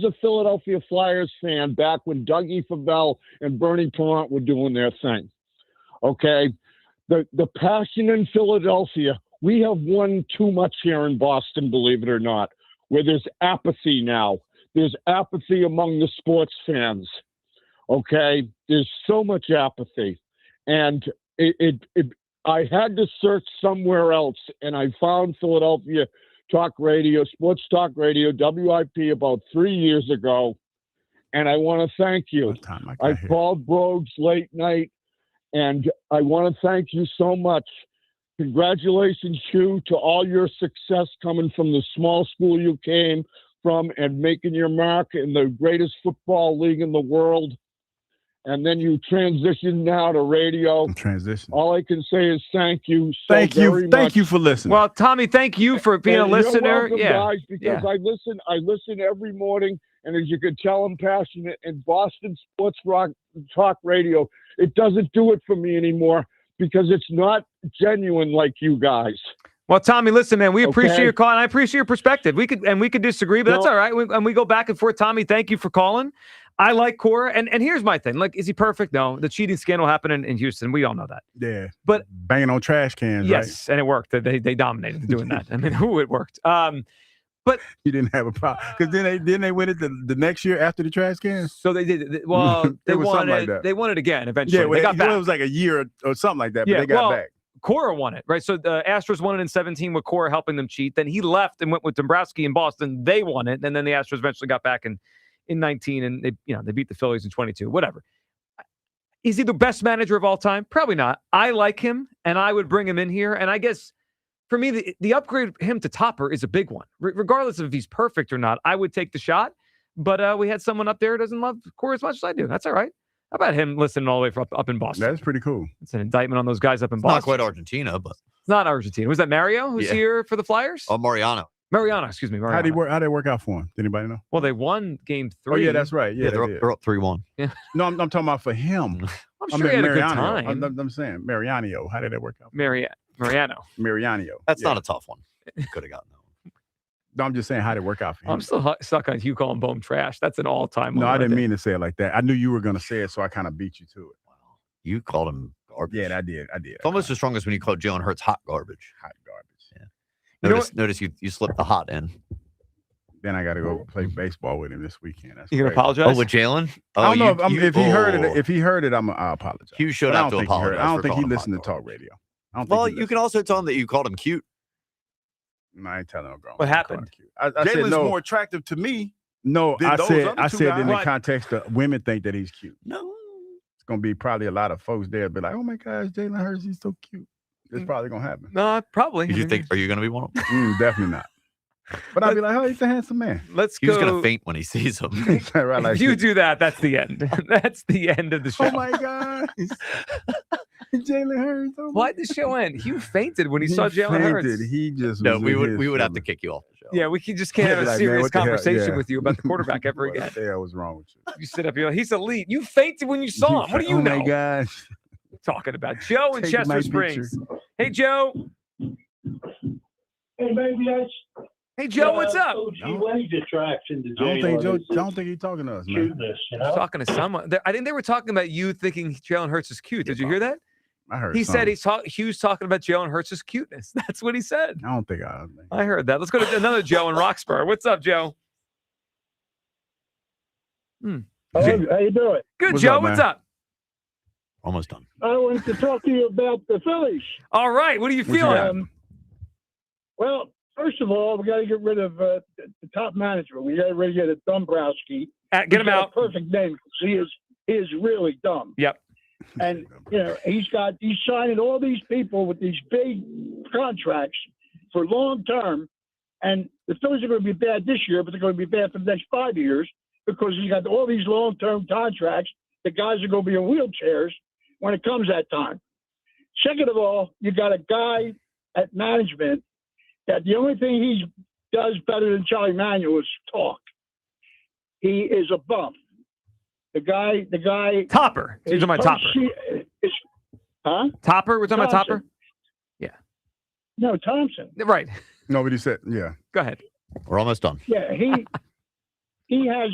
a Philadelphia Flyers fan back when Dougie Favell and Bernie Perrant were doing their thing. Okay? The passion in Philadelphia, we have won too much here in Boston, believe it or not, where there's apathy now. There's apathy among the sports fans. Okay? There's so much apathy. And I had to search somewhere else, and I found Philadelphia Talk Radio, Sports Talk Radio, WIP, about 3 years ago. And I want to thank you. I called Brogues late night, and I want to thank you so much. Congratulations, Hugh, to all your success coming from the small school you came from and making your mark in the greatest football league in the world. And then you transition now to radio. All I can say is thank you so very much. Thank you for listening. Well, Tommy, thank you for being a listener. You're welcome, guys, because I listen every morning, and as you can tell, I'm passionate. And Boston Sports Talk Radio, it doesn't do it for me anymore because it's not genuine like you guys. Well, Tommy, listen, man, we appreciate your call, and I appreciate your perspective. We could disagree, but that's all right. And we go back and forth. Tommy, thank you for calling. I like Cora, and here's my thing. Like, is he perfect? No. The cheating scandal happened in Houston. We all know that. Yeah. But banging on trash cans, yes, and it worked. They dominated doing that. I mean, it worked. But you didn't have a problem because then they win it the next year after the trash cans. So they did. Well, they won it. Like that. They won it again eventually. Yeah, they got back. It was like a year or something like that. But they got back. Cora won it, right? So the Astros won it in 17 with Cora helping them cheat. Then he left and went with Dombrowski in Boston. They won it, and then the Astros eventually got back in 19, and they beat the Phillies in 22. Whatever. Is he the best manager of all time? Probably not. I like him, and I would bring him in here. And I guess for me, the upgrade him to topper is a big one. Regardless of if he's perfect or not, I would take the shot. But we had someone up there who doesn't love Cora as much as I do. That's all right. How about him listening all the way from up in Boston? That's pretty cool. It's an indictment on those guys up in Boston. Not quite Argentina, but it's not Argentina. Was that Mario who's here for the Flyers? Oh, Mariano, excuse me. How did it work out for him? Did anybody know? Well, they won game 3. Oh, yeah, that's right. Yeah, they're up 3-1. Yeah. No, I'm talking about for him. I'm sure he had a good time. I'm saying Mariano. How did that work out? Mariano. That's not a tough one. Could have gotten that one. No, I'm just saying how did it work out for him. I'm still stuck on Hugh calling Bohm trash. That's an all-time. No, I didn't mean to say it like that. I knew you were going to say it, so I kind of beat you to it. Wow. You called him garbage. Yeah, I did. It's almost as strong as when you called Jalen Hurts hot garbage. Hot garbage. Yeah. Notice you slipped the hot in. Then I got to go play baseball with him this weekend. That's You gonna crazy. apologize? Oh, with Jalen? I don't know if he heard it. oh. If he heard it, I apologize. You should But I have don't to think he heard it. apologize I don't for think he calling him listened to hot talk radio. I don't Well, think you can also tell him that you called him cute. I ain't telling him. What happened? I said Jalen's no. more attractive to me. No, than I those said other two in the guys. context of women think that he's cute. No. It's gonna be probably a lot of folks there be like, oh my gosh, Jalen Hurts, he's so cute. It's probably gonna happen. No, probably. Did you think? Are you going to be one of them? Definitely not. But I'll be like, oh, he's a handsome man. Let's He's go. going to faint when he sees him. Right, like If you do that, that's the end. That's the end of the show. oh my gosh. Jalen Hurts. Oh Why'd the show end? Hugh fainted when he saw Jalen fainted. Hurts. He just No, was we in would his have to feelings. kick you off the show. Yeah, we just can't have a Like, man, serious what the hell? conversation Yeah. with you about the quarterback ever again. What the hell was wrong with you? You sit up, you're like, he's elite. You fainted when you saw him. What do you know? Oh my gosh. Talking about Joe in Take Chester my Springs. picture. Hey, Joe. Hey, baby, that's Hey, Joe, what's up? OG Wayne's attraction to I don't Jalen. think he's talking to us, man. Cuteness, you I was know? talking to someone. I think they were talking about you thinking Jalen Hurts is cute. Did you hear that? I heard. He said something. Hugh's talking about Jalen Hurts' cuteness. That's what he said. I don't think I heard that. Let's go to another Joe in Roxborough. What's up, Joe? How you doing? Good, What's Joe. up, What's man? up? Almost done. I wanted to talk to you about the Phillies. All right. What are you What you feeling? got? Well, first of all, we got to get rid of the top management. We got to get a Dombrowski. Get him He's got a out. perfect name. He is really dumb. Yep. And he's signing all these people with these big contracts for long term. And the Phillies are going to be bad this year, but they're going to be bad for the next 5 years because he's got all these long term contracts. The guys are going to be in wheelchairs when it comes that time. Second of all, you got a guy at management that the only thing he does better than Charlie Manuel is talk. He is a bum. The guy. Topper. You're talking about Topper. Topper? We're talking about Topper? Yeah. No, Thompson. Right. Nobody said, yeah. Go ahead. We're almost done. Yeah, he has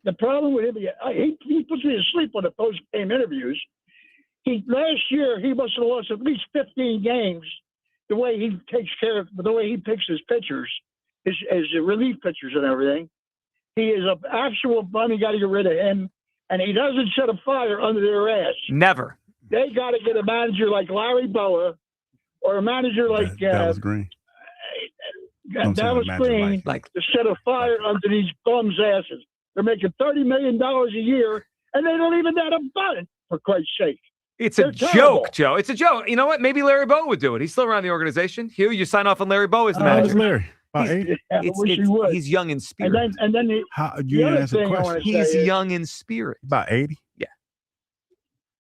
the problem with him. He puts me to sleep on the post game interviews. Last year he must have lost at least 15 games. The way he takes care of, the way he picks his pitchers, his relief pitchers and everything. He is an actual bum. You got to get rid of him, and he doesn't set a fire under their ass. Never. They got to get a manager like Larry Boa, or a manager like Dallas Green. Dallas Green, to set a fire under these bums' asses. They're making $30 million a year, and they don't even have a button, for Christ's sake. It's a joke, Joe. It's a joke. You know what? Maybe Larry Bowa would do it. He's still around the organization. Hugh, you sign off on Larry Bowa as the manager. Larry? He's young in spirit. And then you the other answer the thing I question. want to say He's is, young in spirit. About 80? Yeah.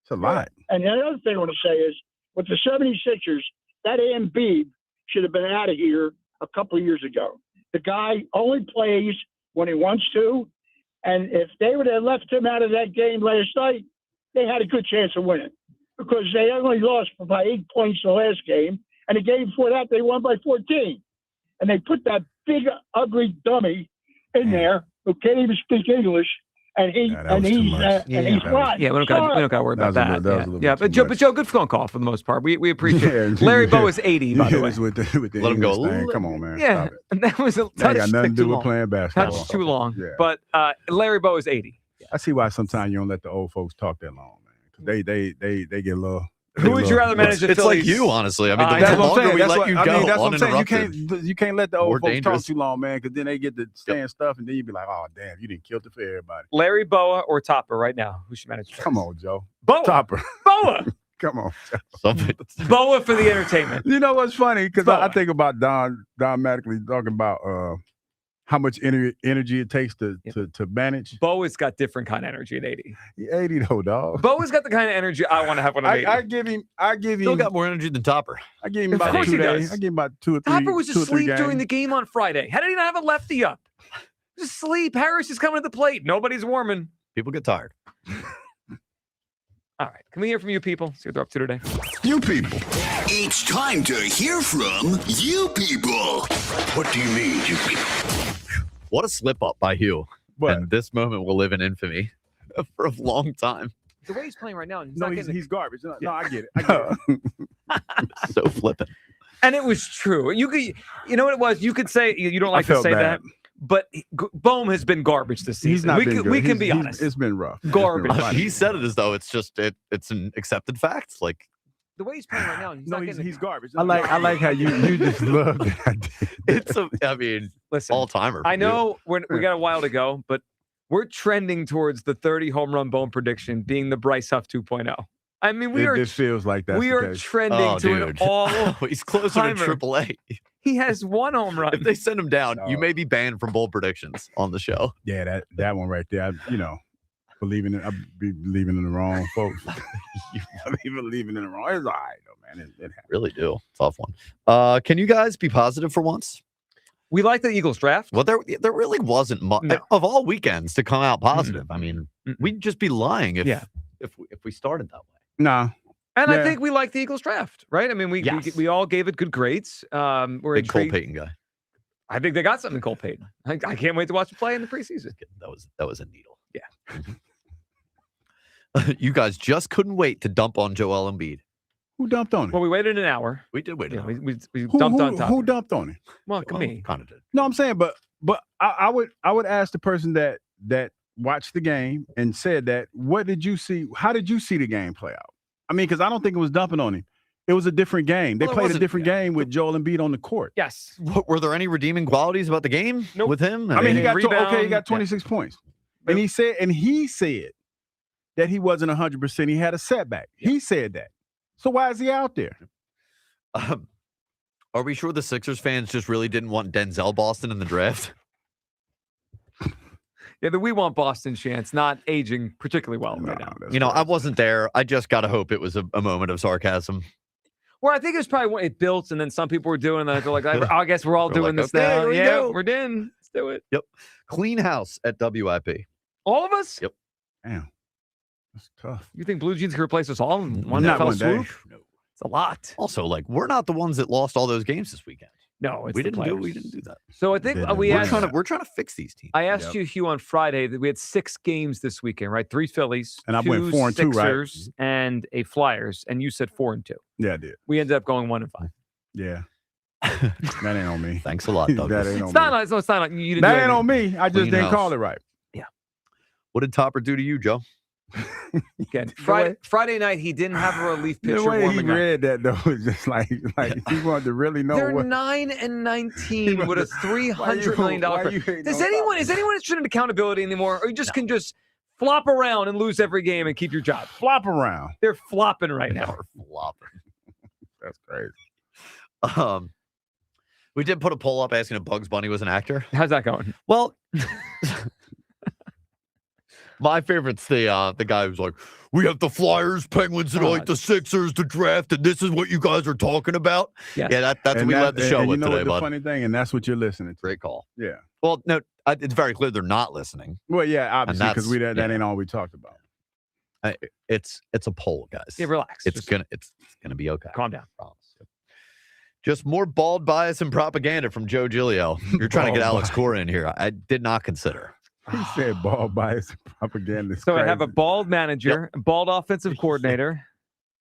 It's a lot. and the other thing I want to say is, with the 76ers, that Embiid should have been out of here a couple of years ago. The guy only plays when he wants to, and if they would have left him out of that game last night, they had a good chance of winning because they only lost by 8 points the last game, and the game before that they won by 14. And they put that big, ugly dummy in there who can't even speak English, and he's rotten. Yeah, we don't got to worry about that. Yeah, but Joe, good phone call for the most part. We appreciate it. Larry Bowa is 80, by the way. With the Let him go. English thing. Come on, man. Yeah, Stop it. and that was a That ain't got touch nothing to too do with long. playing basketball. Touch too long. Yeah. But Larry Bowa is 80. I see why sometimes you don't let the old folks talk that long, man. 'Cause they get a little. Who would you rather manage the It's Phillies? like you, honestly. I mean, That's the what I'm longer saying. we let you go, I mean, that's what I'm saying. uninterrupted, You can't let the old more folks dangerous. talk too long, man, because then they get to saying stuff, and then you be like, oh damn, you didn't kill it for everybody. Larry Bowa or Topper right now? Who should manage? Come on, Joe. Bowa. Topper. Bowa. Come on, Joe. Bowa for the entertainment. You know what's funny? Because I think about Don Mattingly talking about how much energy it takes to manage. Bowa's got different kind of energy at 80. 80 though, dog. Bowa's got the kind of energy I want to have when I'm 80. I give him. Still got more energy than Topper. I give him Of about course 2 he days. does. I give him about 2 or 3. Topper was 2 or 3 asleep during games. the game on Friday. How did he not have a lefty up? Just sleep. Harris is coming to the plate. Nobody's warming. People get tired. All right. Can we hear from you people? See what they're up to today. You people. It's time to hear from you people. What do you mean, you people? What a slip up by Hugh. And this moment will live in infamy for a long time. The way he's playing right now, No, he's garbage. No, I get it. I get it. So flippant. And it was true. You know what it was? You could say you don't like to say that, but Bohm has been garbage this season. He's not been good. We can be honest. It's been rough. Garbage. He said it as though it's an accepted fact. Like the way he's playing right now, he's garbage. I like how you just love that. Listen, all timer. I know we got a while to go, but we're trending towards the 30 home run Bohm prediction being the Bryce Huff 2.0. I mean, This feels like that. We are trending to an all. He's closer to AAA. He has 1 home run. If they send him down, you may be banned from bold predictions on the show. Yeah, that one right there. I believing in the wrong folks. I be believing in the wrong. It's all right though, man. It really do. Tough one. Can you guys be positive for once? We like the Eagles draft. Well, there really wasn't much of all weekends to come out positive. I mean, we'd just be lying if we started that way. No. And I think we like the Eagles draft, right? I mean, we all gave it good grades. We're big Cole Payton guy. I think they got something in Cole Payton. I can't wait to watch him play in the preseason. That was a needle. Yeah. You guys just couldn't wait to dump on Joel Embiid. Who dumped on him? Well, we waited an hour. We did wait an hour. We dumped on top. Who dumped on him? Well, me. Kind of did. No, I'm saying, but I would ask the person that watched the game and said that, what did you see? How did you see the game play out? I mean, because I don't think it was dumping on him. It was a different game. They played a different game with Joel Embiid on the court. Yes. Were there any redeeming qualities about the game with him? I mean, he got 26 points. And he said that he wasn't 100%. He had a setback. He said that. So why is he out there? Are we sure the Sixers fans just really didn't want Denzel Boston in the draft? Yeah, the We Want Boston chance not aging particularly well right now. I wasn't there. I just got to hope it was a moment of sarcasm. Well, I think it was probably when it built, and then some people were doing that. They're like, I guess we're all doing this now. Yeah, we're in. Let's do it. Yep. Clean house at WIP. All of us? Yep. Damn. That's tough. You think Blue Jeans can replace us all in one Not fell one day. swoop? No. It's a lot. Also, we're not the ones that lost all those games this weekend. No, it's we the didn't players. do that. So I think we're trying to fix these teams. I asked you, Hugh, on Friday that we had 6 games this weekend, right? 3 Phillies, and I 2 went 4-2, right? Sixers, and a Flyers, and you said 4-2. Yeah, I did. We ended up going 1-5. Yeah. That ain't on me. Thanks a lot, Douglas. That ain't on It's me. not like it's not like you didn't. That do ain't anything. on me. I just Clean didn't house. call it right. Yeah. What did Topper do to you, Joe? Again, Friday night, he didn't have a relief pitcher The way he warming up. read that though was just like he wanted to really know They're what. 9-19 with a $300 million. Is anyone interested in accountability anymore, or you just can just flop around and lose every game and keep your job? Flop around. They're flopping right now. Flopping. That's crazy. We did put a poll up asking if Bugs Bunny was an actor. How's that going? Well, my favorite's the guy who's like, we have the Flyers, Penguins tonight, the Sixers, the draft, and this is what you guys are talking about. Yes. Yeah, that's what we led the show with you know today, what the bud. funny thing, and that's what you're listening to. Great call. Yeah. Well, no, it's very clear they're not listening. Well, yeah, obviously, because that's- that ain't all we talked about. It's a poll, guys. Yeah, relax. It's gonna be okay. Calm down. Promise. Just more bald bias and propaganda from Joe Giglio. You're trying to get Alex Cora in here. I did not consider. He said ball bias and propaganda. So I have a bald manager, a bald offensive coordinator.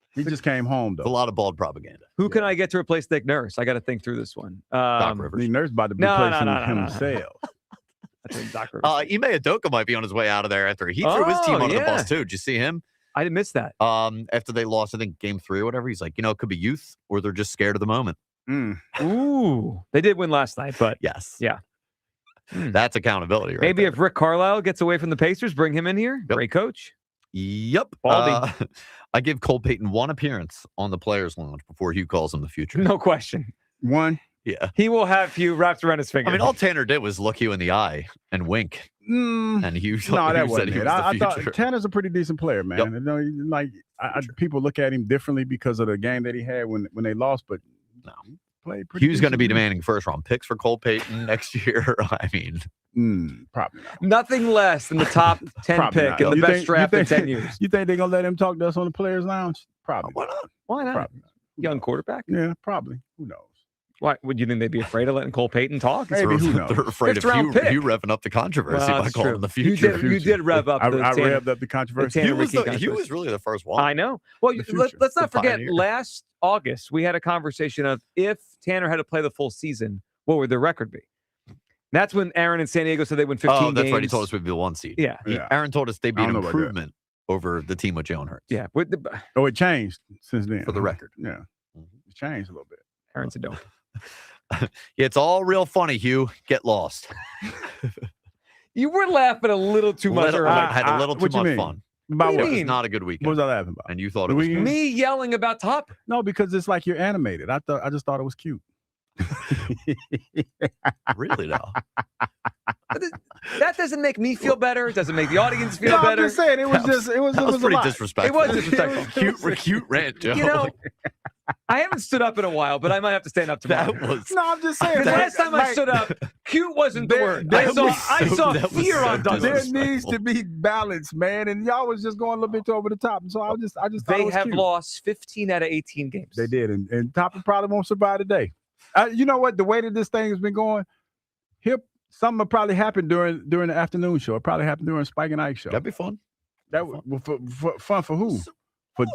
He just came home though. A lot of bald propaganda. Who can I get to replace Nick Nurse? I got to think through this one. Doc Rivers. Nick Nurse about to be No, replacing no, himself. I think Doc Rivers. Ime Udoka might be on his way out of there after he threw his team under the bus too. Did you see him? I didn't miss that. After they lost, I think game 3 or whatever, he's like, it could be youth or they're just scared of the moment. Ooh, they did win last night, but yes, yeah, that's accountability, right? Maybe there. if Rick Carlisle gets away from the Pacers, bring him in here. Yep. Great coach. Yep. Baldy. I give Cole Payton 1 appearance on the Players' Lounge before Hugh calls him the future. No question. 1. Yeah. He will have Hugh wrapped around his finger. I mean, all Tanner did was look you in the eye and wink. And Hugh, No, that Hugh wasn't said he it. was the I future. thought Tanner's a pretty decent player, man. Yep. You know, people look at him differently because of the game that he had when they lost, but no. Played pretty Hugh's going to be decent. demanding first-round picks for Cole Payton next year. I mean, probably not. Nothing less than the top 10 Probably pick not. in the You best think- draft you in think- 10 years. You think they're gonna let him talk to us on the Players' Lounge? Probably. Why not? Why not? Probably not. Young quarterback. Yeah, probably. Who knows? Why would you think they'd be afraid of letting Cole Payton talk? Maybe, who knows? They're afraid of you revving up the controversy by calling the future. You did rev up. I revved up the controversy. He was really the first one. I know. Well, let's not forget. Last August, we had a conversation of if Tanner had to play the full season, what would their record be? That's when Aaron and San Diego said they win 15 games. Oh, that's right. He told us we'd be the 1 seed. Yeah. Aaron told us they'd be an improvement over the team with Jalen Hurts. Yeah. It changed since then. For the record. Yeah. It changed a little bit. Aaron's a dope. It's all real funny, Hugh. Get lost. You were laughing a little too much. I had a little too much fun. About it what? was not a good weekend. What was I laughing about? And you thought it was me yelling about Top? No, because it's like you're animated. I just thought it was cute. Really though. That doesn't make me feel better. It doesn't make the audience feel better. I'm just saying it was pretty a lot. disrespectful. It was disrespectful. Cute rant, Joe. You know, I haven't stood up in a while, but I might have to stand up tomorrow. I'm just saying. Last time I stood up, cute wasn't the word. I saw fear on Douglas. There needs to be balance, man. And y'all was just going a little bit over the top. And so I just thought they it was have cute. lost 15 out of 18 games. They did, and Topper probably won't survive today. You know what? The way that this thing has been going, something will probably happen during the afternoon show. It probably happened during Spike and Ike show. That'd be fun. That for fun for who?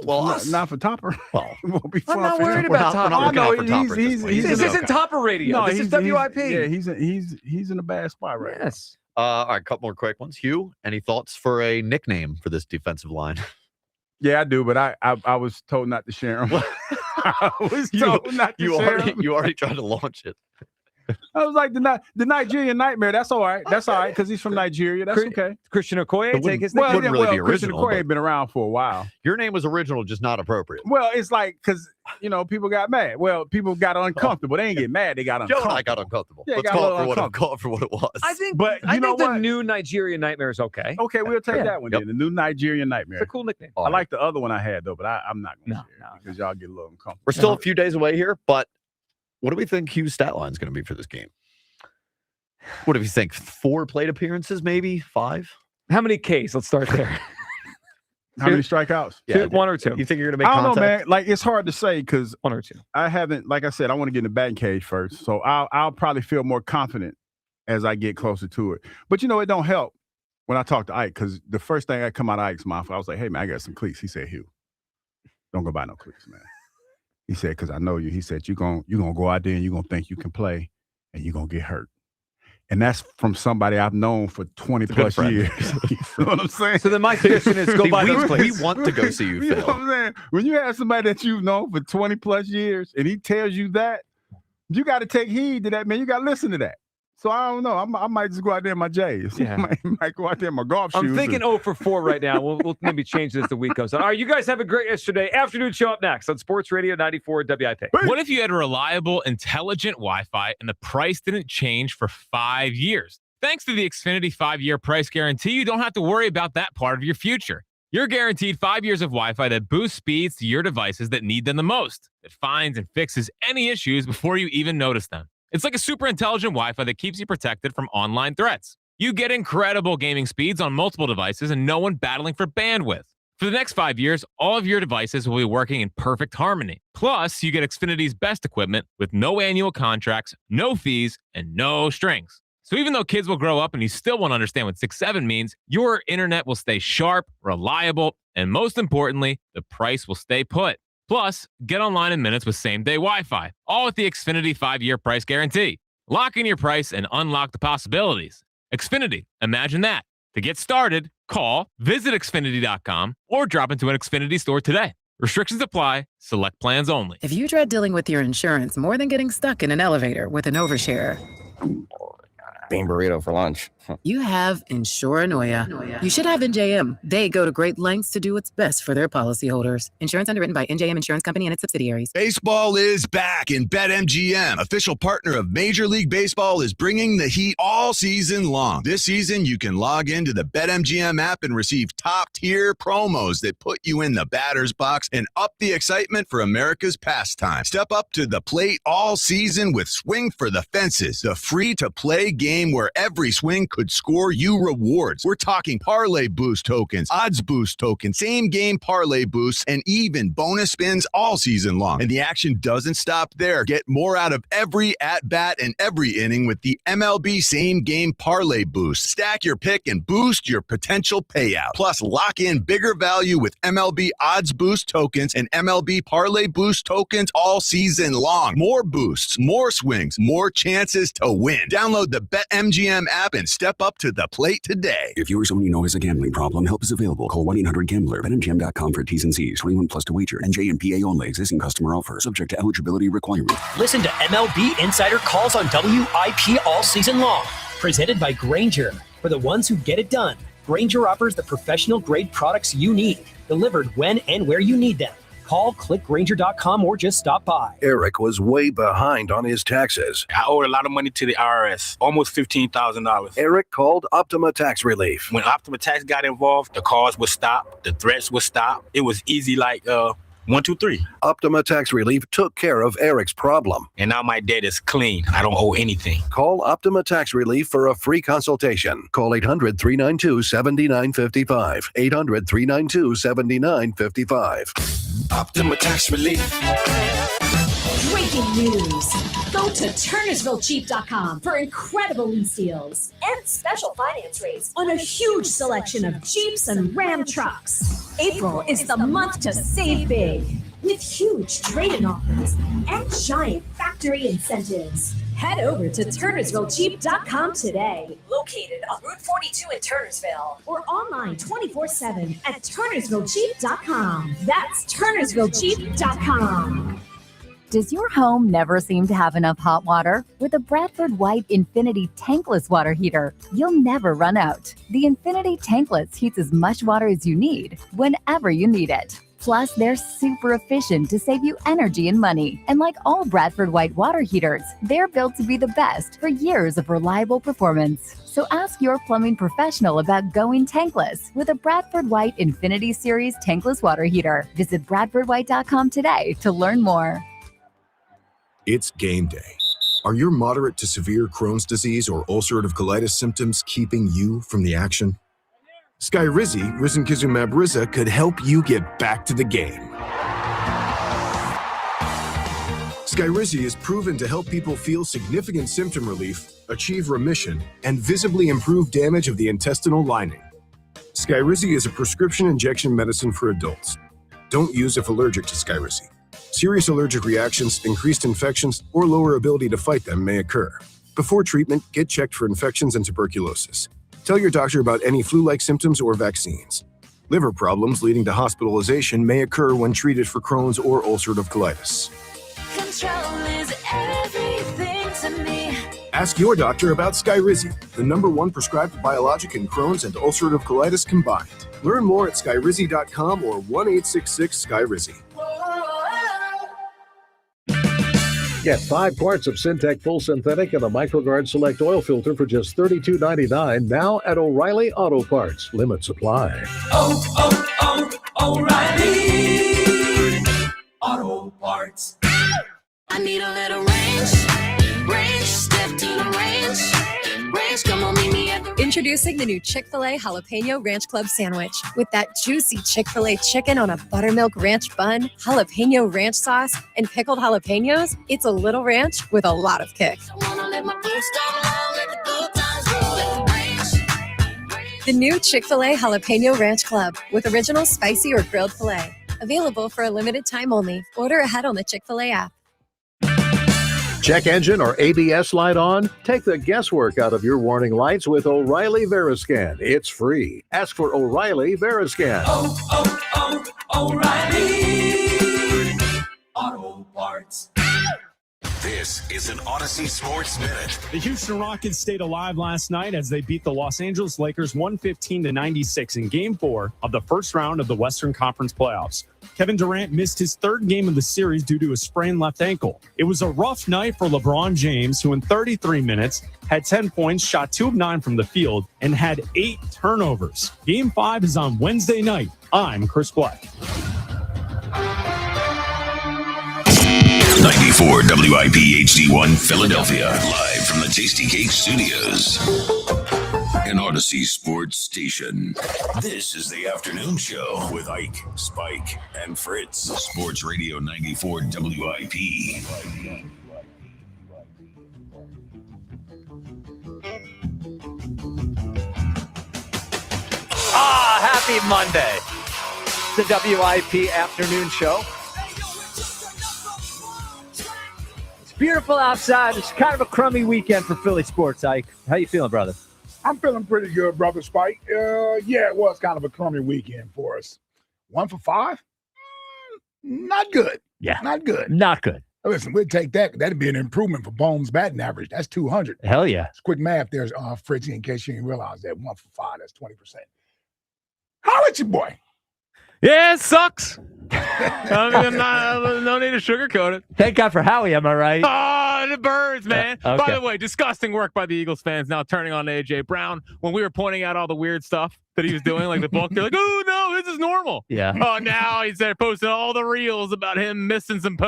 Not for Topper. Well, it won't be fun. I'm not worried about Topper. We're not looking out for Topper. This isn't Topper radio. This is WIP. He's in a bad spot right now. All right, a couple more quick ones. Hugh, any thoughts for a nickname for this defensive line? Yeah, I do, but I was told not to share them. I was told not to share them. You already tried to launch it. I was like the Nigerian Nightmare. That's all right. That's all right because he's from Nigeria. That's okay. Christian Okoye, take his name. Well, wouldn't really be Christian original, Okoye had been around for a while. Your name was original, just not appropriate. Well, it's like because people got mad. Well, people got uncomfortable. They ain't get mad. They got uncomfortable. Joe and I got uncomfortable. Yeah, Let's call it for what it was. I think, but I think the new Nigerian Nightmare is okay. Okay, we'll take that one then. The new Nigerian Nightmare. It's a cool nickname. I like the other one I had though, but I'm not going to share it because y'all get a little uncomfortable. We're still a few days away here, but what do we think Hugh's stat line is going to be for this game? What do you think? 4 plate appearances, maybe 5? How many Ks? Let's start there. How many strikeouts? Yeah, 1 or 2. You think you're going to make I don't contact? know, man. Like it's hard to say because 1 or 2. I haven't. Like I said, I want to get in the batting cage first, so I'll probably feel more confident as I get closer to it. But it don't help when I talk to Ike because the first thing that come out of Ike's mouth, I was like, "Hey man, I got some cleats." He said, "Hugh, don't go buy no cleats, man." He said, "Because I know you." He said, "You're gonna go out there and you're gonna think you can play, and you're gonna get hurt." And that's from somebody I've known for 20 plus years. You know what I'm saying? So then my suggestion is go buy those plates. We want to go see you You know fail. what I'm saying? When you have somebody that you've known for 20 plus years and he tells you that, you got to take heed to that, man. You got to listen to that. So I don't know. I might just go out there in my J's. Yeah. I might go out there in my golf shoes. I'm thinking 0 for 4 right now. We'll maybe change this as the week goes on. All right, you guys have a great yesterday. Afternoon show up next on Sports Radio 94 WIP. What if you had reliable, intelligent Wi-Fi and the price didn't change for 5 years? Thanks to the Xfinity 5-year price guarantee, you don't have to worry about that part of your future. You're guaranteed 5 years of Wi-Fi that boosts speeds to your devices that need them the most. It finds and fixes any issues before you even notice them. It's like a super intelligent Wi-Fi that keeps you protected from online threats. You get incredible gaming speeds on multiple devices and no one battling for bandwidth. For the next 5 years, all of your devices will be working in perfect harmony. Plus, you get Xfinity's best equipment with no annual contracts, no fees, and no strings. So even though kids will grow up and you still won't understand what 6-7 means, your internet will stay sharp, reliable, and most importantly, the price will stay put. Plus, get online in minutes with same-day Wi-Fi, all with the Xfinity 5-year price guarantee. Lock in your price and unlock the possibilities. Xfinity, imagine that. To get started, call, visit Xfinity.com, or drop into an Xfinity store today. Restrictions apply. Select plans only. If you dread dealing with your insurance more than getting stuck in an elevator with an overshare, bean burrito for lunch. you have Insuranoia. You should have NJM. They go to great lengths to do what's best for their policyholders. Insurance underwritten by NJM Insurance Company and its subsidiaries. Baseball is back, and BetMGM, official partner of Major League Baseball, is bringing the heat all season long. This season, you can log into the BetMGM app and receive top-tier promos that put you in the batter's box and up the excitement for America's pastime. Step up to the plate all season with Swing for the Fences, the free-to-play game game where every swing could score you rewards. We're talking parlay boost tokens, odds boost tokens, same game parlay boosts, and even bonus spins all season long. And the action doesn't stop there. Get more out of every at-bat and every inning with the MLB Same Game Parlay Boost. Stack your pick and boost your potential payout. Plus, lock in bigger value with MLB Odds Boost tokens and MLB Parlay Boost tokens all season long. More boosts, more swings, more chances to win. Download the BetMGM app and step up to the plate today. If you or someone you know has a gambling problem, help is available. Call 1-800-GAMBLER. BetMGM.com for T's and C's. 21 plus to wager. NJ and PA only. Existing customer offer. Subject to eligibility requirements. Listen to MLB Insider Calls on WIP all season long. Presented by Grainger. For the ones who get it done, Grainger offers the professional-grade products you need, delivered when and where you need them. Call, click Grainger.com, or just stop by. Eric was way behind on his taxes. I owed a lot of money to the IRS, almost $15,000. Eric called Optima Tax Relief. When Optima Tax got involved, the calls would stop, the threats would stop. It was easy like 1, 2, 3. Optima Tax Relief took care of Eric's problem. And now my debt is clean. I don't owe anything. Call Optima Tax Relief for a free consultation. Call 800-392-7955. 800-392-7955. Optima Tax Relief. Breaking news. Go to turnersvillejeep.com for incredible lease deals and special finance rates on a huge selection of Jeeps and Ram trucks. April is the month to save big with huge trade-in offers and giant factory incentives. Head over to turnersvillejeep.com today. Located on Route 42 in Turnersville or online 24/7 at turnersvillejeep.com. That's turnersvillejeep.com. Does your home never seem to have enough hot water? With the Bradford White Infinity Tankless Water Heater, you'll never run out. The Infinity Tankless heats as much water as you need, whenever you need it. Plus, they're super efficient to save you energy and money. And like all Bradford White water heaters, they're built to be the best for years of reliable performance. So ask your plumbing professional about going tankless with a Bradford White Infinity Series Tankless Water Heater. Visit bradfordwhite.com today to learn more. It's game day. Are your moderate to severe Crohn's disease or ulcerative colitis symptoms keeping you from the action? Skyrizi, risankizumab Riza, could help you get back to the game. Skyrizi is proven to help people feel significant symptom relief, achieve remission, and visibly improve damage of the intestinal lining. Skyrizi is a prescription injection medicine for adults. Don't use if allergic to Skyrizi. Serious allergic reactions, increased infections, or lower ability to fight them may occur. Before treatment, get checked for infections and tuberculosis. Tell your doctor about any flu-like symptoms or vaccines. Liver problems leading to hospitalization may occur when treated for Crohn's or ulcerative colitis. Control is everything to me. Ask your doctor about Skyrizi, the #1 prescribed biologic in Crohn's and ulcerative colitis combined. Learn more at skyrizi.com or 1-866-SKYRIZI. Get 5 quarts of Syntec Full Synthetic and a MicroGuard Select Oil Filter for just $32.99 now at O'Reilly Auto Parts. Limit supply. O'Reilly Auto Parts. I need a little range, step to the range, come on, meet me at the... Introducing the new Chick-fil-A Jalapeno Ranch Club Sandwich. With that juicy Chick-fil-A chicken on a buttermilk ranch bun, jalapeno ranch sauce, and pickled jalapenos, it's a little ranch with a lot of kick. The new Chick-fil-A Jalapeno Ranch Club with original spicy or grilled filet. Available for a limited time only. Order ahead on the Chick-fil-A app. Check engine or ABS light on? Take the guesswork out of your warning lights with O'Reilly Veriscan. It's free. Ask for O'Reilly Veriscan. O'Reilly Auto Parts. This is an Odyssey Sports Minute. The Houston Rockets stayed alive last night as they beat the Los Angeles Lakers 115-96 in Game 4 of the first round of the Western Conference playoffs. Kevin Durant missed his third game of the series due to a sprained left ankle. It was a rough night for LeBron James, who in 33 minutes had 10 points, shot 2 of 9 from the field, and had 8 turnovers. Game 5 is on Wednesday night. I'm Chris Black. 94 WIP HD1 Philadelphia. Live from from the Tasty Cake Studios. An Odyssey Sports Station. This is the afternoon show with Ike, Spike, and Fritz. Sports Radio 94 WIP. Happy Monday. The WIP afternoon show. It's beautiful outside. It's kind of a crummy weekend for Philly sports, Ike. How you feeling, brother? I'm feeling pretty good, brother Spike. Yeah, it was kind of a crummy weekend for us. 1 for 5? Not good. Yeah. Not good. Not good. Listen, we'd take that. That'd be an improvement for Bones' batting average. That's 200. Hell yeah. It's quick math there, Fritzy, in case you didn't realize that. 1 for 5, that's 20%. Holla at your boy. Yeah, it sucks. No need to sugarcoat it. Thank God for Howie, am I right? Oh, the birds, man. Okay. By the way, disgusting work by the Eagles fans now turning on A.J. Brown. When we were pointing out all the weird stuff that he was doing, like the book, they're like, oh, no, this is normal. Yeah. Oh, now he's there posting all the reels about him missing some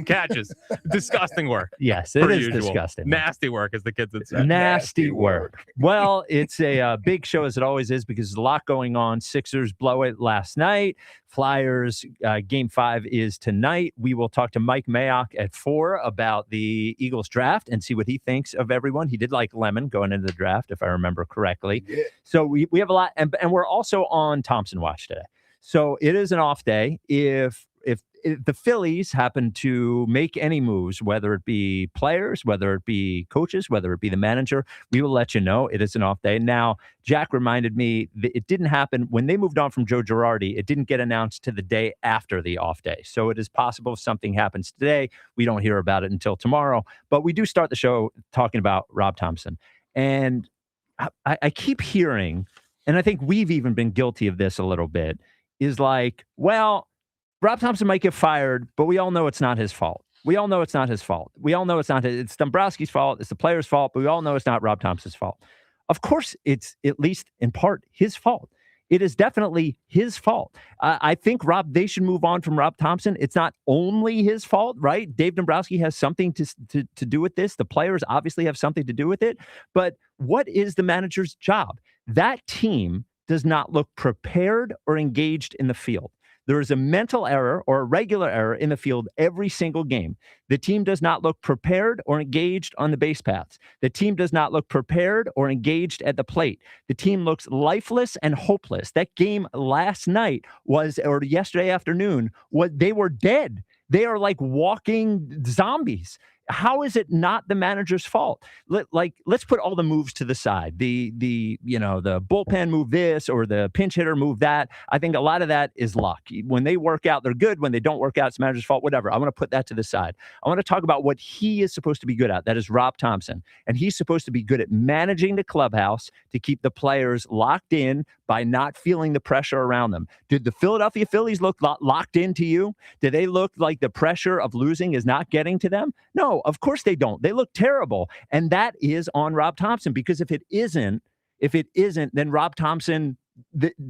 catches. Disgusting work. Yes, it is disgusting. Nasty work, as the kids would say. Nasty work. Well, it's a big show, as it always is, because there's a lot going on. Sixers blow it last night. Flyers, Game 5 is tonight. We will talk to Mike Mayock at 4 about the Eagles draft and see what he thinks of everyone. He did like Lemon going into the draft, if I remember correctly. Yeah. So we have a lot, and we're also on Thompson Watch today. So it is an off day. If the Phillies happen to make any moves, whether it be players, whether it be coaches, whether it be the manager, we will let you know. It is an off day. Now, Jack reminded me that it didn't happen when they moved on from Joe Girardi. It didn't get announced to the day after the off day. So it is possible if something happens today, we don't hear about it until tomorrow. But we do start the show talking about Rob Thompson. And I keep hearing, and I think we've even been guilty of this a little bit, is like, well, Rob Thompson might get fired, but we all know it's not his fault. We all know it's not his fault. We all know it's not it's Dombrowski's fault. It's the player's fault, but we all know it's not Rob Thompson's fault. Of course, it's at least in part his fault. It is definitely his fault. I think they should move on from Rob Thompson. It's not only his fault, right? Dave Dombrowski has something to do with this. The players obviously have something to do with it. But what is the manager's job? That team does not look prepared or engaged in the field. There is a mental error or a regular error in the field every single game. The team does not look prepared or engaged on the base paths. The team does not look prepared or engaged at the plate. The team looks lifeless and hopeless. That game last night or yesterday afternoon, they were dead. They are like walking zombies. How is it not the manager's fault? Let's put all the moves to the side. The bullpen move this or the pinch hitter move that. I think a lot of that is luck. When they work out, they're good. When they don't work out, it's the manager's fault. Whatever. I want to put that to the side. I want to talk about what he is supposed to be good at. That is Rob Thompson. And he's supposed to be good at managing the clubhouse to keep the players locked in by not feeling the pressure around them. Did the Philadelphia Phillies look locked into you? Do they look like the pressure of losing is not getting to them? No, of course they don't. They look terrible. And that is on Rob Thompson, because if it isn't, then Rob Thompson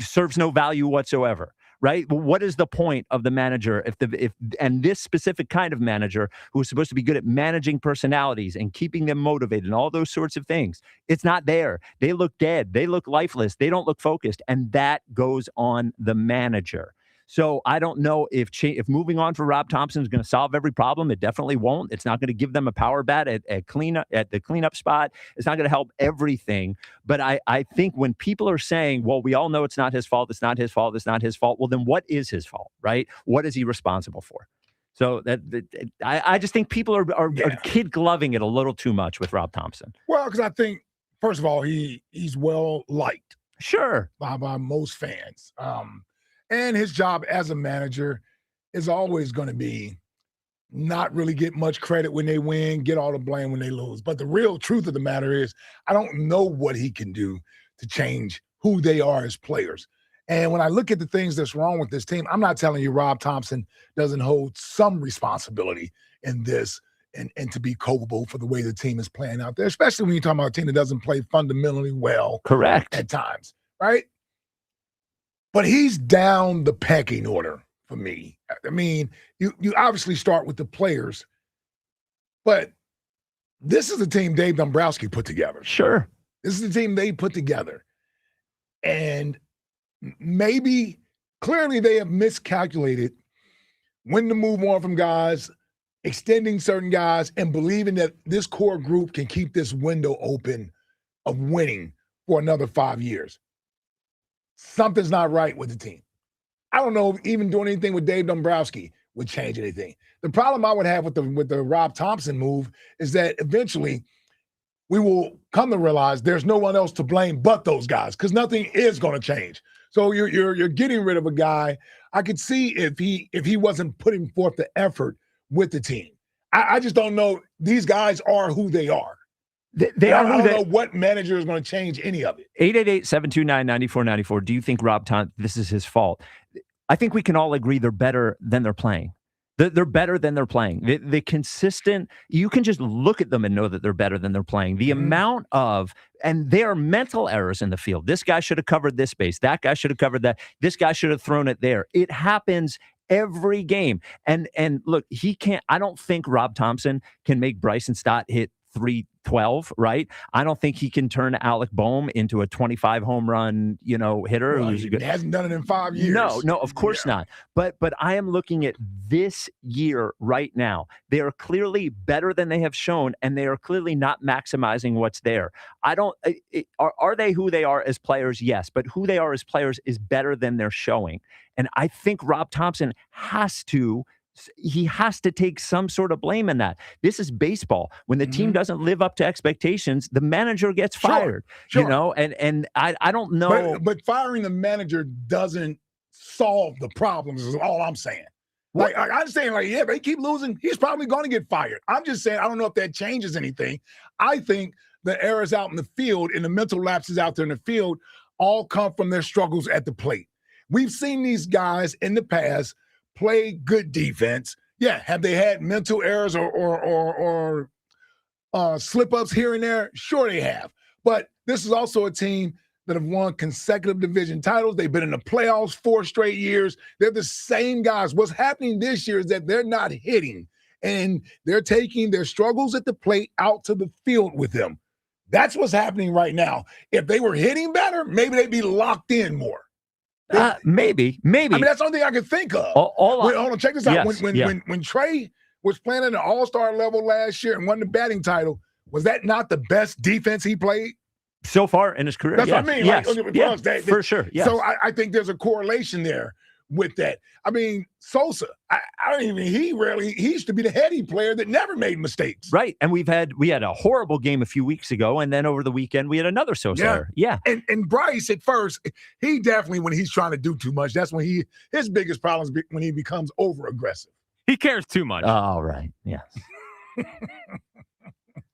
serves no value whatsoever. Right? Well, what is the point of the manager and this specific kind of manager who is supposed to be good at managing personalities and keeping them motivated and all those sorts of things? It's not there. They look dead. They look lifeless. They don't look focused. And that goes on the manager. So I don't know if moving on for Rob Thompson is going to solve every problem. It definitely won't. It's not going to give them a power bat at the cleanup spot. It's not going to help everything. But I think when people are saying, well, we all know it's not his fault. It's not his fault. It's not his fault. Well, then what is his fault, right? What is he responsible for? So I just think people are kid gloving it a little too much with Rob Thompson. Well, because I think, first of all, he's well liked. Sure. By most fans. And his job as a manager is always going to be not really get much credit when they win, get all the blame when they lose. But the real truth of the matter is, I don't know what he can do to change who they are as players. And when I look at the things that's wrong with this team, I'm not telling you Rob Thompson doesn't hold some responsibility in this and to be culpable for the way the team is playing out there, especially when you're talking about a team that doesn't play fundamentally well. Correct. At times, right? But he's down the pecking order for me. I mean, you obviously start with the players, but this is the team Dave Dombrowski put together. Sure. This is the team they put together. And maybe clearly they have miscalculated when to move on from guys, extending certain guys, and believing that this core group can keep this window open of winning for another 5 years. Something's not right with the team. I don't know if even doing anything with Dave Dombrowski would change anything. The problem I would have with the Rob Thompson move is that eventually we will come to realize there's no one else to blame but those guys, because nothing is going to change. So you're getting rid of a guy. I could see if he wasn't putting forth the effort with the team. I just don't know. These guys are who they are. They are. I don't know what manager is going to change any of it. 888-729-9494. Do you think Rob Thompson, this is his fault? I think we can all agree they're better than they're playing. They're better than they're playing. The consistent, you can just look at them and know that they're better than they're playing. The amount of, and there are mental errors in the field. This guy should have covered this base. That guy should have covered that. This guy should have thrown it there. It happens every game. And look, he can't, I don't think Rob Thompson can make Bryson Stott hit 312, right? I don't think he can turn Alec Boehm into a 25 home run, hitter. Well, he hasn't done it in 5 years. No, of course not. But I am looking at this year right now. They are clearly better than they have shown, and they are clearly not maximizing what's there. Are they who they are as players? Yes, but who they are as players is better than they're showing. And I think Rob Thompson has to take some sort of blame in that. This is baseball. When the team doesn't live up to expectations, the manager gets fired. Sure. And I don't know. But firing the manager doesn't solve the problems is all I'm saying. Like I'm saying, yeah, they keep losing. He's probably going to get fired. I'm just saying, I don't know if that changes anything. I think the errors out in the field and the mental lapses out there in the field all come from their struggles at the plate. We've seen these guys in the past play good defense. Yeah, have they had mental errors or slip-ups here and there? Sure they have. But this is also a team that have won consecutive division titles. They've been in the playoffs 4 straight years. They're the same guys. What's happening this year is that they're not hitting, and they're taking their struggles at the plate out to the field with them. That's what's happening right now. If they were hitting better, maybe they'd be locked in more. Maybe. I mean, that's the only thing I can think of. Hold on, check this out. Yes, when Trey was playing at an all-star level last year and won the batting title, was that not the best defense he played? So far in his career? That's what I mean. Yes. For sure. Yes. So I think there's a correlation there with that. I mean, Sosa, he used to be the heady player that never made mistakes. Right. And we had a horrible game a few weeks ago, and then over the weekend we had another Sosa error. Yeah. And Bryce at first, he definitely, when he's trying to do too much, that's when his biggest problem is when he becomes over aggressive. He cares too much. Oh, right. Yes.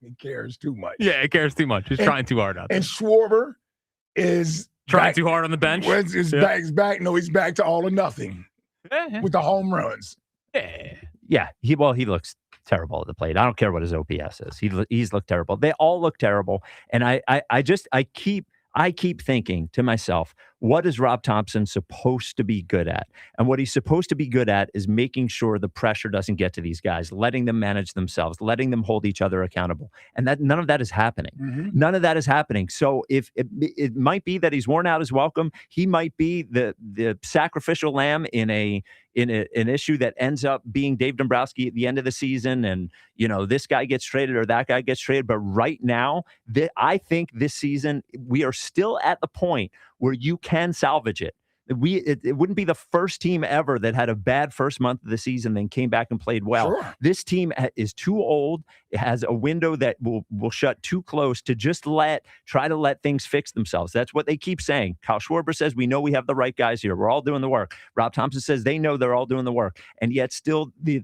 He cares too much. Yeah, he cares too much. He's trying too hard out there. And Schwarber is trying too hard on the bench. His back. No, he's back to all or nothing with the home runs. Yeah. He looks terrible at the plate. I don't care what his OPS is. He's looked terrible. They all look terrible. And I keep thinking to myself, what is Rob Thompson supposed to be good at? And what he's supposed to be good at is making sure the pressure doesn't get to these guys, letting them manage themselves, letting them hold each other accountable. And that none of that is happening. Mm-hmm. None of that is happening. So if it might be that he's worn out his welcome, he might be the sacrificial lamb in an issue that ends up being Dave Dombrowski at the end of the season. And, this guy gets traded or that guy gets traded. But right now, I think this season, we are still at the point where you can salvage it. It wouldn't be the first team ever that had a bad first month of the season, then came back and played well. Sure. This team is too old. It has a window that will shut too close to just try to let things fix themselves. That's what they keep saying. Kyle Schwarber says, we know we have the right guys here. We're all doing the work. Rob Thompson says they know they're all doing the work. And yet still the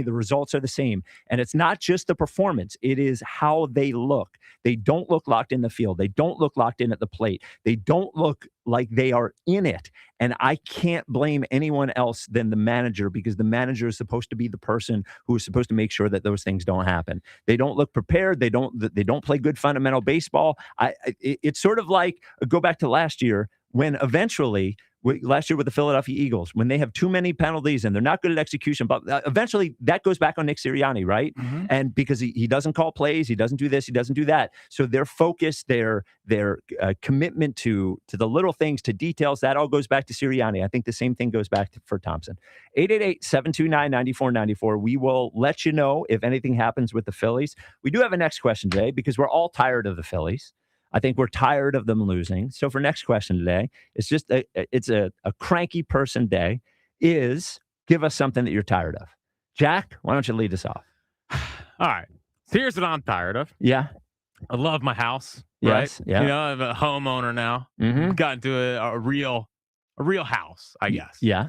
results are the same. And it's not just the performance. It is how they look. They don't look locked in the field. They don't look locked in at the plate. They don't look like they are in it. And I can't blame anyone else than the manager, because the manager is supposed to be the person who is supposed to make sure that those things don't happen. They don't look prepared. They don't play good fundamental baseball. It's sort of like, go back to last year when eventually last year with the Philadelphia Eagles, when they have too many penalties and they're not good at execution, but eventually that goes back on Nick Sirianni, right? Mm-hmm. And because he doesn't call plays, he doesn't do this, he doesn't do that. So their focus, their commitment to the little things, to details, that all goes back to Sirianni. I think the same thing goes back for Thompson. 888-729-9494. We will let you know if anything happens with the Phillies. We do have a next question today because we're all tired of the Phillies. I think we're tired of them losing. So for next question today, it's just it's a cranky person day, is give us something that you're tired of. Jack, why don't you lead us off? All right. So here's what I'm tired of. Yeah. I love my house. Yes. Right? Yeah. You know, I'm a homeowner now. Mm-hmm. Got into a real house, I guess. Yeah.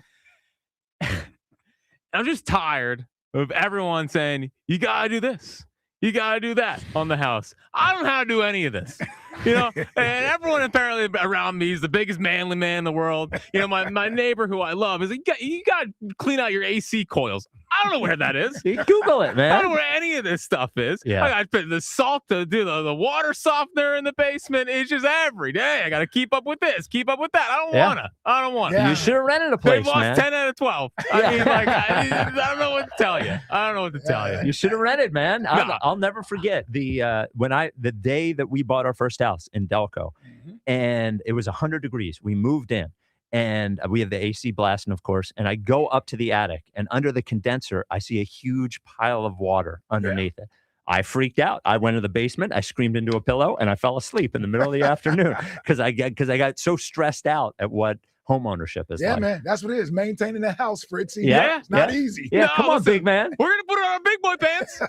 I'm just tired of everyone saying, you got to do this. You got to do that on the house. I don't know how to do any of this. You know, and everyone apparently around me is the biggest manly man in the world. You know, my neighbor who I love is like, you got to clean out your AC coils. I don't know where that is. Google it, man. I don't know where any of this stuff is. Yeah. I got to put the salt to do the water softener in the basement. It's just every day. I got to keep up with this, keep up with that. I don't want to. Yeah. You should have rented a place, They've lost man. 10 out of 12. I mean, like, I don't know what to tell you. I don't know what to tell you. You should have rented, man. I'll never forget the day that we bought our first house in Delco, and it was 100 degrees. We moved in, and we have the AC blasting, of course. And I go up to the attic, and under the condenser, I see a huge pile of water underneath it. I freaked out. I went to the basement. I screamed into a pillow, and I fell asleep in the middle of the afternoon because I got so stressed out at what homeownership is like. Man, that's what it is. Maintaining the house, Fritzy. Yeah, it's not easy. Yeah, come on, big man. We're gonna put it on our big boy pants,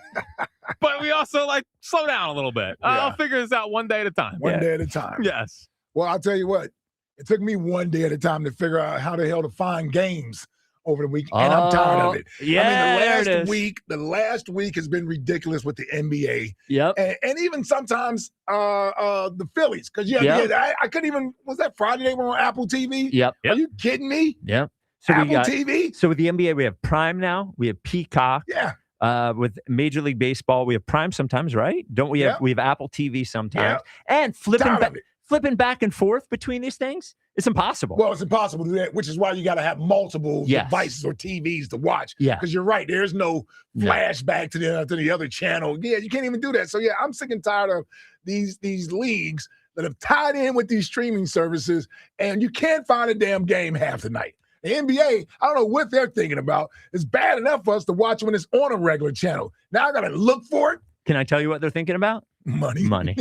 but we also slow down a little bit. I'll figure this out one day at a time. One day at a time. Yes. Well, I'll tell you what. It took me one day at a time to figure out how the hell to find games over the week, and I'm tired of it. Yeah, I mean, the last week has been ridiculous with the NBA. Yep. And even sometimes the Phillies, because I couldn't even. Was that Friday they were on Apple TV? Yep. Are you kidding me? Yep. So Apple TV. So with the NBA, we have Prime now. We have Peacock. Yeah. With Major League Baseball, we have Prime sometimes, right? Don't we have? We have Apple TV sometimes, and flipping back and forth between these things. It's impossible. Well, it's impossible to do that, which is why you got to have multiple devices or TVs to watch. Yeah. Because you're right. There's no flashback to the other channel. Yeah, you can't even do that. So, yeah, I'm sick and tired of these leagues that have tied in with these streaming services, and you can't find a damn game half the night. The NBA, I don't know what they're thinking about. It's bad enough for us to watch when it's on a regular channel. Now I got to look for it. Can I tell you what they're thinking about? Money.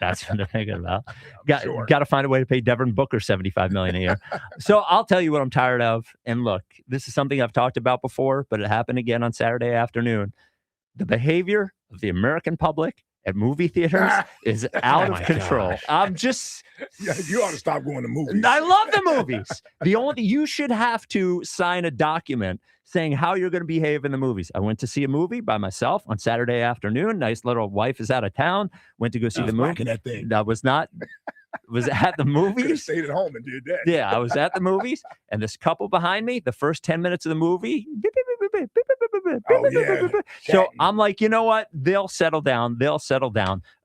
That's what they're thinking about. Got to find a way to pay Devin Booker $75 million a year. So I'll tell you what I'm tired of. And look, this is something I've talked about before, but it happened again on Saturday afternoon. The behavior of the American public at movie theaters is out of control. Gosh. I'm just... you ought to stop going to movies. I love the movies. You should have to sign a document saying how you're going to behave in the movies. I went to see a movie by myself on Saturday afternoon. Nice little wife is out of town. Went to go see the movie. That thing. I was not... was at the movies. Stayed at home and did that. Yeah, I was at the movies, and this couple behind me, the first 10 minutes of the movie, so I'm like, you know what? They'll settle down.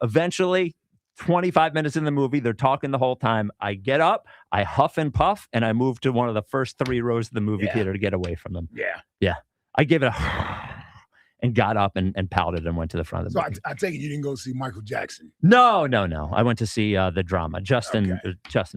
Eventually, 25 minutes in the movie, they're talking the whole time. I get up, I huff and puff, and I move to one of the first 3 rows of the movie theater to get away from them. Yeah. I gave it a and got up and pouted and went to the front of the movie. I take it you didn't go see Michael Jackson. No. I went to see the drama. Justin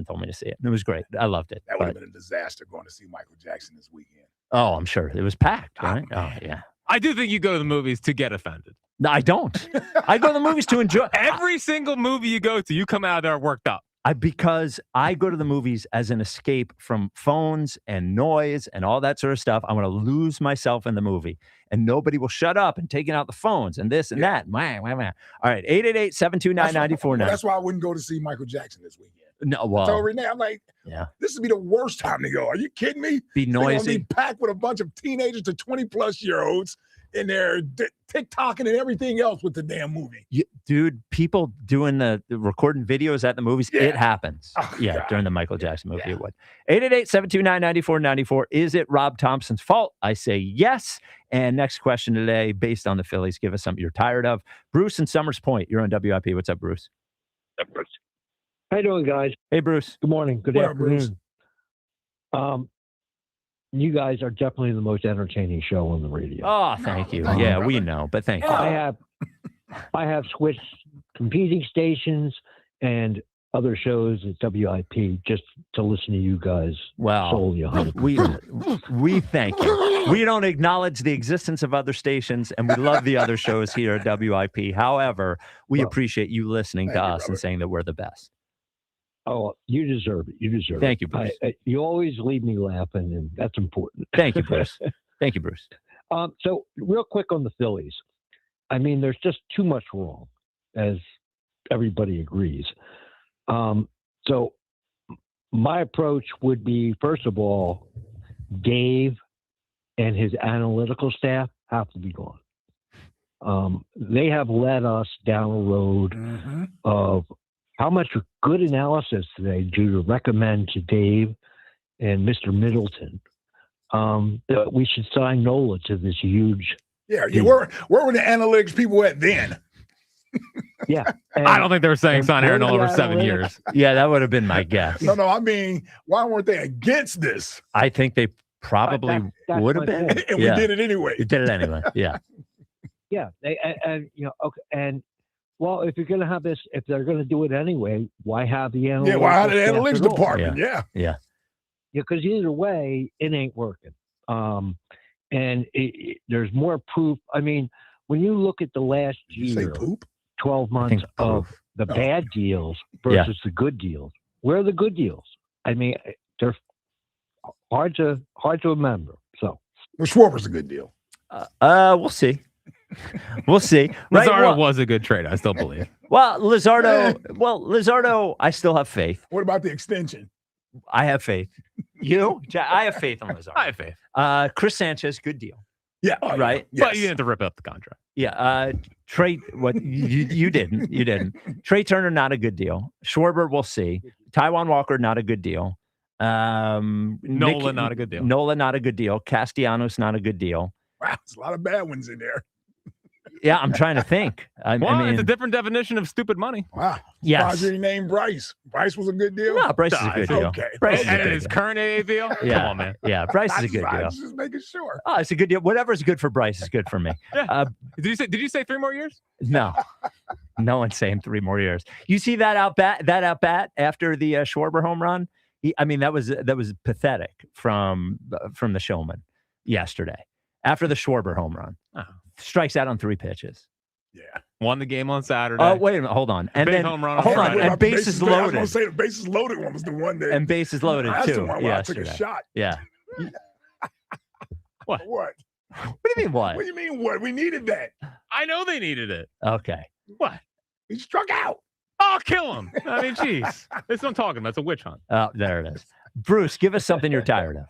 told me to see it. It was great. I loved it. That would have been a disaster going to see Michael Jackson this weekend. Oh, I'm sure. It was packed, right? Oh, yeah. I do think you go to the movies to get offended. No, I don't. I go to the movies to enjoy. Every single movie you go to, you come out of there worked up. Because I go to the movies as an escape from phones and noise and all that sort of stuff. I want to lose myself in the movie, and nobody will shut up and taking out the phones and this and that. All right, 888-729-9490. That's why I wouldn't go to see Michael Jackson this weekend. No, well, so Renee, I'm like, this would be the worst time to go. Are you kidding me? Be noisy. Be packed with a bunch of teenagers to 20-plus-year-olds in there TikToking and everything else with the damn movie. Dude, people doing the recording videos at the movies, it happens. Oh, God. During the Michael Jackson movie, it would. 888-729-9494. Is it Rob Thompson's fault? I say yes. And next question today, based on the Phillies, give us something you're tired of. Bruce in Summers Point, you're on WIP. What's up, Bruce? How you doing, guys? Hey, Bruce. Good morning. Good afternoon. Bruce? You guys are definitely the most entertaining show on the radio. Oh, thank you. Yeah, we know, but thank you. I have switched competing stations and other shows at WIP just to listen to you guys. Well, solely 100%. we thank you. We don't acknowledge the existence of other stations, and we love the other shows here at WIP. However, we appreciate you listening to us and saying that we're the best. Oh, you deserve it. You deserve Thank it. you, Bruce. You always leave me laughing, and that's important. Thank you, Bruce. Thank you, Bruce. So real quick on the Phillies. I mean, there's just too much wrong, as everybody agrees. So my approach would be, first of all, Dave and his analytical staff have to be gone. They have led us down a road of how much good analysis today do to recommend to Dave and Mr. Middleton that we should sign Nola to this huge. Yeah. Where were the analytics people at then? Yeah. I don't think they were saying sign Aaron Nola for 7 years. Yeah, that would have been my guess. No, I mean, why weren't they against this? I think they probably would have been. And we did it anyway. We did it anyway. Yeah. Yeah. And okay. And well, if you're going to have this, if they're going to do it anyway, why have the analytics? Yeah, why have the analytics department? Yeah. Because either way, it ain't working. And there's more proof. I mean, when you look at the last year, 12 months of the bad deals versus the good deals, where are the good deals? I mean, they're hard to remember. So, well, Schwarber's a good deal. We'll see. We'll see. Luzardo was a good trade. I still believe. Well, Luzardo, I still have faith. What about the extension? I have faith. You? I have faith in Luzardo. I have faith. Chris Sanchez, good deal. Yeah. Right. Yes. But you didn't have to rip up the contract. Yeah. Trey, what you didn't. You didn't. Trey Turner, not a good deal. Schwarber, we'll see. Taijuan Walker, not a good deal. Nola, not a good deal. Nola, not a good deal. Castellanos, not a good deal. Wow, there's a lot of bad ones in there. Yeah, I'm trying to think. I mean, it's a different definition of stupid money. Wow. Yes. You named Bryce. Bryce was a good deal? No, Bryce is a good deal. Okay. Bryce is a And good his deal. current AA deal? Yeah. Come on, man. Yeah, Bryce is a good deal. Just making sure. Oh, it's a good deal. Whatever's good for Bryce is good for me. Yeah. Did you say 3 more years? No. No one's saying 3 more years. You see that out bat after the Schwarber home run? That was pathetic from the Showman yesterday. After the Schwarber home run. Strikes out on 3 pitches. Yeah. Won the game on Saturday. Oh, wait a minute. Hold on. And Big then home run on hold on. Friday. And bases loaded. I was going to say the bases loaded one was the one that. And bases loaded That's too. the one where I took a yesterday. shot. Yeah. What? What do you mean what? What do you mean what? We needed that. I know they needed it. Okay. What? He struck out. Oh, kill him. I mean, jeez. That's what I'm talking about. It's a witch hunt. Oh, there it is. Bruce, give us something you're tired of.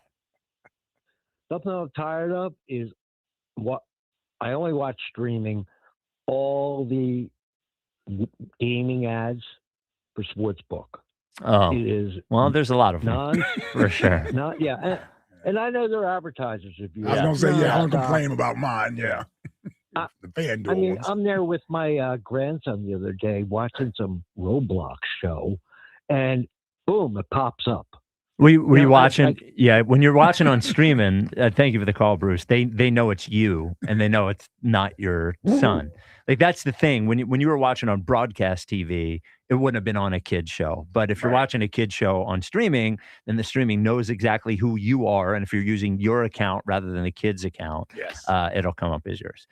Something I'm tired of is what I only watch streaming. All the gaming ads for Sportsbook. Oh, it is. Well, there's a lot of them for sure. And I know they're advertisers. If you, I was going to say, I don't complain about mine. Yeah, the FanDuel I mean, ones. I'm there with my grandson the other day watching some Roblox show, and boom, it pops up. Were you watching? Yeah, when you're watching on streaming, thank you for the call, Bruce. They know it's you, and they know it's not your son. Like that's the thing. When you were watching on broadcast TV, it wouldn't have been on a kid's show. But if you're watching a kid's show on streaming, then the streaming knows exactly who you are, and if you're using your account rather than the kid's account, it'll come up as yours.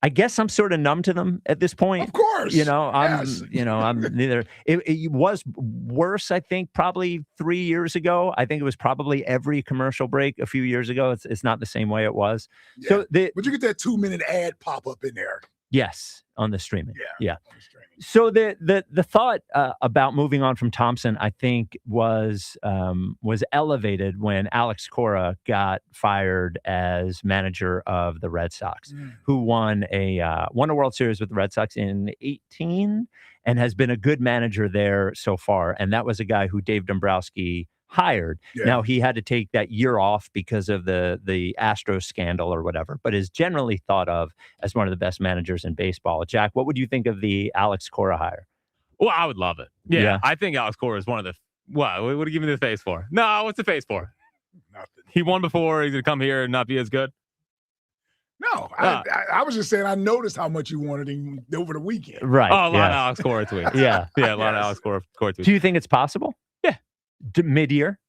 I guess I'm sort of numb to them at this point. Of course. I'm neither. It was worse, I think, probably 3 years ago. I think it was probably every commercial break a few years ago. It's not the same way it was. Yeah. So but you get that 2-minute ad pop up in there. Yes, on the streaming. Yeah. On the streaming. So the thought about moving on from Thompson, I think, was elevated when Alex Cora got fired as manager of the Red Sox, who won a World Series with the Red Sox in 2018 and has been a good manager there so far. And that was a guy who Dave Dombrowski hired. Yeah. Now he had to take that year off because of the Astros scandal or whatever, but is generally thought of as one of the best managers in baseball. Jack, what would you think of the Alex Cora hire? Well, I would love it. Yeah. I think Alex Cora is one of What? What are you giving me the face for? No, what's the face for? Nothing. He won before. He's going to come here and not be as good? No, I was just saying I noticed how much you wanted him over the weekend. Right. Oh, a lot of Alex Cora tweets. Yeah. Yeah, a lot of Alex Cora tweets. Do you think it's possible? Yeah. Mid-year?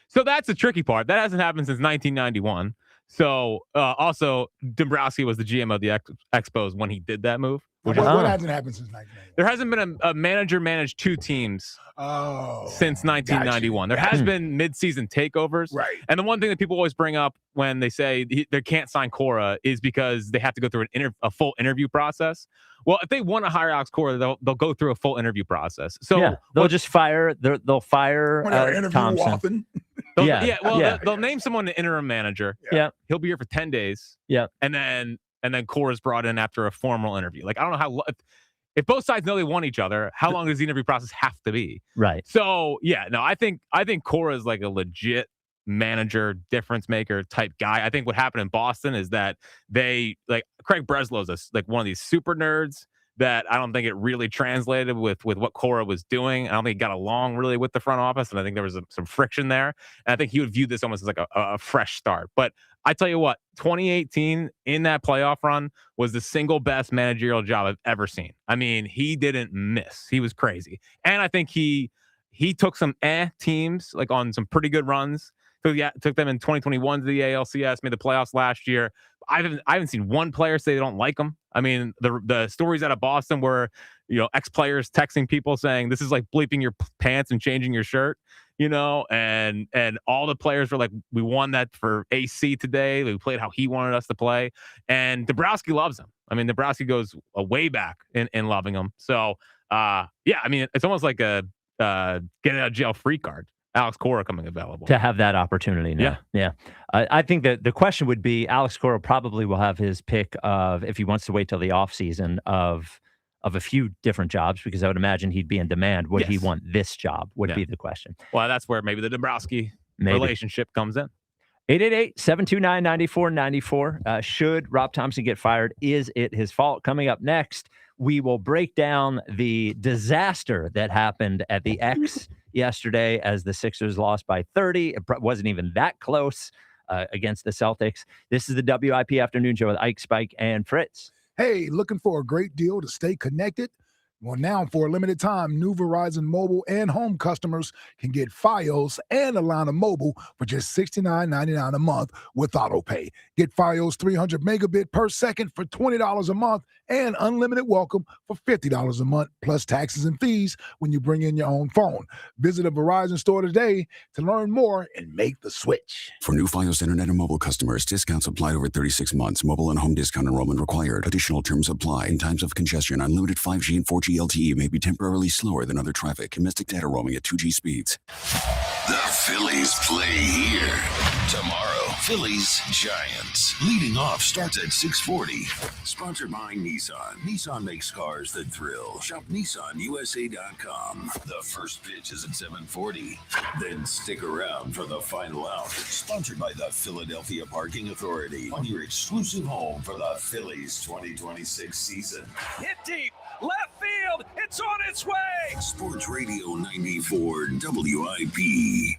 So that's the tricky part. That hasn't happened since 1991. So also, Dombrowski was the GM of the Expos when he did that move. What hasn't happened since 1991? There hasn't been a manager managed two teams since 1991. There has been mid-season takeovers. Right. And the one thing that people always bring up when they say they can't sign Cora is because they have to go through a full interview process. Well, if they want to hire Alex Cora, they'll go through a full interview process. So they'll just fire. They'll fire Thompson. They'll name someone an interim manager. Yeah. He'll be here for 10 days. Yeah. And then Cora's brought in after a formal interview. Like, I don't know how if both sides know they want each other, how long does the interview process have to be? Right. So I think Cora's like a legit manager, difference maker type guy. I think what happened in Boston is that they like Craig Breslow's like one of these super nerds that I don't think it really translated with what Cora was doing. I don't think he got along really with the front office, and I think there was some friction there. And I think he would view this almost as like a fresh start. But I tell you what, 2018 in that playoff run was the single best managerial job I've ever seen. I mean, he didn't miss. He was crazy. And I think he took some teams like on some pretty good runs. So took them in 2021 to the ALCS, made the playoffs last year. I haven't seen one player say they don't like him. I mean, the stories out of Boston were, ex-players texting people saying this is like bleeping your pants and changing your shirt, and all the players were like, we won that for AC today. We played how he wanted us to play. And Dombrowski loves him. I mean, Dombrowski goes way back in loving him. So, I mean, it's almost like a get out of jail free card. Alex Cora coming available. To have that opportunity now. Yeah. I think that the question would be Alex Cora probably will have his pick of, if he wants to wait till the offseason, of a few different jobs, because I would imagine he'd be in demand. Would he want this job would be the question. Well, that's where maybe the Dombrowski relationship comes in. 888-729-9494. Should Rob Thompson get fired? Is it his fault? Coming up next, we will break down the disaster that happened at the X yesterday as the Sixers lost by 30. It wasn't even that close against the Celtics. This is the WIP Afternoon Show with Ike, Spike, and Fritz. Hey, looking for a great deal to stay connected? Well, now for a limited time, new Verizon mobile and home customers can get Fios and a line of mobile for just $69.99 a month with AutoPay. Get Fios 300 megabit per second for $20 a month and unlimited welcome for $50 a month plus taxes and fees when you bring in your own phone. Visit a Verizon store today to learn more and make the switch. For new Fios Internet and mobile customers, discounts applied over 36 months. Mobile and home discount enrollment required. Additional terms apply. In times of congestion, unlimited 5G and 4G LTE may be temporarily slower than other traffic. Domestic data roaming at 2G speeds. The Phillies play here. Tomorrow, Phillies Giants. Leading off starts at 6:40. Sponsored by Nissan. Nissan makes cars that thrill. Shop NissanUSA.com. The first pitch is at 7:40. Then stick around for the final out. Sponsored by the Philadelphia Parking Authority. On your exclusive home for the Phillies 2026 season. Hit deep. Left field. It's on its way. Sports Radio 94 WIP.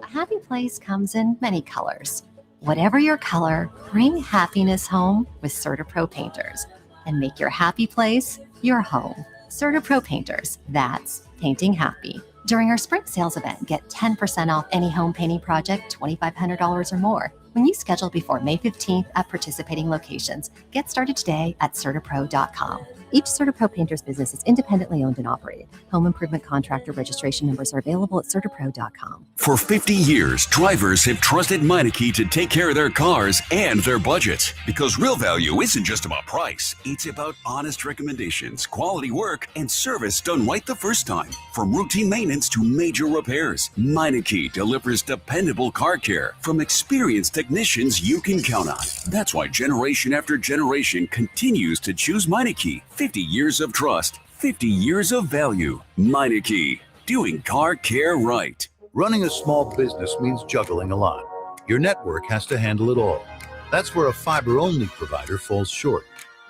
A happy place comes in many colors. Whatever your color, bring happiness home with CertaPro Painters and make your happy place your home. CertaPro Painters, that's painting happy. During our spring sales event, get 10% off any home painting project, $2,500 or more. When you schedule before May 15th at participating locations, get started today at CertaPro.com. Each CertaPro Painters business is independently owned and operated. Home improvement contractor registration numbers are available at CertaPro.com. For 50 years, drivers have trusted Meineke to take care of their cars and their budgets. Because real value isn't just about price. It's about honest recommendations, quality work, and service done right the first time. From routine maintenance to major repairs, Meineke delivers dependable car care from experienced technicians you can count on. That's why generation after generation continues to choose Meineke. 50 years of trust, 50 years of value. Meineke, doing car care right. Running a small business means juggling a lot. Your network has to handle it all. That's where a fiber-only provider falls short.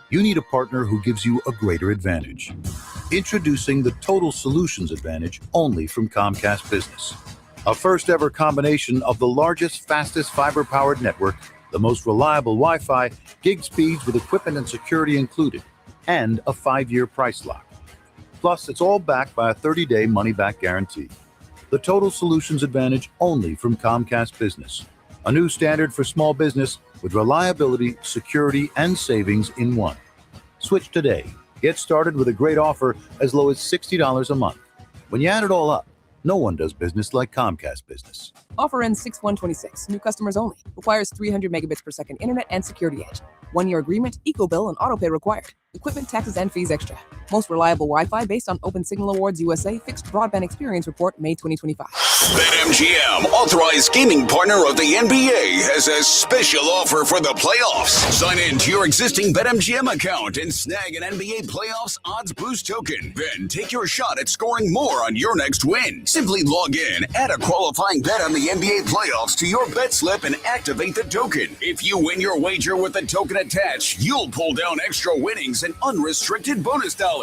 You need a partner who gives you a greater advantage. Introducing the Total Solutions Advantage only from Comcast Business. A first ever combination of the largest, fastest fiber-powered network, the most reliable Wi-Fi, gig speeds with equipment and security included, and a 5-year price lock. Plus, it's all backed by a 30-day money-back guarantee. The Total Solutions Advantage only from Comcast Business. A new standard for small business with reliability, security, and savings in one. Switch today. Get started with a great offer as low as $60 a month. When you add it all up, no one does business like Comcast Business. Offer ends 6/1/26. New customers only. Requires 300 megabits per second internet and security edge. 1-year agreement, eco-bill, and autopay required. Equipment, taxes, and fees extra. Most reliable Wi-Fi based on Open Signal Awards USA Fixed Broadband Experience Report, May 2025. BetMGM, authorized gaming partner of the NBA, has a special offer for the playoffs. Sign in to your existing BetMGM account and snag an NBA playoffs odds boost token. Then take your shot at scoring more on your next win. Simply log in, add a qualifying bet on the NBA playoffs to your bet slip, and activate the token. If you win your wager with the token attached, you'll pull down extra winnings and unrestricted bonus dollars.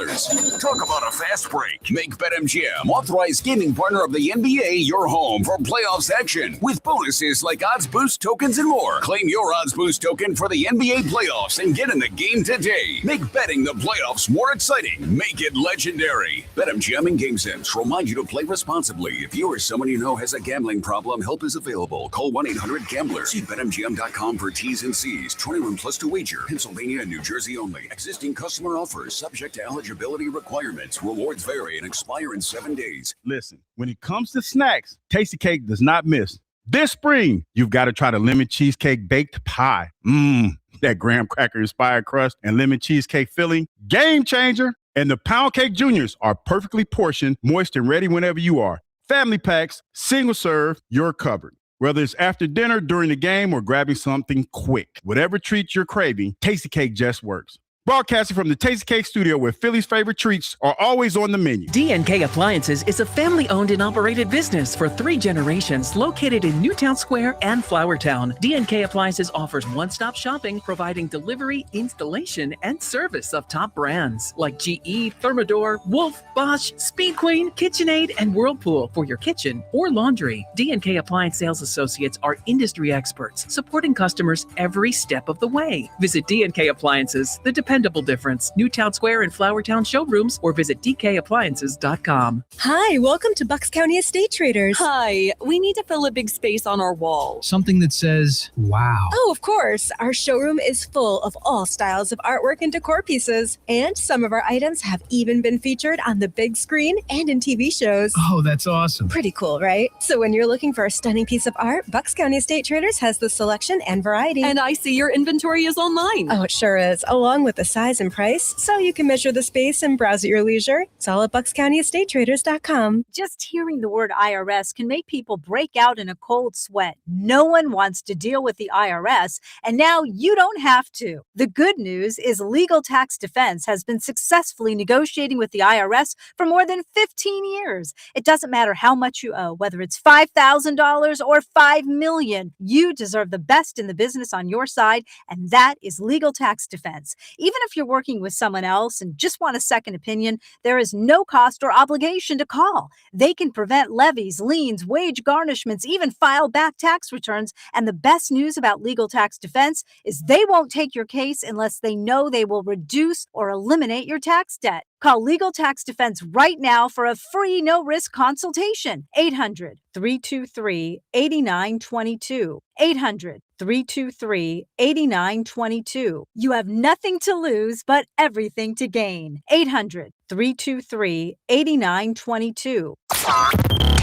Talk about a fast break. Make BetMGM, authorized gaming partner of the NBA, your home for playoffs action with bonuses like odds boost tokens and more. Claim your odds boost token for the NBA playoffs and get in the game today. Make betting the playoffs more exciting. Make it legendary. BetMGM and GameSense remind you to play responsibly. If you or someone you know has a gambling problem, help is available. Call 1-800-GAMBLER. See BetMGM.com for T's and C's. 21 plus to wager. Pennsylvania and New Jersey only. Existing customer offers subject to eligibility requirements. Rewards vary and expire in 7 days. Listen, when it comes to snacks, Tasty Cake does not miss. This spring, you've got to try the lemon cheesecake baked pie. That graham cracker inspired crust and lemon cheesecake filling, game changer. And the pound cake juniors are perfectly portioned, moist, and ready whenever you are. Family packs, single serve, you're covered. Whether it's after dinner, during the game, or grabbing something quick, whatever treat you're craving, Tasty Cake just works. Broadcasting from the Tasty Cake studio where Philly's favorite treats are always on the menu. D&K Appliances is a family-owned and operated business for 3 generations located in Newtown Square and Flourtown. D&K Appliances offers one-stop shopping, providing delivery, installation, and service of top brands like GE, Thermador, Wolf, Bosch, Speed Queen, KitchenAid, and Whirlpool for your kitchen or laundry. D&K Appliance sales associates are industry experts, supporting customers every step of the way. Visit D&K Appliances, the dependable difference. Newtown Square and Flourtown showrooms, or visit dkappliances.com. Hi, welcome to Bucks County Estate Traders. Hi, we need to fill a big space on our wall. Something that says, wow. Oh, of course. Our showroom is full of all styles of artwork and decor pieces. And some of our items have even been featured on the big screen and in TV shows. Oh, that's awesome. Pretty cool, right? So when you're looking for a stunning piece of art, Bucks County Estate Traders has the selection and variety. And I see your inventory is online. Oh, it sure is, along with the size and price, so you can measure the space and browse at your leisure. It's all at buckscountyestatetraders.com. Just hearing the word IRS can make people break out in a cold sweat. No one wants to deal with the IRS, and now you don't have to. The good news is Legal Tax Defense has been successfully negotiating with the IRS for more than 15 years. It doesn't matter how much you owe, whether it's $5,000 or $5 million. You deserve the best in the business on your side, and that is Legal Tax Defense. Even if you're working with someone else and just want a second opinion, there is no cost or obligation to call. They can prevent levies, liens, wage garnishments, even file back tax returns. And the best news about Legal Tax Defense is they won't take your case unless they know they will reduce or eliminate your tax debt. Call Legal Tax Defense right now for a free no-risk consultation. 800-323-8922. 800-323-8922. You have nothing to lose but everything to gain. 800-323-8922.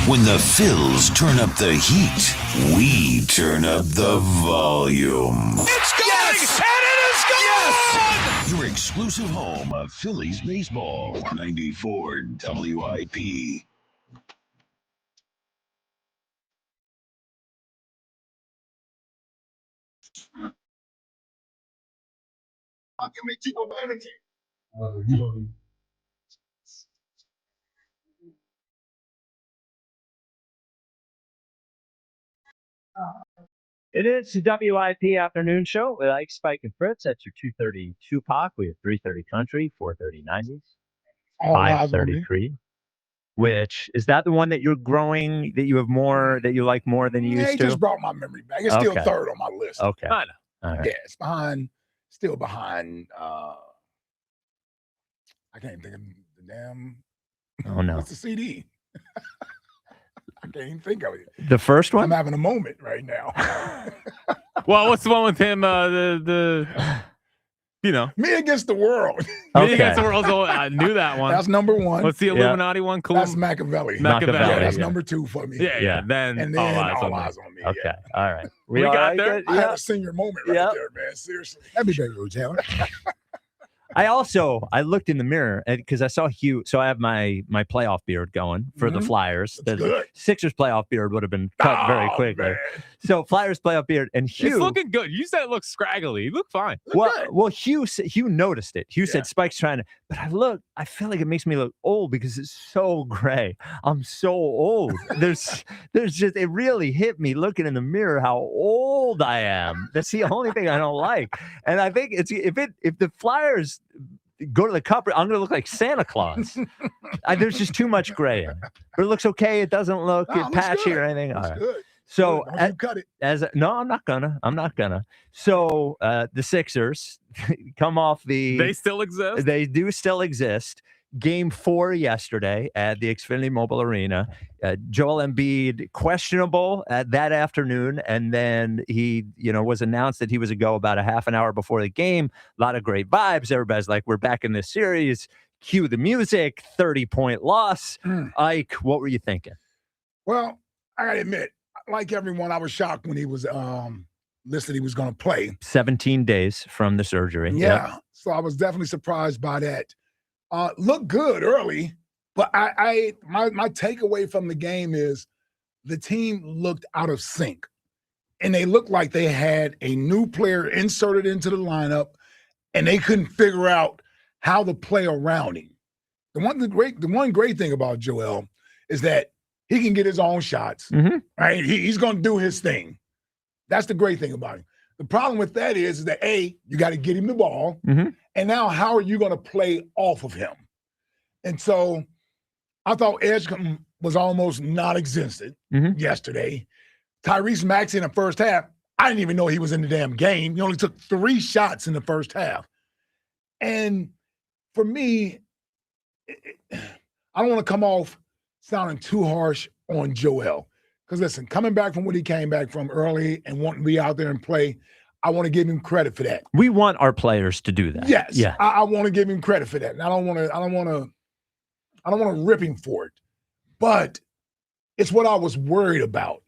When the Phils turn up the heat, we turn up the volume. It's going! Yes! And it is gone! Yes! Your exclusive home of Phillies baseball. 94 WIP. It is the WIP afternoon show with Ike, Spike, and Fritz. That's your 2:30 Tupac. We have 3:30 Country, 4:30 90s. All eyes on me. 533. Which is that the one that you're growing, that you have more, that you like more than you Yeah, used he to? just brought my memory back. It's still third on my list. Okay. I know. All right. Yeah, it's still behind. I can't think of the damn. Oh no. What's the CD? I can't even think of it. The first one? I'm having a moment right now. Well, what's the one with him? Me Against the World. Me Against the World. I knew that one. That's number one. What's the Illuminati one? That's Machiavelli. Machiavelli. That's number two for me. Yeah. Then All eyes on me. Okay. Yeah. All right. We got there. I had a senior moment right there, man. Seriously. Happy birthday, Taylor. I looked in the mirror because I saw Hugh. So I have my playoff beard going for the Flyers. The good. Sixers playoff beard would have been cut very quickly. Man. So Flyers playoff beard and Hugh. It's looking good. You said it looks scraggly. You look fine. Well, Hugh noticed it. Hugh said Spike's trying to, but I feel like it makes me look old because it's so gray. I'm so old. There's just, it really hit me looking in the mirror how old I am. That's the only thing I don't like. And I think if the Flyers go to the Cup, I'm going to look like Santa Claus. There's just too much gray in it. But it looks okay. It doesn't look patchy good. or anything. All right. Good. So cut it. No, I'm not gonna. So the Sixers come off the. They still exist. They do still exist. Game 4 yesterday at the Xfinity Mobile Arena. Joel Embiid questionable that afternoon, and then he, was announced that he was a go about a half an hour before the game. A lot of great vibes. Everybody's like, "We're back in this series." Cue the music. 30-point loss. Ike, what were you thinking? Well, I gotta admit, like everyone, I was shocked when he was listed he was going to play. 17 days from the surgery. Yeah. Yep. So I was definitely surprised by that. Looked good early, but my takeaway from the game is the team looked out of sync. And they looked like they had a new player inserted into the lineup, and they couldn't figure out how to play around him. The one great thing about Joel is that he can get his own shots, right? He's going to do his thing. That's the great thing about him. The problem with that is that, you got to get him the ball. And now how are you going to play off of him? And so I thought edge was almost non-existent yesterday. Tyrese Maxey in the first half, I didn't even know he was in the damn game. He only took 3 shots in the first half. And for me, I don't want to come off sounding too harsh on Joel. Because listen, coming back from what he came back from early and wanting to be out there and play, I want to give him credit for that. We want our players to do that. Yes. Yeah. I want to give him credit for that. And I don't want to rip him for it. But it's what I was worried about.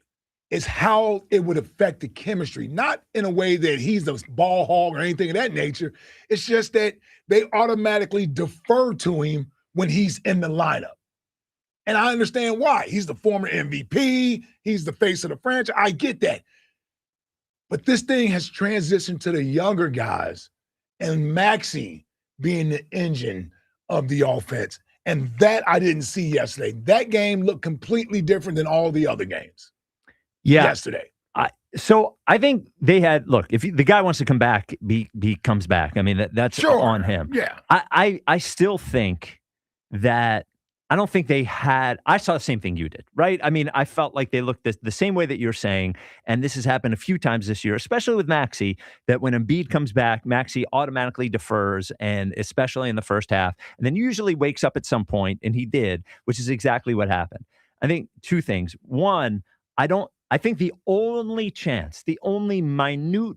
It's how it would affect the chemistry. Not in a way that he's a ball hog or anything of that nature. It's just that they automatically defer to him when he's in the lineup. And I understand why. He's the former MVP. He's the face of the franchise. I get that. But this thing has transitioned to the younger guys and Maxey being the engine of the offense. And that I didn't see yesterday. That game looked completely different than all the other games yesterday. So I think they had, look, if the guy wants to come back, he comes back. I mean, that's on him. Yeah. I still think that I don't think they had, I saw the same thing you did, right? I mean, I felt like they looked the same way that you're saying, and this has happened a few times this year, especially with Maxey, that when Embiid comes back, Maxey automatically defers, and especially in the first half, and then usually wakes up at some point, and he did, which is exactly what happened. I think 2 things. One, I think the only chance, the only minute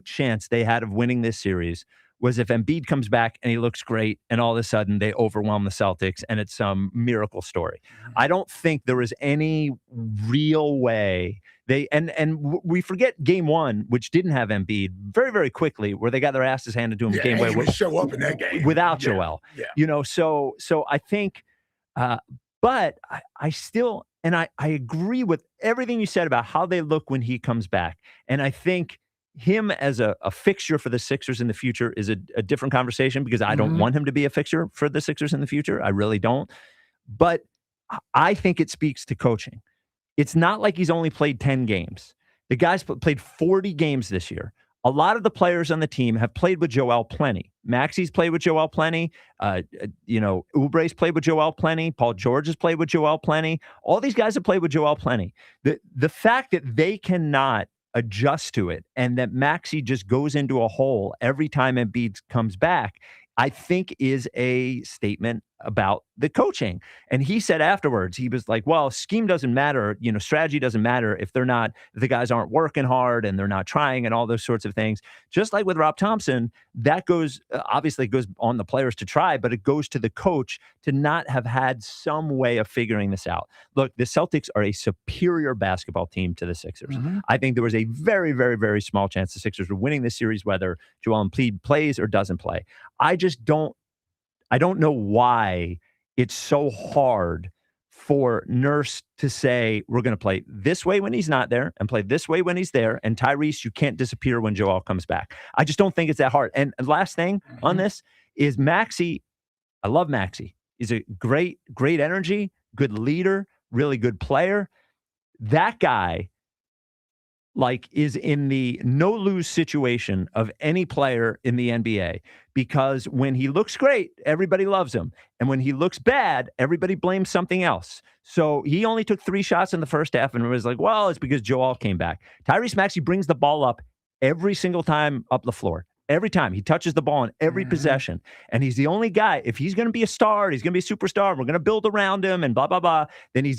chance they had of winning this series was if Embiid comes back and he looks great and all of a sudden they overwhelm the Celtics and it's some miracle story. I don't think there was any real way we forget game 1, which didn't have Embiid, very, very quickly, where they got their asses handed to him game way. Show up in that game without Joel. Yeah. So I think, but I still, and I agree with everything you said about how they look when he comes back. And I think him as a fixture for the Sixers in the future is a different conversation, because I don't want him to be a fixture for the Sixers in the future. I really don't. But I think it speaks to coaching. It's not like he's only played 10 games. The guy's played 40 games this year. a lot of the players on the team have played with Joel plenty. Maxi's played with Joel plenty. Oubre's played with Joel plenty. Paul George has played with Joel plenty. All these guys have played with Joel plenty. The fact that they cannot adjust to it and that Maxi just goes into a hole every time Embiid comes back, I think is a statement about the coaching. And he said afterwards, he was like, well, scheme doesn't matter. Strategy doesn't matter if the guys aren't working hard and they're not trying and all those sorts of things. Just like with Rob Thompson, that obviously goes on the players to try, but it goes to the coach to not have had some way of figuring this out. Look, the Celtics are a superior basketball team to the Sixers. Mm-hmm. I think there was a very, very, very small chance the Sixers were winning this series, whether Joel Embiid plays or doesn't play. I don't know why it's so hard for Nurse to say, we're going to play this way when he's not there and play this way when he's there. And Tyrese, you can't disappear when Joel comes back. I just don't think it's that hard. And last thing on this is Maxi. I love Maxi. He's a great, great energy, good leader, really good player. That guy is in the no-lose situation of any player in the NBA, because when he looks great, everybody loves him. And when he looks bad, everybody blames something else. So he only took 3 shots in the first half and was like, well, it's because Joel came back. Tyrese Maxey brings the ball up every single time up the floor. Every time he touches the ball in every possession. And he's the only guy, if he's going to be a star, he's going to be a superstar, we're going to build around him and blah, blah, blah, then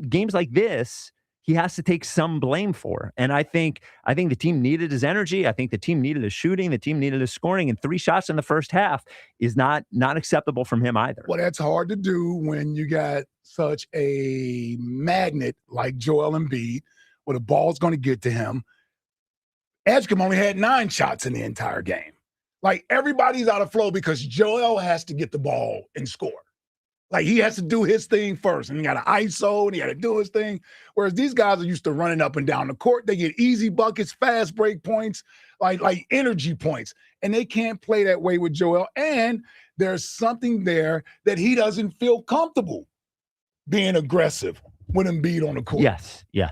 games like this, he has to take some blame for. And I think the team needed his energy. I think the team needed his shooting. The team needed his scoring. And 3 shots in the first half is not acceptable from him either. Well, that's hard to do when you got such a magnet like Joel Embiid, where the ball's going to get to him. Edgecombe only had 9 shots in the entire game. Everybody's out of flow because Joel has to get the ball and score. He has to do his thing first, and he got to ISO, and he got to do his thing. Whereas these guys are used to running up and down the court. They get easy buckets, fast break points, like energy points. And they can't play that way with Joel. And there's something there that he doesn't feel comfortable being aggressive with Embiid on the court. Yes, yeah.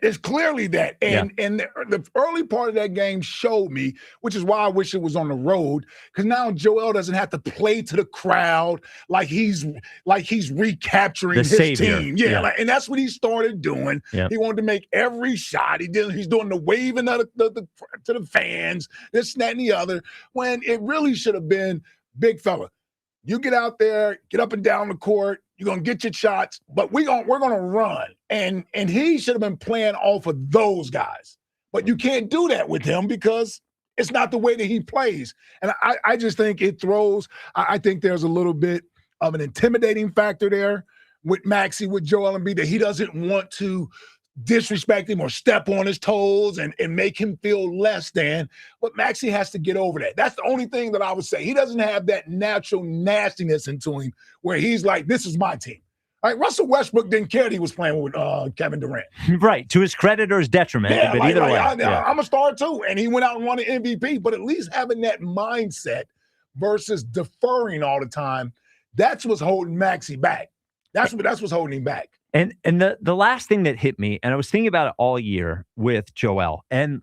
There's clearly that. And the early part of that game showed me, which is why I wish it was on the road, because now Joel doesn't have to play to the crowd like he's recapturing his savior. team. And that's what he started doing. Yeah. He wanted to make every shot. He's doing the waving to the fans, this, that, and the other, when it really should have been, big fella, you get out there, get up and down the court, you're going to get your shots, but we're going to run. And he should have been playing off of those guys. But you can't do that with him because it's not the way that he plays. And I just think it throws – I think there's a little bit of an intimidating factor there with Maxey, with Joel Embiid, that he doesn't want to disrespect him or step on his toes and make him feel less than. But Maxey has to get over that. That's the only thing that I would say. He doesn't have that natural nastiness into him where he's like, this is my team. Russell Westbrook didn't care that he was playing with Kevin Durant. Right, to his credit or his detriment. But either way. I'm a star too. And he went out and won an MVP. But at least having that mindset versus deferring all the time, that's what's holding Maxey back. That's what's holding him back. And the last thing that hit me, and I was thinking about it all year with Joel, and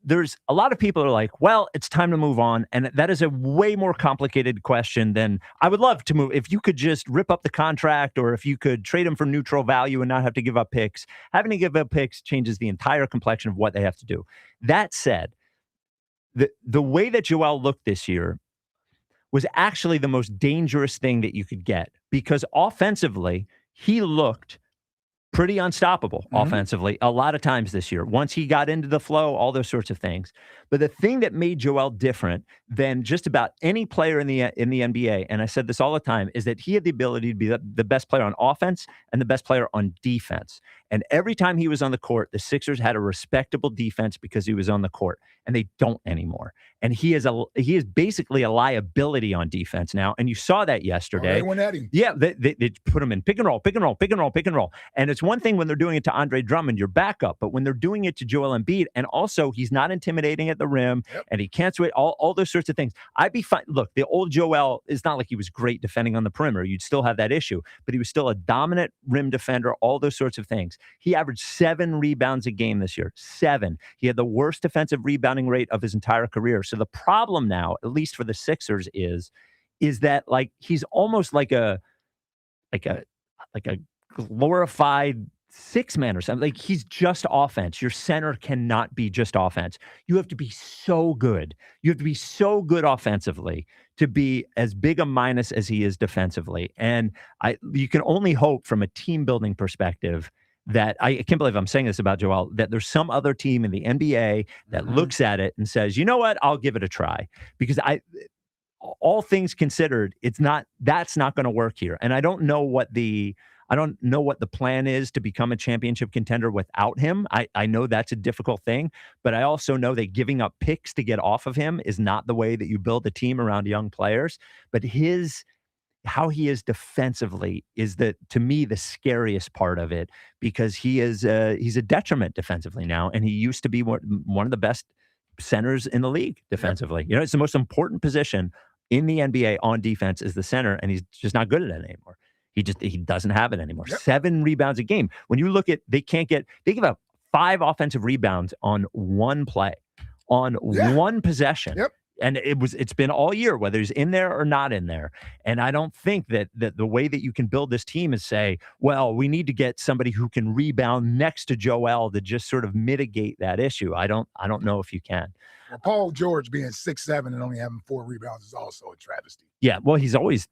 there's a lot of people are like, well, it's time to move on. And that is a way more complicated question than I would love to move. If you could just rip up the contract, or if you could trade him for neutral value and not have to give up picks, having to give up picks changes the entire complexion of what they have to do. That said, the way that Joel looked this year was actually the most dangerous thing that you could get, because offensively, he looked pretty unstoppable offensively a lot of times this year. Once he got into the flow, all those sorts of things. But the thing that made Joel different than just about any player in the NBA, and I said this all the time, is that he had the ability to be the best player on offense and the best player on defense. And every time he was on the court, the Sixers had a respectable defense because he was on the court, and they don't anymore. And he is basically a liability on defense now. And you saw that yesterday. They went at him. Yeah, they put him in pick and roll. And it's one thing when they're doing it to Andre Drummond, your backup, but when they're doing it to Joel Embiid, and also he's not intimidating at the rim, and he can't switch, all those sorts of things. I'd be fine. Look, the old Joel, it's not like he was great defending on the perimeter. You'd still have that issue, but he was still a dominant rim defender, all those sorts of things. He averaged 7 rebounds a game this year. 7. He had the worst defensive rebounding rate of his entire career. So the problem now, at least for the Sixers, is that like he's almost like a glorified six man or something. Like he's just offense. Your center cannot be just offense. You have to be so good. You have to be so good offensively to be as big a minus as he is defensively. And you can only hope from a team building perspective that I can't believe I'm saying this about Joel, that there's some other team in the NBA that looks at it and says, you know what, I'll give it a try. Because all things considered, that's not going to work here. And I don't know what the plan is to become a championship contender without him. I know that's a difficult thing, but I also know that giving up picks to get off of him is not the way that you build a team around young players. But how he is defensively is to me the scariest part of it, because he's a detriment defensively now, and he used to be one of the best centers in the league defensively. You know, it's the most important position in the NBA on defense is the center, and he's just not good at it anymore. He doesn't have it anymore. 7 rebounds a game. When you look at, they give up 5 offensive rebounds on one play, on one possession. And it's been all year, whether he's in there or not in there. And I don't think that the way that you can build this team is say, well, we need to get somebody who can rebound next to Joel to just sort of mitigate that issue. I don't know if you can. Well, Paul George being 6'7" and only having 4 rebounds is also a travesty. Yeah, well, he's always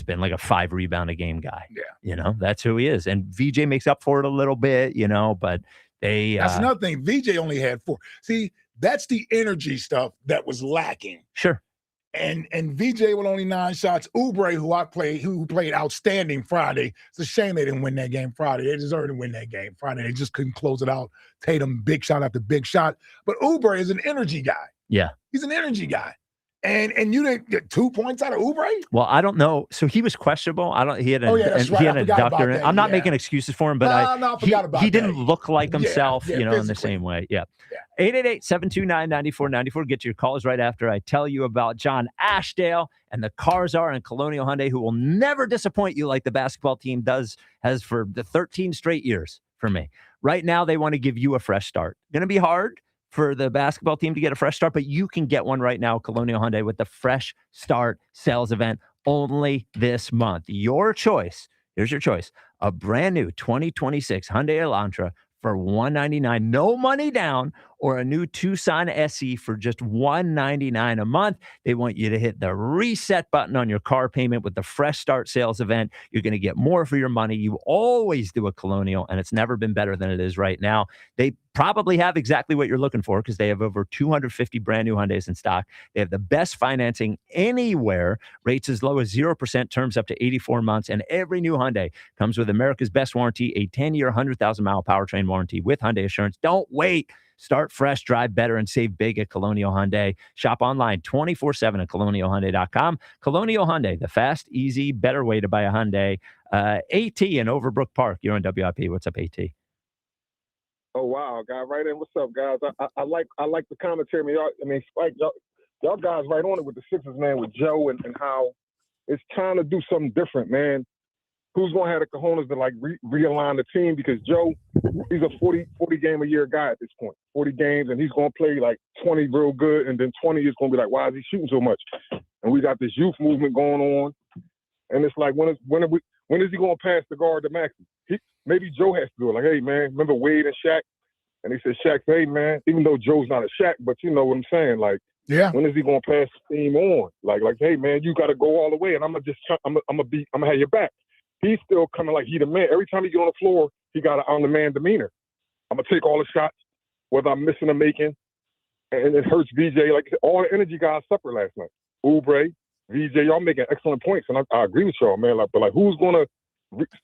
been like a 5 rebound a game guy. Yeah, you know, that's who he is. And VJ makes up for it a little bit, you know, but that's another thing. VJ only had 4. See, that's the energy stuff that was lacking. Sure. And VJ with only 9 shots. Oubre, who played outstanding Friday. It's a shame they didn't win that game Friday. They deserved to win that game Friday. They just couldn't close it out. Tatum, big shot after big shot. But Oubre is an energy guy. Yeah. He's an energy guy. And you didn't get 2 points out of Oubre? Well, I don't know. So he was questionable. He had a doctor. I'm not making excuses for him, but I forgot about he didn't look like himself, you know, physically. in the same way. Yeah. 888-729-9494. Get your calls right after I tell you about John Ashdale and the Cars Are in Colonial Hyundai, who will never disappoint you like the basketball team has for the 13 straight years for me. Right now, they want to give you a fresh start. Going to be hard for the basketball team to get a fresh start, but you can get one right now, Colonial Hyundai, with the Fresh Start sales event only this month. Your choice. Here's your choice. A brand new 2026 Hyundai Elantra for $199, no money down, or a new Tucson SE for just $199 a month. They want you to hit the reset button on your car payment with the Fresh Start sales event. You're going to get more for your money. You always do a Colonial, and it's never been better than it is right now. They probably have exactly what you're looking for because they have over 250 brand new Hyundais in stock. They have the best financing anywhere, rates as low as 0%, terms up to 84 months, and every new Hyundai comes with America's best warranty, a 10-year, 100,000-mile powertrain warranty with Hyundai Assurance. Don't wait. Start fresh, drive better, and save big at Colonial Hyundai. Shop online 24/7 at colonialhyundai.com. Colonial Hyundai, the fast, easy, better way to buy a Hyundai. AT in Overbrook Park. You're on WIP. What's up, AT? Oh wow, got right in. What's up, guys? I like the commentary. Y'all guys right on it with the Sixers, man, with Joe and how it's time to do something different, man. Who's gonna have the cojones to like realign the team? Because Joe, he's a 40 game a year guy at this point. 40 games, and he's gonna play like 20 real good, and then 20 is gonna be like, why is he shooting so much? And we got this youth movement going on, and it's like when is he gonna pass the guard to Maxey? Maybe Joe has to do it. Like, hey man, remember Wade and Shaq? And he said, Shaq, hey man, even though Joe's not a Shaq, but you know what I'm saying? Like, when is he gonna pass the team on? Like, hey man, you got to go all the way, and I'm gonna have your back. He's still coming like he the man. Every time he get on the floor, he got an on-the-man demeanor. I'm going to take all the shots, whether I'm missing or making. And it hurts VJ. Like all the energy guys suffered last night. Oubre, VJ, y'all making excellent points. And I agree with y'all, man. But who's going to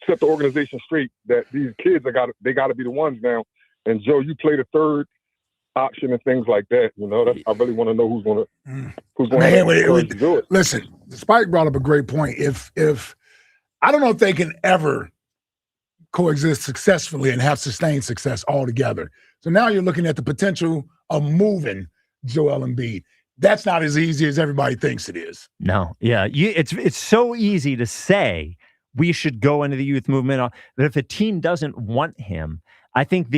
set the organization straight that these kids, they got to be the ones now. And Joe, you play the third option and things like that. You know, I really want to know who's going to do it. Listen, Spike brought up a great point. If I don't know if they can ever coexist successfully and have sustained success altogether. So now you're looking at the potential of moving Joel Embiid. That's not as easy as everybody thinks it is. No, yeah, it's so easy to say we should go into the youth movement, but if a team doesn't want him, I think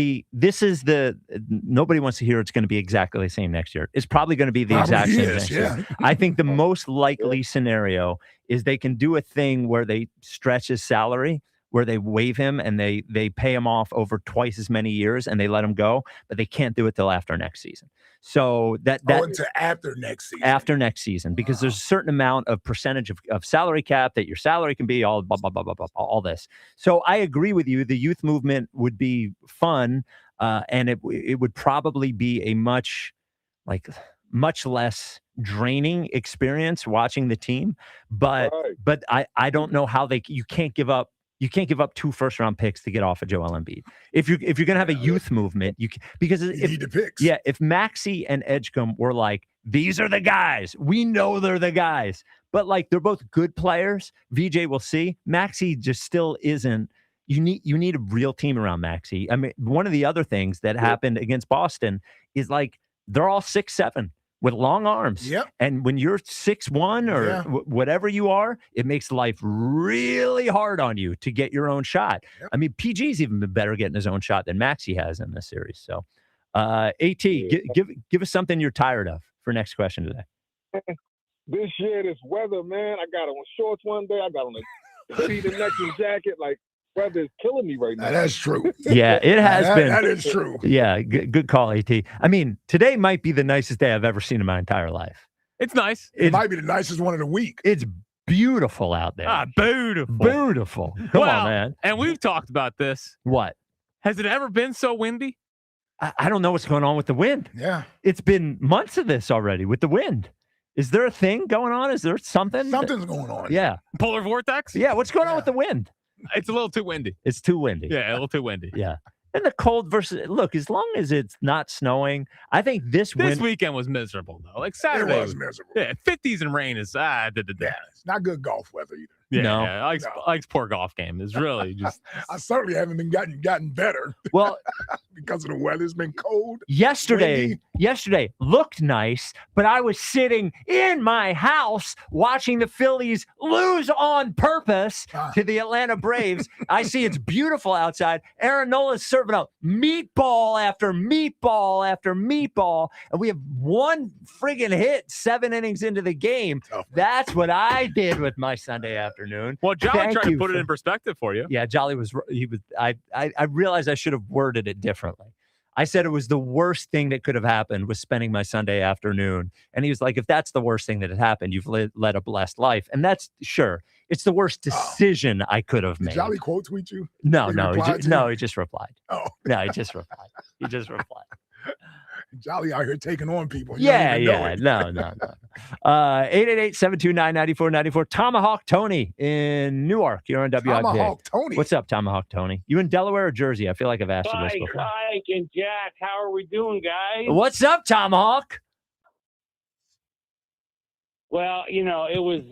nobody wants to hear it's going to be exactly the same next year. It's probably going to be the exact same next year. I think the most likely scenario is they can do a thing where they stretch his salary, where they waive him and they pay him off over twice as many years and they let him go, but they can't do it till after next season. So until after next season. After next season, because there's a certain amount of percentage of salary cap that your salary can be, all blah, blah, blah, blah, blah, all this. So I agree with you. The youth movement would be fun, and it would probably be a much less draining experience watching the team. But I don't know how you can't give up 2 first-round picks to get off of Joel Embiid. If you're going to have a youth movement, because you need the picks. Yeah, if Maxey and Edgecombe were like, these are the guys, we know they're the guys, but like they're both good players. VJ will see. Maxey just still isn't. You need a real team around Maxey. I mean, one of the other things that happened against Boston is like they're all 6'7". With long arms. Yep. And when you're 6'1" or whatever you are, it makes life really hard on you to get your own shot. Yep. I mean, PG's even been better getting his own shot than Maxey has in this series. So, AT, give us something you're tired of for next question today. This year, this weather, man, I got on shorts one day. I got on a hoodie the next one, jacket. Like, weather is killing me right now. That's true. Yeah, it has been. That is true. Yeah, good call, AT. I mean, today might be the nicest day I've ever seen in my entire life. It's nice. It might be the nicest one of the week. It's beautiful out there. Beautiful. Come on, man. And we've talked about this. What? Has it ever been so windy? I don't know what's going on with the wind. Yeah. It's been months of this already with the wind. Is there a thing going on? Is there something? Something's going on. Yeah. Polar vortex? Yeah. What's going on with the wind? It's a little too windy. It's too windy. Yeah, a little too windy. Yeah. And the cold versus look, as long as it's not snowing, I think this weekend was miserable though. Like Saturday was miserable. Yeah, 50s and rain is it's not good golf weather either. Yeah, Ike's poor golf game is really just. I certainly haven't been gotten better. Well, because of the weather, it's been cold. Yesterday looked nice, but I was sitting in my house watching the Phillies lose on purpose to the Atlanta Braves. I see it's beautiful outside. Aaron Nola's serving up meatball after meatball after meatball, and we have one friggin' hit 7 innings into the game. That's what I did with my Sunday afternoon. Well, Jolly tried to put it in perspective for you. Yeah, Jolly was. I realized I should have worded it differently. I said it was the worst thing that could have happened was spending my Sunday afternoon. And he was like, if that's the worst thing that had happened, you've led a blessed life. And that's sure. It's the worst decision I could have made. Did Jolly quote tweet you? No, he just replied. Oh. No, he just replied. Jolly out here taking on people. Yeah. No. 888-729-9494. Tomahawk Tony in Newark. You're on WIP. Tomahawk Tony. What's up, Tomahawk Tony? You in Delaware or Jersey? I feel like I've asked you this before. Ike and Jack, how are we doing, guys? What's up, Tomahawk? Well, it was,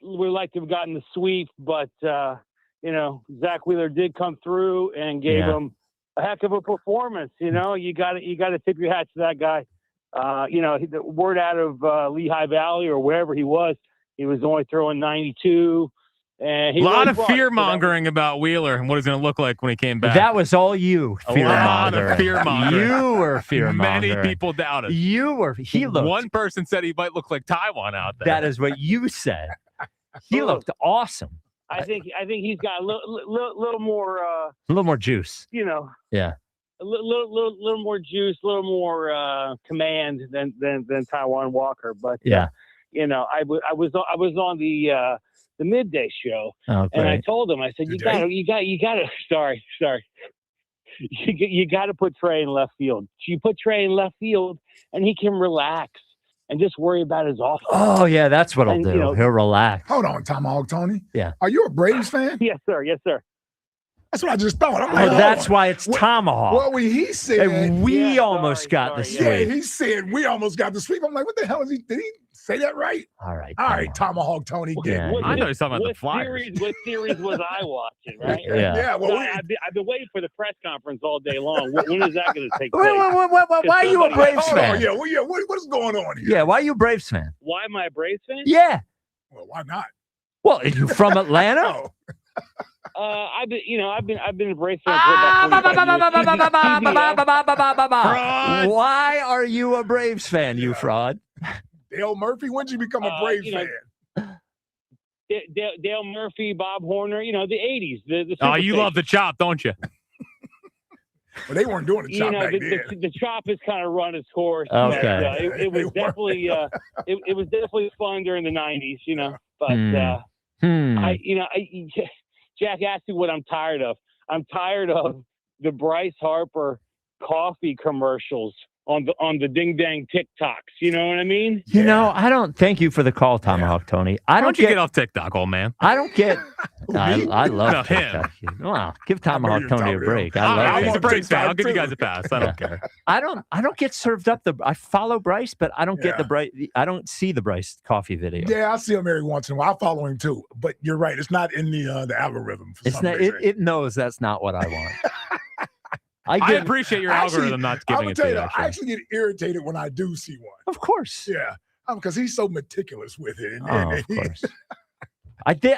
we're like to have gotten the sweep, but, Zach Wheeler did come through and gave him a heck of a performance. You got to tip your hat to that guy. The word out of Lehigh Valley or wherever he was only throwing 92. And a lot of fear mongering about Wheeler and what he's going to look like when he came back. That was all you. A lot of fear mongering. You were fear mongering. Many people doubted. You were. He looked. One person said he might look like Taiwan out there. That is what you said. He looked awesome. I think he's got a little more. A little more juice. Yeah. A little more juice, a little more command than Taiwan Walker. But I was on the midday show, and I told him, I said, you got to. Sorry. You got to put Trey in left field. You put Trey in left field, and he can relax and just worry about his offense. Oh yeah, that's what I'll do. He'll relax. Hold on, Tomahawk Tony. Yeah. Are you a Braves fan? Yes, sir. That's what I just thought. I'm like, that's why it's Tomahawk. Well, he said and we almost got the sweep. Yeah, he said we almost got the sweep. I'm like, what the hell is he? Did he say that right? All right, Tomahawk Tony. I know he's talking about the Flyers. What series was I watching? Right? Yeah. Well, I've been waiting for the press conference all day long. When is that going to take place? Why are you a Braves fan? What's going on here? Yeah, why are you a Braves fan? Why am I a Braves fan? Yeah. Well, why not? Well, are you from Atlanta? I've been a Braves fan for about 45 years. Why are you a Braves fan, you fraud? Dale Murphy, when did you become a Braves fan? Dale Murphy, Bob Horner, the 80s. The you love the chop, don't you? Well, they weren't doing the chop back then. The chop has kind of run its course. Okay. It was definitely it was definitely fun during the 90s, But Jack asked me what I'm tired of. I'm tired of the Bryce Harper coffee commercials on the ding dang TikToks. You know what I mean? I don't. Thank you for the call, Tomahawk Tony. Why don't you get off TikTok, old man? I don't get. I love No, TikTok. Wow, give Tomahawk Tony a break. I love he's a it. Braves fan. I'll give you guys a pass. I don't care. I don't get served up I follow Bryce, but I don't get the Bryce. I don't see the Bryce coffee video. Yeah, I see him every once in a while. I follow him too, but you're right. It's not in the algorithm. It's not. It knows that's not what I want. I appreciate your algorithm not giving it to you. I actually get irritated when I do see one. Of course. Yeah, because he's so meticulous with it. Of course. And he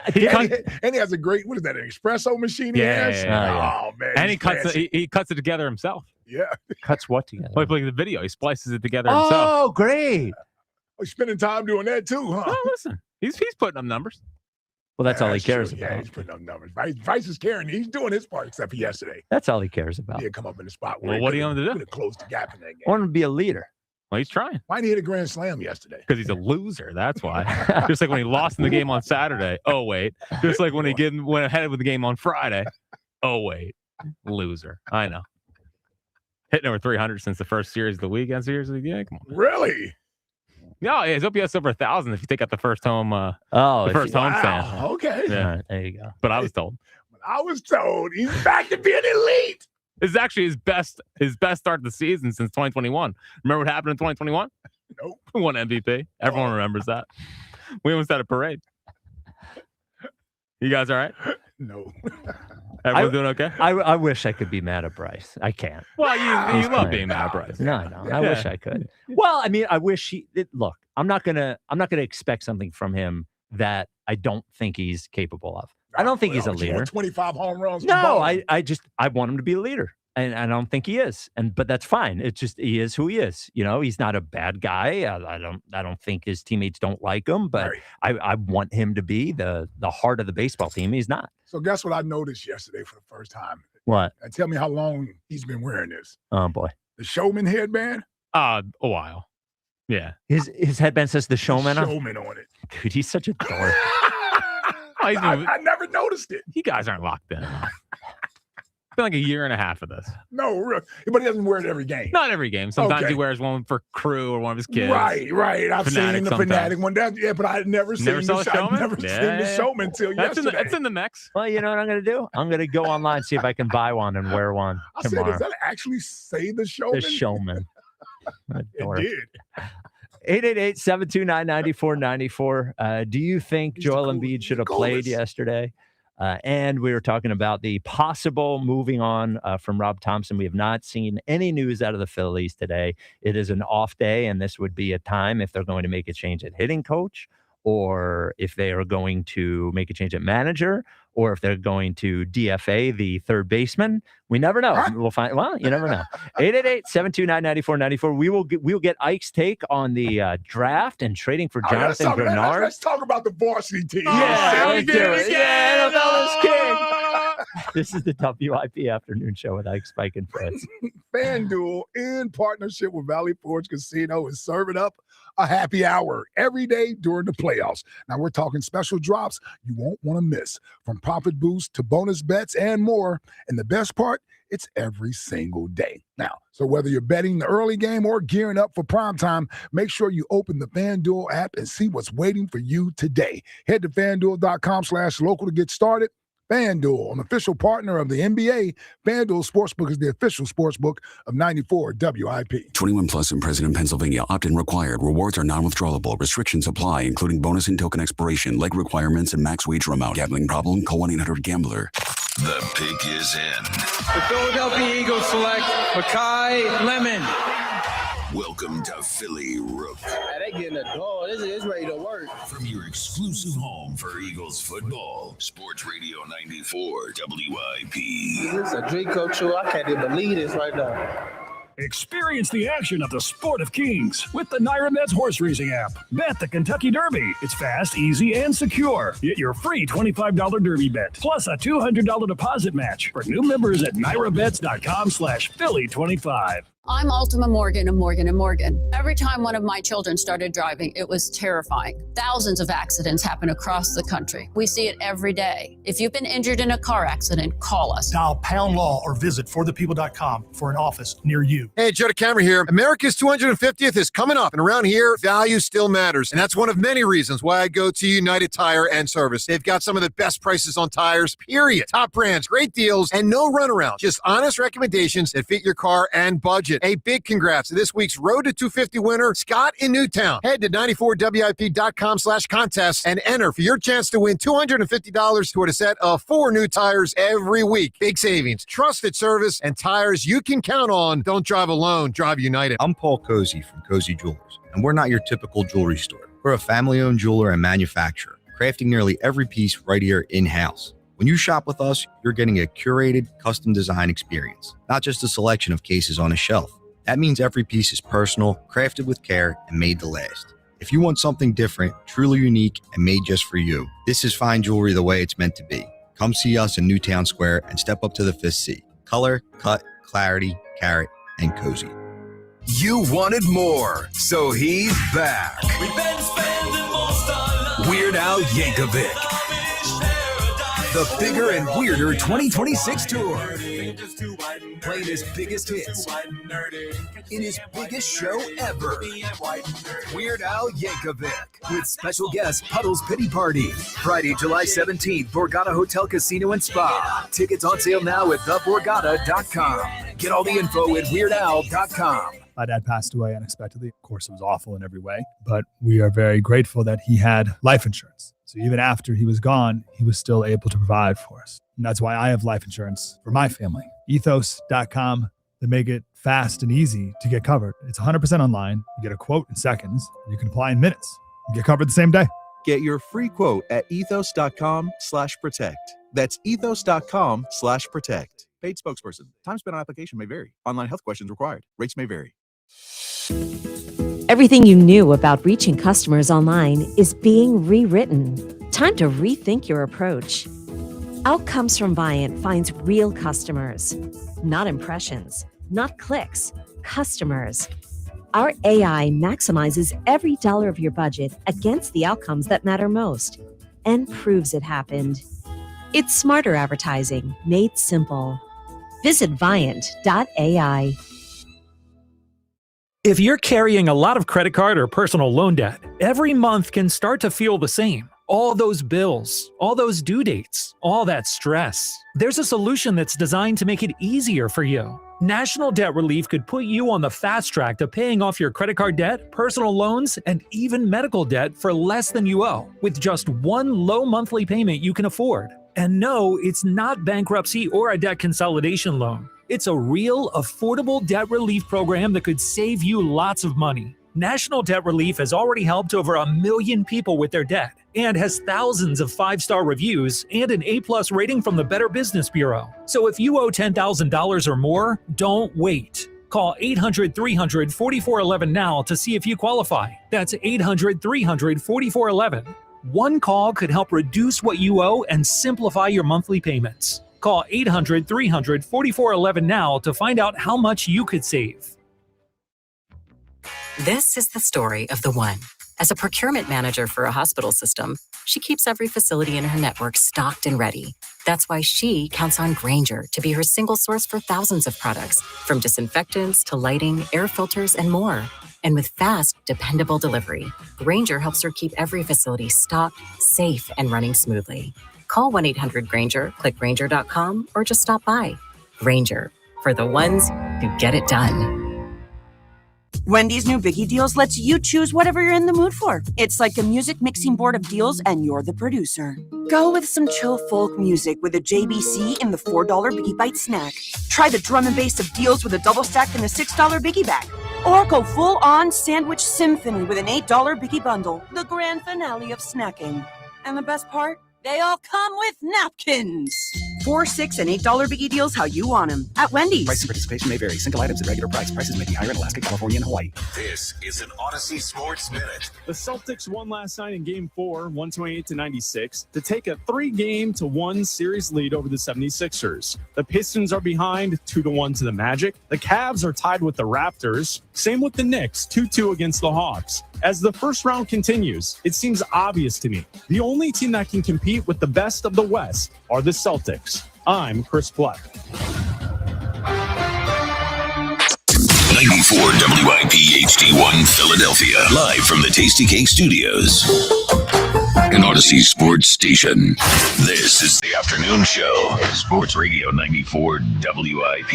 has a great, what is that, an espresso machine he has? Oh, man. And he cuts it together himself. Yeah. Cuts what together? Like the video. He splices it together himself. Oh, great. He's spending time doing that too, huh? Oh, listen. He's putting up numbers. Well, that's all he cares about. Yeah, he's putting up numbers. Vice is caring. He's doing his part, except for yesterday. That's all he cares about. He had come up in the spot. Well, what do you want to do? Close the gap in that game. I want him to be a leader. Well, he's trying. Why did he hit a grand slam yesterday? Because he's a loser. That's why. Just like when he lost in the game on Saturday. Oh, wait. Just like when he went ahead with the game on Friday. Oh, wait. Loser. I know. Hitting over 300 since the first series of the week. Come on. Really? Yeah, his OPS over 1,000 if you take out the first home. Home stand. Okay. Yeah, right, there you go. But I was told he's back to being elite. This is actually his best start of the season since 2021. Remember what happened in 2021? Nope. Won MVP. Everyone remembers that. We almost had a parade. You guys all right? No. Everyone doing okay? I wish I could be mad at Bryce. I can't. Well, you love being mad at Bryce. No. I wish I could. Well, I mean, I wish look, I'm not gonna expect something from him that I don't think he's capable of. I don't think he's a leader. 25 home runs. No, I want him to be a leader. And I don't think he is. But that's fine. It's just he is who he is. He's not a bad guy. I don't think his teammates don't like him, but right. I want him to be the heart of the baseball team. He's not. So guess what I noticed yesterday for the first time? What? Tell me how long he's been wearing this. Oh boy. The Showman headband? A while. Yeah. His headband says the Showman on it. Dude, he's such a dork. I never noticed it. You guys aren't locked in. It's been like a year and a half of this. No, really. But he doesn't wear it every game. Not every game. Sometimes he wears one for crew or one of his kids. Right. I've seen the Fanatic one. But I never seen the Showman. I've never seen the Showman until yesterday. That's in the mix. Well, you know what I'm going to do? I'm going to go online, see if I can buy one and wear one tomorrow. Does that actually say the Showman? The Showman. It did. 888-729-9494. Do you think Joel Embiid should have played yesterday? And we were talking about the possible moving on from Rob Thompson. We have not seen any news out of the Phillies today. It is an off day, and this would be a time if they're going to make a change at hitting coach, or if they are going to make a change at manager, or if they're going to DFA the third baseman. We never know. We'll find. Well, you never know. 888-729-9494. We will get Ike's take on the draft and trading for Jonathan Bernard. Let's talk about the varsity team. Yeah, let's do it. Yeah, NFL's king. This is the WIP Afternoon Show with Ike, Spike, and Fritz. FanDuel, in partnership with Valley Forge Casino, is serving up a happy hour every day during the playoffs. Now, we're talking special drops you won't want to miss, from profit boosts to bonus bets and more. And the best part, it's every single day. Now, so whether you're betting the early game or gearing up for primetime, make sure you open the FanDuel app and see what's waiting for you today. Head to FanDuel.com/local to get started. FanDuel, an official partner of the NBA. FanDuel Sportsbook is the official sportsbook of 94 WIP. 21 plus and present in Pennsylvania. Opt-in required. Rewards are non-withdrawable. Restrictions apply, including bonus and token expiration, leg requirements, and max wager amount. Gambling problem? Call 1-800-GAMBLER. The pick is in. The Philadelphia Eagles select Makai Lemon. Welcome to Philly Rook. They getting a dog. This is ready to work. From your exclusive home for Eagles football, Sports Radio 94 WIP. This is a dream come true. I can't even believe this right now. Experience the action of the Sport of Kings with the NYRA horse racing app. Bet the Kentucky Derby. It's fast, easy, and secure. Get your free $25 Derby bet, plus a $200 deposit match for new members at NYRABets.com/Philly25. I'm Ultima Morgan of Morgan & Morgan. Every time one of my children started driving, it was terrifying. Thousands of accidents happen across the country. We see it every day. If you've been injured in a car accident, call us. Dial pound law or visit forthepeople.com for an office near you. Hey, Joe DeCamera here. America's 250th is coming up, and around here, value still matters. And that's one of many reasons why I go to United Tire and Service. They've got some of the best prices on tires, period. Top brands, great deals, and no runaround. Just honest recommendations that fit your car and budget. A big congrats to this week's Road to 250 winner, Scott in Newtown. Head to 94WIP.com/contest and enter for your chance to win $250 toward a set of 4 new tires every week. Big savings, trusted service, and tires you can count on. Don't drive alone, drive United. I'm Paul Cozy from Cozy Jewelers, and we're not your typical jewelry store. We're a family-owned jeweler and manufacturer, crafting nearly every piece right here in-house. When you shop with us, you're getting a curated, custom design experience, not just a selection of cases on a shelf. That means every piece is personal, crafted with care, and made to last. If you want something different, truly unique, and made just for you, this is fine jewelry the way it's meant to be. Come see us in Newtown Square and step up to the 5th C. Color, cut, clarity, carat, and cozy. You wanted more, so he's back. Weird Al Yankovic. The Bigger and Weirder 2026 tour. Playing his biggest hits in his biggest show ever. Weird Al Yankovic with special guest Puddle's Pity Party. Friday, July 17th, Borgata Hotel Casino and Spa. Tickets on sale now at theborgata.com. Get all the info at weirdal.com. My dad passed away unexpectedly. Of course, it was awful in every way, but we are very grateful that he had life insurance. So even after he was gone, he was still able to provide for us. And that's why I have life insurance for my family. Ethos.com. They make it fast and easy to get covered. It's 100% online. You get a quote in seconds. You can apply in minutes. You get covered the same day. Get your free quote at ethos.com/protect. That's ethos.com/protect. Paid spokesperson. Time spent on application may vary. Online health questions required. Rates may vary. Everything you knew about reaching customers online is being rewritten. Time to rethink your approach. Outcomes from Viant finds real customers, not impressions, not clicks, customers. Our AI maximizes every dollar of your budget against the outcomes that matter most and proves it happened. It's smarter advertising made simple. Visit Viant.ai. If you're carrying a lot of credit card or personal loan debt, every month can start to feel the same. All those bills, all those due dates, all that stress. There's a solution that's designed to make it easier for you. National Debt Relief could put you on the fast track to paying off your credit card debt, personal loans, and even medical debt for less than you owe, with just one low monthly payment you can afford. And no, it's not bankruptcy or a debt consolidation loan. It's a real, affordable debt relief program that could save you lots of money. National Debt Relief has already helped over 1 million people with their debt and has thousands of 5-star reviews and an A+ rating from the Better Business Bureau. So if you owe $10,000 or more, don't wait. Call 800-300-4411 now to see if you qualify. That's 800-300-4411. One call could help reduce what you owe and simplify your monthly payments. Call 800-300-4411 now to find out how much you could save. This is the story of the one. As a procurement manager for a hospital system, she keeps every facility in her network stocked and ready. That's why she counts on Grainger to be her single source for thousands of products, from disinfectants to lighting, air filters, and more. And with fast, dependable delivery, Grainger helps her keep every facility stocked, safe, and running smoothly. Call 1-800-GRAINGER, click Grainger.com, or just stop by. Grainger, for the ones who get it done. Wendy's new Biggie Deals lets you choose whatever you're in the mood for. It's like a music mixing board of deals, and you're the producer. Go with some chill folk music with a JBC in the $4 Biggie Bite snack. Try the drum and bass of deals with a double stack in the $6 Biggie bag. Or go full-on sandwich symphony with an $8 Biggie Bundle, the grand finale of snacking. And the best part? They all come with napkins. 4, 6, and $8 Biggie deals how you want them at Wendy's. Price and participation may vary. Single items at regular price. Prices may be higher in Alaska, California, and Hawaii. This is an Odyssey Sports Minute. The Celtics won last night in Game 4, 128-96, to take a 3-1 series lead over the 76ers. The Pistons are behind 2-1 to the Magic. The Cavs are tied with the Raptors. Same with the Knicks, 2-2 against the Hawks. As the first round continues, it seems obvious to me. The only team that can compete with the best of the West are the Celtics. I'm Chris Black. 94 WIP HD1 Philadelphia. Live from the Tasty Cake Studios. An Odyssey Sports Station. This is the afternoon show. Sports Radio 94 WIP.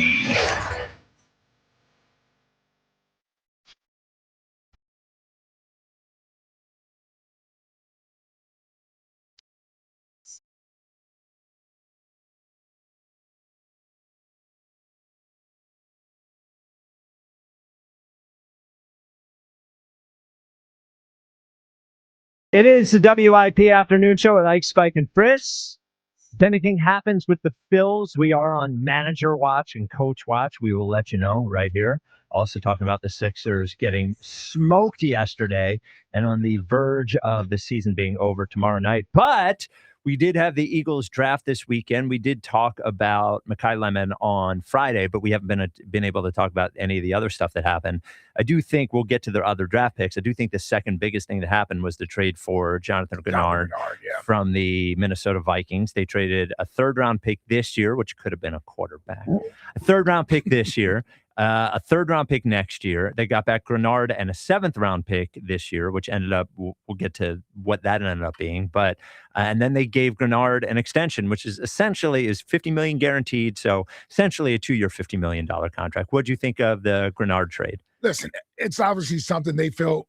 It is the WIP afternoon show with Ike, Spike, and Chris. If anything happens with the Phils, we are on manager watch and coach watch. We will let you know right here. Also talking about the Sixers getting smoked yesterday and on the verge of the season being over tomorrow night. But we did have the Eagles draft this weekend. We did talk about Mekhi Lemon on Friday, but we haven't been able to talk about any of the other stuff that happened. I do think we'll get to their other draft picks. I do think the second biggest thing that happened was the trade for Jonathan Grenard from the Minnesota Vikings. They traded a third-round pick this year, which could have been a quarterback. A third-round pick this year. A third-round pick next year. They got back Grenard and a seventh-round pick this year, which ended up, we'll get to what that ended up being. But and then they gave Grenard an extension, which is essentially is $50 million guaranteed. So essentially a 2-year, $50 million contract. What do you think of the Grenard trade? Listen, it's obviously something they felt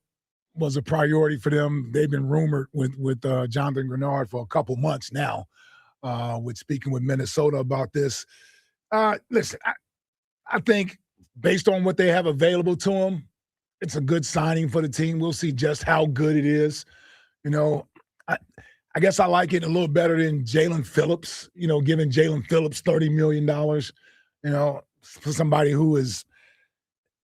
was a priority for them. They've been rumored with Jonathan Grenard for a couple months now. With speaking with Minnesota about this. Listen, I think, based on what they have available to them, it's a good signing for the team. We'll see just how good it is. You know, I guess I like it a little better than Jalen Phillips, you know, giving Jalen Phillips $30 million, you know, for somebody who is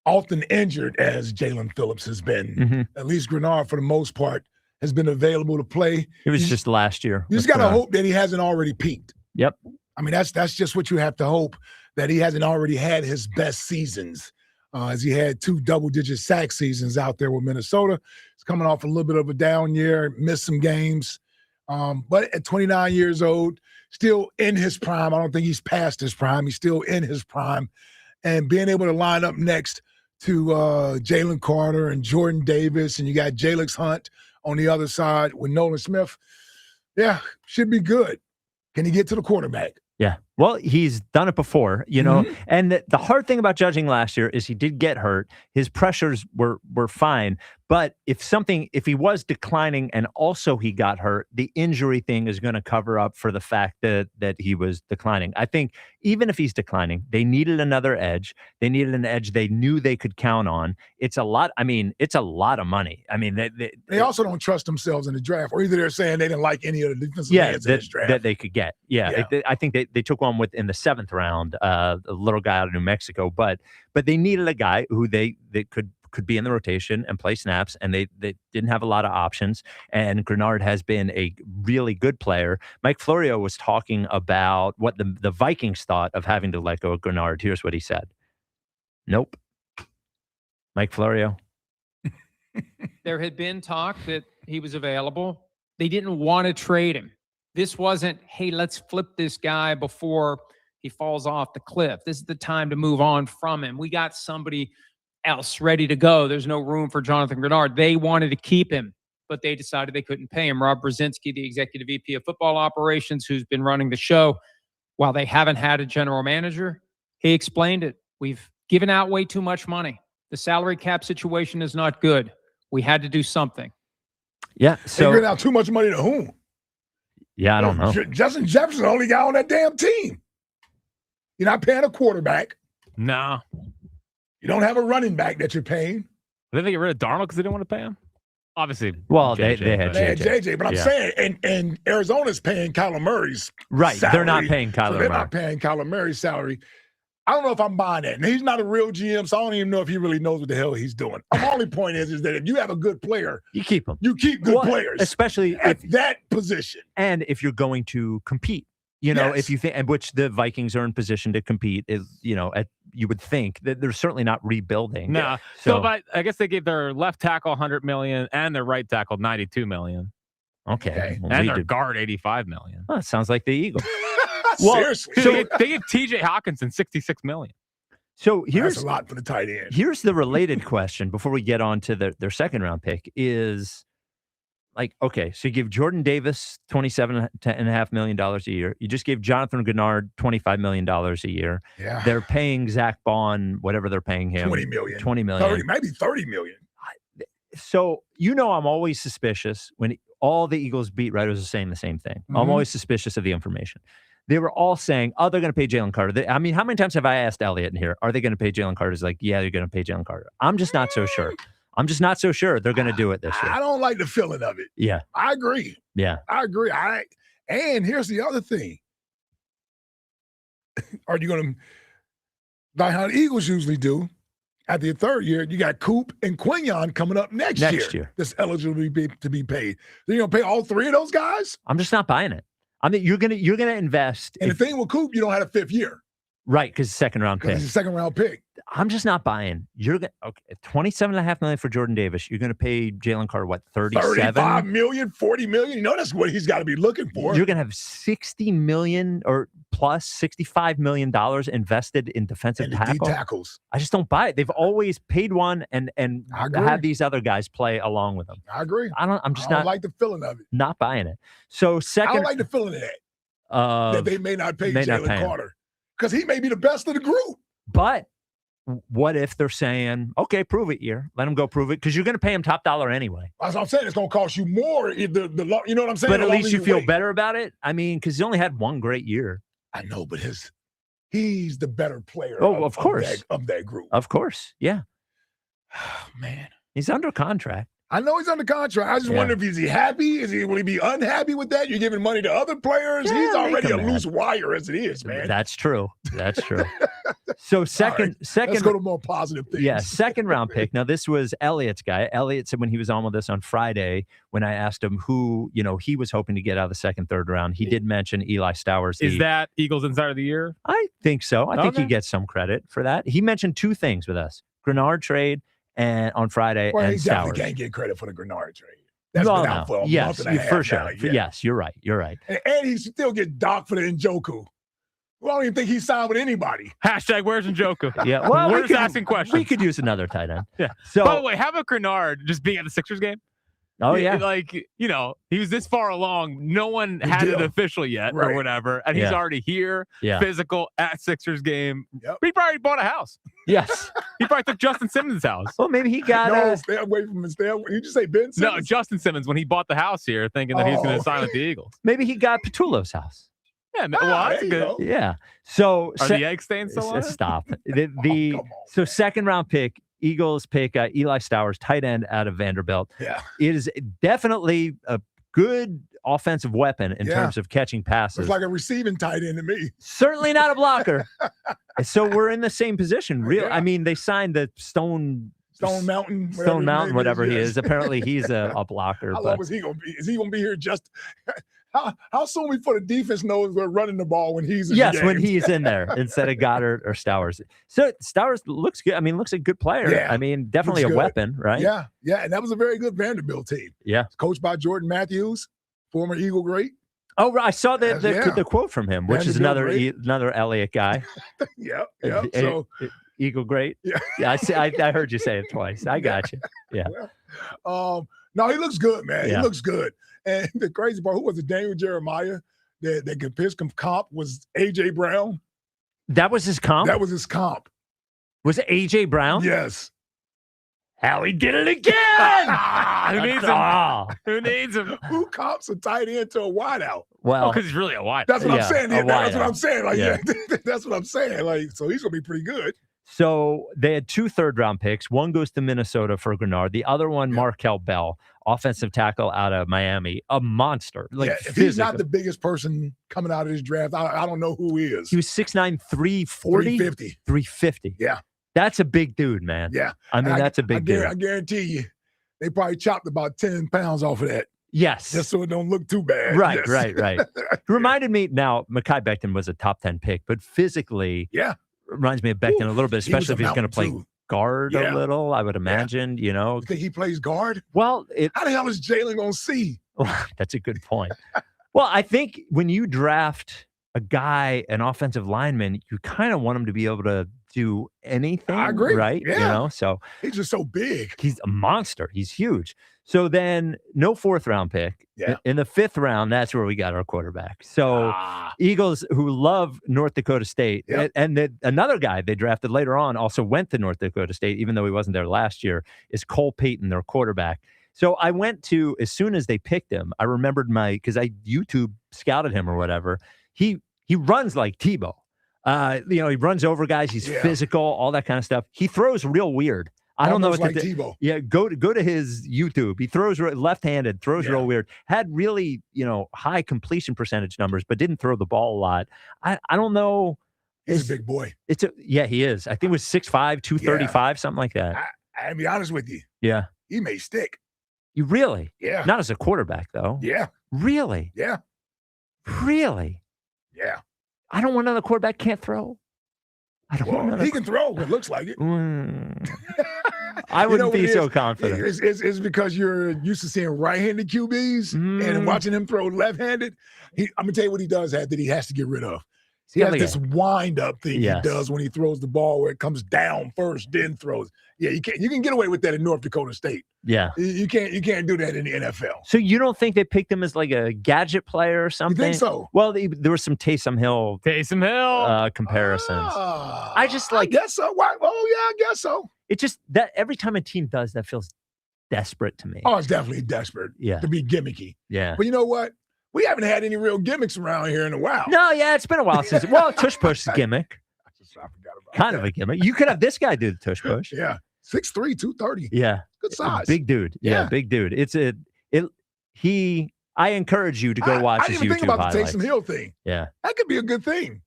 often injured as Jalen Phillips has been. Mm-hmm. At least Grenard, for the most part, has been available to play. It was just last year. You just got to hope that he hasn't already peaked. Yep. I mean, that's just what you have to hope, that he hasn't already had his best seasons, as he had 2 double-digit sack seasons out there with Minnesota. He's coming off a little bit of a down year, missed some games. But at 29 years old, still in his prime. I don't think he's past his prime. He's still in his prime. And being able to line up next to Jalen Carter and Jordan Davis, and you got Jalix Hunt on the other side with Nolan Smith, yeah, should be good. Can he get to the quarterback? Yeah. Well, he's done it before, you know, and the hard thing about judging last year is he did get hurt. His pressures were fine. But if he was declining and also he got hurt, the injury thing is going to cover up for the fact that he was declining. I think even if he's declining, they needed another edge. They needed an edge they knew they could count on. It's a lot. I mean, it's a lot of money. I mean, they also don't trust themselves in the draft, or either they're saying they didn't like any of the defensive ends in this draft that they could get. Yeah. I think they took one in the 7th round, a little guy out of New Mexico, but they needed a guy who they could be in the rotation and play snaps, and they didn't have a lot of options. And Grenard has been a really good player. Mike Florio was talking about what the Vikings thought of having to let go of Grenard. Here's what he said. Nope. Mike Florio. There had been talk that he was available. They didn't want to trade him. This wasn't, hey, let's flip this guy before he falls off the cliff. This is the time to move on from him. We got somebody else ready to go. There's no room for Jonathan Grenard. They wanted to keep him, but they decided they couldn't pay him. Rob Brzezinski, the executive VP of football operations, who's been running the show, while they haven't had a general manager, he explained it. We've given out way too much money. The salary cap situation is not good. We had to do something. Yeah. So giving out too much money to whom? Yeah, I don't know. Justin Jefferson, the only guy on that damn team. You're not paying a quarterback. No. You don't have a running back that you're paying. Did they get rid of Darnold because they didn't want to pay him? Obviously. Well, JJ, they had JJ. But I'm saying, and Arizona's paying Kyler Murray's right. salary, They're not paying Kyler so they're not paying Kyler Murray's salary. I don't know if I'm buying that. And he's not a real GM, so I don't even know if he really knows what the hell he's doing. My only point is that if you have a good player, you keep him. You keep good players, especially at that position. And if you're going to compete, you know, if you think, and which the Vikings are in position to compete, is you would think that they're certainly not rebuilding. No. So, but I guess they gave their left tackle $100 million and their right tackle $92 million. Okay. Well, and their guard $85 million. Oh, it sounds like the Eagles. Seriously. So they gave TJ Hawkinson $66 million. So here's that's a lot for the tight end. Here's the related question before we get on to their second round pick is like, okay, so you give Jordan Davis $27.5 million a year. You just gave Jonathan Gennard $25 million a year. Yeah. They're paying Zach Bond, whatever they're paying him. $20 million. 30, maybe $30 million. So, I'm always suspicious when all the Eagles beat writers are saying the same thing. I'm always suspicious of the information. They were all saying, oh, they're going to pay Jalen Carter. How many times have I asked Elliott in here, are they going to pay Jalen Carter? He's like, yeah, they're going to pay Jalen Carter. I'm just not so sure. I'm just not so sure they're going to do it this year. I don't like the feeling of it. Yeah. I agree. Yeah. I agree. And here's the other thing. Are you going to, like how the Eagles usually do, at the third year, you got Coop and Quinion coming up next year. That's eligible to be paid. Then you're going to pay all three of those guys? I'm just not buying it. I mean, you're gonna invest. And the thing with Coop, you don't have a fifth year. Right, because it's a second round pick. It's a second round pick. I'm just not buying. You're gonna $27.5 million for Jordan Davis. You're gonna pay Jalen Carter what, 37? $35 million, $40 million. You know that's what he's got to be looking for. You're gonna have $60 million or plus $65 million invested in defensive tackles. I just don't buy it. They've always paid one and have these other guys play along with them. I agree. I don't like the feeling of it. Not buying it. So second, I don't like the feeling of that. That they may not pay Jalen Carter. Because he may be the best of the group. But what if they're saying, okay, prove it year. Let him go prove it. Because you're going to pay him top dollar anyway. That's what I'm saying. It's going to cost you more. You know what I'm saying? But at least you feel better about it. I mean, because he only had one great year. I know, but he's the better player of course. Of that group. Of course. Yeah. Oh, man. He's under contract. I know he's under contract. I just wonder if is he happy? Will he be unhappy with that? You're giving money to other players? Yeah, he's already a loose wire as it is, man. That's true. That's true. So second, let's go to more positive things. Yeah, second round pick. Now this was Elliott's guy. Elliott said when he was on with us on Friday, when I asked him who he was hoping to get out of the second, third round, he did mention Eli Stowers. Is that Eagles Insider of the Year? I think so. I think he gets some credit for that. He mentioned two things with us: Grenard trade. And on Friday, well, and he definitely Stowers. can't get credit for the Grenard trade. That's been out for a month and a half. For sure. Now, yeah. Yes, you're right. You're right. And he still get docked for the Njoku. Well, I don't even think he signed with anybody. Hashtag where's Njoku? Yeah. Well, we're just asking questions. We could use another tight end. Yeah. So, by the way, how about Grenard just being at the Sixers game? Oh, yeah. Like, he was this far along. No one had it official yet or whatever. And he's already here, physical, at Sixers game. Yep. He probably bought a house. Yes. He probably took Justin Simmons' house. Well, maybe he got stay away from him. Did you say Ben Simmons? No, Justin Simmons, when he bought the house here, thinking that he was going to sign with the Eagles. Maybe he got Petullo's house. Yeah, well, that's good. Yeah. So are the egg stains still on it? Stop. So second round pick, Eagles pick Eli Stowers, tight end out of Vanderbilt. Yeah. It is definitely a good offensive weapon in terms of catching passes. It's like a receiving tight end to me. Certainly not a blocker. So we're in the same position. I mean, they signed the Stone Mountain, whatever he is. Apparently, he's a blocker. How long is he going to be? Is he going to be here just? How soon before the defense knows we're running the ball when he's in the game? When he's in there instead of Goddard or Stowers. So Stowers looks good. I mean, looks a good player. Yeah, I mean, definitely a weapon, right? Yeah, and that was a very good Vanderbilt team. Yeah, coached by Jordan Matthews, former Eagle great. Oh, I saw the quote from him, which is another Elliott guy. Yeah. So Eagle great. Yeah. I heard you say it twice. I got you. Yeah. No, he looks good, man. Yeah. He looks good. And the crazy part, who was it? Daniel Jeremiah that could piss comp was A.J. Brown. That was his comp? That was his comp. Was it A.J. Brown? Yes. How he did it again! Who needs him? Who needs him? Who comps a tight end to a wideout? Well, because he's really a wideout. That's what I'm saying. That's what I'm saying. Yeah. That's what I'm saying. Like, so he's gonna be pretty good. So they had 2 third-round picks. One goes to Minnesota for Grenard. The other one, Markel Bell, offensive tackle out of Miami, a monster. If he's not the biggest person coming out of this draft, I don't know who he is. He was 6'9", 340? 350. 350. Yeah. That's a big dude, man. Yeah. I mean, that's a big dude. I guarantee you, they probably chopped about 10 pounds off of that. Yes. Just so it don't look too bad. Right, Yes. right. It reminded me, now, Mekhi Becton was a top 10 pick, but physically, reminds me of Becton a little bit, especially if he's going to play guard a little, I would imagine, you know. You think he plays guard? Well, how the hell is Jalen going to see? That's a good point. Well, I think when you draft a guy, an offensive lineman, you kind of want him to be able to do anything. I agree. Right? Yeah. You know, so he's just so big. He's a monster. He's huge. So then no 4th round pick. Yeah. In the 5th round, that's where we got our quarterback. So Eagles, who love North Dakota State, and another guy they drafted later on also went to North Dakota State, even though he wasn't there last year, is Cole Payton, their quarterback. So I went to, as soon as they picked him, I remembered because I YouTube scouted him or whatever. He runs like Tebow. He runs over guys. He's physical, all that kind of stuff. He throws real weird. I don't know what like Tebow. Yeah, go to his YouTube. He throws left-handed, throws real weird. Had really, high completion percentage numbers, but didn't throw the ball a lot. I don't know. He's a big boy. He is. I think it was 6'5", 235, something like that. I'll be honest with you. Yeah. He may stick. You really? Yeah. Not as a quarterback, though. Yeah. Really? Yeah. Really? Yeah. I don't want another quarterback can't throw. He can throw. It looks like it. I wouldn't be so confident. It's because you're used to seeing right-handed QBs and watching him throw left-handed. I'm going to tell you what he does have that he has to get rid of. He has this wind-up thing he does when he throws the ball where it comes down first, then throws. Yeah, you can get away with that in North Dakota State. Yeah. You can't do that in the NFL. So you don't think they picked him as like a gadget player or something? You think so? Well, there was some Taysom Hill comparisons. I guess so. Why? Oh, yeah, I guess so. It just that every time a team does that feels desperate to me. Oh, it's definitely desperate to be gimmicky. Yeah. But you know what? We haven't had any real gimmicks around here in a while. No, yeah, it's been a while since. Well, tush push gimmick. I forgot about kind of a gimmick. You could have this guy do the tush push. Yeah. 6'3", 230. Yeah. Good size. Big dude. Yeah, big dude. I encourage you to go watch his YouTube highlights. I didn't even think about the Taysom Hill thing. Yeah. That could be a good thing.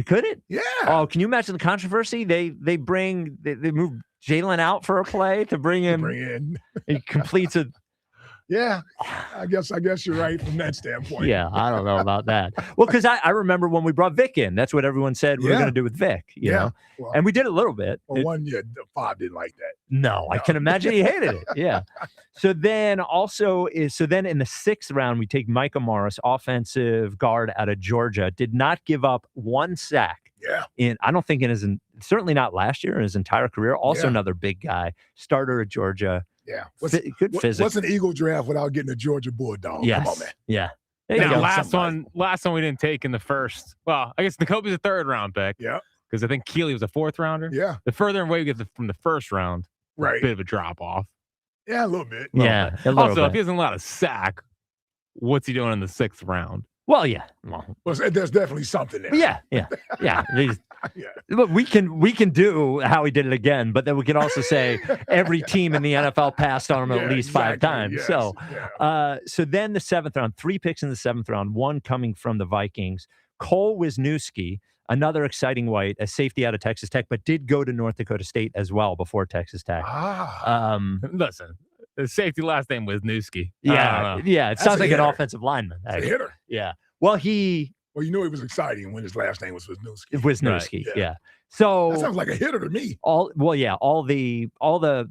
Could it? Yeah. Oh, can you imagine the controversy? They move Jalen out for a play to bring him. in. He completes a. Yeah, I guess you're right from that standpoint. Yeah, I don't know about that. Well, because I remember when we brought Vic in, that's what everyone said we were going to do with Vic, you know? Well, and we did a little bit. Well, 1 year, Bob didn't like that. No, I can imagine he hated it. Yeah. So then in the 6th round, we take Micah Morris, offensive guard out of Georgia, did not give up 1 sack. Yeah. I don't think certainly not last year in his entire career. Also another big guy, starter at Georgia. Yeah. Good physics. What's an Eagle draft without getting a Georgia Bulldog? Yes. Come on, man. Yeah. Now, last one we didn't take in the first. Well, I guess Nakobe's a 3rd round pick. Yeah. Because I think Keeley was a 4th rounder. Yeah. The further away we get from the 1st round, right, a bit of a drop off. Yeah, a little bit. Also, if he doesn't allow a sack, what's he doing in the 6th round? Well, yeah. Well, there's definitely something there. Yeah. Look, we can do how he did it again, but then we can also say every team in the NFL passed on him at least 5 times. Yes. So then the 7th round, 3 picks in the 7th round, 1 coming from the Vikings. Cole Wisniewski, another exciting white, a safety out of Texas Tech, but did go to North Dakota State as well before Texas Tech. Listen, the safety last name was Wisniewski. Yeah. It sounds like an offensive lineman. A hitter. Yeah. Well, he was exciting when his last name was Wisniewski. Wisniewski, yeah. So that sounds like a hitter to me. All the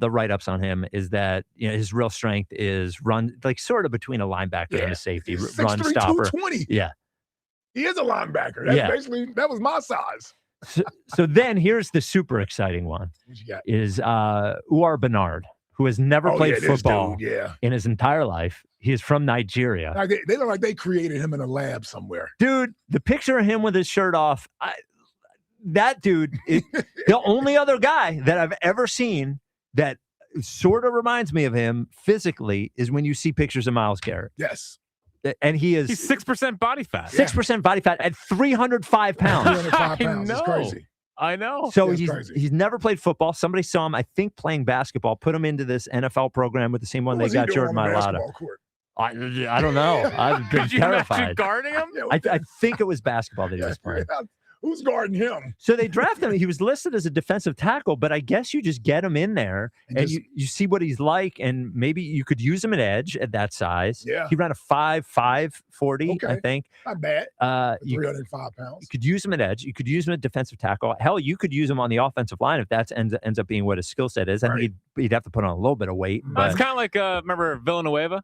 write-ups on him is that his real strength is run, like sort of between a linebacker and a safety, run stopper. 220. Yeah. He is a linebacker. That's basically, that was my size. So then here's the super exciting one. What you got? Is Uar Bernard, who has never played football in his entire life. He is from Nigeria. Like they look like they created him in a lab somewhere. Dude, the picture of him with his shirt off, that dude, the only other guy that I've ever seen that sort of reminds me of him physically is when you see pictures of Myles Garrett. Yes. And he's 6% body fat. 6% body fat at 305 pounds. 305 pounds is crazy. I know. So That's he's crazy. he's never played football. Somebody saw him, I think, playing basketball, put him into this NFL program with the same one What they was he got doing Jordan on the Mailata. basketball court? I don't know. I've been Could you imagine terrified. guarding him? I think it was basketball that he was playing. Who's guarding him? So they drafted him. He was listed as a defensive tackle, but I guess you just get him in there and you see what he's like, and maybe you could use him at edge at that size. Yeah. He ran a 5.5 40, I think. Not bad. 305 pounds. You could use him at edge. You could use him at defensive tackle. Hell, you could use him on the offensive line if that ends up being what his skill set is. And he'd have to put on a little bit of weight. But It's kind of like remember Villanueva,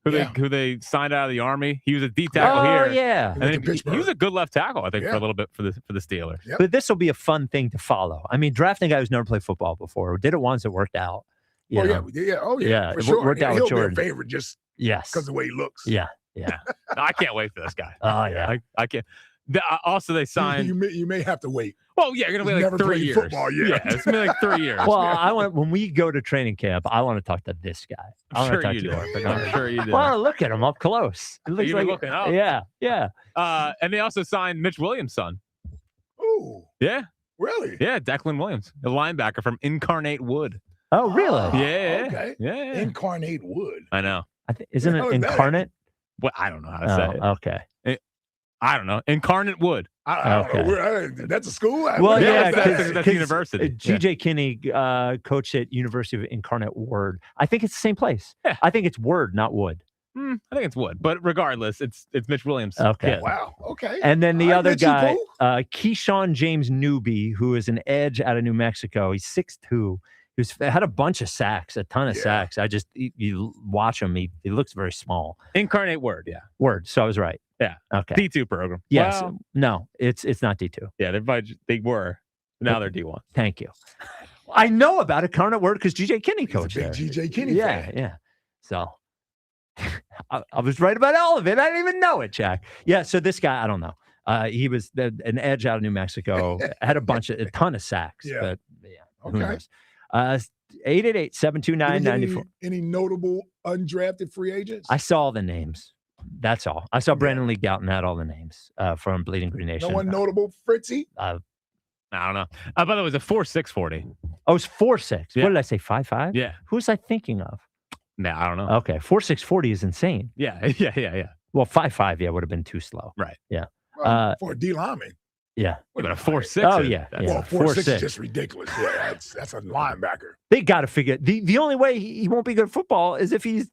who they signed out of the Army. He was a D tackle here. Yeah, and then he was a good left tackle, I think, for a little bit for the Steelers. But this will be a fun thing to follow. I mean, drafting a guy who's never played football before, did it once, it worked out. You know? Yeah, for it sure. worked out He'll with be a Jordan. favorite just Yes, because of the way he looks. Yeah. I can't wait for this guy. Oh yeah, I can't. Also, they signed. You may have to wait. Well, yeah, you're gonna wait like never 3 played years. football yet. Yeah, it's been like 3 years. Well, when we go to training camp, I want to talk to this guy. I want Sure to talk you to do. I'm sure you do. Well, I want to look at him up close. It looks You've like been looking up. Yeah. And they also signed Mitch Williams' son. Ooh, Yeah, really? yeah, Declan Williams, a linebacker from Incarnate Wood. Oh, really? Yeah. Okay. Yeah. Incarnate Wood. I know. Isn't How it is that? incarnate? Well, I don't know how to say it. Okay. I don't know. Incarnate Wood. I don't know. That's a school? Well, yeah, that's university. G.J. Kinney coached at University of Incarnate Word. I think it's the same place. Yeah. I think it's Word, not Wood. I think it's Wood, but regardless, it's Mitch Williams. Okay. kid. Wow. Okay. And then the All right, other Mitchie guy, Pooh. Keyshawn James Newby, who is an edge out of New Mexico. He's 6'2". He's had a bunch of sacks, a ton of sacks. You watch him, he looks very small. Incarnate Word, yeah. Word. So I was right. Yeah. Okay. D2 program. Yes. Well, No, it's not D2. yeah, they were. Now they're D1. Thank you. I know about Incarnate Word because G.J. Kinney coached there. G.J. Kinney Yeah, fan. yeah. So I was right about all of it. I didn't even know it, Jack. Yeah. So this guy, I don't know. He was an edge out of New Mexico. Had a ton of sacks. Yeah. But yeah. Who Okay. knows? 888-729-94. Any notable undrafted free agents? I saw the names. That's all. I saw Brandon Lee Gouton had all the names from Bleeding Green Nation. No one notable? Fritzy? I don't know. By the way, it was a 4.6 40. Oh, it's 4.6. Yeah. What did I say? 5.5? Yeah. Who was I thinking of? No, I don't know. Okay. 4.6 40 is insane. Yeah. Well, 5.5, yeah, would have been too slow. Right. Yeah. Well, for a D lineman. Yeah. But a 4.6. Oh, yeah. Well, 4.6 is 4.6. just ridiculous. Yeah, that's a linebacker. They got to figure the only way he won't be good at football is if he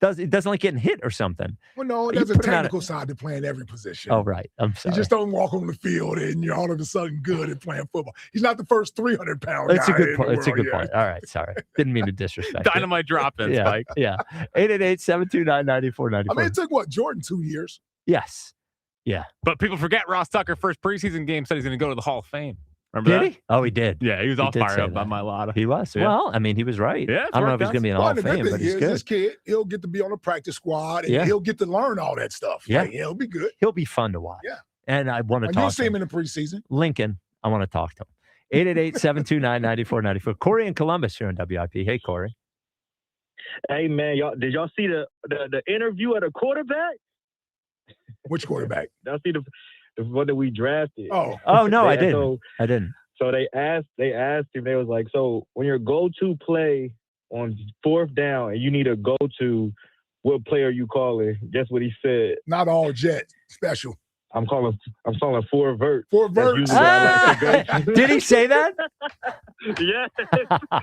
doesn't like getting hit or something. Well, no, You there's a put him out technical side to playing every position. Oh, right. I'm You sorry. just don't walk on the field and you're all of a sudden good at playing football. He's not the first 300-pound guy. It's a good in point. the It's a world, good point. All right. Sorry. Didn't mean to disrespect. Dynamite drop in, Yeah. Spike. Yeah. 888-729-9494. I mean, it took Jordan 2 years. Yes. Yeah. But people forget Ross Tucker first preseason game said he's going to go to the Hall of Fame. Remember Did that? he? Oh, he did. Yeah, he was all did fired say up by that. Mailata. He was. Yeah. Well, I mean, he was right. Yeah, I don't know if he's going to be in the Hall of the Fame, good but thing he's is, good. this kid, he'll get to be on the practice squad and Yeah. he'll get to learn all that stuff. Yeah. Like, he'll be good. He'll be fun to watch. Yeah. And I want to And talk you'll to see him him. in the preseason. Lincoln, I want to talk to him. 888-729-9494. Corey in Columbus here on WIP. Hey, Corey. Hey man, did y'all see the interview of the quarterback? Which quarterback? Y'all see the one that we drafted? Oh no, I didn't. I didn't. So they asked him. They was like, so when your go-to play on fourth down and you need a go-to, what play are you calling? Guess what he said? Not all jet special. I'm calling four vert. Four vert. Did he say that? Yeah.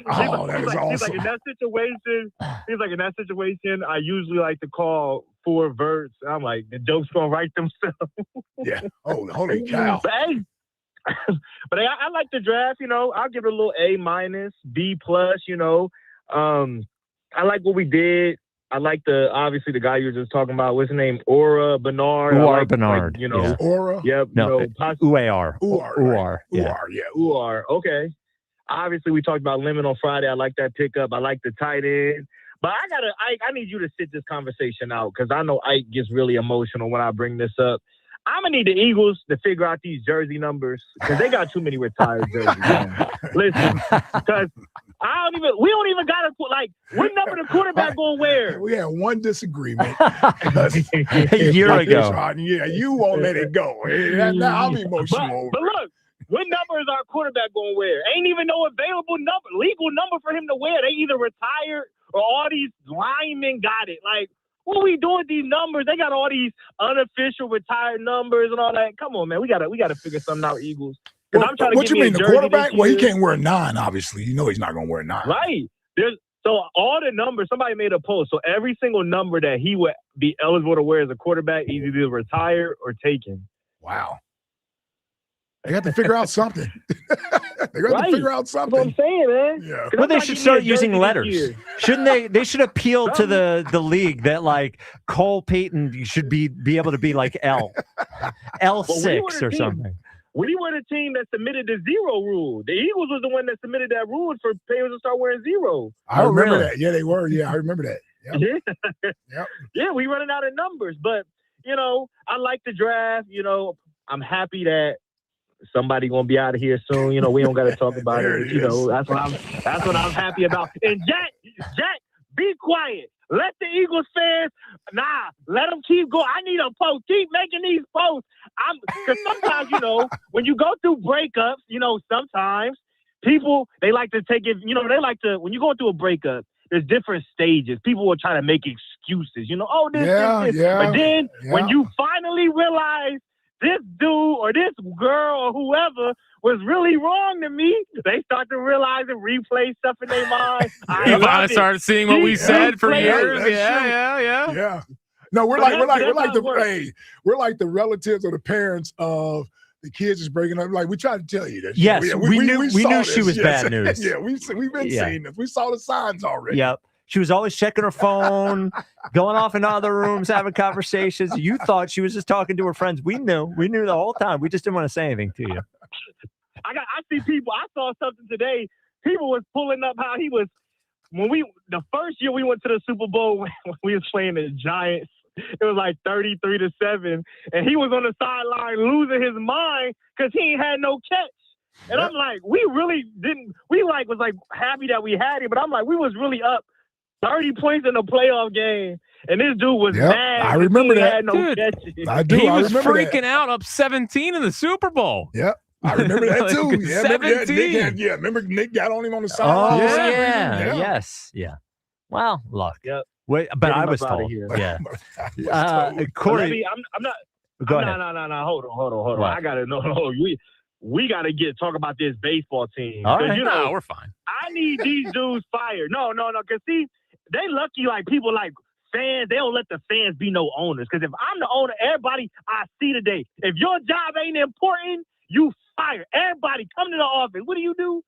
Oh, that is He's like, awesome. in that situation, I usually like to call four verts. I'm like, the joke's gonna write themselves. Yeah. Oh, holy cow. But hey, I like the draft. You know, I'll give it a little A-, B+. You know, I like what we did. I like obviously the guy you were just talking about. What's his name? Aura Bernard. Uar Bernard. You know, yeah. Aura. Yep. No, you know, Uar. Uar. Yeah. Uar. Okay. Obviously, we talked about Lemon on Friday. I like that pickup. I like the tight end. But I need you to sit this conversation out because I know Ike gets really emotional when I bring this up. I'm going to need the Eagles to figure out these jersey numbers because they got too many retired jerseys. Man. Listen, because we don't even got to put, like, what number the quarterback going to wear? We had one disagreement. A year ago. Yeah, you won't let it go. Now I'm emotional. But look, What number is our quarterback going to wear? Ain't even no available legal number for him to wear. They either retired or all these linemen got it. Like, what are we doing with these numbers? They got all these unofficial retired numbers and all that. Come on, man. We gotta figure something out, Eagles. Well, what you mean, the quarterback? Well, he can't wear 9, obviously. You know he's not going to wear 9. Right. So all the numbers, somebody made a post. So every single number that he would be eligible to wear as a quarterback, either retired or taken. Wow. They got to figure out something. They got to figure out something. That's what I'm saying, man. Yeah. Well, they should start using letters. Shouldn't they? They should appeal to the league that like Cole Payton should be able to be like L6 or something. We were the team that submitted the 0 rule. The Eagles was the one that submitted that rule for players to start wearing 0. I remember that. Yeah, they were. Yeah, I remember that. Yep. Yeah. Yeah, we running out of numbers. But, I like the draft. I'm happy that somebody gonna be out of here soon. We don't gotta talk about it. That's what I'm happy about. And Jack, be quiet. Let the Eagles fans, let them keep going. I need a post. Keep making these posts. Because sometimes, when you go through breakups, sometimes people, they like to take it, when you're going through a breakup, there's different stages. People will try to make excuses, this. But then when you finally realize this dude or this girl or whoever was really wrong to me, they start to realize and replay stuff in their mind. I started seeing what we said for years. Yeah. No, we're like the relatives or the parents of the kids is breaking up. Like, we tried to tell you that. Yes, we knew she was bad news. Yeah, we've been seeing this. We saw the signs already. Yep. She was always checking her phone, going off in other rooms, having conversations. You thought she was just talking to her friends. We knew the whole time. We just didn't want to say anything to you. I see people. I saw something today. People was pulling up how he was the first year we went to the Super Bowl when we was playing the Giants. It was like 33-7, and he was on the sideline losing his mind because he ain't had no catch. And I'm like, we really didn't. We was happy that we had him, but I'm like, we was really up 30 points in the playoff game, and this dude was mad. I remember that. Had no catches. I do. He I was remember freaking that. out, up 17 in the Super Bowl. Yep. I remember that too. Like Yeah, remember 17. that? Remember Nick got on him on the sideline? Yes. Yeah. Well, look. Yep. Wait, but I was told. Yeah. Corey, I'm not. Go ahead. No. Hold on. I gotta know. We gotta talk about this baseball team. All right. No, we're fine. I need these dudes fired. No. Cause see, they lucky like people like fans. They don't let the fans be no owners. Cause if I'm the owner, everybody I see today, if your job ain't important, you fire. Everybody come to the office. What do?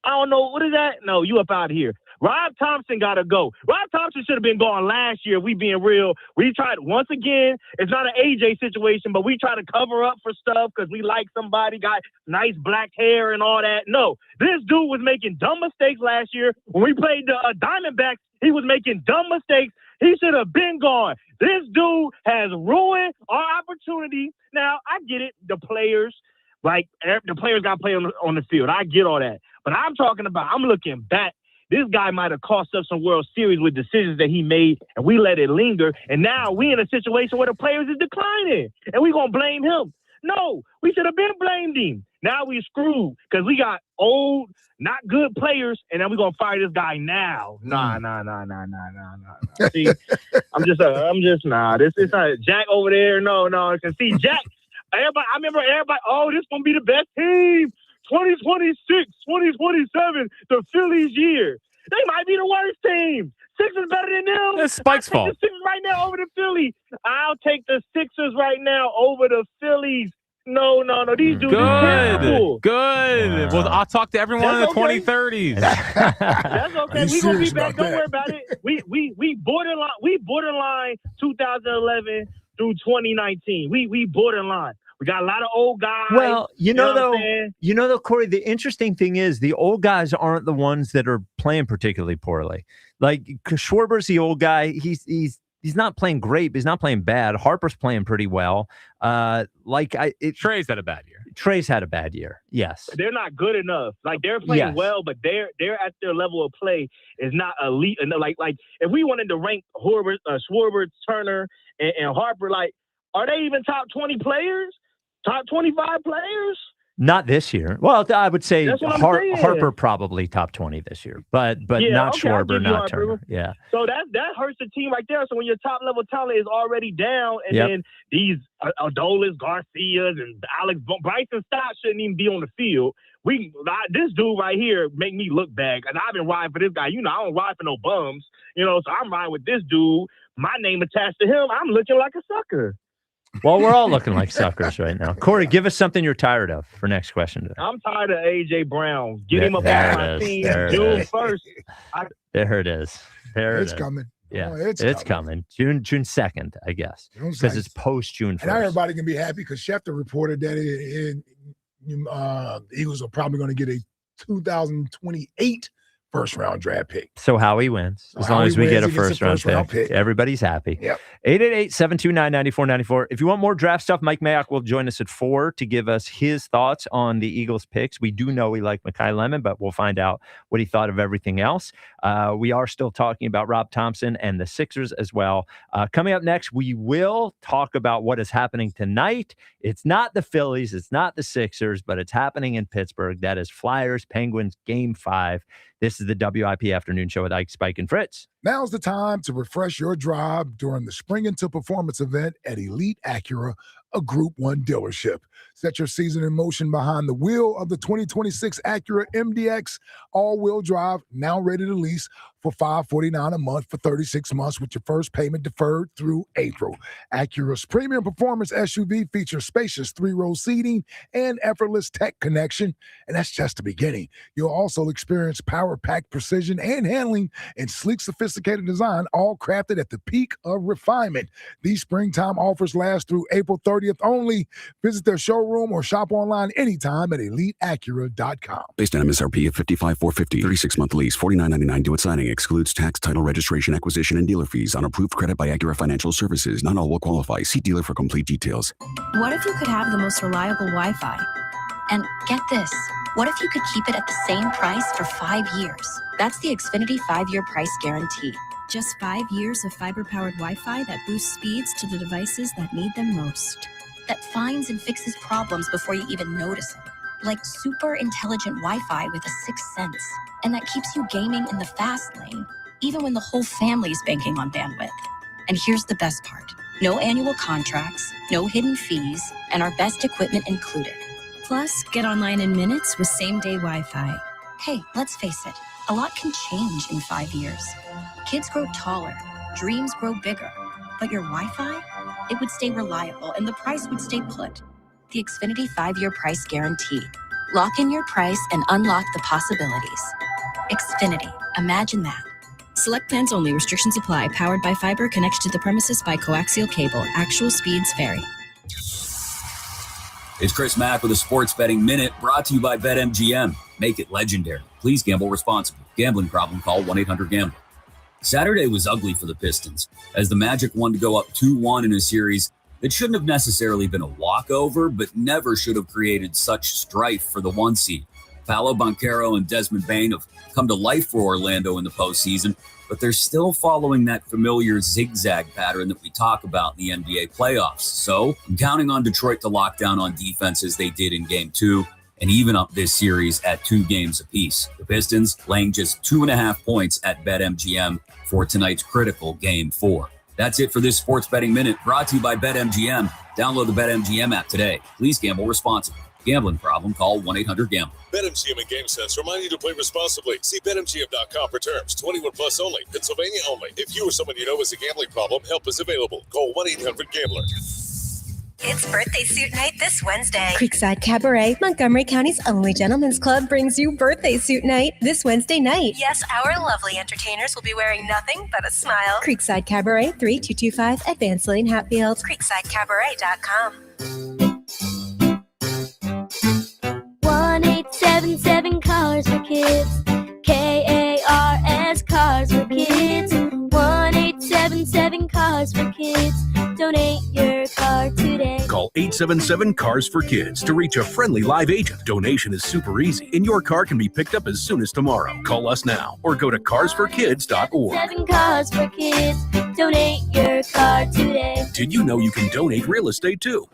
I don't know. What is that? No, you up out of here. Rob Thompson got to go. Rob Thompson should have been gone last year. We being real. We tried once again. It's not an AJ situation, but we try to cover up for stuff because we like somebody, got nice black hair and all that. No, this dude was making dumb mistakes last year. When we played the Diamondbacks, he was making dumb mistakes. He should have been gone. This dude has ruined our opportunity. Now, I get it. The players got to play on the field. I get all that. But I'm talking about, I'm looking back. This guy might have cost us some World Series with decisions that he made, and we let it linger. And now we in a situation where the players is declining, and we going to blame him. No, we should have been blamed him. Now we screwed because we got old, not good players, and then we going to fire this guy now. Nah. See, this is not Jack over there. No. Because see, Jack, everybody, I remember everybody, this going to be the best team. 2026, 2027, the Phillies year. They might be the worst team. Sixers better than them. It's Spike's fault. I'll take the Sixers right now over the Phillies. I'll take the Sixers right now over the Phillies. No. These dudes are terrible. Good. Well, I'll talk to everyone in the 2030s. That's okay. We gonna be back. Don't worry about it. We borderline 2011 through 2019. We borderline. We got a lot of old guys. Well, though, Corey, the interesting thing is the old guys aren't the ones that are playing particularly poorly. Like Schwarber's the old guy. He's not playing great, but he's not playing bad. Harper's playing pretty well. Trey's had a bad year. Trey's had a bad year. Yes. They're not good enough. Like they're playing well, but they're at their level of play is not elite enough. Like if we wanted to rank Schwarber, Turner, and Harper, like, are they even top 20 players? Top 25 players? Not this year. Well, I would say That's what I'm saying. Harper probably top 20 this year, but Yeah, not okay, I'll Schwarber, give you not Harper. Turner. Yeah. So that hurts the team right there. So when your top level talent is already down, and Yep. then these Adolis, Garcias, and Bryson Stott shouldn't even be on the field. This dude right here make me look bad, and I've been riding for this guy. I don't ride for no bums, so I'm riding with this dude. My name attached to him. I'm looking like a sucker. Well, we're all looking like suckers right now. Corey, give us something you're tired of for next question today. I'm tired of A.J. Brown. Get him up There off it my is. team. There it June is. 1st. There it is. There It's it is. coming. Yeah, Oh, it's coming. June 2nd, I guess, June because it's 2nd. post June 1st. And now everybody can be happy because Schefter reported that the Eagles are probably going to get a 2028 first-round draft pick. So Howie wins. As long as we get a first-round pick. Everybody's happy. Yep. 888-729-9494. If you want more draft stuff, Mike Mayock will join us at 4 to give us his thoughts on the Eagles picks. We do know we like Mekhi Lemon, but we'll find out what he thought of everything else. We are still talking about Rob Thompson and the Sixers as well. Coming up next, we will talk about what is happening tonight. It's not the Phillies, it's not the Sixers, but it's happening in Pittsburgh. That is Flyers, Penguins, Game 5. This is the WIP Afternoon Show with Ike, Spike, and Fritz. Now's the time to refresh your drive during the Spring into Performance event at Elite Acura, a Group 1 dealership. Set your season in motion behind the wheel of the 2026 Acura MDX all-wheel drive, now ready to lease for $549 a month for 36 months with your first payment deferred through April. Acura's premium performance SUV features spacious 3-row seating and effortless tech connection, and that's just the beginning. You'll also experience power-packed precision and handling and sleek, sophisticated design, all crafted at the peak of refinement. These springtime offers last through April 30th only. Visit their showroom or shop online anytime at EliteAcura.com. Based on MSRP of $55,450, 36-month lease, $49.99 due at signing. Excludes tax, title, registration, acquisition, and dealer fees on approved credit by Acura Financial Services. Not all will qualify. See dealer for complete details. What if you could have the most reliable Wi-Fi? And get this, what if you could keep it at the same price for 5 years? That's the Xfinity 5-year price guarantee. Just 5 years of fiber-powered Wi-Fi that boosts speeds to the devices that need them most. That finds and fixes problems before you even notice it. Like super intelligent Wi-Fi with a sixth sense. And that keeps you gaming in the fast lane, even when the whole family's banking on bandwidth. And here's the best part. No annual contracts, no hidden fees, and our best equipment included. Plus, get online in minutes with same-day Wi-Fi. Hey, let's face it, a lot can change in 5 years. Kids grow taller, dreams grow bigger, but your Wi-Fi, it would stay reliable and the price would stay put. The Xfinity 5-year price guarantee. Lock in your price and unlock the possibilities. Xfinity, imagine that. Select plans only. Restrictions apply. Powered by fiber, connected to the premises by coaxial cable. Actual speeds vary. It's Chris Mack with a Sports Betting Minute, brought to you by BetMGM. Make it legendary. Please gamble responsibly. Gambling problem? Call 1-800-GAMBLER. Saturday was ugly for the Pistons, as the Magic won to go up 2-1 in a series that shouldn't have necessarily been a walkover, but never should have created such strife for the 1 seed. Paolo Banchero and Desmond Bane have come to life for Orlando in the postseason, but they're still following that familiar zigzag pattern that we talk about in the NBA playoffs. So I'm counting on Detroit to lock down on defense as they did in Game 2 and even up this series at 2 games apiece. The Pistons laying just 2.5 points at BetMGM for tonight's critical Game 4. That's it for this Sports Betting Minute, brought to you by BetMGM. Download the BetMGM app today. Please gamble responsibly. Gambling problem? Call 1-800-GAMBLER. BetMGM and GameSense remind you to play responsibly. See BetMGM.com for terms. 21 plus only. Pennsylvania only. If you or someone you know has a gambling problem, help is available. Call 1-800-GAMBLER. It's birthday suit night this Wednesday. Creekside Cabaret, Montgomery County's only gentlemen's club, brings you birthday suit night this Wednesday night. Yes, our lovely entertainers will be wearing nothing but a smile. Creekside Cabaret, 3225 Advanced Lane, Hatfield. CreeksideCabaret.com. 1877 Cars for Kids. KARS Cars for Kids. 1877 Cars for Kids. Donate your car today. Call 877-CARS-FOR-KIDS to reach a friendly live agent. Donation is super easy, and your car can be picked up as soon as tomorrow. Call us now or go to carsforkids.org. 7 Cars for Kids. Donate your car today. Did you know you can donate real estate too?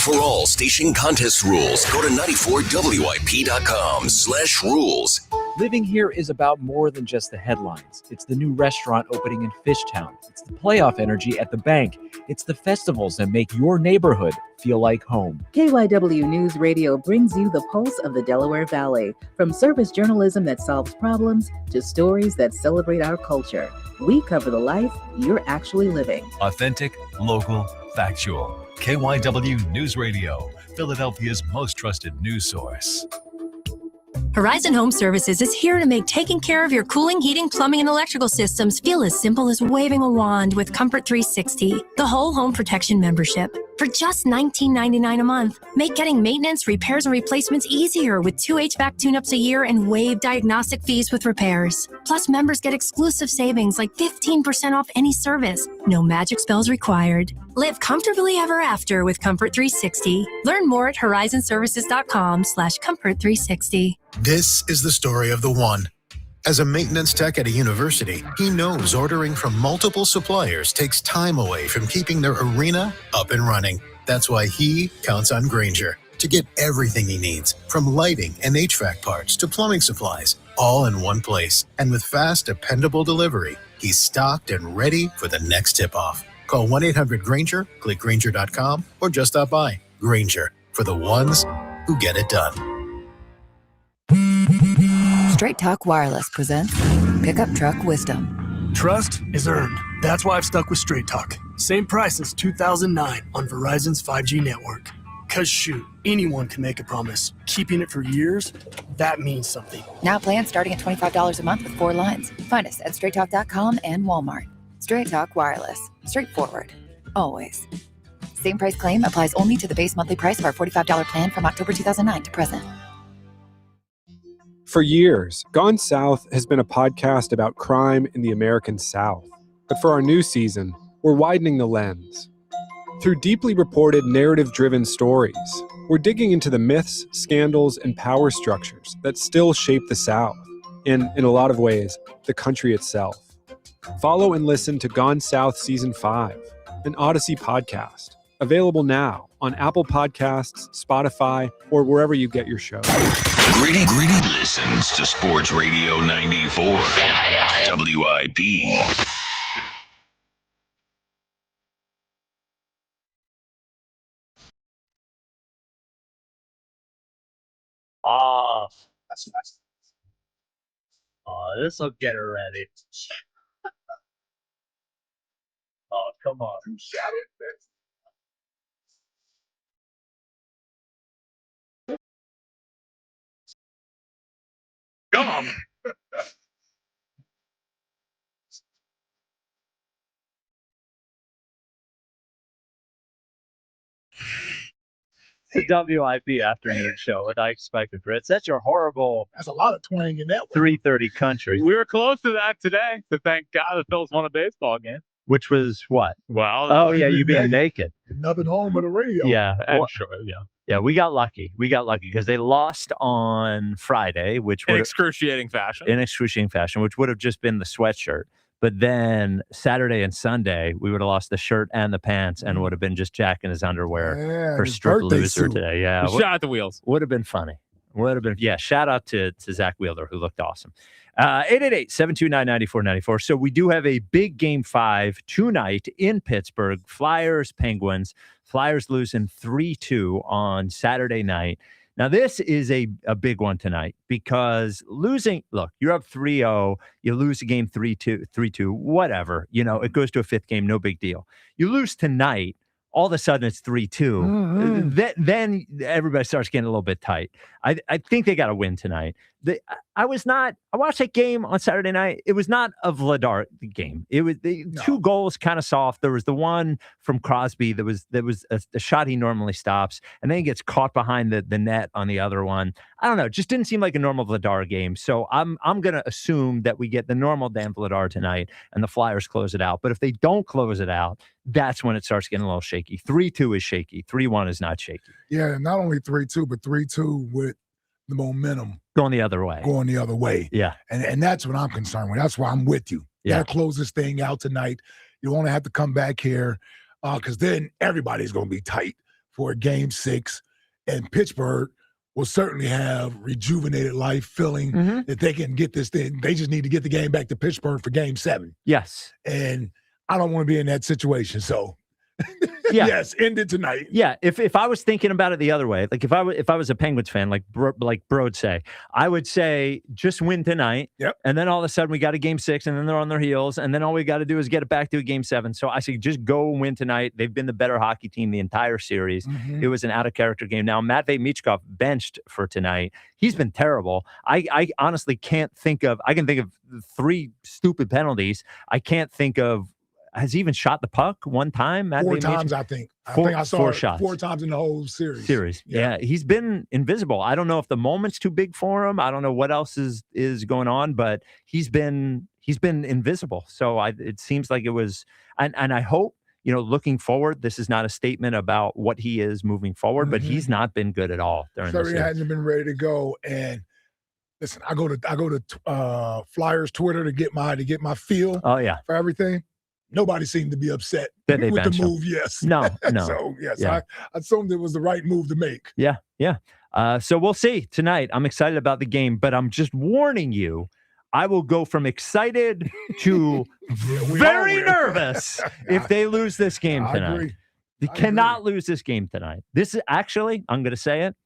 For all station contest rules, go to 94WIP.com/rules. Living here is about more than just the headlines. It's the new restaurant opening in Fishtown. It's the playoff energy at the bank. It's the festivals that make your neighborhood feel like home. KYW News Radio brings you the pulse of the Delaware Valley. From service journalism that solves problems to stories that celebrate our culture. We cover the life you're actually living. Authentic, local, factual. KYW News Radio, Philadelphia's most trusted news source. Horizon Home Services is here to make taking care of your cooling, heating, plumbing, and electrical systems feel as simple as waving a wand with Comfort 360, the whole home protection membership. For just $19.99 a month, make getting maintenance, repairs, and replacements easier with 2 HVAC tune-ups a year and waived diagnostic fees with repairs. Plus, members get exclusive savings like 15% off any service. No magic spells required. Live comfortably ever after with Comfort 360. Learn more at horizonservices.com/comfort360. This is the story of the one. As a maintenance tech at a university, he knows ordering from multiple suppliers takes time away from keeping their arena up and running. That's why he counts on Grainger to get everything he needs, from lighting and HVAC parts to plumbing supplies, all in one place. And with fast, dependable delivery, he's stocked and ready for the next tip-off. Call 1-800-GRAINGER, click Grainger.com, or just stop by. Grainger, for the ones who get it done. Straight Talk Wireless presents Pickup Truck Wisdom. Trust is earned. That's why I've stuck with Straight Talk. Same price as 2009 on Verizon's 5G network. Cause shoot, anyone can make a promise. Keeping it for years, that means something. Now plans starting at $25 a month with 4 lines. Find us at straighttalk.com and Walmart. Straight Talk Wireless. Straightforward. Always. Same price claim applies only to the base monthly price of our $45 plan from October 2009 to present. For years, Gone South has been a podcast about crime in the American South. But for our new season, we're widening the lens. Through deeply reported, narrative-driven stories, we're digging into the myths, scandals, and power structures that still shape the South, and, in a lot of ways, the country itself. Follow and listen to Gone South Season 5, an Odyssey podcast, available now on Apple Podcasts, Spotify, or wherever you get your shows. Greedy listens to Sports Radio 94 WIP. Oh, this will get her ready. Oh, come on. Come on. The WIP afternoon show, what I expected, Fritz. That's your horrible. That's a lot of twang in that one. 3:30 country. We were close to that today. So thank God the Phillies won a baseball game. Which was what? Well, oh yeah, you being naked. Nothing home but a radio. Yeah, I'm sure. Yeah. Yeah, we got lucky. We got lucky because they lost on Friday, which In would excruciating fashion. which would have just been the sweatshirt. But then Saturday and Sunday, we would have lost the shirt and the pants and would have been just Jack in his underwear for his Strip birthday Loser suit. today. Yeah. Shot at the wheels. Would have been funny. Would have been, yeah. Shout out to Zach Wheeler, who looked awesome. 888-729-9494. So we do have a big game 5 tonight in Pittsburgh. Flyers, Penguins. Flyers losing 3-2 on Saturday night. Now, this is a big one tonight because losing, look, you're up 3-0, you lose a game 3-2, whatever. You know, it goes to a 5th game, no big deal. You lose tonight, all of a sudden it's 3-2. Then everybody starts getting a little bit tight. I think they got to win tonight. I watched that game on Saturday night. It was not a Vladar game. It was two goals kind of soft. There was the one from Crosby that was a shot he normally stops, and then he gets caught behind the net on the other one. I don't know. It just didn't seem like a normal Vladar game. So I'm going to assume that we get the normal Dan Vladar tonight, and the Flyers close it out. But if they don't close it out, that's when it starts getting a little shaky. 3-2 is shaky. 3-1 is not shaky. Yeah, not only 3-2, but 3-2 with the momentum going the other way. Yeah. And that's what I'm concerned with. That's why I'm with you. You got to close this thing out tonight. You want to have to come back here because then everybody's going to be tight for Game 6, and Pittsburgh will certainly have rejuvenated life, feeling that they can get this thing. They just need to get the game back to Pittsburgh for Game 7. Yes. And I don't want to be in that situation. So, Yeah. yes, end it tonight. Yeah, if I was thinking about it the other way, like if I was a Penguins fan, like Bro would say, I would say just win tonight. Yep. And then all of a sudden we got a Game 6, and then they're on their heels, and then all we got to do is get it back to a Game 7. So I say just go win tonight. They've been the better hockey team the entire series. It was an out of character game. Now Matvei Michkov benched for tonight. He's been terrible. I honestly can't think of. I can think of 3 stupid penalties. I can't think of. Has he even shot the puck one time? 4 times, I think. I saw 4 it shots. 4 times in the whole series. Yeah, he's been invisible. I don't know if the moment's too big for him. I don't know what else is going on, but he's been invisible. So it seems like it was, and I hope, looking forward, this is not a statement about what he is moving forward, but he's not been good at all during this He series. hasn't been ready to go. And listen, I go to Flyers Twitter to get my feel. Oh yeah, for everything. Nobody seemed to be upset That they with benched the him. move. Yes. No. So yes, Yeah. I assumed it was the right move to make. Yeah. So we'll see tonight. I'm excited about the game, but I'm just warning you, I will go from excited to very nervous if they lose this game tonight. I agree. They cannot lose this game tonight. This is actually, I'm going to say it.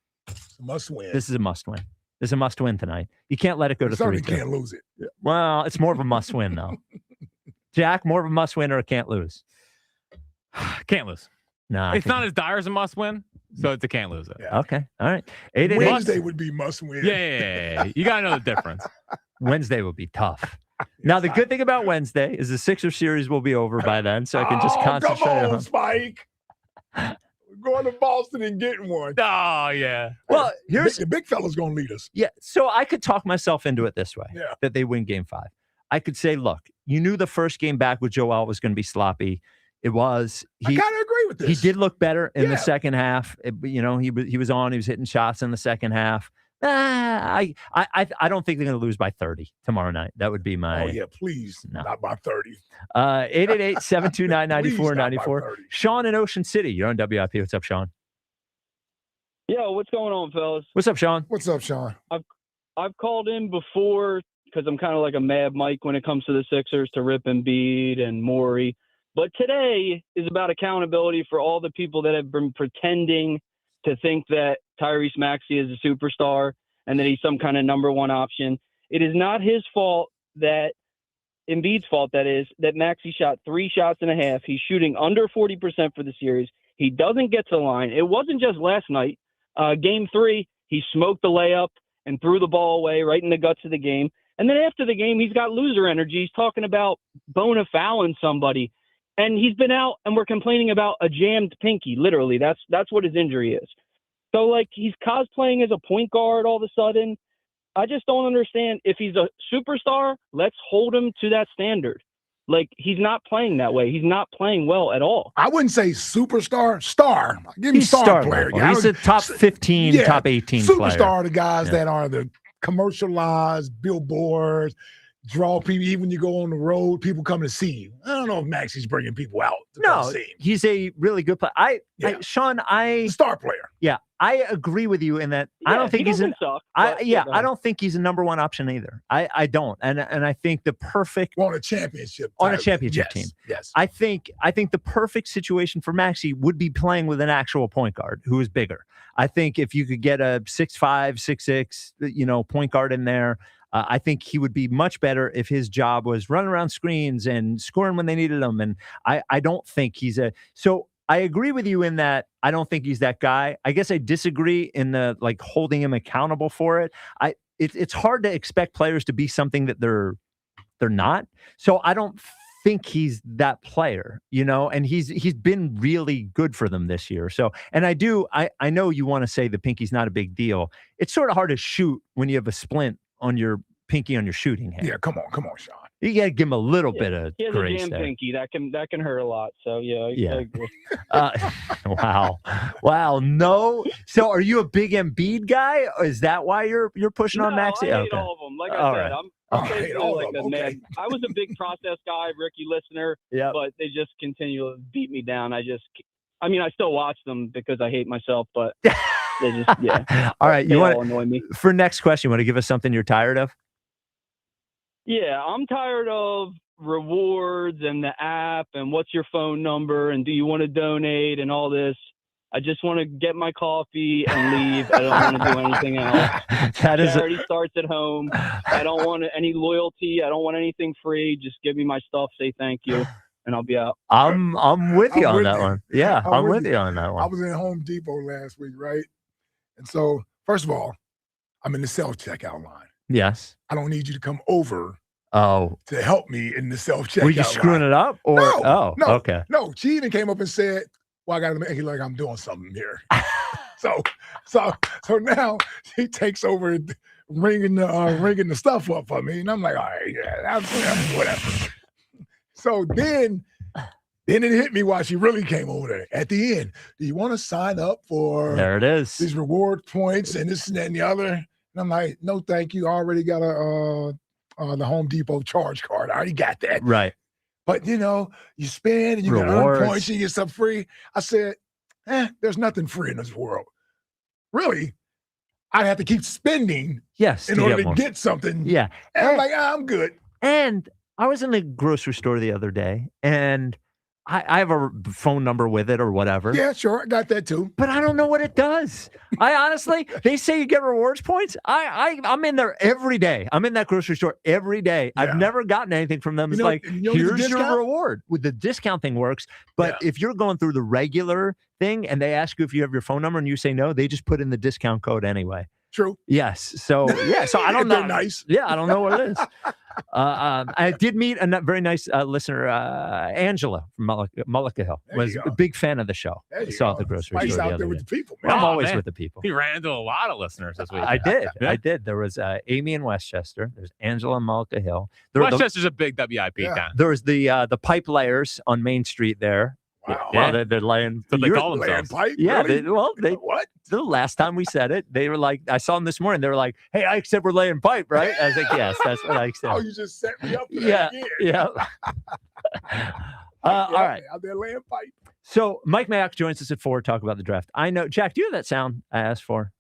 Must win. This is a must win. This is a must win tonight. You can't let it go to 3-2. Certainly can't lose it. Yeah. Well, it's more of a must win though. Jack, more of a must win or a can't lose? Can't lose. No, it's not as dire as a must win, so it's a can't lose it. Yeah. Okay, all right. 888. Wednesday would be must win. Yeah. You got to know the difference. Wednesday will be tough. Now, the good thing about Wednesday is the Sixers series will be over by then, so I can just concentrate come on, on. Spike. We're going to Boston and getting one. Oh, yeah. Well, here's the big fella's going to lead us. Yeah, so I could talk myself into it this way, Yeah. that they win Game 5. I could say, look, you knew the first game back with Joel was going to be sloppy. It was. I kind of agree with this. He did look better in the Yeah. second half. He was hitting shots in the second half. I don't think they're going to lose by 30 tomorrow night. That would be my. Oh yeah, please, No. not by 30. 888-729-9494. Sean in Ocean City. You're on WIP. What's up, Sean? Yo, what's going on, fellas? What's up, Sean? What's up, Sean? I've called in before because I'm kind of like a Mad Mike when it comes to the Sixers, to Rip Embiid and Morey. But today is about accountability for all the people that have been pretending to think that Tyrese Maxey is a superstar and that he's some kind of number one option. It is not his fault that Embiid's fault, that is, that Maxey shot 3 shots and a half. He's shooting under 40% for the series. He doesn't get to the line. It wasn't just last night. Game 3, he smoked the layup and threw the ball away right in the guts of the game. And then after the game, he's got loser energy. He's talking about bona fouling somebody. And he's been out, and we're complaining about a jammed pinky. Literally, that's what his injury is. So, like, he's cosplaying as a point guard all of a sudden. I just don't understand. If he's a superstar, let's hold him to that standard. Like, he's not playing that way. He's not playing well at all. I wouldn't say superstar. Star. Give him He's star star player. level. Yeah, He's a top 15, top 18 player. Superstar are the guys that are the commercialized, billboards, draw people. Even when you go on the road, people come to see you. I don't know if Maxey's bringing people out to come No, see him. he's a really good player. Sean, Star player. Yeah, I agree with you in that. I don't think he's doesn't suck. I don't think he's a number one option either. I don't, and I think the perfect on a championship team. Yes, I think the perfect situation for Maxey would be playing with an actual point guard who is bigger. I think if you could get a 6'5", 6'6", point guard in there. I think he would be much better if his job was running around screens and scoring when they needed him. And I don't think so I agree with you in that I don't think he's that guy. I guess I disagree in the holding him accountable for it. It's hard to expect players to be something that they're not. So I don't think he's that player, and he's been really good for them this year. So, and I know you want to say the pinky's not a big deal. It's sort of hard to shoot when you have a splint on your pinky on your shooting hand. Yeah, come on, Sean. You got to give him a little bit of He has grace a jam there. pinky that can hurt a lot. So I agree. Wow. No. So, are you a big Embiid guy? Or is that why you're pushing on Maxey? I hate all of them. Like I said, I'm basically like a man. I was a big process guy, Ricky listener, but they just continue to beat me down. I I mean, I still watch them because I hate myself, but they just, yeah. All right. They all annoy me. For next question, you want to give us something you're tired of? Yeah, I'm tired of rewards and the app and what's your phone number and do you want to donate and all this. I just want to get my coffee and leave. I don't want to do anything else. Charity starts at home. I don't want any loyalty. I don't want anything free. Just give me my stuff, say thank you, and I'll be out. I'm with you on that one. Yeah, I'm with you on that I one. was in Home Depot last week, right? And so, first of all, I'm in the self-checkout line. Yes. I don't need you to come over to help me in the self-checkout Were you screwing line. it up? Or No, okay. No, she even came up and said, well, I got to make it like I'm doing something here. so now she takes over ringing the stuff up for me. And I'm like, all right, yeah, that's whatever. So then it hit me while she really came over there. At the end, do you want to sign up for There it is. these reward points and this and that and the other? And I'm like, no, thank you. I already got the Home Depot charge card. I already got that. Right. But, you spend and you can earn points and you get stuff free. I said, there's nothing free in this world. Really, I'd have to keep spending in order to get something. Yeah. And I'm like, I'm good. And I was in the grocery store the other day, and I have a phone number with it or whatever. Yeah, sure. I got that too. But I don't know what it does. I honestly, they say you get rewards points. I'm in there every day. I'm in that grocery store every day. Yeah. I've never gotten anything from them. It's like, here's your reward. With the discount thing works. But if you're going through the regular thing and they ask you if you have your phone number and you say no, they just put in the discount code anyway. True. Yes. So so I don't know. They're nice. Yeah, I don't know what it is. I did meet a very nice listener, Angela from Mullica Hill. Was a big fan of the show. I saw at the grocery store. out there with the people, man. I'm always with the people. He ran into a lot of listeners this week. I did. There was Amy in Westchester. There's Angela in Mullica Hill. Westchester's a big WIP town. There was the pipe layers on Main Street there. Wow. Yeah, they're laying. So they call themselves. Pipe? Yeah, Really? What? The last time we said it, they were like, I saw them this morning. They were like, "Hey, I said we're laying pipe, right?" I was like, "Yes, that's what I said." Oh, you just set me up for Yeah, that again. yeah. All right. Out there laying pipe. So Mike Mayock joins us at 4 to talk about the draft. I know, Jack. Do you have that sound I asked for?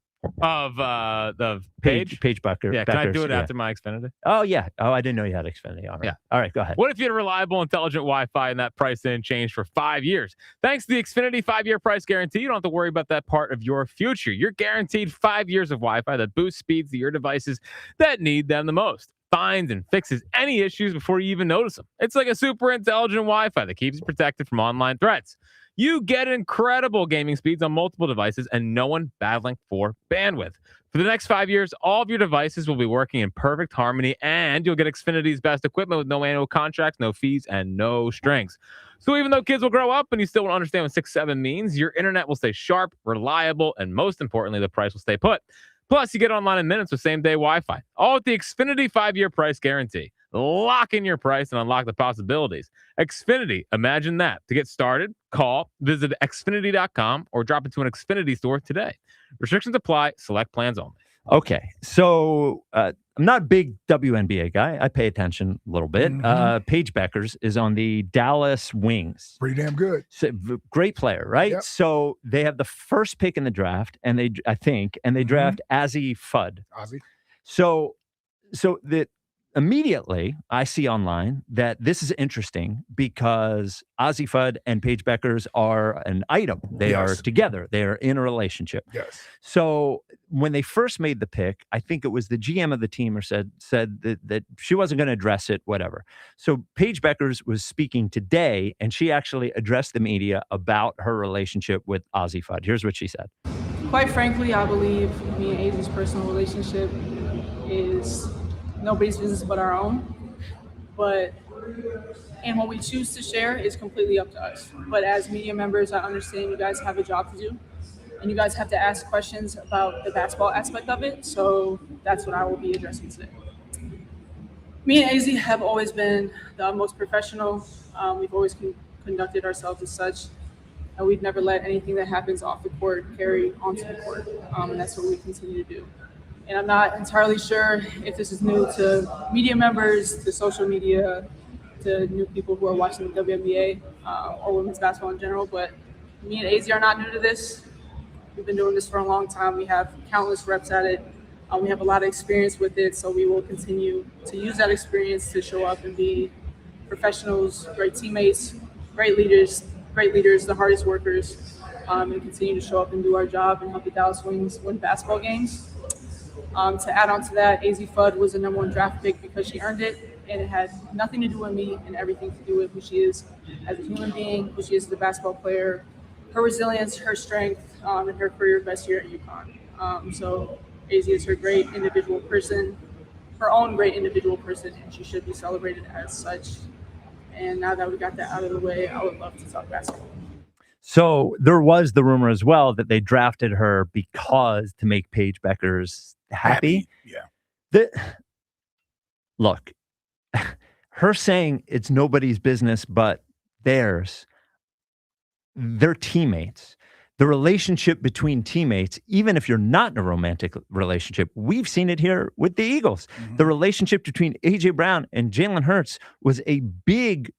Of the page? Page Bucker. Yeah, can I do it yeah. after my Xfinity? Oh, yeah. Oh, I didn't know you had Xfinity. All right. Yeah. All right, go ahead. What if you had reliable, intelligent Wi-Fi and that price didn't change for 5 years? Thanks to the Xfinity 5-year price guarantee, you don't have to worry about that part of your future. You're guaranteed 5 years of Wi-Fi that boosts speeds to your devices that need them the most. Finds and fixes any issues before you even notice them. It's like a super intelligent Wi-Fi that keeps you protected from online threats. You get incredible gaming speeds on multiple devices and no one battling for bandwidth. For the next 5 years, all of your devices will be working in perfect harmony, and you'll get Xfinity's best equipment with no annual contracts, no fees, and no strings. So even though kids will grow up and you still won't understand what 6-7 means, your internet will stay sharp, reliable, and most importantly, the price will stay put. Plus, you get online in minutes with same-day Wi-Fi. All with the Xfinity 5-year price guarantee. Lock in your price and unlock the possibilities. Xfinity, imagine that. To get started, visit Xfinity.com or drop into an Xfinity store today. Restrictions apply. Select plans only. Okay. So I'm not a big WNBA guy. I pay attention a little bit. Paige Beckers is on the Dallas Wings. Pretty damn good. So, great player, right? Yep. So they have the first pick in the draft, and they draft Azzi Fudd. Ozzy. So immediately I see online that this is interesting because Azzi Fudd and Paige Beckers are an item. They are together. They are in a relationship. Yes. So when they first made the pick, I think it was the GM of the team or said that she wasn't going to address it, whatever. So Paige Beckers was speaking today, and she actually addressed the media about her relationship with Azzi Fudd. Here's what she said. Quite frankly, I believe me and Azzi's personal relationship is nobody's business but our own. And what we choose to share is completely up to us. But as media members, I understand you guys have a job to do, and you guys have to ask questions about the basketball aspect of it. So that's what I will be addressing today. Me and Azzi have always been the most professional. We've always conducted ourselves as such. And we've never let anything that happens off the court carry onto the court. And that's what we continue to do. And I'm not entirely sure if this is new to media members, to social media, to new people who are watching the WNBA or women's basketball in general, but Me and AZ are not new to this. We've been doing this for a long time. We have countless reps at it. We have a lot of experience with it, so we will continue to use that experience to show up and be professionals, great teammates, great leaders, the hardest workers, and continue to show up and do our job and help the Dallas Wings win basketball games. To add on to that, AZ Fudd was the #1 draft pick because she earned it, and it had nothing to do with me and everything to do with who she is as a human being, who she is as a basketball player, her resilience, her strength, and her career best year at UConn. So AZ is her great individual person, her own great individual person, and she should be celebrated as such. And now that we got that out of the way, I would love to talk basketball. So there was the rumor as well that they drafted her because to make Paige Beckers happy. Yeah. Look, her saying it's nobody's business but theirs. They're teammates. The relationship between teammates, even if you're not in a romantic relationship, we've seen it here with the Eagles. Mm-hmm. The relationship between A.J. Brown and Jalen Hurts was a big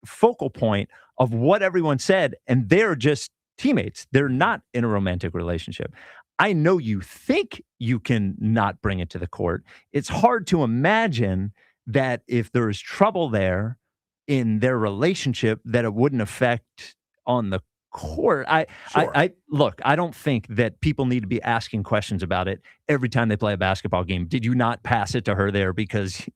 focal point of what everyone said, and they're just teammates. They're not in a romantic relationship. I know you think you can not bring it to the court. It's hard to imagine that if there's trouble there in their relationship, that it wouldn't affect on the court. I look, I don't think that people need to be asking questions about it every time they play a basketball game. Did you not pass it to her there because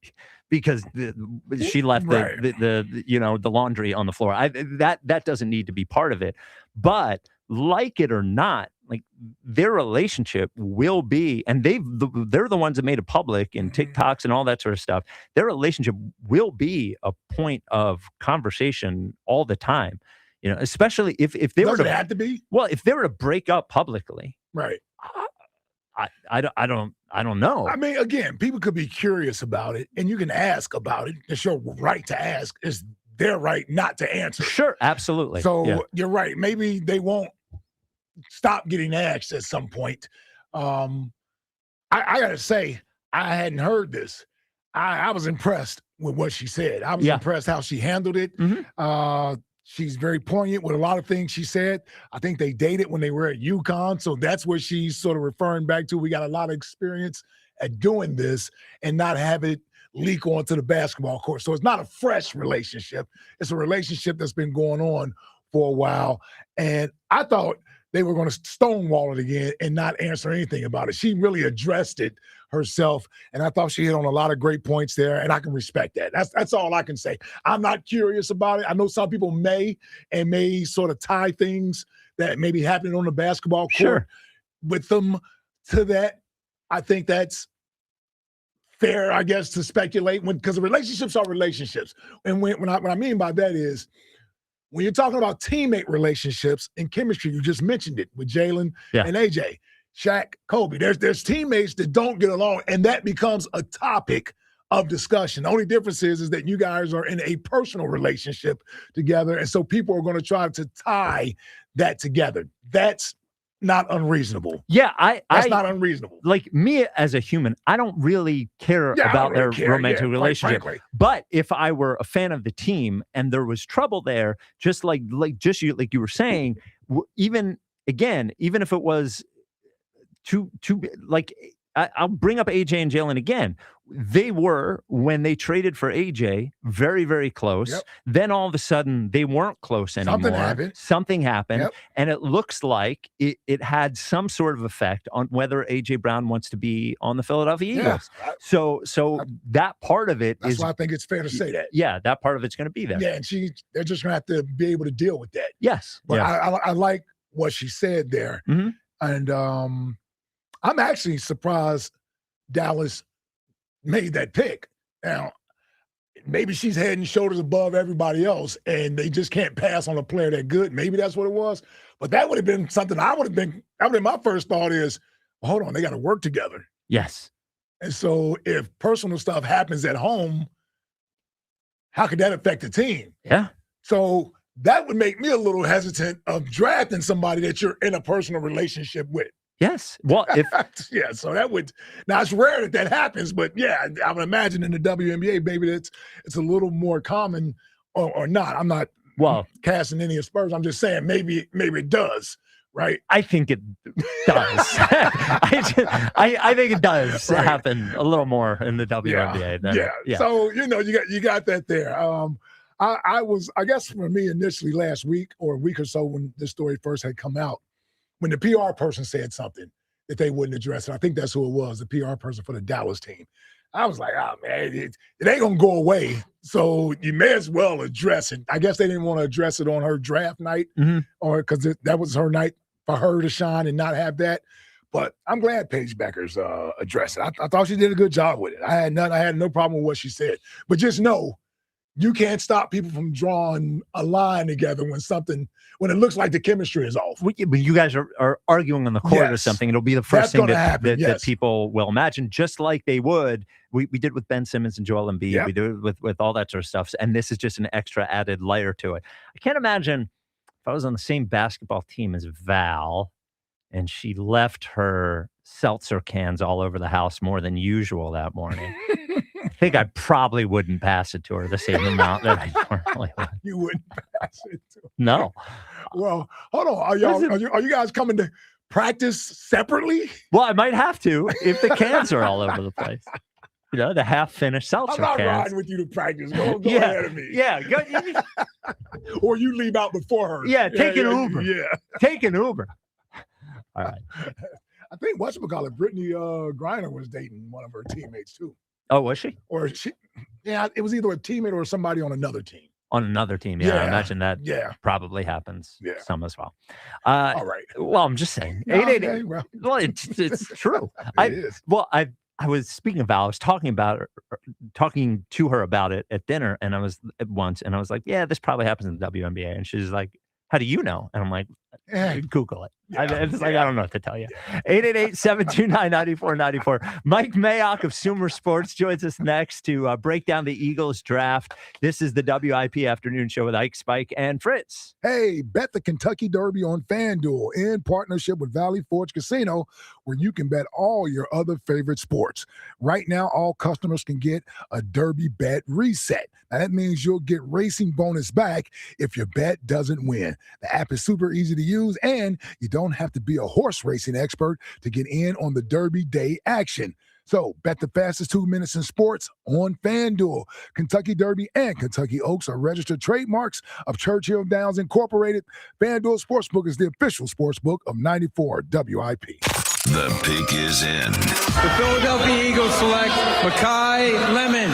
she left the laundry on the floor? That doesn't need to be part of it. But like it or not, like their relationship will be, and they're the ones that made it public in TikToks and all that sort of stuff. Their relationship will be a point of conversation all the time. You know, especially if they were to have to be. Well, if they were to break up publicly, right? I don't know. I mean, again, people could be curious about it, and you can ask about it. It's your right to ask. It's their right not to answer. Sure, absolutely. So you're right. Maybe they won't stop getting asked at some point. I gotta say, I hadn't heard this. I was impressed with what she said. I was impressed how she handled it. She's very poignant with a lot of things she said. I think they dated when they were at UConn, so that's where she's sort of referring back to. We got a lot of experience at doing this and not have it leak onto the basketball court. So it's not a fresh relationship. It's a relationship that's been going on for a while. And I thought they were going to stonewall it again and not answer anything about it. She really addressed it herself, and I thought she hit on a lot of great points there, and I can respect that. That's all I can say. I'm not curious about it. I know some people may sort of tie things that may be happening on the basketball court with them to that. I think that's fair, I guess, to speculate because relationships are relationships. And what I mean by that is, when you're talking about teammate relationships and chemistry, you just mentioned it with Jalen and AJ, Shaq, Kobe. There's teammates that don't get along, and that becomes a topic of discussion. The only difference is that you guys are in a personal relationship together, and so people are going to try to tie that together. That's not unreasonable. Yeah, that's not unreasonable. Like me as a human, I don't really care about their romantic relationship. But if I were a fan of the team and there was trouble there, just like you were saying, even if it was I'll bring up AJ and Jalen again. They were, when they traded for AJ, very, very close. Yep. Then all of a sudden they weren't close anymore. Something happened. Yep. And it looks like it had some sort of effect on whether AJ Brown wants to be on the Philadelphia Eagles. So that part of it that's why I think it's fair to say that. Yeah, that part of it's going to be there. Yeah, and they're just going to have to be able to deal with that. Yes. But I like what she said there. Mm-hmm. And I'm actually surprised Dallas made that pick. Now, maybe she's head and shoulders above everybody else, and they just can't pass on a player that good. Maybe that's what it was. But that would have been something my first thought is, well, hold on, they got to work together. Yes. And so if personal stuff happens at home, how could that affect the team? Yeah. So that would make me a little hesitant of drafting somebody that you're in a personal relationship with. Yes. Well, so that would, now it's rare that happens, but yeah, I would imagine in the WNBA, maybe it's a little more common or not. I'm not casting any aspersions. I'm just saying maybe it does, right? I think it does. I think it does happen a little more in the WNBA. Than, So you got that there. I guess for me initially last week or a week or so when this story first had come out, when the PR person said something that they wouldn't address it. I think that's who it was, the PR person for the Dallas team. I was like, oh, man, it ain't going to go away. So you may as well address it. I guess they didn't want to address it on her draft night or because that was her night for her to shine and not have that. But I'm glad Paige Becker's addressed it. I thought she did a good job with it. I had no problem with what she said. But just know, you can't stop people from drawing a line together when it looks like the chemistry is off. When you guys are arguing on the court or something, it'll be the first thing that people will imagine, just like they would. We did with Ben Simmons and Joel Embiid. Yep. We do it with all that sort of stuff. And this is just an extra added layer to it. I can't imagine if I was on the same basketball team as Val and she left her seltzer cans all over the house more than usual that morning. I think I probably wouldn't pass it to her the same amount that I normally would. You wouldn't pass it to her? No. Well, hold on. Are you guys coming to practice separately? Well, I might have to if the cans are all over the place. The half-finished seltzer I'm not cans. riding with you to practice. Go ahead of me. Yeah. Or you leave out before her. Yeah, take an Uber. Yeah. Take an Uber. All right. I think whatchamacallit, Brittany Griner was dating one of her teammates too. Oh, was she? Or she? Yeah, it was either a teammate or somebody on another team. On another team, I imagine that probably happens some as well. All right. Well, I'm just saying. No, 888. well, it's true. It is. Well, I was speaking of Val. I was talking to her about it at dinner, and I was like, "Yeah, this probably happens in the WNBA." And she's like, "How do you know?" And I'm like, Google it. I don't know what to tell you. 888-729-9494. Mike Mayock of Sumer Sports joins us next to break down the Eagles draft. This is the WIP Afternoon Show with Ike, Spike, and Fritz. Hey, bet the Kentucky Derby on FanDuel in partnership with Valley Forge Casino, where you can bet all your other favorite sports. Right now, all customers can get a Derby bet reset. Now, that means you'll get racing bonus back if your bet doesn't win. The app is super easy to use, and you don't have to be a horse racing expert to get in on the Derby Day action. So bet the fastest 2 minutes in sports on FanDuel. Kentucky Derby and Kentucky Oaks are registered trademarks of Churchill Downs Incorporated. FanDuel Sportsbook is the official sportsbook of 94 WIP. The pick is in. The Philadelphia Eagles select Makai Lemon.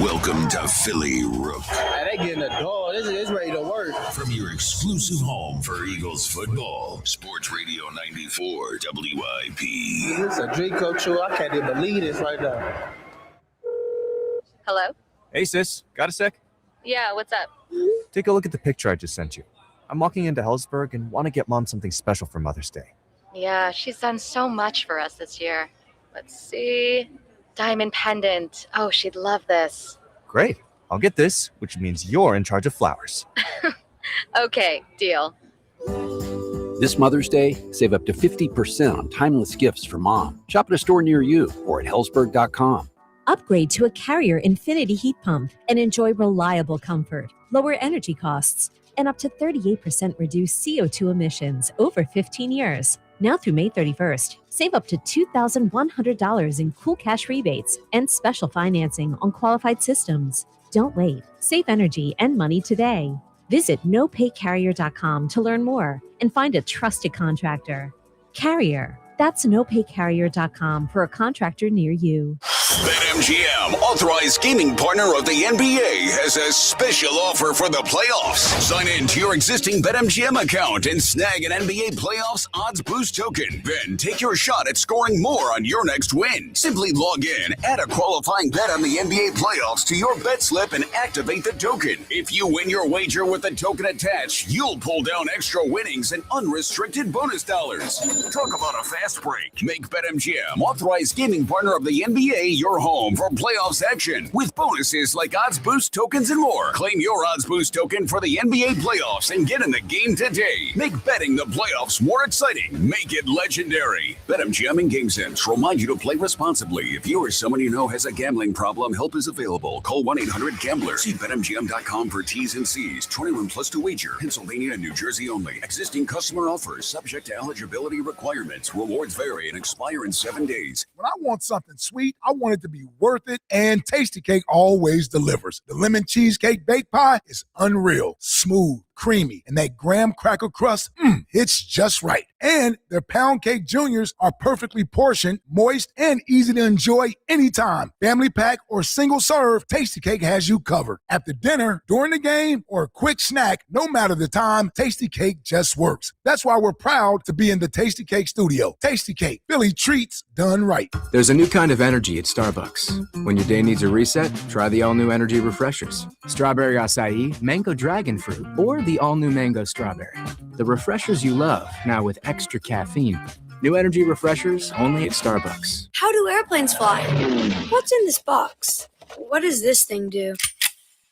Welcome to Philly Rook. They getting a dog. This ready to work. From your exclusive home for Eagles football, Sports Radio 94 WIP. This is a dream come true. I can't even believe this right now. Hello? Hey, sis. Got a sec? Yeah, what's up? Take a look at the picture I just sent you. I'm walking into Hellsburg and want to get Mom something special for Mother's Day. Yeah, she's done so much for us this year. Let's see. Diamond pendant. Oh, she'd love this. Great. I'll get this, which means you're in charge of flowers. Okay, deal. This Mother's Day, save up to 50% on timeless gifts for Mom. Shop at a store near you or at Hellsburg.com. Upgrade to a Carrier Infinity heat pump and enjoy reliable comfort, lower energy costs, and up to 38% reduced CO2 emissions over 15 years. Now through May 31st, save up to $2,100 in cool cash rebates and special financing on qualified systems. Don't wait. Save energy and money today. Visit nopaycarrier.com to learn more and find a trusted contractor. Carrier. That's nopaycarrier.com for a contractor near you. BetMGM, authorized gaming partner of the NBA, has a special offer for the playoffs. Sign in to your existing BetMGM account and snag an NBA playoffs odds boost token. Then take your shot at scoring more on your next win. Simply log in, add a qualifying bet on the NBA playoffs to your bet slip, and activate the token. If you win your wager with the token attached, you'll pull down extra winnings and unrestricted bonus dollars. Talk about a fast break. Make BetMGM, authorized gaming partner of the NBA, your home for playoffs action with bonuses like Odds Boost tokens and more. Claim your Odds Boost token for the NBA playoffs and get in the game today. Make betting the playoffs more exciting. Make it legendary. BetMGM and GameSense remind you to play responsibly. If you or someone you know has a gambling problem, help is available. Call 1-800-GAMBLER. See BetMGM.com for T's and C's. 21 plus to wager. Pennsylvania and New Jersey only. Existing customer offers subject to eligibility requirements. Rewards vary and expire in 7 days. When I want something sweet, I want it to be worth it, and Tastykake always delivers. The lemon cheesecake baked pie is unreal, smooth, creamy, and that graham cracker crust, it's just right. And their pound cake juniors are perfectly portioned, moist, and easy to enjoy anytime. Family pack or single serve, Tastykake has you covered. After dinner, during the game, or a quick snack, no matter the time, Tastykake just works. That's why we're proud to be in the Tastykake studio. Tastykake, Philly treats done right. There's a new kind of energy at Starbucks. When your day needs a reset, try the all-new energy refreshers. Strawberry acai, mango dragon fruit, or the all-new mango strawberry. The refreshers you love, now with extra caffeine. New energy refreshers only at Starbucks. How do airplanes fly? What's in this box? What does this thing do?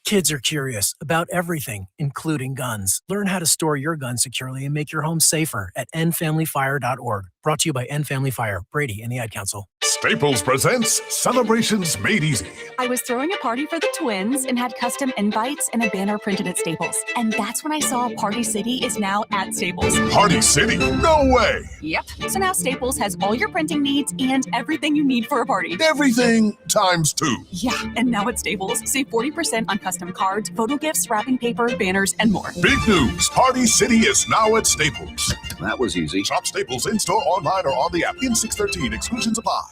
Kids are curious about everything, including guns. Learn how to store your gun securely and make your home safer at endfamilyfire.org. Brought to you by End Family Fire, Brady, and the Ad Council. Staples presents Celebrations Made Easy. I was throwing a party for the twins and had custom invites and a banner printed at Staples. And that's when I saw Party City is now at Staples. Party City? No way! Yep. So now Staples has all your printing needs and everything you need for a party. Everything times 2. Yeah, and now at Staples, save 40% on custom cards, photo gifts, wrapping paper, banners, and more. Big news! Party City is now at Staples. That was easy. Shop Staples in-store, online, or on the app. In 613, exclusions apply.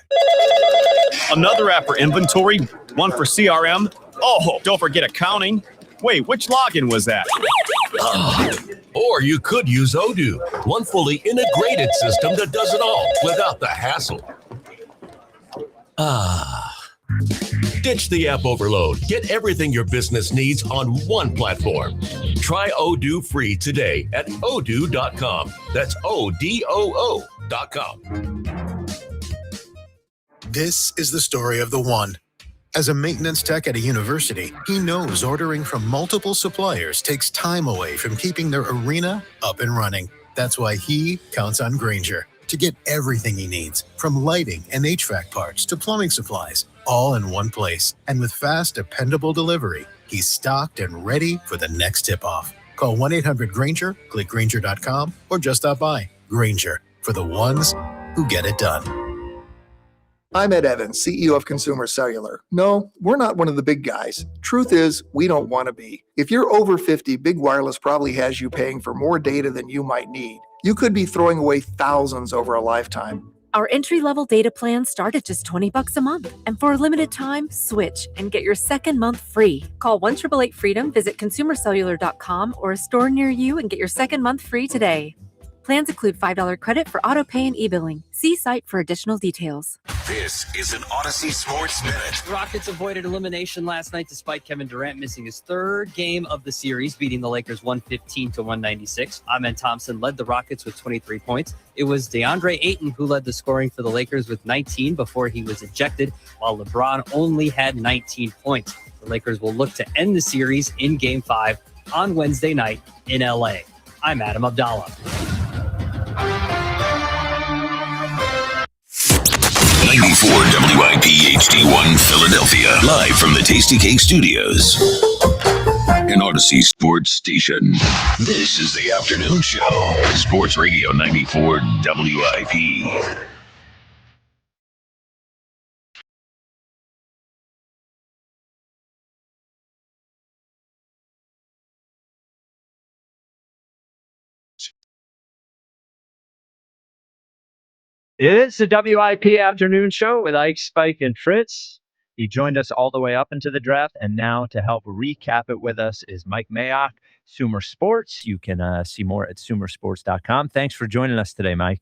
Another app for inventory, one for CRM. Oh, don't forget accounting. Wait, which login was that? Or you could use Odoo, one fully integrated system that does it all without the hassle. Ditch the app overload. Get everything your business needs on one platform. Try Odoo free today at odoo.com. That's ODOO.com. This is the story of the one. As a maintenance tech at a university, he knows ordering from multiple suppliers takes time away from keeping their arena up and running. That's why he counts on Grainger to get everything he needs, from lighting and HVAC parts to plumbing supplies, all in one place. And with fast, dependable delivery, he's stocked and ready for the next tip-off. Call 1-800-GRAINGER, click Grainger.com, or just stop by. Grainger, for the ones who get it done. I'm Ed Evans, CEO of Consumer Cellular. No, we're not one of the big guys. Truth is, we don't want to be. If you're over 50, Big Wireless probably has you paying for more data than you might need. You could be throwing away thousands over a lifetime. Our entry-level data plans start at just $20 a month. And for a limited time, switch and get your second month free. Call 1-888-FREEDOM, visit consumercellular.com or a store near you and get your second month free today. Plans include $5 credit for auto pay and e-billing. See site for additional details. This is an Odyssey Sports Minute. Rockets avoided elimination last night despite Kevin Durant missing his third game of the series, beating the Lakers 115-196. Amen Thompson led the Rockets with 23 points. It was DeAndre Ayton who led the scoring for the Lakers with 19 before he was ejected, while LeBron only had 19 points. The Lakers will look to end the series in Game 5 on Wednesday night in LA. I'm Adam Abdallah. 94 WIP HD1 Philadelphia, live from the Tastykake Studios. An Odyssey Sports Station. This is the afternoon show. Sports Radio 94 WIP. It is the WIP afternoon show with Ike, Spike, and Fritz. He joined us all the way up into the draft, and now to help recap it with us is Mike Mayock, Sumer Sports. You can see more at sumersports.com. Thanks for joining us today, Mike.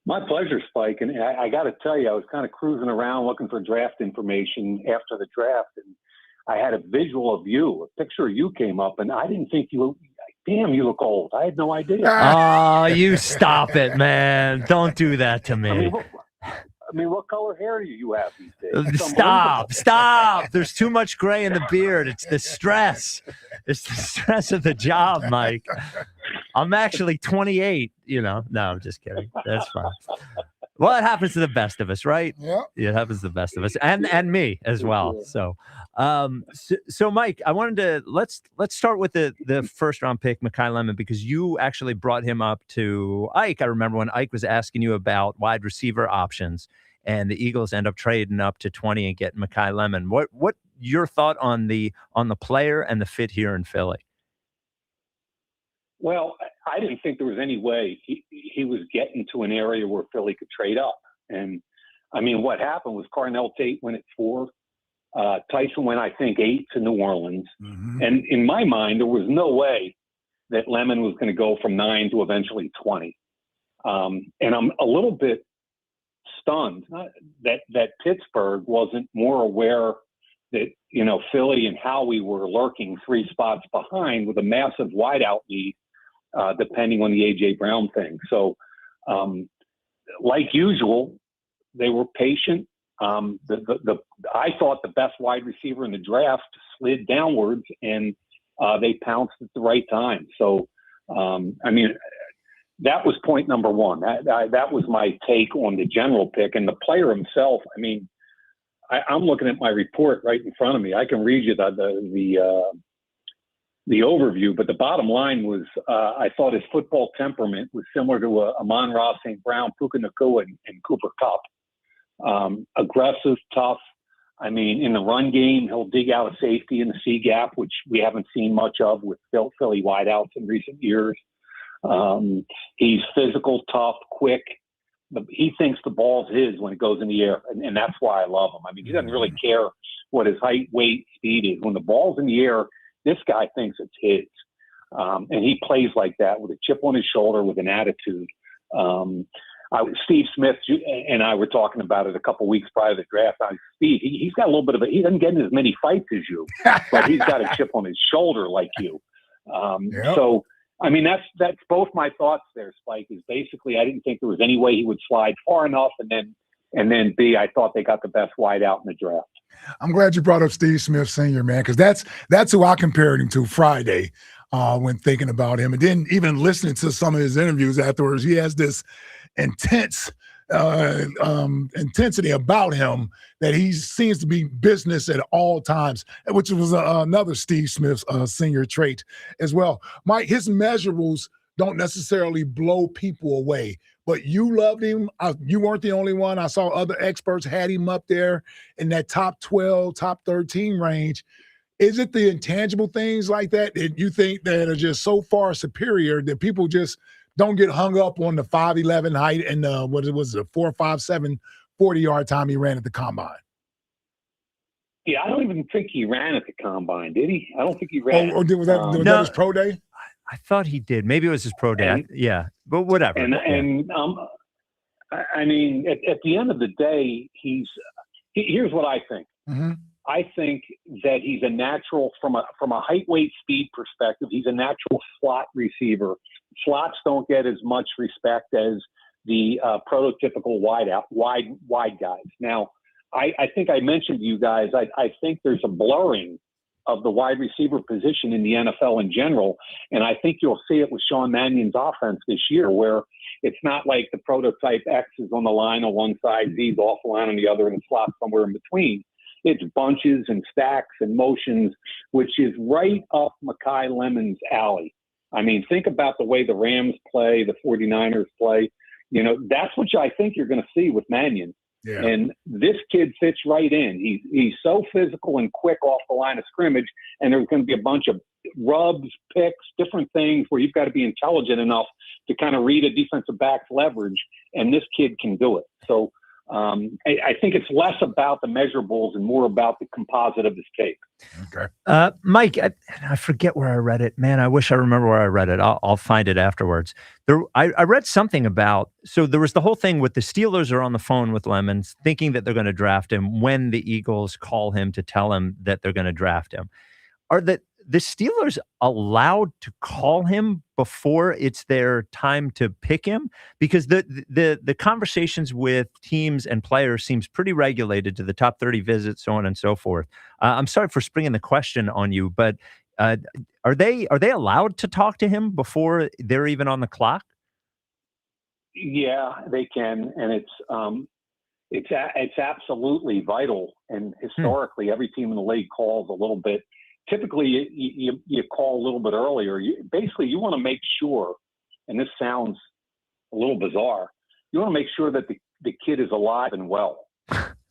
My pleasure, Spike. And I got to tell you, I was kind of cruising around looking for draft information after the draft, and I had a visual of you, a picture of you came up, and I didn't think you damn, you look old. I had no idea. Oh, you stop it, man. Don't do that to me. I mean, what color hair do you have these days? It's Stop. There's too much gray in the beard. It's the stress. It's the stress of the job, Mike. I'm actually 28, No, I'm just kidding. That's fine. Well, it happens to the best of us, right? Yeah. It happens to the best of us, and me as well. So, so Mike, I wanted to let's start with the first round pick, Mekhi Lemon, because you actually brought him up to Ike. I remember when Ike was asking you about wide receiver options, and the Eagles end up trading up to 20 and getting Mekhi Lemon. What your thought on the player and the fit here in Philly? Well, I didn't think there was any way he was getting to an area where Philly could trade up. And I mean, what happened was Carnell Tate went at 4. Tyson went, I think, 8 to New Orleans. Mm-hmm. And in my mind, there was no way that Lemon was going to go from 9 to eventually 20. And I'm a little bit stunned that Pittsburgh wasn't more aware that, Philly and Howie were lurking 3 spots behind with a massive wideout need, depending on the A.J. Brown thing. So, like usual, they were patient. I thought the best wide receiver in the draft slid downwards, and they pounced at the right time. So, I mean, that was point number one. That was my take on the general pick. And the player himself, I mean, I'm looking at my report right in front of me. I can read you the overview, but the bottom line was I thought his football temperament was similar to Amon-Ra St. Brown, Puka Nacua, and Cooper Kupp. Aggressive, tough. I mean, in the run game, he'll dig out a safety in the C gap, which we haven't seen much of with Philly wideouts in recent years. He's physical, tough, quick. He thinks the ball's his when it goes in the air, and that's why I love him. I mean, he doesn't really care what his height, weight, speed is. When the ball's in the air, this guy thinks it's his. And he plays like that with a chip on his shoulder, with an attitude. Steve Smith and I were talking about it a couple weeks prior to the draft. Steve, he's got a little bit of he doesn't get in as many fights as you, but he's got a chip on his shoulder like you. Yep. So, I mean, that's both my thoughts there, Spike, is basically I didn't think there was any way he would slide far enough. And then B, I thought they got the best wide out in the draft. I'm glad you brought up Steve Smith Sr., man, because that's who I compared him to Friday when thinking about him. And then even listening to some of his interviews afterwards, he has this intense intensity about him that he seems to be business at all times, which was another Steve Smith Sr. trait as well. Mike, his measurables don't necessarily blow people away, but you loved him. You weren't the only one. I saw other experts had him up there in that top 12, top 13 range. Is it the intangible things like that you think that are just so far superior that people just don't get hung up on the 5'11" height and what was it, 4.57 40-yard time he ran at the combine? Yeah, I don't even think he ran at the combine, did he? I don't think he ran. Was that his pro day? I thought he did. Maybe it was his pro day. Yeah, but whatever. I mean, at the end of the day, here's what I think. Mm-hmm. I think that he's a natural from a height, weight, speed perspective. He's a natural slot receiver. Slots don't get as much respect as the prototypical wide guys. Now, I think I mentioned to you guys, I think there's a blurring of the wide receiver position in the NFL in general. And I think you'll see it with Sean Mannion's offense this year, where it's not like the prototype X is on the line on one side, Z's off the line on the other, and the slot somewhere in between. It's bunches and stacks and motions, which is right up Mekhi Lemon's alley. I mean, think about the way the Rams play, the 49ers play. That's what I think you're going to see with Mannion. Yeah. And this kid fits right in. He's so physical and quick off the line of scrimmage, and there's going to be a bunch of rubs, picks, different things where you've got to be intelligent enough to kind of read a defensive back's leverage, and this kid can do it. So I think it's less about the measurables and more about the composite of his tape. Okay. Mike, I forget where I read it. Man, I wish I remember where I read it. I'll find it afterwards. I read something about, so there was the whole thing with the Steelers are on the phone with Lemons thinking that they're going to draft him when the Eagles call him to tell him that they're going to draft him. the Steelers allowed to call him before it's their time to pick him? Because the conversations with teams and players seems pretty regulated to the top 30 visits, so on and so forth. I'm sorry for springing the question on you, but are they allowed to talk to him before they're even on the clock? Yeah, they can, and it's absolutely vital. And historically, every team in the league calls a little bit. Typically, you call a little bit earlier. Basically, you want to make sure, and this sounds a little bizarre, you want to make sure that the kid is alive and well.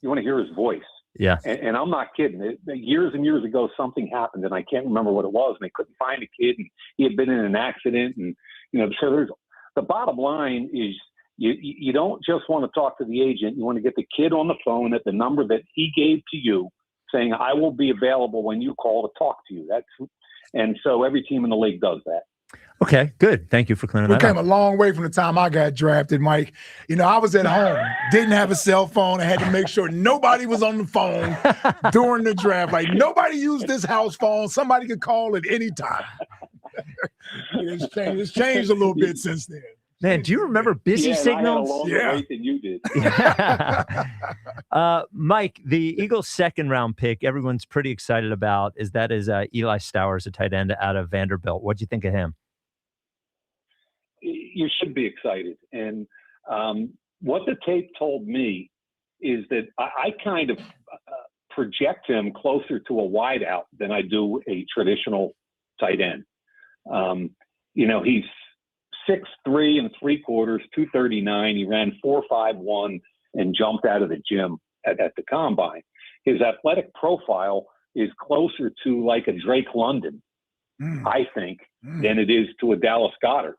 You want to hear his voice. Yeah. And I'm not kidding. Years and years ago, something happened, and I can't remember what it was, and they couldn't find the kid, and he had been in an accident. And, so the bottom line is you don't just want to talk to the agent. You want to get the kid on the phone at the number that he gave to you, saying, I will be available when you call to talk to you. And so every team in the league does that. Okay, good. Thank you for clearing that up. We came a long way from the time I got drafted, Mike. I was at home, didn't have a cell phone. I had to make sure nobody was on the phone during the draft. Like, nobody used this house phone. Somebody could call at any time. It's changed a little bit since then. Man, do you remember busy signals? I had a longer wait than you did. Mike, the Eagles' second-round pick, everyone's pretty excited about, is Eli Stowers, a tight end out of Vanderbilt. What'd you think of him? You should be excited. And what the tape told me is that I kind of project him closer to a wideout than I do a traditional tight end. He's 6'3 3/4, 239. He ran 4.51 and jumped out of the gym at the combine. His athletic profile is closer to like a Drake London, I think, than it is to a Dallas Goedert.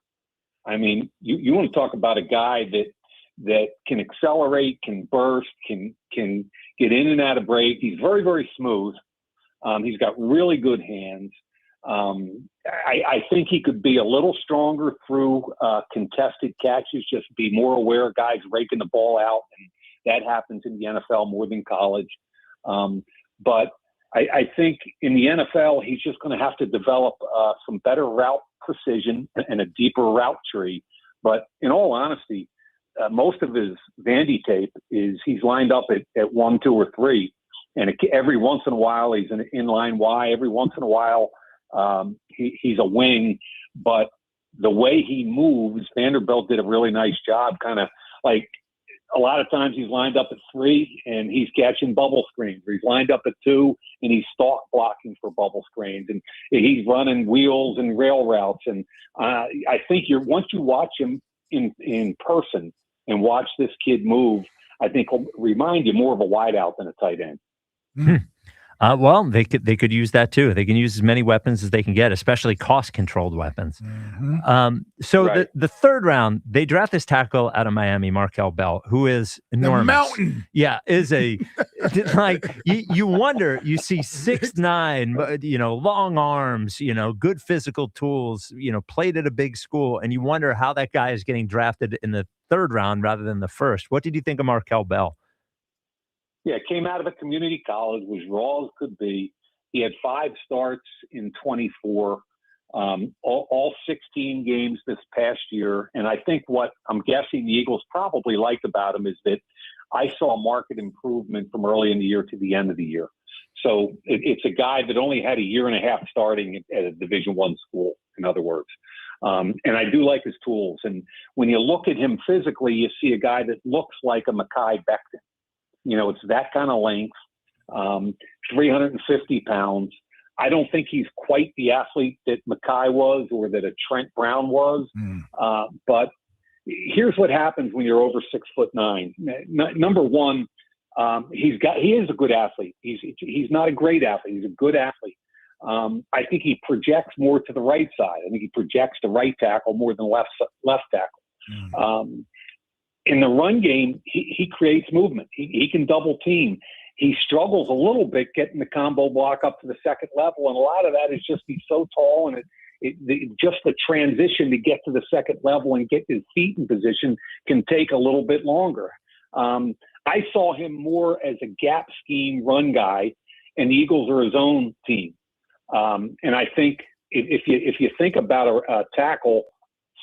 I mean, you want to talk about a guy that can accelerate, can burst, can get in and out of break. He's very, very smooth. He's got really good hands. I think he could be a little stronger through contested catches, just be more aware of guys raking the ball out, and that happens in the NFL more than college. But I think in the NFL, he's just going to have to develop some better route precision and a deeper route tree. But in all honesty, most of his Vandy tape is he's lined up at 1, 2, or 3. And every once in a while, he's an inline Y. Every once in a while, he's a wing. But the way he moves, Vanderbilt did a really nice job, kind of like a lot of times he's lined up at 3 and he's catching bubble screens, or he's lined up at 2 and he's stalk blocking for bubble screens, and he's running wheels and rail routes. And I think once you watch him in person and watch this kid move, I think he'll remind you more of a wideout than a tight end. Well, they could use that too. They can use as many weapons as they can get, especially cost-controlled weapons. So right. the third round, they draft this tackle out of Miami, Markel Bell, who is enormous. The mountain. Yeah, is a like you wonder. You see 6'9", long arms, good physical tools, played at a big school, and you wonder how that guy is getting drafted in the third round rather than the first. What did you think of Markel Bell? Yeah, came out of a community college, was raw as could be. He had 5 starts in 24, all 16 games this past year. And I think what I'm guessing the Eagles probably liked about him is that I saw market improvement from early in the year to the end of the year. So it's a guy that only had a year and a half starting at a Division I school, in other words. And I do like his tools. And when you look at him physically, you see a guy that looks like a Mekhi Becton. It's that kind of length, 350 pounds. I don't think he's quite the athlete that Mekhi was or that a Trent Brown was. But here's what happens when you're over 6'9". Number one, he is a good athlete. He's not a great athlete. He's a good athlete. I think he projects more to the right side. I think he projects the right tackle more than left tackle. In the run game, he creates movement. He can double team. He struggles a little bit getting the combo block up to the second level, and a lot of that is just he's so tall, and just the transition to get to the second level and get his feet in position can take a little bit longer. I saw him more as a gap scheme run guy, and the Eagles are his own team. And I think if you think about a tackle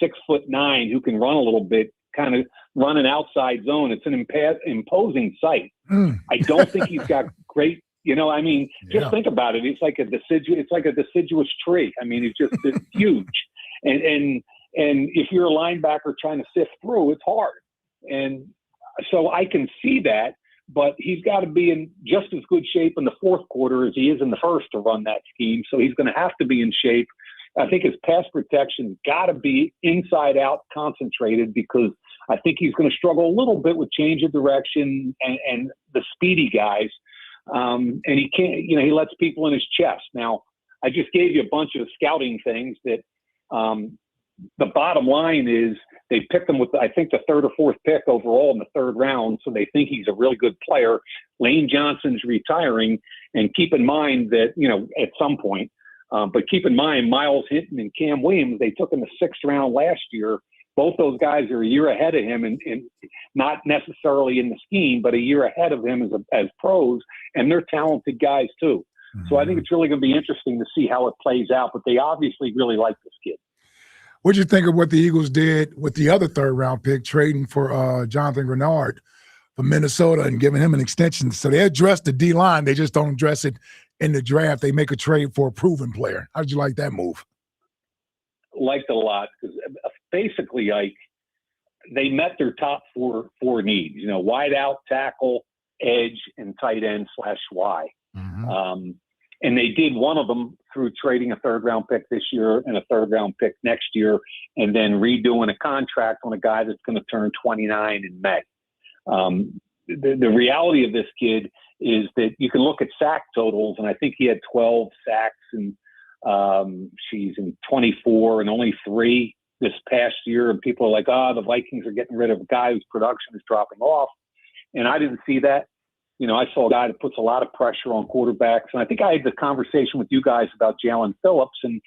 6'9" who can run a little bit, kind of run an outside zone, it's an imposing sight. I don't think he's got great. Just think about it. It's like a deciduous tree. I mean, it's huge. And if you're a linebacker trying to sift through, it's hard. And so I can see that, but he's got to be in just as good shape in the fourth quarter as he is in the first to run that scheme. So he's going to have to be in shape. I think his pass protection's got to be inside out concentrated, because I think he's going to struggle a little bit with change of direction and the speedy guys. And he can't, he lets people in his chest. Now, I just gave you a bunch of scouting things that the bottom line is they picked him with, I think, the third or fourth pick overall in the third round. So they think he's a really good player. Lane Johnson's retiring. And keep in mind that, at some point, but keep in mind, Miles Hinton and Cam Williams, they took in the sixth round last year. Both those guys are a year ahead of him, and not necessarily in the scheme, but a year ahead of him as pros, and they're talented guys too. So I think it's really going to be interesting to see how it plays out, but they obviously really like this kid. What'd you think of what the Eagles did with the other third-round pick, trading for Jonathan Grenard from Minnesota and giving him an extension? So they address the D-line. They just don't address it in the draft. They make a trade for a proven player. How did you like that move? Liked it a lot, because basically, they met their top four needs. Wide out, tackle, edge, and tight end /Y. And they did one of them through trading a third-round pick this year and a third-round pick next year, and then redoing a contract on a guy that's going to turn 29 in May. The reality of this kid is that you can look at sack totals, and I think he had 12 sacks and she's in 24 and only 3 this past year. And people are like, the Vikings are getting rid of a guy whose production is dropping off. And I didn't see that. I saw a guy that puts a lot of pressure on quarterbacks. And I think I had the conversation with you guys about Jalen Phillips and,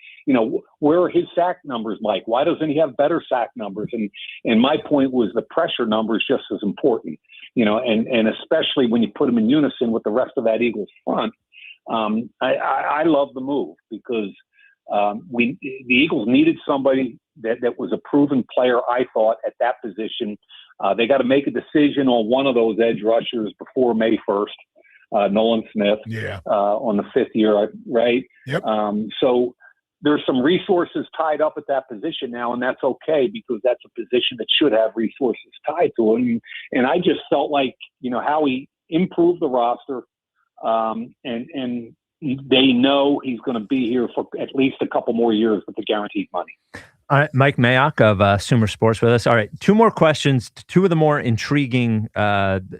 where are his sack numbers, Mike? Why doesn't he have better sack numbers? And my point was the pressure number is just as important, and especially when you put them in unison with the rest of that Eagles front. I love the move, because the Eagles needed somebody that was a proven player, I thought, at that position. They got to make a decision on one of those edge rushers before May 1st, Nolan Smith, on the 5th year, right? Yep. So there's some resources tied up at that position now, and that's okay, because that's a position that should have resources tied to it. And I just felt like, how he improved the roster, and they know he's going to be here for at least a couple more years with the guaranteed money. All right, Mike Mayock of Sumer Sports with us. All right, 2 more questions, 2 of the more intriguing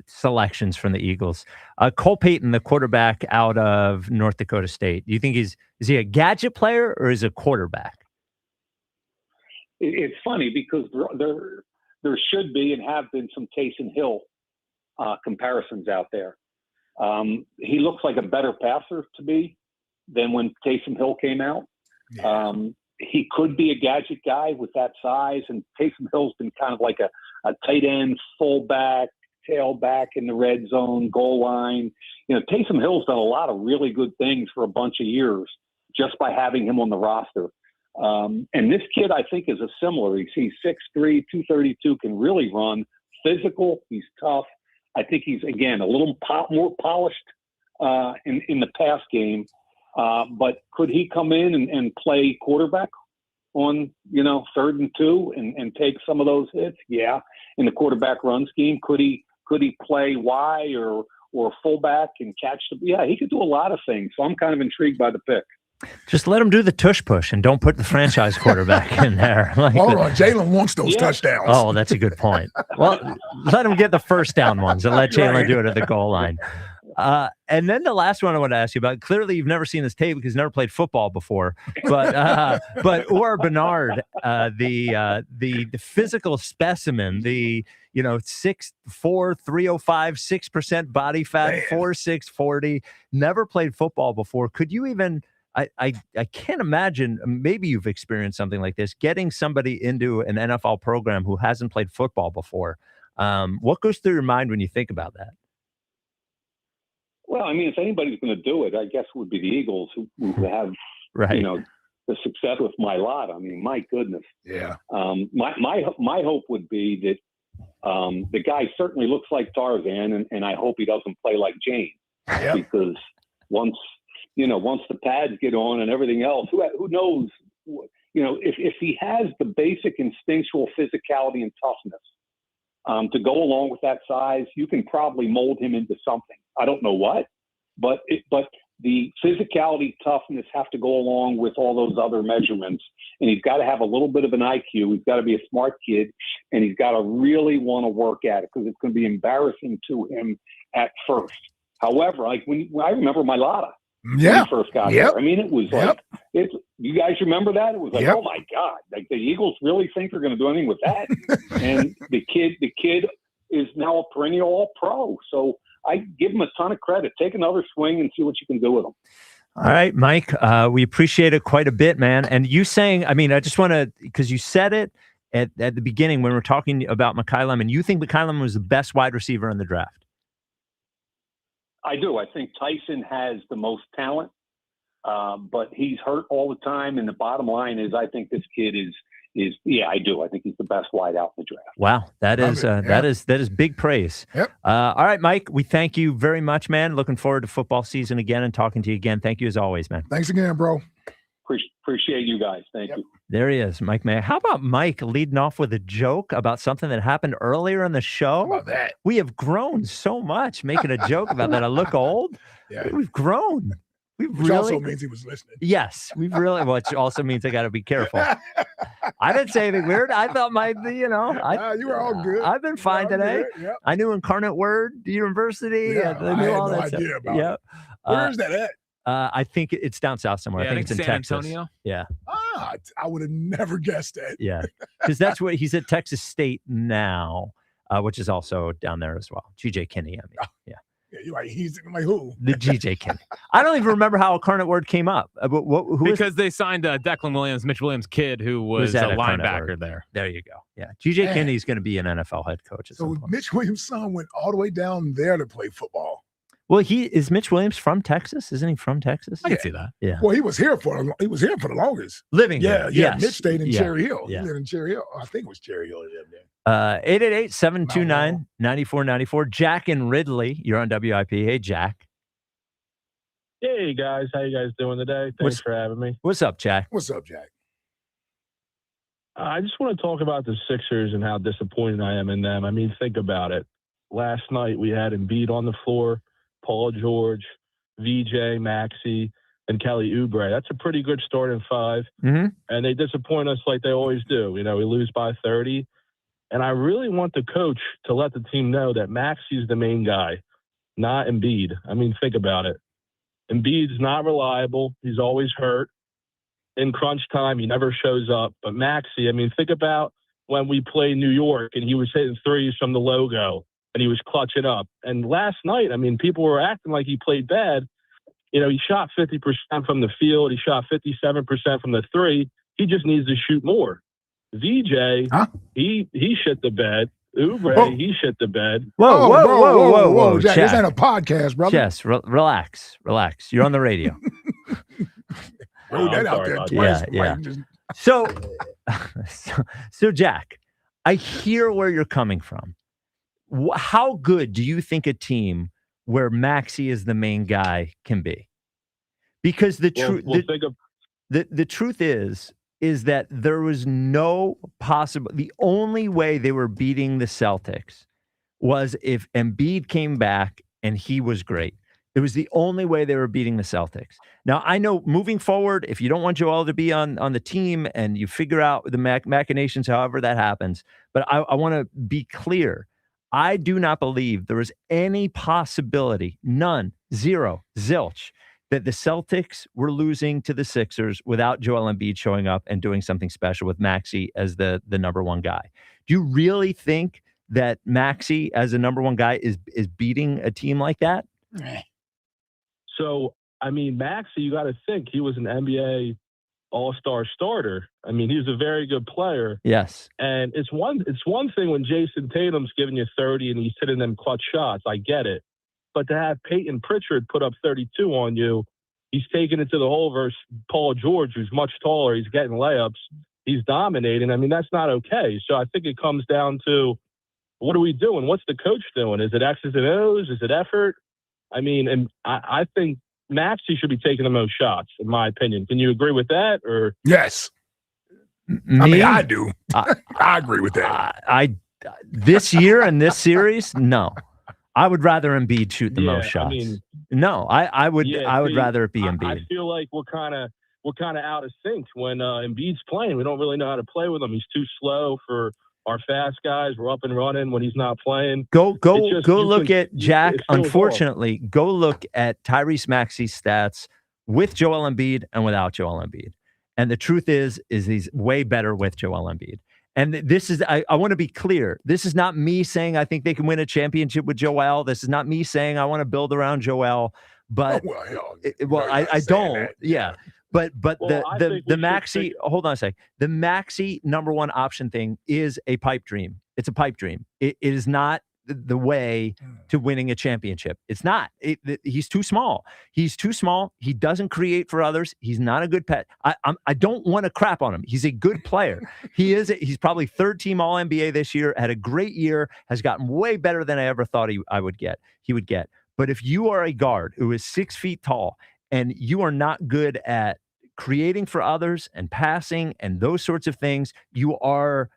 selections from the Eagles. Cole Payton, the quarterback out of North Dakota State. Do you think is he a gadget player or is he a quarterback? It's funny, because there should be and have been some Taysom Hill comparisons out there. He looks like a better passer to me than when Taysom Hill came out. Yeah. He could be a gadget guy with that size, and Taysom Hill's been kind of like a tight end, fullback, tailback in the red zone, goal line. Taysom Hill's done a lot of really good things for a bunch of years just by having him on the roster. And this kid, I think, is a similar. He's 6'3", 232, can really run, physical, he's tough. I think he's, again, a little more polished in the pass game. But could he come in and play quarterback on, 3rd and 2 and take some of those hits? Yeah. In the quarterback run scheme, could he play Y or fullback and catch the? Yeah, he could do a lot of things. So I'm kind of intrigued by the pick. Just let him do the tush push and don't put the franchise quarterback in there. Hold on, Jalen wants those touchdowns. Oh, that's a good point. Well, let him get the first down ones and let Jalen do it at the goal line. And then the last one I want to ask you about, clearly you've never seen this tape because you've never played football before, but Or Bernard, the physical specimen, the 6'4", 305, 6% body fat, 4'6", 40, never played football before. Could you even, I can't imagine, maybe you've experienced something like this, getting somebody into an NFL program who hasn't played football before. What goes through your mind when you think about that? Well, I mean, if anybody's going to do it, I guess it would be the Eagles who have, Right. the success with my lot. I mean, my goodness. Yeah. My hope would be that the guy certainly looks like Tarzan, and I hope he doesn't play like Jane. Yep. Because once the pads get on and everything else, who knows? If he has the basic instinctual physicality and toughness to go along with that size, you can probably mold him into something. I don't know what, but the physicality, toughness have to go along with all those other measurements. And he's got to have a little bit of an IQ. He's got to be a smart kid, and he's got to really want to work at it, because it's going to be embarrassing to him at first. However, like when I remember Mailata when he first got there. I mean, it was like, you guys remember that? It was like, oh my God, like the Eagles really think they're going to do anything with that? And the kid is now a perennial All-Pro. So I give him a ton of credit. Take another swing and see what you can do with him. All right, Mike, we appreciate it quite a bit, man. And you saying, I mean, I just want to, because you said it at the beginning when we were talking about Mekhi Lemon, you think Mekhi Lemon was the best wide receiver in the draft? I do. I think Tyson has the most talent, but he's hurt all the time. And the bottom line is, I think this kid is I do. I think he's the best wide out in the draft. Wow, that is big praise. Yep. All right, Mike, we thank you very much, man. Looking forward to football season again and talking to you again. Thank you as always, man. Thanks again, bro. Appreciate you guys. Thank you. There he is, Mike May. How about Mike leading off with a joke about something that happened earlier in the show? How about that? We have grown so much making a joke about that. I look old. Yeah. We've grown. Which also means he was listening. Yes, which also means I got to be careful. I didn't say anything weird. I thought you were all good. I've been fine today. Yep. I knew Incarnate Word University. Yeah, I knew all had no that idea stuff. about it. Where is that at? I think it's down south somewhere. Yeah, I think it's in San Texas. Antonio. Yeah. I would have never guessed that. Yeah, because that's what he's at Texas State now, which is also down there as well. GJ Kinney. I mean, yeah. Yeah, you're like, he's like who? The GJ Kinney. I don't even remember how Incarnate Word came up. Because they signed Declan Williams, Mitch Williams' kid, who was a linebacker there. There you go. Yeah, GJ Kinney is going to be an NFL head coach. So Mitch Williams' son went all the way down there to play football. Well, is Mitch Williams from Texas? Isn't he from Texas? I can see that. Yeah. Well, he was here for the longest. Living here. Yeah. Yeah. Yes. Mitch stayed in Cherry Hill. Yeah. He lived in Cherry Hill. I think it was Cherry Hill. 888-729-9494. Jack and Ridley, you're on WIP. Hey, Jack. Hey, guys. How you guys doing today? Thanks for having me. What's up, Jack? What's up, Jack? I just want to talk about the Sixers and how disappointed I am in them. I mean, think about it. Last night we had Embiid on the floor, Paul George, VJ, Maxey, and Kelly Oubre. That's a pretty good starting five. Mm-hmm. And they disappoint us like they always do. We lose by 30. And I really want the coach to let the team know that Maxey's the main guy, not Embiid. I mean, think about it. Embiid's not reliable. He's always hurt. In crunch time, he never shows up. But Maxey, I mean, think about when we played New York and he was hitting threes from the logo and he was clutching up. And last night, I mean, people were acting like he played bad. He shot 50% from the field. He shot 57% from the three. He just needs to shoot more. VJ, he shit the bed. Oubre, he shit the bed. Whoa, Jack, this ain't a podcast, brother. Jess, relax. You're on the radio. Throw that out there twice. Yeah. So, Jack, I hear where you're coming from. How good do you think a team where Maxey is the main guy can be? Because the truth is that there was no possible. The only way they were beating the Celtics was if Embiid came back and he was great. It was the only way they were beating the Celtics. Now, I know moving forward, if you don't want Joel to be on the team and you figure out the machinations, however that happens, but I want to be clear. I do not believe there is any possibility, none, zero, zilch, that the Celtics were losing to the Sixers without Joel Embiid showing up and doing something special with Maxey as the number one guy. Do you really think that Maxey as a number one guy is beating a team like that? So, I mean, Maxey, you got to think he was an NBA all-star starter. I mean, he was a very good player. Yes. And it's one thing when Jason Tatum's giving you 30 and he's hitting them clutch shots. I get it. but to have Peyton Pritchard put up 32 on you, he's taking it to the hole versus Paul George, who's much taller. He's getting layups. He's dominating. I mean, that's not okay. So I think it comes down to, what are we doing? What's the coach doing? Is it X's and O's? Is it effort? I mean, and I think Maxey should be taking the most shots, in my opinion. Can you agree with that? Or yes, I do. I agree with that. This year and this series, no. I would rather Embiid shoot the most shots. I would rather it be Embiid. I feel like we're kind of out of sync when Embiid's playing. We don't really know how to play with him. He's too slow for our fast guys. We're up and running when he's not playing. Go look at Jack. Unfortunately, go look at Tyrese Maxey's stats with Joel Embiid and without Joel Embiid. And the truth is he's way better with Joel Embiid. And this is, I want to be clear. This is not me saying I think they can win a championship with Joel. This is not me saying I want to build around Joel. But I don't. That. Yeah. But the Maxey, hold on a sec. The Maxey number one option thing is a pipe dream. It's a pipe dream. It is not the way to winning a championship. It's not. He's too small. He's too small. He doesn't create for others. He's not a good pet. I don't want to crap on him. He's a good player. He's probably third team All NBA this year. Had a great year. Has gotten way better than I ever thought he would get. But if you are a guard who is 6 feet tall and you are not good at creating for others and passing and those sorts of things, you are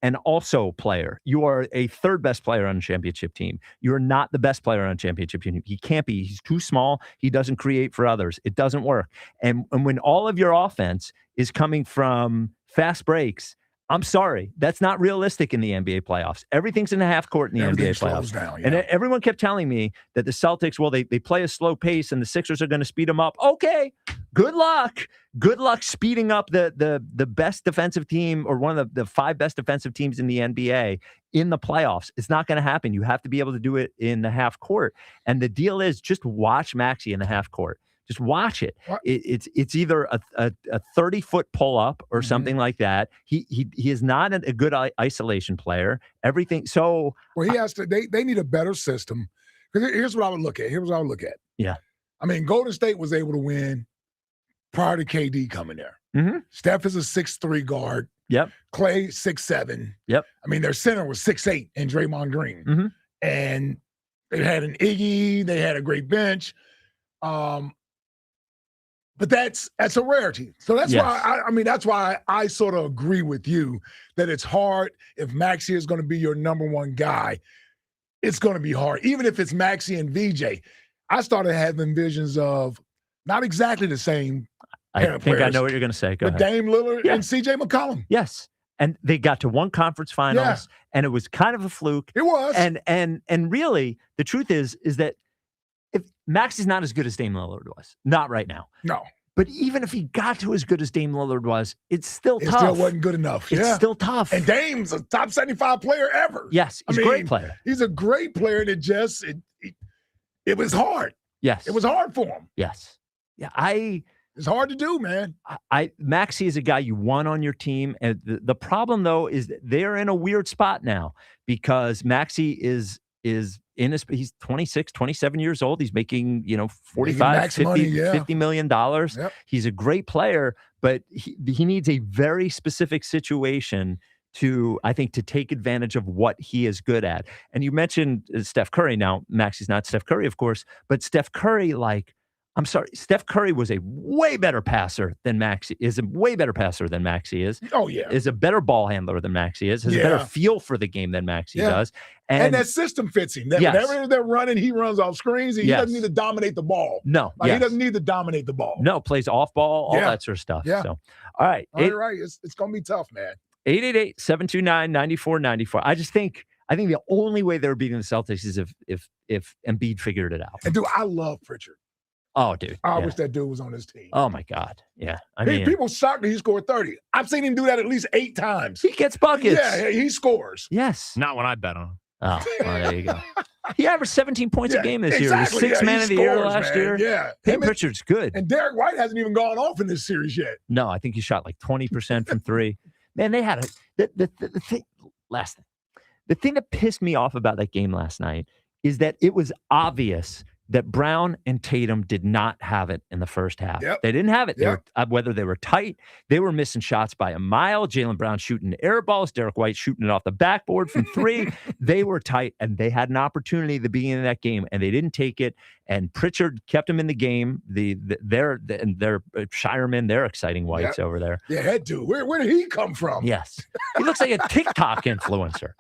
an also player. You are a third best player on a championship team. You're not the best player on a championship team. He can't be. He's too small. He doesn't create for others. It doesn't work. And when all of your offense is coming from fast breaks, I'm sorry, that's not realistic in the NBA playoffs. Everything's in a half court in the NBA playoffs. Down, And everyone kept telling me that the Celtics, they play a slow pace and the Sixers are going to speed them up. Okay, good luck. Good luck speeding up the best defensive team or one of the 5 best defensive teams in the NBA in the playoffs. It's not going to happen. You have to be able to do it in the half court. And the deal is just watch Maxey in the half court. Just watch it. It's either a 30-foot pull-up or something like that. He is not a good isolation player. Everything. So he has to. They need a better system. Because here's what I would look at. Yeah. I mean, Golden State was able to win prior to KD coming there. Mm-hmm. Steph is a 6'3" guard. Yep. Clay 6'7". Yep. I mean, their center was 6'8" and Draymond Green. Mm-hmm. And they had an Iggy. They had a great bench. But that's a rarity. So that's why I sort of agree with you that it's hard if Maxey is going to be your number one guy. It's going to be hard. Even if it's Maxey and VJ. I started having visions of not exactly the same I think players, I know what you're going to say. Go ahead. Dame Lillard and CJ McCollum. Yes. And they got to one conference finals and it was kind of a fluke. It was. And really the truth is that if Maxey's not as good as Dame Lillard was, not right now. No. But even if he got to as good as Dame Lillard was, it's still tough. It still wasn't good enough. It's still tough. And Dame's a top 75 player ever. Yes, he's a great player. He's a great player, and it was hard. Yes. It was hard for him. Yes. Yeah, it's hard to do, man. Maxey is a guy you want on your team. And the problem, though, is that they're in a weird spot now because Maxey is he's 26, 27 years old. He's making, 45, 50, money, $50 million. Yep. He's a great player, but he needs a very specific situation to take advantage of what he is good at. And you mentioned Steph Curry. Now, Maxey's not Steph Curry, of course, but Steph Curry, Steph Curry was a way better passer than Maxey is. Oh, yeah. Is a better ball handler than Maxey is. Has a better feel for the game than Maxey does. And that system fits him. Whenever they're running, he runs off screens. He doesn't need to dominate the ball. No. He doesn't need to dominate the ball. No, plays off ball, all that sort of stuff. Yeah. So, all right. Right. It's going to be tough, man. 888-729-9494. I think the only way they're beating the Celtics is if Embiid figured it out. And dude, I love Pritchard. Oh, dude. I wish that dude was on his team. Oh, my God. Yeah. I mean, people shocked that he scored 30. I've seen him do that at least 8 times. He gets buckets. Yeah, he scores. Yes. Not when I bet on him. Oh, well, there you go. He averaged 17 points a game this year. Exactly. He was 6th man of the year last year. Yeah. Peyton Pritchard's good. And Derek White hasn't even gone off in this series yet. No, I think he shot like 20% from 3. Man, they had the thing. Last thing. The thing that pissed me off about that game last night is that it was obvious that Brown and Tatum did not have it in the first half. Yep. They didn't have it. They Yep. were, whether they were tight, they were missing shots by a mile. Jaylen Brown shooting air balls, Derek White shooting it off the backboard from three. They were tight, and they had an opportunity at the beginning of that game, and they didn't take it. And Pritchard kept them in the game. Their Shireman, they're exciting whites over there. Yeah, that dude. Where did he come from? Yes, he looks like a TikTok influencer.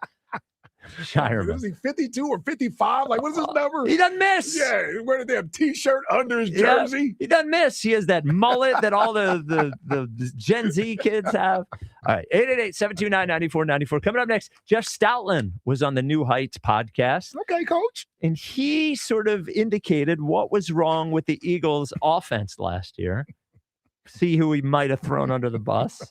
Shireman. Was he 52 or 55? Like, what's his number? He doesn't miss. Yeah, wearing a damn T-shirt under his jersey. Yeah, he doesn't miss. He has that mullet that all the Gen Z kids have. All right, 888-729-9494. Coming up next, Jeff Stoutland was on the New Heights podcast. Okay, Coach. And he sort of indicated what was wrong with the Eagles' offense last year. See who he might have thrown under the bus.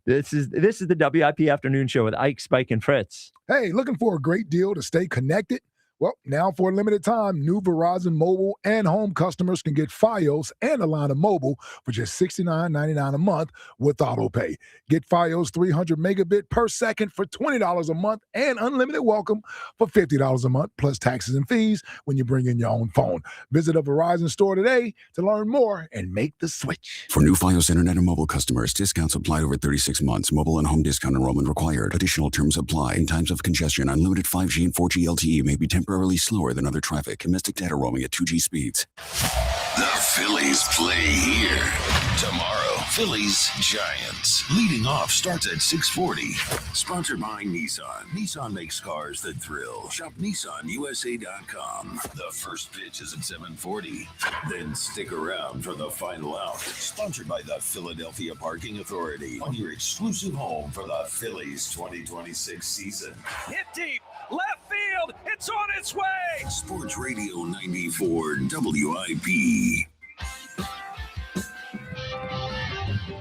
This is the WIP Afternoon Show with Ike, Spike, and Fritz. Hey, looking for a great deal to stay connected? Well, now for a limited time, new Verizon mobile and home customers can get Fios and a line of mobile for just $69.99 a month with AutoPay. Get Fios 300 megabit per second for $20 a month and unlimited welcome for $50 a month plus taxes and fees when you bring in your own phone. Visit a Verizon store today to learn more and make the switch. For new Fios Internet and mobile customers, discounts applied over 36 months. Mobile and home discount enrollment required. Additional terms apply. In times of congestion, unlimited 5G and 4G LTE may be temporarily slower than other traffic. Domestic data roaming at 2G speeds. The Phillies play here. Tomorrow, Phillies Giants. Leading off starts at 6:40. Sponsored by Nissan. Nissan makes cars that thrill. Shop NissanUSA.com. The first pitch is at 7:40. Then stick around for the final out. Sponsored by the Philadelphia Parking Authority. On your exclusive home for the Phillies 2026 season. Hit deep. Left field. It's on its way. Sports Radio 94 WIP.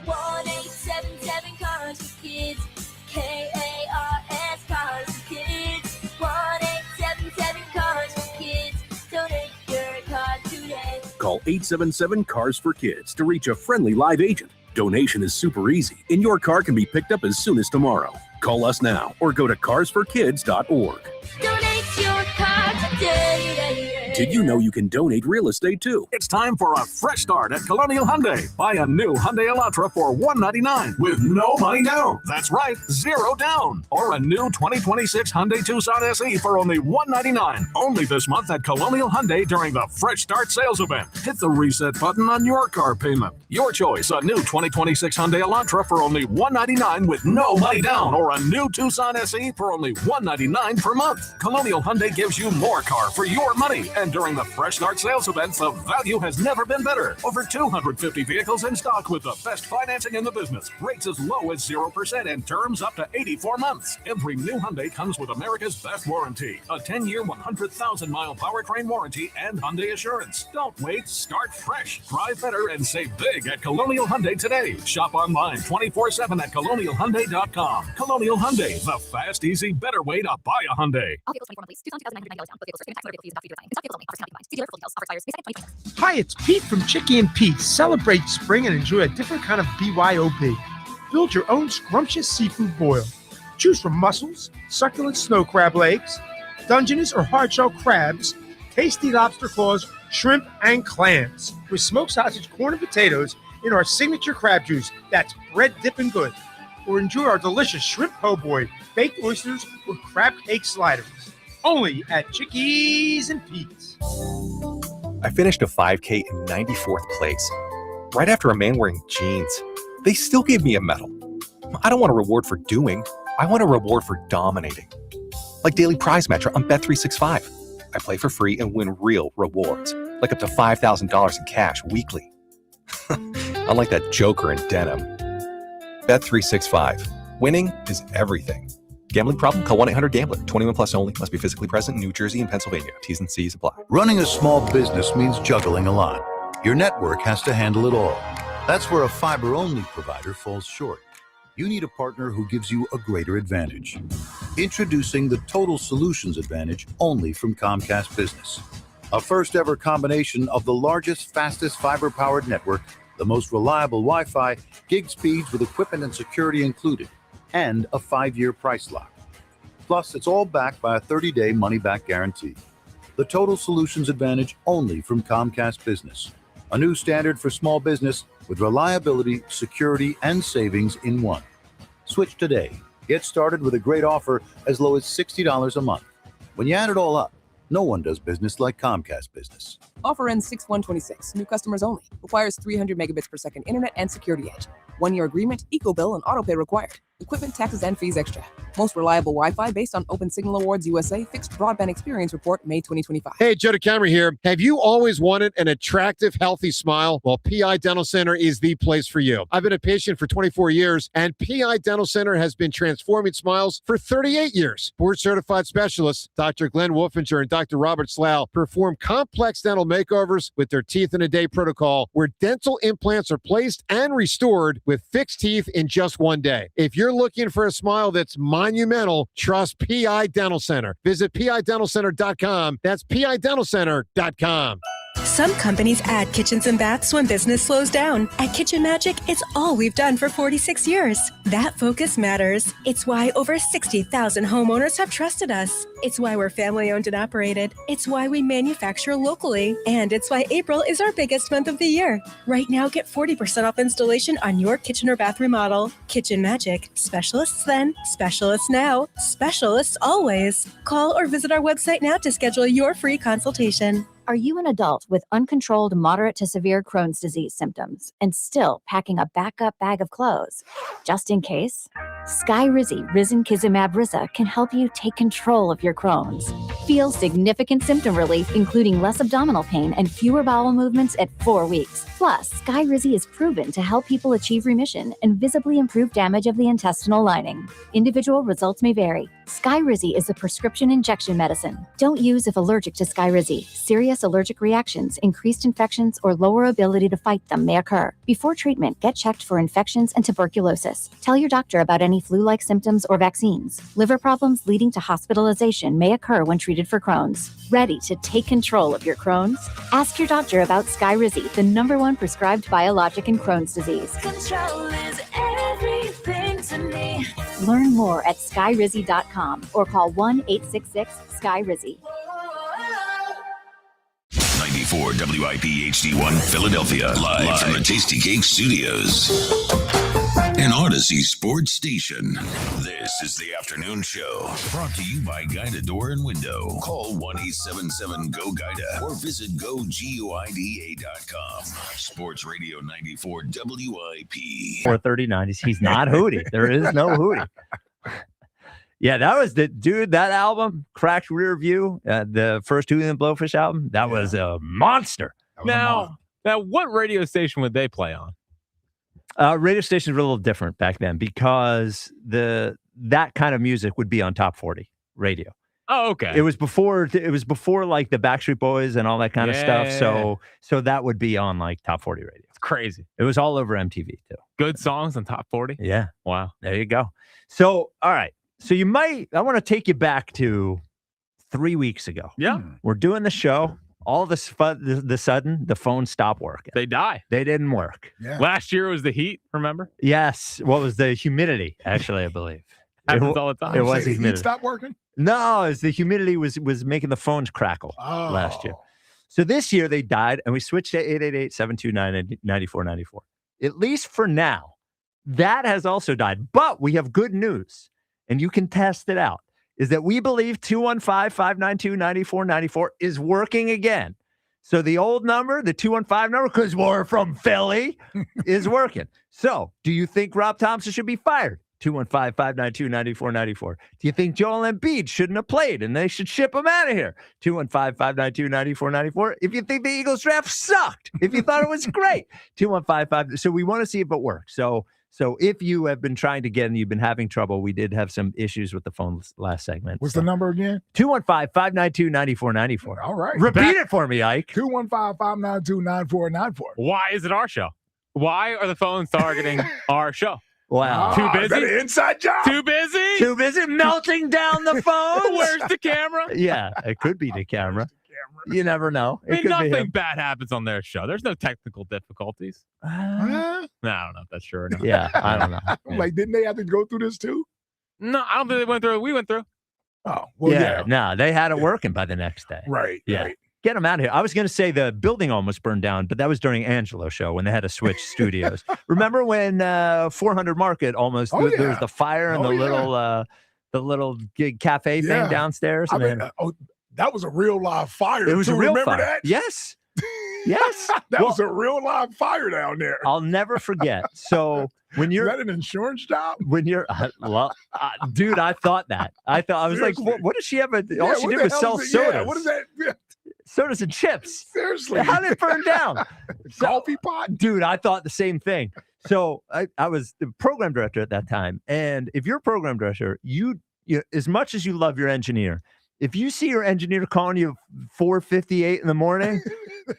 1-877 Cars for Kids. KARS Cars for Kids. 1-877 Cars for Kids. Donate your car today. Call 877 Cars for Kids to reach a friendly live agent. Donation is super easy, and your car can be picked up as soon as tomorrow. Call us now or go to carsforkids.org. Donate your car today. Did you know you can donate real estate too? It's time for a fresh start at Colonial Hyundai. Buy a new Hyundai Elantra for $199 with no money down. That's right, $0 down. Or a new 2026 Hyundai Tucson SE for only $199. Only this month at Colonial Hyundai during the Fresh Start sales event. Hit the reset button on your car payment. Your choice, a new 2026 Hyundai Elantra for only $199 with no money down. Or a new Tucson SE for only $199 per month. Colonial Hyundai gives you more car for your money. And during the Fresh Start sales event, the value has never been better. Over 250 vehicles in stock with the best financing in the business. Rates as low as 0% and terms up to 84 months. Every new Hyundai comes with America's best warranty. A 10-year, 100,000-mile powertrain warranty and Hyundai Assurance. Don't wait. Start fresh. Drive better and save big at Colonial Hyundai today. Shop online 24/7 at colonialhyundai.com. Colonial Hyundai, the fast, easy, better way to buy a Hyundai. All vehicles 24 monthly. Tucson 2009 down. Both vehicles first payment tax fees without future financing. Offers only. See dealer for details. Offer expires May 2nd, 2020. Hi, it's Pete from Chicky and Pete. Celebrate spring and enjoy a different kind of BYOB. Build your own scrumptious seafood boil. Choose from mussels, succulent snow crab legs, Dungeness or hard-shell crabs, tasty lobster claws, shrimp, and clams. With smoked sausage, corn, and potatoes in our signature crab juice that's bread dipping good. Or enjoy our delicious shrimp po' boy, baked oysters, or crab cake sliders. Only at Chickies and Pete's. I finished a 5K in 94th place, right after a man wearing jeans. They still gave me a medal. I don't want a reward for doing. I want a reward for dominating. Like Daily Prize Matcher on Bet365. I play for free and win real rewards, like up to $5,000 in cash weekly. Unlike that joker in denim. Bet365. Winning is everything. Gambling problem? Call 1-800-GAMBLER. 21 plus only. Must be physically present in New Jersey and Pennsylvania. T's and C's apply. Running a small business means juggling a lot. Your network has to handle it all. That's where a fiber-only provider falls short. You need a partner who gives you a greater advantage. Introducing the Total Solutions Advantage only from Comcast Business. A first-ever combination of the largest, fastest fiber-powered network, the most reliable Wi-Fi, gig speeds with equipment and security included, and a 5-year price lock. Plus, it's all backed by a 30-day money-back guarantee. the Total Solutions Advantage only from Comcast Business. A new standard for small business with reliability, security, and savings in one. Switch today. Get started with a great offer as low as $60 a month. When you add it all up, no one does business like Comcast Business. Offer ends 6/1/26. New customers only. Requires 300 megabits per second internet and security edge. 1-year agreement, eco-bill, and autopay required. Equipment, taxes, and fees extra. Most reliable Wi-Fi based on Open Signal Awards USA Fixed Broadband Experience Report, May 2025. Hey, Joe DeCamera here. Have you always wanted an attractive, healthy smile? Well, PI Dental Center is the place for you. I've been a patient for 24 years, and PI Dental Center has been transforming smiles for 38 years. Board-certified specialists, Dr. Glenn Wolfinger and Dr. Robert Slough, perform complex dental makeovers with their Teeth in a Day protocol, where dental implants are placed and restored with fixed teeth in just one day. If you're looking for a smile that's monumental, trust PI Dental Center. Visit PIDentalCenter.com. That's PIDentalCenter.com. Some companies add kitchens and baths when business slows down. At Kitchen Magic, it's all we've done for 46 years. That focus matters. It's why over 60,000 homeowners have trusted us. It's why we're family owned and operated. It's why we manufacture locally. And it's why April is our biggest month of the year. Right now, get 40% off installation on your kitchen or bath remodel. Kitchen Magic. Specialists then, specialists now, specialists always. Call or visit our website now to schedule your free consultation. Are you an adult with uncontrolled moderate to severe Crohn's disease symptoms and still packing a backup bag of clothes? Just in case? Skyrizi Risankizumab Riza can help you take control of your Crohn's. Feel significant symptom relief, including less abdominal pain and fewer bowel movements at 4 weeks. Plus, Skyrizi is proven to help people achieve remission and visibly improve damage of the intestinal lining. Individual results may vary. Skyrizi is a prescription injection medicine. Don't use if allergic to Skyrizi. Serious allergic reactions, increased infections, or lower ability to fight them may occur. Before treatment, get checked for infections and tuberculosis. Tell your doctor about any flu-like symptoms or vaccines. Liver problems leading to hospitalization may occur when treated for Crohn's. Ready to take control of your Crohn's? Ask your doctor about Skyrizi, the #1 prescribed biologic in Crohn's disease. Control is everything to me. Learn more at skyrizi.com or call 1-866-SKY-RIZZI. 94 WIP HD1 Philadelphia, live from the Tasty Cake Studios. An Odyssey sports station. This is the afternoon show. Brought to you by Guida Door and Window. Call 1-877-GO-GUIDA or visit GoGuida.com. Sports Radio 94 WIP. 430-90s. He's not Hootie. There is no Hootie. Yeah, that was that album, Cracked Rear View, the first Hootie and the Blowfish album. That was a monster. Now, what radio station would they play on? Radio stations were a little different back then because that kind of music would be on Top 40 radio. Oh, okay. It was before like the Backstreet Boys and all that kind of stuff. So that would be on like Top 40 radio. It's crazy. It was all over MTV too. Good songs on Top 40. Yeah. Wow. There you go. So, all right. So I want to take you back to 3 weeks ago. Yeah. We're doing the show. All of a sudden, the phone stopped working. They die. They didn't work. Yeah. Last year was the heat, remember? Yes. What was the humidity, actually, I believe. Happens all the time. It was the humidity. heat stopped working? No, it's the humidity was making the phones crackle last year. So this year they died, and we switched to 888-729-9494. At least for now, that has also died. But we have good news, and you can test it out, is that we believe 215-592-9494 is working again. So the old number, the 215 number, because we're from Philly, is working. So do you think Rob Thompson should be fired? 215-592-9494. Do you think Joel Embiid shouldn't have played and they should ship him out of here? 215-592-9494. If you think the Eagles draft sucked, if you thought it was great, 215-5. So we want to see if it works. So if you have been trying to get and you've been having trouble, we did have some issues with the phone last segment. What's the number again? 215-592-9494. All right. Repeat it for me, Ike. 215-592-9494. Why is it our show? Why are the phones targeting our show? Wow. Too busy? Is that an inside job? Too busy? Too busy melting down the phone? Where's the camera? Yeah, it could be the camera. You never know. I mean, nothing bad happens on their show. There's no technical difficulties. No, I don't know if that's true or not. Yeah, I don't know. Like, didn't they have to go through this too? No, I don't think they went through what we went through. Oh, well, yeah. No, they had it working by the next day. Right. Yeah. Right. Get them out of here. I was going to say the building almost burned down, but that was during Angelo's show when they had to switch studios. Remember when 400 Market almost, there was the fire and the little gig cafe thing downstairs? I And mean, that was a real live fire. it was too. a real Remember fire. that? Yes. Yes. That was a real live fire down there. I'll never forget. So when you're Is that an insurance job? when you're dude, I thought that. I was like, what does she have? All she did was sell sodas. Yeah, what is that? Yeah. Sodas and chips. Seriously. How did it burn down? Coffee pot? Dude, I thought the same thing. So I was the program director at that time. And if you're a program director, you as much as you love your engineer, if you see your engineer calling you 4:58 in the morning,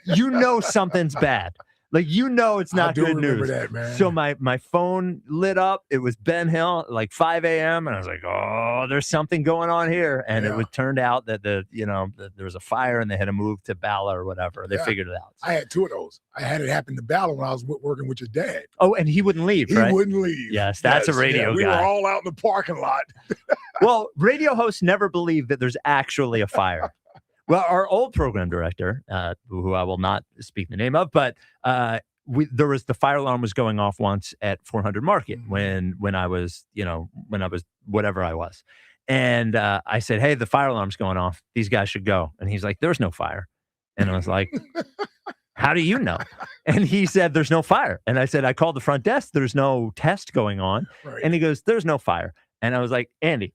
you know something's bad. Like, it's not good news. That, man. So my phone lit up. It was Ben Hill, like 5 a.m. And I was like, oh, there's something going on here. And it turned out that there was a fire and they had to move to Bala or whatever. They figured it out. I had 2 of those. I had it happen to Bala when I was working with your dad. Oh, and he wouldn't leave, right? He wouldn't leave. Yes, that's a radio we guy. We were all out in the parking lot. Well, radio hosts never believe that there's actually a fire. Well, our old program director, who I will not speak the name of, but there was the fire alarm was going off once at 400 Market when I was whatever I was, and I said, "Hey, the fire alarm's going off. These guys should go." And he's like, "There's no fire," and I was like, "How do you know?" And he said, "There's no fire." And I said, "I called the front desk. There's no test going on," and he goes, "There's no fire." And I was like, "Andy,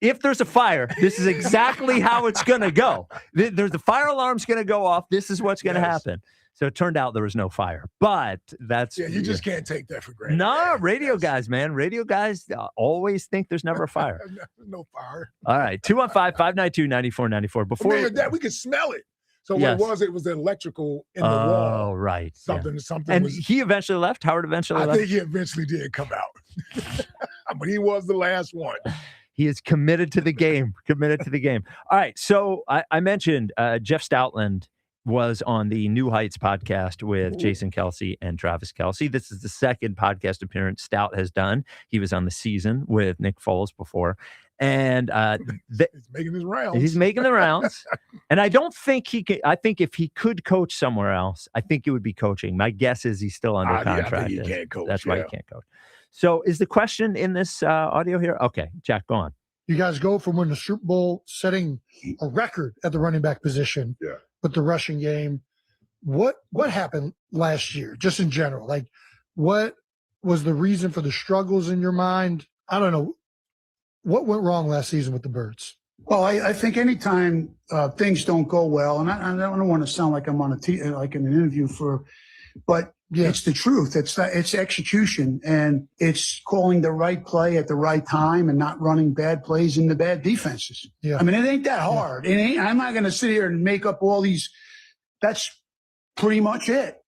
if there's a fire, this is exactly how it's going to go. There's the fire alarm's going to go off. This is what's going to happen." So it turned out there was no fire, but that's you just can't take that for granted. No, radio guys, man. Radio guys always think there's never a fire. No fire. All right, 215-592-9494. Before we could smell it. So what it was the electrical in the wall. Oh, right. Something. And he eventually left. Howard eventually left. I think he eventually did come out, but he was the last one. He is committed to the game. All right. So I mentioned Jeff Stoutland was on the New Heights podcast with Jason Kelsey and Travis Kelsey. This is the second podcast appearance Stout has done. He was on the season with Nick Foles before. And he's making his rounds. He's making the rounds. And I don't think he could. I think if he could coach somewhere else, I think it would be coaching. My guess is he's still under contract. I think he can't coach. That's why he can't coach. So is the question in this audio here? Okay, Jack, go on. You guys go from winning the Super Bowl, setting a record at the running back position with the rushing game. What happened last year, just in general? Like, what was the reason for the struggles in your mind? I don't know. What went wrong last season with the Birds? Well, I think anytime things don't go well, and I don't want to sound like I'm on like in an interview but it's the truth. It's execution, and it's calling the right play at the right time and not running bad plays into bad defenses. Yeah. I mean, it ain't that hard. I'm not going to sit here and make up all these. That's pretty much it.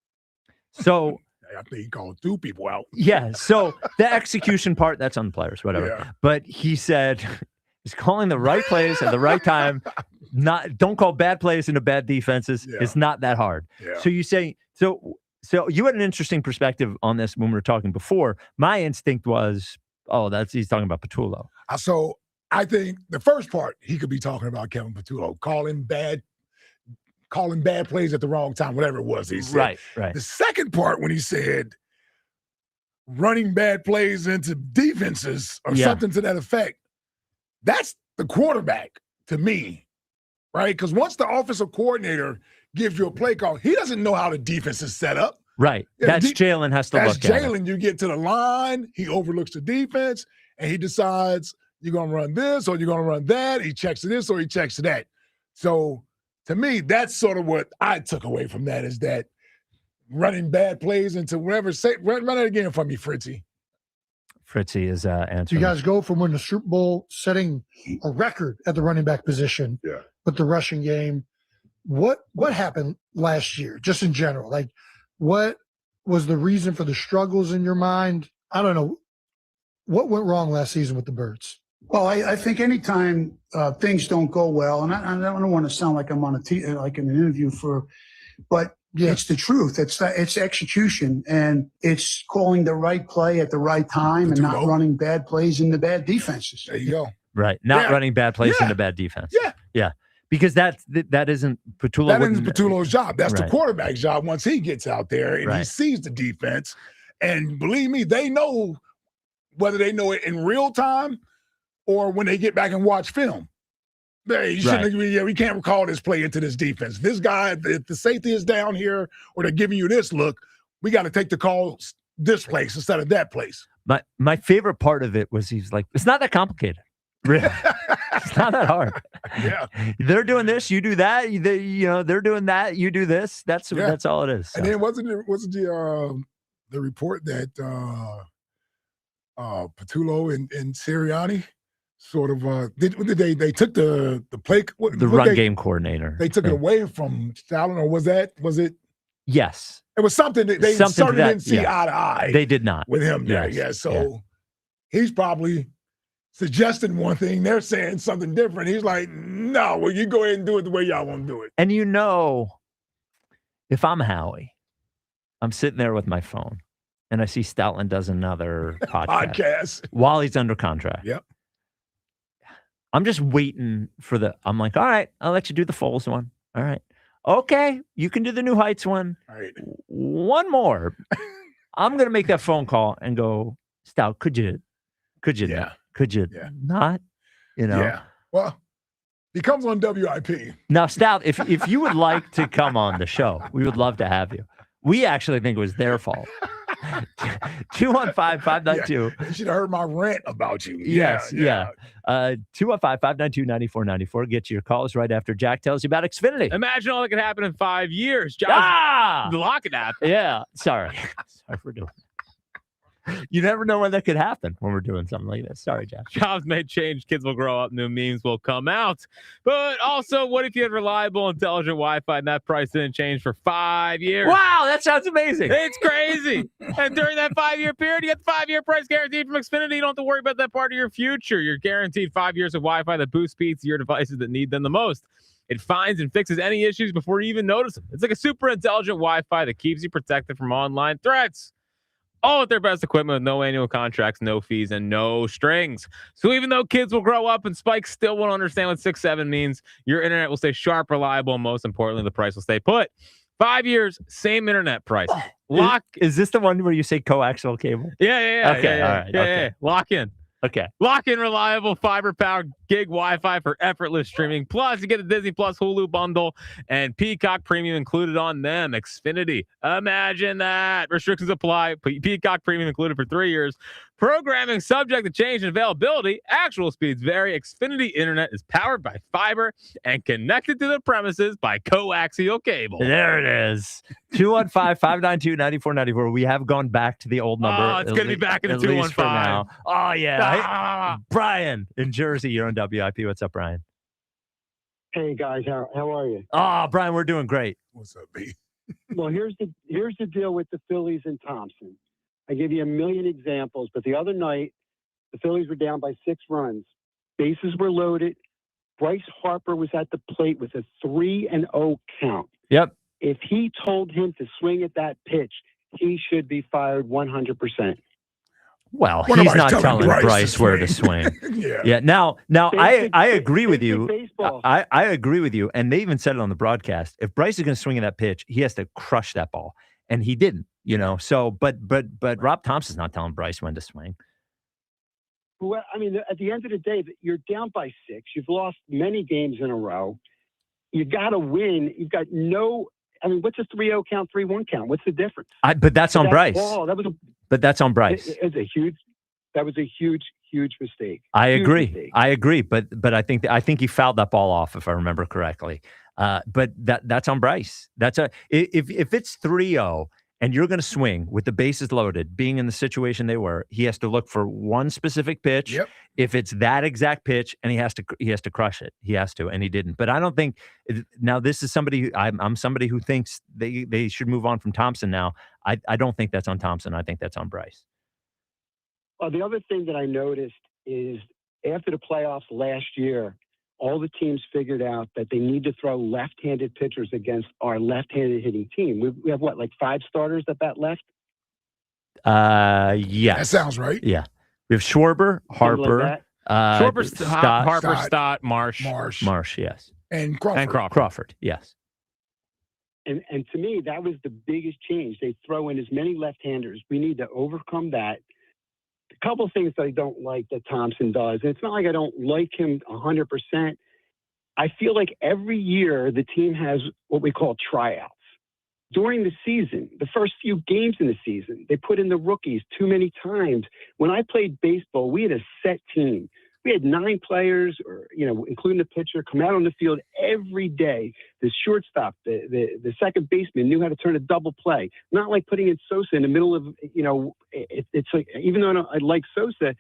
So I think he called 2 people out. Yeah. So the execution part, that's on the players, whatever. Yeah. But he said he's calling the right plays at the right time. Don't call bad plays into bad defenses. Yeah. It's not that hard. Yeah. So you say so you had an interesting perspective on this when we were talking before. My instinct was, he's talking about Patullo. So I think the first part he could be talking about Kevin Patullo, calling bad plays at the wrong time, whatever it was he said. Right. The second part when he said running bad plays into defenses or something to that effect, that's the quarterback to me, right? Because once the offensive coordinator gives you a play call, he doesn't know how the defense is set up. Right. That's Jalen has to look at it. That's Jalen. You get to the line, he overlooks the defense, and he decides you're going to run this or you're going to run that. He checks this or he checks that. So to me, that's sort of what I took away from that, is that running bad plays into whatever. Run it again for me, Fritzy. Fritzy is answering. You guys go from winning the Super Bowl, setting a record at the running back position with the rushing game. What happened last year, just in general? Like, what was the reason for the struggles in your mind? I don't know. What went wrong last season with the Birds? Well, I think anytime things don't go well, and I don't want to sound like I'm on like in an interview but it's the truth. It's execution, and it's calling the right play at the right time and not running bad plays into bad defenses. There you go. Right. Not Yeah. running bad plays Yeah. into bad defense. Yeah. Yeah. Because that isn't Patullo. That isn't wouldn't- Patullo's job. That's the Right. quarterback's job once he gets out there and he Right. sees the defense. And believe me, they know whether they know it in real time or when they get back and watch film. Hey, you shouldn't, we can't recall this play into this defense. This guy, if the safety is down here or they're giving you this look, we got to take the call this place instead of that place. My favorite part of it was he's like, it's not that complicated. Really. It's not that hard. Yeah. They're doing this, you do that. They're doing that, you do this. That's all it is. So. And then wasn't the report that Patullo and Sirianni sort of they took the play the run game coordinator. They took it away from Stalin, or was it? Yes. It was something that they certainly didn't see eye to eye. They did not with him there. Yes. Yeah. So he's probably suggesting one thing. They're saying something different. He's like, no, well, you go ahead and do it the way y'all want to do it. And if I'm Howie, I'm sitting there with my phone and I see Stoutland does another podcast while he's under contract. Yep. I'm just waiting I'm like, all right, I'll let you do the Foles one. All right. Okay, you can do the New Heights one. All right. One more. I'm going to make that phone call and go, Stout, could you not? Yeah. Well, he comes on WIP. Now, Stout, if you would like to come on the show, we would love to have you. We actually think it was their fault. 215-592. You should have heard my rant about you. Yes, yeah. 215-592-9494. Get your calls right after Jack tells you about Xfinity. Imagine all that could happen in 5 years. Josh, lock it up. Yeah, sorry for doing that. You never know when that could happen when we're doing something like that. Sorry, Jack. Jobs may change, kids will grow up, new memes will come out. But also, what if you had reliable, intelligent Wi-Fi and that price didn't change for 5 years? Wow, that sounds amazing. It's crazy. And during that 5-year period, you get the 5-year price guarantee from Xfinity. You don't have to worry about that part of your future. You're guaranteed 5 years of Wi-Fi that boosts speeds to your devices that need them the most. It finds and fixes any issues before you even notice them. It's like a super intelligent Wi-Fi that keeps you protected from online threats. All with their best equipment with no annual contracts, no fees, and no strings. So even though kids will grow up and Spike still won't understand what 6-7 means, your internet will stay sharp, reliable, and most importantly, the price will stay put. 5 years, same internet price. Is this the one where you say coaxial cable? Yeah. Okay, all right. Okay. Yeah. Lock in. Okay. Lock in reliable fiber-powered gig Wi-Fi for effortless streaming. Plus, you get the Disney Plus Hulu bundle and Peacock Premium included on them. Xfinity. Imagine that. Restrictions apply. Peacock Premium included for 3 years. Programming subject to change in availability. Actual speeds vary. Xfinity Internet is powered by fiber and connected to the premises by coaxial cable. There it is. 215-592-9494. We have gone back to the old number. Oh, it's going to be back in the 215. For now. Oh, yeah. Hey, Brian in Jersey, you're on WIP. What's up, Brian? Hey, guys. How are you? Oh, Brian, we're doing great. What's up, B? Well, here's the deal with the Phillies and Thompson. I give you a million examples, but the other night, the Phillies were down by 6 runs. Bases were loaded. Bryce Harper was at the plate with a 3-0 count. Yep. If he told him to swing at that pitch, he should be fired 100%. Well, he's not telling Bryce where to swing. Yeah. Now, I agree with you. I agree with you. And they even said it on the broadcast. If Bryce is going to swing at that pitch, he has to crush that ball, and he didn't. So, but Rob Thompson's not telling Bryce when to swing. Well, I mean, at the end of the day, you're down by 6. You've lost many games in a row. You got to win. You've got what's a 3-0 count, 3-1 count? What's the difference? But that's on Bryce. But that's on Bryce. That was a huge mistake. I agree. I agree. But I think he fouled that ball off, if I remember correctly. But that's on Bryce. If it's 3-0 and you're going to swing with the bases loaded, being in the situation they were, he has to look for one specific pitch. Yep. If it's that exact pitch, and he has to crush it. He has to, and he didn't. But I don't think now this is somebody. I'm somebody who thinks they should move on from Thompson now. I don't think that's on Thompson. I think that's on Bryce. Well, the other thing that I noticed is after the playoffs last year, all the teams figured out that they need to throw left-handed pitchers against our left-handed hitting team. We have 5 starters at bat left? Yeah. That sounds right. Yeah. We have Schwarber, Harper, Schwarber, Harper, Stott, Marsh. Marsh, yes. And Crawford. Crawford, yes. And to me, that was the biggest change. They throw in as many left-handers. We need to overcome that. A couple of things that I don't like that Thompson does, and it's not like I don't like him 100%. I feel like every year the team has what we call tryouts. During the season, the first few games in the season, they put in the rookies too many times. When I played baseball, we had a set team. We had 9 players, or including the pitcher, come out on the field every day. The shortstop, the second baseman knew how to turn a double play. Not like putting in Sosa in the middle of, it's like, even though I like Sosa,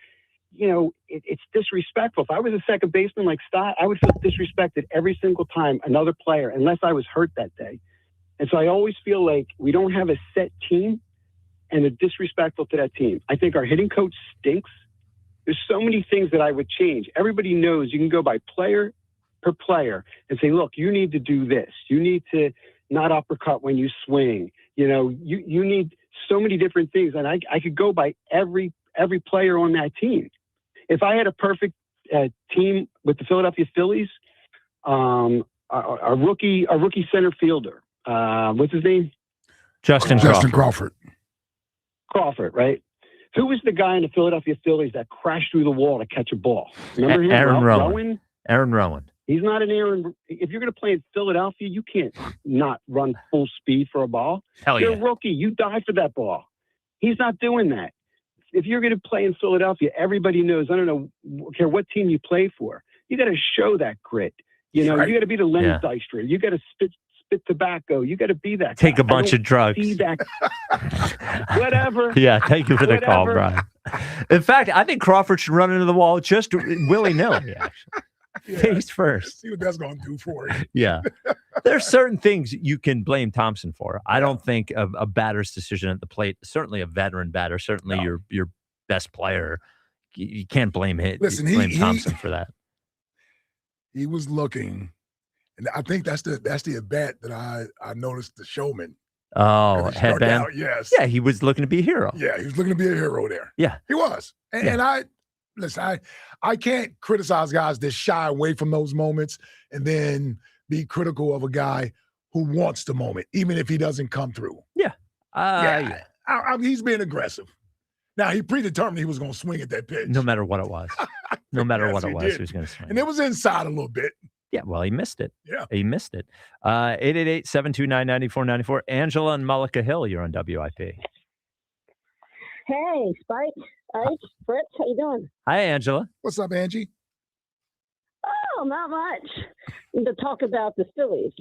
it's disrespectful. If I was a second baseman like Stott, I would feel disrespected every single time another player, unless I was hurt that day. And so I always feel like we don't have a set team, and they're disrespectful to that team. I think our hitting coach stinks. There's so many things that I would change. Everybody knows you can go by player per player and say, look, you need to do this. You need to not uppercut when you swing. You need so many different things. And I could go by every player on that team. If I had a perfect team with the Philadelphia Phillies, a rookie center fielder, what's his name? Justin Crawford. Crawford, right? Who was the guy in the Philadelphia Phillies that crashed through the wall to catch a ball? Remember him? Aaron Rowan. Aaron Rowan. He's not an Aaron. If you're going to play in Philadelphia, you can't not run full speed for a ball. Hell You're yeah. a rookie. You die for that ball. He's not doing that. If you're going to play in Philadelphia, everybody knows, I don't care what team you play for, you got to show that grit. You got to be the Lenny Dykstra. You got to spit tobacco. You got to be that. Take a bunch of drugs. See that. Whatever. Yeah, thank you for the call, Brian. In fact, I think Crawford should run into the wall just willy-nilly, actually. Face first. See what that's going to do for you. Yeah. There's certain things you can blame Thompson for. I don't think a batter's decision at the plate, certainly a veteran batter, certainly your best player, you can't blame him. Listen, blame Thompson for that. He was looking, and I think that's the at-bat that I noticed the showman. Oh, headband? Out, yes. Yeah, he was looking to be a hero. Yeah, he was looking to be a hero there. Yeah. He was. And I can't criticize guys that shy away from those moments and then be critical of a guy who wants the moment, even if he doesn't come through. Yeah. He's being aggressive. Now, he predetermined he was going to swing at that pitch. No matter what it was. No matter what it was, he was going to swing. And it was inside a little bit. Yeah, well, he missed it. Yeah. He missed it. 888-729-9494. Angela and Mullica Hill, you're on WIP. Hey, Spike, Ike, Fritz, how you doing? Hi, Angela. What's up, Angie? Oh, not much. To talk about the Phillies.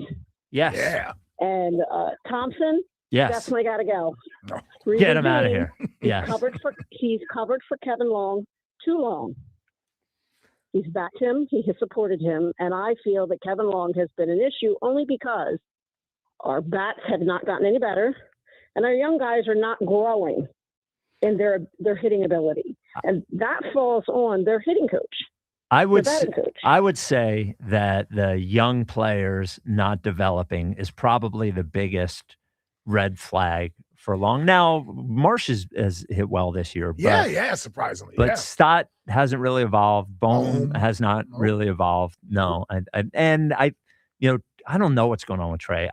Yes. Yeah. And Thompson. Yes. Definitely got to go. No. Get him out of here. Yes. He's covered for Kevin Long too long. He's backed him. He has supported him. And I feel that Kevin Long has been an issue only because our bats have not gotten any better and our young guys are not growing in their hitting ability. And that falls on their hitting coach. I would say that the young players not developing is probably the biggest red flag for Long. Now, Marsh has hit well this year. But, surprisingly. But Stott hasn't really evolved. Bohm has not really evolved. No. I don't know what's going on with Trey.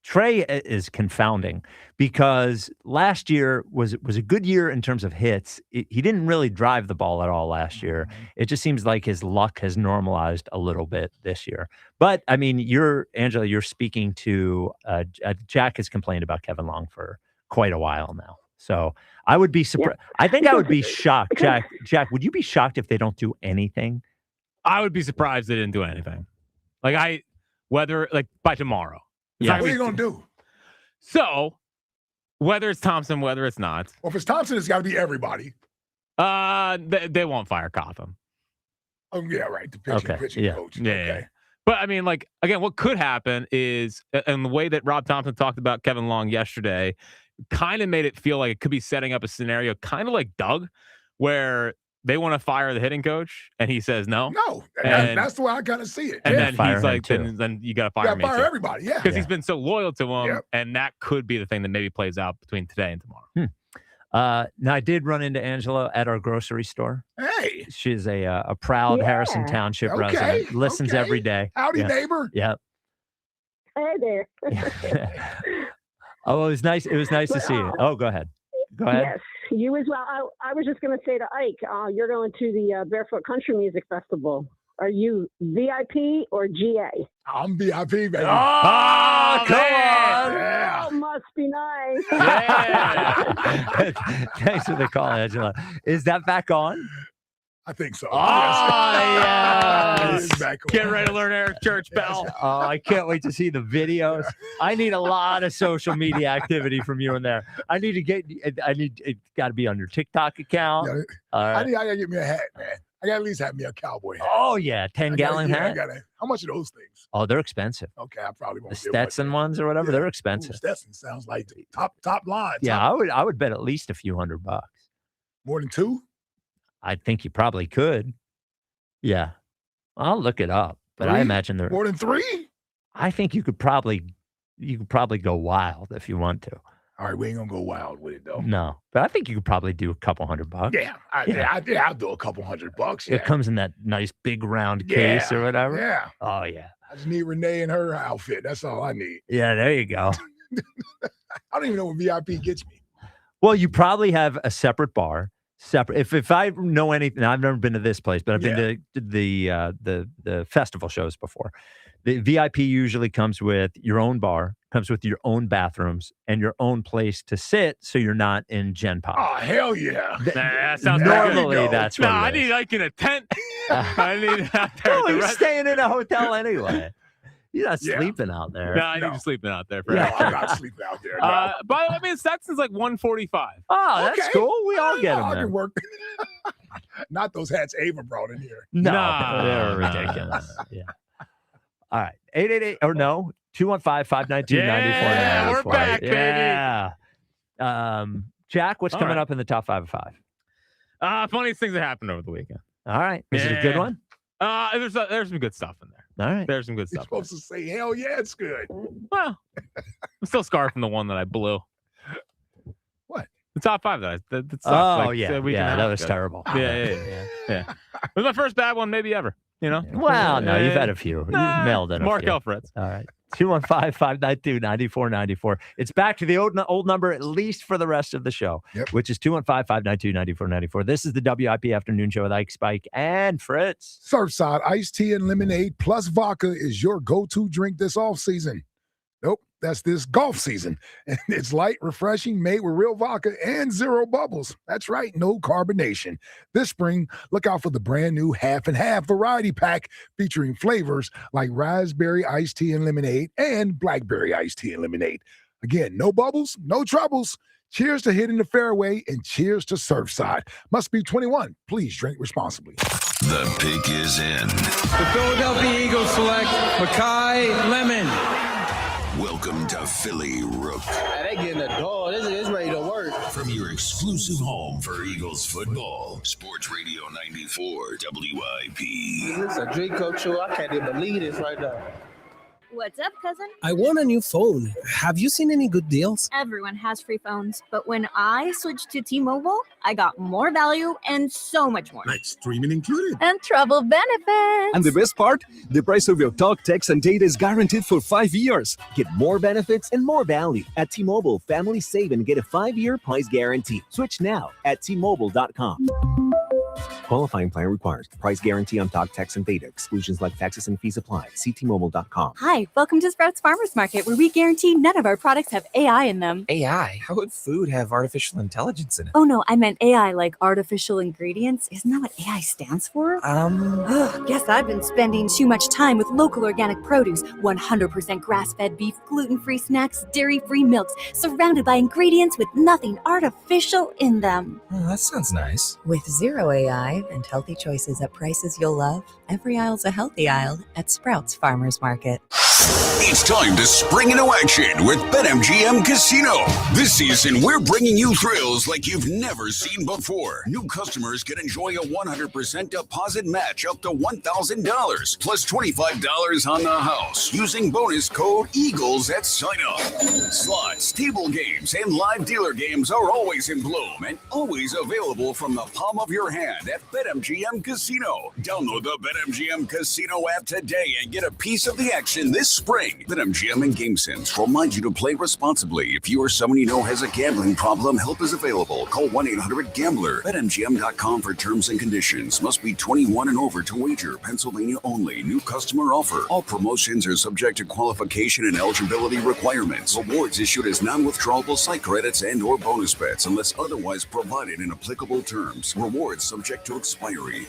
Trey is confounding because last year was a good year in terms of hits. He didn't really drive the ball at all last year. It just seems like his luck has normalized a little bit this year. But I mean, Angela, you're speaking to Jack has complained about Kevin Long for quite a while now. So I would be surprised. Yeah. I think I would be shocked. Jack, would you be shocked if they don't do anything? I would be surprised they didn't do anything. Whether by tomorrow. Yeah. What are you going to do? So, whether it's Thompson, whether it's not. Well, if it's Thompson, it's got to be everybody. They won't fire Cotham. Oh, yeah, right. The pitching coach. Yeah, okay. Yeah. But, I mean, again, what could happen is, and the way that Rob Thompson talked about Kevin Long yesterday kind of made it feel like it could be setting up a scenario kind of like Doug, where they want to fire the hitting coach, and he says no. No, that's the way I kind of see it. And then he's like, then you got to fire me. Fire everybody, yeah. Because he's been so loyal to him, and that could be the thing that maybe plays out between today and tomorrow. Now, I did run into Angela at our grocery store. Hey. She's a proud Harrison Township resident. Listens every day. Howdy, neighbor. Yep. Hey there. Oh, it was nice. It was nice to see you. Oh, go ahead. Go ahead. Yes, you as well. I was just going to say to Ike, you're going to the Barefoot Country Music Festival. Are you VIP or GA? I'm VIP, baby. Oh, come on. Oh, must be nice. Yeah. Thanks for the call, Angela. Is that back on? I think so. Oh, yes. It is back on. Get ready to learn Eric Church Bell. Oh, I can't wait to see the videos. I need a lot of social media activity from you in there. It's got to be on your TikTok account. I gotta get me a hat, man. I gotta at least have me a cowboy hat. Oh, yeah. 10-gallon hat? How much are those things? Oh, they're expensive. Okay, I probably won't. The Stetson ones or whatever, they're expensive. Stetson sounds like the top line. Yeah, I would bet at least a few $100. More than 2? I think you probably could. Yeah. I'll look it up, but 3? I imagine they're more than 3? I think you could probably go wild if you want to. All right, we ain't gonna go wild with it though. No, but I think you could probably do a couple $100. Yeah, I'll do a couple $100. Yeah. It comes in that nice big round case or whatever. Yeah. Oh yeah. I just need Renee in her outfit. That's all I need. Yeah, there you go. I don't even know what VIP gets me. Well, you probably have a separate bar. Separate. If I know anything, I've never been to this place, but I've been to the festival shows before. The VIP usually comes with your own bar, comes with your own bathrooms, and your own place to sit, so you're not in Gen Pop. Oh hell yeah! That sounds normally that's what. I need like in a tent. I need out there. Oh, you're staying in a hotel anyway. You're not sleeping out there. No, I need you sleeping out there. No, I'm not sleeping out there. No. By the way, I mean, Stetson's like $145. Oh, that's cool. We all get them. I Then. can work. Not those hats Ava brought in here. No, they're ridiculous. Yeah. All right. 888 or no, 215-592-9494. Yeah, we're back, baby. Yeah. Jack, what's coming up in the top 5 of 5? Funniest things that happened over the weekend. All right. Is it a good one? There's some good stuff in there. All right. There's some good You're stuff. supposed to say, hell yeah, it's good. Well, I'm still scarred from the one that I blew. What? The top 5 that sucked. Oh, like, yeah. That was terrible. Yeah. It was my first bad one, maybe ever. You know? Well, no, you've had a few. You've mailed it. Mark Alfreds. All right. 215-592-9494. It's back to the old number, at least for the rest of the show, which is 215-592-9494. This is the WIP Afternoon Show with Ike, Spike, and Fritz. Surfside iced tea and lemonade plus vodka is your go-to drink this off season. Nope, that's this golf season. And it's light, refreshing, made with real vodka and 0 bubbles. That's right, no carbonation. This spring, look out for the brand new half and half variety pack featuring flavors like raspberry iced tea and lemonade and blackberry iced tea and lemonade. Again, no bubbles, no troubles. Cheers to hitting the fairway and cheers to Surfside. Must be 21. Please drink responsibly. The pick is in. The Philadelphia Eagles select Makai Lemon. Welcome to Philly Rook. They getting a dog. This ready to work. From your exclusive home for Eagles football, Sports Radio 94 WIP. This is a dream come true. I can't even believe this right now. What's up, cousin? I want a new phone. Have you seen any good deals? Everyone has free phones, but when I switched to T-Mobile, I got more value and so much more. Like streaming included. And travel benefits. And the best part? The price of your talk, text, and data is guaranteed for 5 years. Get more benefits and more value. At T-Mobile, families save and get a 5-year price guarantee. Switch now at T-Mobile.com. Qualifying plan requires. Price guarantee on talk, text, and data. Exclusions like taxes and fees apply. See T-Mobile.com. Hi, welcome to Sprouts Farmers Market, where we guarantee none of our products have AI in them. AI? How would food have artificial intelligence in it? Oh no, I meant AI like artificial ingredients. Isn't that what AI stands for? Guess I've been spending too much time with local organic produce, 100% grass-fed beef, gluten-free snacks, dairy-free milks, surrounded by ingredients with nothing artificial in them. Oh, that sounds nice. With zero AI and healthy choices at prices you'll love, every aisle's a healthy aisle at Sprouts Farmers Market. It's time to spring into action with BetMGM Casino. This season, we're bringing you thrills like you've never seen before. New customers can enjoy a 100% deposit match up to $1,000 plus $25 on the house using bonus code EAGLES at sign up. Slots, table games, and live dealer games are always in bloom and always available from the palm of your hand at BetMGM Casino. Download the BetMGM Casino app today and get a piece of the action this spring. BetMGM and GameSense remind you to play responsibly. If you or someone you know has a gambling problem, help is available. Call 1-800-GAMBLER. BetMGM.com for terms and conditions. Must be 21 and over to wager. Pennsylvania only. New customer offer. All promotions are subject to qualification and eligibility requirements. Rewards issued as non-withdrawable site credits and or bonus bets unless otherwise provided in applicable terms. Rewards subject to expiry.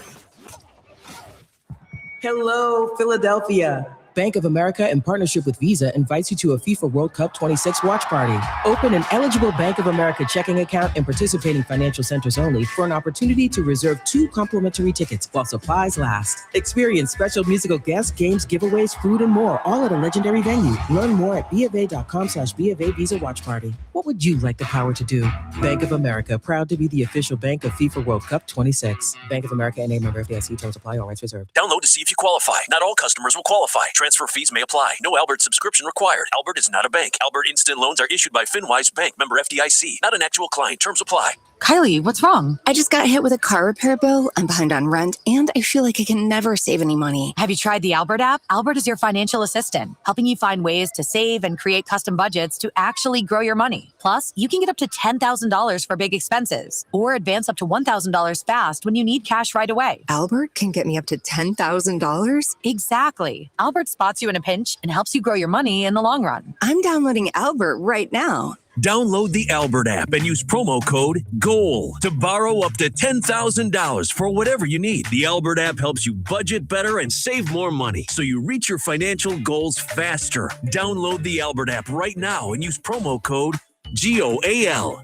Hello, Philadelphia. Bank of America, in partnership with Visa, invites you to a FIFA World Cup 26 watch party. Open an eligible Bank of America checking account in participating financial centers only for an opportunity to reserve 2 complimentary tickets while supplies last. Experience special musical guests, games, giveaways, food, and more, all at a legendary venue. Learn more at BofA.com/BofA Visa Watch Party. What would you like the power to do? Bank of America, proud to be the official bank of FIFA World Cup 26. Bank of America and a member of the FDIC. Terms apply. All rights reserved. Download to see if you qualify. Not all customers will qualify. Transfer fees may apply. No Albert subscription required. Albert is not a bank. Albert Instant Loans are issued by FinWise Bank, member FDIC. Not an actual client. Terms apply. Kylie, what's wrong? I just got hit with a car repair bill. I'm behind on rent, and I feel like I can never save any money. Have you tried the Albert app? Albert is your financial assistant, helping you find ways to save and create custom budgets to actually grow your money. Plus, you can get up to $10,000 for big expenses, or advance up to $1,000 fast when you need cash right away. Albert can get me up to $10,000? Exactly. Albert spots you in a pinch and helps you grow your money in the long run. I'm downloading Albert right now. Download the Albert app and use promo code GOAL to borrow up to $10,000 for whatever you need. The Albert app helps you budget better and save more money so you reach your financial goals faster. Download the Albert app right now and use promo code GOAL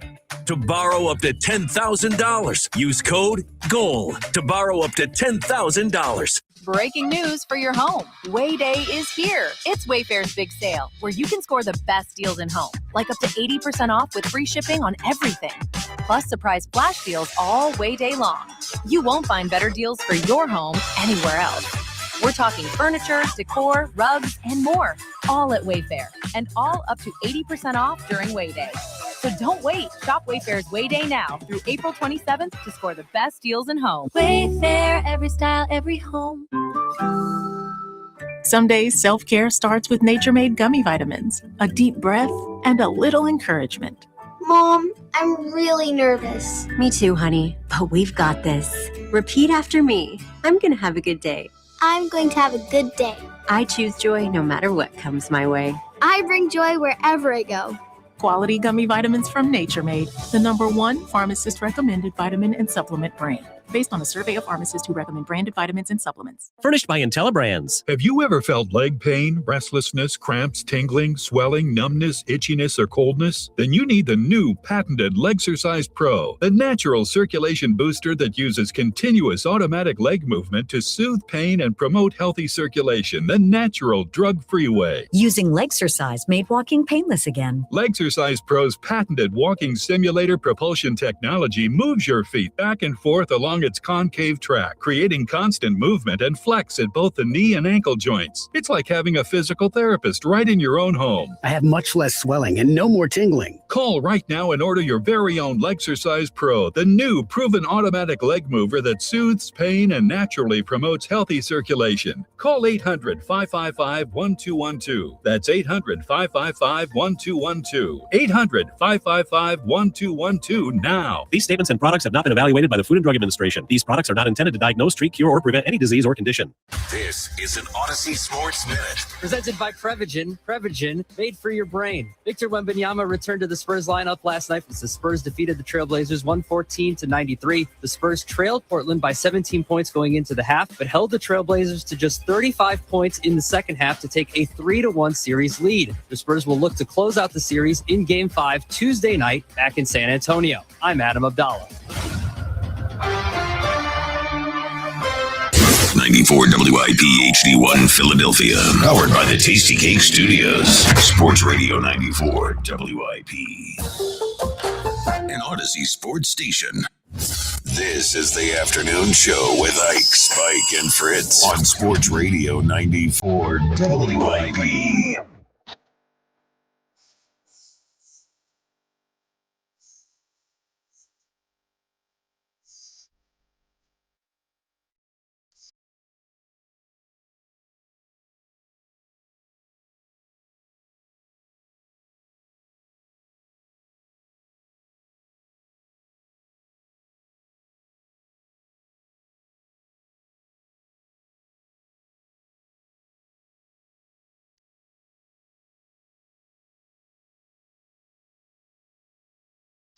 to borrow up to $10,000. Use code GOAL to borrow up to $10,000. Breaking news for your home. Wayday is here. It's Wayfair's big sale, where you can score the best deals in home, like up to 80% off with free shipping on everything. Plus surprise flash deals all Wayday long. You won't find better deals for your home anywhere else. We're talking furniture, decor, rugs, and more, all at Wayfair, and all up to 80% off during Wayday. So don't wait. Shop Wayfair's Wayday now through April 27th to score the best deals in home. Wayfair, every style, every home. Some days, self-care starts with Nature-Made gummy vitamins, a deep breath, and a little encouragement. Mom, I'm really nervous. Me too, honey, but we've got this. Repeat after me. I'm going to have a good day. I'm going to have a good day. I choose joy no matter what comes my way. I bring joy wherever I go. Quality gummy vitamins from Nature Made, the #1 pharmacist-recommended vitamin and supplement brand, based on a survey of pharmacists who recommend branded vitamins and supplements. Furnished by IntelliBrands. Have you ever felt leg pain, restlessness, cramps, tingling, swelling, numbness, itchiness, or coldness? Then you need the new patented Legsercise Pro, a natural circulation booster that uses continuous automatic leg movement to soothe pain and promote healthy circulation the natural, drug-free way. Using Legsercise made walking painless again. Legsercise Pro's patented walking simulator propulsion technology moves your feet back and forth along its concave track, creating constant movement and flex at both the knee and ankle joints. It's like having a physical therapist right in your own home. I have much less swelling and no more tingling. Call right now and order your very own Legsercise Pro, the new proven automatic leg mover that soothes pain and naturally promotes healthy circulation. Call 800-555-1212. That's 800-555-1212. 800-555-1212 now. These statements and products have not been evaluated by the Food and Drug Administration. These products are not intended to diagnose, treat, cure, or prevent any disease or condition. This is an Odyssey Sports Minute. Presented by Prevagen. Prevagen, made for your brain. Victor Wembanyama returned to the Spurs lineup last night as the Spurs defeated the Trailblazers 114-93. The Spurs trailed Portland by 17 points going into the half, but held the Trailblazers to just 35 points in the second half to take a 3-1 series lead. The Spurs will look to close out the series in Game 5 Tuesday night back in San Antonio. I'm Adam Abdallah. 94 WIP HD1 Philadelphia. Powered by the Tasty Cake Studios. Sports Radio 94 WIP. An Odyssey sports station. This is the afternoon show with Ike, Spike, and Fritz on Sports Radio 94 WIP.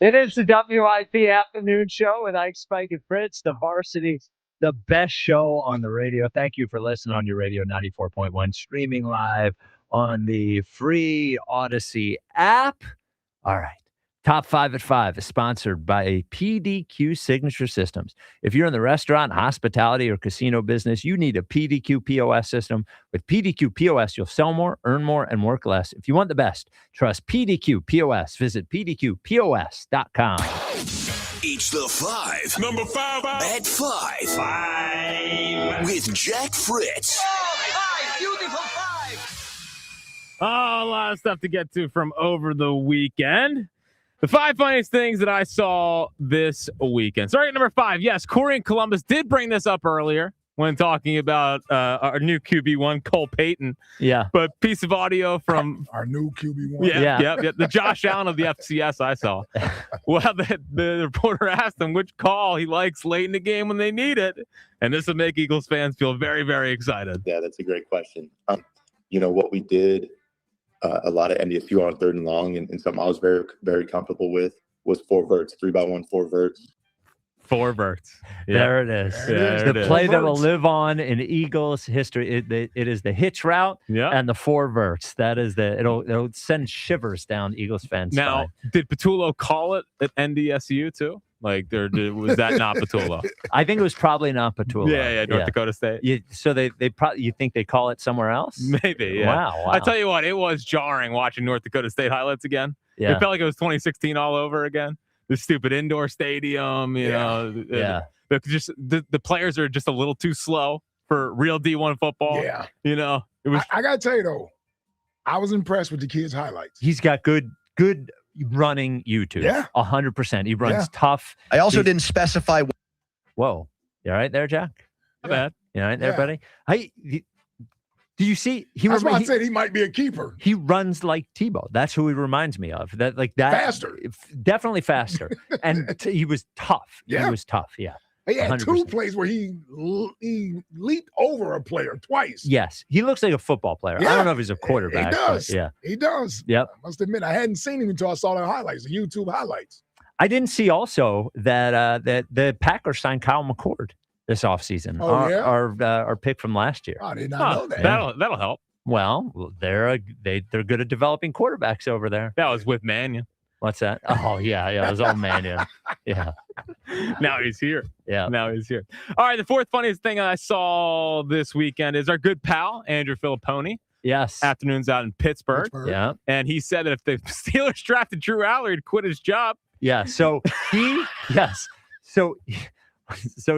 It is the WIP afternoon show with Ike, Spike, and Fritz, the varsity, the best show on the radio. Thank you for listening on your radio 94.1, streaming live on the free Odyssey app. All right. Top 5 at 5 is sponsored by PDQ Signature Systems. If you're in the restaurant, hospitality, or casino business, you need a PDQ POS system. With PDQ POS, you'll sell more, earn more, and work less. If you want the best, trust PDQ POS. Visit pdqpos.com. Each the 5. Number 5 at 5. 5 with Jack Fritz. Beautiful 5. Oh, a lot of stuff to get to from over the weekend. The 5 funniest things that I saw this weekend. Starting at number 5. Yes, Corey in Columbus did bring this up earlier when talking about our new QB1, Cole Payton. Yeah. But piece of audio from our new QB1. Yeah. The Josh Allen of the FCS I saw. Well, the reporter asked him which call he likes late in the game when they need it. And this will make Eagles fans feel very, very excited. Yeah, that's a great question. What we did a lot of NDSU on 3rd and long, and something I was very, very comfortable with was 4 verts, 3x1, 4 verts. 4 verts. Yeah. There it is. The play that will live on in Eagles history. It is the hitch route and the 4 verts. That is it'll send shivers down Eagles fans. Now, did Patullo call it at NDSU too? Like, was that not Patullo? I think it was probably not Patullo. Yeah, North Dakota State. So they probably, you think they call it somewhere else? Maybe, yeah. Wow. I tell you what, it was jarring watching North Dakota State highlights again. Yeah. It felt like it was 2016 all over again. The stupid indoor stadium, you know. The players are just a little too slow for real D1 football. Yeah. You know, it was. I got to tell you, though, I was impressed with the kid's highlights. He's got good running YouTube. Yeah. 100%. He runs tough. I also didn't specify. Whoa. You all right there, Jack? Not bad. You all right there, buddy? Do you see? That's why I said he might be a keeper. He runs like Tebow. That's who he reminds me of. That faster. Definitely faster. And he was tough. Yeah. He was tough. Yeah. He had 100%. 2 plays where he leaped over a player twice. Yes. He looks like a football player. Yeah. I don't know if he's a quarterback. He does. But yeah. He does. Yep. I must admit, I hadn't seen him until I saw the highlights, the YouTube highlights. I didn't see also that that the Packers signed Kyle McCord this offseason. Oh, yeah? Our pick from last year. I did not know that. That'll help. Well, they're good at developing quarterbacks over there. That was with Mannion. What's that? Oh, yeah. It was all Mannion. Yeah. Now he's here. Yeah. Now he's here. All right. The 4th funniest thing I saw this weekend is our good pal, Andrew Filipponi. Yes. Afternoons out in Pittsburgh. Yeah. And he said that if the Steelers drafted Drew Aller, he'd quit his job. Yeah. So yes. So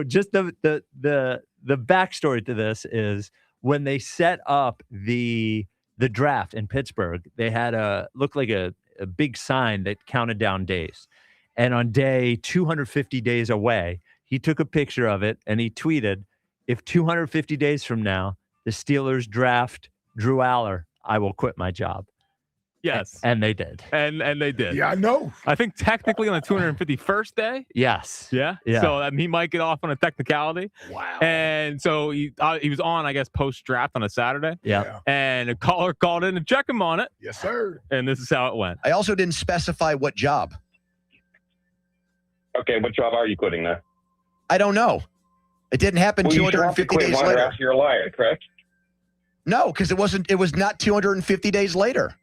just the backstory to this is when they set up the draft in Pittsburgh, they had looked like a big sign that counted down days. And on day 250 days away, he took a picture of it and he tweeted, if 250 days from now, the Steelers draft Drew Aller, I will quit my job. Yes. And they did. And they did. Yeah, I know. I think technically on the 251st day. Yes. Yeah. Yeah. So he might get off on a technicality. Wow. And so he was on, I guess, post-draft on a Saturday. Yeah. And a caller called in to check him on it. Yes, sir. And this is how it went. I also didn't specify what job. Okay, what job are you quitting now? I don't know. It didn't happen 250 days later. After you're a liar, correct? No, because it was not 250 days later.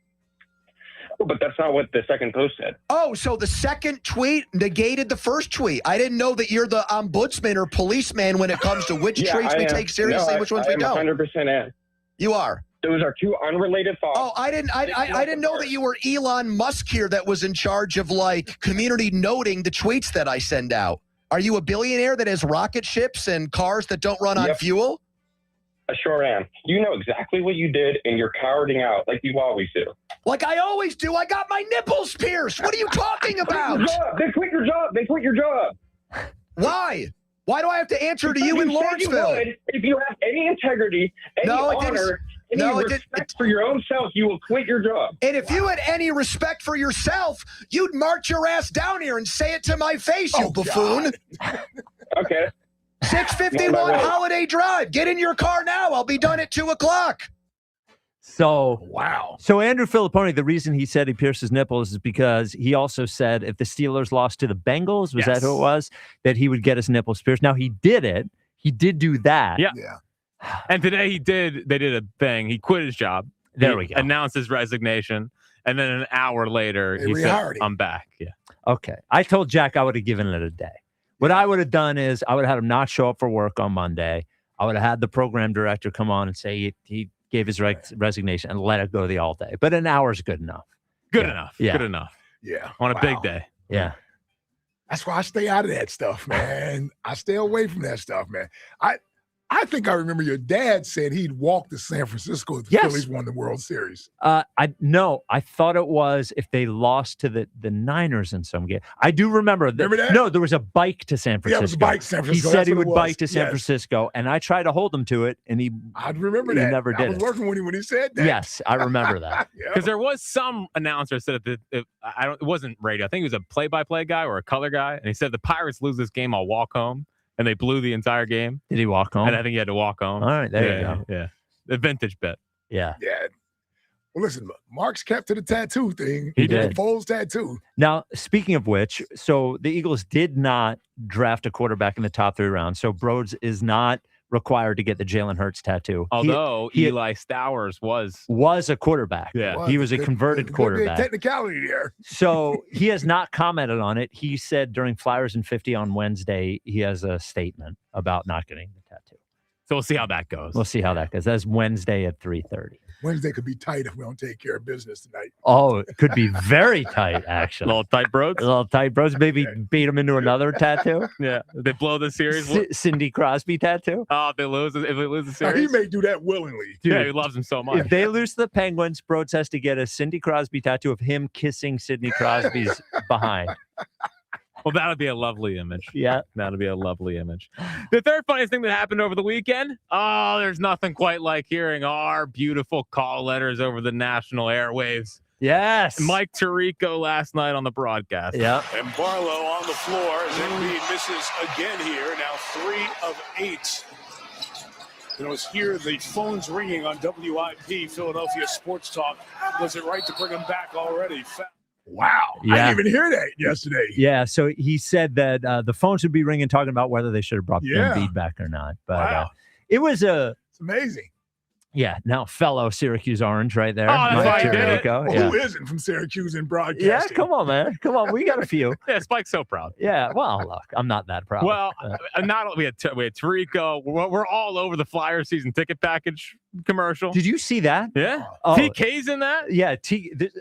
But that's not what the second post said. Oh, so the second tweet negated the first tweet. I didn't know that you're the ombudsman or policeman when it comes to which tweets we take seriously, which ones we don't. 100% am. You are. Those are two unrelated thoughts. Oh, I didn't know that you were Elon Musk here that was in charge of like community noting the tweets that I send out. Are you a billionaire that has rocket ships and cars that don't run on fuel? I sure am. You know exactly what you did, and you're cowarding out like you always do. Like I always do. I got my nipples pierced. What are you talking about? They quit your job. They quit your job. Why? Why do I have to answer to you in Lawrenceville? If you have any integrity, any honor, any respect for your own self, you will quit your job. And if you had any respect for yourself, you'd march your ass down here and say it to my face, you buffoon. Okay. 651 Holiday Drive. Get in your car now. I'll be done at 2:00. So wow. So Andrew Filipponi, the reason he said he pierced his nipples is because he also said if the Steelers lost to the Bengals, was that who it was, that he would get his nipples pierced. Now he did it. He did do that. Yeah. And today they did a thing. He quit his job. There we go. Announced his resignation. And then an hour later, he said, I'm back. Yeah. Okay. I told Jack I would have given it a day. What I would have done is I would have had him not show up for work on Monday. I would have had the program director come on and say he gave his resignation and let it go the all day. But an hour is good enough. Good enough. Yeah. Good enough. Yeah. On a big day. Yeah. That's why I stay out of that stuff, man. I stay away from that stuff, man. I think I remember your dad said he'd walk to San Francisco if the Phillies won the World Series. I thought it was if they lost to the Niners in some game. I do remember that. Remember that? No, there was a bike to San Francisco. Yeah, it was a bike to San Francisco. He said That's he what would it was. bike to San Yes. Francisco, and I tried to hold him to it, and I remember he that. never I did was it. working when he said that. Yes, I remember that. Because there was some announcer said that it wasn't radio. I think it was a play-by-play guy or a color guy, and he said the Pirates lose this game, I'll walk home, and they blew the entire game. Did he walk home? And I think he had to walk home. All right, there you go. Yeah, the vintage bet. Yeah. Yeah. Well, listen, Mark's kept to the tattoo thing. He did. Foles tattoo. Now, speaking of which, so the Eagles did not draft a quarterback in the top 3 rounds. So Broads is not required to get the Jalen Hurts tattoo. Although Eli Stowers was a quarterback. Yeah. He was a converted quarterback. Technicality there. So he has not commented on it. He said during Flyers and 50 on Wednesday, he has a statement about not getting the tattoo. So we'll see how that goes. We'll see how that goes. That's Wednesday at 3:30. Wednesday could be tight if we don't take care of business tonight. Oh, it could be very tight, actually. A little tight, bros. A little tight, bros. Maybe beat him into another tattoo. Yeah. They blow the series. Cindy Crosby tattoo. Oh, if they lose the Now, series. he may do that willingly. Dude, yeah, he loves him so much. If they lose to the Penguins, Broads has to get a Cindy Crosby tattoo of him kissing Sidney Crosby's behind. Well, that would be a lovely image. Yeah. That would be a lovely image. The third funniest thing that happened over the weekend, there's nothing quite like hearing our beautiful call letters over the national airwaves. Yes. Mike Tirico last night on the broadcast. Yeah. And Barlow on the floor as Embiid misses again here. Now 3 of 8. You know, it's here the phone's ringing on WIP, Philadelphia Sports Talk. Was it right to bring him back already? Wow. Yeah. I didn't even hear that yesterday. Yeah, so he said that the phone should be ringing talking about whether they should have brought Embiid back or not. But it was It's amazing. Now fellow Syracuse Orange right there. Oh, that's Mike why he did it. Tirico. Well, Yeah. who isn't from Syracuse in broadcasting? Yeah, come on, man. Come on. We got a few. Yeah, Spike's so proud. Yeah, well, look, I'm not that proud. Well, we had Tirico. We're all over the Flyers season ticket package commercial. Did you see that? Yeah. Oh. TK's in that? Yeah,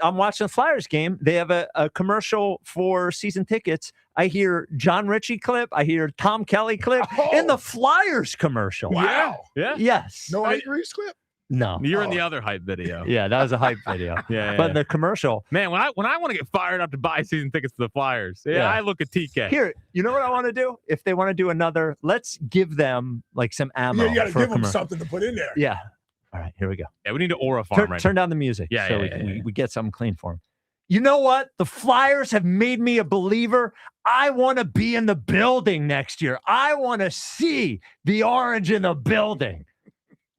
I'm watching the Flyers game. They have a commercial for season tickets. I hear John Ritchie clip. I hear Tom Kelly clip in the Flyers commercial. Wow. Yeah. Yes. No Ike Reese clip? No. You're in the other hype video. Yeah, that was a hype video. Yeah. But the commercial. Man, when I want to get fired up to buy season tickets to the Flyers, I look at TK. Here, you know what I want to do? If they want to do another, let's give them like some ammo. Yeah, you got to for a give them commercial. something to put in there. Yeah. All right, here we go. Yeah, we need to Aura Farm Turn down the music Yeah, so yeah, we get something clean for them. You know what? The Flyers have made me a believer. I want to be in the building next year. I want to see the Orange in the building.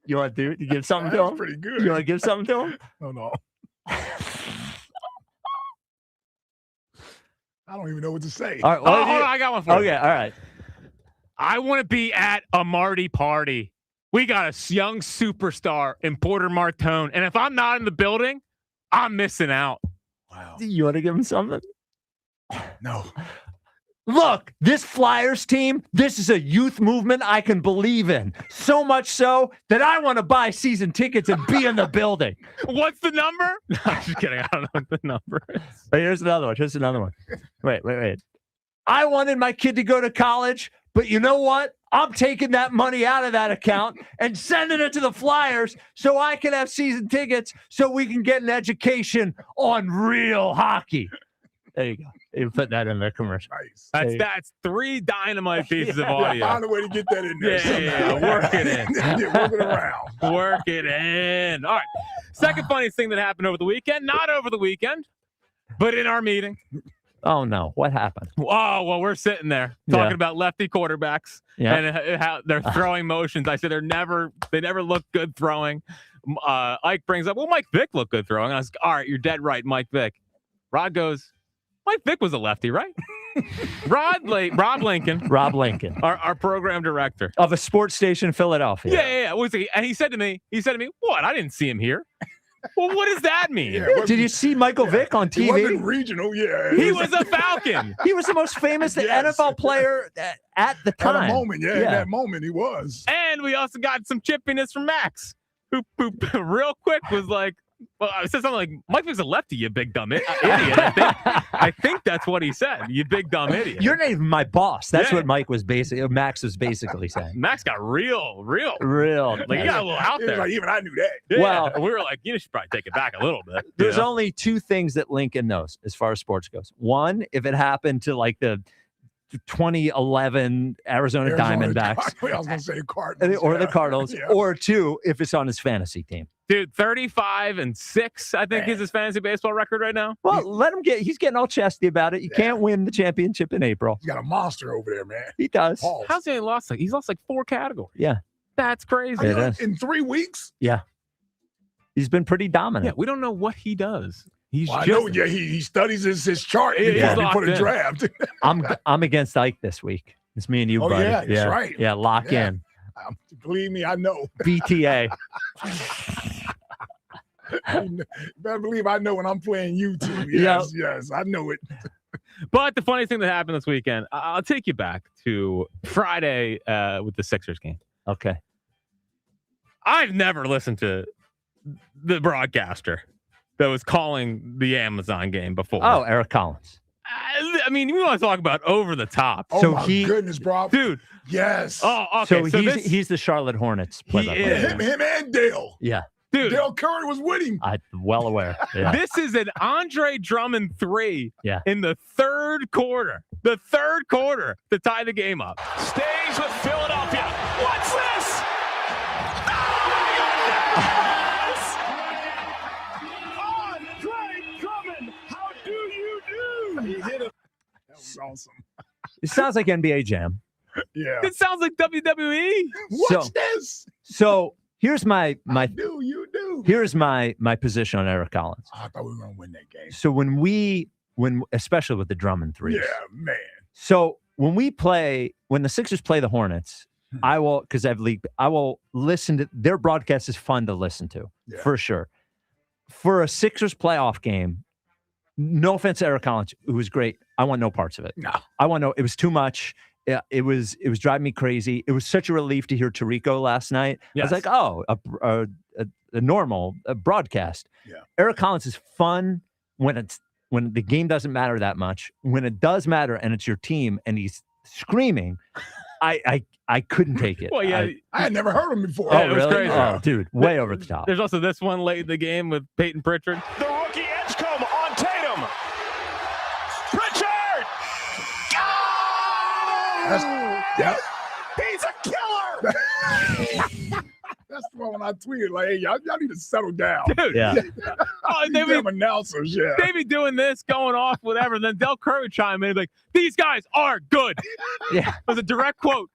You want to give something to him? Pretty good. You want to give something to him? No. I don't even know what to say. All right. Hold on, I got one for you. Okay, all right. I want to be at a Marty party. We got a young superstar in Porter Martone, and if I'm not in the building, I'm missing out. Wow. You want to give him something? No. Look, this Flyers team, this is a youth movement I can believe in. So much so that I want to buy season tickets and be in the building. What's the number? No, I'm just kidding. I don't know what the number is. But here's another one. Here's another one. Wait. I wanted my kid to go to college, but you know what? I'm taking that money out of that account and sending it to the Flyers so I can have season tickets so we can get an education on real hockey. There you go. You put that in the commercial. Nice. That's 3 dynamite pieces of audio. Find a way to get that in there. Yeah, work it in. Work it around. Work it in. All right. Second funniest thing that happened over the weekend. Not over the weekend, but in our meeting. Oh, no. What happened? Oh, well, we're sitting there talking about lefty quarterbacks and how their throwing motions. I said they never look good throwing. Ike brings up, well, Mike Vick looked good throwing. I was like, all right, you're dead right, Mike Vick. Rod goes, Mike Vick was a lefty, right? Rob Lincoln. Rob Lincoln. Our program director. Of a sports station in Philadelphia. Yeah. And he said to me, what? I didn't see him here. Well, what does that mean? Yeah, did you see Michael Vick on TV? He wasn't regional, yeah. He was a Falcon. He was the most famous NFL player at the time. At a moment, in that moment he was. And we also got some chippiness from Max, who real quick was like, well, I said something like, Mike Vick's a lefty, you big dumb idiot. I think that's what he said. You big dumb idiot. You're not even my boss. That's what Max was basically saying. Max got real. Like he got a little out there. Like, even I knew that. Yeah, well, we were like, you should probably take it back a little bit. There's only 2 things that Lincoln knows as far as sports goes. One, if it happened to like the 2011 Arizona Diamondbacks. I was going to say Cardinals. Or the Cardinals. Yeah. Or 2, if it's on his fantasy team. Dude, 35-6, I think is his fantasy baseball record right now. Well, let him he's getting all chesty about it. You can't win the championship in April. He's got a monster over there, man. He does. Balls. How's he lost? He's lost like 4 categories. Yeah. That's crazy. It is. In 3 weeks? Yeah. He's been pretty dominant. Yeah, we don't know what he does. He's I know, he studies his chart before the draft. I'm against Ike this week. It's me and you, buddy. Yeah, that's right. Yeah, lock in. Believe me, I know. BTA. You better believe I know when I'm playing you too. Yes, I know it. But the funniest thing that happened this weekend, I'll take you back to Friday with the Sixers game. Okay. I've never listened to the broadcaster that was calling the Amazon game before. Oh, Eric Collins. I mean, we want to talk about over the top. Oh, so my goodness, bro. Dude. Yes. Oh, okay. So he's the Charlotte Hornets. Him and Dale. Yeah. Dude. Dale Curry was with him. I'm well aware. Yeah. This is an Andre Drummond 3 in the third quarter. The third quarter to tie the game up. Stays with Philadelphia. What's this? Andre Drummond, how do you do? He hit it. That was awesome. It sounds like NBA Jam. Yeah. It sounds like WWE. What's this? So here's my you do. Here's my position on Eric Collins. I thought we were gonna win that game. So when especially with the Drummond 3s. Yeah, man. So when the Sixers play the Hornets, I will listen to their broadcast is fun to listen to for sure. For a Sixers playoff game, no offense to Eric Collins, it was great. I want no parts of it. No. It was too much. It was driving me crazy. It was such a relief to hear Tirico last night. Yes. I was like, a normal broadcast. Yeah. Eric Collins is fun when the game doesn't matter that much. When it does matter and it's your team and he's screaming, I couldn't take it. Well, yeah, I had never heard him before. Oh, it was really? crazy. Oh, dude, way over the top. There's also this one late in the game with Peyton Pritchard. The rookie Edgecombe on Tatum. Pritchard! Yep. He's a killer! That's the one when I tweeted, like, hey, y'all need to settle down. Dude. Yeah. They Damn announcers, yeah. They be doing this, going off, whatever. And then Del Curry chime in, like, these guys are good. Yeah. It was a direct quote.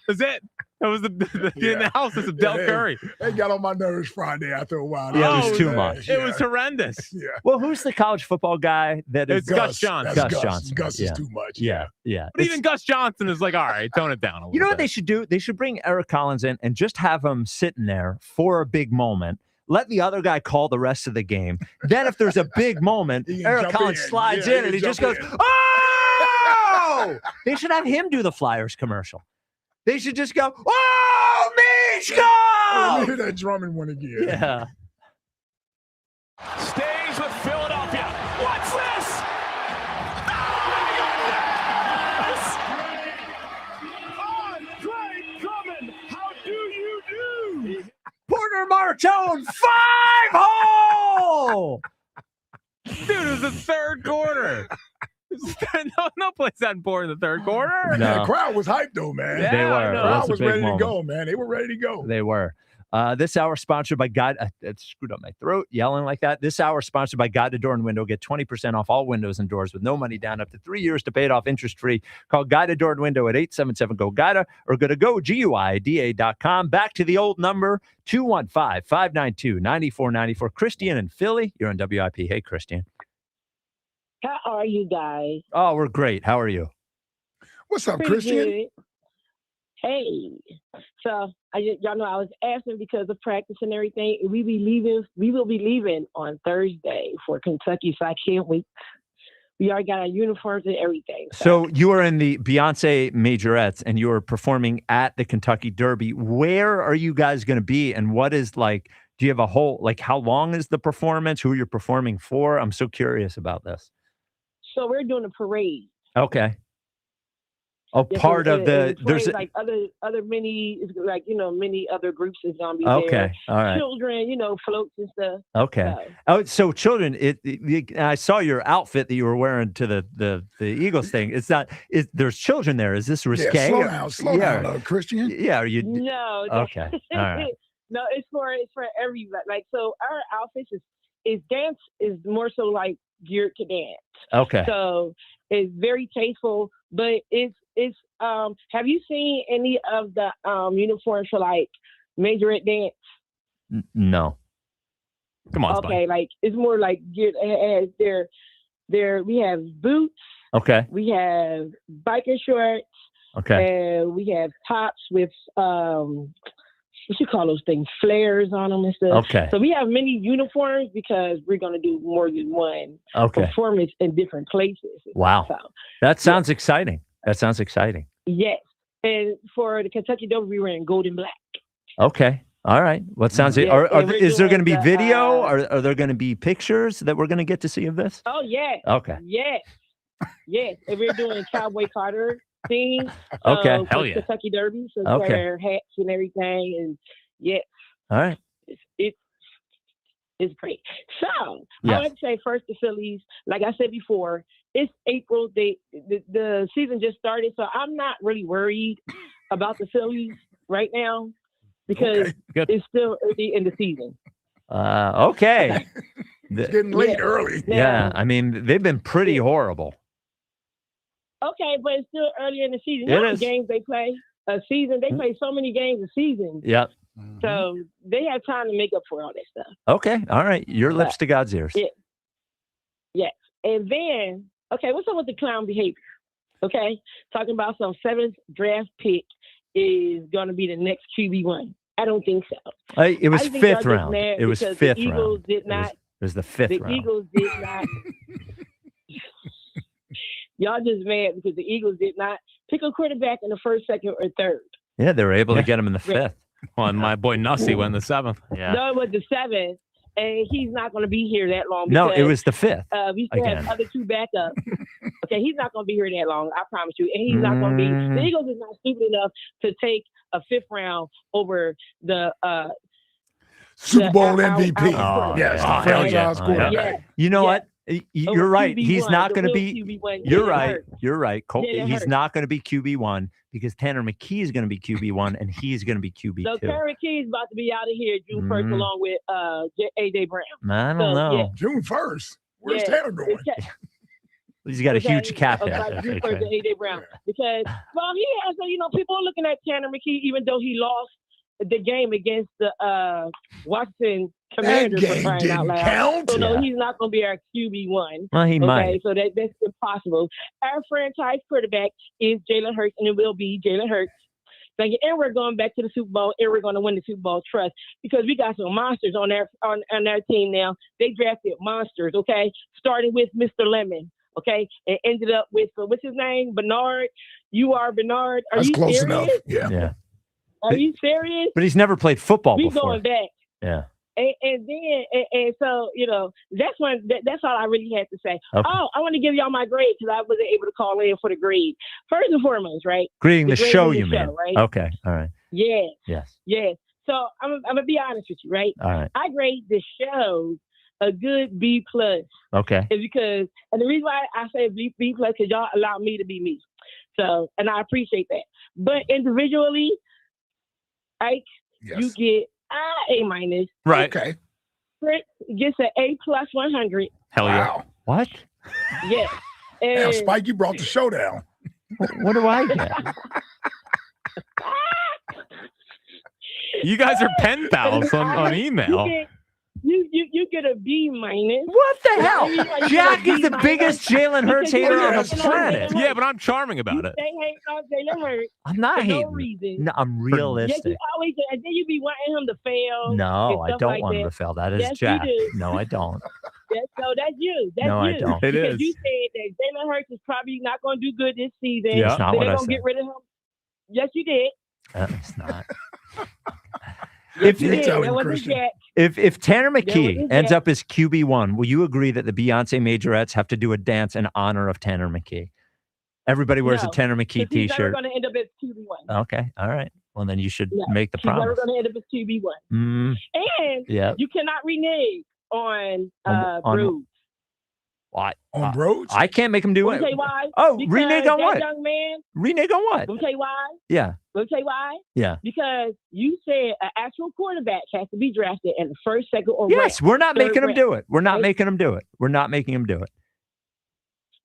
That's it. That was the analysis of Del Curry. They got on my nerves Friday after a while. Yeah, it was too much. It was horrendous. Yeah. Well, who's the college football guy that is It's Gus Johnson. Gus Johnson. Gus is too much. Yeah. But even Gus Johnson is like, all right, tone it down a little You know bit. what they should do? They should bring Eric Collins in and just have him sitting there for a big moment, let the other guy call the rest of the game. Then if there's a big moment, Eric Collins slides in and he just goes, oh! They should have him do the Flyers commercial. They should just go, oh, Mitch, go! Let me hear that drumming one again. Yeah. Stays with Philadelphia. What's this? How do you do? Porter Martone, 5-hole! Dude, it was the third quarter. No place that important in the third quarter. The crowd was hyped, though, man. They were. The crowd was ready to go, man. They were ready to go. They were. This hour sponsored by God. It screwed up my throat yelling like that. This hour sponsored by Guide to Door and Window. Get 20% off all windows and doors with no money down, up to 3 years to pay it off interest free. Call Guide to Door and Window at 877-GO-GUIDA or go to GUIDA.com. Back to the old number, 215-592-9494. Christian and Philly, you're on WIP. Hey, Christian. How are you guys? Oh, we're great. How are you? What's up, Pretty Christian? good. Hey, so y'all know I was asking because of practice and everything. We will be leaving on Thursday for Kentucky, so I can't wait. We already got our uniforms and everything. So you are in the Beyonce Majorettes and you are performing at the Kentucky Derby. Where are you guys going to be? And what is like, do you have a whole, like how long is the performance? Who you're performing for? I'm so curious about this. So we're doing a parade. Okay. Oh, Yes, part of the there's there's like other many many other groups is gonna be okay, there. all right. Children, floats and stuff. Okay. Oh, so children, I saw your outfit that you were wearing to the Eagles thing. It's not. There's children there. Is this risque? Slow down, Christian. Yeah. Are you? No. Okay. All right. No, it's for everybody. Like, so our outfits is dance is more so like geared to dance. Okay. So it's very tasteful, but it's have you seen any of the uniforms for like majorette dance? No. Come on. Okay, like it's more like geared as there we have boots. Okay. We have biker shorts. Okay. And we have tops with what you call those things, flares on them and stuff. Okay. So we have many uniforms because we're going to do more than one performance in different places. Wow. So, that sounds exciting. That sounds exciting. yes. And for the Kentucky Derby, we were in gold and black. Okay. All right. What sounds? Yeah, Is there going to be doing the, video? Are there going to be pictures that we're going to get to see of this? Oh, yes. Okay. Yes. Yes. And we're doing Cowboy Carter theme. Okay. For Hell yeah. Kentucky Derby. So Okay. wear hats and everything. And yes. All right. It's great. So Yes. I like to say first the Phillies. Like I said before, it's April. The season just started, so I'm not really worried about the Phillies right now because it's still early in the season. Okay. It's getting late early. Yeah. I mean, they've been pretty horrible. Okay, but it's still early in the season. It You know how is. many games they play a season? They play so many games a season. Yep. So they have time to make up for all that stuff. Okay. All right. Your lips to God's ears. Yeah. Yes. And then, okay, what's up with the clown behavior? Okay. Talking about some 7th draft pick is going to be the next QB1. I don't think so. It was I think 5th y'all just round. mad It was because 5th the Eagles round. did not. It was the 5th The round. Eagles did not. Y'all just mad because the Eagles did not pick a quarterback in the first, second, or third. Yeah, they were able to get him in the 5th. Well, and my boy Nussie went in the 7th. Yeah. No, it was the 7th, and he's not going to be here that long. No, because, it was the 5th. We still again. have other two backups. Okay, he's not going to be here that long. I promise you. And he's not going to be. The Eagles is not stupid enough to take a 5th round over the Super Bowl MVP. Yes, franchise quarterback. Yeah. You know what? You're right. QB1, He's not the going to real be. QB1. You're Jalen right. Hurts. You're right. Jalen He's Hurts. not going to be QB1 because Tanner McKee is going to be QB1 and he's going to be QB2. So Terry Key is about to be out of here June 1st along with AJ Brown. I don't So, know. yeah. June 1st. Where's Yeah. Tanner going? He's got a huge cap hit. Okay, June 1st and AJ Brown. Because, well, he has, people are looking at Tanner McKee even though he lost the game against the Washington Commanders for crying out loud. count. So no, he's not going to be our QB1. Well, he might. So that's impossible. Our franchise quarterback is Jalen Hurts, and it will be Jalen Hurts. Thank you. And we're going back to the Super Bowl, and we're going to win the Super Bowl. Trust, because we got some monsters on their team now. They drafted monsters, okay? Starting with Mr. Lemon, okay, and ended up with what's his name? Bernard. You are Bernard. Are That's you close serious? enough. Yeah. Are you serious? But he's never played football We before. going back. Yeah. And so, that's that's all I really had to say. Okay. Oh, I want to give y'all my grade because I wasn't able to call in for the grade. First and foremost, right? Grading the grading show, the you mean? right? Okay. All right. Yes. Yes. Yes. So I'm gonna be honest with you, right? All right. I grade the show a good B+. Okay. Is because, and the reason why I say B+ because y'all allow me to be me. So, and I appreciate that. But individually, Ike, you get A-. Right. Okay. Fritz gets an A+ 100. Hell yeah. Wow. What? Yes. Damn, And Spike, you brought the show down. What do I get? You guys are pen pals on email. You get a B-. What the hell? Jack is the biggest Jalen Hurts hater on the planet. Yeah, but I'm charming about it. They hate on Jalen Hurts. I'm not for hating. no reason. No, I'm Yes, realistic. you always, and then you be wanting him to fail. No, and I stuff don't like want him that. to fail. That is Yes, Jack. You do. No, I don't. That's you. That's No, I you. don't. It because is. you said that Jalen Hurts is probably not going to do good this season. Yeah. It's not so what they're I going to said. get rid of him. Yes, you did. It's not. Yes, If- you did. tell That him, wasn't Christian. Jack. If Tanner was McKee his ends dad. up as QB1, will you agree that the Beyonce Majorettes have to do a dance in honor of Tanner McKee? Everybody wears a No, Tanner McKee 'cause he's never T-shirt. going to end up as QB1. Okay, all right. Well, then you should No, make the he's never promise. going to end up as QB1. Mm, And yeah. you cannot renege on On- Bruce. What? On Broads? I can't make him do Let me it. tell you why. Oh, Because renege on that what? young man. Renege on what? Let me tell you why. Yeah, Let me tell you why. yeah. Because you said an actual quarterback has to be drafted in the first, second, or Yes, we're not making him do it. We're not right? making him do it. We're not making him do it.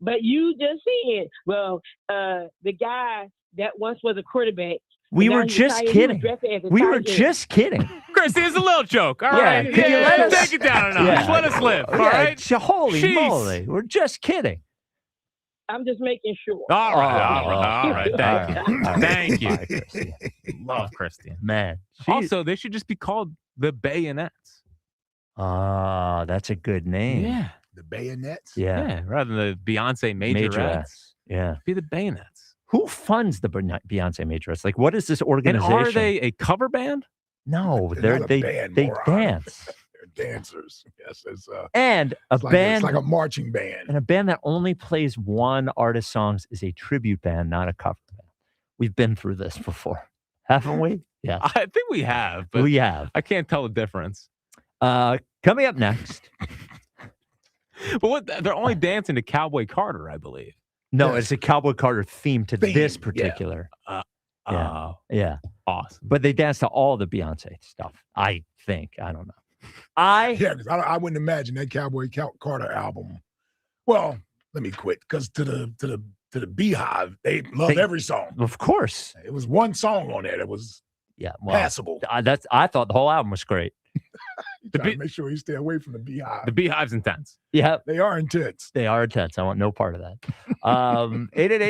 But you just said, well, the guy that once was a quarterback. We now were he's just retired, he was kidding. drafted as a We were tight end. just kidding. Christy, it's a little joke. All Yeah, right. could you let us- take it down a notch? Let us live. All right. Holy Jeez. moly. We're just kidding. I'm just making sure. All right. Thank you. all right. Thank you. Bye, Christy. Love Christian. Man. Also, they should just be called the Bayonets. Ah, that's a good name. Yeah. The Bayonets? Yeah. Rather than the Beyonce Majorettes. Yeah. Be the Bayonets. Who funds the Beyonce Majorettes? Like, what is this And organization? are they a cover band? No, They're not a they band, they moron. dance. They're dancers. Yes, it's And a it's like, band it's like a marching band. and a band that only plays one artist's songs is a tribute band, not a cover band. We've been through this before, haven't we? Yeah, I think we have, but we have. I can't tell the difference. Coming up next. But what? They're only dancing to Cowboy Carter, I believe. No, Yes. it's a Cowboy Carter theme to this yeah. particular. Yeah. Oh, Yeah. awesome. But they dance to all the Beyonce stuff. I think. I don't know. Yeah, 'cause I wouldn't imagine that Cowboy Carter album. Well, let me quit because to the Beehive, they love every song. Of course. It was one song on there that was well, passable. I thought the whole album was great. Trying to make sure you stay away from the Beehive. The Beehive's intense. Yeah. They are intense. They are intense. I want no part of that.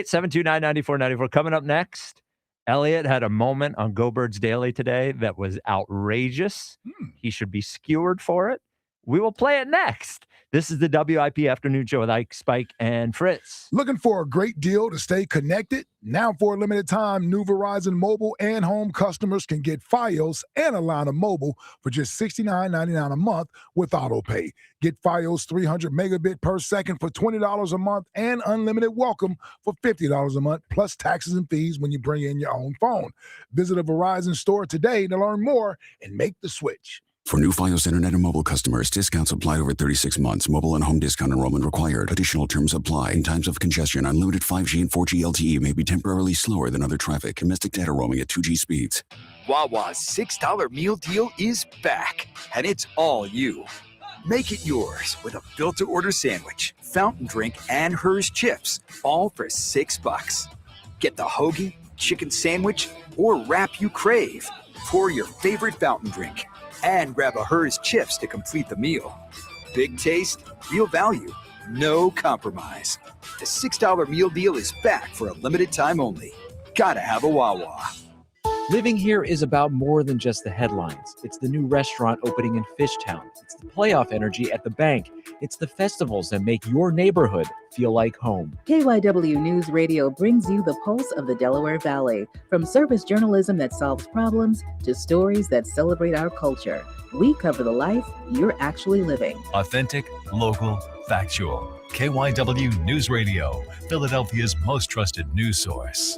888-729-9494. Coming up next, Elliot had a moment on Go Birds Daily today that was outrageous. He should be skewered for it. We will play it next. This is the WIP Afternoon Show with Ike, Spike, and Fritz. Looking for a great deal to stay connected? Now for a limited time, new Verizon mobile and home customers can get Fios and a line of mobile for just $69.99 a month with AutoPay. Get Fios 300 megabit per second for $20 a month and unlimited welcome for $50 a month plus taxes and fees when you bring in your own phone. Visit a Verizon store today to learn more and make the switch. For new Fios Internet and mobile customers, discounts applied over 36 months. Mobile and home discount enrollment required. Additional terms apply. In times of congestion, unlimited 5G and 4G LTE may be temporarily slower than other traffic. Domestic data roaming at 2G speeds. Wawa's $6 meal deal is back, and it's all you. Make it yours with a built-to-order sandwich, fountain drink, and Hers chips, all for $6. Get the hoagie, chicken sandwich, or wrap you crave. Pour your favorite fountain drink and grab a Hers chips to complete the meal. Big taste, real value, no compromise. The $6 meal deal is back for a limited time only. Gotta have a Wawa. Living here is about more than just the headlines. It's the new restaurant opening in Fishtown. It's the playoff energy at the bank. It's the festivals that make your neighborhood feel like home. KYW News Radio brings you the pulse of the Delaware Valley. From service journalism that solves problems to stories that celebrate our culture, we cover the life you're actually living. Authentic, local, factual. KYW News Radio, Philadelphia's most trusted news source.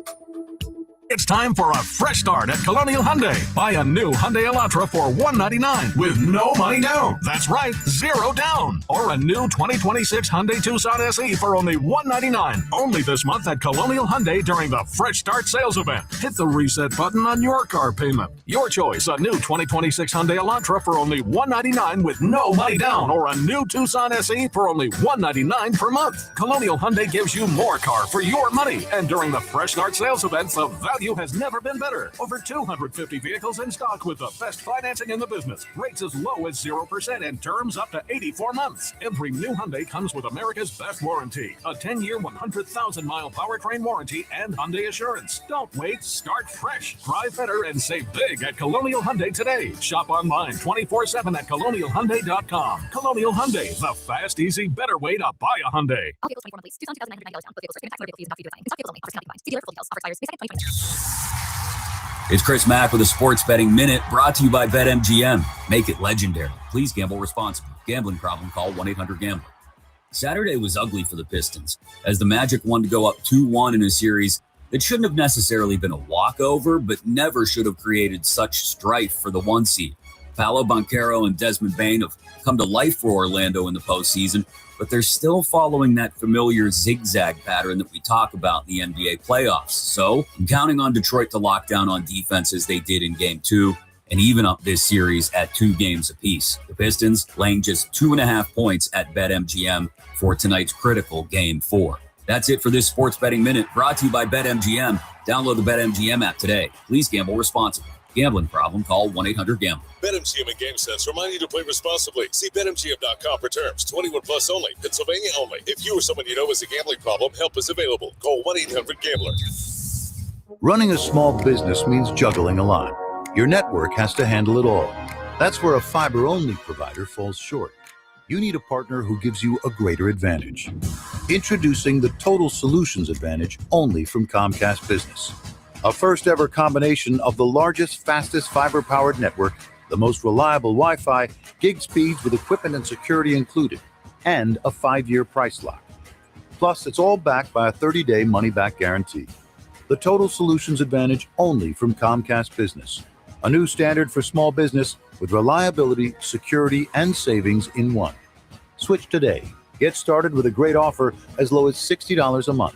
It's time for a fresh start at Colonial Hyundai. Buy a new Hyundai Elantra for $199 with no money down. That's right, zero down. Or a new 2026 Hyundai Tucson SE for only $199. Only this month at Colonial Hyundai during the Fresh Start sales event. Hit the reset button on your car payment. Your choice, a new 2026 Hyundai Elantra for only $199 with no money down. Or a new Tucson SE for only $199 per month. Colonial Hyundai gives you more car for your money. And during the Fresh Start sales event, the value has never been better. Over 250 vehicles in stock with the best financing in the business. Rates as low as 0% and terms up to 84 months. Every new Hyundai comes with America's best warranty. A 10-year, 100,000-mile powertrain warranty and Hyundai Assurance. Don't wait. Start fresh. Drive better and save big at Colonial Hyundai today. Shop online 24/7 at colonialhyundai.com. Colonial Hyundai, the fast, easy, better way to buy a Hyundai. It's Chris Mack with a Sports Betting Minute brought to you by BetMGM. Make it legendary. Please gamble responsibly. Gambling problem, call 1-800-GAMBLER. Saturday was ugly for the Pistons as the Magic won to go up 2-1 in a series that shouldn't have necessarily been a walkover, but never should have created such strife for the 1 seed. Paolo Banchero and Desmond Bane have come to life for Orlando in the postseason, but they're still following that familiar zigzag pattern that we talk about in the NBA playoffs. So I'm counting on Detroit to lock down on defense as they did in Game 2 and even up this series at 2 games apiece. The Pistons laying just 2.5 points at BetMGM for tonight's critical Game 4. That's it for this Sports Betting Minute brought to you by BetMGM. Download the BetMGM app today. Please gamble responsibly. Gambling problem, call 1-800-GAMBLER. BetMGM and GameSense remind you to play responsibly. See BetMGM.com for terms. 21 plus only. Pennsylvania only. If you or someone you know has a gambling problem, help is available. Call 1-800-GAMBLER. Running a small business means juggling a lot. Your network has to handle it all. That's where a fiber-only provider falls short. You need a partner who gives you a greater advantage. Introducing the Total Solutions Advantage only from Comcast Business. A first-ever combination of the largest, fastest fiber-powered network, the most reliable Wi-Fi, gig speeds with equipment and security included, and a 5-year price lock. Plus, it's all backed by a 30-day money-back guarantee. The Total Solutions Advantage only from Comcast Business. A new standard for small business with reliability, security, and savings in one. Switch today. Get started with a great offer as low as $60 a month.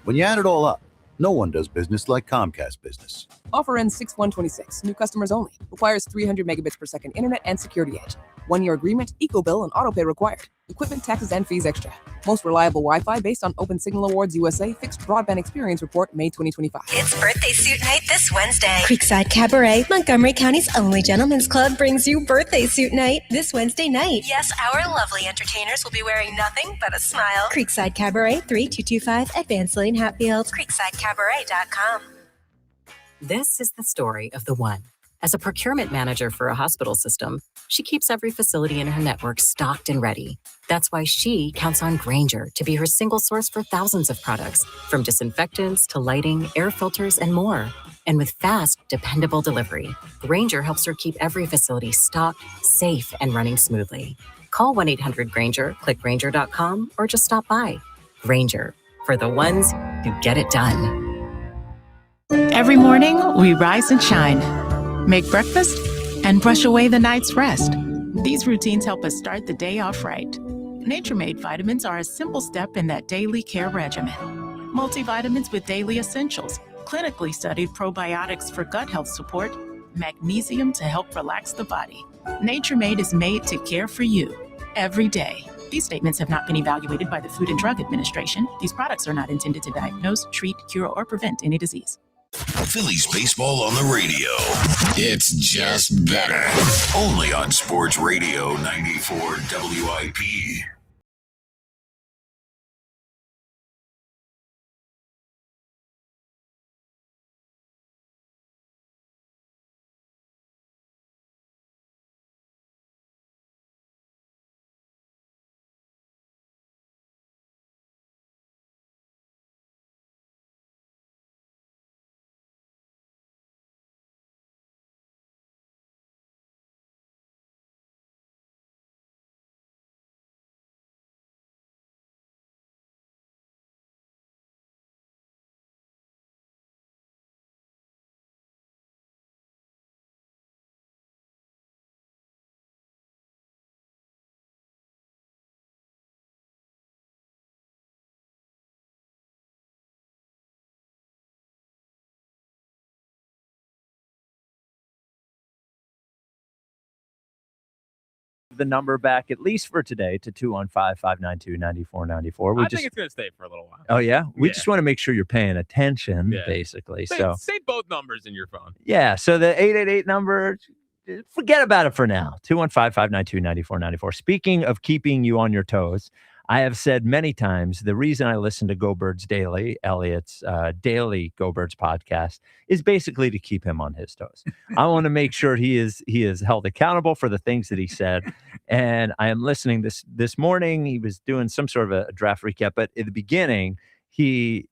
When you add it all up, no one does business like Comcast Business. Offer ends 6/1/26. New customers only. Requires 300 megabits per second internet and security edge. 1-year agreement, eco-bill, and autopay required. Equipment, taxes, and fees extra. Most reliable Wi-Fi based on Open Signal Awards USA Fixed Broadband Experience Report, May 2025. It's birthday suit night this Wednesday. Creekside Cabaret, Montgomery County's only gentlemen's club, brings you birthday suit night this Wednesday night. Yes, our lovely entertainers will be wearing nothing but a smile. Creekside Cabaret, 3225 Advance Lane, Hatfield. CreeksideCabaret.com. This is the story of the one. As a procurement manager for a hospital system, she keeps every facility in her network stocked and ready. That's why she counts on Grainger to be her single source for thousands of products, from disinfectants to lighting, air filters, and more. And with fast, dependable delivery, Grainger helps her keep every facility stocked, safe, and running smoothly. Call 1-800-GRAINGER, click Grainger.com, or just stop by. Grainger, for the ones who get it done. Every morning, we rise and shine, make breakfast, and brush away the night's rest. These routines help us start the day off right. Nature-Made vitamins are a simple step in that daily care regimen. Multivitamins with daily essentials, clinically studied probiotics for gut health support, magnesium to help relax the body. Nature-Made is made to care for you every day. These statements have not been evaluated by the Food and Drug Administration. These products are not intended to diagnose, treat, cure, or prevent any disease. Phillies baseball on the radio. It's just better. Only on Sports Radio 94 WIP. the number back, at least for today, to 215-592-9494. I think it's going to stay for a little while. Oh, yeah? We Yeah. just want to make sure you're paying attention, Yeah. basically. Save both numbers in your phone. Yeah, so the 888 number, forget about it for now. 215-592-9494. Speaking of keeping you on your toes, I have said many times the reason I listen to Go Birds Daily, Elliot's daily Go Birds podcast, is basically to keep him on his toes. I want to make sure he is held accountable for the things that he said. And I am listening this morning. He was doing some sort of a draft recap, but at the beginning, he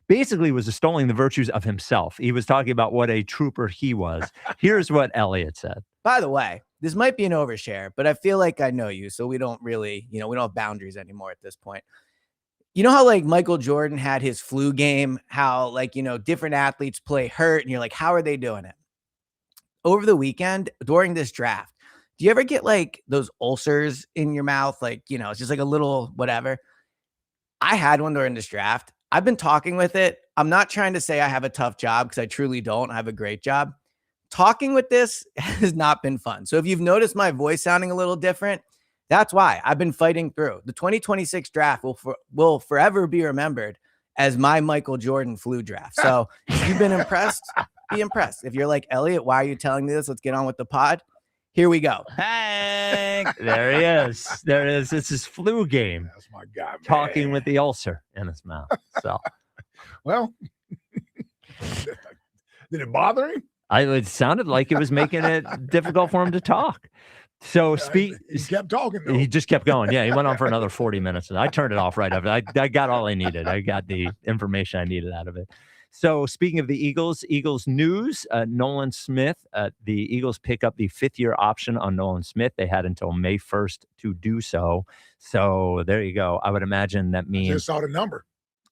basically was extolling the virtues of himself. He was talking about what a trooper he was. Here's what Elliot said. By the way, this might be an overshare, but I feel like I know you, so we don't really, we don't have boundaries anymore at this point. You know how like Michael Jordan had his flu game, how like, different athletes play hurt and you're like, how are they doing it? Over the weekend during this draft, do you ever get like those ulcers in your mouth? Like, it's just like a little whatever. I had one during this draft. I've been talking with it. I'm not trying to say I have a tough job because I truly don't. I have a great job. Talking with this has not been fun. So if you've noticed my voice sounding a little different, that's why I've been fighting through. The 2026 draft will forever be remembered as my Michael Jordan flu draft. So if you've been impressed, be impressed. If you're like, Elliot, why are you telling me this? Let's get on with the pod. Here we go. Hey, there he is. There it is. It's his flu game. That's my guy, man. Talking with the ulcer in his mouth. So, well, did it bother him? It sounded like it was making it difficult for him to talk. So He kept talking, though. He just kept going. Yeah, he went on for another 40 minutes. And I turned it off right after. I got all I needed. I got the information I needed out of it. So speaking of the Eagles news, Nolan Smith, the Eagles pick up the 5th-year option on Nolan Smith. They had until May 1st to do so. So there you go. I would imagine that means. I just saw the number.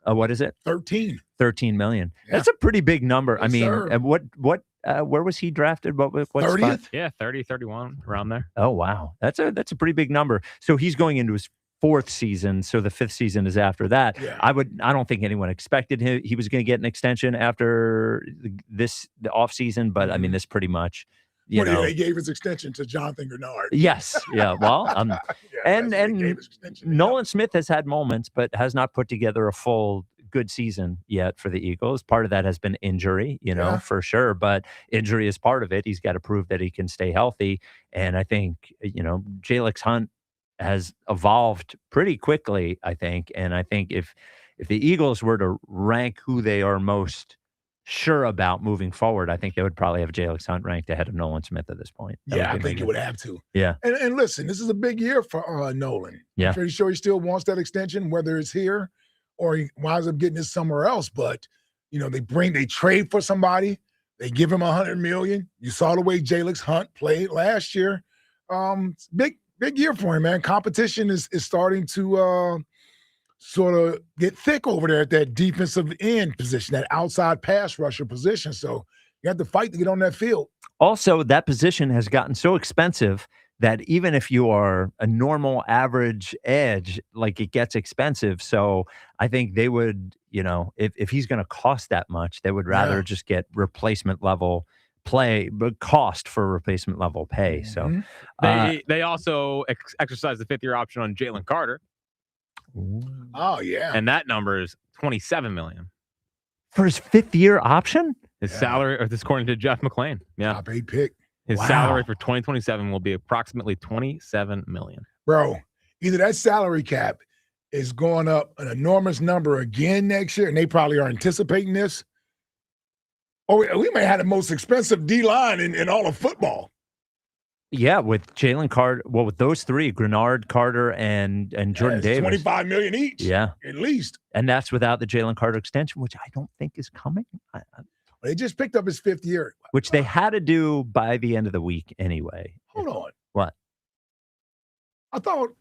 What is it? 13 million. Yeah. That's a pretty big number. Yes, sir. Where was he drafted? What 30th? spot? Yeah, 30, 31, around there. Oh, wow. That's a pretty big number. So he's going into his 4th season. So the 5th season is after that. Yeah. I don't think anyone expected he was going to get an extension after the off season, but I mean, this pretty much, He gave his extension to Jonathan Grenard. Yes. Yeah. Well, and Nolan Smith has had moments, but has not put together a full good season yet for the Eagles. Part of that has been injury, for sure, but injury is part of it. He's got to prove that he can stay healthy. And I think, Jalix Hunt has evolved pretty quickly, I think. And I think if the Eagles were to rank who they are most sure about moving forward, I think they would probably have Jalix Hunt ranked ahead of Nolan Smith at this point. Yeah, I think you would have to. Yeah. And listen, this is a big year for Nolan. Yeah. I'm pretty sure he still wants that extension, whether it's here or he winds up getting it somewhere else. But, they trade for somebody. They give him $100 million. You saw the way Jalix Hunt played last year. Big year for him, man. Competition is starting to sort of get thick over there at that defensive end position, that outside pass rusher position. So you have to fight to get on that field. Also, that position has gotten so expensive that even if you are a normal average edge, like it gets expensive. So I think they would, if he's going to cost that much, they would rather just get replacement level play, but cost for replacement level pay. So they also exercise the 5th-year option on Jalen Carter. Oh, yeah. And that number is $27 million. For his 5th-year option? His salary, or this according to Jeff McClain. Yeah. Top 8 pick. His salary for 2027 will be approximately $27 million. Bro, either that salary cap is going up an enormous number again next year, and they probably are anticipating this, or we may have the most expensive D-line in all of football. Yeah, with Jalen Carter, with those three, Grenard, Carter, and Jordan Davis. $25 million each. Yeah. At least. And that's without the Jalen Carter extension, which I don't think is coming. They just picked up his 5th year. Which they had to do by the end of the week anyway. Hold on. What? I thought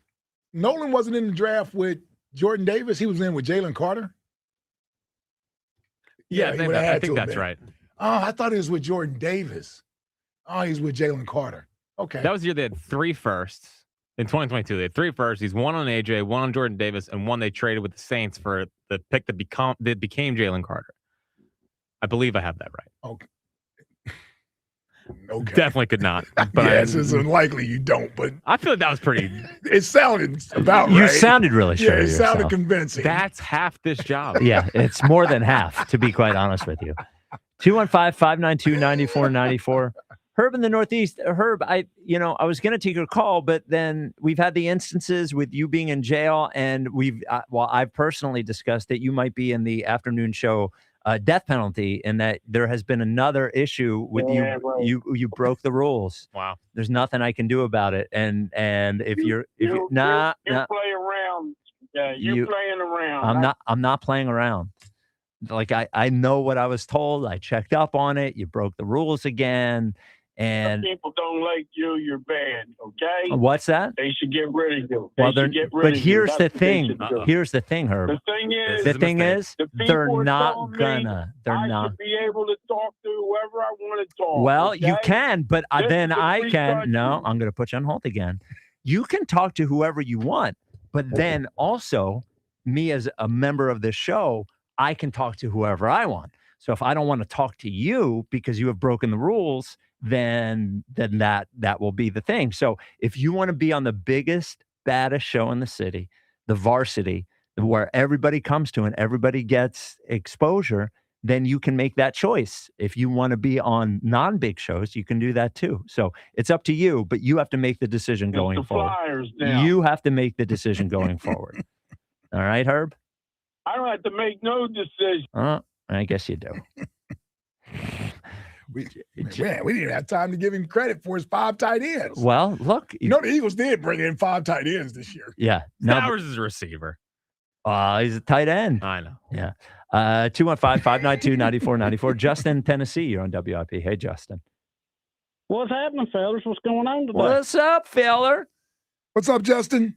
Nolan wasn't in the draft with Jordan Davis. He was in with Jalen Carter. Yeah, I think that's right. Oh, I thought he was with Jordan Davis. Oh, he's with Jalen Carter. Okay. That was the year they had 3 firsts. In 2022, they had 3 firsts. He's 1 on AJ, 1 on Jordan Davis, and 1 they traded with the Saints for the pick that became Jalen Carter. I believe I have that right. Okay. Okay. Definitely could not. But Yes, it's unlikely you don't, but I feel like that was pretty. it sounded about You right. sounded really sure Yeah, of it sounded yourself. convincing. That's half this job. Yeah, it's more than half, to be quite honest with you. 215-592-9494. Herb in the Northeast. Herb, I was going to take your call, but then we've had the instances with you being in jail, and I've personally discussed that you might be in the afternoon show death penalty, and that there has been another issue with you broke the rules. Wow. There's nothing I can do about it. And if you're play around. You're playing around. I'm not playing around. Like I know what I was told. I checked up on it. You broke the rules again. And people don't like you. You're bad. Okay. What's that? They should get rid of you. Well, here's the thing. Here's the thing, Herb. The thing is, they're not gonna. They're not. Should be able to talk to whoever I want to talk. Well, okay? you can, but then I can. No, you. I'm going to put you on hold again. You can talk to whoever you want, but then also me as a member of this show, I can talk to whoever I want. So if I don't want to talk to you because you have broken the rules, then that will be the thing. So if you want to be on the biggest, baddest show in the city, the Varsity, where everybody comes to and everybody gets exposure, then you can make that choice. If you want to be on non-big shows, you can do that too. So it's up to you, but you have to make the decision going forward. You have to make the decision going forward. All right, Herb? I don't have to make no decision. I guess you do. We didn't even have time to give him credit for his 5 tight ends. Well, look. The Eagles did bring in 5 tight ends this year. Yeah. Stowers is a receiver. He's a tight end. I know. Yeah. 215-592-9494. Justin, Tennessee, you're on WIP. Hey, Justin. What's happening, fellas? What's going on today? What's up, feller? What's up, Justin?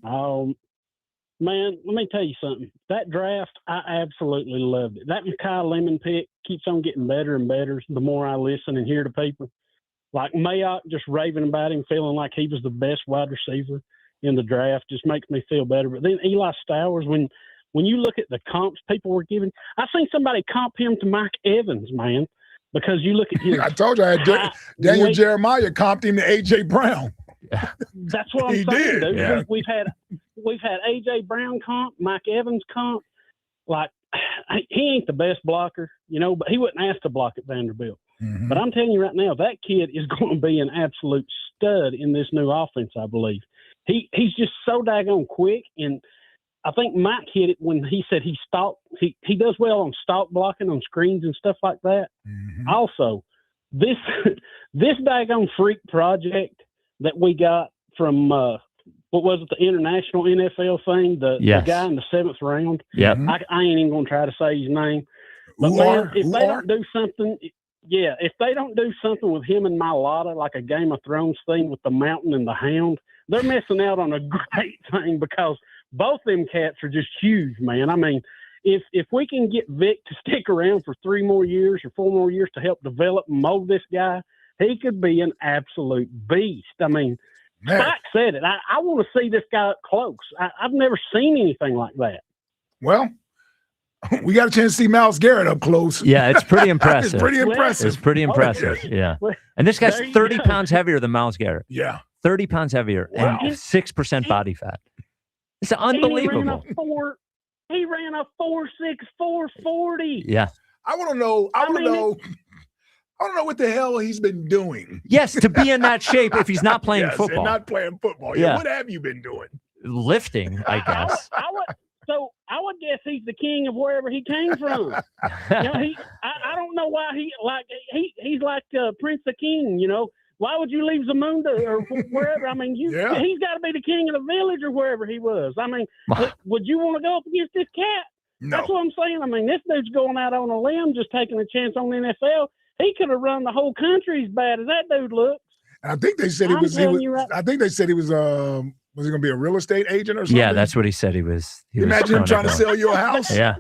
Man, let me tell you something. That draft, I absolutely loved it. That Kyle Lemon pick keeps on getting better and better the more I listen and hear to people. Like Mayock just raving about him, feeling like he was the best wide receiver in the draft, just makes me feel better. But then Eli Stowers, when you look at the comps people were giving, I seen somebody comp him to Mike Evans, man, because you look at his. I told you I had Daniel Jeremiah comped him to A.J. Brown. That's what I'm saying, did. dude. Yeah. We've had A.J. Brown comp, Mike Evans comp. Like, he ain't the best blocker, but he wasn't asked to block at Vanderbilt. Mm-hmm. But I'm telling you right now, that kid is going to be an absolute stud in this new offense, I believe. He's just so daggone quick, and I think Mike hit it when he said he does well on stalk blocking on screens and stuff like that. Mm-hmm. Also, this daggone freak project that we got from what was it, the international NFL thing, the guy in the 7th round. Yeah, I ain't even gonna try to say his name. But if they don't do something with him and Mailata, like a Game of Thrones thing with the Mountain and the Hound, they're missing out on a great thing, because both them cats are just huge, man. I mean, if we can get Vic to stick around for 3 more years or 4 more years to help develop and mold this guy, he could be an absolute beast. I mean, Spike said it. I want to see this guy up close. I've never seen anything like that. Well, we got a chance to see Myles Garrett up close. Yeah, it's pretty impressive. It's pretty impressive. It's pretty impressive. Yeah. And this guy's 30 pounds heavier than Myles Garrett. Yeah. 30 pounds heavier and 6% body fat. It's unbelievable. He ran a 4.6, 4.40. Yeah. I want to know what the hell he's been doing. Yes, to be in that shape if he's not playing football. And not playing football. Yeah. What have you been doing? Lifting, I guess. I would guess he's the king of wherever he came from. I don't know why he's like Prince of King. Why would you leave Zamunda or wherever? I mean, he's got to be the king of the village or wherever he was. I mean, would you want to go up against this cat? No. That's what I'm saying. I mean, this dude's going out on a limb, just taking a chance on the NFL. He could have run the whole country as bad as that dude looks. And I think they said I think they said he was he going to be a real estate agent or something? Yeah, that's what he said he was. Imagine him trying to sell you a house? Yeah.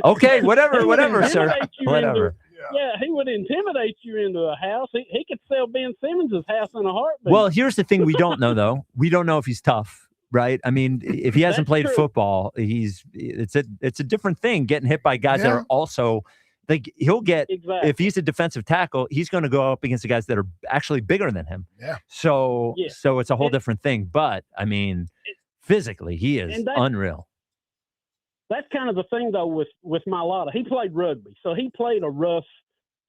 Okay, whatever, sir. Whatever. Yeah, he would intimidate you into a house. He could sell Ben Simmons' house in a heartbeat. Well, here's the thing we don't know, though. We don't know if he's tough, right? I mean, if he hasn't played football, it's a different thing getting hit by guys that are also Like he'll get Exactly. if he's a defensive tackle, he's going to go up against the guys that are actually bigger than him. Yeah. So Yeah. so it's a whole different thing. But I mean, physically, he is and unreal. that's kind of the thing though with Mailata. He played rugby, so he played a rough,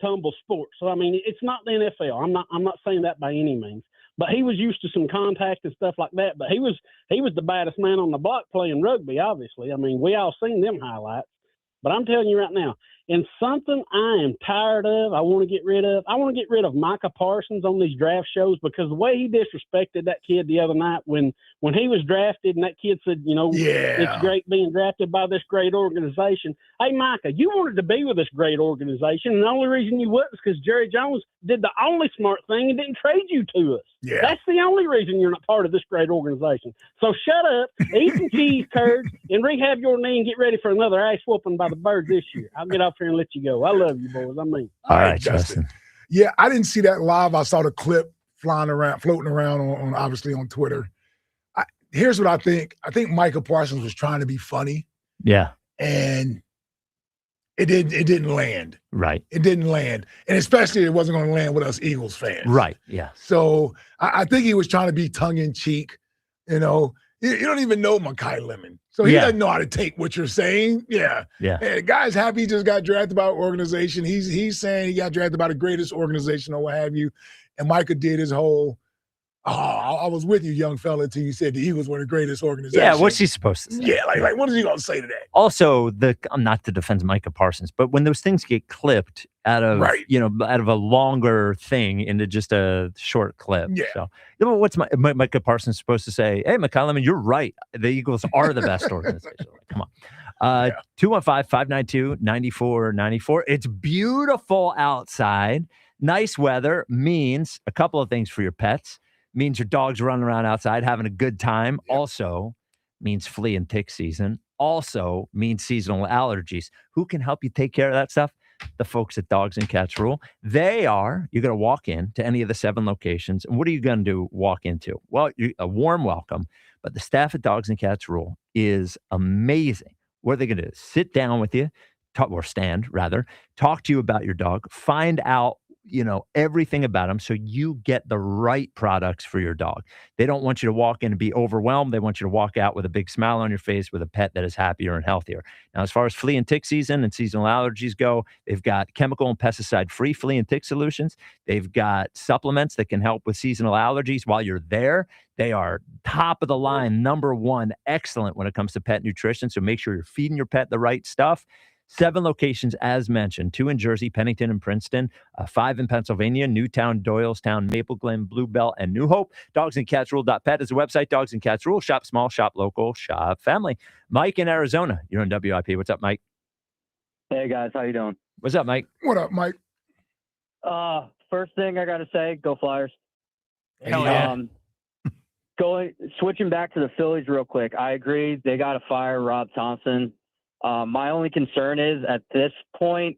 tumble sport. So I mean, it's not the NFL. I'm not saying that by any means. But he was used to some contact and stuff like that. But he was the baddest man on the block playing rugby. Obviously, I mean, we all seen them highlights. But I'm telling you right now, and something I am tired of, I want to get rid of Micah Parsons on these draft shows, because the way he disrespected that kid the other night when he was drafted, and that kid said, it's great being drafted by this great organization. Hey, Micah, you wanted to be with this great organization, and the only reason you wouldn't is because Jerry Jones did the only smart thing and didn't trade you to us. Yeah. That's the only reason you're not part of this great organization. So shut up, eat some cheese curds, and rehab your knee and get ready for another ass whooping by the Birds this year. I'll get off here and let you go. I love you, boys. I mean. All right, Justin. Yeah, I didn't see that live. I saw the clip floating around on obviously on Twitter. Here's what I think. I think Micah Parsons was trying to be funny. Yeah. And it didn't land. Right. It didn't land. And especially it wasn't going to land with us Eagles fans. Right. Yeah. So I think he was trying to be tongue-in-cheek. You know, you don't even know Mekhi Lemon. So he doesn't know how to take what you're saying. Yeah. Yeah. And the guy's happy he just got drafted by an organization. He's saying he got drafted by the greatest organization or what have you. And Micah did his whole, I was with you, young fella, until you said the Eagles were the greatest organization. Yeah, what's he supposed to say? Yeah, like what is he going to say to that? Also, I'm not to defend Micah Parsons, but when those things get clipped out of out of a longer thing into just a short clip. Yeah. So, what's Micah Parsons supposed to say? Hey, McCollum, you're right. The Eagles are the best organization. Come on. 215-592-9494. It's beautiful outside. Nice weather means a couple of things for your pets. Means your dog's running around outside having a good time. Yep. Also means flea and tick season. Also means seasonal allergies. Who can help you take care of that stuff? The folks at Dogs and Cats Rule. You're going to walk in to any of the 7 locations. And what are you going to walk into? Well, a warm welcome. But the staff at Dogs and Cats Rule is amazing. What are they going to do? Sit down with you, talk to you about your dog, find out everything about them so you get the right products for your dog. They don't want you to walk in and be overwhelmed. They want you to walk out with a big smile on your face with a pet that is happier and healthier. Now, as far as flea and tick season and seasonal allergies go, they've got chemical and pesticide-free flea and tick solutions. They've got supplements that can help with seasonal allergies while you're there. They are top of the line, number one, excellent when it comes to pet nutrition. So make sure you're feeding your pet the right stuff. 7 locations, as mentioned, 2 in Jersey, Pennington, and Princeton, 5 in Pennsylvania, Newtown, Doylestown, Maple Glen, Bluebell, and New Hope. Dogsandcatsrule.pet is the website. Dogs and Cats Rule. Shop small, shop local, shop family. Mike in Arizona, you're on WIP. What's up, Mike? Hey, guys. How you doing? What's up, Mike? What up, Mike? First thing I got to say, go Flyers. Hell yeah. Switching back to the Phillies real quick, I agree. They got to fire Rob Thompson. My only concern is at this point,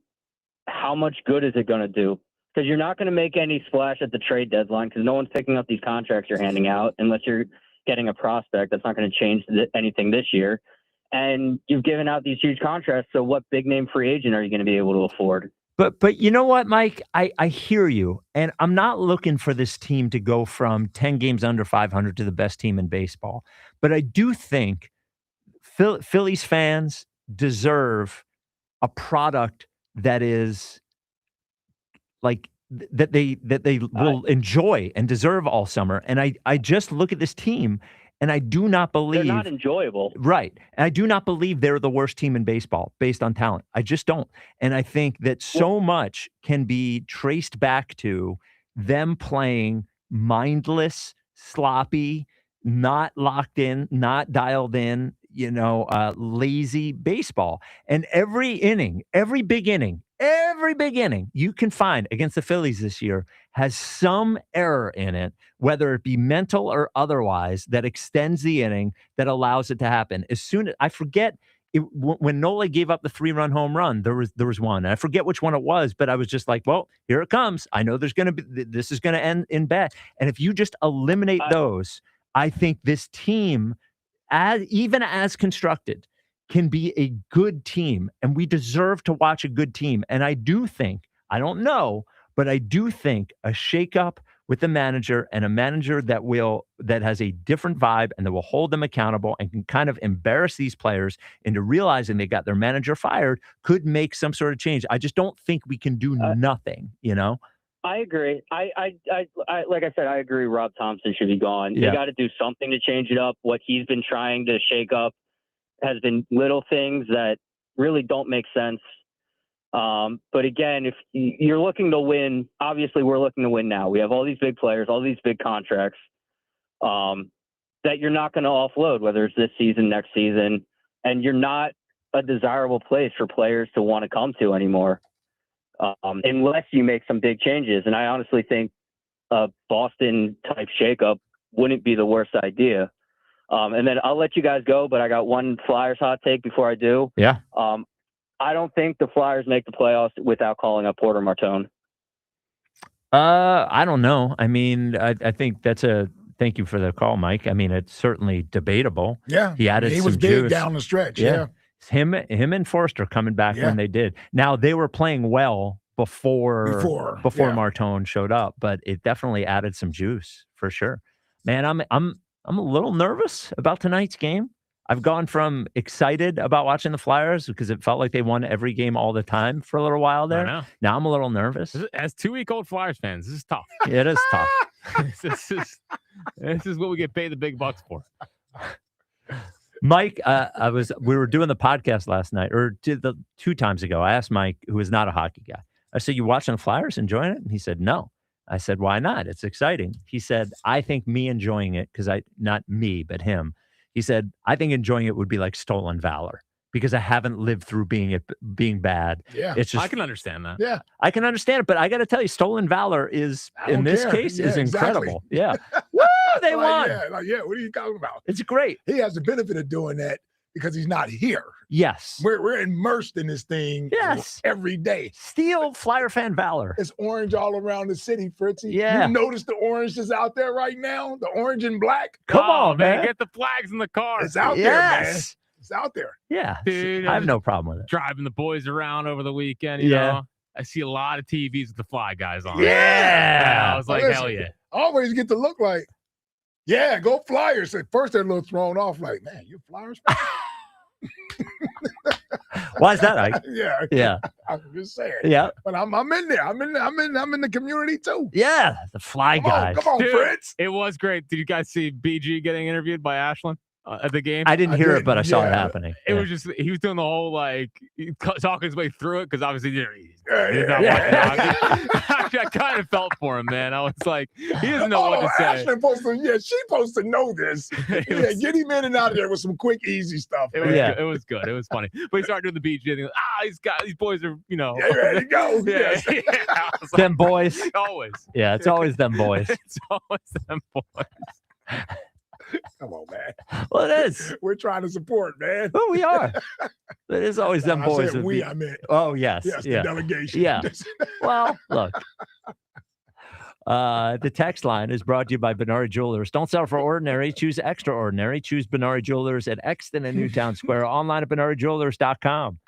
how much good is it going to do? Because you're not going to make any splash at the trade deadline because no one's picking up these contracts you're handing out unless you're getting a prospect. That's not going to change anything this year. And you've given out these huge contracts. So what big name free agent are you going to be able to afford? But you know what, Mike? I hear you. And I'm not looking for this team to go from 10 games under 500 to the best team in baseball. But I do think Phillies fans deserve a product that is like that they will enjoy and deserve all summer. And I just look at this team and I do not believe they're not enjoyable. Right. And I do not believe they're the worst team in baseball based on talent. I just don't. And I think that so much can be traced back to them playing mindless, sloppy, not locked in, not dialed in, lazy baseball. And every big inning you can find against the Phillies this year has some error in it, whether it be mental or otherwise, that extends the inning, that allows it to happen. As soon as I forget when Nola gave up the 3-run home run, there was one. And I forget which one it was, but I was just like, well, here it comes. I know this is going to end in bad. And if you just eliminate those, I think this team, even as constructed, can be a good team, and we deserve to watch a good team. And I do think, I don't know, but I do think a shakeup with the manager and a manager that has a different vibe and that will hold them accountable and can kind of embarrass these players into realizing they got their manager fired could make some sort of change. I just don't think we can do nothing, you know? I agree. I like I said, I agree. Rob Thompson should be gone. Yeah. They got to do something to change it up. What he's been trying to shake up has been little things that really don't make sense. But again, if you're looking to win, obviously we're looking to win now. We have all these big players, all these big contracts that you're not going to offload, whether it's this season, next season, and you're not a desirable place for players to want to come to anymore. Unless you make some big changes. And I honestly think a Boston type shakeup wouldn't be the worst idea. And then I'll let you guys go, but I got one Flyers hot take before I do. Yeah. I don't think the Flyers make the playoffs without calling up Porter Martone. I don't know. I mean, I think thank you for the call, Mike. I mean, it's certainly debatable. Yeah. He added He was some big juice down the stretch. Yeah. Him and Forster coming back when they did. Now they were playing well before Martone showed up, but it definitely added some juice for sure. Man, I'm a little nervous about tonight's game. I've gone from excited about watching the Flyers because it felt like they won every game all the time for a little while there. I know. Now I'm a little nervous. As 2-week-old Flyers fans, this is tough. It is tough. This is what we get paid the big bucks for. Mike, we were doing the podcast last night, or 2 times ago. I asked Mike, who is not a hockey guy. I said, "You watching the Flyers, enjoying it?" And he said, "No." I said, "Why not? It's exciting." He said, "I think me enjoying it not me, but him." He said, "I think enjoying it would be like stolen valor because I haven't lived through being bad." Yeah, it's just I can understand that. Yeah, I can understand it, but I got to tell you, stolen valor is in this case is incredible. Yeah, woo, they won. What are you talking about? It's great. He has the benefit of doing that because he's not here. Yes, we're immersed in this thing. Yes, every day. Steal Flyer fan valor. It's orange all around the city, Fritzy. Yeah, you notice the orange is out there right now. The orange and black. Come on, man. Get the flags in the car. It's out there, man. It's out there. Yeah, dude. I have no problem with it. Driving the boys around over the weekend. You know, I see a lot of TVs with the Fly guys on. Yeah, I was like, hell yeah. I always get to look like, yeah, go Flyers. At first, they're a little thrown off, like, man, you Flyers fan? Why is that, Ike? Yeah. I'm just saying. Yeah. But I'm in there. I'm in the community too. Yeah. The Fly guys. Come on, Dude, Fritz. It was great. Did you guys see BG getting interviewed by Ashland at the game? I didn't hear it, but I saw it happening. It was just, he was doing the whole, talking his way through it because obviously he's not watching hockey. I kind of felt for him, man. I was like, he doesn't know what to say. She's supposed to know this. Get him in and out of there with some quick, easy stuff. It was good. It was funny. But he started doing the BG and he goes, these boys are, ready to go. Yeah. Them boys. Always. Yeah, it's always them boys. It's always them boys. Come on, man. Well, it is. We're trying to support, man. Oh, we are. It is always them boys. I meant. Oh, yes. Yes, yeah. the delegation. Yeah. Well, look. The text line is brought to you by Benari Jewelers. Don't settle for ordinary. Choose extraordinary. Choose Benari Jewelers at Exton and Newtown Square. Online at BenariJewelers.com.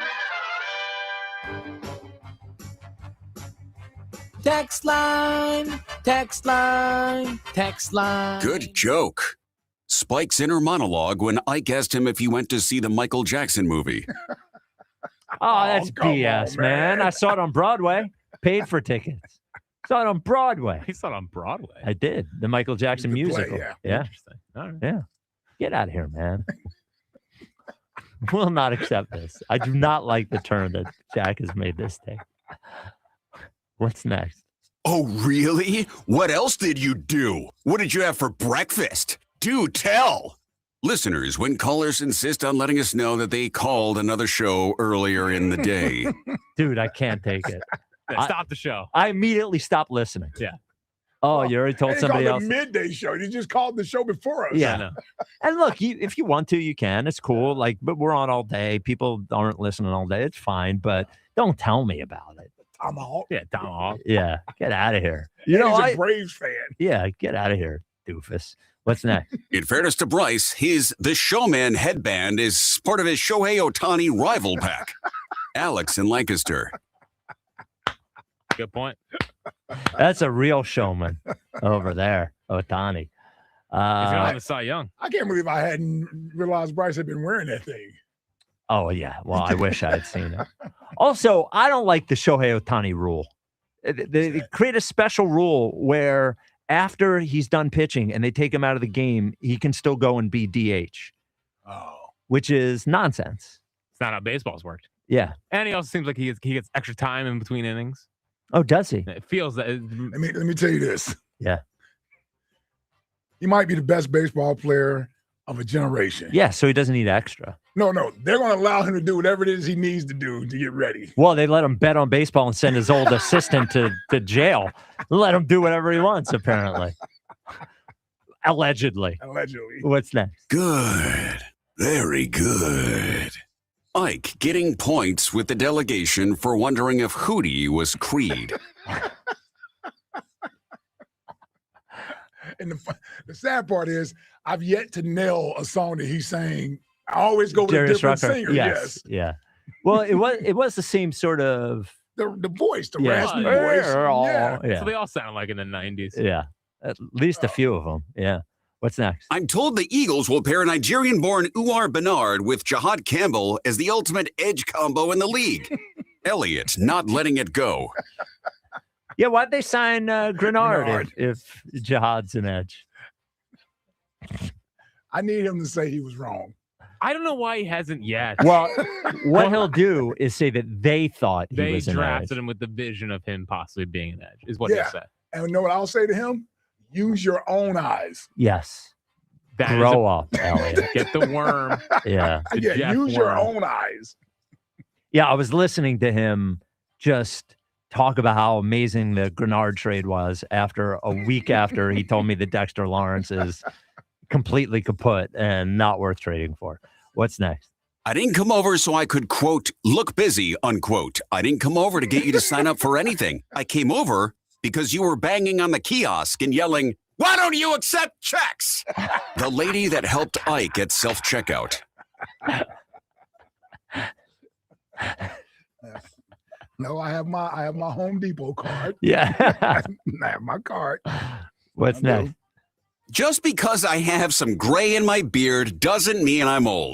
Text line, text line, text line. Good joke. Spike's inner monologue when Ike asked him if he went to see the Michael Jackson movie. Oh, that's BS, man. I saw it on Broadway. Paid for tickets. Saw it on Broadway. He saw it on Broadway. I did. The Michael Jackson musical. Yeah. Interesting. All right. Yeah. Get out of here, man. Will not accept this. I do not like the turn that Jack has made this take. What's next? Oh, really? What else did you do? What did you have for breakfast? Do tell. Listeners, when callers insist on letting us know that they called another show earlier in the day. Dude, I can't take it. Stop the show. I immediately stopped listening. Yeah. Oh, you already told somebody else. The midday show. You just called the show before us. Yeah. And look, if you want to, you can. It's cool. But we're on all day. People aren't listening all day. It's fine. But don't tell me about it. Tomahawk. Yeah, Tomahawk. Yeah. Get out of here. He's a Braves fan. Yeah. Get out of here. doofus. What's next? In fairness to Bryce, his The Showman headband is part of his Shohei Ohtani rival pack. Alex in Lancaster. Good point. That's a real showman over there, Ohtani. He's gonna have a Cy Young. I can't believe I hadn't realized Bryce had been wearing that thing. Oh, yeah. Well, I wish I had seen it. Also, I don't like the Shohei Ohtani rule. They create a special rule where after he's done pitching and they take him out of the game, he can still go and be DH. Oh. Which is nonsense. It's not how baseball's worked. Yeah. And he also seems like he gets extra time in between innings. Oh, does he? It feels that. Let me tell you this. Yeah. He might be the best baseball player of a generation. Yeah, so he doesn't need extra. No. They're going to allow him to do whatever it is he needs to do to get ready. Well, they let him bet on baseball and send his old assistant to jail. Let him do whatever he wants, apparently. Allegedly. What's next? Good. Very good. Ike getting points with the delegation for wondering if Hootie was Creed. And the sad part is, I've yet to nail a song that he sang. I always go with a different singer. Yes. Yeah. Well, it was the same sort of the voice, the Yeah. raspy voice. Yeah. Yeah. So they all sound like in the 90s. Yeah. At least a few of them. Yeah. What's next? I'm told the Eagles will pair Nigerian-born Uwar Bernard with Jahad Campbell as the ultimate edge combo in the league. Elliott not letting it go. Yeah, why'd they sign Grenard if Jihad's an edge? I need him to say he was wrong. I don't know why he hasn't yet. Well, what he'll do is say that they thought he They was an edge. drafted him with the vision of him possibly being an edge, is what Yeah. he said. And you know what I'll say to him? Use your own eyes. Yes. That is Grow up, Elliot. Get the worm. Yeah. The Yeah, Jeff use your worm. own eyes. Yeah, I was listening to him just talk about how amazing the Grenard trade was after a week after he told me that Dexter Lawrence is completely kaput and not worth trading for. What's next? I didn't come over so I could, quote, look busy, unquote. I didn't come over to get you to sign up for anything. I came over because you were banging on the kiosk and yelling, "Why don't you accept checks?" The lady that helped Ike at self-checkout. No, I have my Home Depot card. Yeah. I have my card. What's next? Just because I have some gray in my beard doesn't mean I'm old.